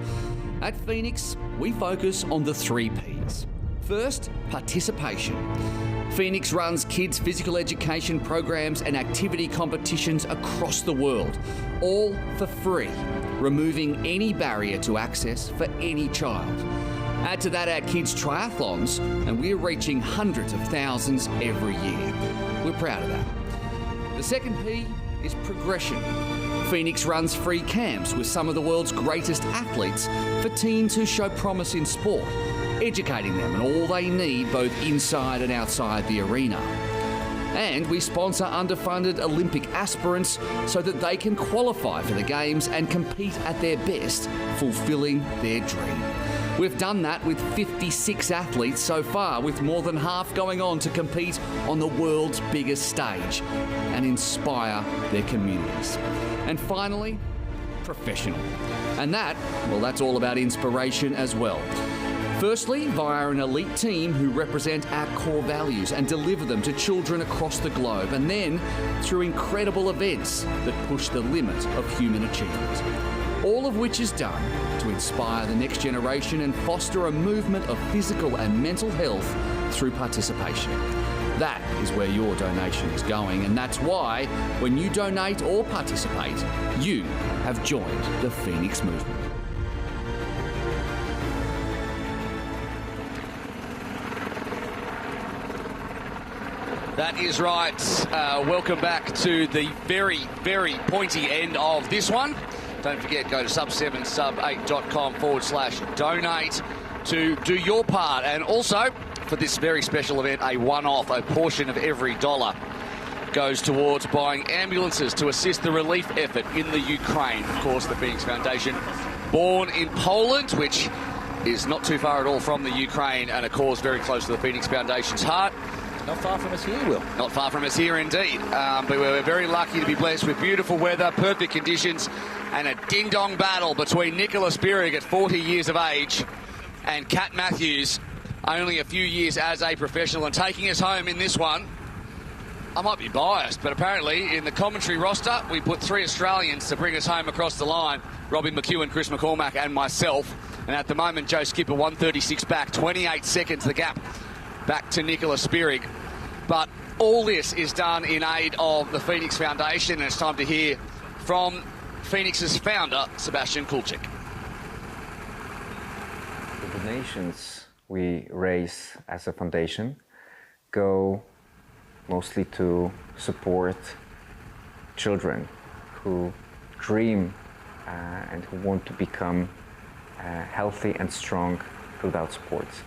At Pho3nix, we focus on the 3 Ps. First, participation. Pho3nix runs kids' physical education programs and activity competitions across the world, all for free, removing any barrier to access for any child. Add to that our kids' triathlons, and we're reaching hundreds of thousands every year. We're proud of that. The second P is progression. Pho3nix runs free camps with some of the world's greatest athletes for teens who show promise in sport, educating them on all they need both inside and outside the arena. And we sponsor underfunded Olympic aspirants so that they can qualify for the Games and compete at their best, fulfilling their dream. We've done that with 56 athletes so far, with more than half going on to compete on the world's biggest stage and inspire their communities. And finally, professional. And that, well, that's all about inspiration as well. Firstly, via an elite team who represent our core values and deliver them to children across the globe, and then through incredible events that push the limit of human achievement. All of which is done to inspire the next generation and foster a movement of physical and mental health through participation. That is where your donation is going, and that's why when you donate or participate, you have joined the Pho3nix movement. That is right. Welcome back to the very, very pointy end of this one. Don't forget, go to Sub7, sub8.com/donate to do your part. And also, for this very special event, a one-off, a portion of every dollar goes towards buying ambulances to assist the relief effort in the Ukraine. Of course, the Pho3nix Foundation, born in Poland, which is not too far at all from the Ukraine, and a cause very close to the Pho3nix Foundation's heart. Not far from us here, Will. Not far from us here, indeed. But we're very lucky to be blessed with beautiful weather, perfect conditions, and a ding-dong battle between Nicola Spirig at 40 years of age and Kat Matthews, only a few years as a professional, and taking us home in this one. I might be biased, but apparently in the commentary roster, we put 3 Australians to bring us home across the line. Robbie McEwen, Chris McCormack and myself. And at the moment, Joe Skipper, 1:36 back, 28 seconds the gap back to Nicola Spirig. But all this is done in aid of the Pho3nix Foundation, and it's time to hear from Pho3nix's founder, Sebastian Kulczyk. The donations we raise as a foundation go mostly to support children who dream and who want to become healthy and strong throughout sports.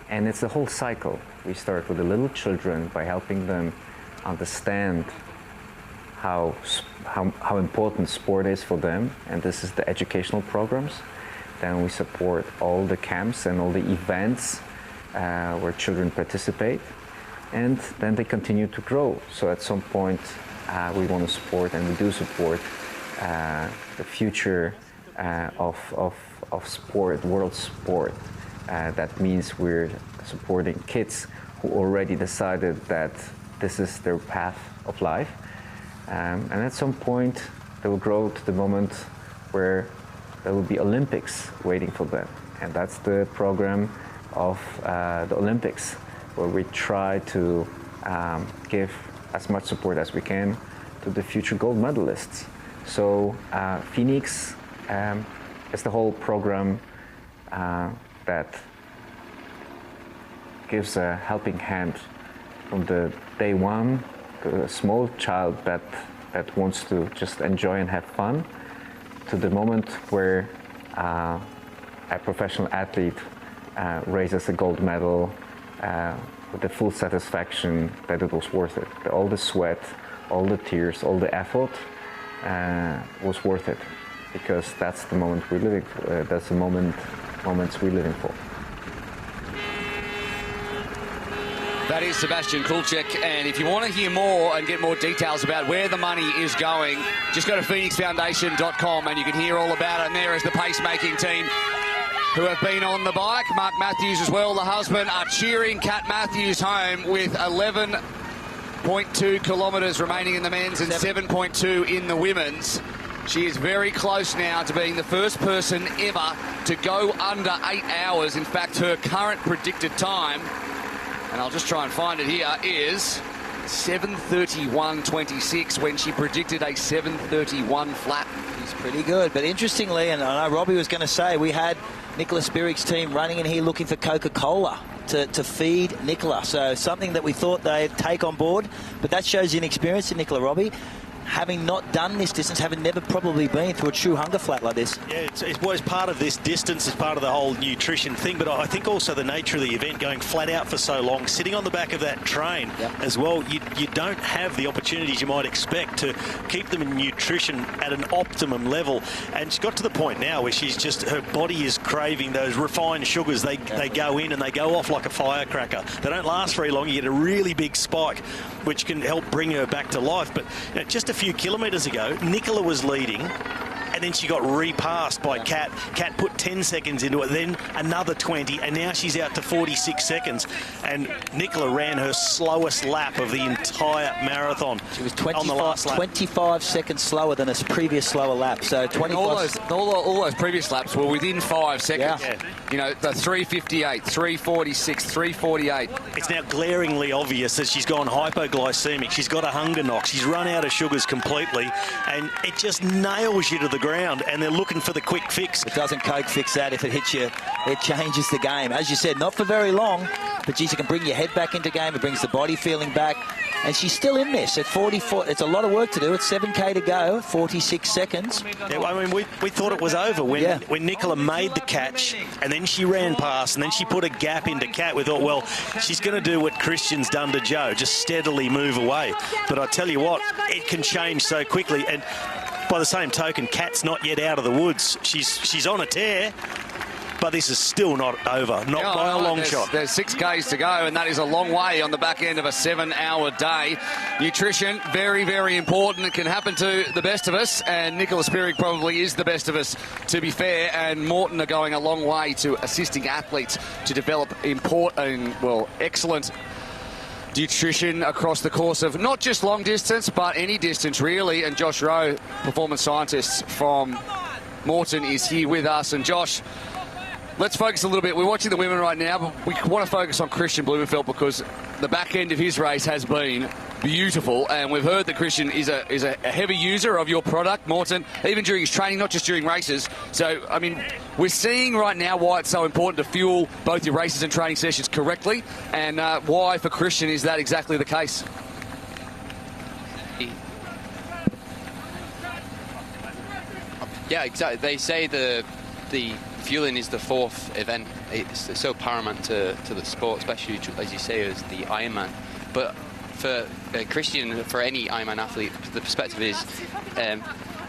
And it's a whole cycle. We start with the little children by helping them understand how important sport is for them, and this is the educational programs. Then we support all the camps and all the events where children participate, and then they continue to grow. So at some point we want to support, and we do support, the future of sport, world sport. That means we're supporting kids who already decided that this is their path of life. And at some point, they will grow to the moment where there will be Olympics waiting for them. And that's the program of the Olympics, where we try to give as much support as we can to the future gold medalists. So Pho3nix is the whole program that gives a helping hand from the day one to a small child that wants to just enjoy and have fun, to the moment where a professional athlete raises a gold medal with the full satisfaction that it was worth it. All the sweat, all the tears, all the effort was worth it, because that's the moment we're living for. That's the moments we're living for. That is Sebastian Kulczyk, and if you want to hear more and get more details about where the money is going, just go to phoenixfoundation.com and you can hear all about it. And there is the pacemaking team who have been on the bike. Mark Matthews as well, the husband, are cheering Kat Matthews home with 11.2 kilometres remaining in the men's and 7.2 in the women's. She is very close now to being the first person ever to go under 8 hours. In fact, her current predicted time, and I'll just try and find it here, is 7:31.26 when she predicted a 7:31 flat. He's pretty good, but interestingly, and I know Robbie was going to say, we had Nicola Spirig's team running in here looking for Coca-Cola to feed Nicola. So something that we thought they'd take on board, but that shows the inexperience in Nicola, Robbie. Having not done this distance, having never probably been through a true hunger flat like this. Yeah, it was part of this distance, it's part of the whole nutrition thing, but I think also the nature of the event, going flat out for so long, sitting on the back of that train as well, you don't have the opportunities you might expect to keep them in nutrition at an optimum level. And she's got to the point now where she's just, her body is craving those refined sugars. They go in and they go off like a firecracker. They don't last very long. You get a really big spike, which can help bring her back to life. But you know, just a few kilometres ago, Nicola was leading, and then she got repassed by Kat. Kat put 10 seconds into it, then another 20, and now she's out to 46 seconds. And Nicola ran her slowest lap of the entire marathon. She was on the last lap. 25 seconds slower than a previous slower lap. So 25. All those previous laps were within 5 seconds. Yeah. You know, the 3:58, 3:46, 3:48. It's now glaringly obvious that she's gone hypoglycemic. She's got a hunger knock. She's run out of sugars completely, and it just nails you to the ground, and they're looking for the quick fix. It doesn't Coke fix that. If it hits you, it changes the game. As you said, not for very long, but geez, it can bring your head back into game. It brings the body feeling back. And she's still in this at 44. It's a lot of work to do. It's 7K to go, 46 seconds. Yeah, I mean, we thought it was over when Nicola made the catch, and then she ran past, and then she put a gap into Kat. We thought, well, she's going to do what Kristian's done to Joe, just steadily move away. But I tell you what, it can change so quickly. And by the same token, Kat's not yet out of the woods. She's on a tear. But this is still not over, not by a long shot. There's 6Ks to go, and that is a long way on the back end of a 7-hour day. Nutrition, very, very important. It can happen to the best of us, and Nicola Spirig probably is the best of us, to be fair, and Morton are going a long way to assisting athletes to develop excellent nutrition across the course of not just long distance, but any distance, really. And Josh Rowe, performance scientist from Morton, is here with us. And Josh, let's focus a little bit. We're watching the women right now, but we want to focus on Kristian Blummenfelt because the back end of his race has been beautiful, and we've heard that Kristian is a heavy user of your product, Morton, even during his training, not just during races. So, I mean, we're seeing right now why it's so important to fuel both your races and training sessions correctly, and why for Kristian is that exactly the case? Yeah, exactly. They say the fueling is the fourth event. It's so paramount to the sport, especially, as you say, as the Ironman. But for Kristian, for any Ironman athlete, the perspective is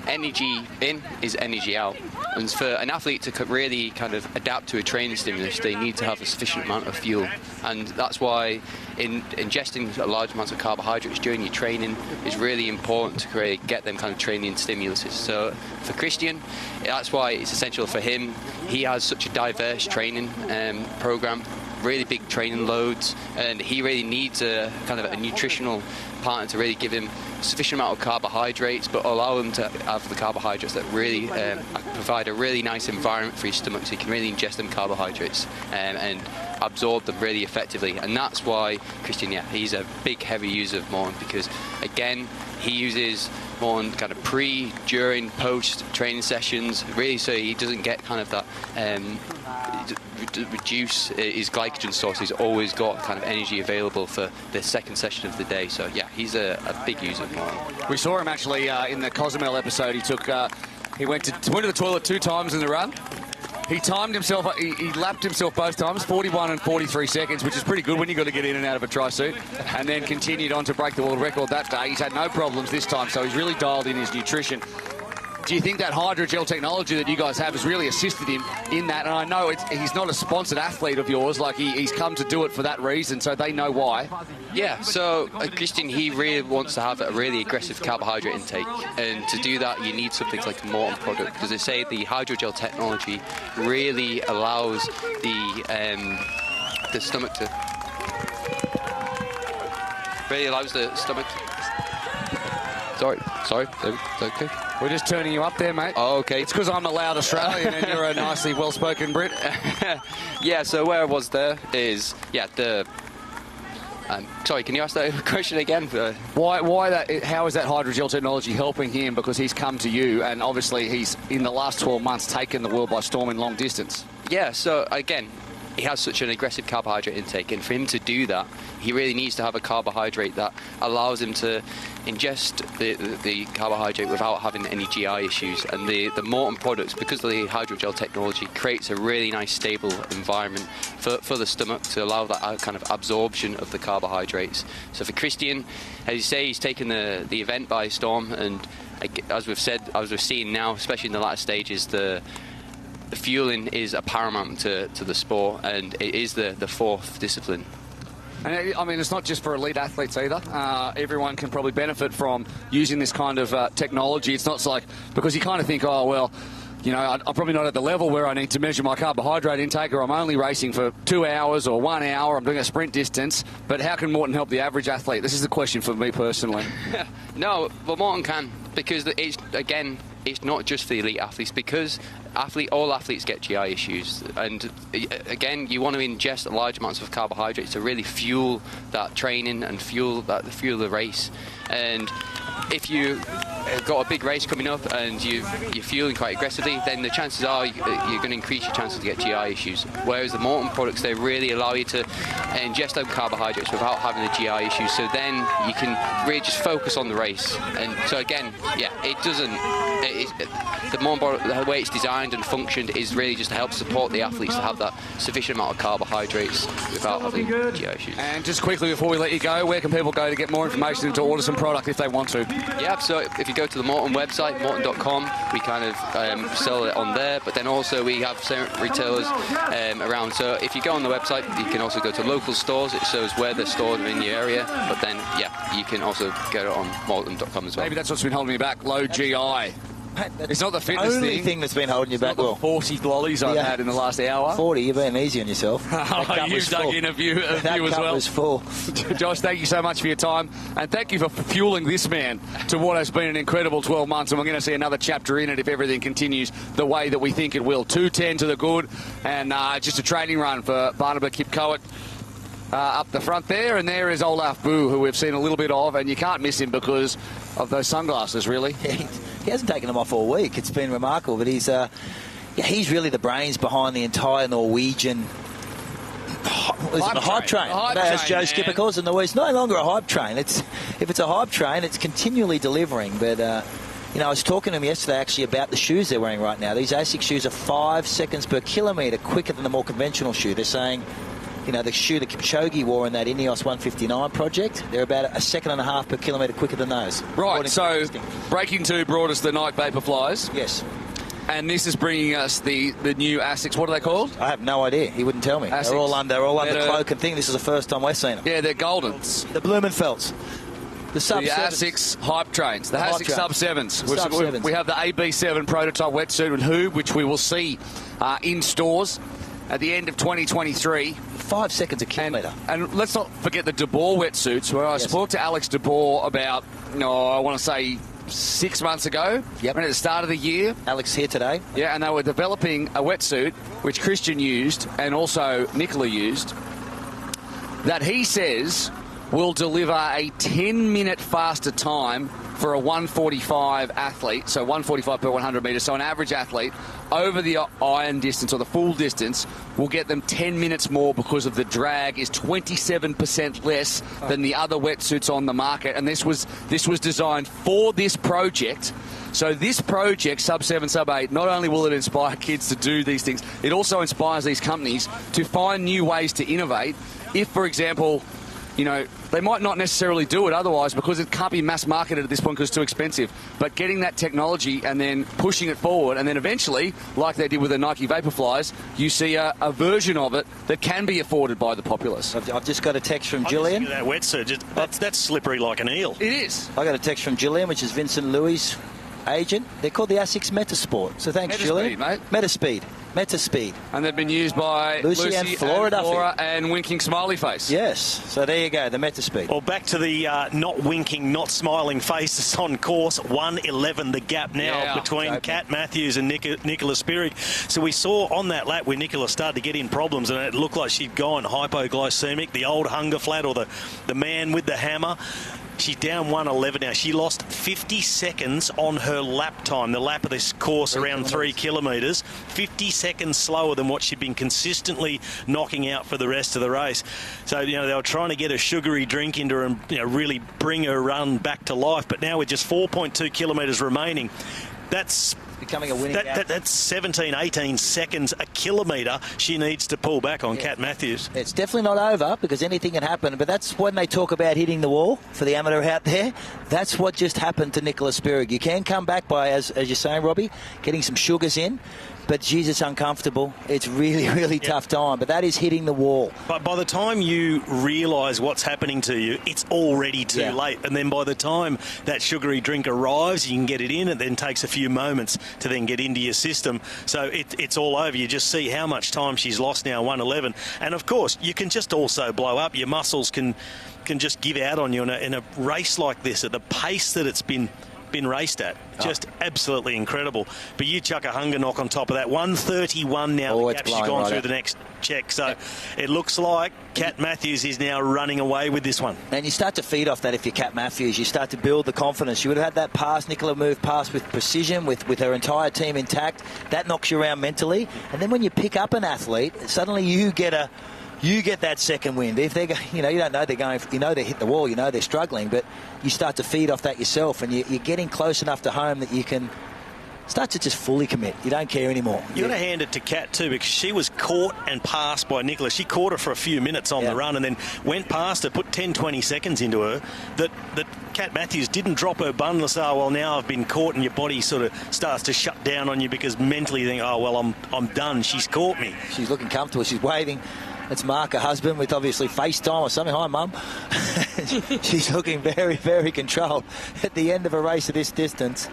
energy in is energy out. And for an athlete to really kind of adapt to a training stimulus, they need to have a sufficient amount of fuel. And that's why ingesting large amounts of carbohydrates during your training is really important to get them kind of training stimuluses. So for Kristian, that's why it's essential for him. He has such a diverse training program, really big training loads, and he really needs a kind of a nutritional partner to really give him sufficient amount of carbohydrates, but allow him to have the carbohydrates that really provide a really nice environment for his stomach, so he can really ingest them carbohydrates and absorb them really effectively. And that's why Kristian, he's a big heavy user of Morton, because again, he uses Morton kind of pre, during, post training sessions, really, so he doesn't get kind of that reduce his glycogen source. He's always got kind of energy available for the second session of the day. So yeah, he's a big user of Morton. We saw him actually in the Cozumel episode. He went to the toilet 2 times in the run. He timed himself, he lapped himself both times, 41 and 43 seconds, which is pretty good when you've got to get in and out of a tri-suit, and then continued on to break the world record that day. He's had no problems this time, so he's really dialed in his nutrition. Do you think that hydrogel technology that you guys have has really assisted him in that? And I know he's not a sponsored athlete of yours, like he's come to do it for that reason, so they know why. Yeah, so Kristian, he really wants to have a really aggressive carbohydrate intake, and to do that you need something like a Morton product, because they say the hydrogel technology really allows the stomach to Sorry, okay. We're just turning you up there, mate. Oh, okay. It's because I'm a loud Australian and you're a nicely well-spoken Brit. Yeah, so where I was there is, sorry, can you ask that question again? Why that? How is that hydrogel technology helping him? Because he's come to you, and obviously he's, in the last 12 months, taken the world by storm in long distance. Yeah, so again, he has such an aggressive carbohydrate intake, and for him to do that, he really needs to have a carbohydrate that allows him to ingest the carbohydrate without having any GI issues. And the Morton products, because of the hydrogel technology, creates a really nice stable environment for the stomach to allow that kind of absorption of the carbohydrates. So for Kristian, as you say, he's taken the event by storm, and as we've said, as we're seeing now, especially in the latter stages, the fueling is a paramount to the sport, and it is the fourth discipline. And I mean, it's not just for elite athletes either. Everyone can probably benefit from using this kind of technology. It's not like, because you kind of think, oh, well, you know, I'm probably not at the level where I need to measure my carbohydrate intake, or I'm only racing for 2 hours or 1 hour, I'm doing a sprint distance. But how can Morton help the average athlete? This is the question for me personally. No, well, Morton can, because it's, again, it's not just the elite athletes, because all athletes get GI issues, and again, you want to ingest large amounts of carbohydrates to really fuel that training and fuel the race. And if you got a big race coming up and you're fueling quite aggressively, then the chances are you're going to increase your chances to get GI issues. Whereas the Morton products, they really allow you to ingest those carbohydrates without having the GI issues. So then you can really just focus on the race. And so again, yeah, the Morton product, the way it's designed and functioned is really just to help support the athletes to have that sufficient amount of carbohydrates without having GI issues. And just quickly before we let you go, where can people go to get more information and to order some product if they want to? Yeah, so if you go to the Morton website, morton.com, we kind of sell it on there, but then also we have certain retailers around. So if you go on the website, you can also go to local stores. It shows where they're stored in your area, but then, yeah, you can also get it on morton.com as well. Maybe that's what's been holding me back, low GI. It's not the fitness only thing that's been holding you back. Well, 40 lollies I've had in the last hour. 40, you've been easy on yourself. You've dug in a few as that well. cup was full. Josh, thank you so much for your time, and thank you for fueling this man to what has been an incredible 12 months, and we're going to see another chapter in it if everything continues the way that we think it will. 2:10 to the good, and just a training run for Brandenberg Kipkoet. Up the front there, and there is Olaf Boo, who we've seen a little bit of, and you can't miss him because of those sunglasses, really. He hasn't taken them off all week. It's been remarkable, but he's really the brains behind the entire Norwegian hype train. As Joe Skipper calls it, it's no longer a hype train. If it's a hype train, it's continually delivering. But you know, I was talking to him yesterday actually about the shoes they're wearing right now. These ASICS shoes are 5 seconds per kilometre quicker than the more conventional shoe. They're saying, you know, the shoe that Kipchoge wore in that Ineos 159 project, they're about 1.5 seconds per kilometre quicker than those. Right, so Breaking 2 brought us the Nike Vaporflies. Yes. And this is bringing us the new ASICS. What are they called? I have no idea. He wouldn't tell me. ASICS. They're all under cloak and thing. This is the first time we've seen them. Yeah, they're Goldens. The Blumenfelts. The Sub7s. The ASICS hype trains. The ASICS Sub7s. Sub7s. We have the AB7 prototype wetsuit and hoob, which we will see in stores at the end of 2023. 5 seconds a kilometre. And let's not forget the De Boer wetsuits, where I spoke to Alex De Boer about, I want to say 6 months ago. Yep. At the start of the year. Alex here today. Yeah, and they were developing a wetsuit, which Kristian used and also Nicola used, that he says will deliver a 10-minute faster time for a 145 athlete, so 145 per 100 metres, so an average athlete over the iron distance or the full distance will get them 10 minutes more because of the drag is 27% less than the other wetsuits on the market. And this was designed for this project. So this project, Sub7, Sub8, not only will it inspire kids to do these things, it also inspires these companies to find new ways to innovate. If, for example, they might not necessarily do it otherwise because it can't be mass marketed at this point because it's too expensive. But getting that technology and then pushing it forward, and then eventually, like they did with the Nike Vaporflies, you see a version of it that can be afforded by the populace. I've just got a text from Gillian. That wetsuit, that's slippery like an eel. It is. I got a text from Gillian, which is Vincent Louis' agent. They're called the ASICS Metasport. So thanks, Gillian. Metaspeed, mate. Metaspeed. And they've been used by Lucy and Flora and winking smiley face. Yes. So there you go, the Metaspeed. Well, back to the not winking, not smiling faces on course. 1:11 the gap now between Kat Matthews and Nicola Spirig. So we saw on that lap where Nicola started to get in problems and it looked like she'd gone hypoglycemic, the old hunger flat or the man with the hammer. She's down 1:11 now. She lost 50 seconds on her lap time, the lap of this course around 3 kilometres. 50 seconds slower than what she'd been consistently knocking out for the rest of the race. So, they were trying to get a sugary drink into her and, really bring her run back to life. But now with just 4.2 kilometres remaining, that's becoming a winning gap. That's 17, 18 seconds a kilometre she needs to pull back on Kat Matthews. It's definitely not over because anything can happen, but that's when they talk about hitting the wall for the amateur out there. That's what just happened to Nicola Spirig. You can come back by, as you're saying, Robbie, getting some sugars in, but geez, it's uncomfortable. It's really, really tough time, but that is hitting the wall. But by the time you realise what's happening to you, it's already too late. And then by the time that sugary drink arrives, you can get it in. It then takes a few moments to then get into your system. So it's all over. You just see how much time she's lost now, 1:11. And, of course, you can just also blow up. Your muscles can just give out on you in a race like this at the pace that it's been raced at. Just absolutely incredible. But you chuck a hunger knock on top of that. 1:31 now. The gap she's gone through the next check. So it looks like Kat Matthews is now running away with this one. And you start to feed off that if you're Kat Matthews. You start to build the confidence. You would have had that pass. Nicola moved past with precision, with her entire team intact. That knocks you around mentally. And then when you pick up an athlete, suddenly you get that second wind. If they're, you don't know they're going, they hit the wall, they're struggling, but you start to feed off that yourself, and you're getting close enough to home that you can start to just fully commit. You don't care anymore. You've got to hand it to Kat too, because she was caught and passed by Nicola. She caught her for a few minutes on the run and then went past her, put 10, 20 seconds into her. That Kat Matthews didn't drop her bun and say, oh, well, now I've been caught, and your body sort of starts to shut down on you because mentally you think, oh, well, I'm done. She's caught me. She's looking comfortable. She's waving. It's Mark, her husband, with obviously FaceTime or something. Hi, Mum. She's looking very, very controlled. At the end of a race of this distance,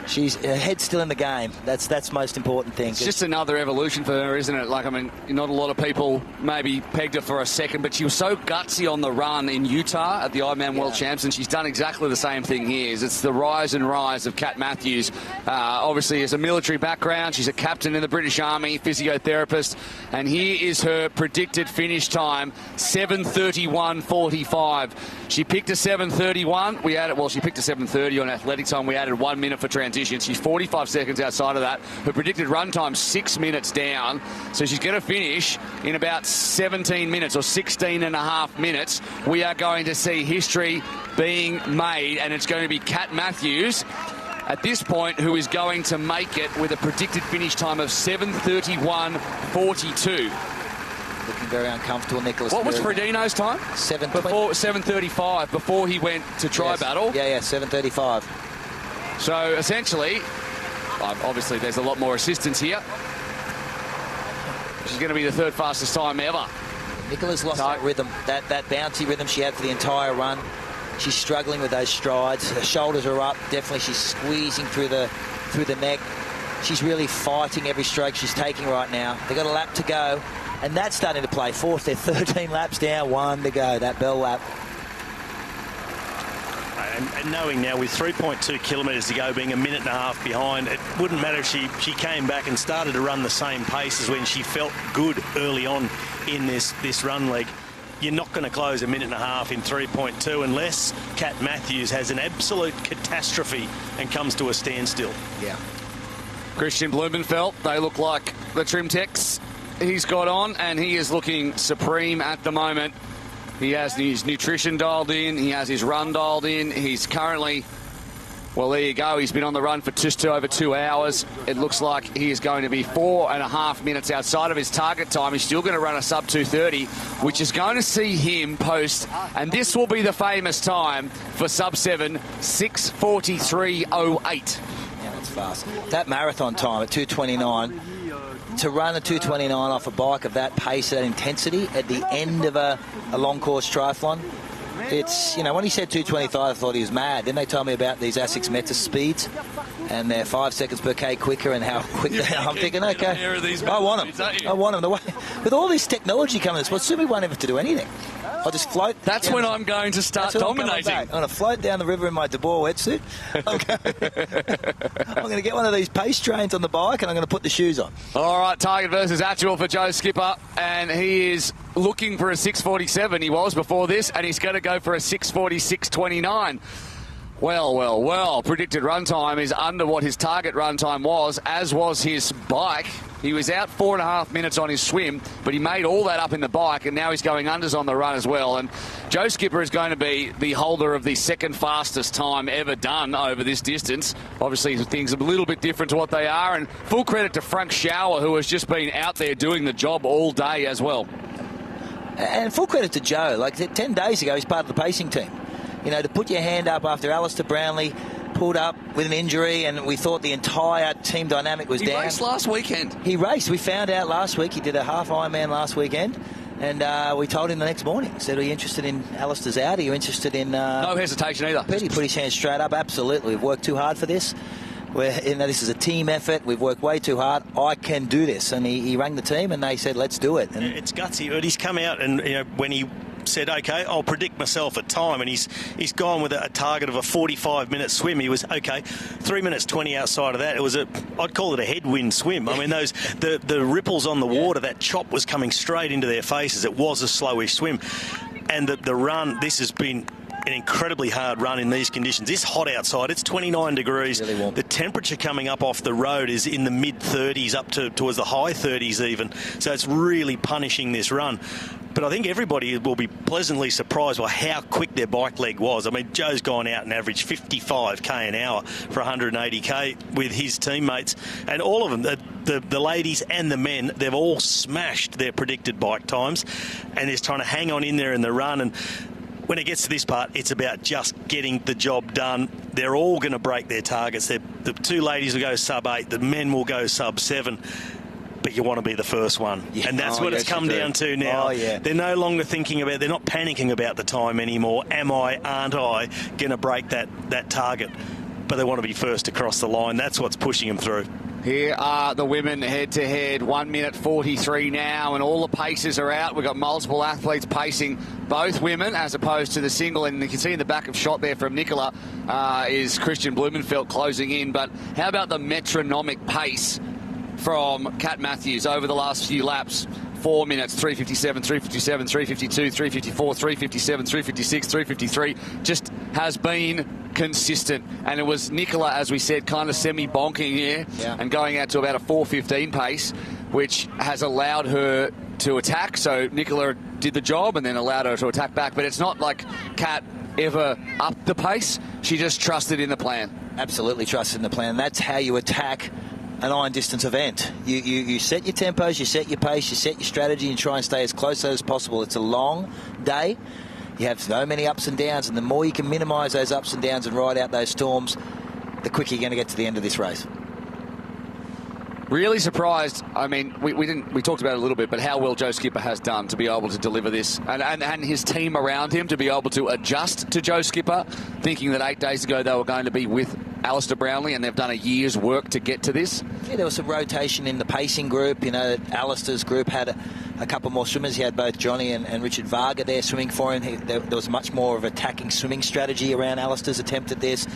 her head's still in the game. That's the most important thing. It's just another evolution for her, isn't it? Like, I mean, not a lot of people maybe pegged her for a second, but she was so gutsy on the run in Utah at the Ironman World Champs, and she's done exactly the same thing here. It's the rise and rise of Kat Matthews. Obviously, has a military background. She's a captain in the British Army, physiotherapist, and here is her predicted finish time, 7:31.45. She picked a 7:31. She picked a 7:30 on athletic time. We added 1 minute for transition. She's 45 seconds outside of that. Her predicted run time 6 minutes down. So she's going to finish in about 17 minutes or 16 and a half minutes. We are going to see history being made, and it's going to be Kat Matthews at this point who is going to make it with a predicted finish time of 7:31.42. Looking very uncomfortable, Nicholas. What was Frodeno's time? 7:35 before he went to try battle. Yeah, 7:35. So essentially, obviously there's a lot more assistance here. She's going to be the third fastest time ever. Nicola's lost that rhythm, that bouncy rhythm she had for the entire run. She's struggling with those strides. Her shoulders are up. Definitely she's squeezing through the neck. She's really fighting every stroke she's taking right now. They've got a lap to go, and that's starting to play fourth. They're 13 laps down, 1 to go, that bell lap. And knowing now with 3.2 kilometres to go, being a minute and a half behind, it wouldn't matter if she came back and started to run the same pace as when she felt good early on in this run leg. You're not going to close a minute and a half in 3.2 unless Kat Matthews has an absolute catastrophe and comes to a standstill. Yeah. Kristian Blummenfelt, they look like the trim techs he's got on, and he is looking supreme at the moment. He has his nutrition dialed in. He has his run dialed in. He's currently, well, there you go. He's been on the run for just over 2 hours. It looks like he is going to be 4.5 minutes outside of his target time. He's still going to run a sub 2:30, which is going to see him post, and this will be the famous time for Sub7, 6:43.08. Yeah, that's fast. That marathon time at 2:29. To run a 2:29 off a bike of that pace, that intensity at the end of a long course triathlon, it's, when he said 2:25, I thought he was mad. Then they told me about these ASICS Meta speeds, and they're 5 seconds per K quicker, and how quick they are. I'm thinking, okay, I want them. I want them. With all this technology coming, it's what Sumi won't have to do anything. I'll just float. That's when I'm going to start dominating. I'm going to float down the river in my De Boer wetsuit. I'm going to get one of these pace trains on the bike, and I'm going to put the shoes on. All right, target versus actual for Joe Skipper, and he is looking for a 6:47. He was before this, and he's going to go for a 6:46.29. Well. Predicted run time is under what his target run time was, as was his bike. He was out 4.5 minutes on his swim, but he made all that up in the bike, and now he's going unders on the run as well. And Joe Skipper is going to be the holder of the second fastest time ever done over this distance. Obviously, things are a little bit different to what they are, and full credit to Frank Schauer, who has just been out there doing the job all day as well. And full credit to Joe. Like 10 days ago, he's part of the pacing team. You know, to put your hand up after Alistair Brownlee pulled up with an injury, and we thought the entire team dynamic was down. He raced last weekend. He raced. We found out last week. He did a half Ironman last weekend, and we told him the next morning. Said, are you interested in Alistair's out? Are you interested in... no hesitation either. He put his hand straight up. Absolutely. We've worked too hard for this. This is a team effort. We've worked way too hard. I can do this. And he rang the team, and they said, let's do it. And it's gutsy, but he's come out, and when he said, okay, I'll predict myself a time, and he's gone with a target of a 45-minute swim. He was, 3 minutes 20 outside of that. It was I'd call it a headwind swim. I mean, the ripples on the water, that chop was coming straight into their faces. It was a slowish swim. And the run, this has been an incredibly hard run in these conditions. It's hot outside. It's 29 degrees. Really warm. The temperature coming up off the road is in the mid-30s, up towards the high 30s even. So it's really punishing this run. But I think everybody will be pleasantly surprised by how quick their bike leg was. I mean, Joe's gone out and averaged 55k an hour for 180k with his teammates. And all of them, the ladies and the men, they've all smashed their predicted bike times. And they're trying to hang on in there in the run. And when it gets to this part, it's about just getting the job done. They're all going to break their targets. The two ladies will go sub-8. The men will go sub-7. But you want to be the first one. Yeah. And that's what it's come down to now. They're no longer they're not panicking about the time anymore. Aren't I going to break that target? But they want to be first across the line. That's what's pushing them through. Here are the women head-to-head, 1 minute 43 now, and all the paces are out. We've got multiple athletes pacing both women as opposed to the single, and you can see in the back of shot there from Nicola is Kristian Blummenfelt closing in. But how about the metronomic pace from Kat Matthews over the last few laps? 4 minutes, 3:57, 3:57, 3:52, 3:54, 3:57, 3:56, 3:53. Just has been consistent. And it was Nicola, as we said, kind of semi-bonking here and going out to about a 4:15 pace, which has allowed her to attack. So Nicola did the job and then allowed her to attack back. But it's not like Kat ever upped the pace. She just trusted in the plan. Absolutely trusted in the plan. That's how you attack an iron distance event. You set your tempos, you set your pace, you set your strategy, and try and stay as close as possible. It's a long day. You have so many ups and downs, and the more you can minimise those ups and downs and ride out those storms, the quicker you're going to get to the end of this race. Really surprised. I mean, we talked about it a little bit, but how well Joe Skipper has done to be able to deliver this, and his team around him to be able to adjust to Joe Skipper, thinking that 8 days ago they were going to be with Alistair Brownlee, and they've done a year's work to get to this. Yeah, there was some rotation in the pacing group. Alistair's group had a couple more swimmers. He had both Johnny and Richard Varga there swimming for him. There was much more of attacking swimming strategy around Alistair's attempt at this.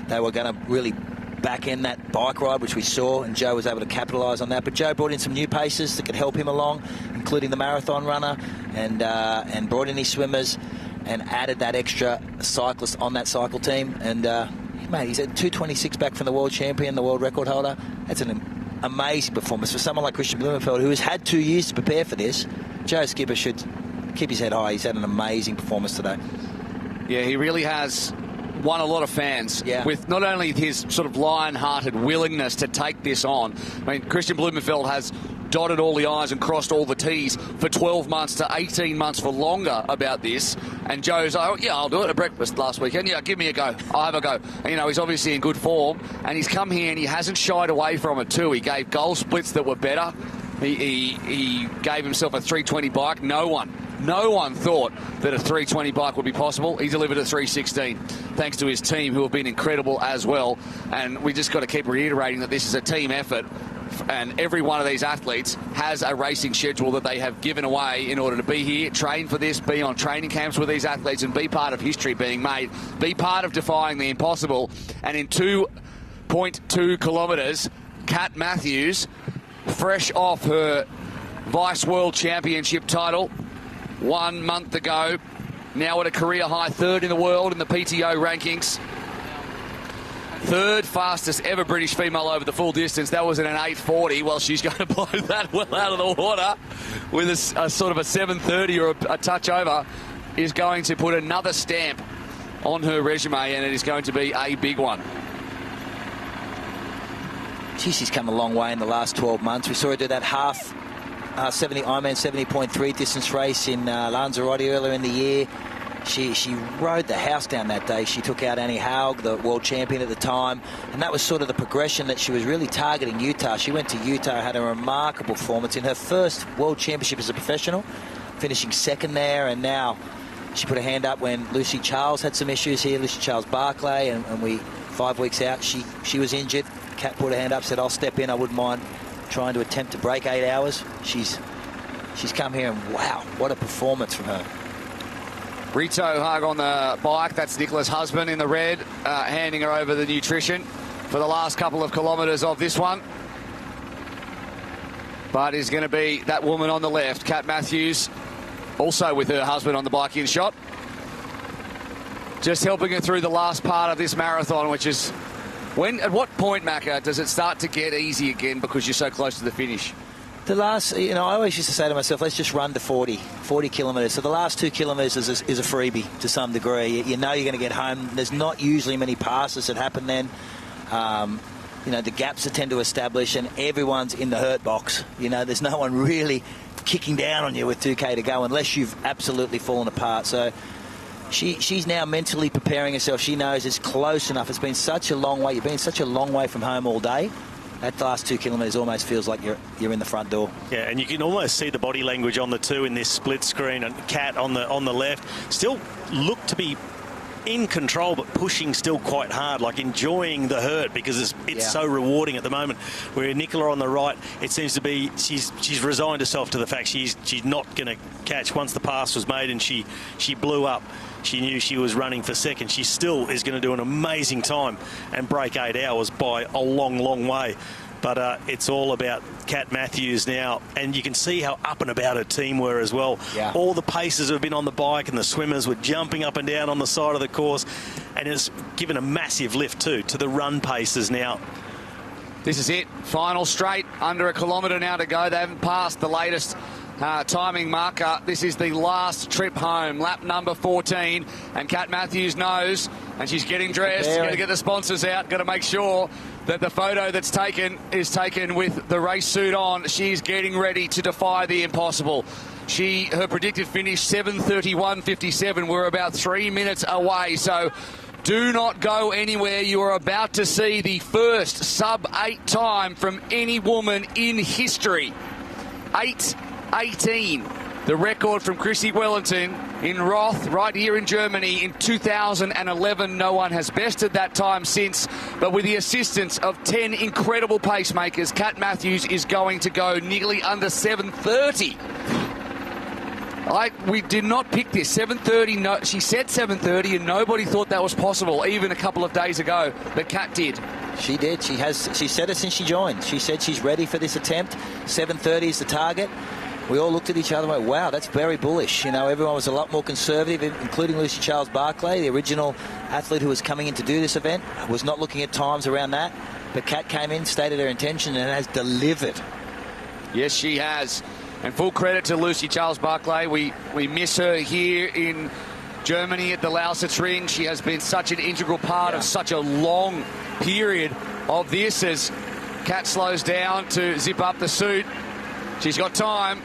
They were going to really back in that bike ride, which we saw, and Joe was able to capitalise on that. But Joe brought in some new paces that could help him along, including the marathon runner, and brought in his swimmers and added that extra cyclist on that cycle team. And mate, he's at 2:26 back from the world champion, the world record holder. That's an amazing performance for someone like Kristian Blummenfelt, who has had 2 years to prepare for this. Joe Skipper should keep his head high. He's had an amazing performance today. Yeah, he really has won a lot of fans with not only his sort of lion-hearted willingness to take this on. I mean, Kristian Blummenfelt has dotted all the I's and crossed all the T's for 12 months to 18 months for longer about this. And Joe's, I'll do it at breakfast last weekend. Yeah, give me a go. I'll have a go. And, he's obviously in good form, and he's come here and he hasn't shied away from it too. He gave goal splits that were better. He gave himself a 320 bike. No one thought that a 320 bike would be possible. He delivered a 316 thanks to his team, who have been incredible as well. And we just got to keep reiterating that this is a team effort, and every one of these athletes has a racing schedule that they have given away in order to be here, train for this, be on training camps with these athletes, and be part of history being made, be part of defying the impossible. And in 2.2 kilometres, Kat Matthews, fresh off her Vice World Championship title 1 month ago, now at a career high 3rd in the world in the PTO rankings. third fastest ever British female over the full distance. That was in an 8:40. Well, she's going to blow that well out of the water with a sort of a 7:30 or a touch over, is going to put another stamp on her resume, and it is going to be a big one. Gee, she's come a long way in the last 12 months. We saw her do that half Ironman 70.3 distance race in Lanzarote earlier in the year. She rode the house down that day. She took out Annie Haug, the world champion at the time, and that was sort of the progression that she was really targeting Utah. She went to Utah, had a remarkable performance in her first world championship as a professional, finishing second there, and now she put her hand up when Lucy Charles had some issues here, Lucy Charles Barclay, and we 5 weeks out, she was injured. Kat put her hand up, said, I'll step in, I wouldn't mind trying to attempt to break 8 hours. She's come here, and wow, what a performance from her. Rito Hug on the bike. That's Nicola's husband in the red, handing her over the nutrition for the last couple of kilometres of this one. But is going to be that woman on the left, Kat Matthews, also with her husband on the bike in shot. Just helping her through the last part of this marathon, which is at what point, Macca, does it start to get easy again because you're so close to the finish? The last, I always used to say to myself, let's just run to 40 kilometres. So the last 2 kilometres is a freebie to some degree. You know you're going to get home. There's not usually many passes that happen then. The gaps that tend to establish, and everyone's in the hurt box. There's no one really kicking down on you with 2K to go unless you've absolutely fallen apart. So she's now mentally preparing herself. She knows it's close enough. It's been such a long way. You've been such a long way from home all day. That last 2 kilometres almost feels like you're in the front door. Yeah, and you can almost see the body language on the two in this split screen, and Kat on the left still look to be in control, but pushing still quite hard, like enjoying the hurt because it's so rewarding at the moment. Where Nicola on the right, it seems to be she's resigned herself to the fact she's not going to catch. Once the pass was made and she blew up, she knew she was running for second. She still is going to do an amazing time and break 8 hours by a long, long way. But it's all about Kat Matthews now, and you can see how up and about her team were as well. Yeah. All the pacers who have been on the bike and the swimmers were jumping up and down on the side of the course, and it's given a massive lift too to the run pacers now. This is it. Final straight. Under a kilometre now to go. They haven't passed the latest timing marker. This is the last trip home, lap number 14, and Kat Matthews knows, and she's getting dressed. Got to get the sponsors out. Got to make sure that the photo that's taken is taken with the race suit on. She's getting ready to defy the impossible. Her predicted finish 7:31.57. We're about 3 minutes away, so do not go anywhere. You are about to see the first sub-8 time from any woman in history. 8:18, the record from Chrissy Wellington in Roth, right here in Germany in 2011. No one has bested that time since, but with the assistance of 10 incredible pacemakers, Kat Matthews is going to go nearly under 7:30. We did not pick this. 7:30, no, she said 7:30, and nobody thought that was possible, even a couple of days ago, but Kat did. She did. She said it since she joined. She said she's ready for this attempt. 7:30 is the target. We all looked at each other and went, wow, that's very bullish. Everyone was a lot more conservative, including Lucy Charles Barclay, the original athlete who was coming in to do this event, was not looking at times around that. But Kat came in, stated her intention, and has delivered. Yes, she has. And full credit to Lucy Charles Barclay. We miss her here in Germany at the Lausitzring. She has been such an integral part of such a long period of this. As Kat slows down to zip up the suit, she's got time.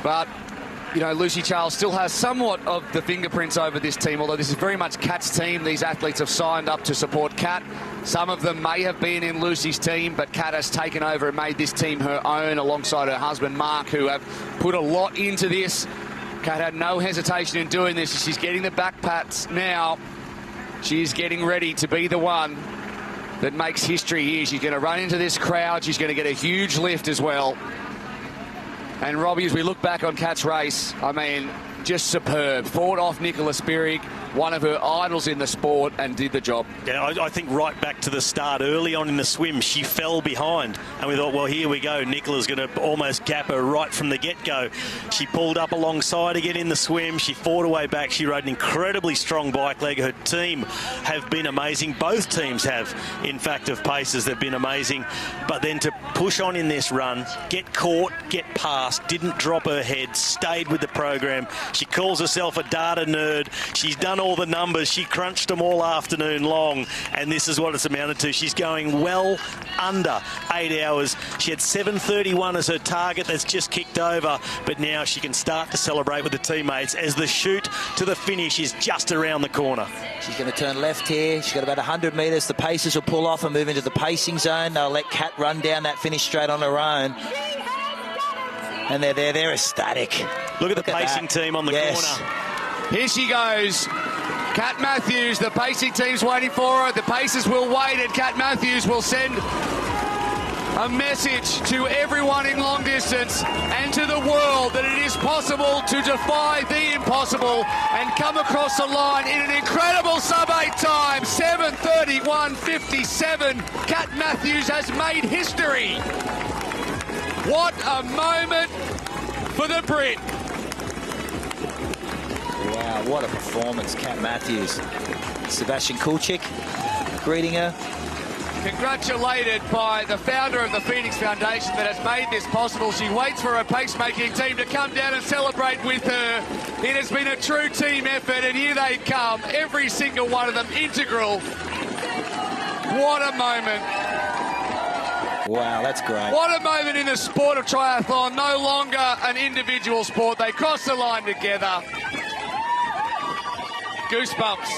But, Lucy Charles still has somewhat of the fingerprints over this team, although this is very much Kat's team. These athletes have signed up to support Kat. Some of them may have been in Lucy's team, but Kat has taken over and made this team her own alongside her husband, Mark, who have put a lot into this. Kat had no hesitation in doing this. She's getting the back pats now. She's getting ready to be the one that makes history here. She's going to run into this crowd. She's going to get a huge lift as well. And Robbie, as we look back on Kat's race, just superb. Fought off Nicola Spirig, one of her idols in the sport and did the job. Yeah, I think right back to the start, early on in the swim, she fell behind. And we thought, well, here we go. Nicola's going to almost gap her right from the get-go. She pulled up alongside again in the swim. She fought her way back. She rode an incredibly strong bike leg. Her team have been amazing. Both teams have, in fact, of paces. They've been amazing. But then to push on in this run, get caught, get past, didn't drop her head, stayed with the program. She calls herself a data nerd. She's done all the numbers. She crunched them all afternoon long, and this is what it's amounted to. She's going well under 8 hours. She had 7:31 as her target. That's just kicked over, but now she can start to celebrate with the teammates as the chute to the finish is just around the corner. She's going to turn left here. She's got about 100 metres. The pacers will pull off and move into the pacing zone. They'll let Kat run down that finish straight on her own. And they're there. They're ecstatic. Look at the pacing team on the corner. Here she goes. Kat Matthews, the pacing team's waiting for her. The pacers will wait, and Kat Matthews will send a message to everyone in long distance and to the world that it is possible to defy the impossible and come across the line in an incredible sub-8 time, 7:31.57. Kat Matthews has made history. What a moment for the Brit. Wow, what a performance, Kat Matthews. Sebastian Kulczyk greeting her. Congratulated by the founder of the Pho3nix Foundation that has made this possible. She waits for her pacemaking team to come down and celebrate with her. It has been a true team effort, and here they come, every single one of them integral. What a moment. Wow, that's great. What a moment in the sport of triathlon. No longer an individual sport. They cross the line together. Goosebumps.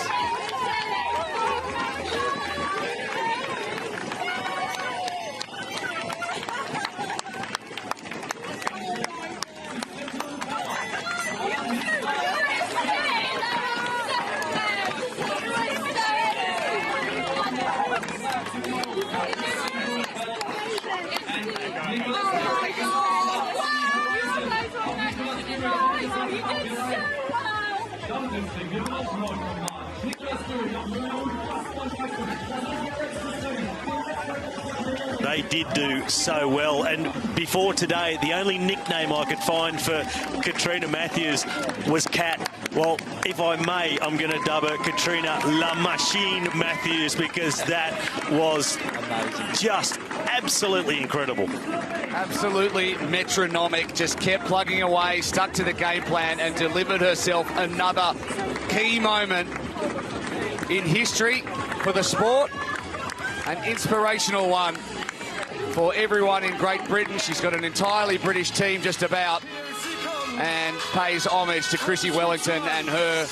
They did do so well, and before today, the only nickname I could find for Katrina Matthews was Kat. Well, if I may, I'm going to dub her Katrina La Machine Matthews, because that was just absolutely incredible. Absolutely metronomic, just kept plugging away, stuck to the game plan, and delivered herself another key moment in history for the sport, an inspirational one for everyone in Great Britain. She's got an entirely British team just about, and pays homage to Chrissy Wellington and her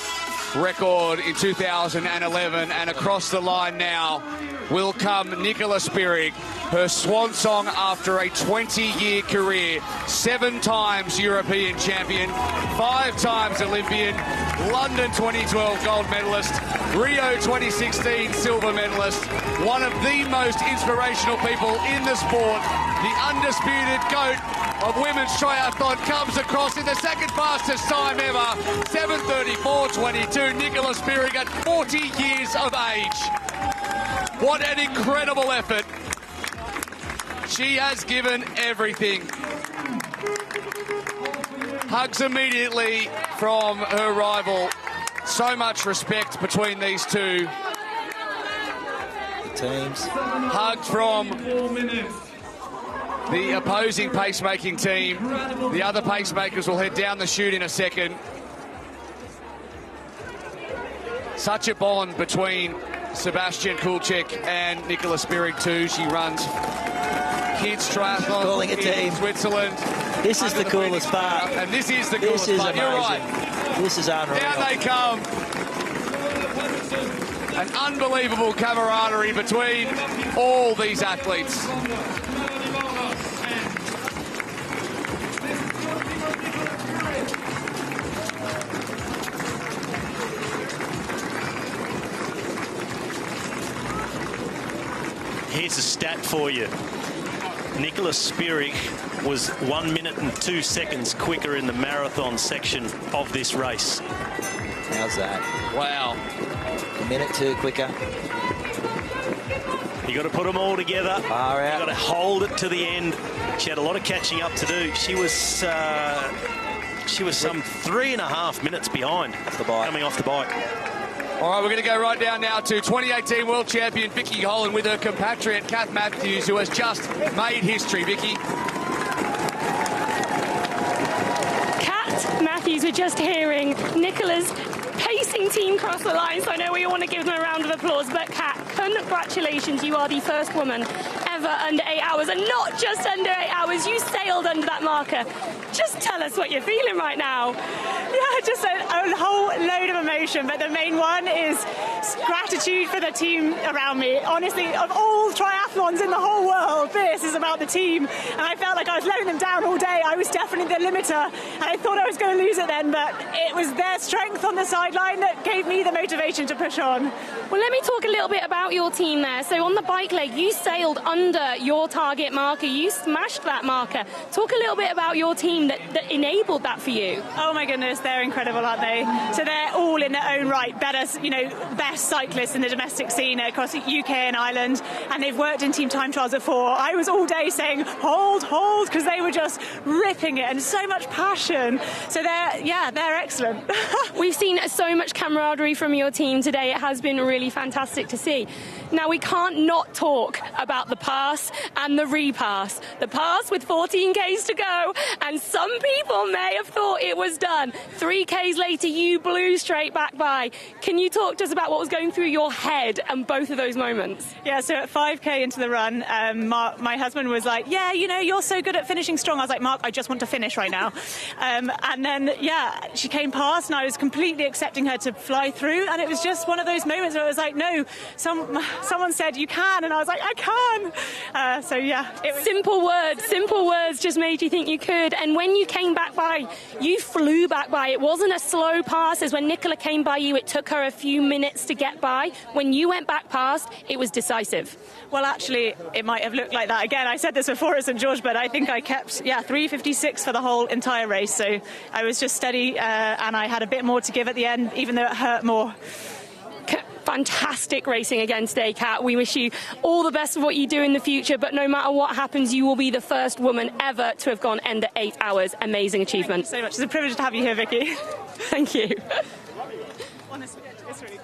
record in 2011. And across the line now will come Nicola Spirig, her swan song after a 20-year career. 7 times European champion, 5 times Olympian, London 2012 gold medalist, Rio 2016 silver medalist, one of the most inspirational people in the sport. The undisputed GOAT of women's triathlon comes across in the second fastest time ever, 7:34.22. Nicola Spirig at 40 years of age. What an incredible effort. She has given everything. Hugs immediately from her rival. So much respect between these two teams. Hugs from the opposing pacemaking team. The other pacemakers will head down the chute in a second. Such a bond between Sebastian Kulczyk and Nicola Spirig too. She runs kids triathlon in Switzerland. This is the coolest part. And this is the coolest part. You're right. This is unreal. Down they come. An unbelievable camaraderie between all these athletes. Here's a stat for you. Nicola Spirig was 1 minute and 2 seconds quicker in the marathon section of this race. How's that? Wow. A minute too quicker. You got to put them all together. Far out. You got to hold it to the end. She had a lot of catching up to do. She was some 3.5 minutes behind coming off the bike. All right, we're going to go right down now to 2018 World Champion Vicky Holland with her compatriot Kat Matthews, who has just made history. Vicky. Kat Matthews, we're just hearing Nicola's pacing team cross the line, so I know we all want to give them a round of applause. But Kat, congratulations, you are the first woman ever under 8 hours, and not just under 8 hours, you sailed under that marker. Just tell us what you're feeling right now. Yeah, just a whole load of emotion, but the main one is gratitude for the team around me. Honestly, of all triathlons in the whole world, this is about the team, and I felt like I was letting them down all day. I was definitely the limiter, and I thought I was going to lose it then, but it was their strength on the sideline that gave me the motivation to push on. Well, let me talk a little bit about your team there. So on the bike leg, you sailed under your target marker. You smashed that marker. Talk a little bit about your team that enabled that for you. Oh my goodness, they're incredible, aren't they? So they're all in their own right, best cyclists in the domestic scene across the UK and Ireland, and they've worked in team time trials before. I was all day saying, hold, because they were just ripping it and so much passion. So they're excellent. We've seen so much camaraderie from your team today. It has been really fantastic to see. Now, we can't not talk about the pass and the repass. The pass with 14 Ks to go, and some people may have thought it was done. 3 Ks later, you blew straight back by. Can you talk to us about what was going through your head and both of those moments? Yeah, so at 5K into the run, my husband was like, yeah, you're so good at finishing strong. I was like, Mark, I just want to finish right now. And then, she came past, and I was completely accepting her to fly through, and it was just one of those moments where I was like, no, someone said you can, and I was like, I can. It was simple words just made you think you could. And when you came back by, you flew back by. It wasn't a slow pass, as when Nicola came by you, it took her a few minutes to get by. When you went back past, it was decisive. Well, actually, it might have looked like that. Again, I said this before at St George, but I think I kept 3:56 for the whole entire race. So I was just steady, and I had a bit more to give at the end, even though it hurt more. Fantastic racing again today, Kat. We wish you all the best of what you do in the future, but no matter what happens, you will be the first woman ever to have gone under 8 hours. Amazing achievement. Thank you so much. It's a privilege to have you here, Vicky. Thank you. Honestly, it's really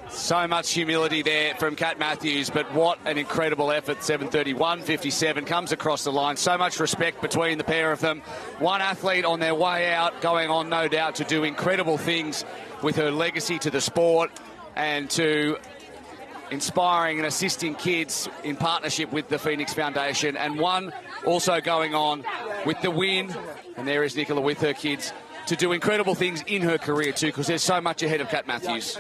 So much humility there from Kat Matthews, but what an incredible effort. 7:31.57 comes across the line. So much respect between the pair of them. One athlete on their way out, going on no doubt to do incredible things with her legacy to the sport and to inspiring and assisting kids in partnership with the Pho3nix Foundation, and one also going on with the win, and there is Nicola with her kids, to do incredible things in her career too, because there's so much ahead of Kat Matthews.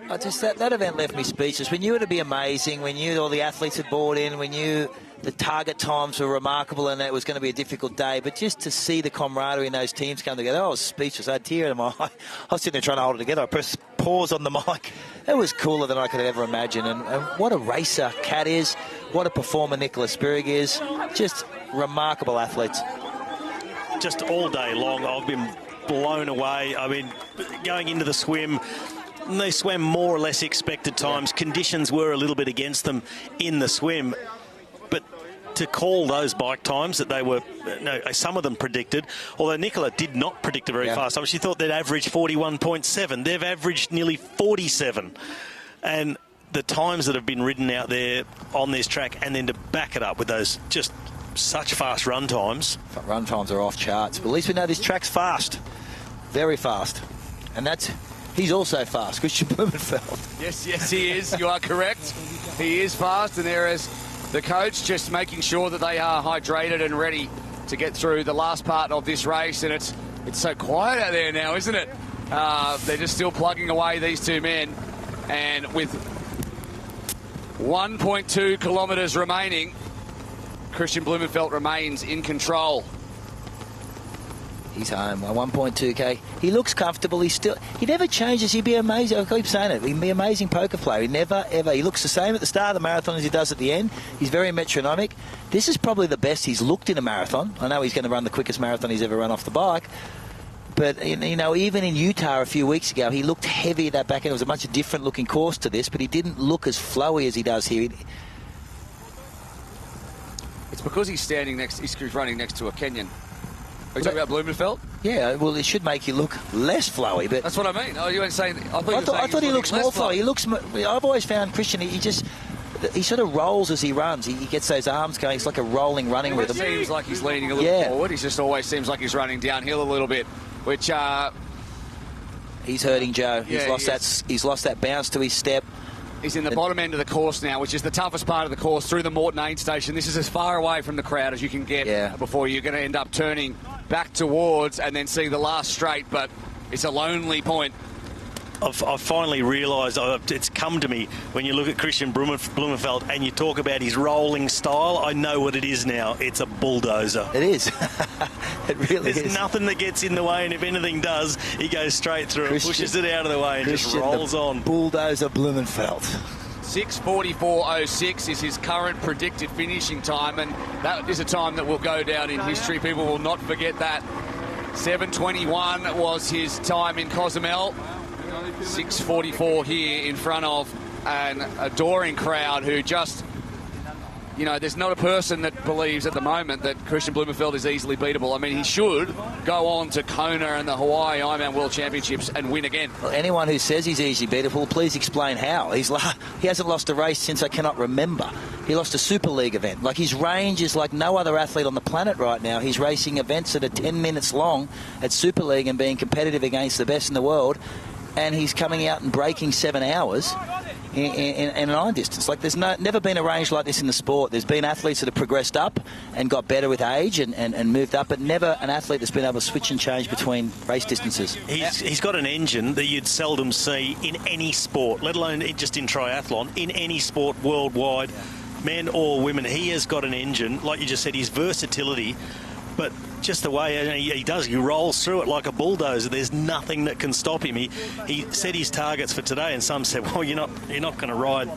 That event left me speechless. We knew it would be amazing. We knew all the athletes had bought in. We knew the target times were remarkable and it was going to be a difficult day. But just to see the camaraderie in those teams come together, I was speechless. I had a tear in my eye. I was sitting there trying to hold it together. I pressed pause on the mic. It was cooler than I could ever imagine. And what a racer Kat is. What a performer Nicola Spirig is. Just remarkable athletes. Just all day long, I've been blown away. I mean, going into the swim, they swam more or less expected times. Yeah. Conditions were a little bit against them in the swim. But to call those bike times that they were, some of them predicted, although Nicola did not predict a very fast time. She thought they'd average 41.7. They've averaged nearly 47. And the times that have been ridden out there on this track, and then to back it up with those just such fast run times. Run times are off charts, but at least we know this track's fast. Very fast. And he's also fast, Kristian Blummenfelt. Yes, he is. You are correct. He is fast, and there is the coach just making sure that they are hydrated and ready to get through the last part of this race. And it's so quiet out there now, isn't it? They're just still plugging away, these two men. And with 1.2 kilometres remaining, Kristian Blummenfelt remains in control. He's home, 1.2k. He looks comfortable. He never changes. He'd be amazing. I keep saying it. He'd be an amazing poker player. He never, ever. He looks the same at the start of the marathon as he does at the end. He's very metronomic. This is probably the best he's looked in a marathon. I know he's going to run the quickest marathon he's ever run off the bike. But, you know, even in Utah a few weeks ago, he looked heavy at that back end. It was a much different looking course to this, but he didn't look as flowy as he does here. It's because he's standing next, he's running next to a Kenyan. Are you talking about Blumenfelt? Yeah, well, it should make you look less flowy, but... That's what I mean. Oh, you weren't saying... I thought he looks more flowy. He looks... I've always found Kristian, he sort of rolls as he runs. He gets those arms going. It's like a rolling running rhythm. It seems like he's leaning a little forward. He just always seems like he's running downhill a little bit, which... he's hurting Joe. He's lost that bounce to his step. He's in the bottom end of the course now, which is the toughest part of the course, through the Morton aid station. This is as far away from the crowd as you can get before you're going to end up turning back towards and then see the last straight, but it's a lonely point. I've finally realised, it's come to me, when you look at Kristian Blummenfelt and you talk about his rolling style, I know what it is now. It's a bulldozer. It is. It really is. There's nothing that gets in the way, and if anything does, he goes straight through and pushes it out of the way and just rolls on. Bulldozer Blumenfelt. 6:44.06 is his current predicted finishing time, and that is a time that will go down in history. People will not forget that. 7:21 was his time in Cozumel. 6:44 here in front of an adoring crowd who just, you know, there's not a person that believes at the moment that Kristian Blummenfelt is easily beatable. I mean, he should go on to Kona and the Hawaii Ironman World Championships and win again. Well, anyone who says he's easily beatable, please explain how. He hasn't lost a race since I cannot remember. He lost a Super League event. Like, his range is like no other athlete on the planet right now. He's racing events that are 10 minutes long at Super League and being competitive against the best in the world. And he's coming out and breaking 7 hours in an iron distance. Like, there's never been a range like this in the sport. There's been athletes that have progressed up and got better with age and moved up, but never an athlete that's been able to switch and change between race distances. He's got an engine that you'd seldom see in any sport, let alone just in triathlon, in any sport worldwide, men or women. He has got an engine, like you just said, his versatility, but just the way he does, he rolls through it like a bulldozer. There's nothing that can stop him. He set his targets for today, and some said, well, you're not going to ride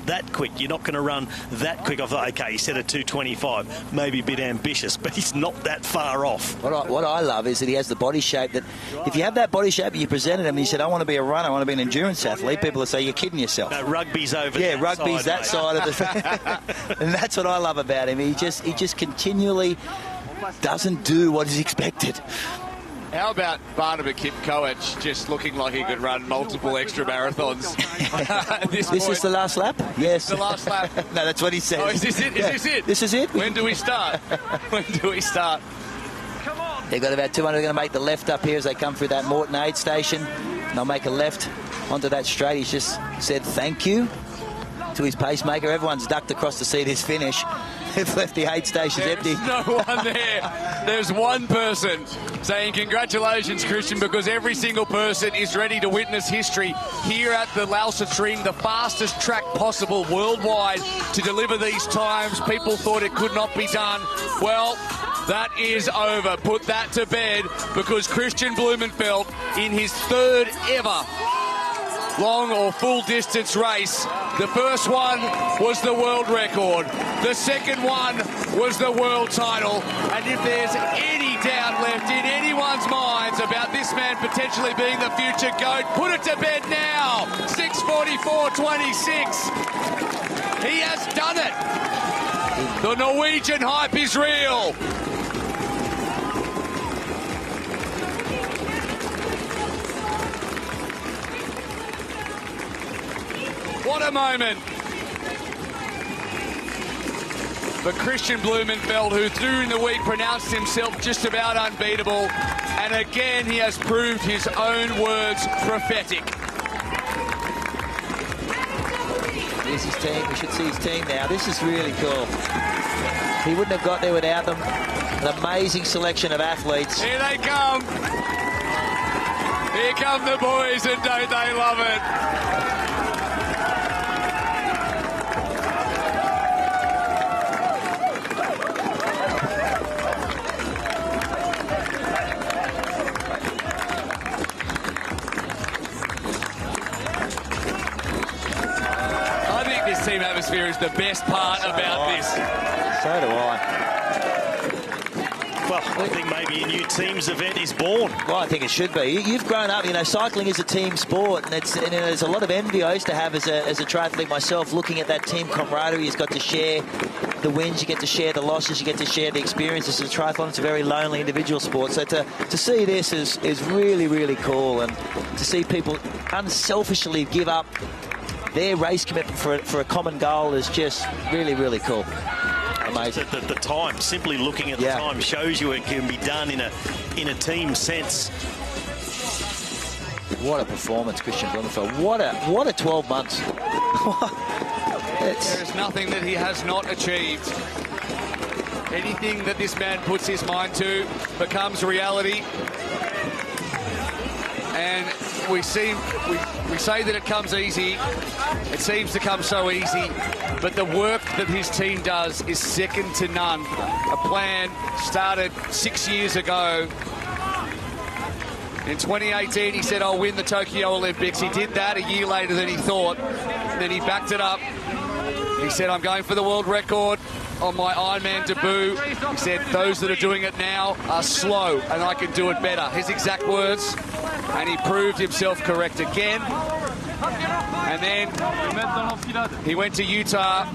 that quick. You're not going to run that quick. I thought, okay, he set a 2:25, maybe a bit ambitious, but he's not that far off. What I love is that he has the body shape that, if you have that body shape and you presented him and you said, I want to be a runner, I want to be an endurance athlete, people will say, you're kidding yourself. No, rugby's over rugby's that side of the... And that's what I love about him. He just continually doesn't do what is expected. How about Brandenberg Kipkoech just looking like he could run multiple extra marathons? This is the last lap? Yes. The last lap? No, that's what he says. Oh, is this it? Is this it? This is it? When do we start? When do we start? Come on. They've got about 200. They're going to make the left up here as they come through that Morton aid station. And they'll make a left onto that straight. He's just said thank you to his pacemaker. Everyone's ducked across to see this finish. They've left the aid stations empty. There's no one there. There's one person saying congratulations, Kristian, because every single person is ready to witness history here at the Lausitzring, the fastest track possible worldwide to deliver these times. People thought it could not be done. Well, that is over. Put that to bed, because Kristian Blummenfelt, in his third ever long or full distance race, the first one was the world record, the second one was the world title, and if there's any doubt left in anyone's minds about this man potentially being the future GOAT, put it to bed now. 6:44.26. He has done it. The Norwegian hype is real. What a moment for Kristian Blummenfelt, who during the week pronounced himself just about unbeatable, and again he has proved his own words prophetic. Here's his team. We should see his team now. This is really cool. He wouldn't have got there without them. An amazing selection of athletes. Here they come. Here come the boys, and don't they love it? Team atmosphere is the best part about this. So do I. Well, I think maybe a new teams event is born. Well, I think it should be. You've grown up, cycling is a team sport, and there's a lot of envy I used to have as a triathlete myself, looking at that team camaraderie. You've got to share the wins, you get to share the losses, you get to share the experiences. As a triathlon, it's a very lonely individual sport. So to see this is really, really cool, and to see people unselfishly give up their race commitment for a common goal is just really, really cool. Amazing. The time, simply looking at the time, shows you it can be done in a team sense. What a performance, Kristian Blummenfelt. What a 12 months. There's nothing that he has not achieved. Anything that this man puts his mind to becomes reality. And we say that it comes easy. It seems to come so easy. But the work that his team does is second to none. A plan started 6 years ago. In 2018, he said, I'll win the Tokyo Olympics. He did that a year later than he thought. Then he backed it up. He said, I'm going for the world record on my Ironman debut. He said, those that are doing it now are slow and I can do it better. His exact words. And he proved himself correct again. And then he went to Utah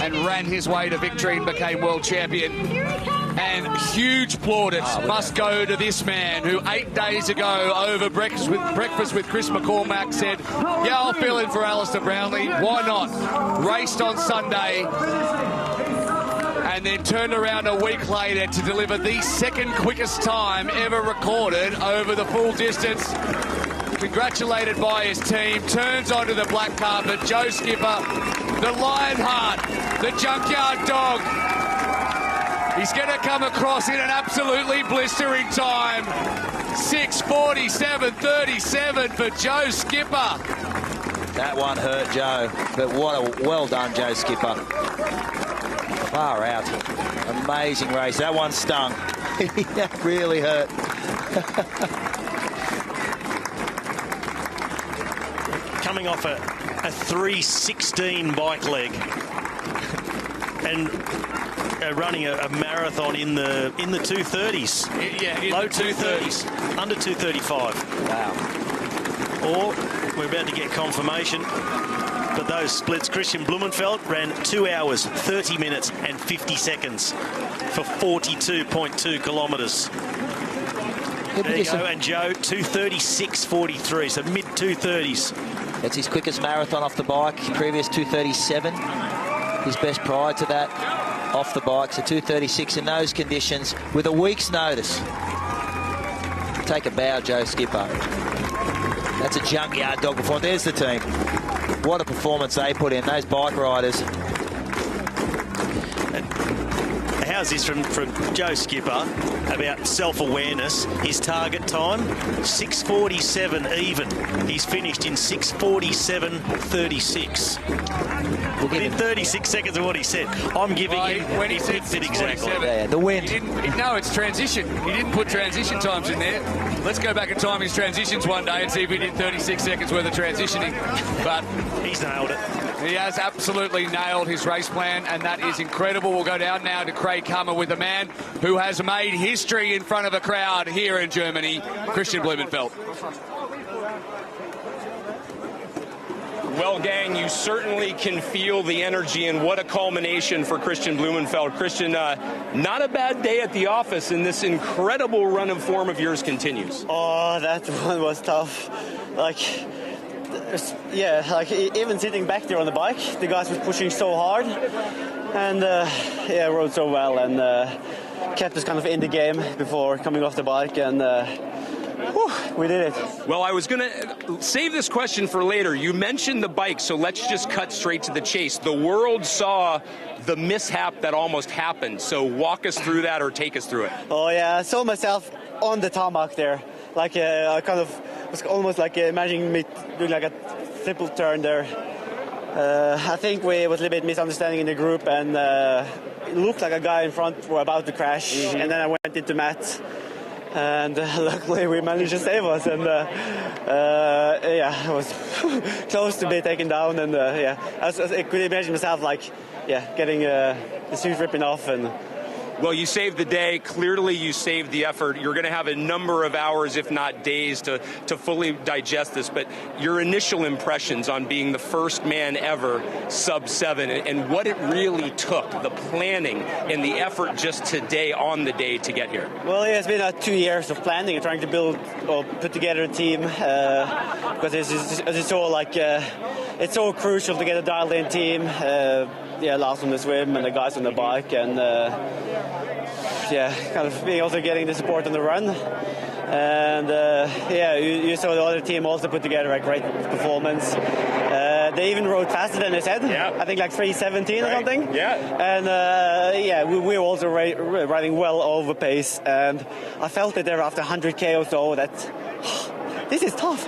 and ran his way to victory and became world champion. And huge plaudits must go to this man who 8 days ago over breakfast with Chris McCormack said, yeah, I'll fill in for Alistair Brownlee. Why not? Raced on Sunday and then turned around a week later to deliver the second quickest time ever recorded over the full distance. Congratulated by his team, turns onto the black carpet. Joe Skipper, the Lionheart, the Junkyard Dog. He's going to come across in an absolutely blistering time. 6:47.37 for Joe Skipper. That one hurt Joe, but well done, Joe Skipper. Far out. Amazing race. That one stung. That really hurt. Coming off a 3:16 bike leg and running a marathon in the 2:30s. Yeah, low 2:30s, under 2:35. Wow. Or we're about to get confirmation. But those splits, Kristian Blummenfelt ran 2 hours, 30 minutes and 50 seconds for 42.2 kilometres. There you go, and Joe, 2:36.43, so mid-2:30s. That's his quickest marathon off the bike, previous 2:37. His best prior to that off the bike, so 2:36 in those conditions with a week's notice. Take a bow, Joe Skipper. That's a Junkyard Dog before. There's the team. What a performance they put in, those bike riders. And how's this from Joe Skipper about self-awareness? His target time, 6:47 even. He's finished in 6:47.36. Within 36 seconds of what he said. I'm giving him when he said it exactly. Yeah, the wind. No, it's transition. He didn't put transition times in there. Let's go back and time his transitions one day and see if he did 36 seconds worth of transitioning. But he's nailed it. He has absolutely nailed his race plan, and that is incredible. We'll go down now to Craig Hummer with a man who has made history in front of a crowd here in Germany, Kristian Blummenfelt. Well, gang, you certainly can feel the energy, and what a culmination for Kristian Blummenfelt. Kristian, not a bad day at the office, and this incredible run of form of yours continues. Oh, that one was tough. Even sitting back there on the bike, the guys were pushing so hard, and rode so well, and kept us kind of in the game before coming off the bike, and we did it. Well, I was going to save this question for later. You mentioned the bike, so let's just cut straight to the chase. The world saw the mishap that almost happened, so walk us through that or take us through it. Oh, yeah, I saw myself on the tarmac there. I kind of was almost like imagining me doing like a triple turn there. I think we was a little bit misunderstanding in the group, and it looked like a guy in front were about to crash, and then I went into Matt. And luckily we managed to save us, and I was close to be taken down, and I could imagine myself getting the suit ripping off, and Well, you saved the day. Clearly, you saved the effort. You're going to have a number of hours, if not days, to fully digest this. But your initial impressions on being the first man ever Sub7 and what it really took, the planning and the effort just today on the day to get here. Well, it's been 2 years of planning and trying to build or put together a team because as you saw, like it's so crucial to get a dialed-in team. Lars on the swim and the guys on the bike, and kind of being also getting the support on the run. And you saw the other team also put together a great performance. They even rode faster than they said. Yeah. I think like 3:17 or something. Yeah. And we were also riding well over pace, and I felt it there after 100k or so that. This is tough.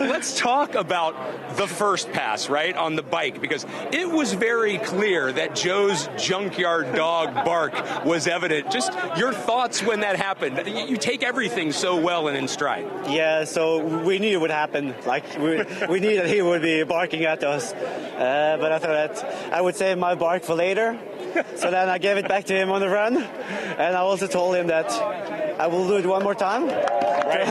Let's talk about the first pass, right, on the bike, because it was very clear that Joe's junkyard dog bark was evident. Just your thoughts when that happened. You take everything so well and in stride. Yeah, so we knew it would happen. Like, we knew that he would be barking at us. But I thought that I would save my bark for later. So then I gave it back to him on the run. And I also told him that I will do it one more time. Right.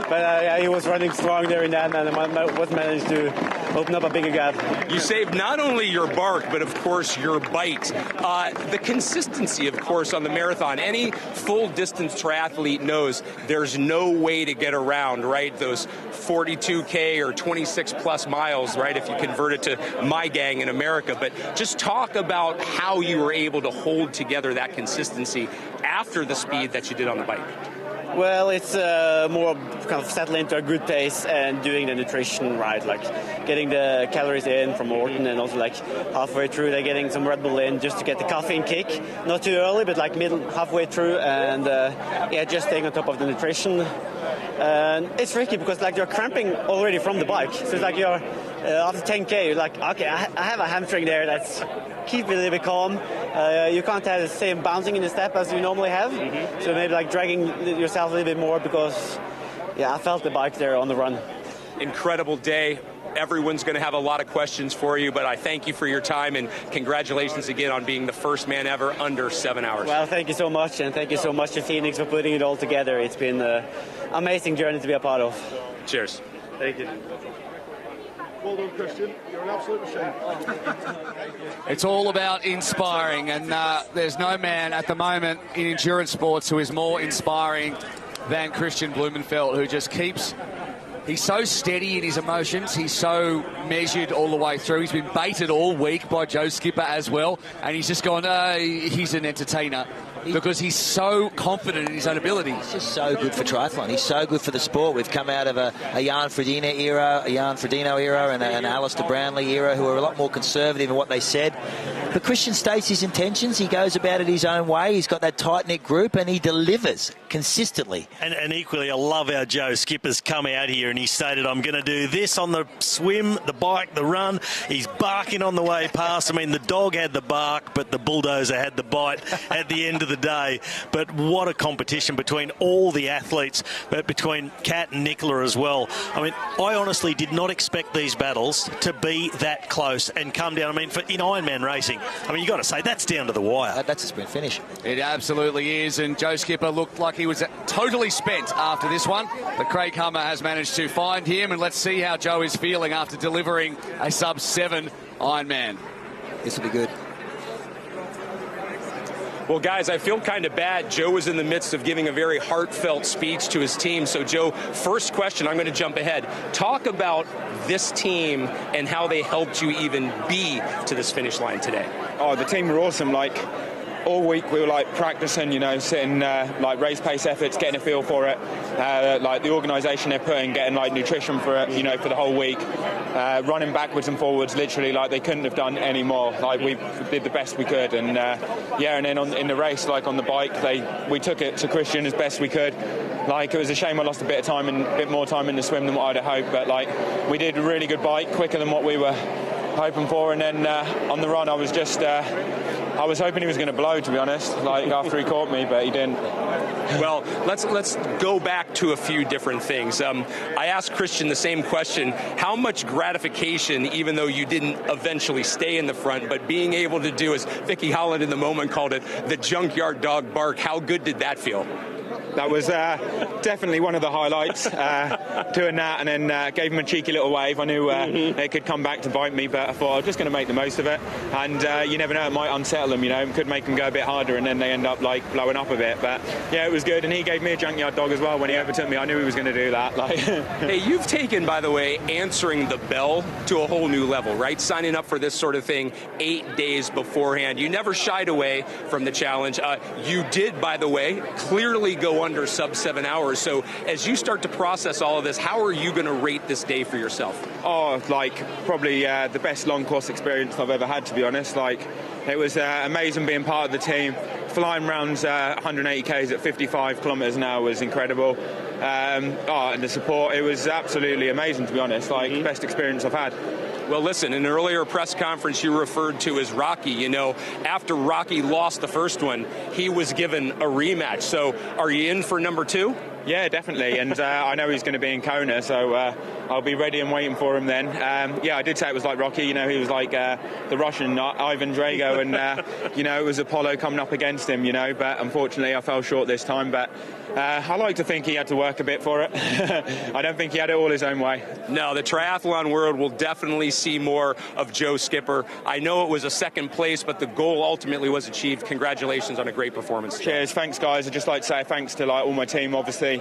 But he was running strong there in that, and I was managed to open up a bigger gap. You saved not only your bark, but of course your bite. The consistency, of course, on the marathon. Any full-distance triathlete knows there's no way to get around, right? Those 42K or 26-plus miles, right, if you convert it to my gang in America. But just talk about how you were able to hold together that consistency after the speed that you did on the bike. Well, it's more kind of settling into a good pace and doing the nutrition right, like getting the calories in from Morton, and also like halfway through they're getting some Redbull in just to get the caffeine kick. Not too early, but like halfway through, and just staying on top of the nutrition. And it's tricky because like you're cramping already from the bike, so it's like you're after 10k, you're like, okay, I have a hamstring there that's keep it a little bit calm. You can't have the same bouncing in the step as you normally have. Mm-hmm. So maybe like dragging yourself a little bit more because, I felt the bike there on the run. Incredible day. Everyone's going to have a lot of questions for you, but I thank you for your time and congratulations again on being the first man ever under 7 hours. Well, thank you so much, and thank you so much to Pho3nix for putting it all together. It's been an amazing journey to be a part of. Cheers. Thank you. Well done, Kristian. You're an absolute machine. It's all about inspiring, and there's no man at the moment in endurance sports who is more inspiring than Kristian Blummenfelt, who just keeps... He's so steady in his emotions. He's so measured all the way through. He's been baited all week by Joe Skipper as well, and he's just gone, he's an entertainer. Because he's so confident in his own ability. He's just so good for triathlon. He's so good for the sport. We've come out of a Jan Frodeno era, and an Alistair Brownlee era, who are a lot more conservative in what they said. But Kristian states his intentions. He goes about it his own way. He's got that tight-knit group, and he delivers consistently. And equally, I love how Joe Skipper's come out here and he stated, I'm going to do this on the swim, the bike, the run. He's barking on the way past. I mean, the dog had the bark, but the bulldozer had the bite at the end of the day. But what a competition between all the athletes, but between Kat and Nicola as well. I mean, I honestly did not expect these battles to be that close and come down. I mean, in Ironman racing, I mean, you've got to say, that's down to the wire. That's a sprint finish. It absolutely is, and Joe Skipper looked like he was totally spent after this one, but Craig Hummer has managed to find him, and let's see how Joe is feeling after delivering a sub-7 Ironman. This will be good. Well, guys, I feel kind of bad. Joe was in the midst of giving a very heartfelt speech to his team. So, Joe, first question, I'm going to jump ahead. Talk about this team and how they helped you even be to this finish line today. Oh, the team were awesome. Like, all week we were like practicing, sitting like race pace efforts, getting a feel for it. Like the organisation they're putting, getting like nutrition for it, for the whole week. Running backwards and forwards, literally like they couldn't have done any more. Like we did the best we could, and and then in the race, like on the bike, we took it to Kristian as best we could. Like it was a shame I lost a bit more time in the swim than what I'd have hoped, but like we did a really good bike, quicker than what we were hoping for. And then on the run, I was just, I was hoping he was going to blow, to be honest, like after he caught me, but he didn't. Well, let's go back to a few different things. I asked Kristian the same question. How much gratification, even though you didn't eventually stay in the front, but being able to do, as Vicky Holland in the moment called it, the junkyard dog bark, how good did that feel? That was definitely one of the highlights, doing that, and then gave him a cheeky little wave. I knew it could come back to bite me, but I thought I was just going to make the most of it. And you never know, it might unsettle them, you know, it could make them go a bit harder, and then they end up like blowing up a bit. But yeah, it was good, and he gave me a junkyard dog as well when he overtook me. I knew he was going to do that. Like, hey, you've taken, by the way, answering the bell to a whole new level, right? Signing up for this sort of thing 8 days beforehand. You never shied away from the challenge. You did, by the way, clearly go under sub-7 hours. So as you start to process all of this, how are you going to rate this day for yourself? Oh, like probably the best long course experience I've ever had, to be honest. Like, it was amazing being part of the team. Flying round 180 k's at 55 kilometers an hour was incredible. And the support, it was absolutely amazing, to be honest. Like, best experience I've had. Well, listen, in an earlier press conference you referred to as Rocky. You know, after Rocky lost the first one, he was given a rematch. So are you in for number 2? Yeah, definitely. And I know he's going to be in Kona, so I'll be ready and waiting for him then. Yeah, I did say it was like Rocky. You know, he was like the Russian Ivan Drago, and, you know, it was Apollo coming up against him, you know, but unfortunately I fell short this time. But I like to think he had to work a bit for it. I don't think he had it all his own way. No, the triathlon world will definitely see more of Joe Skipper. I know it was a second place, but the goal ultimately was achieved. Congratulations on a great performance. Cheers. Thanks, guys. I'd just like to say thanks to like all my team, obviously.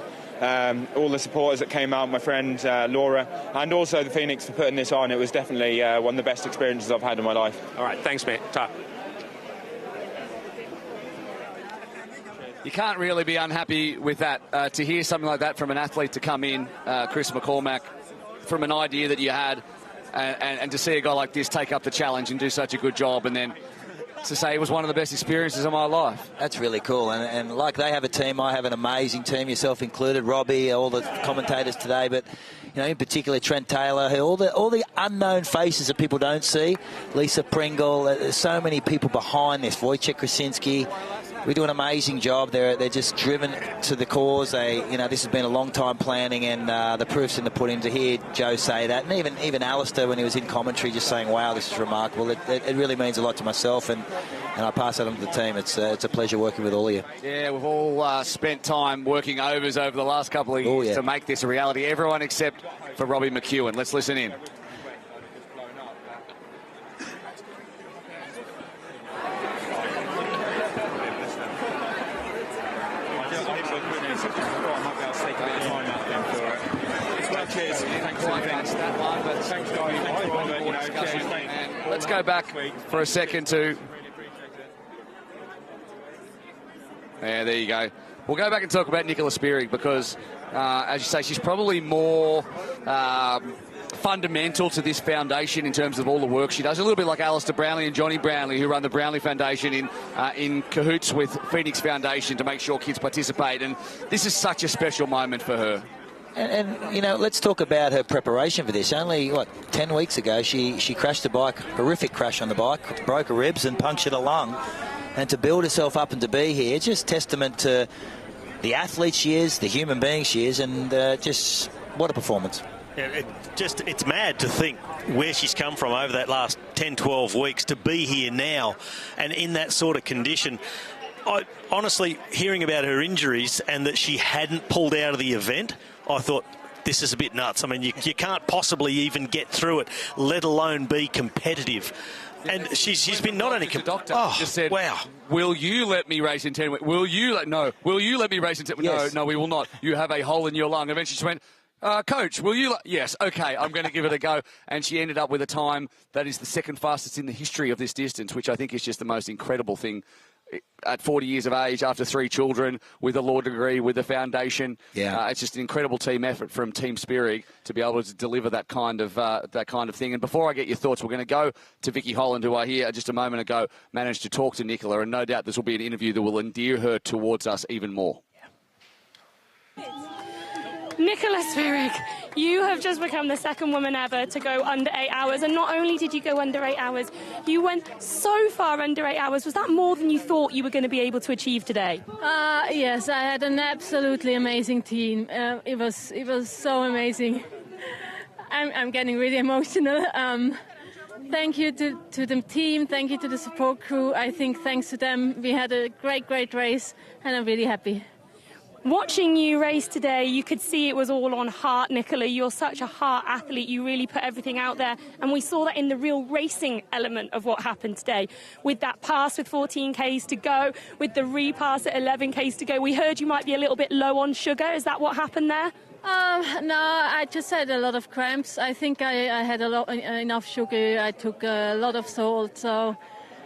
All the supporters that came out, my friend Laura, and also the Pho3nix for putting this on. It was definitely one of the best experiences I've had in my life. All right, thanks, mate. Top. You can't really be unhappy with that. To hear something like that from an athlete to come in, Chris McCormack, from an idea that you had, and to see a guy like this take up the challenge and do such a good job, and then to say it was one of the best experiences of my life. That's really cool. And like they have a team, I have an amazing team, yourself included, Robbie, all the commentators today, but you know, in particular Trent Taylor, all the unknown faces that people don't see. Lisa Pringle, there's so many people behind this. Wojciech Krasinski. We do an amazing job. They're just driven to the cause. You know, this has been a long time planning, and the proof's in the pudding. To hear Joe say that, and even Alistair when he was in commentary, just saying, "Wow, this is remarkable." It really means a lot to myself, and I pass that on to the team. It's a pleasure working with all of you. Yeah, we've all spent time working overs over the last couple of years to make this a reality. Everyone except for Robbie McEwen. Let's listen in. Let's go back for a second to... Yeah, there you go. We'll go back and talk about Nicola Spirig because, as you say, she's probably more fundamental to this foundation in terms of all the work she does. A little bit like Alistair Brownlee and Johnny Brownlee, who run the Brownlee Foundation in cahoots with Pho3nix Foundation to make sure kids participate. And this is such a special moment for her. And you know, let's talk about her preparation for this. Only, 10 weeks ago, she crashed a bike, horrific crash on the bike, broke her ribs and punctured a lung. And to build herself up and to be here, just testament to the athlete she is, the human being she is, and just what a performance. Yeah, it's mad to think where she's come from over that last 10, 12 weeks to be here now and in that sort of condition. I honestly, hearing about her injuries and that she hadn't pulled out of the event, I thought, this is a bit nuts. I mean, you can't possibly even get through it, let alone be competitive. And she's been not only... doctor just said, wow. Will you let me race in 10 weeks? Will you let me race in 10 weeks? Yes. No, we will not. You have a hole in your lung. Eventually she went, Coach, will you... Yes, okay, I'm going to give it a go. And she ended up with a time that is the second fastest in the history of this distance, which I think is just the most incredible thing. At 40 years of age, after 3 children, with a law degree, with a foundation, it's just an incredible team effort from Team Spirig to be able to deliver that kind of thing. And before I get your thoughts, we're going to go to Vicky Holland, who I hear just a moment ago managed to talk to Nicola, and no doubt this will be an interview that will endear her towards us even more. Nicola Spirig, you have just become the second woman ever to go under 8 hours, and not only did you go under 8 hours, you went so far under 8 hours. Was that more than you thought you were going to be able to achieve today? Yes, I had an absolutely amazing team. It was so amazing. I'm getting really emotional. Thank you to the team, thank you to the support crew. I think thanks to them we had a great race, and I'm really happy. Watching you race today, you could see it was all on heart, Nicola. You're such a heart athlete. You really put everything out there. And we saw that in the real racing element of what happened today. With that pass with 14 Ks to go, with the repass at 11 Ks to go. We heard you might be a little bit low on sugar. Is that what happened there? No, I just had a lot of cramps. I think I had enough sugar. I took a lot of salt. So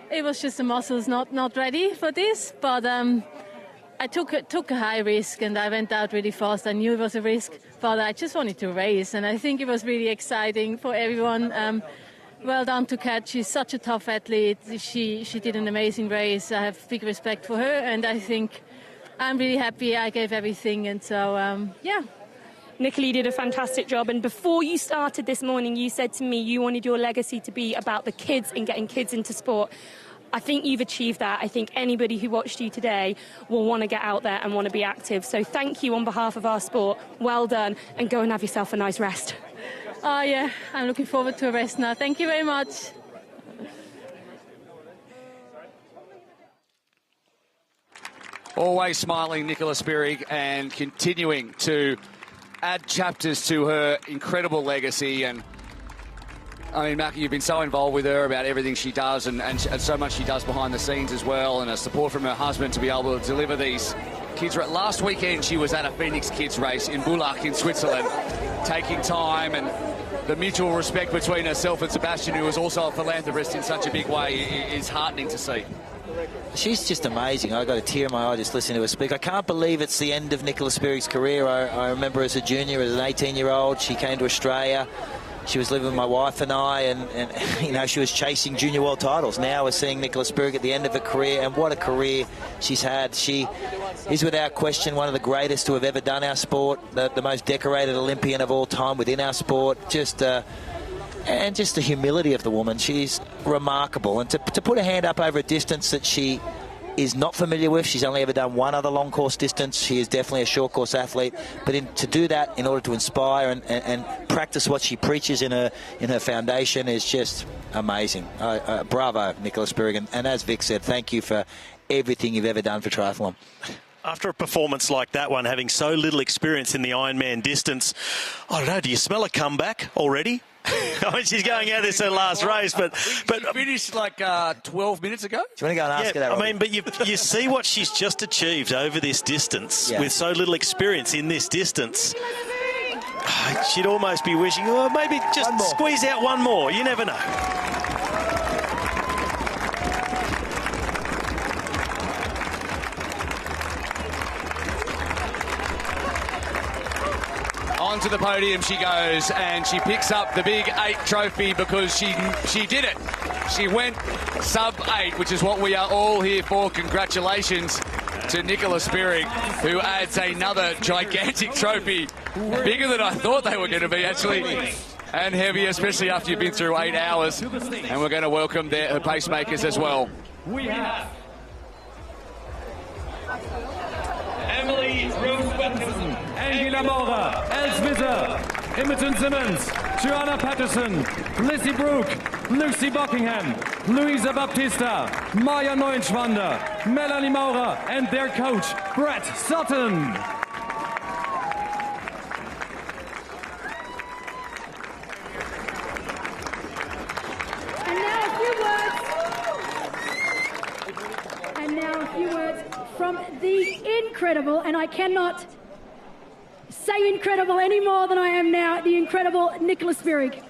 it was just the muscles not ready for this. But I took a high risk, and I went out really fast. I knew it was a risk, but I just wanted to race, and I think it was really exciting for everyone. Well done to Kat. She's such a tough athlete. She did an amazing race. I have big respect for her, and I think I'm really happy I gave everything, and so, yeah. Nicola, you did a fantastic job, and before you started this morning, you said to me you wanted your legacy to be about the kids and getting kids into sport. I think you've achieved that. I think anybody who watched you today will want to get out there and want to be active. So thank you on behalf of our sport. Well done, and go and have yourself a nice rest. Oh, yeah, I'm looking forward to a rest now. Thank you very much. Always smiling, Nicola Spirig, and continuing to add chapters to her incredible legacy. And I mean, Mackie, you've been so involved with her about everything she does, and so much she does behind the scenes as well, and a support from her husband to be able to deliver these kids. Last weekend, she was at a Pho3nix kids race in Bullach in Switzerland, taking time, and the mutual respect between herself and Sebastian, who was also a philanthropist in such a big way, is heartening to see. She's just amazing. I got a tear in my eye just listening to her speak. I can't believe it's the end of Nicola Spirig's career. I remember as a junior, as an 18-year-old, she came to Australia. She was living with my wife and I, and you know, she was chasing junior world titles. Now we're seeing Nicola Spirig at the end of her career, and what a career she's had. She is without question one of the greatest to have ever done our sport, the most decorated Olympian of all time within our sport. And just the humility of the woman. She's remarkable. And to put her hand up over a distance that she is not familiar with. She's only ever done one other long course distance. She is definitely a short course athlete. But to do that in order to inspire and practice what she preaches in her foundation is just amazing. Bravo, Nicola Spirig. And as Vic said, thank you for everything you've ever done for triathlon. After a performance like that one, having so little experience in the Ironman distance, I don't know, do you smell a comeback already? I mean, she's going out this her last race, but she finished like 12 minutes ago. Do you want to go and ask her that? I mean, but you see what she's just achieved over this distance with so little experience in this distance. She'd almost be wishing, maybe just squeeze out one more. You never know. Onto the podium she goes, and she picks up the big 8 trophy because she did it. She went sub-8, which is what we are all here for. Congratulations to Nicola Spirig, who adds another gigantic trophy, bigger than I thought they were going to be, actually, and heavy, especially after you've been through 8 hours. And we're going to welcome her pacemakers as well. We have Emily Rose-Wetton, Angela Maurer, Els Visser, Imogen Simmons, Joanna Patterson, Lizzie Brooke, Lucy Buckingham, Luisa Baptista, Maya Neuenschwander, Melanie Maurer, and their coach, Brett Sutton. And now a few words from the incredible, and I cannot say incredible any more than I am now, the incredible Nicola Spirig.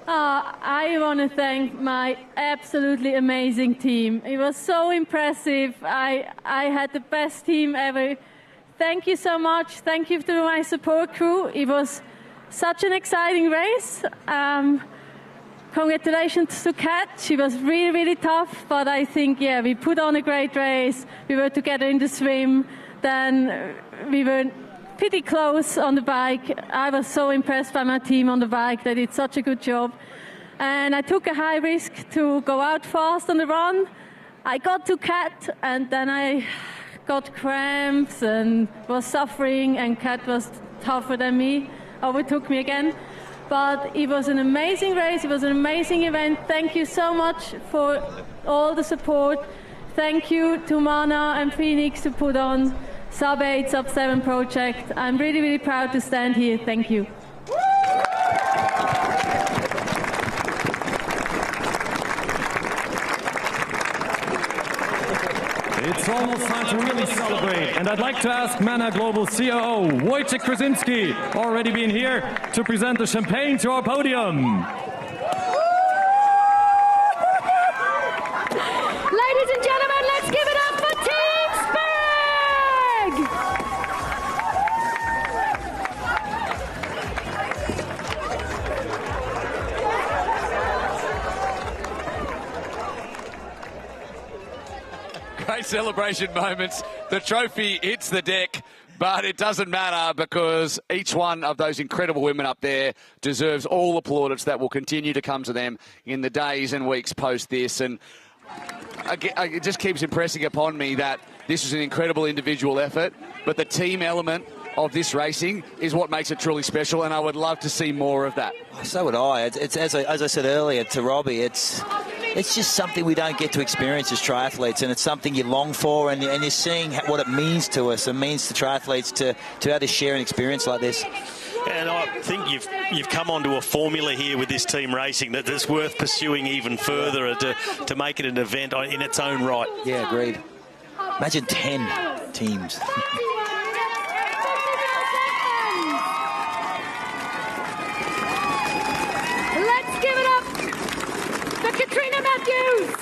I want to thank my absolutely amazing team. It was so impressive. I had the best team ever. Thank you so much. Thank you to my support crew. It was such an exciting race. Congratulations to Kat. She was really, really tough, but I think, we put on a great race. We were together in the swim. Then we were pretty close on the bike. I was so impressed by my team on the bike. They did such a good job. And I took a high risk to go out fast on the run. I got to Kat, and then I got cramps and was suffering, and Kat was tougher than me, overtook me again. But it was an amazing race, it was an amazing event. Thank you so much for all the support. Thank you to Mana and Pho3nix to put on Sub8, Sub7 project. I'm really, really proud to stand here. Thank you. It's almost time to really celebrate, and I'd like to ask Mana Global COO Wojciech Krasinski, already being here, to present the champagne to our podium. Ladies and gentlemen, let's give it up for Team Spirig! Great celebration moments. The trophy hits the deck, but it doesn't matter because each one of those incredible women up there deserves all the plaudits that will continue to come to them in the days and weeks post this. And it just keeps impressing upon me that this is an incredible individual effort, but the team element of this racing is what makes it truly special, and I would love to see more of that. So would I. It's as I said earlier to Robbie, it's just something we don't get to experience as triathletes, and it's something you long for, and you're seeing what it means to us and means to triathletes to be able to share an experience like this. And I think you've come onto a formula here with this team racing that's worth pursuing even further to make it an event in its own right. Yeah, agreed. Imagine 10 teams. Let's give it up for Kristian Matthews!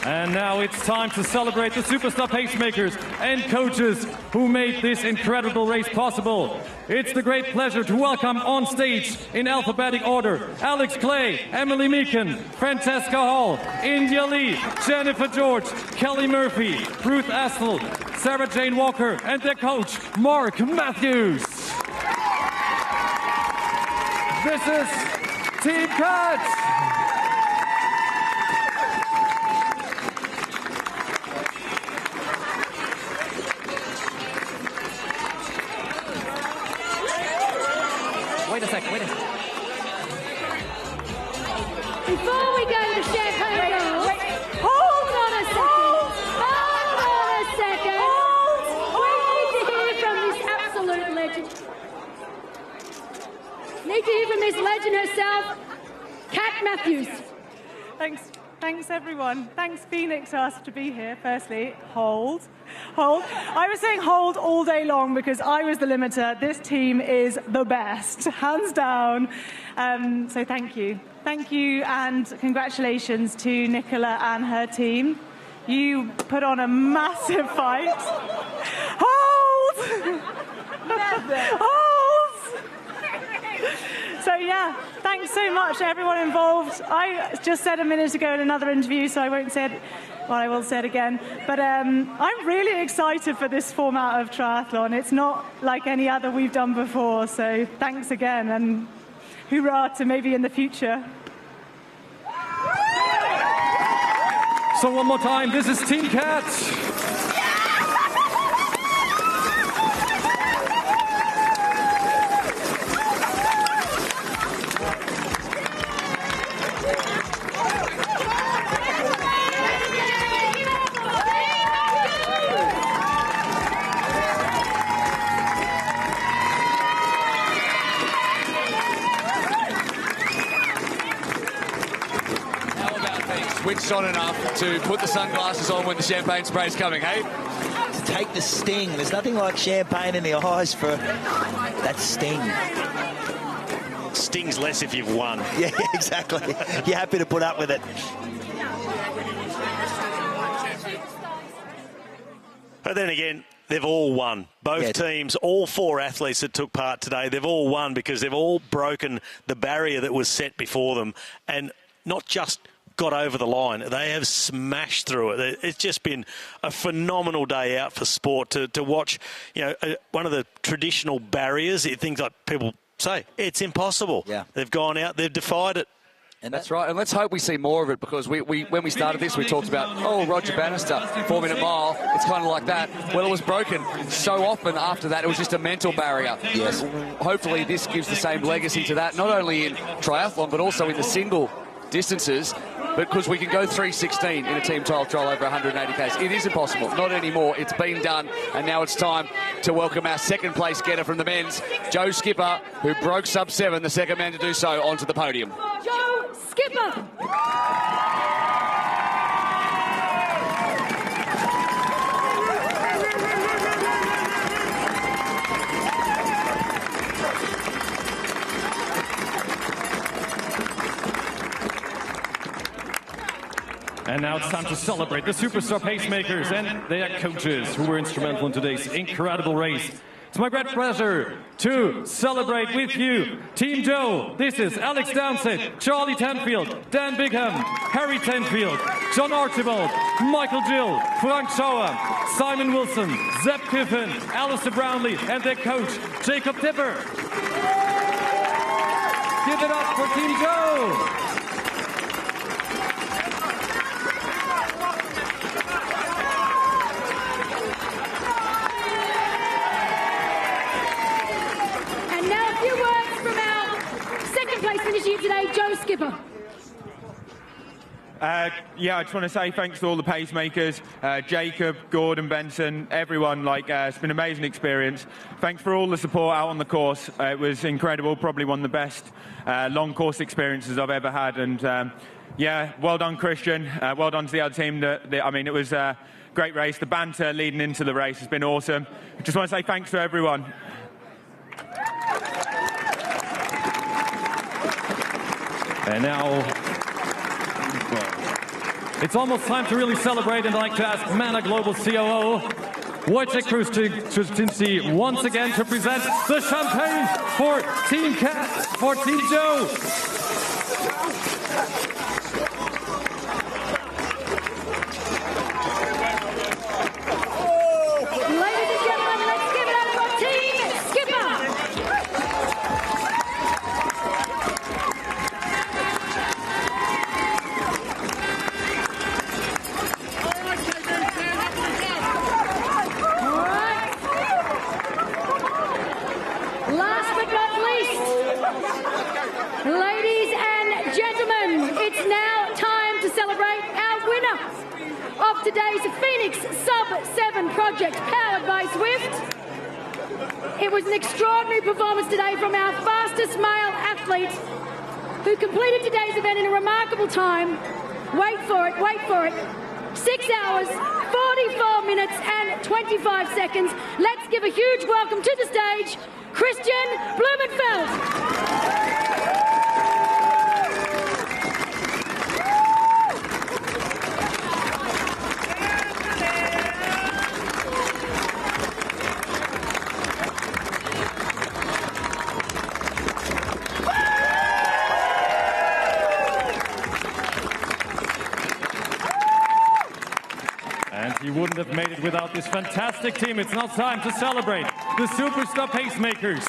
And now it's time to celebrate the superstar pacemakers and coaches who made this incredible race possible. It's the great pleasure to welcome on stage in alphabetic order Alex Clay, Emily Meakin, Francesca Hall, India Lee, Jennifer George, Kelly Murphy, Ruth Astle, Sarah Jane Walker, and their coach, Mark Matthews. This is Team Kat. Wait a second. Before we go to champagne girls, hold on a second. We need to hear from this absolute legend. Need to hear from this legend herself, Kat Matthews. Thanks everyone. Thanks Pho3nix asked to be here. Firstly, hold. I was saying hold all day long because I was the limiter. This team is the best, hands down. So thank you. Thank you and congratulations to Nicola and her team. You put on a massive fight. Hold! Hold! So yeah, thanks so much to everyone involved. I just said a minute ago in another interview, so I won't say it. Well, I will say it again. But I'm really excited for this format of triathlon. It's not like any other we've done before. So thanks again, and hoorah to maybe in the future. So one more time, this is Team Kat. Switched on enough to put the sunglasses on when the champagne spray's coming, hey? To take the sting. There's nothing like champagne in the eyes for that sting. Stings less if you've won. Yeah, exactly. You're happy to put up with it. But then again, they've all won. Both teams, all 4 athletes that took part today, they've all won because they've all broken the barrier that was set before them and not just got over the line. They have smashed through it. It's just been a phenomenal day out for sport to watch, you know, one of the traditional barriers, things like people say, it's impossible. Yeah. They've gone out, they've defied it. And that's right, and let's hope we see more of it, because when we started this, we talked about, Roger Bannister, 4-minute mile, it's kind of like that. Well, it was broken so often after that, it was just a mental barrier. Yes. Hopefully this gives the same legacy to that, not only in triathlon, but also in the single distances, because we can go 3:16 in a team trial over 180 k's. It is impossible, not anymore. It's been done, and now it's time to welcome our second place getter from the men's, Joe Skipper, who broke sub-7, the second man to do so, onto the podium. Joe Skipper. And now it's time to celebrate the superstar pacemakers and their coaches who were instrumental in today's incredible race. It's my great pleasure to celebrate with you Team Joe. This is Alex Downsett, Charlie Tenfield, Dan Bigham, Harry Tenfield, John Archibald, Michael Gill, Frank Schauer, Simon Wilson, Zeb Kiffin, Alistair Brownlee, and their coach, Jacob Tipper. Give it up for Team Joe. Today, Joe Skipper. Yeah, I just want to say thanks to all the pacemakers, Jacob, Gordon, Benson, everyone. It's been an amazing experience. Thanks for all the support out on the course. It was incredible, probably one of the best long course experiences I've ever had. And yeah, well done, Kristian. Well done to the other team. I mean, it was a great race. The banter leading into the race has been awesome. I just want to say thanks to everyone. And now, it's almost time to really celebrate, and I'd like to ask Mana Global COO, Wojciech Kruszyński, once again to present the champagne for Team Kat, for Team Joe. Ladies and gentlemen, let's give it up for Team Skipper. Ladies and gentlemen, it's now time to celebrate our winner of today's Pho3nix Sub7 project powered by Zwift. It was an extraordinary performance today from our fastest male athlete who completed today's event in a remarkable time. Wait for it, 6 hours, 44 minutes and 25 seconds. Let's give a huge welcome to the stage, Kristian Blummenfelt. He wouldn't have made it without this fantastic team. It's now time to celebrate the superstar pacemakers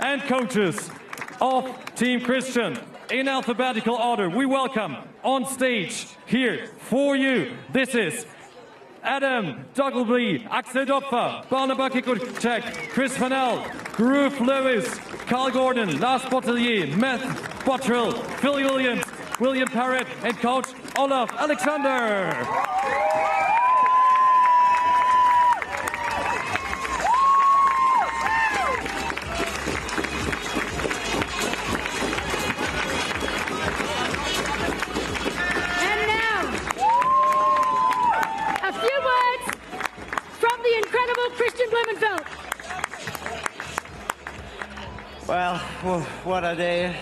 and coaches of Team Kristian. In alphabetical order, we welcome on stage here for you. This is Adam Duggleby, Axel Dopfer, Barnaby Kikuchek, Chris Fennell, Groove Lewis, Carl Gordon, Lars Batelli, Matt Bottrill, Phil Williams, William Parrott, and coach Olaf Alexander. Kristian Blummenfelt. Well, what a day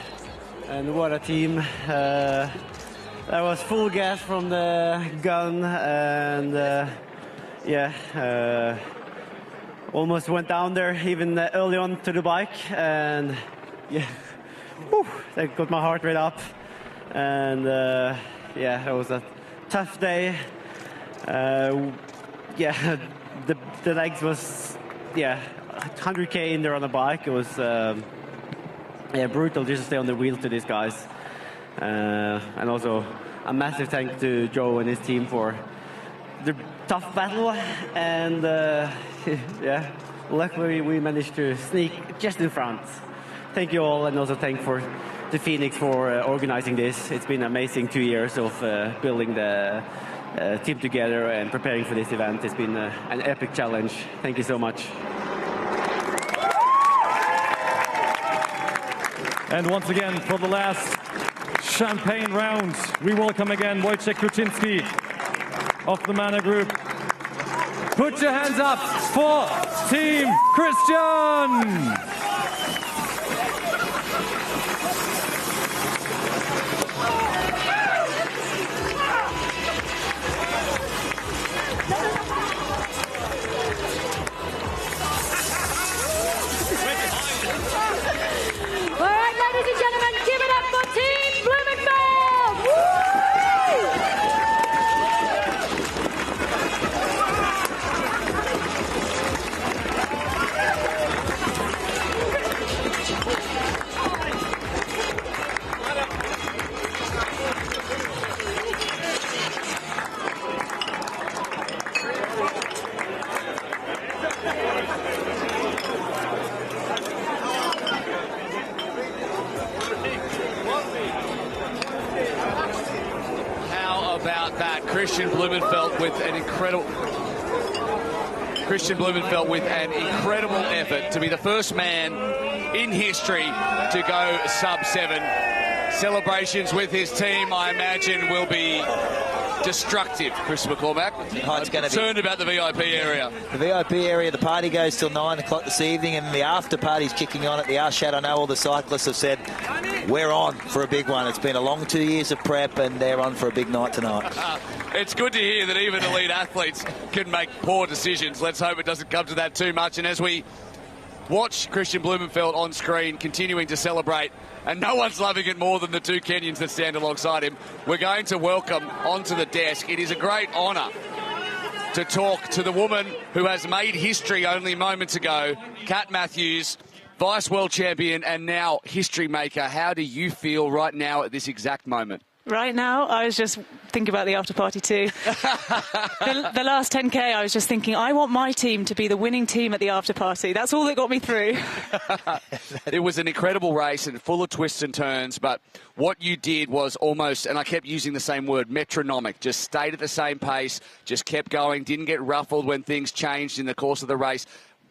and what a team. That was full gas from the gun, and yeah, almost went down there even early on to the bike, and yeah, whew, that got my heart rate up, and yeah, it was a tough day. Yeah, the legs was 100k in there on the bike. It was yeah, brutal just to stay on the wheel to these guys, and also a massive thank to Joe and his team for the tough battle, and yeah, luckily we managed to sneak just in front. Thank you all, and also thank for the Pho3nix for organizing this. It's been amazing 2 years of building the team together and preparing for this event. It's been an epic challenge. Thank you so much. And once again, for the last champagne round, we welcome again Wojciech Kruczynski of the Mana Group. Put your hands up for Team Kristian! All right, ladies and gentlemen, give it up for Team Blumenfelt! Woo! Kristian Blummenfelt with an incredible effort to be the first man in history to go sub-7. Celebrations with his team, I imagine, will be destructive. Chris McCormack, it's going to concerned about the VIP area. The VIP area, the party goes till 9 o'clock this evening, and the after party's kicking on at the Arshad. I know all the cyclists have said, we're on for a big one. It's been a long 2 years of prep, and they're on for a big night tonight. It's good to hear that even elite athletes can make poor decisions. Let's hope it doesn't come to that too much. And as we watch Kristian Blummenfelt on screen continuing to celebrate, and no one's loving it more than the two Kenyans that stand alongside him, we're going to welcome onto the desk. It is a great honour to talk to the woman who has made history only moments ago, Kat Matthews, Vice World Champion and now history maker. How do you feel right now at this exact moment? Right now, I was just thinking about the after party too. the last 10K, I was just thinking, I want my team to be the winning team at the after party. That's all that got me through. It was an incredible race and full of twists and turns, but what you did was almost, and I kept using the same word, metronomic. Just stayed at the same pace, just kept going, didn't get ruffled when things changed in the course of the race.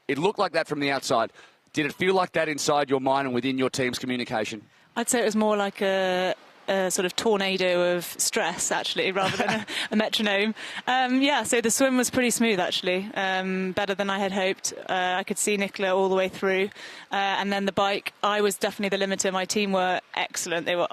It looked like that from the outside. Did it feel like that inside your mind and within your team's communication? I'd say it was more like a sort of tornado of stress, actually, rather than a metronome. Yeah, so the swim was pretty smooth, actually, better than I had hoped. I could see Nicola all the way through. And then the bike, I was definitely the limiter. My team were excellent. They were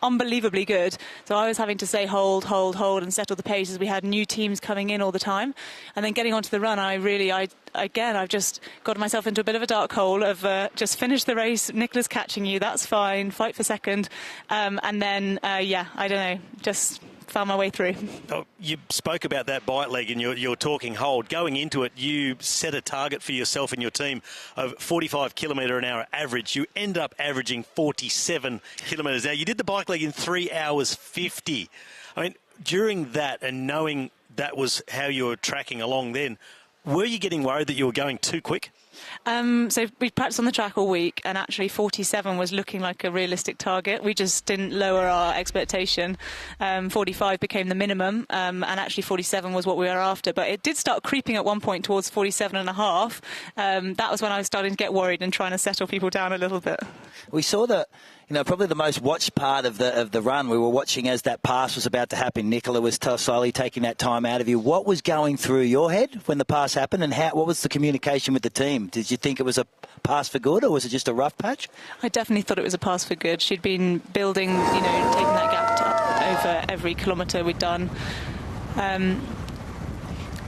unbelievably good. So I was having to say hold, hold, hold and settle the pace as we had new teams coming in all the time. And then getting onto the run, I've just got myself into a bit of a dark hole of just finish the race, Nicola's catching you, that's fine, fight for second. And then, yeah, I don't know, just found my way through. Oh, you spoke about that bike leg and you're talking hold. Going into it, you set a target for yourself and your team of 45 kilometre an hour average. You end up averaging 47 kilometres an hour. You did the bike leg in 3 hours 50. I mean, during that and knowing that was how you were tracking along then, were you getting worried that you were going too quick? So we practiced on the track all week, and actually 47 was looking like a realistic target. We just didn't lower our expectation. 45 became the minimum, and actually 47 was what we were after. But it did start creeping at one point towards 47.5. That was when I was starting to get worried and trying to settle people down a little bit. We saw that, probably the most watched part of the run. We were watching as that pass was about to happen. Nicola was slowly taking that time out of you. What was going through your head when the pass happened, and what was the communication with the team? Did you think it was a pass for good, or was it just a rough patch? I definitely thought it was a pass for good. She'd been building, taking that gap over every kilometre we'd done.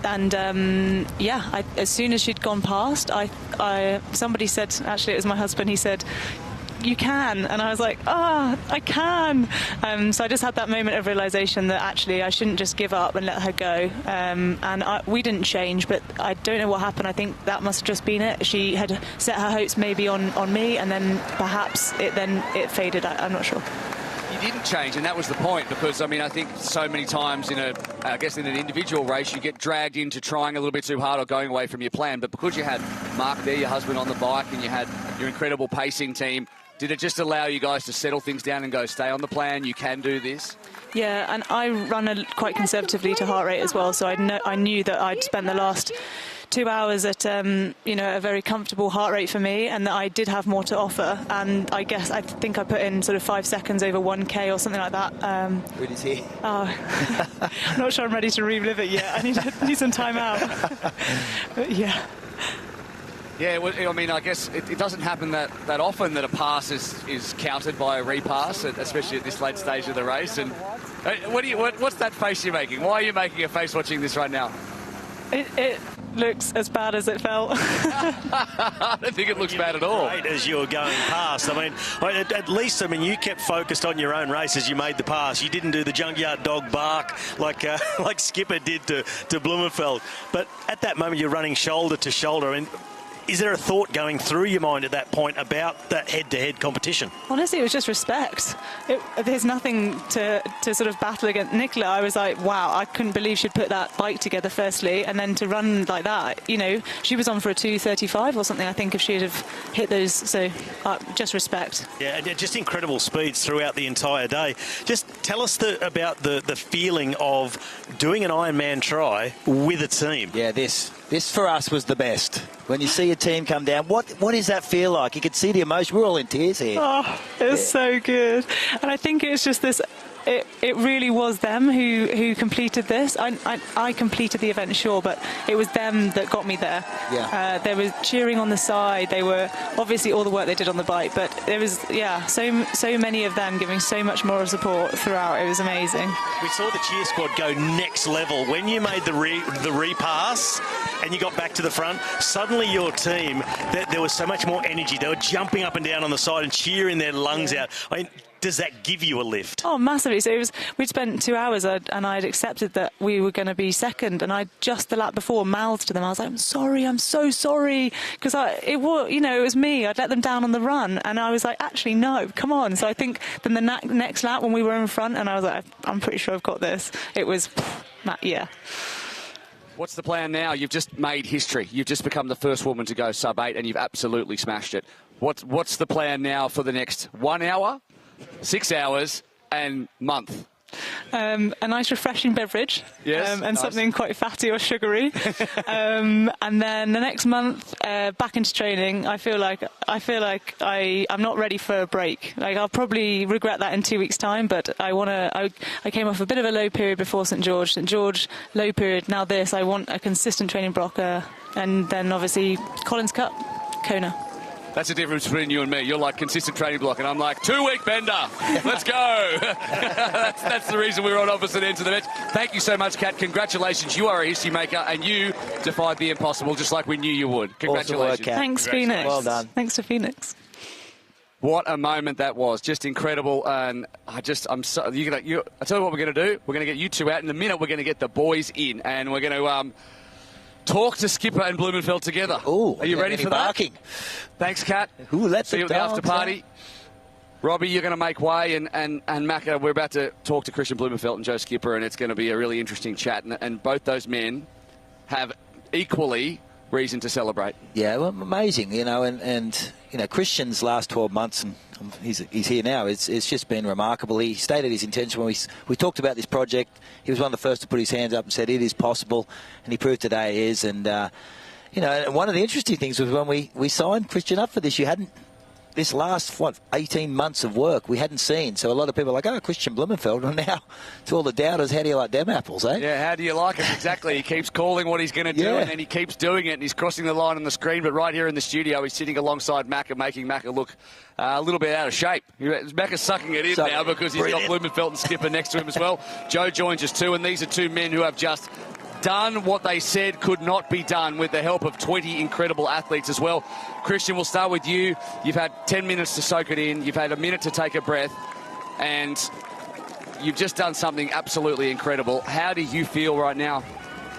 as soon as she'd gone past, somebody said, actually it was my husband, he said, "You can," and I was like, I can. So I just had that moment of realization that actually I shouldn't just give up and let her go. We didn't change, but I don't know what happened. I think that must have just been it. She had set her hopes maybe on me, and then perhaps it faded. I'm not sure. You didn't change, and that was the point, because I mean, I think so many times in an individual race you get dragged into trying a little bit too hard or going away from your plan. But because you had Mark there, your husband, on the bike, and you had your incredible pacing team, did it just allow you guys to settle things down and go, stay on the plan, you can do this? Yeah, and I run quite conservatively to heart rate as well, so I knew that I'd spent the last 2 hours at a very comfortable heart rate for me, and that I did have more to offer. And I think I put in sort of 5 seconds over 1K or something like that. Good to see. I'm not sure I'm ready to relive it yet. I need some time out. But yeah. Yeah, well, I mean, I guess it doesn't happen that often that a pass is countered by a repass, especially at this late stage of the race. And what's that face you're making? Why are you making a face watching this right now? It looks as bad as it felt. I don't think it looks bad at all. Great as you were going past. I mean, at least, you kept focused on your own race as you made the pass. You didn't do the junkyard dog bark like Skipper did to Blumenfelt. But at that moment, you're running shoulder to shoulder. I mean, is there a thought going through your mind at that point about that head-to-head competition? Honestly, it was just respect. There's nothing to sort of battle against. Nicola, I was like, wow, I couldn't believe she'd put that bike together firstly, and then to run like that, she was on for a 2:35 or something, I think, if she'd have hit those. So just respect. Yeah, just incredible speeds throughout the entire day. Just tell us about the feeling of doing an Ironman try with a team. Yeah, this for us was the best. When you see your team come down, what does that feel like? You could see the emotion. We're all in tears here. Oh, it was so good. And I think it's just this. It really was them who completed this. I completed the event, sure, but it was them that got me there. Yeah. They were cheering on the side. They were obviously all the work they did on the bike, but there was so many of them giving so much more support throughout. It was amazing. We saw the cheer squad go next level when you made the repass and you got back to the front. Suddenly your team, there was so much more energy. They were jumping up and down on the side and cheering their lungs out. I mean, does that give you a lift? Oh, massively. So we'd spent 2 hours and I'd accepted that we were going to be second, and I just the lap before mouthed to them, I was like, I'm so sorry, because it was me. I'd let them down on the run, and I was like, actually no, come on. So I think then the next lap when we were in front, and I was like, I'm pretty sure I've got this. It was, yeah. What's the plan now? You've just made history. You've just become the first woman to go sub-8, and you've absolutely smashed it. What's the plan now for the next 1 hour, 6 hours and month? A nice refreshing beverage, yes, and nice. Something quite fatty or sugary, and then the next month back into training. I feel like I'm not ready for a break. Like, I'll probably regret that in 2 weeks' time, but I came off a bit of a low period before St George, low period. Now this, I want a consistent training block, and then obviously Collins Cup, Kona. That's the difference between you and me. You're like consistent training block, and I'm like 2-week bender. Let's go. that's the reason we're on opposite ends of the bench. Thank you so much, Kat. Congratulations. You are a history maker, and you defied the impossible just like we knew you would. Congratulations. Awesome work, Kat. Thanks, Pho3nix. Well done. Thanks to Pho3nix. What a moment that was. Just incredible. And I tell you what we're going to do. We're going to get you two out. In a minute, we're going to get the boys in, and we're going to talk to Skipper and Blumenfelt together. Ooh, are you ready for barking? that? Thanks, Kat. Let's see you at the after party. Robbie, you're going to make way, and Macca, we're about to talk to Kristian Blummenfelt and Joe Skipper, and it's going to be a really interesting chat. And both those men have equally reason to celebrate. Yeah, well, amazing, and Kristian's last 12 months, and he's here now, it's just been remarkable. He stated his intention when we talked about this project. He was one of the first to put his hands up and said it is possible, and he proved today it is. And one of the interesting things was when we signed Kristian up for this, you hadn't. This last, 18 months of work we hadn't seen. So a lot of people are like, oh, Kristian Blummenfelt. And now, to all the doubters, how do you like them apples, eh? Yeah, how do you like it? Exactly. He keeps calling what he's going to do, and then he keeps doing it, and he's crossing the line on the screen. But right here in the studio, he's sitting alongside Macca, making Macca look a little bit out of shape. Macca's sucking it in now because he's got Blumenfelt and Skipper next to him as well. Joe joins us too, and these are two men who have just done what they said could not be done with the help of 20 incredible athletes as well. Kristian, we'll start with you. You've had 10 minutes to soak it in. You've had a minute to take a breath. And you've just done something absolutely incredible. How do you feel right now?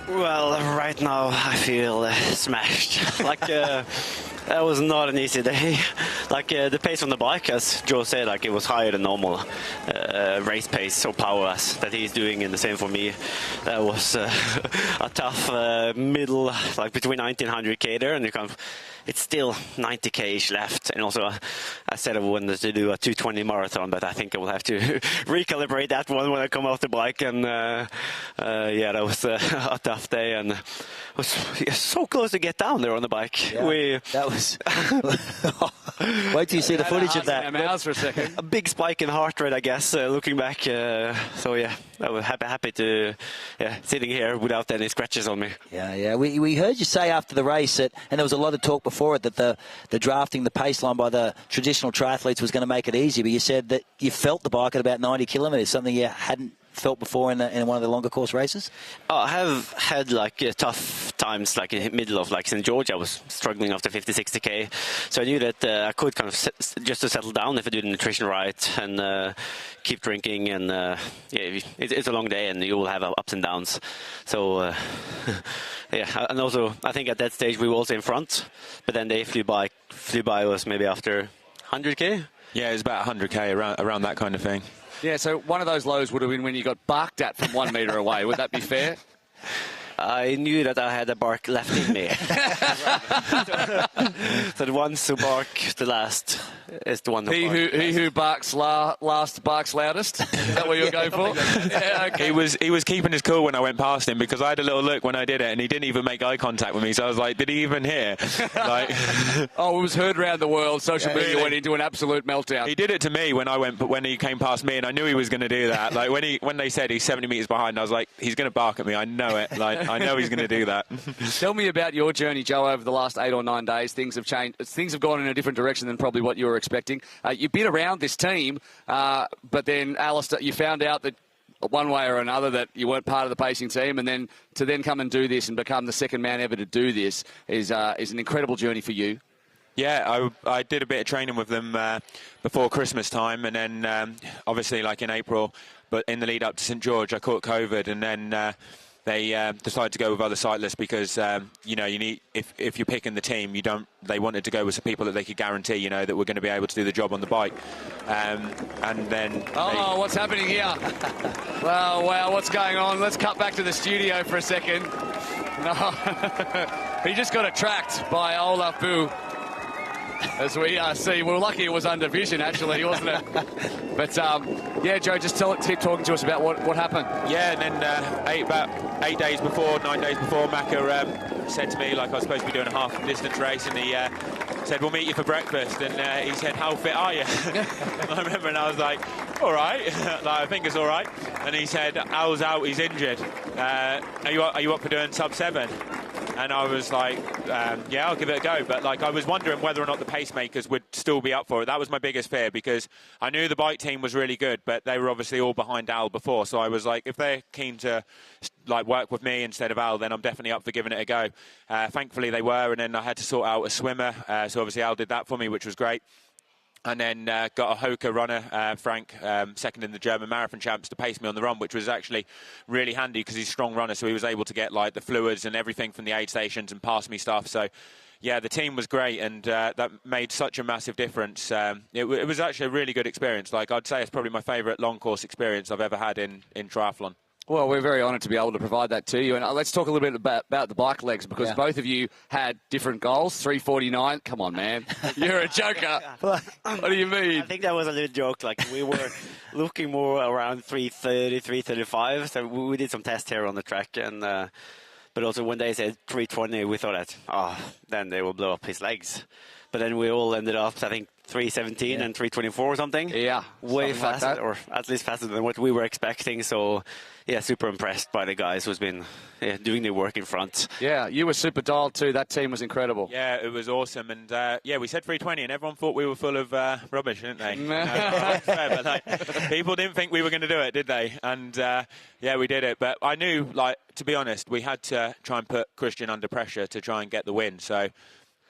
Well, right now I feel smashed. Like, that was not an easy day. Like, the pace on the bike, as Joe said, like, it was higher than normal race pace or power that he's doing, and the same for me. That was a tough middle, like between 90 and 100k there, and it's still 90k-ish left. And also, I said I wanted to do a 220 marathon, but I think I will have to recalibrate that one when I come off the bike. And yeah, that was a tough day, and was so close to get down there on the bike. Yeah, that was. Wait till you see the footage of that. For a second. A big spike in heart rate, I guess, looking back. So yeah, I was happy to sitting here without any scratches on me. Yeah. We heard you say after the race that, and there was a lot of talk before it, that the drafting the pace line by the traditional triathletes was going to make it easy. But you said that you felt the bike at about 90 kilometres, something you hadn't felt before in one of the longer course races? I have had like tough times, like in the middle of like St. George. I was struggling after 50-60k, so I knew that I could kind of just to settle down if I do the nutrition right and keep drinking. And yeah, it's a long day and you will have ups and downs. So yeah, and also I think at that stage we were also in front, but then they flew by us maybe after 100k. Yeah, it was about 100k around that kind of thing. Yeah, so one of those lows would have been when you got barked at from 1 metre away. Would that be fair? I knew that I had a bark left in me. So the ones who bark the last is the one who He who barks last barks loudest? Is that what you're going for? Yeah, okay. He was keeping his cool when I went past him, because I had a little look when I did it and he didn't even make eye contact with me. So I was like, did he even hear? Like, oh, it was heard around the world. Social media went into an absolute meltdown. He did it to me when he came past me, and I knew he was going to do that. Like when they said he's 70 metres behind, I was like, he's going to bark at me. I know it. Like I know he's going to do that. Tell me about your journey, Joe, over the last 8 or 9 days. Things have changed. Things have gone in a different direction than probably what you were expecting. You've been around this team, but then, Alistair, you found out that one way or another that you weren't part of the pacing team, and then to come and do this and become the second man ever to do this is an incredible journey for you. Yeah, I did a bit of training with them before Christmas time, and then obviously like in April, but in the lead up to St. George, I caught COVID, and then they decided to go with other cyclists because you know, you need, if you're picking the team, they wanted to go with some people that they could guarantee, you know, that were going to be able to do the job on the bike. And then what's happening here? Wow, what's going on? Let's cut back to the studio for a second. No, he just got attracked by Olaf Boo. As we see, we're lucky it was under vision, actually, wasn't it? But, yeah, Joe, just keep talking to us about what happened. Yeah, and then about 9 days before, Macca said to me, like, I was supposed to be doing a half-distance race, and he said, we'll meet you for breakfast. And he said, how fit are you? I remember, and I was like, all right. Like, I think it's all right. And he said, Al's out, he's injured. Are you up for doing Sub7? And I was like, yeah, I'll give it a go. But like, I was wondering whether or not the pacemakers would still be up for it. That was my biggest fear, because I knew the bike team was really good, but they were obviously all behind Al before. So I was like, if they're keen to like work with me instead of Al, then I'm definitely up for giving it a go. Thankfully they were, and then I had to sort out a swimmer. So obviously Al did that for me, which was great. And then got a Hoka runner, Frank, second in the German marathon champs, to pace me on the run, which was actually really handy because he's a strong runner. So he was able to get like the fluids and everything from the aid stations and pass me stuff. So yeah, the team was great, and that made such a massive difference. It was actually a really good experience. Like, I'd say it's probably my favourite long course experience I've ever had in triathlon. Well, we're very honoured to be able to provide that to you. And let's talk a little bit about the bike legs, because both of you had different goals. 3:49. Come on, man. You're a joker. What do you mean? I think that was a little joke. Like, we were looking more around 3:30, 3:35. So we did some tests here on the track. And but also when they said 3:20, we thought that, then they will blow up his legs. but then we all ended up, I think, 3:17 and 3:24 or something. Yeah. Way faster, faster, or at least faster than what we were expecting. So, yeah, super impressed by the guys who's been doing the work in front. Yeah, you were super dialed too. That team was incredible. Yeah, it was awesome. And, yeah, we said 3:20 and everyone thought we were full of rubbish, didn't they? But, like, people didn't think we were going to do it, did they? And, yeah, we did it. But I knew, like, to be honest, we had to try and put Kristian under pressure to try and get the win. So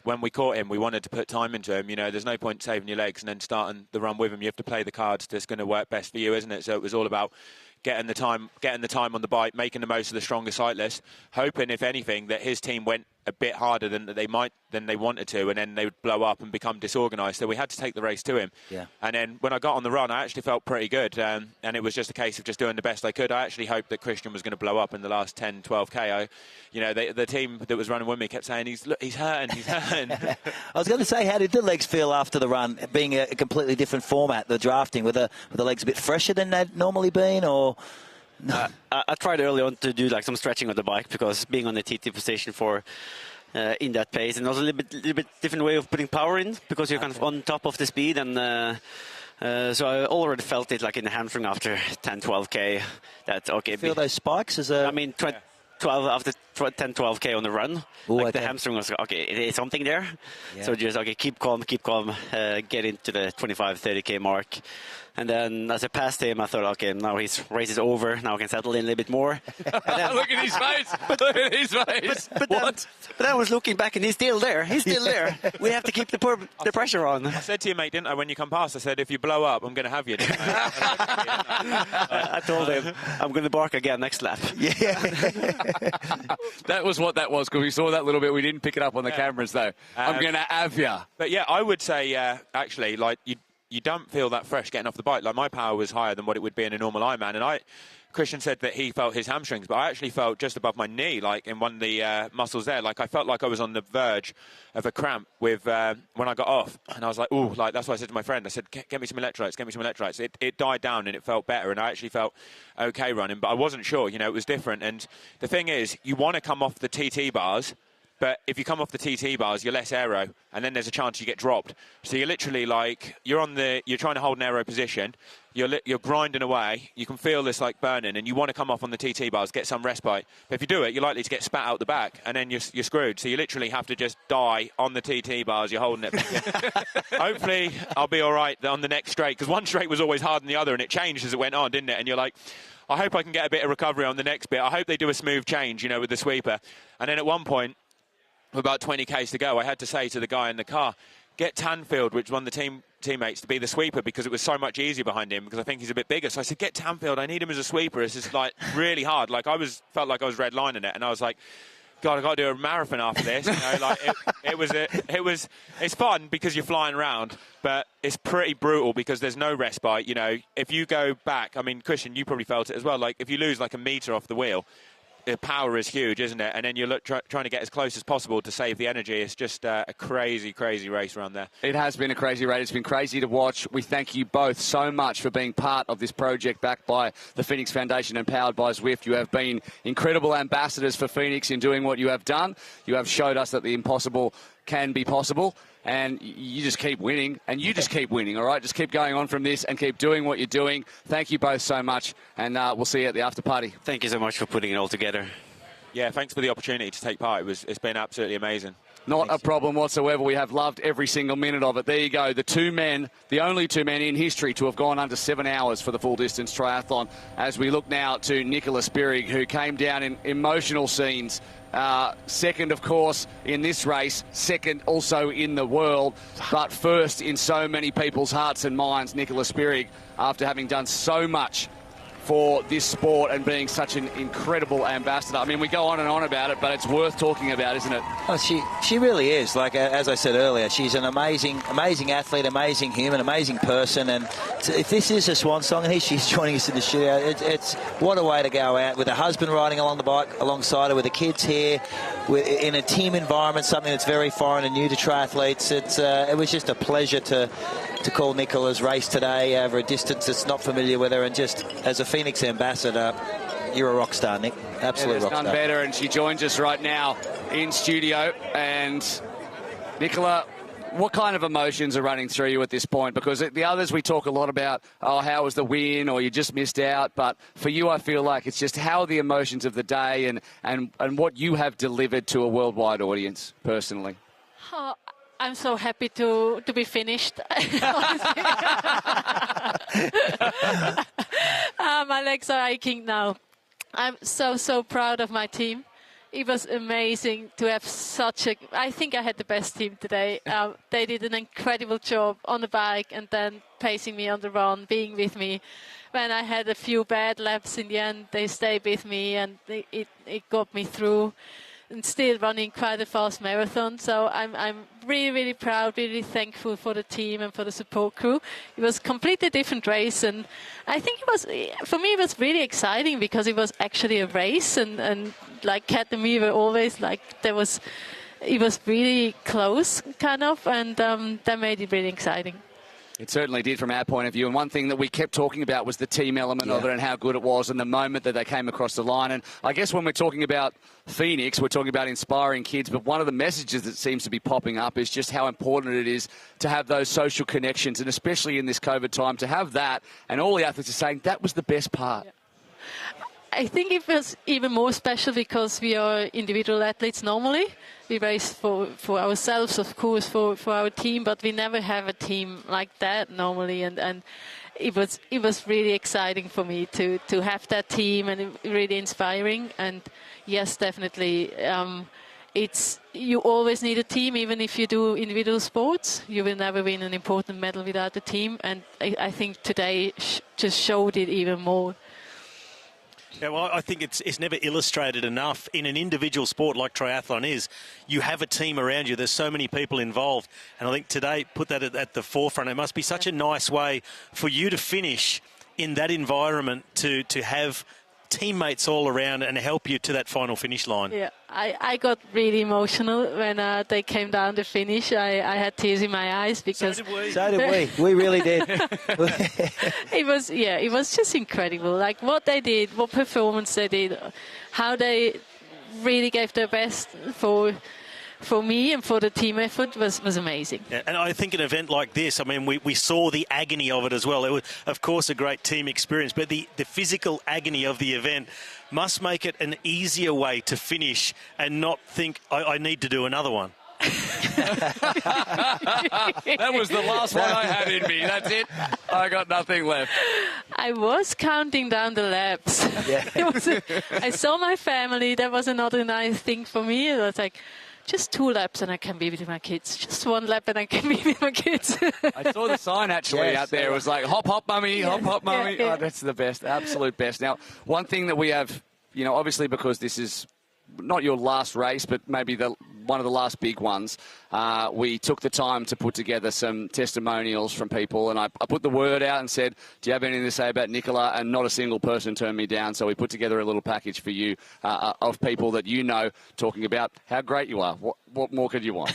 when we caught him, we wanted to put time into him. You know, there's no point saving your legs and then starting the run with him. You have to play the cards that's going to work best for you, isn't it? So it was all about getting the time on the bike, making the most of the stronger cyclist, hoping, if anything, that his team went a bit harder than they wanted to, and then they would blow up and become disorganised. So we had to take the race to him. Yeah. And then when I got on the run, I actually felt pretty good, and it was just a case of just doing the best I could. I actually hoped that Kristian was going to blow up in the last 10, 12k. The team that was running with me kept saying, he's hurting, he's hurting. I was going to say, how did the legs feel after the run, being a completely different format, the drafting? Were the legs a bit fresher than they'd normally been, or? No. I tried early on to do like some stretching on the bike, because being on the TT position for in that pace, and also a little bit different way of putting power in, because you're kind of on top of the speed, and so I already felt it like in the hamstring after 10, 12k. That okay. Feel those spikes as I mean, 12 after 10, 12k on the run. Ooh, like okay. The hamstring was okay. It is something there. Yeah. So just keep calm. Get into the 25, 30k mark. And then as I passed him, I thought, okay, now his race is over. Now I can settle in a little bit more. Look at his face. Look at his face. But I was looking back, and he's still there. He's still there. We have to keep the pressure on. I said to you, mate, didn't I, when you come past, I said, if you blow up, I'm going to have you. Didn't I? I told him, I'm going to bark again next lap. Yeah. That was what that was, because we saw that little bit. We didn't pick it up on the cameras, though. I'm going to have you. But, yeah, I would say, actually, like, you don't feel that fresh getting off the bike. Like, my power was higher than what it would be in a normal Ironman. And Kristian said that he felt his hamstrings, but I actually felt just above my knee, like in one of the muscles there. Like, I felt like I was on the verge of a cramp with when I got off. And I was like, ooh, like, that's what I said to my friend. I said, get me some electrolytes, get me some electrolytes. It died down and it felt better. And I actually felt okay running, but I wasn't sure. You know, it was different. And the thing is, you want to come off the TT bars, but if you come off the TT bars, you're less aero, and then there's a chance you get dropped. So you're literally like, you're trying to hold an aero position, you're grinding away, you can feel this like burning, and you want to come off on the TT bars, get some respite. But if you do it, you're likely to get spat out the back, and then you're screwed. So you literally have to just die on the TT bars, you're holding it. Hopefully, I'll be all right on the next straight, because one straight was always harder than the other, and it changed as it went on, didn't it? And you're like, I hope I can get a bit of recovery on the next bit. I hope they do a smooth change, with the sweeper. And then at one point, with about 20 k's to go, I had to say to the guy in the car, get Tanfield, which was one of the teammates, to be the sweeper, because it was so much easier behind him, because I think he's a bit bigger. So I said, get Tanfield, I need him as a sweeper. It's just like really hard. Like, felt like I was redlining it, and I was like, God, I've got to do a marathon after this. It's fun because you're flying around, but it's pretty brutal because there's no respite. If you go back, I mean, Kristian, you probably felt it as well. Like, if you lose like a meter off the wheel, the power is huge, isn't it? And then you're trying to get as close as possible to save the energy. It's just a crazy, crazy race around there. It has been a crazy race. It's been crazy to watch. We thank you both so much for being part of this project backed by the Pho3nix Foundation and powered by Zwift. You have been incredible ambassadors for Pho3nix in doing what you have done. You have showed us that the impossible can be possible. And you just keep winning, and you just keep winning, all right? Just keep going on from this and keep doing what you're doing. Thank you both so much, and we'll see you at the after party. Thank you so much for putting it all together. Yeah, thanks for the opportunity to take part. It's been absolutely amazing. Not a problem whatsoever. We have loved every single minute of it. There you go. The only two men in history to have gone under 7 hours for the full distance triathlon. As we look now to Nicola Spirig, who came down in emotional scenes. Second, of course, in this race, second also in the world, but first in so many people's hearts and minds, Nicola Spirig, after having done so much for this sport and being such an incredible ambassador. I mean, we go on and on about it, but it's worth talking about, isn't it? Oh, she really is. Like, as I said earlier, she's an amazing athlete, amazing human, amazing person. And if this is a swan song, and she's joining us in the studio, it's what a way to go out with her husband riding along the bike alongside her, with the kids here, in a team environment, something that's very foreign and new to triathletes. It was just a pleasure to call Nicola's race today over a distance that's not familiar with her, and just as a Pho3nix ambassador, you're a rock star, Nick. Absolute rock star. None better, and she joins us right now in studio. And Nicola, what kind of emotions are running through you at this point? Because the others, we talk a lot about, oh, how was the win, or you just missed out. But for you, I feel like it's just how are the emotions of the day and what you have delivered to a worldwide audience personally. Oh, I'm so happy to be finished. My legs are aching now. I'm so proud of my team. It was amazing to have I think I had the best team today. They did an incredible job on the bike and then pacing me on the run, being with me. When I had a few bad laps in the end, they stayed with me and it got me through. And still running quite a fast marathon. So I'm really, really proud, really thankful for the team and for the support crew. It was a completely different race, and I think for me, it was really exciting because it was actually a race, and like Kat and me were always like, it was really close, kind of, and that made it really exciting. It certainly did from our point of view. And one thing that we kept talking about was the team element of it and how good it was and the moment that they came across the line. And I guess when we're talking about Pho3nix, we're talking about inspiring kids. But one of the messages that seems to be popping up is just how important it is to have those social connections. And especially in this COVID time, to have that. And all the athletes are saying that was the best part. Yeah. I think it was even more special because we are individual athletes normally. We race for ourselves, of course, for our team, but we never have a team like that normally. And it was really exciting for me to have that team, and really inspiring. And yes, definitely, you always need a team, even if you do individual sports. You will never win an important medal without a team. And I think today just showed it even more. Yeah, well, I think it's never illustrated enough in an individual sport like triathlon is. You have a team around you. There's so many people involved. And I think today put that at the forefront. It must be such a nice way for you to finish in that environment to have teammates all around and help you to that final finish line. Yeah, I got really emotional when they came down to finish. I had tears in my eyes because... So did we. We really did. It was just incredible. Like what they did, what performance they did, how they really gave their best for me and for the team effort was amazing. Yeah, and I think an event like this, I mean, we saw the agony of it as well. It was, of course, a great team experience, but the physical agony of the event must make it an easier way to finish and not think, I need to do another one. That was the last one I had in me. That's it. I got nothing left. I was counting down the laps. Yeah. I saw my family. That was another nice thing for me. It was like, just 2 laps and I can be with my kids. Just 1 lap and I can be with my kids. I saw the sign actually out there. It was like, hop, hop, mummy, hop, hop, mummy. Yeah. Oh, that's the best, absolute best. Now, one thing that we have, obviously because this is not your last race, but maybe one of the last big ones, we took the time to put together some testimonials from people, and I put the word out and said, do you have anything to say about Nicola? And not a single person turned me down, so we put together a little package for you of people that you know talking about how great you are. What more could you want?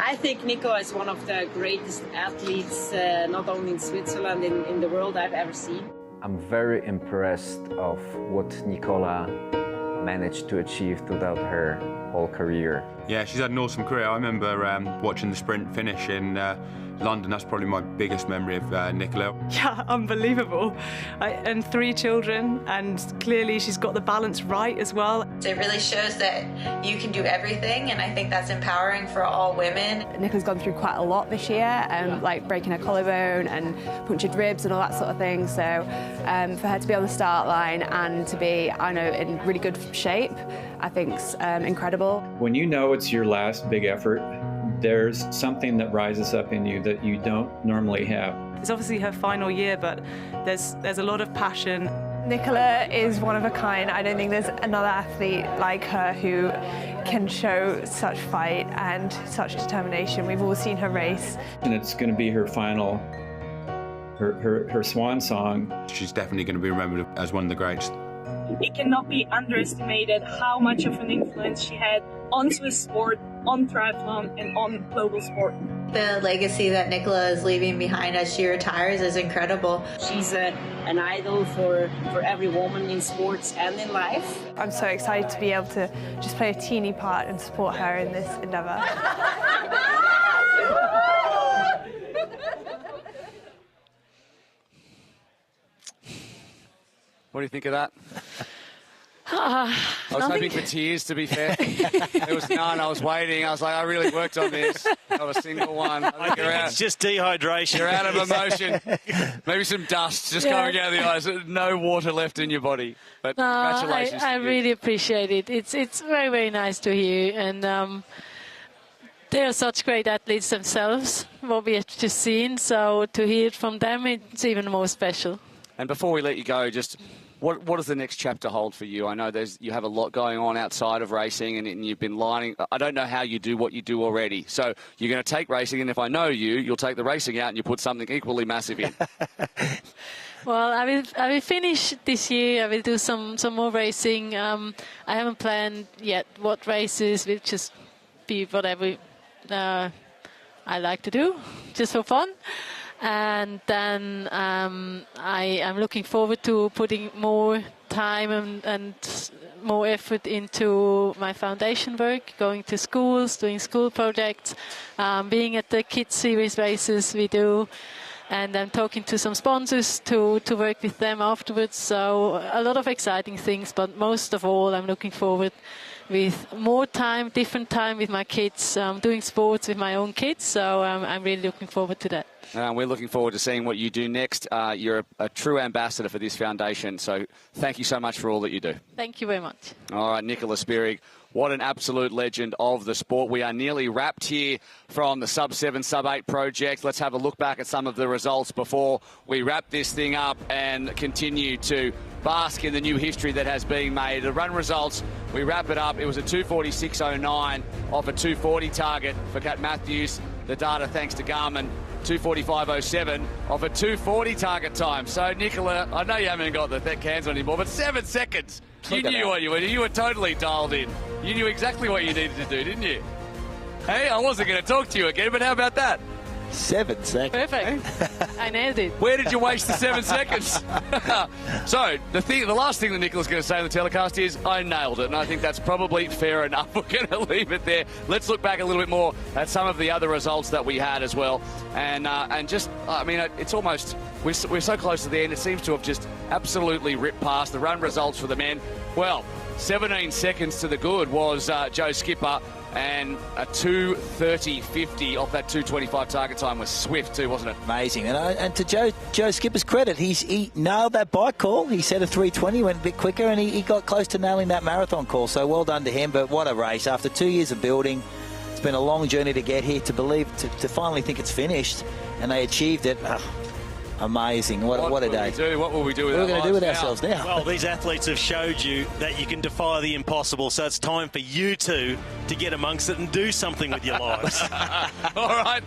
I think Nicola is one of the greatest athletes, not only in Switzerland, in the world I've ever seen. I'm very impressed of what Nicola managed to achieve throughout her whole career. Yeah, she's had an awesome career. I remember watching the sprint finish in London. That's probably my biggest memory of Nicola. Yeah, unbelievable. And 3 children, and clearly she's got the balance right as well. It really shows that you can do everything, and I think that's empowering for all women. Nicola's gone through quite a lot this year, like breaking her collarbone and punctured ribs and all that sort of thing. So for her to be on the start line and to be, I know, in really good shape, I think's incredible. When you know it's your last big effort, there's something that rises up in you that you don't normally have. It's obviously her final year, but there's a lot of passion. Nicola is one of a kind. I don't think there's another athlete like her who can show such fight and such determination. We've all seen her race. And it's going to be her final, her swan song. She's definitely going to be remembered as one of the greats. It cannot be underestimated how much of an influence she had on Swiss sport, on triathlon, and on global sport. The legacy that Nicola is leaving behind as she retires is incredible. She's an idol for every woman in sports and in life. I'm so excited to be able to just play a teeny part and support her in this endeavour. What do you think of that? I was hoping for tears, to be fair. There was none. I was waiting. I was like, I really worked on this. Not a single one. I think it's just dehydration. You're out of emotion. Maybe some dust just coming out of the eyes. No water left in your body. But congratulations. I really appreciate it. It's very, very nice to hear. And they are such great athletes themselves, what we have just seen. So to hear it from them, it's even more special. And before we let you go, just what does the next chapter hold for you? I know you have a lot going on outside of racing, and you've been lining. I don't know how you do what you do already. So you're going to take racing, and if I know you'll take the racing out and you put something equally massive in. Well, I will finish this year. I will do some more racing. I haven't planned yet what races. Will just be whatever I like to do, just for fun. And then I am looking forward to putting more time and more effort into my foundation work, going to schools, doing school projects, being at the kids series races we do, and then talking to some sponsors to work with them afterwards. So a lot of exciting things, but most of all I'm looking forward with more time, different time with my kids, doing sports with my own kids. So I'm really looking forward to that. We're looking forward to seeing what you do next. You're a true ambassador for this foundation, so thank you so much for all that you do. Thank you very much. All right, Nicola Spirig, what an absolute legend of the sport. We are nearly wrapped here from the Sub7, Sub8 project. Let's have a look back at some of the results before we wrap this thing up and continue to bask in the new history that has been made. The run results, we wrap it up. It was a 2:46.09 off a 2:40 target for Kat Matthews. The data, thanks to Garmin, 2:45.07 off a 2:40 target time. So, Nicola, I know you haven't got the thick hands on anymore, but 7 seconds. You knew what you were doing. You were totally dialed in. You knew exactly what you needed to do, didn't you? Hey, I wasn't going to talk to you again, but how about that? 7 seconds. Perfect. I nailed it. Where did you waste the 7 seconds? So, the last thing that Nicola's going to say on the telecast is, I nailed it. And I think that's probably fair enough. We're going to leave it there. Let's look back a little bit more at some of the other results that we had as well. And just, I mean, it's almost, we're so close to the end. It seems to have just absolutely ripped past the run results for the men. Well, 17 seconds to the good was Joe Skipper, and a 2:30.50 off that 2:25 target time was swift too, wasn't it? Amazing. And to Joe Skipper's credit, he nailed that bike call. He said a 3:20, went a bit quicker, and he got close to nailing that marathon call. So well done to him. But what a race. After 2 years of building, it's been a long journey to get here, to finally think it's finished, and they achieved it. Amazing. What a day. What will we do with What are we going to do with ourselves now? Well, these athletes have showed you that you can defy the impossible, so it's time for you two to get amongst it and do something with your lives. All right.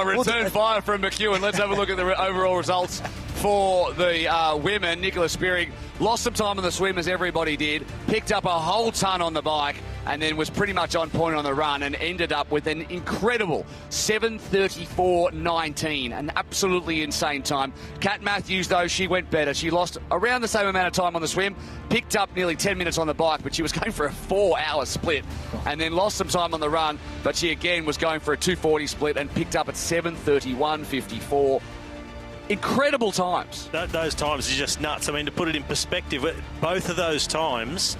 Return fire from McEwen. Let's have a look at the overall results for the women. Nicola Spirig lost some time on the swim, as everybody did, picked up a whole ton on the bike, and then was pretty much on point on the run and ended up with an incredible 7:34.19, an absolutely insane time. Kat Matthews, though, she went better. She lost around the same amount of time on the swim, picked up nearly 10 minutes on the bike, but she was going for a 4-hour split, and then lost some time on the run, but she again was going for a 2:40 split and picked up at 7:31.54. Incredible times. Those times are just nuts. I mean, to put it in perspective, both of those times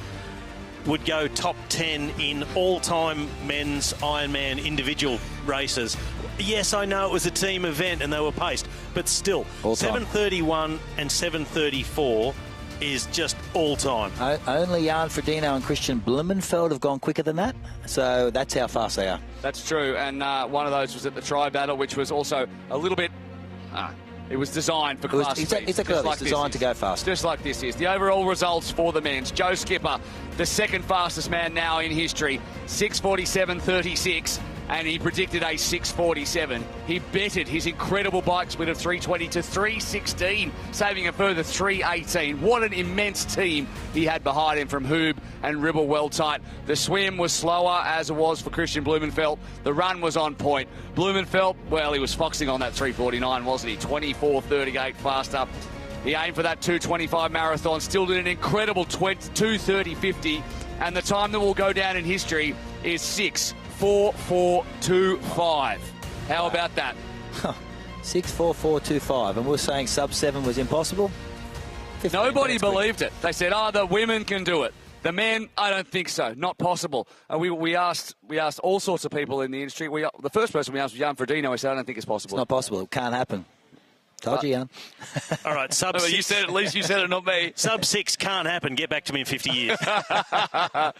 would go top 10 in all-time men's Ironman individual races. Yes, I know it was a team event and they were paced, but still, 7:31 and 7:34 is just all-time. Only Jan Frodeno and Kristian Blummenfelt have gone quicker than that, so that's how fast they are. That's true, and one of those was at the Tri Battle, which was also a little bit... It was designed for class speed. It's designed to go fast. Just like this is. The overall results for the men's. Joe Skipper, the second fastest man now in history, 6:47.36. and he predicted a 6:47. He bettered his incredible bike split of 3:20 to 3:16, saving a further 3:18. What an immense team he had behind him from Hoob and Redbull well tight. The swim was slower, as it was for Kristian Blummenfelt. The run was on point. Blumenfelt, well, he was foxing on that 3:49, wasn't he? 24:38 faster. He aimed for that 2:25 marathon, still did an incredible 2:30.50, and the time that will go down in history is 6:44.25. How about that? 6:44.25, and we're saying Sub7 was impossible? Nobody believed it. They said, the women can do it. The men, I don't think so. Not possible. We asked all sorts of people in the industry. The first person we asked was Jan Frodeno. He said, I don't think it's possible. It's not possible. It can't happen. Told you, Jan. All right, Sub6. You said, at least you said it, not me. Sub6 can't happen. Get back to me in 50 years. All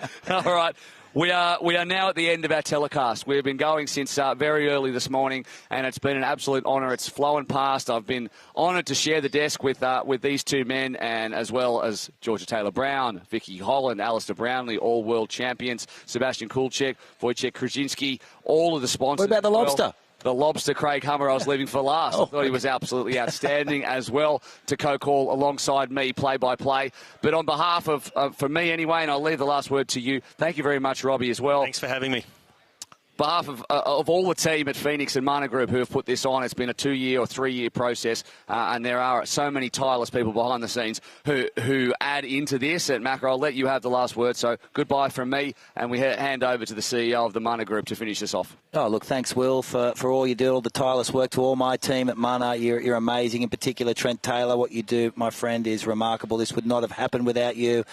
right. We are now at the end of our telecast. We've been going since very early this morning, and it's been an absolute honour. It's flown past. I've been honoured to share the desk with these two men, and as well as Georgia Taylor-Brown, Vicky Holland, Alistair Brownlee, all world champions, Sebastian Kulczyk, Wojciech Krzyzinski, all of the sponsors. What about the lobster? The lobster, Craig Hummer, I was leaving for last. I thought he was absolutely outstanding as well to co-call alongside me play-by-play. But on behalf of, for me anyway, and I'll leave the last word to you, thank you very much, Robbie, as well. Thanks for having me. Behalf of all the team at Pho3nix and Mana Group who have put this on, it's been a 2-year or 3-year process, and there are so many tireless people behind the scenes who add into this. And Macca, I'll let you have the last word. So goodbye from me, and we hand over to the CEO of the Mana Group to finish this off. Oh, look, thanks, Will, for all you do, all the tireless work. To all my team at Mana, you're amazing. In particular, Trent Taylor, what you do, my friend, is remarkable. This would not have happened without you.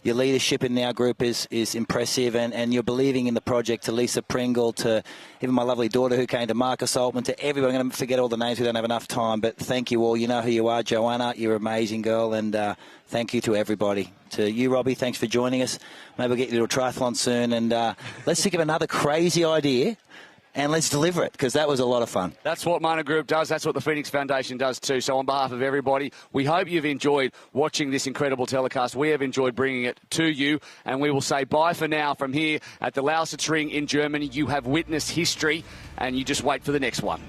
Your leadership in our group is impressive, and you're believing in the project, to Lisa Pringle, to even my lovely daughter who came, to Marcus Altman, to everyone. I'm going to forget all the names. We don't have enough time, but thank you all. You know who you are. Joanna, you're an amazing girl, and thank you to everybody. To you, Robbie, thanks for joining us. Maybe we'll get you to a triathlon soon, and let's think of another crazy idea. And let's deliver it, because that was a lot of fun. That's what Mana Group does. That's what the Pho3nix Foundation does too. So on behalf of everybody, we hope you've enjoyed watching this incredible telecast. We have enjoyed bringing it to you. And we will say bye for now from here at the Lausitzring in Germany. You have witnessed history, and you just wait for the next one.